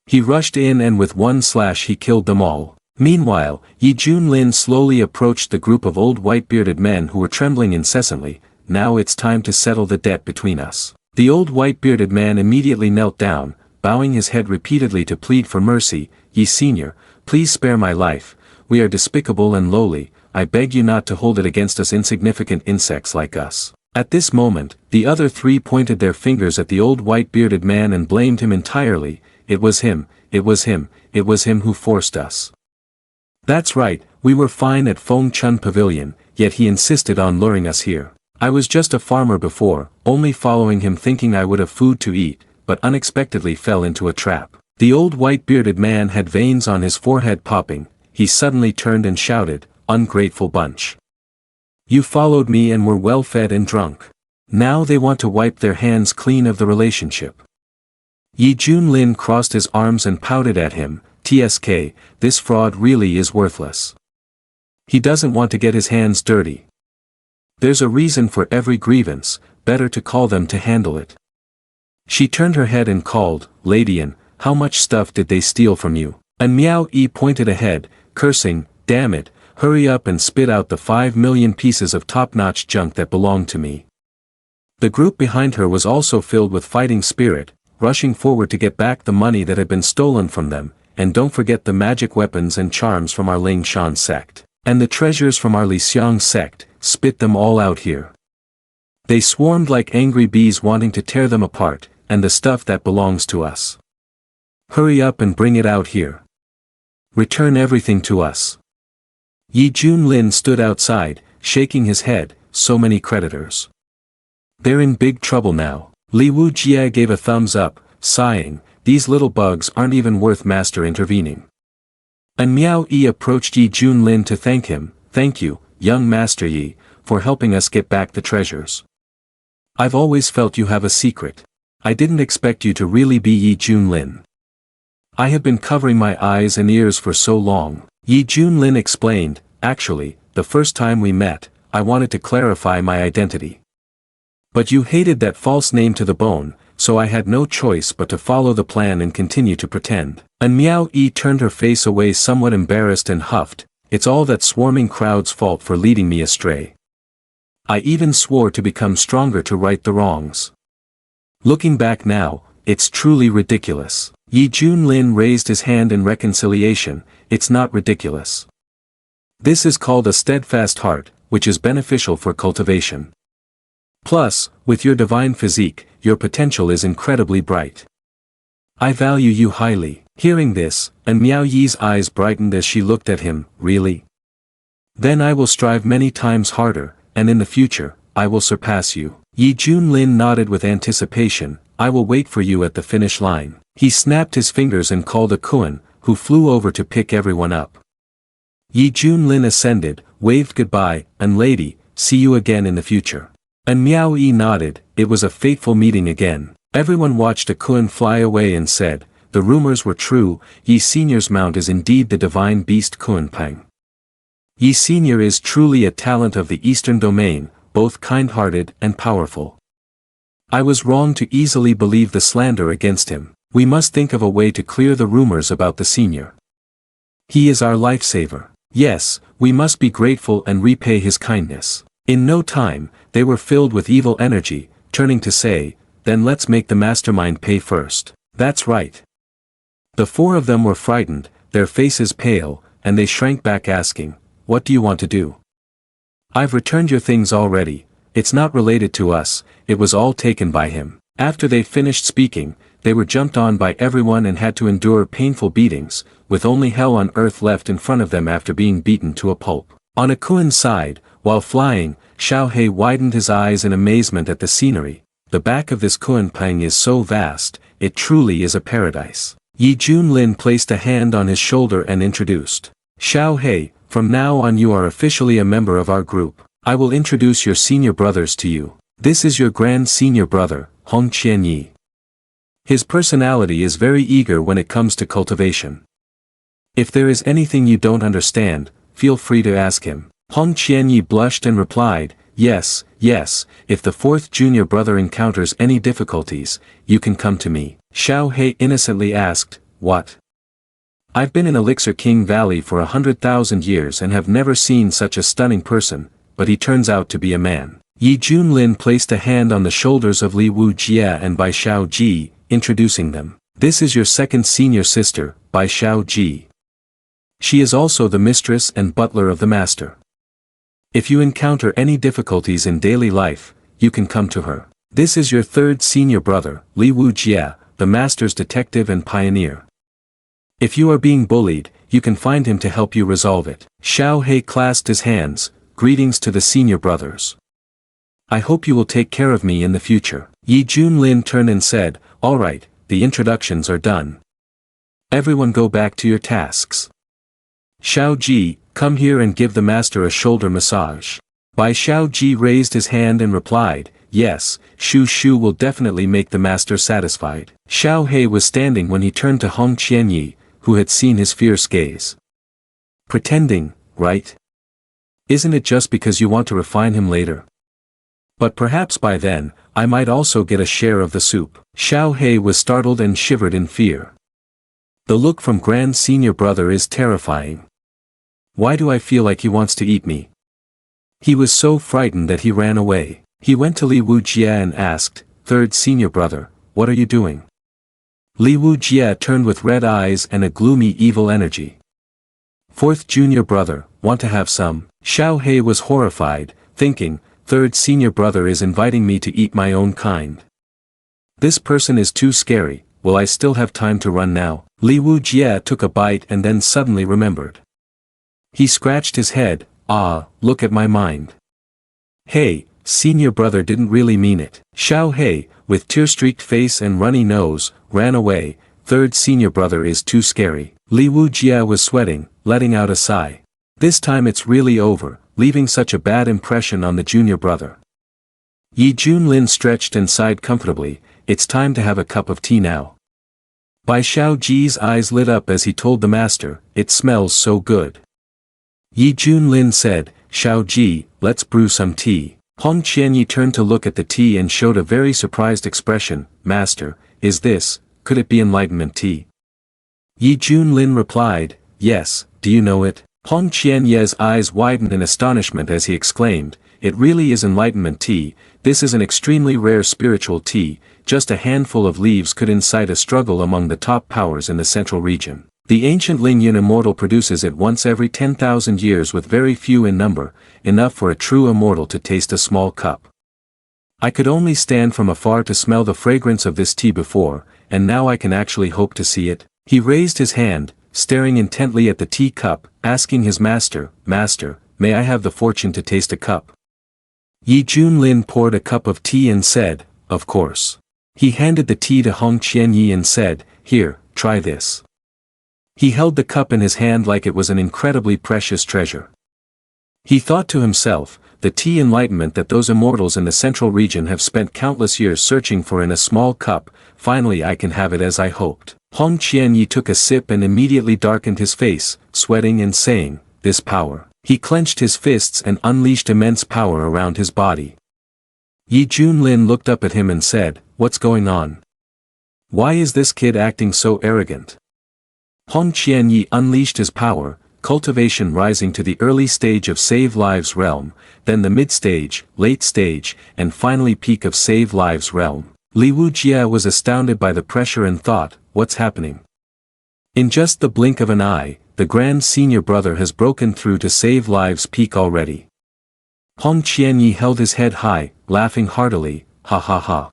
He rushed in and with one slash he killed them all. Meanwhile, Yi Junlin slowly approached the group of old white-bearded men who were trembling incessantly. "Now it's time to settle the debt between us." The old white-bearded man immediately knelt down, bowing his head repeatedly to plead for mercy. "Yi Senior, please spare my life, we are despicable and lowly, I beg you not to hold it against us insignificant insects like us." At this moment, the other three pointed their fingers at the old white-bearded man and blamed him entirely. "It was him, it was him, it was him who forced us. That's right, we were fine at Feng Chun Pavilion, yet he insisted on luring us here. I was just a farmer before, only following him thinking I would have food to eat, but unexpectedly fell into a trap." The old white-bearded man had veins on his forehead popping. He suddenly turned and shouted, "Ungrateful bunch. You followed me and were well fed and drunk. Now they want to wipe their hands clean of the relationship." Yi Junlin crossed his arms and pouted at him, "TSK, this fraud really is worthless. He doesn't want to get his hands dirty. There's a reason for every grievance, better to call them to handle it." She turned her head and called, "Ladian, how much stuff did they steal from you?" And Miao Yi pointed ahead, cursing, "Damn it, hurry up and spit out the 5 million pieces of top-notch junk that belonged to me." The group behind her was also filled with fighting spirit, rushing forward to get back the money that had been stolen from them, and don't forget the magic weapons and charms from our Ling Shan sect. And the treasures from our Li Xiang sect, spit them all out here. They swarmed like angry bees wanting to tear them apart, and the stuff that belongs to us. Hurry up and bring it out here. Return everything to us. Yi Junlin stood outside, shaking his head, so many creditors. They're in big trouble now. Li Wu Jia gave a thumbs up, sighing, these little bugs aren't even worth master intervening. And Miao Yi approached Yi Junlin to thank him. Thank you, young Master Yi, for helping us get back the treasures. I've always felt you have a secret. I didn't expect you to really be Yi Junlin. I have been covering my eyes and ears for so long. Yi Junlin explained, actually, the first time we met, I wanted to clarify my identity. But you hated that false name to the bone, so I had no choice but to follow the plan and continue to pretend. And Miao Yi turned her face away somewhat embarrassed and huffed, it's all that swarming crowd's fault for leading me astray. I even swore to become stronger to right the wrongs. Looking back now, it's truly ridiculous. Yi Junlin raised his hand in reconciliation, it's not ridiculous. This is called a steadfast heart, which is beneficial for cultivation. Plus, with your divine physique, your potential is incredibly bright. I value you highly. Hearing this, and Miao Yi's eyes brightened as she looked at him, really? Then I will strive many times harder, and in the future, I will surpass you. Yi Junlin nodded with anticipation, I will wait for you at the finish line. He snapped his fingers and called a Kuan, who flew over to pick everyone up. Yi Junlin ascended, waved goodbye, and lady, see you again in the future. And Miao Yi nodded, it was a fateful meeting again. Everyone watched a Kuan fly away and said, the rumors were true, Yi Senior's mount is indeed the divine beast Kuan Pang. Yi Senior is truly a talent of the Eastern domain, both kind-hearted and powerful. I was wrong to easily believe the slander against him. We must think of a way to clear the rumors about the senior. He is our lifesaver. Yes, we must be grateful and repay his kindness. In no time, they were filled with evil energy, turning to say, then let's make the mastermind pay first. That's right. The four of them were frightened, their faces pale, and they shrank back asking, what do you want to do? I've returned your things already, it's not related to us, it was all taken by him. After they finished speaking, they were jumped on by everyone and had to endure painful beatings, with only hell on earth left in front of them after being beaten to a pulp. On a Kuan's side, while flying, Xiao He widened his eyes in amazement at the scenery. The back of this Kuan Pang is so vast, it truly is a paradise. Yi Junlin placed a hand on his shoulder and introduced. Xiao He, from now on you are officially a member of our group. I will introduce your senior brothers to you. This is your grand senior brother, Hong Qianyi. His personality is very eager when it comes to cultivation. If there is anything you don't understand, feel free to ask him. Hong Qianyi blushed and replied, yes, yes, if the fourth junior brother encounters any difficulties, you can come to me. Xiao He innocently asked, what? I've been in Elixir King Valley for 100,000 years and have never seen such a stunning person, but he turns out to be a man. Yi Junlin placed a hand on the shoulders of Li Wu Jia and Bai Xiao Ji, introducing them. This is your second senior sister, Bai Xiao Ji. She is also the mistress and butler of the master. If you encounter any difficulties in daily life, you can come to her. This is your third senior brother, Li Wu Jia, the master's detective and pioneer. If you are being bullied, you can find him to help you resolve it. Xiao He clasped his hands, greetings to the senior brothers. I hope you will take care of me in the future. Yi Junlin turned and said, all right, the introductions are done. Everyone go back to your tasks. Xiao Ji, come here and give the master a shoulder massage. Bai Xiao Ji raised his hand and replied, yes, Shu Shu will definitely make the master satisfied. Xiao He was standing when he turned to Hong Qianyi, who had seen his fierce gaze. Pretending, right? Isn't it just because you want to refine him later? But perhaps by then, I might also get a share of the soup. Xiao He was startled and shivered in fear. The look from Grand Senior Brother is terrifying. Why do I feel like he wants to eat me? He was so frightened that he ran away. He went to Li Wu Jia and asked, Third Senior Brother, what are you doing? Li Wu Jia turned with red eyes and a gloomy evil energy. Fourth Junior Brother, want to have some? Xiao He was horrified, thinking, Third Senior Brother is inviting me to eat my own kind. This person is too scary, will I still have time to run now? Li Wu Jia took a bite and then suddenly remembered. He scratched his head, look at my mind. Hey, Senior Brother didn't really mean it. Xiao He, with tear-streaked face and runny nose, ran away, third senior brother is too scary. Li Wujia was sweating, letting out a sigh. This time it's really over, leaving such a bad impression on the junior brother. Yi Junlin stretched and sighed comfortably. It's time to have a cup of tea now. Bai Xiaoji's eyes lit up as he told the master, it smells so good. Yi Junlin said, Xiaoji, let's brew some tea. Hong Qianyi turned to look at the tea and showed a very surprised expression. Master, could it be enlightenment tea? Yi Junlin replied, yes, do you know it? Hong Qianye's eyes widened in astonishment as he exclaimed, it really is enlightenment tea. This is an extremely rare spiritual tea. Just a handful of leaves could incite a struggle among the top powers in the central region. The ancient Lingyun immortal produces it once every 10,000 years with very few in number, enough for a true immortal to taste a small cup. I could only stand from afar to smell the fragrance of this tea before, and now I can actually hope to see it. He raised his hand, staring intently at the tea cup, asking his master, Master, may I have the fortune to taste a cup? Yi Junlin poured a cup of tea and said, of course. He handed the tea to Hong Qianyi and said, here, try this. He held the cup in his hand like it was an incredibly precious treasure. He thought to himself, the tea enlightenment that those immortals in the central region have spent countless years searching for in a small cup, finally I can have it as I hoped. Hong Qianyi took a sip and immediately darkened his face, sweating and saying, this power. He clenched his fists and unleashed immense power around his body. Yi Junlin looked up at him and said, what's going on? Why is this kid acting so arrogant? Hong Qianyi unleashed his power, cultivation rising to the early stage of Save Lives realm, then the mid-stage, late stage, and finally peak of Save Lives realm. Li Wujia was astounded by the pressure and thought, what's happening? In just the blink of an eye, the grand senior brother has broken through to Save Lives peak already. Hong Qianyi held his head high, laughing heartily, ha ha ha.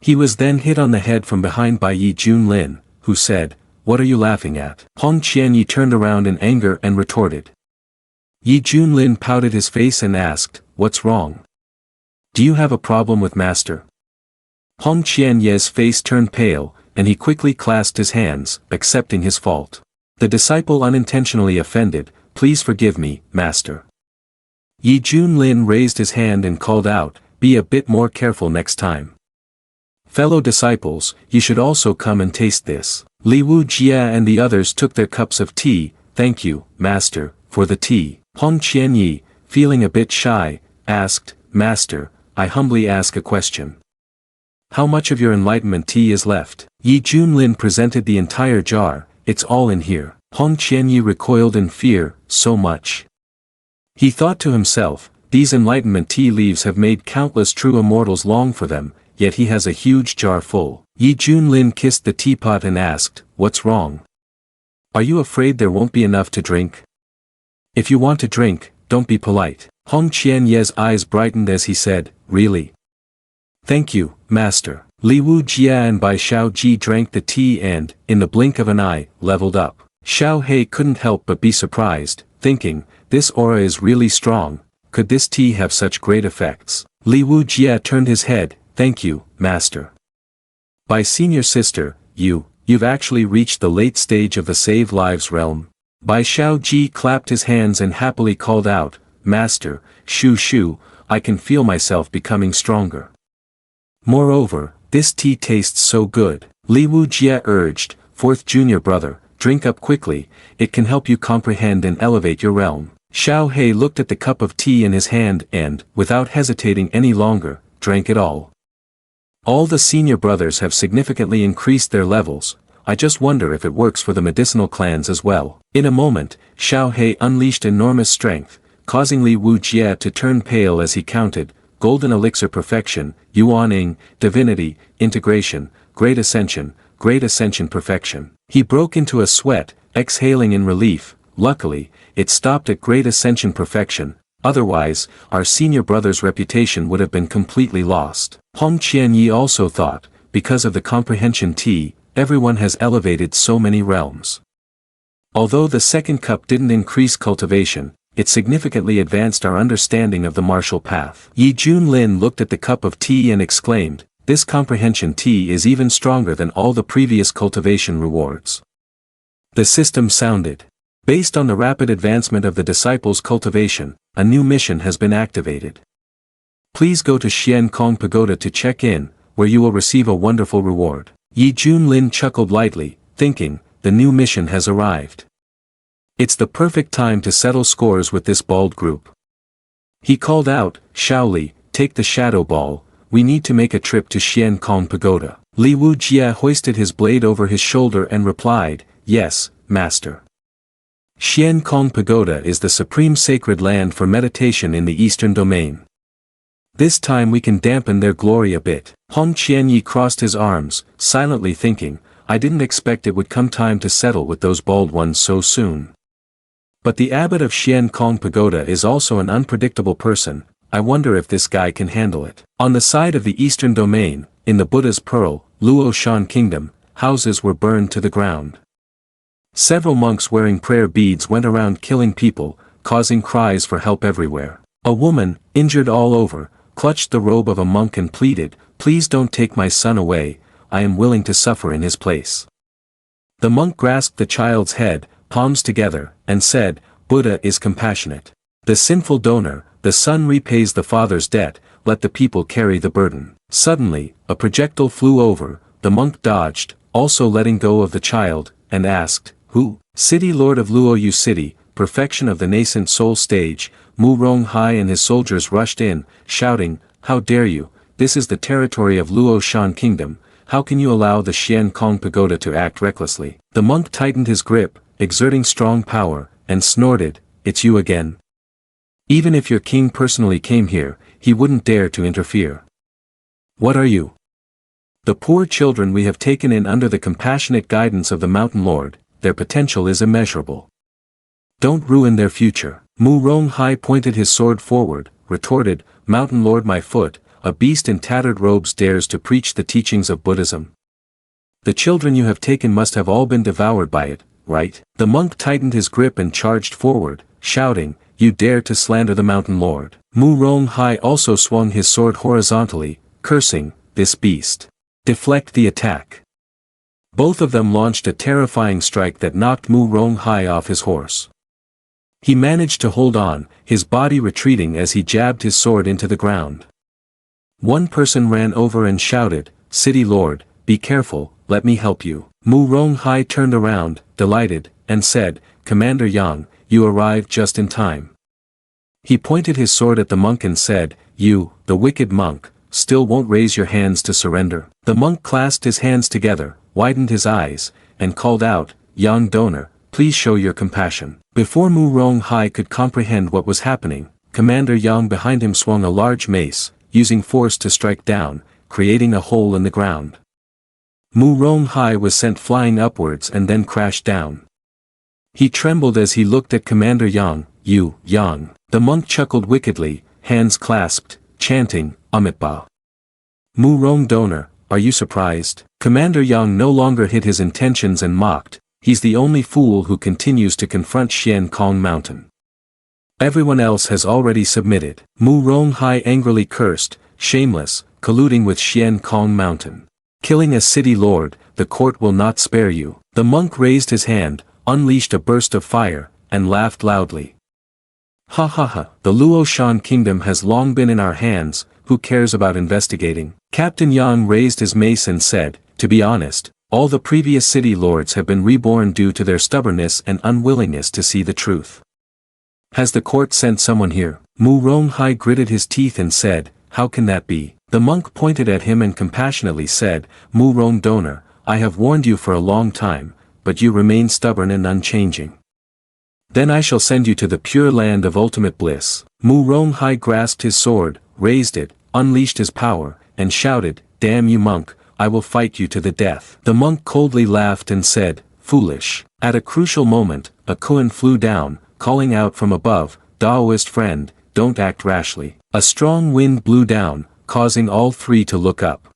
He was then hit on the head from behind by Yi Junlin, who said, what are you laughing at? Hong Qianyi turned around in anger and retorted. Yi Junlin pouted his face and asked, what's wrong? Do you have a problem with master? Hong Qianye's face turned pale, and he quickly clasped his hands, accepting his fault. The disciple unintentionally offended, please forgive me, master. Yi Junlin raised his hand and called out, be a bit more careful next time. Fellow disciples, you should also come and taste this. Li Wujia and the others took their cups of tea. Thank you, master, for the tea. Hong Qianyi, feeling a bit shy, asked, Master, I humbly ask a question. How much of your enlightenment tea is left? Yi Junlin presented the entire jar. It's all in here. Hong Qianyi recoiled in fear, so much. He thought to himself, these enlightenment tea leaves have made countless true immortals long for them, yet he has a huge jar full. Yi Junlin kissed the teapot and asked, what's wrong? Are you afraid there won't be enough to drink? If you want to drink, don't be polite. Hong Qianye's eyes brightened as he said, really? Thank you, master. Li Wujia and Bai Xiaoji drank the tea and, in the blink of an eye, leveled up. Xiao He couldn't help but be surprised, thinking, this aura is really strong, could this tea have such great effects? Li Wujia turned his head, thank you, master. Bai senior sister, you've actually reached the late stage of the Save Lives realm. Bai Xiaoji clapped his hands and happily called out, Master, Shu, I can feel myself becoming stronger. Moreover, this tea tastes so good. Li Wujia urged, fourth junior brother, drink up quickly, it can help you comprehend and elevate your realm. Xiao He looked at the cup of tea in his hand and, without hesitating any longer, drank it all. All the senior brothers have significantly increased their levels, I just wonder if it works for the medicinal clans as well. In a moment, Xiao He unleashed enormous strength, causing Li Wujia to turn pale as he counted, Golden Elixir Perfection, Yuaning, Divinity, Integration, Great Ascension Perfection. He broke into a sweat, exhaling in relief. Luckily, it stopped at Great Ascension Perfection, otherwise, our senior brother's reputation would have been completely lost. Hong Qianyi also thought, because of the comprehension tea, everyone has elevated so many realms. Although the second cup didn't increase cultivation, it significantly advanced our understanding of the martial path. Yi Junlin looked at the cup of tea and exclaimed, this comprehension T is even stronger than all the previous cultivation rewards. The system sounded. Based on the rapid advancement of the disciples' cultivation, a new mission has been activated. Please go to Shien Kong Pagoda to check in, where you will receive a wonderful reward. Yi Junlin chuckled lightly, thinking, the new mission has arrived. It's the perfect time to settle scores with this bald group. He called out, Shaoli, take the shadow ball, we need to make a trip to Shien Kong Pagoda. Li Wujie hoisted his blade over his shoulder and replied, yes, master. Shien Kong Pagoda is the supreme sacred land for meditation in the eastern domain. This time we can dampen their glory a bit. Hong Qianyi crossed his arms, silently thinking, I didn't expect it would come time to settle with those bald ones so soon. But the abbot of Shien Kong Pagoda is also an unpredictable person, I wonder if this guy can handle it. On the side of the eastern domain, in the Buddha's Pearl, Luo Shan Kingdom, houses were burned to the ground. Several monks wearing prayer beads went around killing people, causing cries for help everywhere. A woman, injured all over, clutched the robe of a monk and pleaded, please don't take my son away, I am willing to suffer in his place. The monk grasped the child's head, palms together, and said, Buddha is compassionate. The sinful donor, the son repays the father's debt, let the people carry the burden. Suddenly, a projectile flew over, the monk dodged, also letting go of the child, and asked, who? City Lord of Luoyu City, perfection of the nascent soul stage, Mu Rong Hai and his soldiers rushed in, shouting, how dare you, this is the territory of Luo Shan Kingdom, how can you allow the Shien Kong Pagoda to act recklessly? The monk tightened his grip, exerting strong power, and snorted, it's you again. Even if your king personally came here, he wouldn't dare to interfere. What are you? The poor children we have taken in under the compassionate guidance of the Mountain Lord, their potential is immeasurable. Don't ruin their future. Mu Rong Hai pointed his sword forward, retorted, Mountain Lord my foot, a beast in tattered robes dares to preach the teachings of Buddhism. The children you have taken must have all been devoured by it, right? The monk tightened his grip and charged forward, shouting, you dare to slander the Mountain Lord. Mu Rong Hai also swung his sword horizontally, cursing, this beast. Deflect the attack. Both of them launched a terrifying strike that knocked Mu Rong Hai off his horse. He managed to hold on, his body retreating as he jabbed his sword into the ground. One person ran over and shouted, City Lord, be careful, let me help you. Mu Rong Hai turned around, delighted, and said, Commander Yang, you arrived just in time. He pointed his sword at the monk and said, you, the wicked monk, still won't raise your hands to surrender. The monk clasped his hands together, widened his eyes, and called out, Yang donor, please show your compassion. Before Mu Rong Hai could comprehend what was happening, Commander Yang behind him swung a large mace, using force to strike down, creating a hole in the ground. Mu Rong Hai was sent flying upwards and then crashed down. He trembled as he looked at Commander Yang, you, Yang. The monk chuckled wickedly, hands clasped, chanting, Amitba. Mu Rong donor, are you surprised? Commander Yang no longer hid his intentions and mocked, he's the only fool who continues to confront Shien Kong Mountain. Everyone else has already submitted. Mu Rong Hai angrily cursed, shameless, colluding with Shien Kong Mountain. Killing a city lord, the court will not spare you. The monk raised his hand, unleashed a burst of fire, and laughed loudly. Ha ha ha, the Luo Shan Kingdom has long been in our hands, who cares about investigating? Captain Yang raised his mace and said, to be honest, all the previous city lords have been reborn due to their stubbornness and unwillingness to see the truth. Has the court sent someone here? Mu Rong Hai gritted his teeth and said, how can that be? The monk pointed at him and compassionately said, Mu Rong donor, I have warned you for a long time, but you remain stubborn and unchanging. Then I shall send you to the pure land of ultimate bliss. Mu Rong Hai grasped his sword, raised it, unleashed his power, and shouted, damn you monk, I will fight you to the death. The monk coldly laughed and said, foolish. At a crucial moment, a koan flew down, calling out from above, Taoist friend, don't act rashly. A strong wind blew down, causing all three to look up.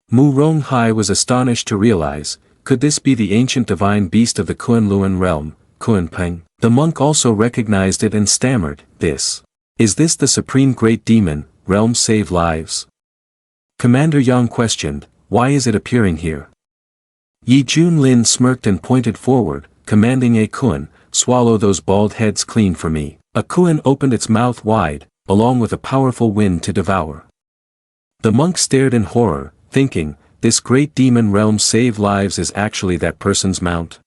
Mu Rong Hai was astonished to realize, could this be the ancient divine beast of the Kunlun realm, Kunpeng? The monk also recognized it and stammered, is this the supreme great demon, realm save lives? Commander Yang questioned, why is it appearing here? Yi Junlin smirked and pointed forward, commanding a Kun, swallow those bald heads clean for me. A Kun opened its mouth wide, along with a powerful wind to devour. The monk stared in horror, thinking, this great demon realm save lives is actually that person's mount.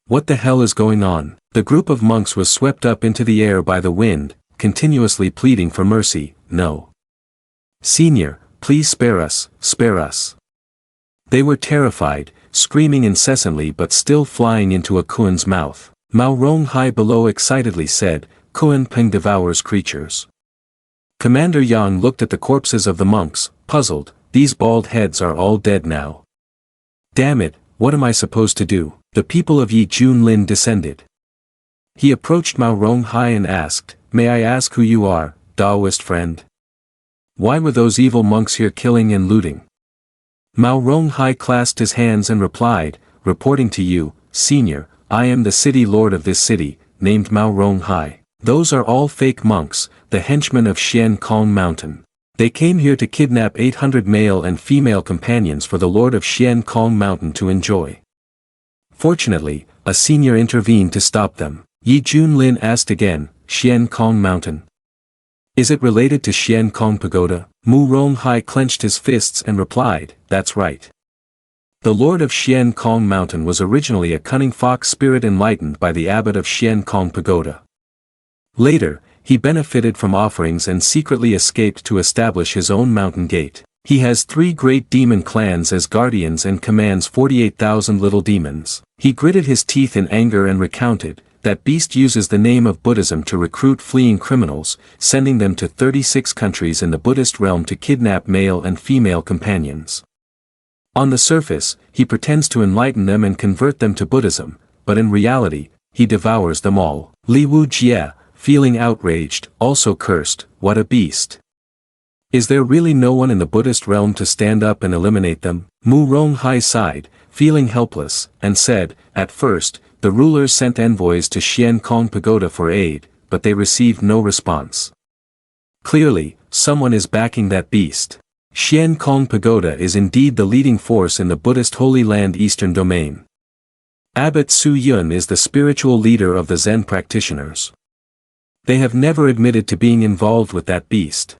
What the hell is going on? The group of monks was swept up into the air by the wind, continuously pleading for mercy. No. Senior, please spare us, spare us. They were terrified, screaming incessantly but still flying into a Kun's mouth. Mao Ronghai below excitedly said, Kun Peng devours creatures. Commander Yang looked at the corpses of the monks, puzzled, these bald heads are all dead now. Damn it, what am I supposed to do? The people of Yi Junlin descended. He approached Mao Ronghai and asked, may I ask who you are, Taoist friend? Why were those evil monks here killing and looting? Mao Ronghai clasped his hands and replied, reporting to you, Senior, I am the city lord of this city, named Mao Ronghai. Those are all fake monks, the henchmen of Shien Kong Mountain. They came here to kidnap 800 male and female companions for the lord of Shien Kong Mountain to enjoy. Fortunately, a senior intervened to stop them. Yi Junlin asked again, Shien Kong Mountain. Is it related to Shien Kong Pagoda? Mu Ronghai clenched his fists and replied, that's right. The lord of Shien Kong Mountain was originally a cunning fox spirit enlightened by the abbot of Shien Kong Pagoda. Later, he benefited from offerings and secretly escaped to establish his own mountain gate. He has 3 great demon clans as guardians and commands 48,000 little demons. He gritted his teeth in anger and recounted, that beast uses the name of Buddhism to recruit fleeing criminals, sending them to 36 countries in the Buddhist realm to kidnap male and female companions. On the surface, he pretends to enlighten them and convert them to Buddhism, but in reality, he devours them all. Li Wu Jie, feeling outraged, also cursed, what a beast. Is there really no one in the Buddhist realm to stand up and eliminate them? Mu Ronghai sighed, feeling helpless, and said, at first, the rulers sent envoys to Shien Kong Pagoda for aid, but they received no response. Clearly, someone is backing that beast. Shien Kong Pagoda is indeed the leading force in the Buddhist Holy Land Eastern Domain. Abbot Su Yun is the spiritual leader of the Zen practitioners. They have never admitted to being involved with that beast.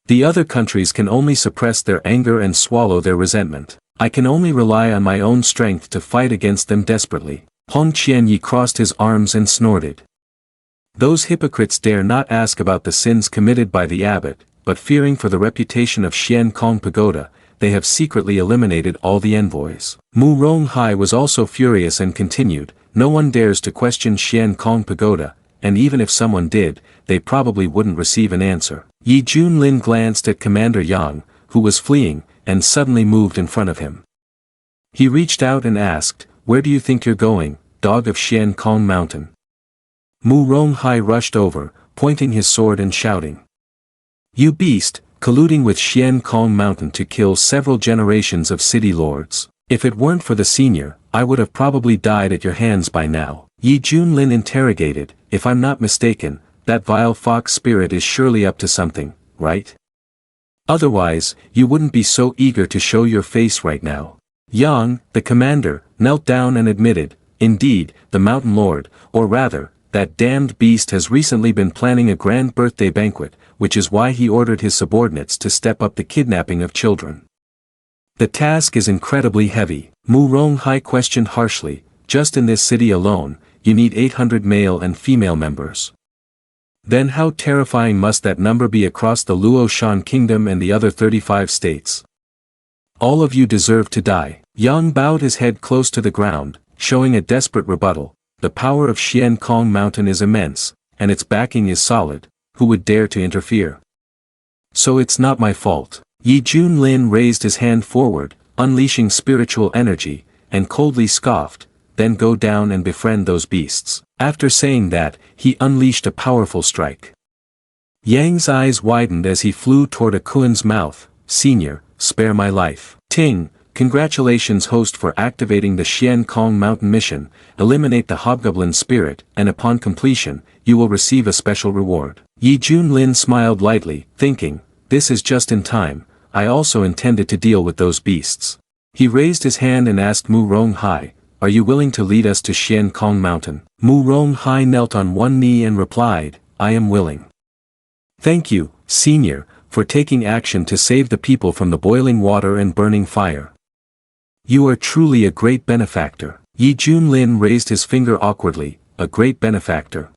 The other countries can only suppress their anger and swallow their resentment. I can only rely on my own strength to fight against them desperately. Hong Qianyi crossed his arms and snorted. Those hypocrites dare not ask about the sins committed by the abbot, but fearing for the reputation of Shien Kong Pagoda, they have secretly eliminated all the envoys. Mu Ronghai was also furious and continued, no one dares to question Shien Kong Pagoda, and even if someone did, they probably wouldn't receive an answer. Yi Junlin glanced at Commander Yang, who was fleeing, and suddenly moved in front of him. He reached out and asked, where do you think you're going, dog of Shien Kong Mountain? Mu Ronghai rushed over, pointing his sword and shouting. You beast, colluding with Shien Kong Mountain to kill several generations of city lords. If it weren't for the senior, I would have probably died at your hands by now. Yi Junlin interrogated, if I'm not mistaken, that vile fox spirit is surely up to something, right? Otherwise, you wouldn't be so eager to show your face right now. Yang, the commander, knelt down and admitted, indeed, the mountain lord, or rather, that damned beast has recently been planning a grand birthday banquet, which is why he ordered his subordinates to step up the kidnapping of children. The task is incredibly heavy. Mu Ronghai questioned harshly, just in this city alone, you need 800 male and female members. Then how terrifying must that number be across the Luo Shan kingdom and the other 35 states? All of you deserve to die. Yang bowed his head close to the ground, showing a desperate rebuttal. The power of Shien Kong Mountain is immense, and its backing is solid. Who would dare to interfere? So it's not my fault. Yi Junlin raised his hand forward, unleashing spiritual energy, and coldly scoffed, then go down and befriend those beasts. After saying that, he unleashed a powerful strike. Yang's eyes widened as he flew toward a Kun's mouth. Senior, spare my life. Ting, congratulations host for activating the Shien Kong Mountain mission, eliminate the hobgoblin spirit, and upon completion, you will receive a special reward. Yi Junlin smiled lightly, thinking, this is just in time, I also intended to deal with those beasts. He raised his hand and asked Mu Ronghai, "Are you willing to lead us to Shien Kong Mountain?" Mu Ronghai knelt on one knee and replied, "I am willing. Thank you, Senior, for taking action to save the people from the boiling water and burning fire. You are truly a great benefactor." Yi Junlin raised his finger awkwardly, "A great benefactor.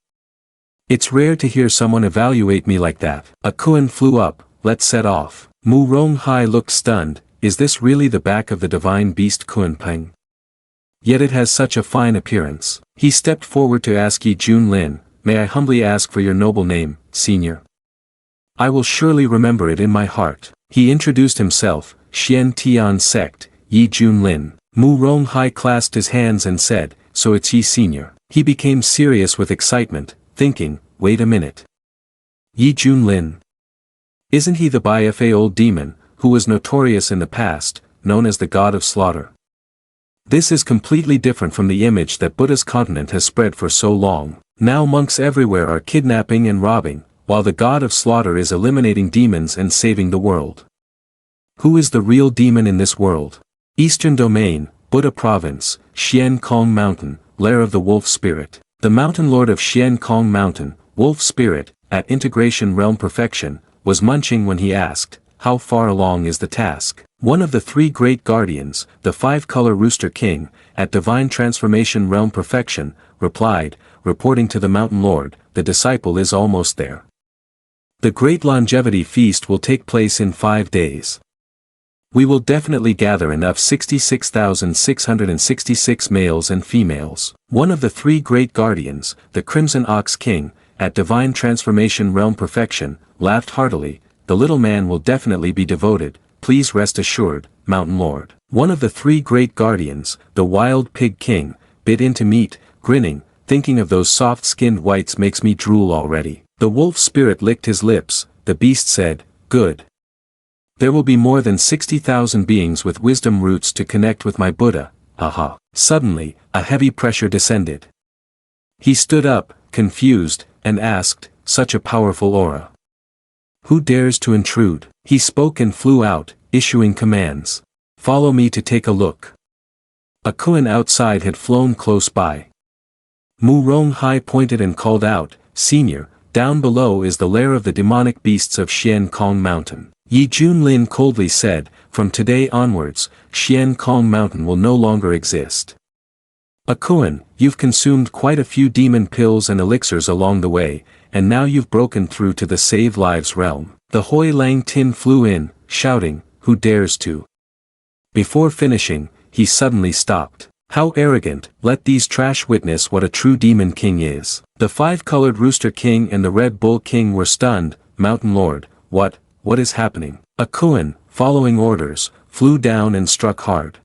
It's rare to hear someone evaluate me like that." A Kuan flew up, "Let's set off." Mu Ronghai looked stunned, "Is this really the back of the divine beast Kuan Peng? Yet it has such a fine appearance." He stepped forward to ask Yi Junlin, "May I humbly ask for your noble name, Senior? I will surely remember it in my heart." He introduced himself, "Shien Tian Sect, Yi Junlin." Mu Ronghai clasped his hands and said, "So it's Yi Senior." He became serious with excitement, thinking, "Wait a minute. Yi Junlin? Isn't he the Baifa old demon, who was notorious in the past, known as the god of slaughter? This is completely different from the image that Buddha's continent has spread for so long. Now monks everywhere are kidnapping and robbing, while the god of slaughter is eliminating demons and saving the world. Who is the real demon in this world? Eastern Domain, Buddha Province, Shien Kong Mountain, Lair of the Wolf Spirit. The Mountain Lord of Shien Kong Mountain, Wolf Spirit, at Integration Realm Perfection, was munching when he asked, "How far along is the task?" One of the three great guardians, the five-color Rooster King, at Divine Transformation Realm Perfection, replied, reporting to the Mountain Lord, "The disciple is almost there. The Great Longevity Feast will take place in 5 days. We will definitely gather enough 66,666 males and females." One of the three great guardians, the Crimson Ox King, at Divine Transformation Realm Perfection, laughed heartily, "The little man will definitely be devoted, please rest assured, Mountain Lord." One of the three great guardians, the Wild Pig King, bit into meat, grinning, "Thinking of those soft-skinned whites makes me drool already." The wolf spirit licked his lips, the beast said, "Good. There will be more than 60,000 beings with wisdom roots to connect with my Buddha, haha." Suddenly, a heavy pressure descended. He stood up, confused, and asked, "Such a powerful aura. Who dares to intrude?" He spoke and flew out, issuing commands. "Follow me to take a look." A Kuan outside had flown close by. Mu Ronghai pointed and called out, "Senior, down below is the lair of the demonic beasts of Shien Kong Mountain." Yi Junlin coldly said, "From today onwards, Shien Kong Mountain will no longer exist. Akuan, you've consumed quite a few demon pills and elixirs along the way, and now you've broken through to the Save Lives realm." The Hoi Lang Tin flew in, shouting, "Who dares to?" Before finishing, he suddenly stopped. "How arrogant, let these trash witness what a true demon king is." The five-colored Rooster King and the Red Bull King were stunned. "Mountain Lord, what is happening?" Akuan, following orders, flew down and struck hard.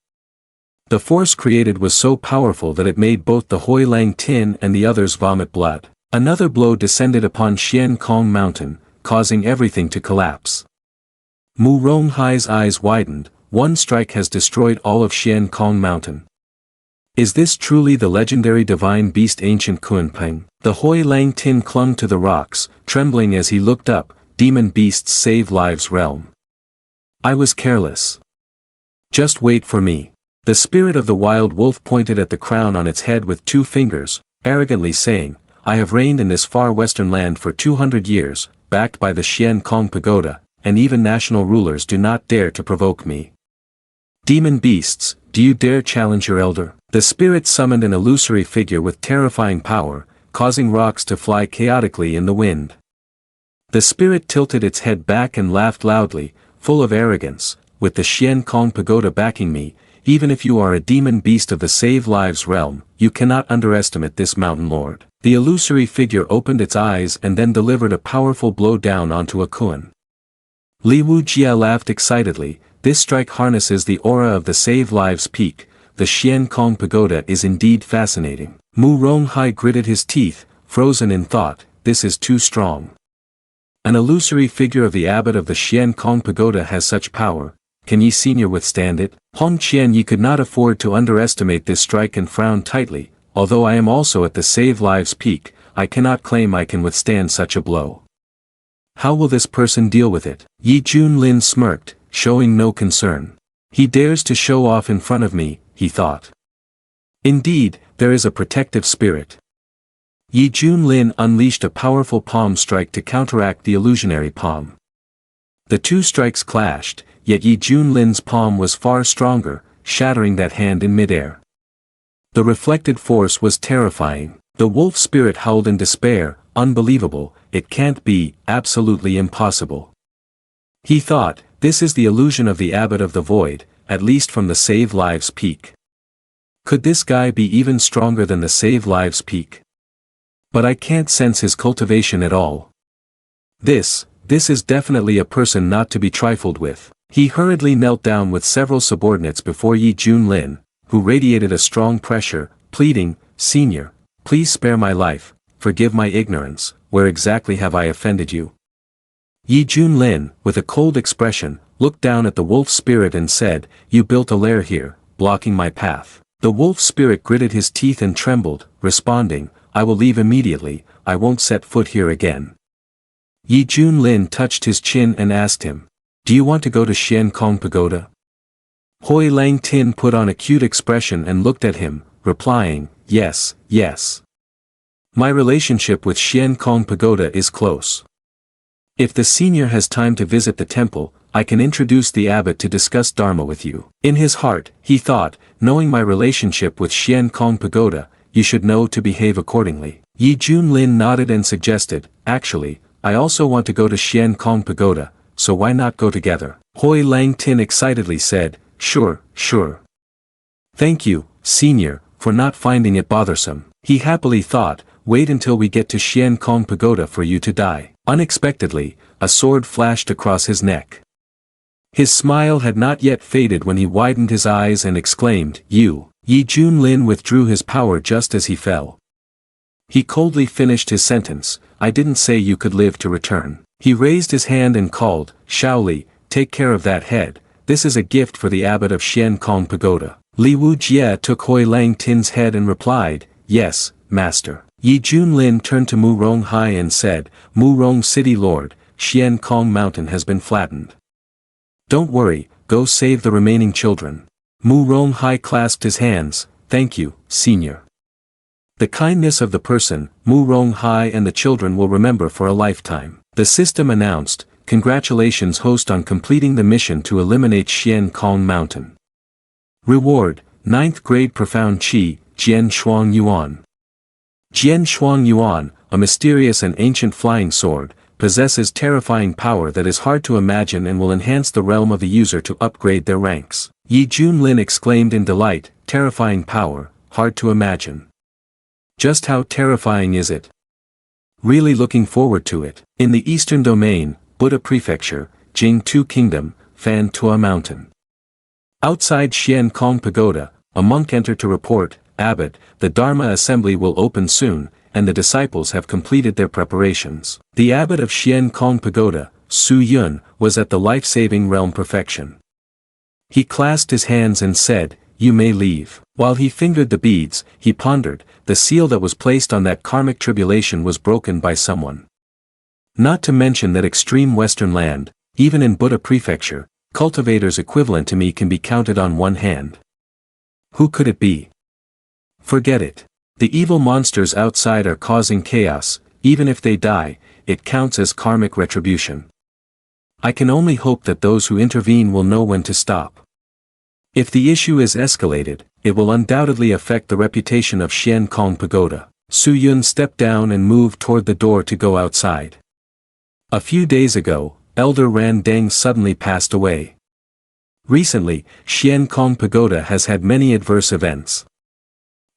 The force created was so powerful that it made both the Hoi Lang Tin and the others vomit blood. Another blow descended upon Shien Kong Mountain, causing everything to collapse. Mu Ronghai's eyes widened, "One strike has destroyed all of Shien Kong Mountain. Is this truly the legendary divine beast ancient Kuan Peng?" The Hoi Lang Tin clung to the rocks, trembling as he looked up, "Demon beasts save lives realm. I was careless. Just wait for me." The spirit of the wild wolf pointed at the crown on its head with 2 fingers, arrogantly saying, "I have reigned in this far western land for 200 years, backed by the Shien Kong Pagoda, and even national rulers do not dare to provoke me. Demon beasts, do you dare challenge your elder?" The spirit summoned an illusory figure with terrifying power, causing rocks to fly chaotically in the wind. The spirit tilted its head back and laughed loudly, full of arrogance, "With the Shien Kong Pagoda backing me, even if you are a demon beast of the Save Lives realm, you cannot underestimate this Mountain Lord." The illusory figure opened its eyes and then delivered a powerful blow down onto a Kuan. Li Wujia laughed excitedly, "This strike harnesses the aura of the Save Lives peak. The Shien Kong Pagoda is indeed fascinating." Mu Ronghai gritted his teeth, frozen in thought, "This is too strong. An illusory figure of the abbot of the Shien Kong Pagoda has such power. Can Yi Senior withstand it?" Hong Qian Yi could not afford to underestimate this strike and frowned tightly. "Although I am also at the Save Lives peak, I cannot claim I can withstand such a blow. How will this person deal with it?" Yi Junlin smirked, showing no concern. He dares to show off in front of me, he thought. Indeed, there is a protective spirit. Yi Junlin unleashed a powerful palm strike to counteract the illusionary palm. The two strikes clashed, yet Yi Junlin's palm was far stronger, shattering that hand in midair. The reflected force was terrifying. The wolf spirit howled in despair, unbelievable, it can't be, absolutely impossible. He thought, this is the illusion of the Abbot of the Void, at least from the Save Lives peak. Could this guy be even stronger than the Save Lives peak? But I can't sense his cultivation at all. This is definitely a person not to be trifled with. He hurriedly knelt down with several subordinates before Yi Junlin, who radiated a strong pressure, pleading, "Senior, please spare my life, forgive my ignorance, where exactly have I offended you?" Yi Junlin, with a cold expression, looked down at the wolf spirit and said, "You built a lair here, blocking my path." The wolf spirit gritted his teeth and trembled, responding, "I will leave immediately, I won't set foot here again." Yi Junlin touched his chin and asked him, "Do you want to go to Shien Kong Pagoda?" Hoi Lang Tin put on a cute expression and looked at him, replying, "Yes, yes. My relationship with Shien Kong Pagoda is close. If the senior has time to visit the temple, I can introduce the abbot to discuss Dharma with you." In his heart, he thought, knowing my relationship with Shien Kong Pagoda, you should know to behave accordingly. Yi Junlin nodded and suggested, "Actually, I also want to go to Shien Kong Pagoda, so why not go together?" Hoi Lang Tin excitedly said, "Sure, sure. Thank you, senior, for not finding it bothersome." He happily thought, "Wait until we get to Shien Kong Pagoda for you to die." Unexpectedly, a sword flashed across his neck. His smile had not yet faded when he widened his eyes and exclaimed, "You!" Yi Junlin withdrew his power just as he fell. He coldly finished his sentence, "I didn't say you could live to return." He raised his hand and called, "Shaoli, take care of that head, this is a gift for the abbot of Shien Kong Pagoda." Li Wu Jie took Hoi Lang Tin's head and replied, "Yes, master." Yi Junlin turned to Mu Rong Hai and said, "Mu Rong City Lord, Shien Kong Mountain has been flattened. Don't worry, go save the remaining children." Mu Rong Hai clasped his hands, "Thank you, senior." The kindness of the person, Mu Rong Hai and the children will remember for a lifetime. The system announced, "Congratulations host on completing the mission to eliminate Shien Kong Mountain. Reward, 9th grade Profound Qi, Jian Shuang Yuan." Jian Shuang Yuan, a mysterious and ancient flying sword, possesses terrifying power that is hard to imagine and will enhance the realm of the user to upgrade their ranks. Yi Junlin exclaimed in delight, "Terrifying power, hard to imagine. Just how terrifying is it? Really looking forward to it." In the eastern domain, Buddha Prefecture, Jingtu Kingdom, Fan Tua Mountain. Outside Shien Kong Pagoda, a monk entered to report, "Abbot, the Dharma assembly will open soon, and the disciples have completed their preparations." The abbot of Shien Kong Pagoda, Su Yun, was at the life-saving realm perfection. He clasped his hands and said, "You may leave." While he fingered the beads, he pondered, the seal that was placed on that karmic tribulation was broken by someone. Not to mention that extreme western land, even in Buddha Prefecture, cultivators equivalent to me can be counted on one hand. Who could it be? Forget it. The evil monsters outside are causing chaos, even if they die, it counts as karmic retribution. I can only hope that those who intervene will know when to stop. If the issue is escalated, it will undoubtedly affect the reputation of Shien Kong Pagoda. Su Yun stepped down and moved toward the door to go outside. A few days ago, Elder Ran Deng suddenly passed away. Recently, Shien Kong Pagoda has had many adverse events.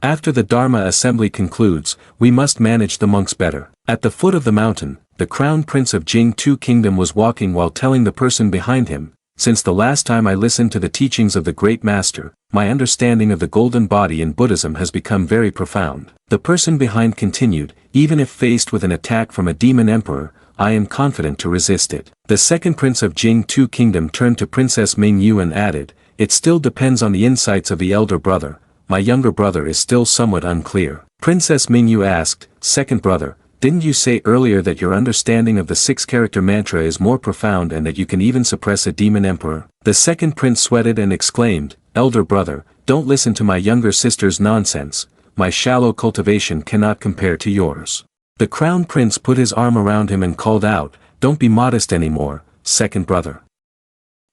After the Dharma assembly concludes, we must manage the monks better. At the foot of the mountain, the crown prince of Jingtu Kingdom was walking while telling the person behind him, "Since the last time I listened to the teachings of the great master, my understanding of the golden body in Buddhism has become very profound." The person behind continued, "Even if faced with an attack from a demon emperor, I am confident to resist it." The second prince of Jingtu Kingdom turned to Princess Mingyu and added, "It still depends on the insights of the elder brother. My younger brother is still somewhat unclear." Princess Mingyu asked, "Second brother, didn't you say earlier that your understanding of the six-character mantra is more profound and that you can even suppress a demon emperor? The second prince sweated and exclaimed, Elder brother, don't listen to my younger sister's nonsense, my shallow cultivation cannot compare to yours. The crown prince put his arm around him and called out, don't be modest anymore, second brother.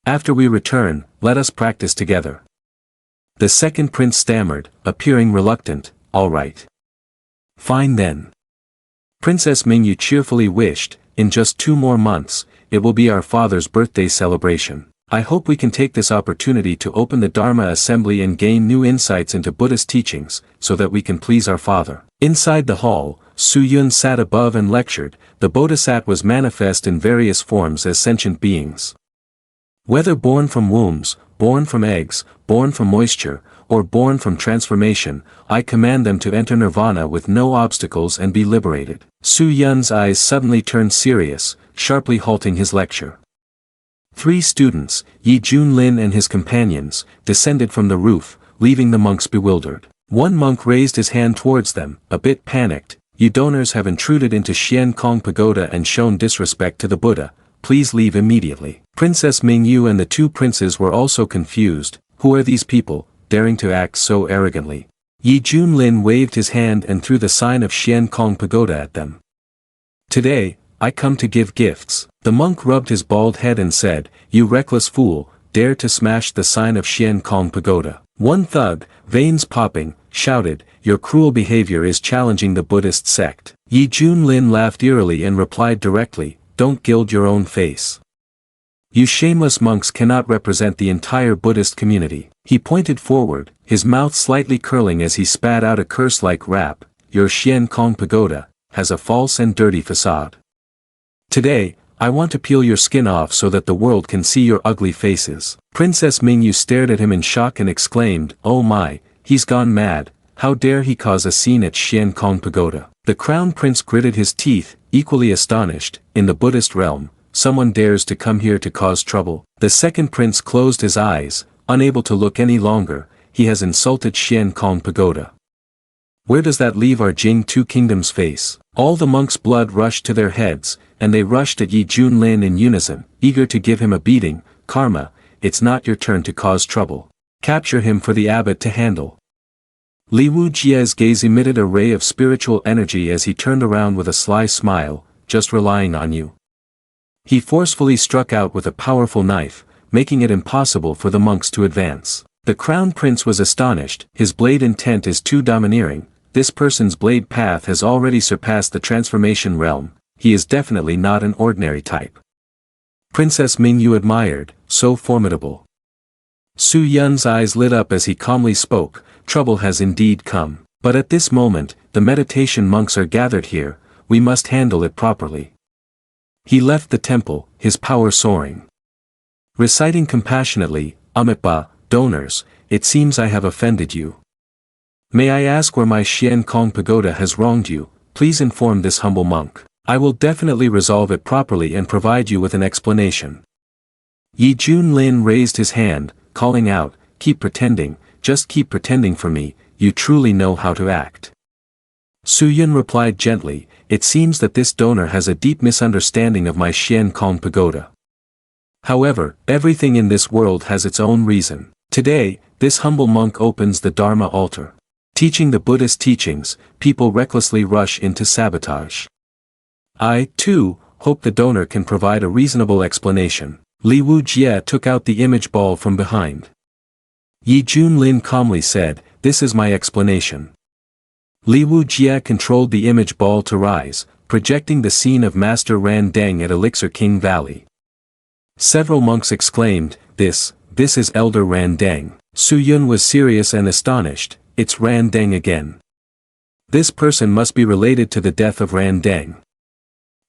After we return, let us practice together. The second prince stammered, appearing reluctant, all right. Fine then. Princess Mingyu cheerfully wished, in just 2 more months, it will be our father's birthday celebration. I hope we can take this opportunity to open the Dharma assembly and gain new insights into Buddhist teachings, so that we can please our father. Inside the hall, Su Yun sat above and lectured. The Bodhisattva was manifest in various forms as sentient beings. Whether born from wombs, born from eggs, born from moisture, or born from transformation, I command them to enter nirvana with no obstacles and be liberated. Su Yun's eyes suddenly turned serious, sharply halting his lecture. 3 students, Yi Junlin and his companions, descended from the roof, leaving the monks bewildered. One monk raised his hand towards them, a bit panicked. You donors have intruded into Shien Kong Pagoda and shown disrespect to the Buddha. Please leave immediately. Princess Mingyu and the 2 princes were also confused. Who are these people, daring to act so arrogantly? Yi Junlin waved his hand and threw the sign of Shien Kong Pagoda at them. Today, I come to give gifts. The monk rubbed his bald head and said, you reckless fool, dare to smash the sign of Shien Kong Pagoda. One thug, veins popping, shouted, your cruel behavior is challenging the Buddhist sect. Yi Junlin laughed eerily and replied directly, don't gild your own face. You shameless monks cannot represent the entire Buddhist community. He pointed forward, his mouth slightly curling as he spat out a curse like rap, your Shien Kong Pagoda has a false and dirty facade. Today, I want to peel your skin off so that the world can see your ugly faces. Princess Mingyu stared at him in shock and exclaimed, oh my, he's gone mad, how dare he cause a scene at Shien Kong Pagoda. The crown prince gritted his teeth, equally astonished. In the Buddhist realm, someone dares to come here to cause trouble. The second prince closed his eyes, unable to look any longer. He has insulted Shien Kong Pagoda. Where does that leave our Jing Two Kingdoms face? All the monks' blood rushed to their heads, and they rushed at Yi Junlin in unison, eager to give him a beating. Karma, it's not your turn to cause trouble. Capture him for the abbot to handle. Li Wujie's gaze emitted a ray of spiritual energy as he turned around with a sly smile, just relying on you. He forcefully struck out with a powerful knife, making it impossible for the monks to advance. The crown prince was astonished. His blade intent is too domineering. This person's blade path has already surpassed the transformation realm. He is definitely not an ordinary type. Princess Mingyu admired, so formidable. Su Yun's eyes lit up as he calmly spoke, trouble has indeed come. But at this moment, the meditation monks are gathered here, we must handle it properly. He left the temple, his power soaring. Reciting compassionately, Amitabha, donors, it seems I have offended you. May I ask where my Shien Kong Pagoda has wronged you? Please inform this humble monk. I will definitely resolve it properly and provide you with an explanation. Yi Junlin raised his hand, calling out, keep pretending, just keep pretending for me, you truly know how to act. Su Yun replied gently, it seems that this donor has a deep misunderstanding of my Shien Kong Pagoda. However, everything in this world has its own reason. Today, this humble monk opens the Dharma altar. Teaching the Buddhist teachings, people recklessly rush into sabotage. I, too, hope the donor can provide a reasonable explanation. Li Wujie took out the image ball from behind. Yi Junlin calmly said, this is my explanation. Li Wujie controlled the image ball to rise, projecting the scene of Master Ran Deng at Elixir King Valley. Several monks exclaimed, this is Elder Ran Deng. Su Yun was serious and astonished, it's Ran Deng again. This person must be related to the death of Ran Deng.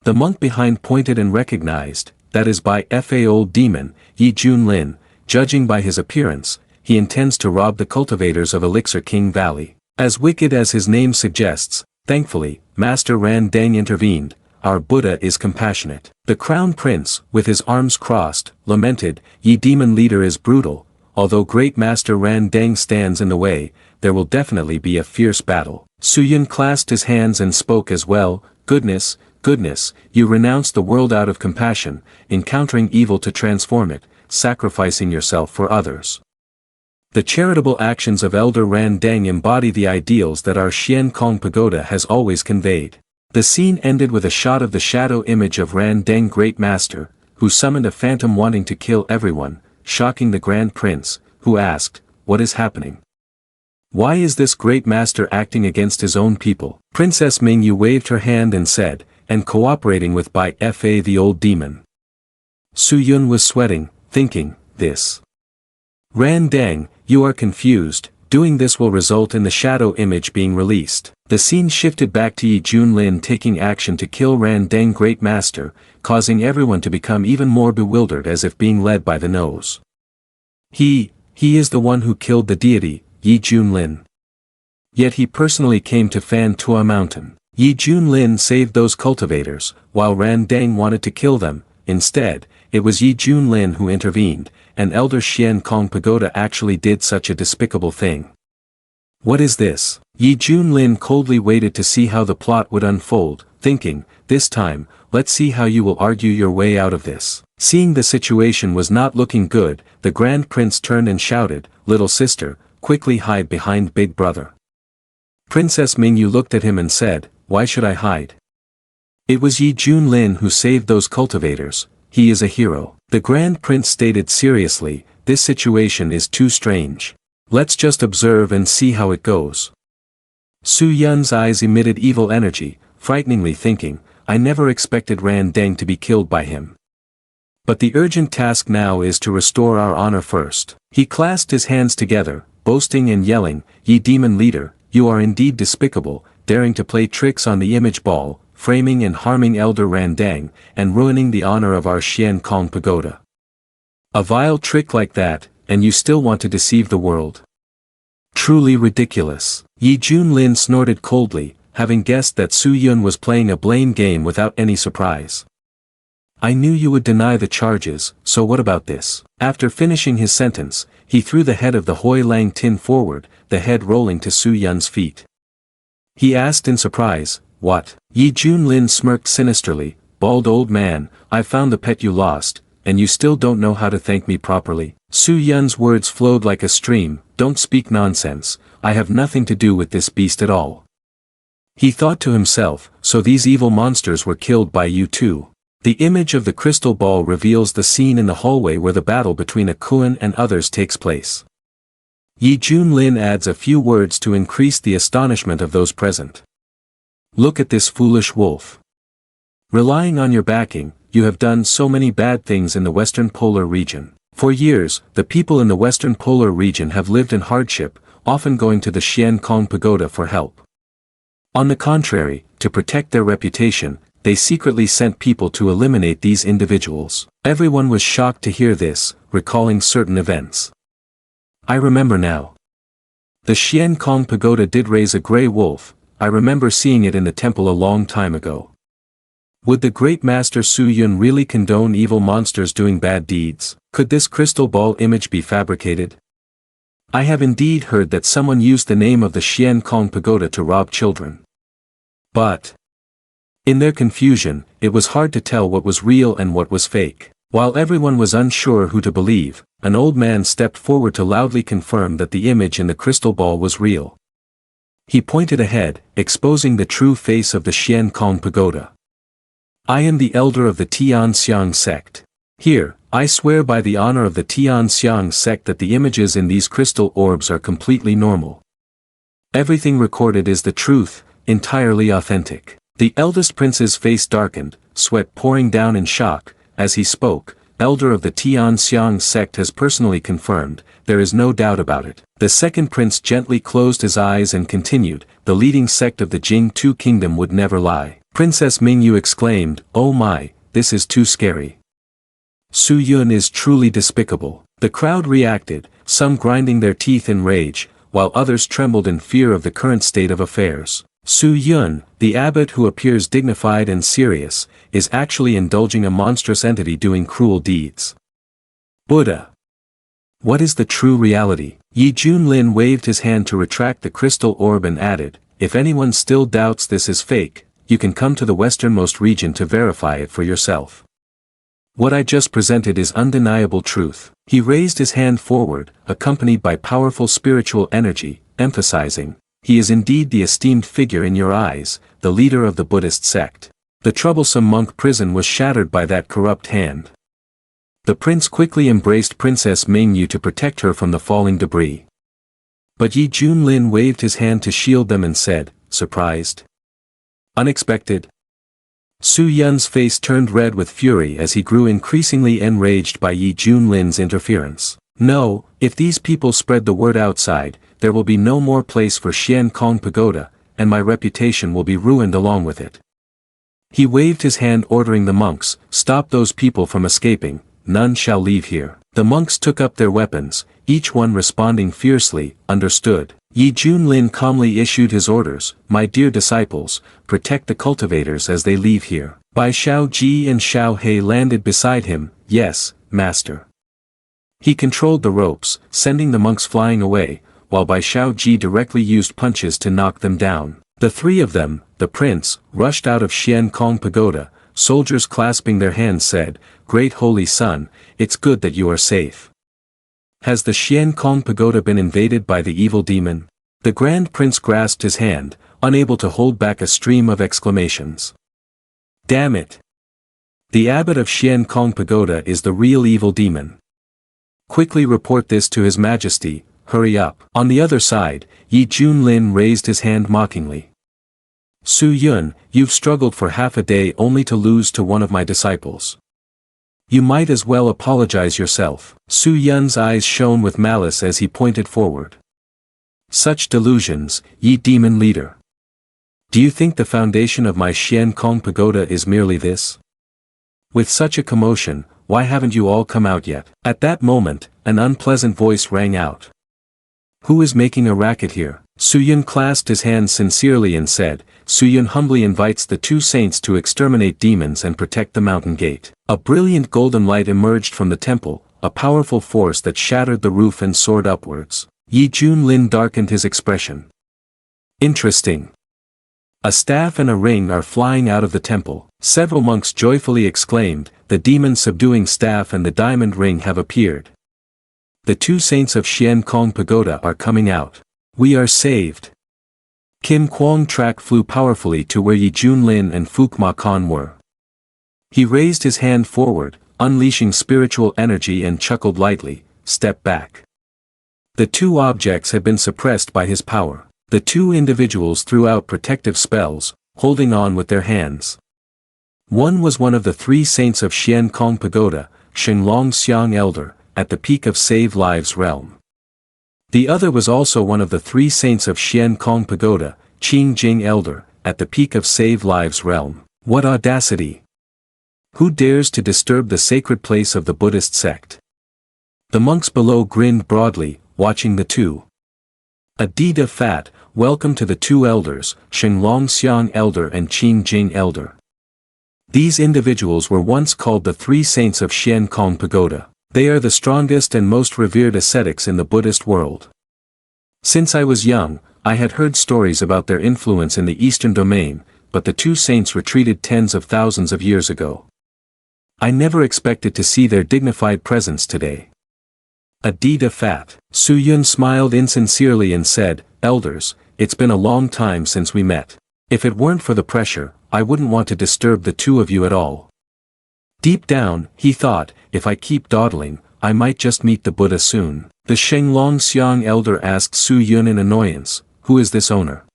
The monk behind pointed and recognized, that is by Fa old demon, Yi Junlin, judging by his appearance, he intends to rob the cultivators of Elixir King Valley. As wicked as his name suggests, thankfully, Master Ran Deng intervened, our Buddha is compassionate. The crown prince, with his arms crossed, lamented, Yi demon leader is brutal, although great Master Ran Deng stands in the way, there will definitely be a fierce battle. Su Yun clasped his hands and spoke as well, Goodness, goodness, you renounce the world out of compassion, encountering evil to transform it, sacrificing yourself for others. The charitable actions of Elder Ran Deng embody the ideals that our Shien Kong Pagoda has always conveyed. The scene ended with a shot of the shadow image of Ran Deng Great Master, who summoned a phantom wanting to kill everyone, shocking the Grand Prince, who asked, "What is happening? Why is this Great Master acting against his own people?" Princess Mingyu waved her hand and said, "And cooperating with by Fa the old demon." Su Yun was sweating, thinking, this. Ran Deng, you are confused, doing this will result in the shadow image being released. The scene shifted back to Yi Junlin taking action to kill Ran Deng Great Master, causing everyone to become even more bewildered as if being led by the nose. He is the one who killed the deity, Yi Junlin. Yet he personally came to Fan Tua Mountain. Yi Junlin saved those cultivators, while Ran Deng wanted to kill them. Instead, it was Yi Junlin who intervened, and Elder Shien Kong Pagoda actually did such a despicable thing. What is this? Yi Junlin coldly waited to see how the plot would unfold, thinking, this time, let's see how you will argue your way out of this. Seeing the situation was not looking good, the Grand Prince turned and shouted, "Little sister, quickly hide behind Big Brother." Princess Mingyu looked at him and said, "Why should I hide? It was Yi Junlin who saved those cultivators, he is a hero." The Grand Prince stated seriously, "This situation is too strange. Let's just observe and see how it goes." Su Yun's eyes emitted evil energy, frighteningly thinking, I never expected Ran Deng to be killed by him. But the urgent task now is to restore our honor first. He clasped his hands together, boasting and yelling, "Ye demon leader, you are indeed despicable, daring to play tricks on the image ball, framing and harming Elder Ran Deng, and ruining the honor of our Shien Kong Pagoda. A vile trick like that, and you still want to deceive the world. Truly ridiculous." Yi Junlin snorted coldly, having guessed that Su Yun was playing a blame game without any surprise. "I knew you would deny the charges, so what about this?" After finishing his sentence, he threw the head of the Hoi Lang Tin forward, the head rolling to Su Yun's feet. He asked in surprise, "What?" Yi Junlin smirked sinisterly, "Bald old man, I found the pet you lost, and you still don't know how to thank me properly." Su Yun's words flowed like a stream, "Don't speak nonsense, I have nothing to do with this beast at all." He thought to himself, so these evil monsters were killed by you too. The image of the crystal ball reveals the scene in the hallway where the battle between Akuan and others takes place. Yi Junlin adds a few words to increase the astonishment of those present. "Look at this foolish wolf. Relying on your backing, you have done so many bad things in the Western Polar region. For years, the people in the Western Polar region have lived in hardship, often going to the Shien Kong Pagoda for help. On the contrary, to protect their reputation, they secretly sent people to eliminate these individuals." Everyone was shocked to hear this, recalling certain events. "I remember now. The Shien Kong Pagoda did raise a grey wolf, I remember seeing it in the temple a long time ago. Would the great master Su Yun really condone evil monsters doing bad deeds? Could this crystal ball image be fabricated? I have indeed heard that someone used the name of the Shien Kong Pagoda to rob children. But in their confusion, it was hard to tell what was real and what was fake." While everyone was unsure who to believe, an old man stepped forward to loudly confirm that the image in the crystal ball was real. He pointed ahead, exposing the true face of the Shien Kong Pagoda. "I am the elder of the Tianxiang sect. Here, I swear by the honor of the Tianxiang sect that the images in these crystal orbs are completely normal. Everything recorded is the truth, entirely authentic." The eldest prince's face darkened, sweat pouring down in shock. As he spoke, elder of the Tianxiang sect has personally confirmed, there is no doubt about it. The second prince gently closed his eyes and continued, "The leading sect of the Jing-Tu kingdom would never lie." Princess Mingyu exclaimed, "Oh my, this is too scary. Su Yun is truly despicable." The crowd reacted, some grinding their teeth in rage, while others trembled in fear of the current state of affairs. Su Yun, the abbot who appears dignified and serious, is actually indulging a monstrous entity doing cruel deeds. Buddha. What is the true reality? Yi Junlin waved his hand to retract the crystal orb and added, "If anyone still doubts this is fake, you can come to the westernmost region to verify it for yourself. What I just presented is undeniable truth. He raised his hand forward, accompanied by powerful spiritual energy, emphasizing, he is indeed the esteemed figure in your eyes, the leader of the Buddhist sect. The troublesome monk prison was shattered by that corrupt hand. The prince quickly embraced Princess Mingyu to protect her from the falling debris. But Yi Junlin waved his hand to shield them and said, surprised? Unexpected? Su Yun's face turned red with fury as he grew increasingly enraged by Yi Junlin's interference. No, if these people spread the word outside, there will be no more place for Shien Kong Pagoda, and my reputation will be ruined along with it. He waved his hand ordering the monks, stop those people from escaping, none shall leave here. The monks took up their weapons, each one responding fiercely, understood. Yi Junlin calmly issued his orders, my dear disciples, protect the cultivators as they leave here. Bai Shao Ji and Shao He landed beside him, yes, master. He controlled the ropes, sending the monks flying away, while Bai Shao Ji directly used punches to knock them down. The three of them, the prince, rushed out of Shien Kong Pagoda. Soldiers clasping their hands said, Great Holy Son, it's good that you are safe. Has the Shien Kong Pagoda been invaded by the evil demon? The Grand Prince grasped his hand, unable to hold back a stream of exclamations. Damn it! The abbot of Shien Kong Pagoda is the real evil demon. Quickly report this to His Majesty, hurry up. On the other side, Yi Junlin raised his hand mockingly. Su Yun, you've struggled for half a day only to lose to one of my disciples. You might as well apologize yourself. Su Yun's eyes shone with malice as he pointed forward. Such delusions, ye demon leader. Do you think the foundation of my Shien Kong Pagoda is merely this? With such a commotion, why haven't you all come out yet? At that moment, an unpleasant voice rang out. Who is making a racket here? Su Yun clasped his hands sincerely and said, Su Yun humbly invites the two saints to exterminate demons and protect the mountain gate. A brilliant golden light emerged from the temple, a powerful force that shattered the roof and soared upwards. Yi Junlin darkened his expression. Interesting. A staff and a ring are flying out of the temple. Several monks joyfully exclaimed, the demon-subduing staff and the diamond ring have appeared. The two saints of Shien Kong Pagoda are coming out. We are saved. Kim Kwong Trak flew powerfully to where Yi Junlin and Fuk Ma Khan were. He raised his hand forward, unleashing spiritual energy and chuckled lightly, step back. The two objects had been suppressed by his power. The two individuals threw out protective spells, holding on with their hands. One was one of the three saints of Shien Kong Pagoda, Shenglong Xiang Elder, at the peak of Save Lives realm. The other was also one of the three saints of Shien Kong Pagoda, Qing Jing Elder, at the peak of Save Lives realm. What audacity! Who dares to disturb the sacred place of the Buddhist sect? The monks below grinned broadly, watching the two. Adida Fat, welcome to the two elders, Shenglong Xiang Elder and Qing Jing Elder. These individuals were once called the three saints of Shien Kong Pagoda. They are the strongest and most revered ascetics in the Buddhist world. Since I was young, I had heard stories about their influence in the eastern domain, but the two saints retreated tens of thousands of years ago. I never expected to see their dignified presence today. Adida Fat. Su Yun smiled insincerely and said, Elders, it's been a long time since we met. If it weren't for the pressure, I wouldn't want to disturb the two of you at all. Deep down, he thought, if I keep dawdling, I might just meet the Buddha soon. The Shenglong Xiang Elder asked Su Yun in annoyance, who is this owner?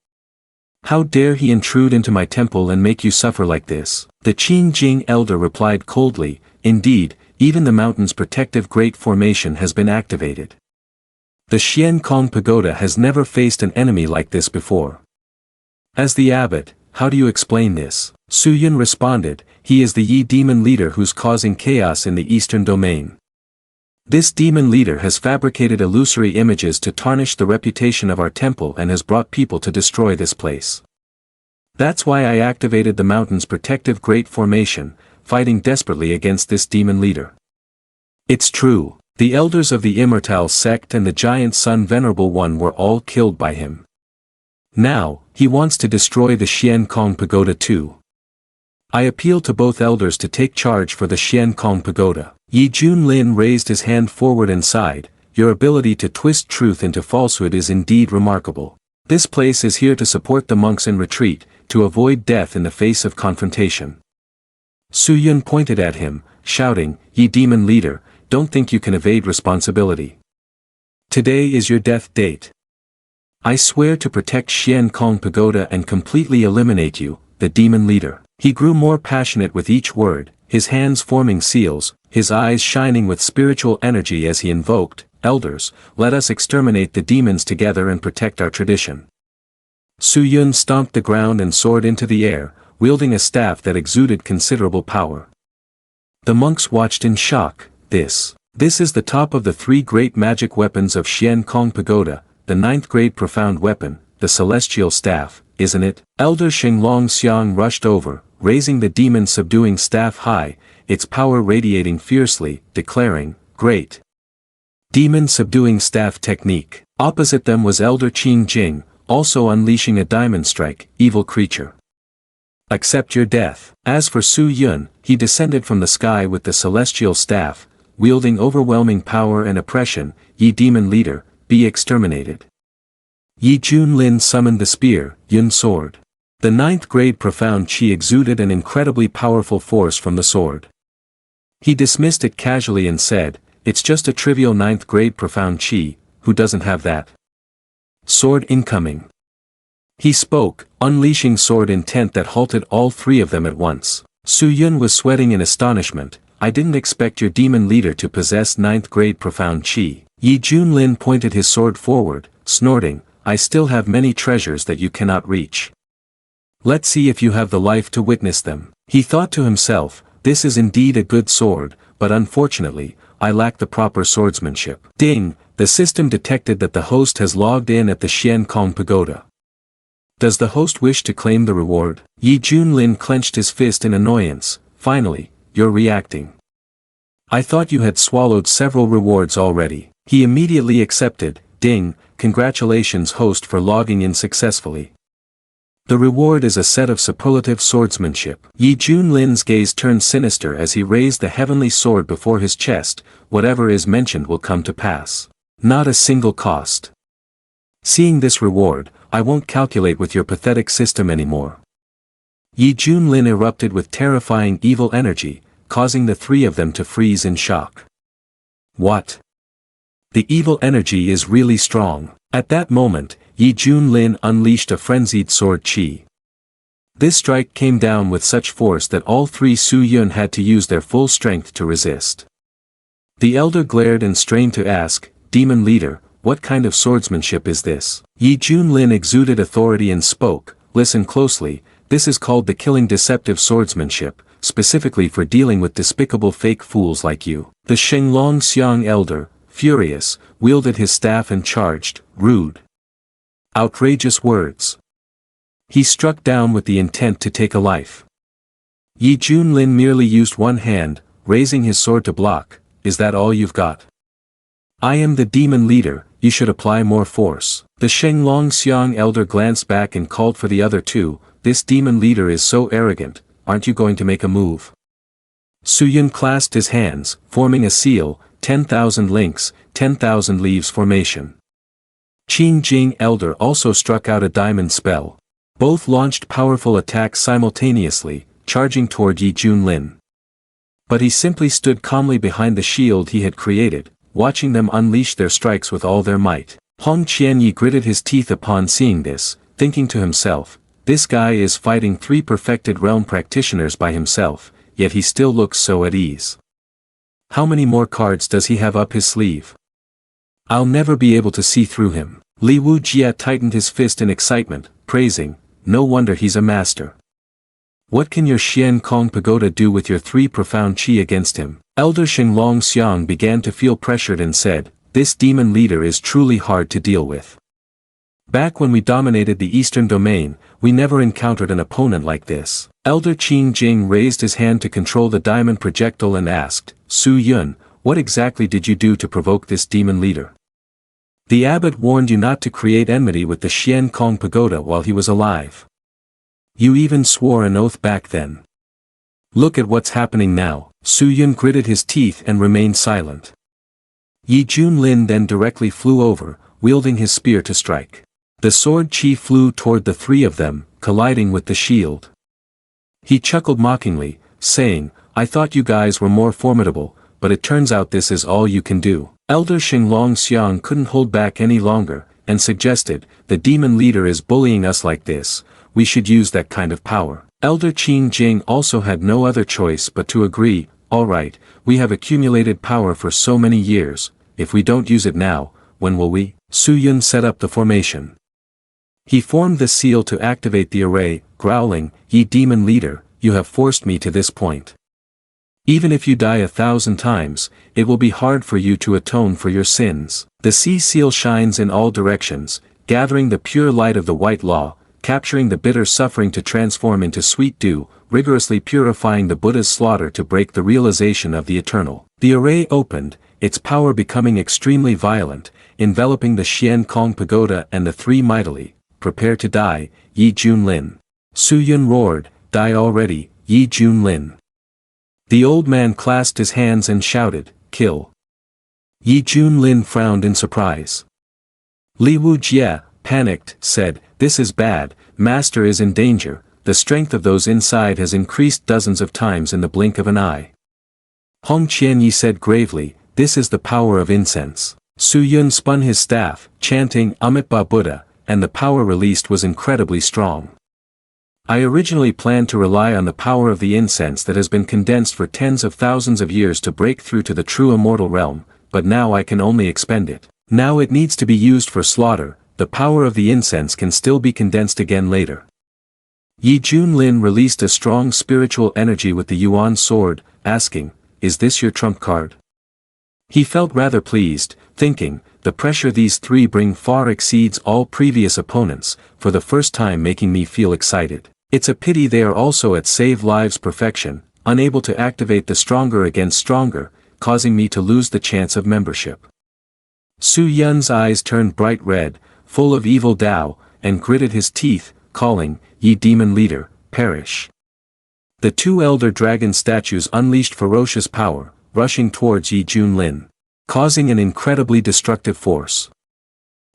How dare he intrude into my temple and make you suffer like this? The Qing Jing Elder replied coldly, indeed, even the mountain's protective great formation has been activated. The Shien Kong Pagoda has never faced an enemy like this before. As the abbot, how do you explain this? Su Yun responded, he is the Yi demon leader who's causing chaos in the eastern domain. This demon leader has fabricated illusory images to tarnish the reputation of our temple and has brought people to destroy this place. That's why I activated the mountain's protective great formation, fighting desperately against this demon leader. It's true, the elders of the Immortal Sect and the giant Sun Venerable One were all killed by him. Now, he wants to destroy the Shien Kong Pagoda too. I appeal to both elders to take charge for the Shien Kong Pagoda. Yi Junlin raised his hand forward and sighed, your ability to twist truth into falsehood is indeed remarkable. This place is here to support the monks in retreat, to avoid death in the face of confrontation. Su Yun pointed at him, shouting, Ye demon leader, don't think you can evade responsibility. Today is your death date. I swear to protect Shien Kong Pagoda and completely eliminate you, the demon leader. He grew more passionate with each word, his hands forming seals, his eyes shining with spiritual energy as he invoked, Elders, let us exterminate the demons together and protect our tradition. Su Yun stomped the ground and soared into the air, wielding a staff that exuded considerable power. The monks watched in shock. This is the top of the three great magic weapons of Shien Kong Pagoda, the ninth grade profound weapon, the celestial staff, isn't it? Elder Xinglong Xiang rushed over, raising the demon-subduing staff high, its power radiating fiercely, declaring, Great! Demon-subduing staff technique. Opposite them was Elder Qing Jing, also unleashing a diamond strike, evil creature. Accept your death. As for Su Yun, he descended from the sky with the celestial staff, wielding overwhelming power and oppression, Ye demon leader, be exterminated. Yi Junlin summoned the spear, Yun sword. The ninth grade profound chi exuded an incredibly powerful force from the sword. He dismissed it casually and said, it's just a trivial ninth grade profound chi, who doesn't have that? Sword incoming. He spoke, unleashing sword intent that halted all three of them at once. Su Yun was sweating in astonishment, I didn't expect your demon leader to possess ninth grade profound chi. Yi Junlin pointed his sword forward, snorting, I still have many treasures that you cannot reach. Let's see if you have the life to witness them. He thought to himself, this is indeed a good sword, but unfortunately, I lack the proper swordsmanship. Ding! The system detected that the host has logged in at the Shien Kong Pagoda. Does the host wish to claim the reward? Yi Junlin clenched his fist in annoyance. Finally, you're reacting. I thought you had swallowed several rewards already. He immediately accepted. Ding! Congratulations host for logging in successfully. The reward is a set of superlative swordsmanship. Yi Junlin's gaze turned sinister as he raised the heavenly sword before his chest, whatever is mentioned will come to pass. Not a single cost. Seeing this reward, I won't calculate with your pathetic system anymore. Yi Junlin erupted with terrifying evil energy, causing the three of them to freeze in shock. What? The evil energy is really strong. At that moment, Yi Junlin unleashed a frenzied sword chi. This strike came down with such force that all three Su Yun had to use their full strength to resist. The elder glared and strained to ask, Demon leader, what kind of swordsmanship is this? Yi Junlin exuded authority and spoke, listen closely, this is called the killing deceptive swordsmanship, specifically for dealing with despicable fake fools like you. The Xinglong Xiang elder, furious, wielded his staff and charged, rude. Outrageous words. He struck down with the intent to take a life. Yi Junlin merely used one hand, raising his sword to block, is that all you've got? I am the demon leader, you should apply more force. The Xinglong Xiang elder glanced back and called for the other two, this demon leader is so arrogant, aren't you going to make a move? Su Yun clasped his hands, forming a seal, 10,000 links, 10,000 leaves formation. Qing Jing elder also struck out a diamond spell. Both launched powerful attacks simultaneously, charging toward Yi Junlin. But he simply stood calmly behind the shield he had created, watching them unleash their strikes with all their might. Hong Qianyi gritted his teeth upon seeing this, thinking to himself, this guy is fighting three perfected realm practitioners by himself, yet he still looks so at ease. How many more cards does he have up his sleeve? I'll never be able to see through him. Li Wujia tightened his fist in excitement, praising, no wonder he's a master. What can your Shien Kong Pagoda do with your three profound chi against him? Elder Xinglong Xiang began to feel pressured and said, this demon leader is truly hard to deal with. Back when we dominated the eastern domain, we never encountered an opponent like this. Elder Qing Jing raised his hand to control the diamond projectile and asked, Su Yun, what exactly did you do to provoke this demon leader? The abbot warned you not to create enmity with the Shien Kong Pagoda while he was alive. You even swore an oath back then. Look at what's happening now. Su Yun gritted his teeth and remained silent. Yi Junlin then directly flew over, wielding his spear to strike. The sword chi flew toward the three of them, colliding with the shield. He chuckled mockingly, saying, I thought you guys were more formidable, but it turns out this is all you can do. Elder Xinglong Xiang couldn't hold back any longer, and suggested, the demon leader is bullying us like this, we should use that kind of power. Elder Qing Jing also had no other choice but to agree, alright, we have accumulated power for so many years, if we don't use it now, when will we? Su Yun set up the formation. He formed the seal to activate the array, growling, Ye demon leader, you have forced me to this point. Even if you die 1,000 times, it will be hard for you to atone for your sins. The sea seal shines in all directions, gathering the pure light of the white law, capturing the bitter suffering to transform into sweet dew, rigorously purifying the Buddha's slaughter to break the realization of the eternal. The array opened, its power becoming extremely violent, enveloping the Shien Kong Pagoda and the three mightily. Prepare to die, Yi Junlin. Su Yun roared, die already, Yi Junlin. The old man clasped his hands and shouted, kill. Yi Junlin frowned in surprise. Li Wujie, panicked, said, this is bad, master is in danger, the strength of those inside has increased dozens of times in the blink of an eye. Hong Qianyi said gravely, this is the power of incense. Su Yun spun his staff, chanting Amitabha Buddha, and the power released was incredibly strong. I originally planned to rely on the power of the incense that has been condensed for tens of thousands of years to break through to the true immortal realm, but now I can only expend it. Now it needs to be used for slaughter, the power of the incense can still be condensed again later. Yi Junlin released a strong spiritual energy with the Yuan sword, asking, is this your trump card? He felt rather pleased, thinking, the pressure these three bring far exceeds all previous opponents, for the first time making me feel excited. It's a pity they are also at save lives perfection, unable to activate the stronger against stronger, causing me to lose the chance of membership. Su Yun's eyes turned bright red, full of evil Tao, and gritted his teeth, calling, Ye demon leader, perish. The two elder dragon statues unleashed ferocious power, rushing towards Yi Junlin, causing an incredibly destructive force.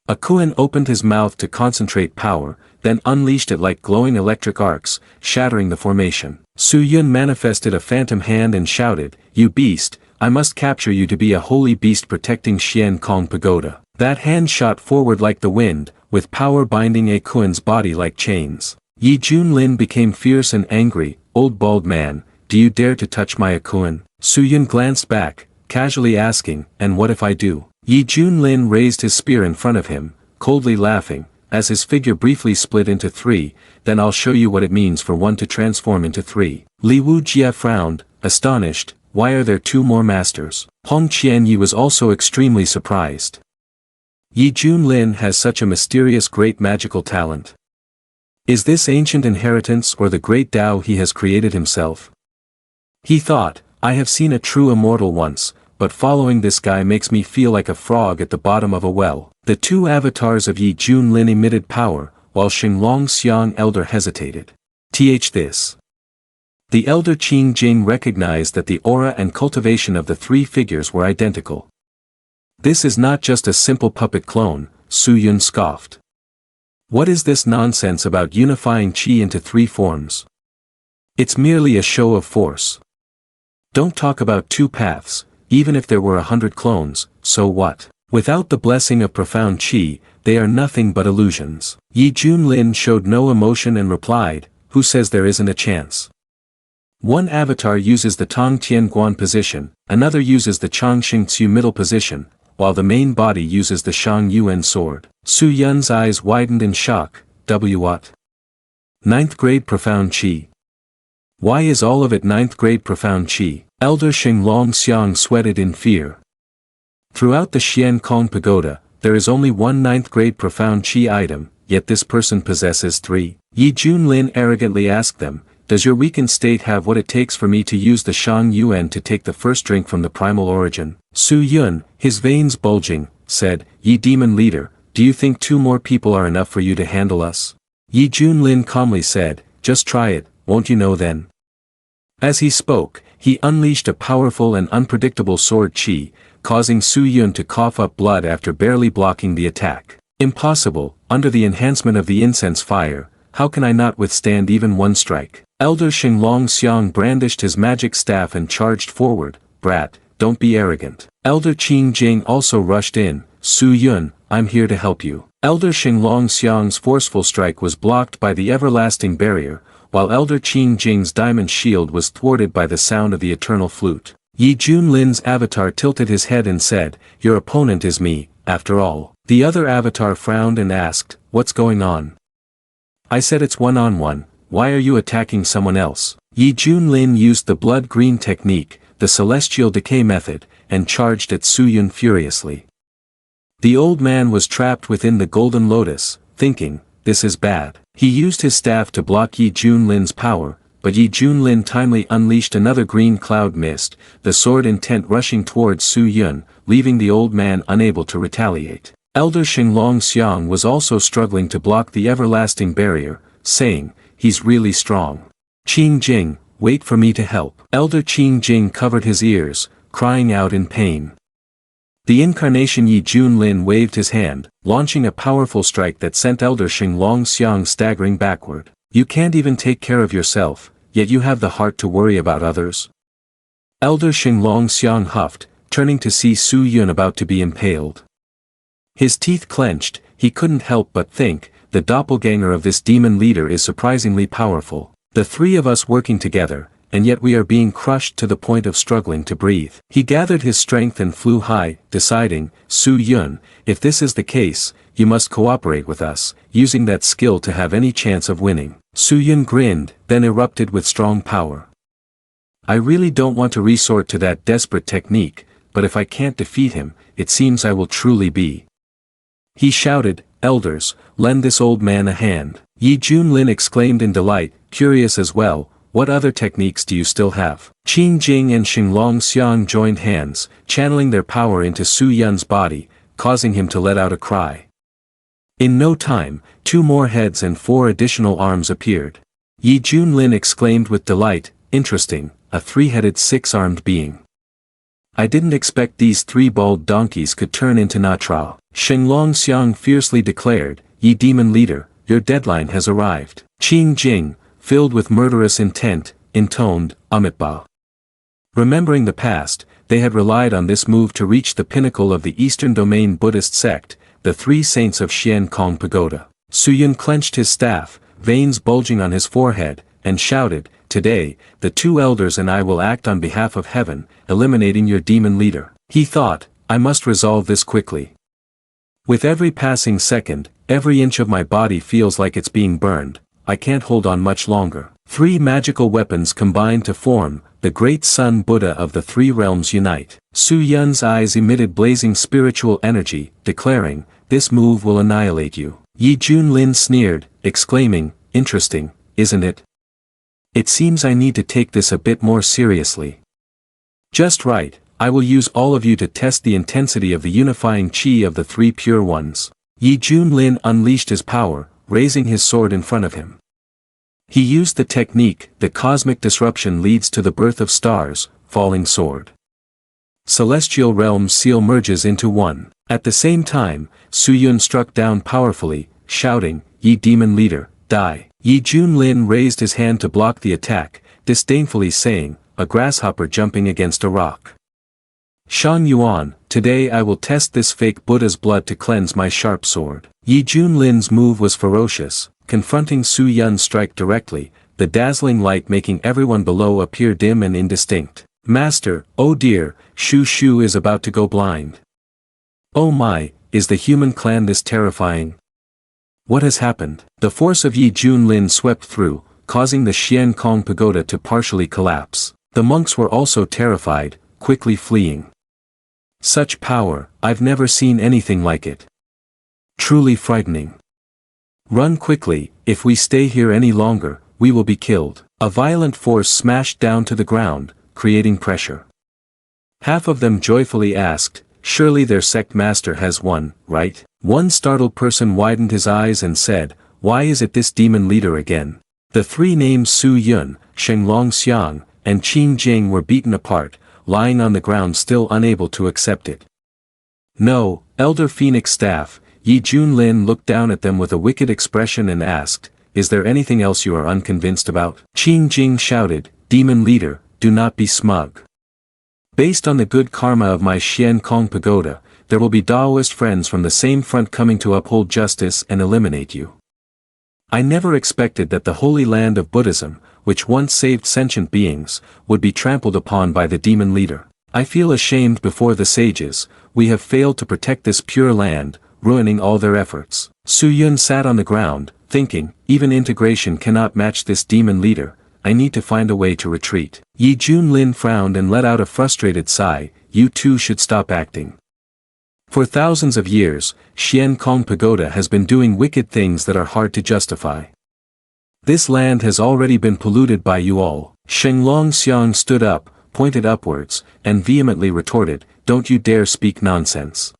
Akuan opened his mouth to concentrate power, then unleashed it like glowing electric arcs, shattering the formation. Su Yun manifested a phantom hand and shouted, you beast, I must capture you to be a holy beast protecting Shien Kong Pagoda. That hand shot forward like the wind, with power binding Akuan's body like chains. Yi Junlin became fierce and angry, old bald man, do you dare to touch my Akuan? Su Yun glanced back, casually asking, and what if I do? Yi Junlin raised his spear in front of him, coldly laughing, as his figure briefly split into three, then I'll show you what it means for one to transform into three. Li Wujie frowned, astonished, why are there two more masters? Hong Qianyi was also extremely surprised. Yi Junlin has such a mysterious great magical talent. Is this ancient inheritance or the great Tao he has created himself? He thought, I have seen a true immortal once, but following this guy makes me feel like a frog at the bottom of a well. The two avatars of Yi Junlin emitted power, while Xinglong Xiang elder hesitated. This. The elder Qing Jing recognized that the aura and cultivation of the three figures were identical. This is not just a simple puppet clone, Su Yun scoffed. What is this nonsense about unifying qi into three forms? It's merely a show of force. Don't talk about two paths, even if there were 100 clones, so what? Without the blessing of profound qi, they are nothing but illusions. Yi Junlin showed no emotion and replied, who says there isn't a chance? One avatar uses the Tong Tian Guan position, another uses the Changxing Tzu middle position, while the main body uses the Shang Yuan sword. Su Yun's eyes widened in shock, what? 9th grade profound qi. Why is all of it 9th grade profound qi? Elder Xinglong Xiang sweated in fear. Throughout the Shien Kong Pagoda, there is only one 9th grade profound qi item, yet this person possesses three. Yi Junlin arrogantly asked them, does your weakened state have what it takes for me to use the Shang Yuan to take the first drink from the primal origin? Su Yun, his veins bulging, said, "Ye demon leader, do you think 2 more people are enough for you to handle us?" Yi Junlin calmly said, "Just try it, won't you know then?" As he spoke, he unleashed a powerful and unpredictable sword chi, causing Su Yun to cough up blood after barely blocking the attack. "Impossible, under the enhancement of the incense fire, how can I not withstand even 1 strike?" Elder Xinglong Xiang brandished his magic staff and charged forward. "Brat, don't be arrogant." Elder Qing Jing also rushed in. "Su Yun, I'm here to help you." Elder Xinglong Xiang's forceful strike was blocked by the everlasting barrier, while Elder Qing Jing's diamond shield was thwarted by the sound of the eternal flute. Yi Junlin's avatar tilted his head and said, "Your opponent is me, after all." The other avatar frowned and asked, "What's going on?" "I said it's 1-on-1, why are you attacking someone else?" Yi Junlin used the blood-green technique, the celestial decay method, and charged at Su Yun furiously. The old man was trapped within the golden lotus, thinking, "This is bad." He used his staff to block Yi Junlin's power, but Yi Junlin timely unleashed another green cloud mist, the sword intent rushing towards Su Yun, leaving the old man unable to retaliate. Elder Xinglong Xiang was also struggling to block the everlasting barrier, saying, "He's really strong. Qing Jing, wait for me to help." Elder Qing Jing covered his ears, crying out in pain. The incarnation Yi Junlin waved his hand, launching a powerful strike that sent Elder Xinglong Xiang staggering backward. "You can't even take care of yourself, yet you have the heart to worry about others." Elder Xinglong Xiang huffed, turning to see Su Yun about to be impaled. His teeth clenched, he couldn't help but think, the doppelganger of this demon leader is surprisingly powerful. The 3 of us working together, and yet we are being crushed to the point of struggling to breathe. He gathered his strength and flew high, deciding, "Su Yun, if this is the case, you must cooperate with us, using that skill to have any chance of winning." Su Yun grinned, then erupted with strong power. "I really don't want to resort to that desperate technique, but if I can't defeat him, it seems I will truly be." He shouted, "Elders, lend this old man a hand." Yi Junlin exclaimed in delight, curious as well, "What other techniques do you still have?" Qing Jing and Xinglong Xiang joined hands, channeling their power into Su Yun's body, causing him to let out a cry. In no time, 2 more heads and 4 additional arms appeared. Yi Junlin exclaimed with delight, "Interesting, a 3-headed 6-armed being. I didn't expect these 3 bald donkeys could turn into Natra." Xinglong Xiang fiercely declared, "Ye demon leader, your deadline has arrived." Qing Jing, filled with murderous intent, intoned, "Amitabha." Remembering the past, they had relied on this move to reach the pinnacle of the Eastern Domain Buddhist sect, the 3 saints of Shien Kong Pagoda. Su Yun clenched his staff, veins bulging on his forehead, and shouted, "Today, the 2 elders and I will act on behalf of heaven, eliminating your demon leader." He thought, "I must resolve this quickly. With every passing second, every inch of my body feels like it's being burned. I can't hold on much longer." 3 magical weapons combined to form, the great Sun Buddha of the 3 realms unite. Su Yun's eyes emitted blazing spiritual energy, declaring, "This move will annihilate you." Yi Junlin sneered, exclaiming, "Interesting, isn't it? It seems I need to take this a bit more seriously." "Just right, I will use all of you to test the intensity of the unifying chi of the 3 pure ones." Yi Junlin unleashed his power, raising his sword in front of him. He used the technique, "The cosmic disruption leads to the birth of stars," falling sword. Celestial realms seal merges into one. At the same time, Su Yun struck down powerfully, shouting, "Ye demon leader, die." Yi Junlin raised his hand to block the attack, disdainfully saying, "A grasshopper jumping against a rock. Shan Yuan, today I will test this fake Buddha's blood to cleanse my sharp sword." Yi Junlin's move was ferocious, confronting Su Yun's strike directly, the dazzling light making everyone below appear dim and indistinct. "Master, oh dear, Shu Shu is about to go blind. Oh my, is the human clan this terrifying? What has happened?" The force of Yi Junlin swept through, causing the Shien Kong Pagoda to partially collapse. The monks were also terrified, quickly fleeing. "Such power, I've never seen anything like it. Truly frightening. Run quickly, if we stay here any longer, we will be killed." A violent force smashed down to the ground, creating pressure. Half of them joyfully asked, surely their sect master has one, right? One startled person widened his eyes and said, why is it this demon leader again? The three names Su Yun, Shenglong Xiang, and Qin Jing were beaten apart, lying on the ground still unable to accept it. No, Elder Phoenix Staff. Yi Junlin looked down at them with a wicked expression and asked, is there anything else you are unconvinced about? Qin Jing shouted, demon leader, do not be smug. Based on the good karma of my Shien Kong Pagoda, there will be Daoist friends from the same front coming to uphold justice and eliminate you. I never expected that the holy land of Buddhism, which once saved sentient beings, would be trampled upon by the demon leader. I feel ashamed before the sages, we have failed to protect this pure land, ruining all their efforts. Su Yun sat on the ground, thinking, even integration cannot match this demon leader, I need to find a way to retreat. Yi Junlin frowned and let out a frustrated sigh, you too should stop acting. For thousands of years, Shien Kong Pagoda has been doing wicked things that are hard to justify. This land has already been polluted by you all. Shenglong Xiang stood up, pointed upwards, and vehemently retorted, don't you dare speak nonsense.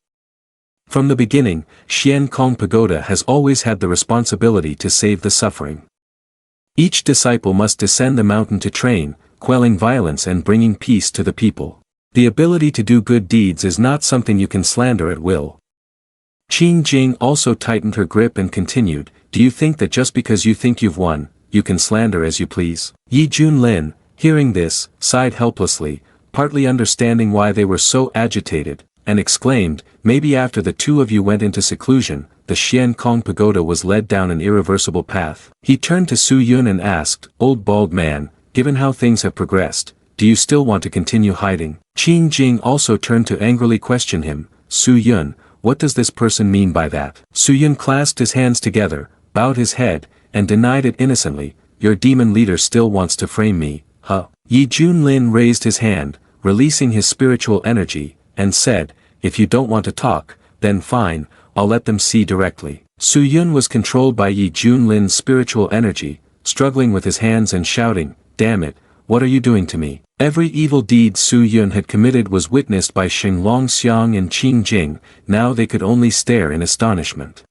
From the beginning, Shien Kong Pagoda has always had the responsibility to save the suffering. Each disciple must descend the mountain to train, quelling violence and bringing peace to the people. The ability to do good deeds is not something you can slander at will. Qin Jing also tightened her grip and continued, do you think that just because you think you've won, you can slander as you please? Yi Junlin, hearing this, sighed helplessly, partly understanding why they were so agitated, and exclaimed, maybe after the two of you went into seclusion, the Shien Kong Pagoda was led down an irreversible path. He turned to Su Yun and asked, old bald man, given how things have progressed, do you still want to continue hiding? Qin Jing also turned to angrily question him, Su Yun, what does this person mean by that? Su Yun clasped his hands together, bowed his head, and denied it innocently, your demon leader still wants to frame me, huh? Yi Junlin raised his hand, releasing his spiritual energy, and said, if you don't want to talk, then fine, I'll let them see directly. Su Yun was controlled by Yi Junlin's spiritual energy, struggling with his hands and shouting, damn it, what are you doing to me? Every evil deed Su Yun had committed was witnessed by Shenglong Xiang and Qin Jing, now they could only stare in astonishment.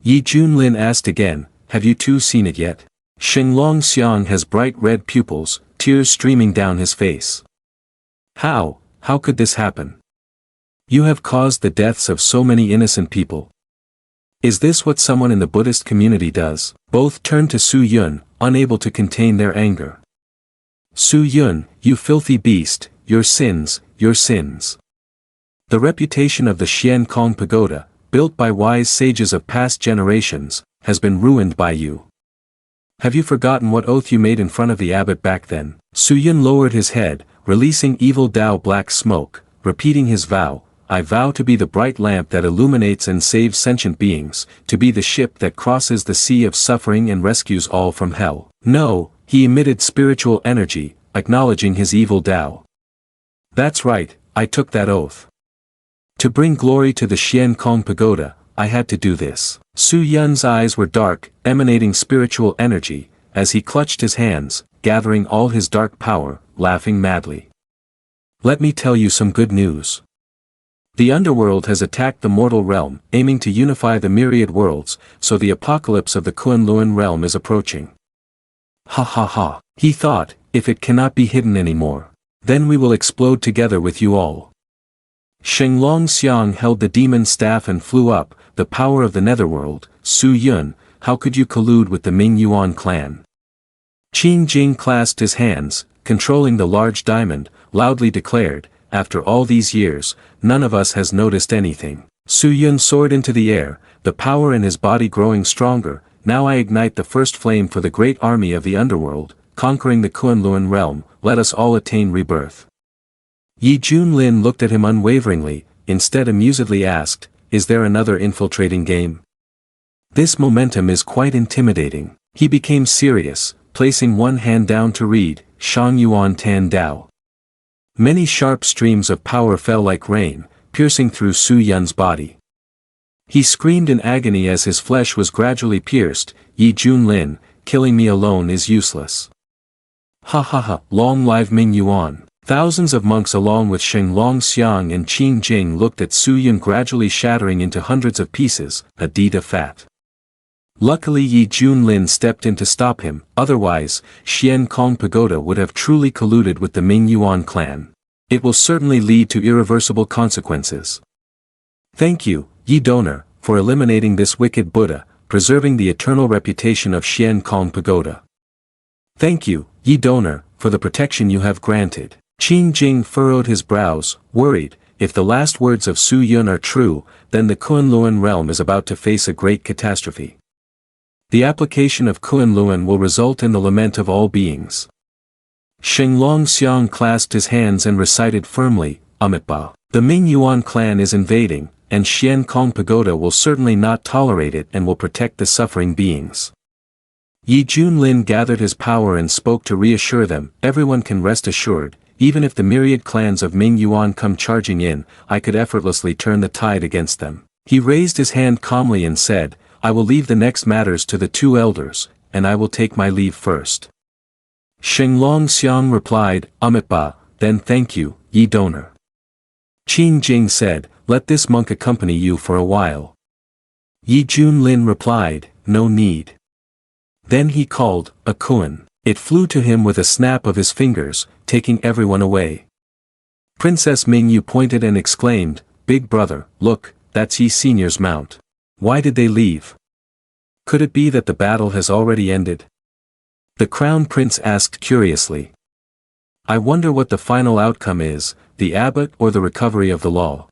Yi Junlin asked again, have you two seen it yet? Shenglong Xiang has bright red pupils, tears streaming down his face. How could this happen? You have caused the deaths of so many innocent people. Is this what someone in the Buddhist community does? Both turned to Su Yun, unable to contain their anger. Su Yun, you filthy beast, your sins. The reputation of the Shien Kong Pagoda, built by wise sages of past generations, has been ruined by you. Have you forgotten what oath you made in front of the abbot back then? Su Yun lowered his head, releasing evil Dao black smoke, repeating his vow, I vow to be the bright lamp that illuminates and saves sentient beings, to be the ship that crosses the sea of suffering and rescues all from hell. No, he emitted spiritual energy, acknowledging his evil Dao. That's right, I took that oath. To bring glory to the Shien Kong Pagoda, I had to do this. Su Yun's eyes were dark, emanating spiritual energy, as he clutched his hands, gathering all his dark power, laughing madly. Let me tell you some good news. The underworld has attacked the mortal realm, aiming to unify the myriad worlds, so the apocalypse of the Kunlun realm is approaching. Ha ha ha, he thought, if it cannot be hidden anymore, then we will explode together with you all. Shenglong Xiang held the demon staff and flew up, the power of the netherworld. Su Yun, how could you collude with the Ming Yuan clan? Qin Jing clasped his hands, controlling the large diamond, loudly declared, after all these years, none of us has noticed anything. Su Yun soared into the air, the power in his body growing stronger, now I ignite the first flame for the great army of the underworld, conquering the Kunlun realm, let us all attain rebirth. Yi Junlin looked at him unwaveringly, instead amusedly asked, is there another infiltrating game? This momentum is quite intimidating. He became serious, placing one hand down to read, Shang Yuan Tan Dao. Many sharp streams of power fell like rain, piercing through Su Yun's body. He screamed in agony as his flesh was gradually pierced, Yi Junlin, killing me alone is useless. Ha ha ha, long live Ming Yuan. Thousands of monks along with Shenglong Xiang and Qin Jing looked at Su Yun gradually shattering into hundreds of pieces, a deed of fat. Luckily Yi Junlin stepped in to stop him, otherwise, Shien Kong Pagoda would have truly colluded with the Ming Yuan clan. It will certainly lead to irreversible consequences. Thank you, Yi Donor, for eliminating this wicked Buddha, preserving the eternal reputation of Shien Kong Pagoda. Thank you, Yi Donor, for the protection you have granted. Qin Jing furrowed his brows, worried. If the last words of Su Yun are true, then the Kunlun realm is about to face a great catastrophe. The application of Kunlun will result in the lament of all beings. Shenglong Xiang clasped his hands and recited firmly, Amitabha. The Ming Yuan clan is invading, and Shien Kong Pagoda will certainly not tolerate it and will protect the suffering beings. Yi Junlin gathered his power and spoke to reassure them. Everyone can rest assured, even if the myriad clans of Ming Yuan come charging in, I could effortlessly turn the tide against them. He raised his hand calmly and said, I will leave the next matters to the two elders, and I will take my leave first. Shenglong Xiang replied, Amitabha, then thank you, Yi Donor. Qin Jing said, let this monk accompany you for a while. Yi Junlin replied, no need. Then he called, a Kun. It flew to him with a snap of his fingers, taking everyone away. Princess Mingyu pointed and exclaimed, Big brother, look, that's Yi Senior's mount. Why did they leave? Could it be that the battle has already ended? The crown prince asked curiously. I wonder what the final outcome is, the abbot or the recovery of the law.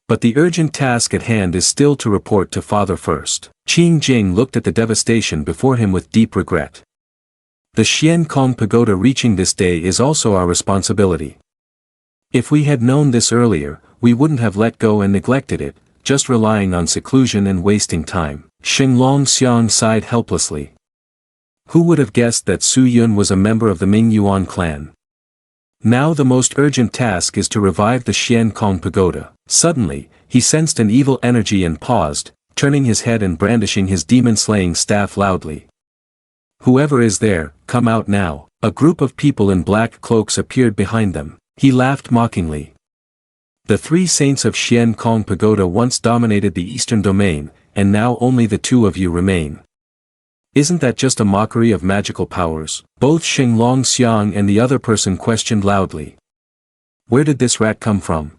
But the urgent task at hand is still to report to father first. Qin Jing looked at the devastation before him with deep regret. The Shien Kong Pagoda reaching this day is also our responsibility. If we had known this earlier, we wouldn't have let go and neglected it, just relying on seclusion and wasting time. Shenglong Xiang sighed helplessly. Who would have guessed that Su Yun was a member of the Ming Yuan clan? Now the most urgent task is to revive the Shien Kong Pagoda. Suddenly, he sensed an evil energy and paused, turning his head and brandishing his demon-slaying staff loudly. Whoever is there, come out now. A group of people in black cloaks appeared behind them. He laughed mockingly. The three saints of Shien Kong Pagoda once dominated the eastern domain, and now only the two of you remain. Isn't that just a mockery of magical powers? Both Shenglong Xiang and the other person questioned loudly. Where did this rat come from?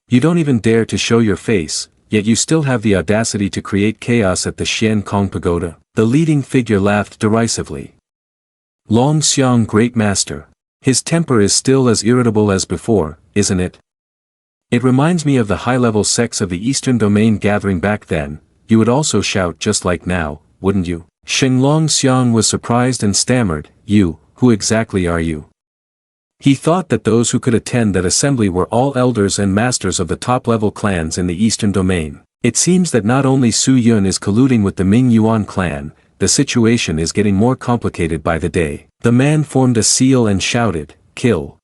You don't even dare to show your face, yet you still have the audacity to create chaos at the Shien Kong Pagoda. The leading figure laughed derisively. Long Xiang, great master. His temper is still as irritable as before, isn't it? It reminds me of the high-level sects of the eastern domain gathering back then. You would also shout just like now, wouldn't you? Shenglong Xiang was surprised and stammered, You, who exactly are you? He thought that those who could attend that assembly were all elders and masters of the top-level clans in the eastern domain. It seems that not only Su Yun is colluding with the Ming Yuan clan, the situation is getting more complicated by the day. The man formed a seal and shouted, Kill.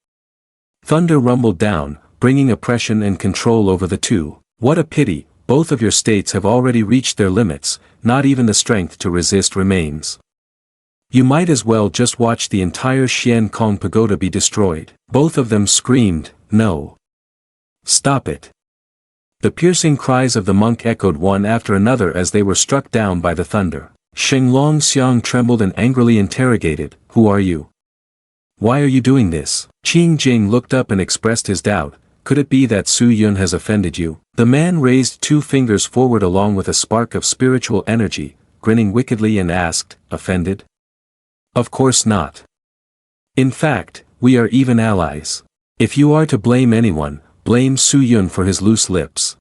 Thunder rumbled down, bringing oppression and control over the two. What a pity, both of your states have already reached their limits, not even the strength to resist remains. You might as well just watch the entire Shien Kong Pagoda be destroyed. Both of them screamed, No. Stop it. The piercing cries of the monk echoed one after another as they were struck down by the thunder. Shenglong Xiang trembled and angrily interrogated, Who are you? Why are you doing this? Qin Jing looked up and expressed his doubt. Could it be that Su Yun has offended you? The man raised two fingers forward along with a spark of spiritual energy, grinning wickedly and asked, Offended? Of course not. In fact, we are even allies. If you are to blame anyone, blame Su Yun for his loose lips.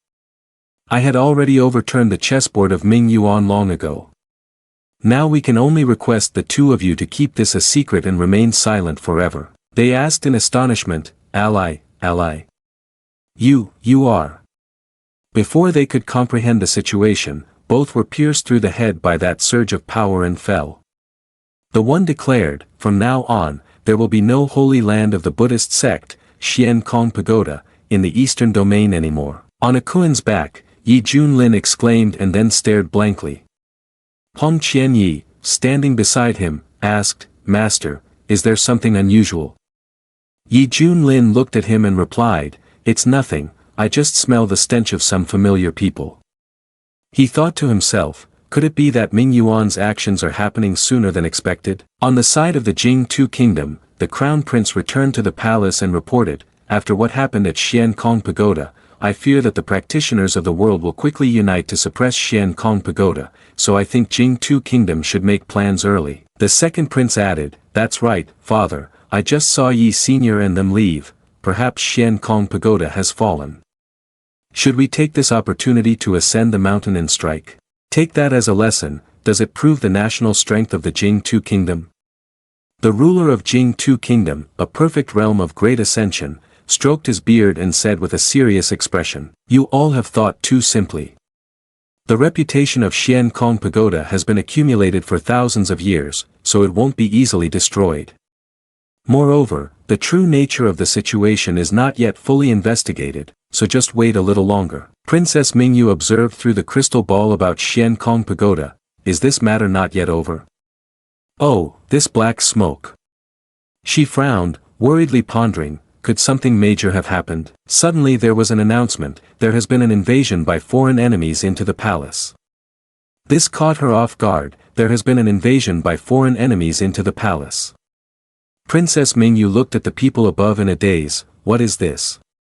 I had already overturned the chessboard of Ming Yuan long ago. Now we can only request the two of you to keep this a secret and remain silent forever. They asked in astonishment, Ally, ally. You are. Before they could comprehend the situation, both were pierced through the head by that surge of power and fell. The one declared, From now on, there will be no holy land of the Buddhist sect, Shien Kong Pagoda, in the eastern domain anymore. On a Kuin's back, Yi Junlin exclaimed and then stared blankly. Hong Qianyi, standing beside him, asked, Master, is there something unusual? Yi Junlin looked at him and replied, "It's nothing, I just smell the stench of some familiar people." He thought to himself, could it be that Ming Yuan's actions are happening sooner than expected? On the side of the Jing-Tu kingdom, the crown prince returned to the palace and reported, "After what happened at Shien Kong Pagoda, I fear that the practitioners of the world will quickly unite to suppress Shien Kong Pagoda, so I think Jing-Tu kingdom should make plans early." The second prince added, "That's right, father, I just saw Yi Senior and them leave, perhaps Shien Kong Pagoda has fallen. Should we take this opportunity to ascend the mountain and strike? Take that as a lesson, does it prove the national strength of the Jing-Tu kingdom?" The ruler of Jing-Tu kingdom, a perfect realm of great ascension, stroked his beard and said with a serious expression, "You all have thought too simply. The reputation of Shien Kong Pagoda has been accumulated for thousands of years, so it won't be easily destroyed. Moreover, the true nature of the situation is not yet fully investigated, so just wait a little longer." Princess Mingyu observed through the crystal ball about Shien Kong Pagoda, "Is this matter not yet over? Oh, this black smoke." She frowned, worriedly pondering, could something major have happened? Suddenly there was an announcement, there has been an invasion by foreign enemies into the palace. This caught her off guard, there has been an invasion by foreign enemies into the palace. Princess Mingyu looked at the people above in a daze, what is this?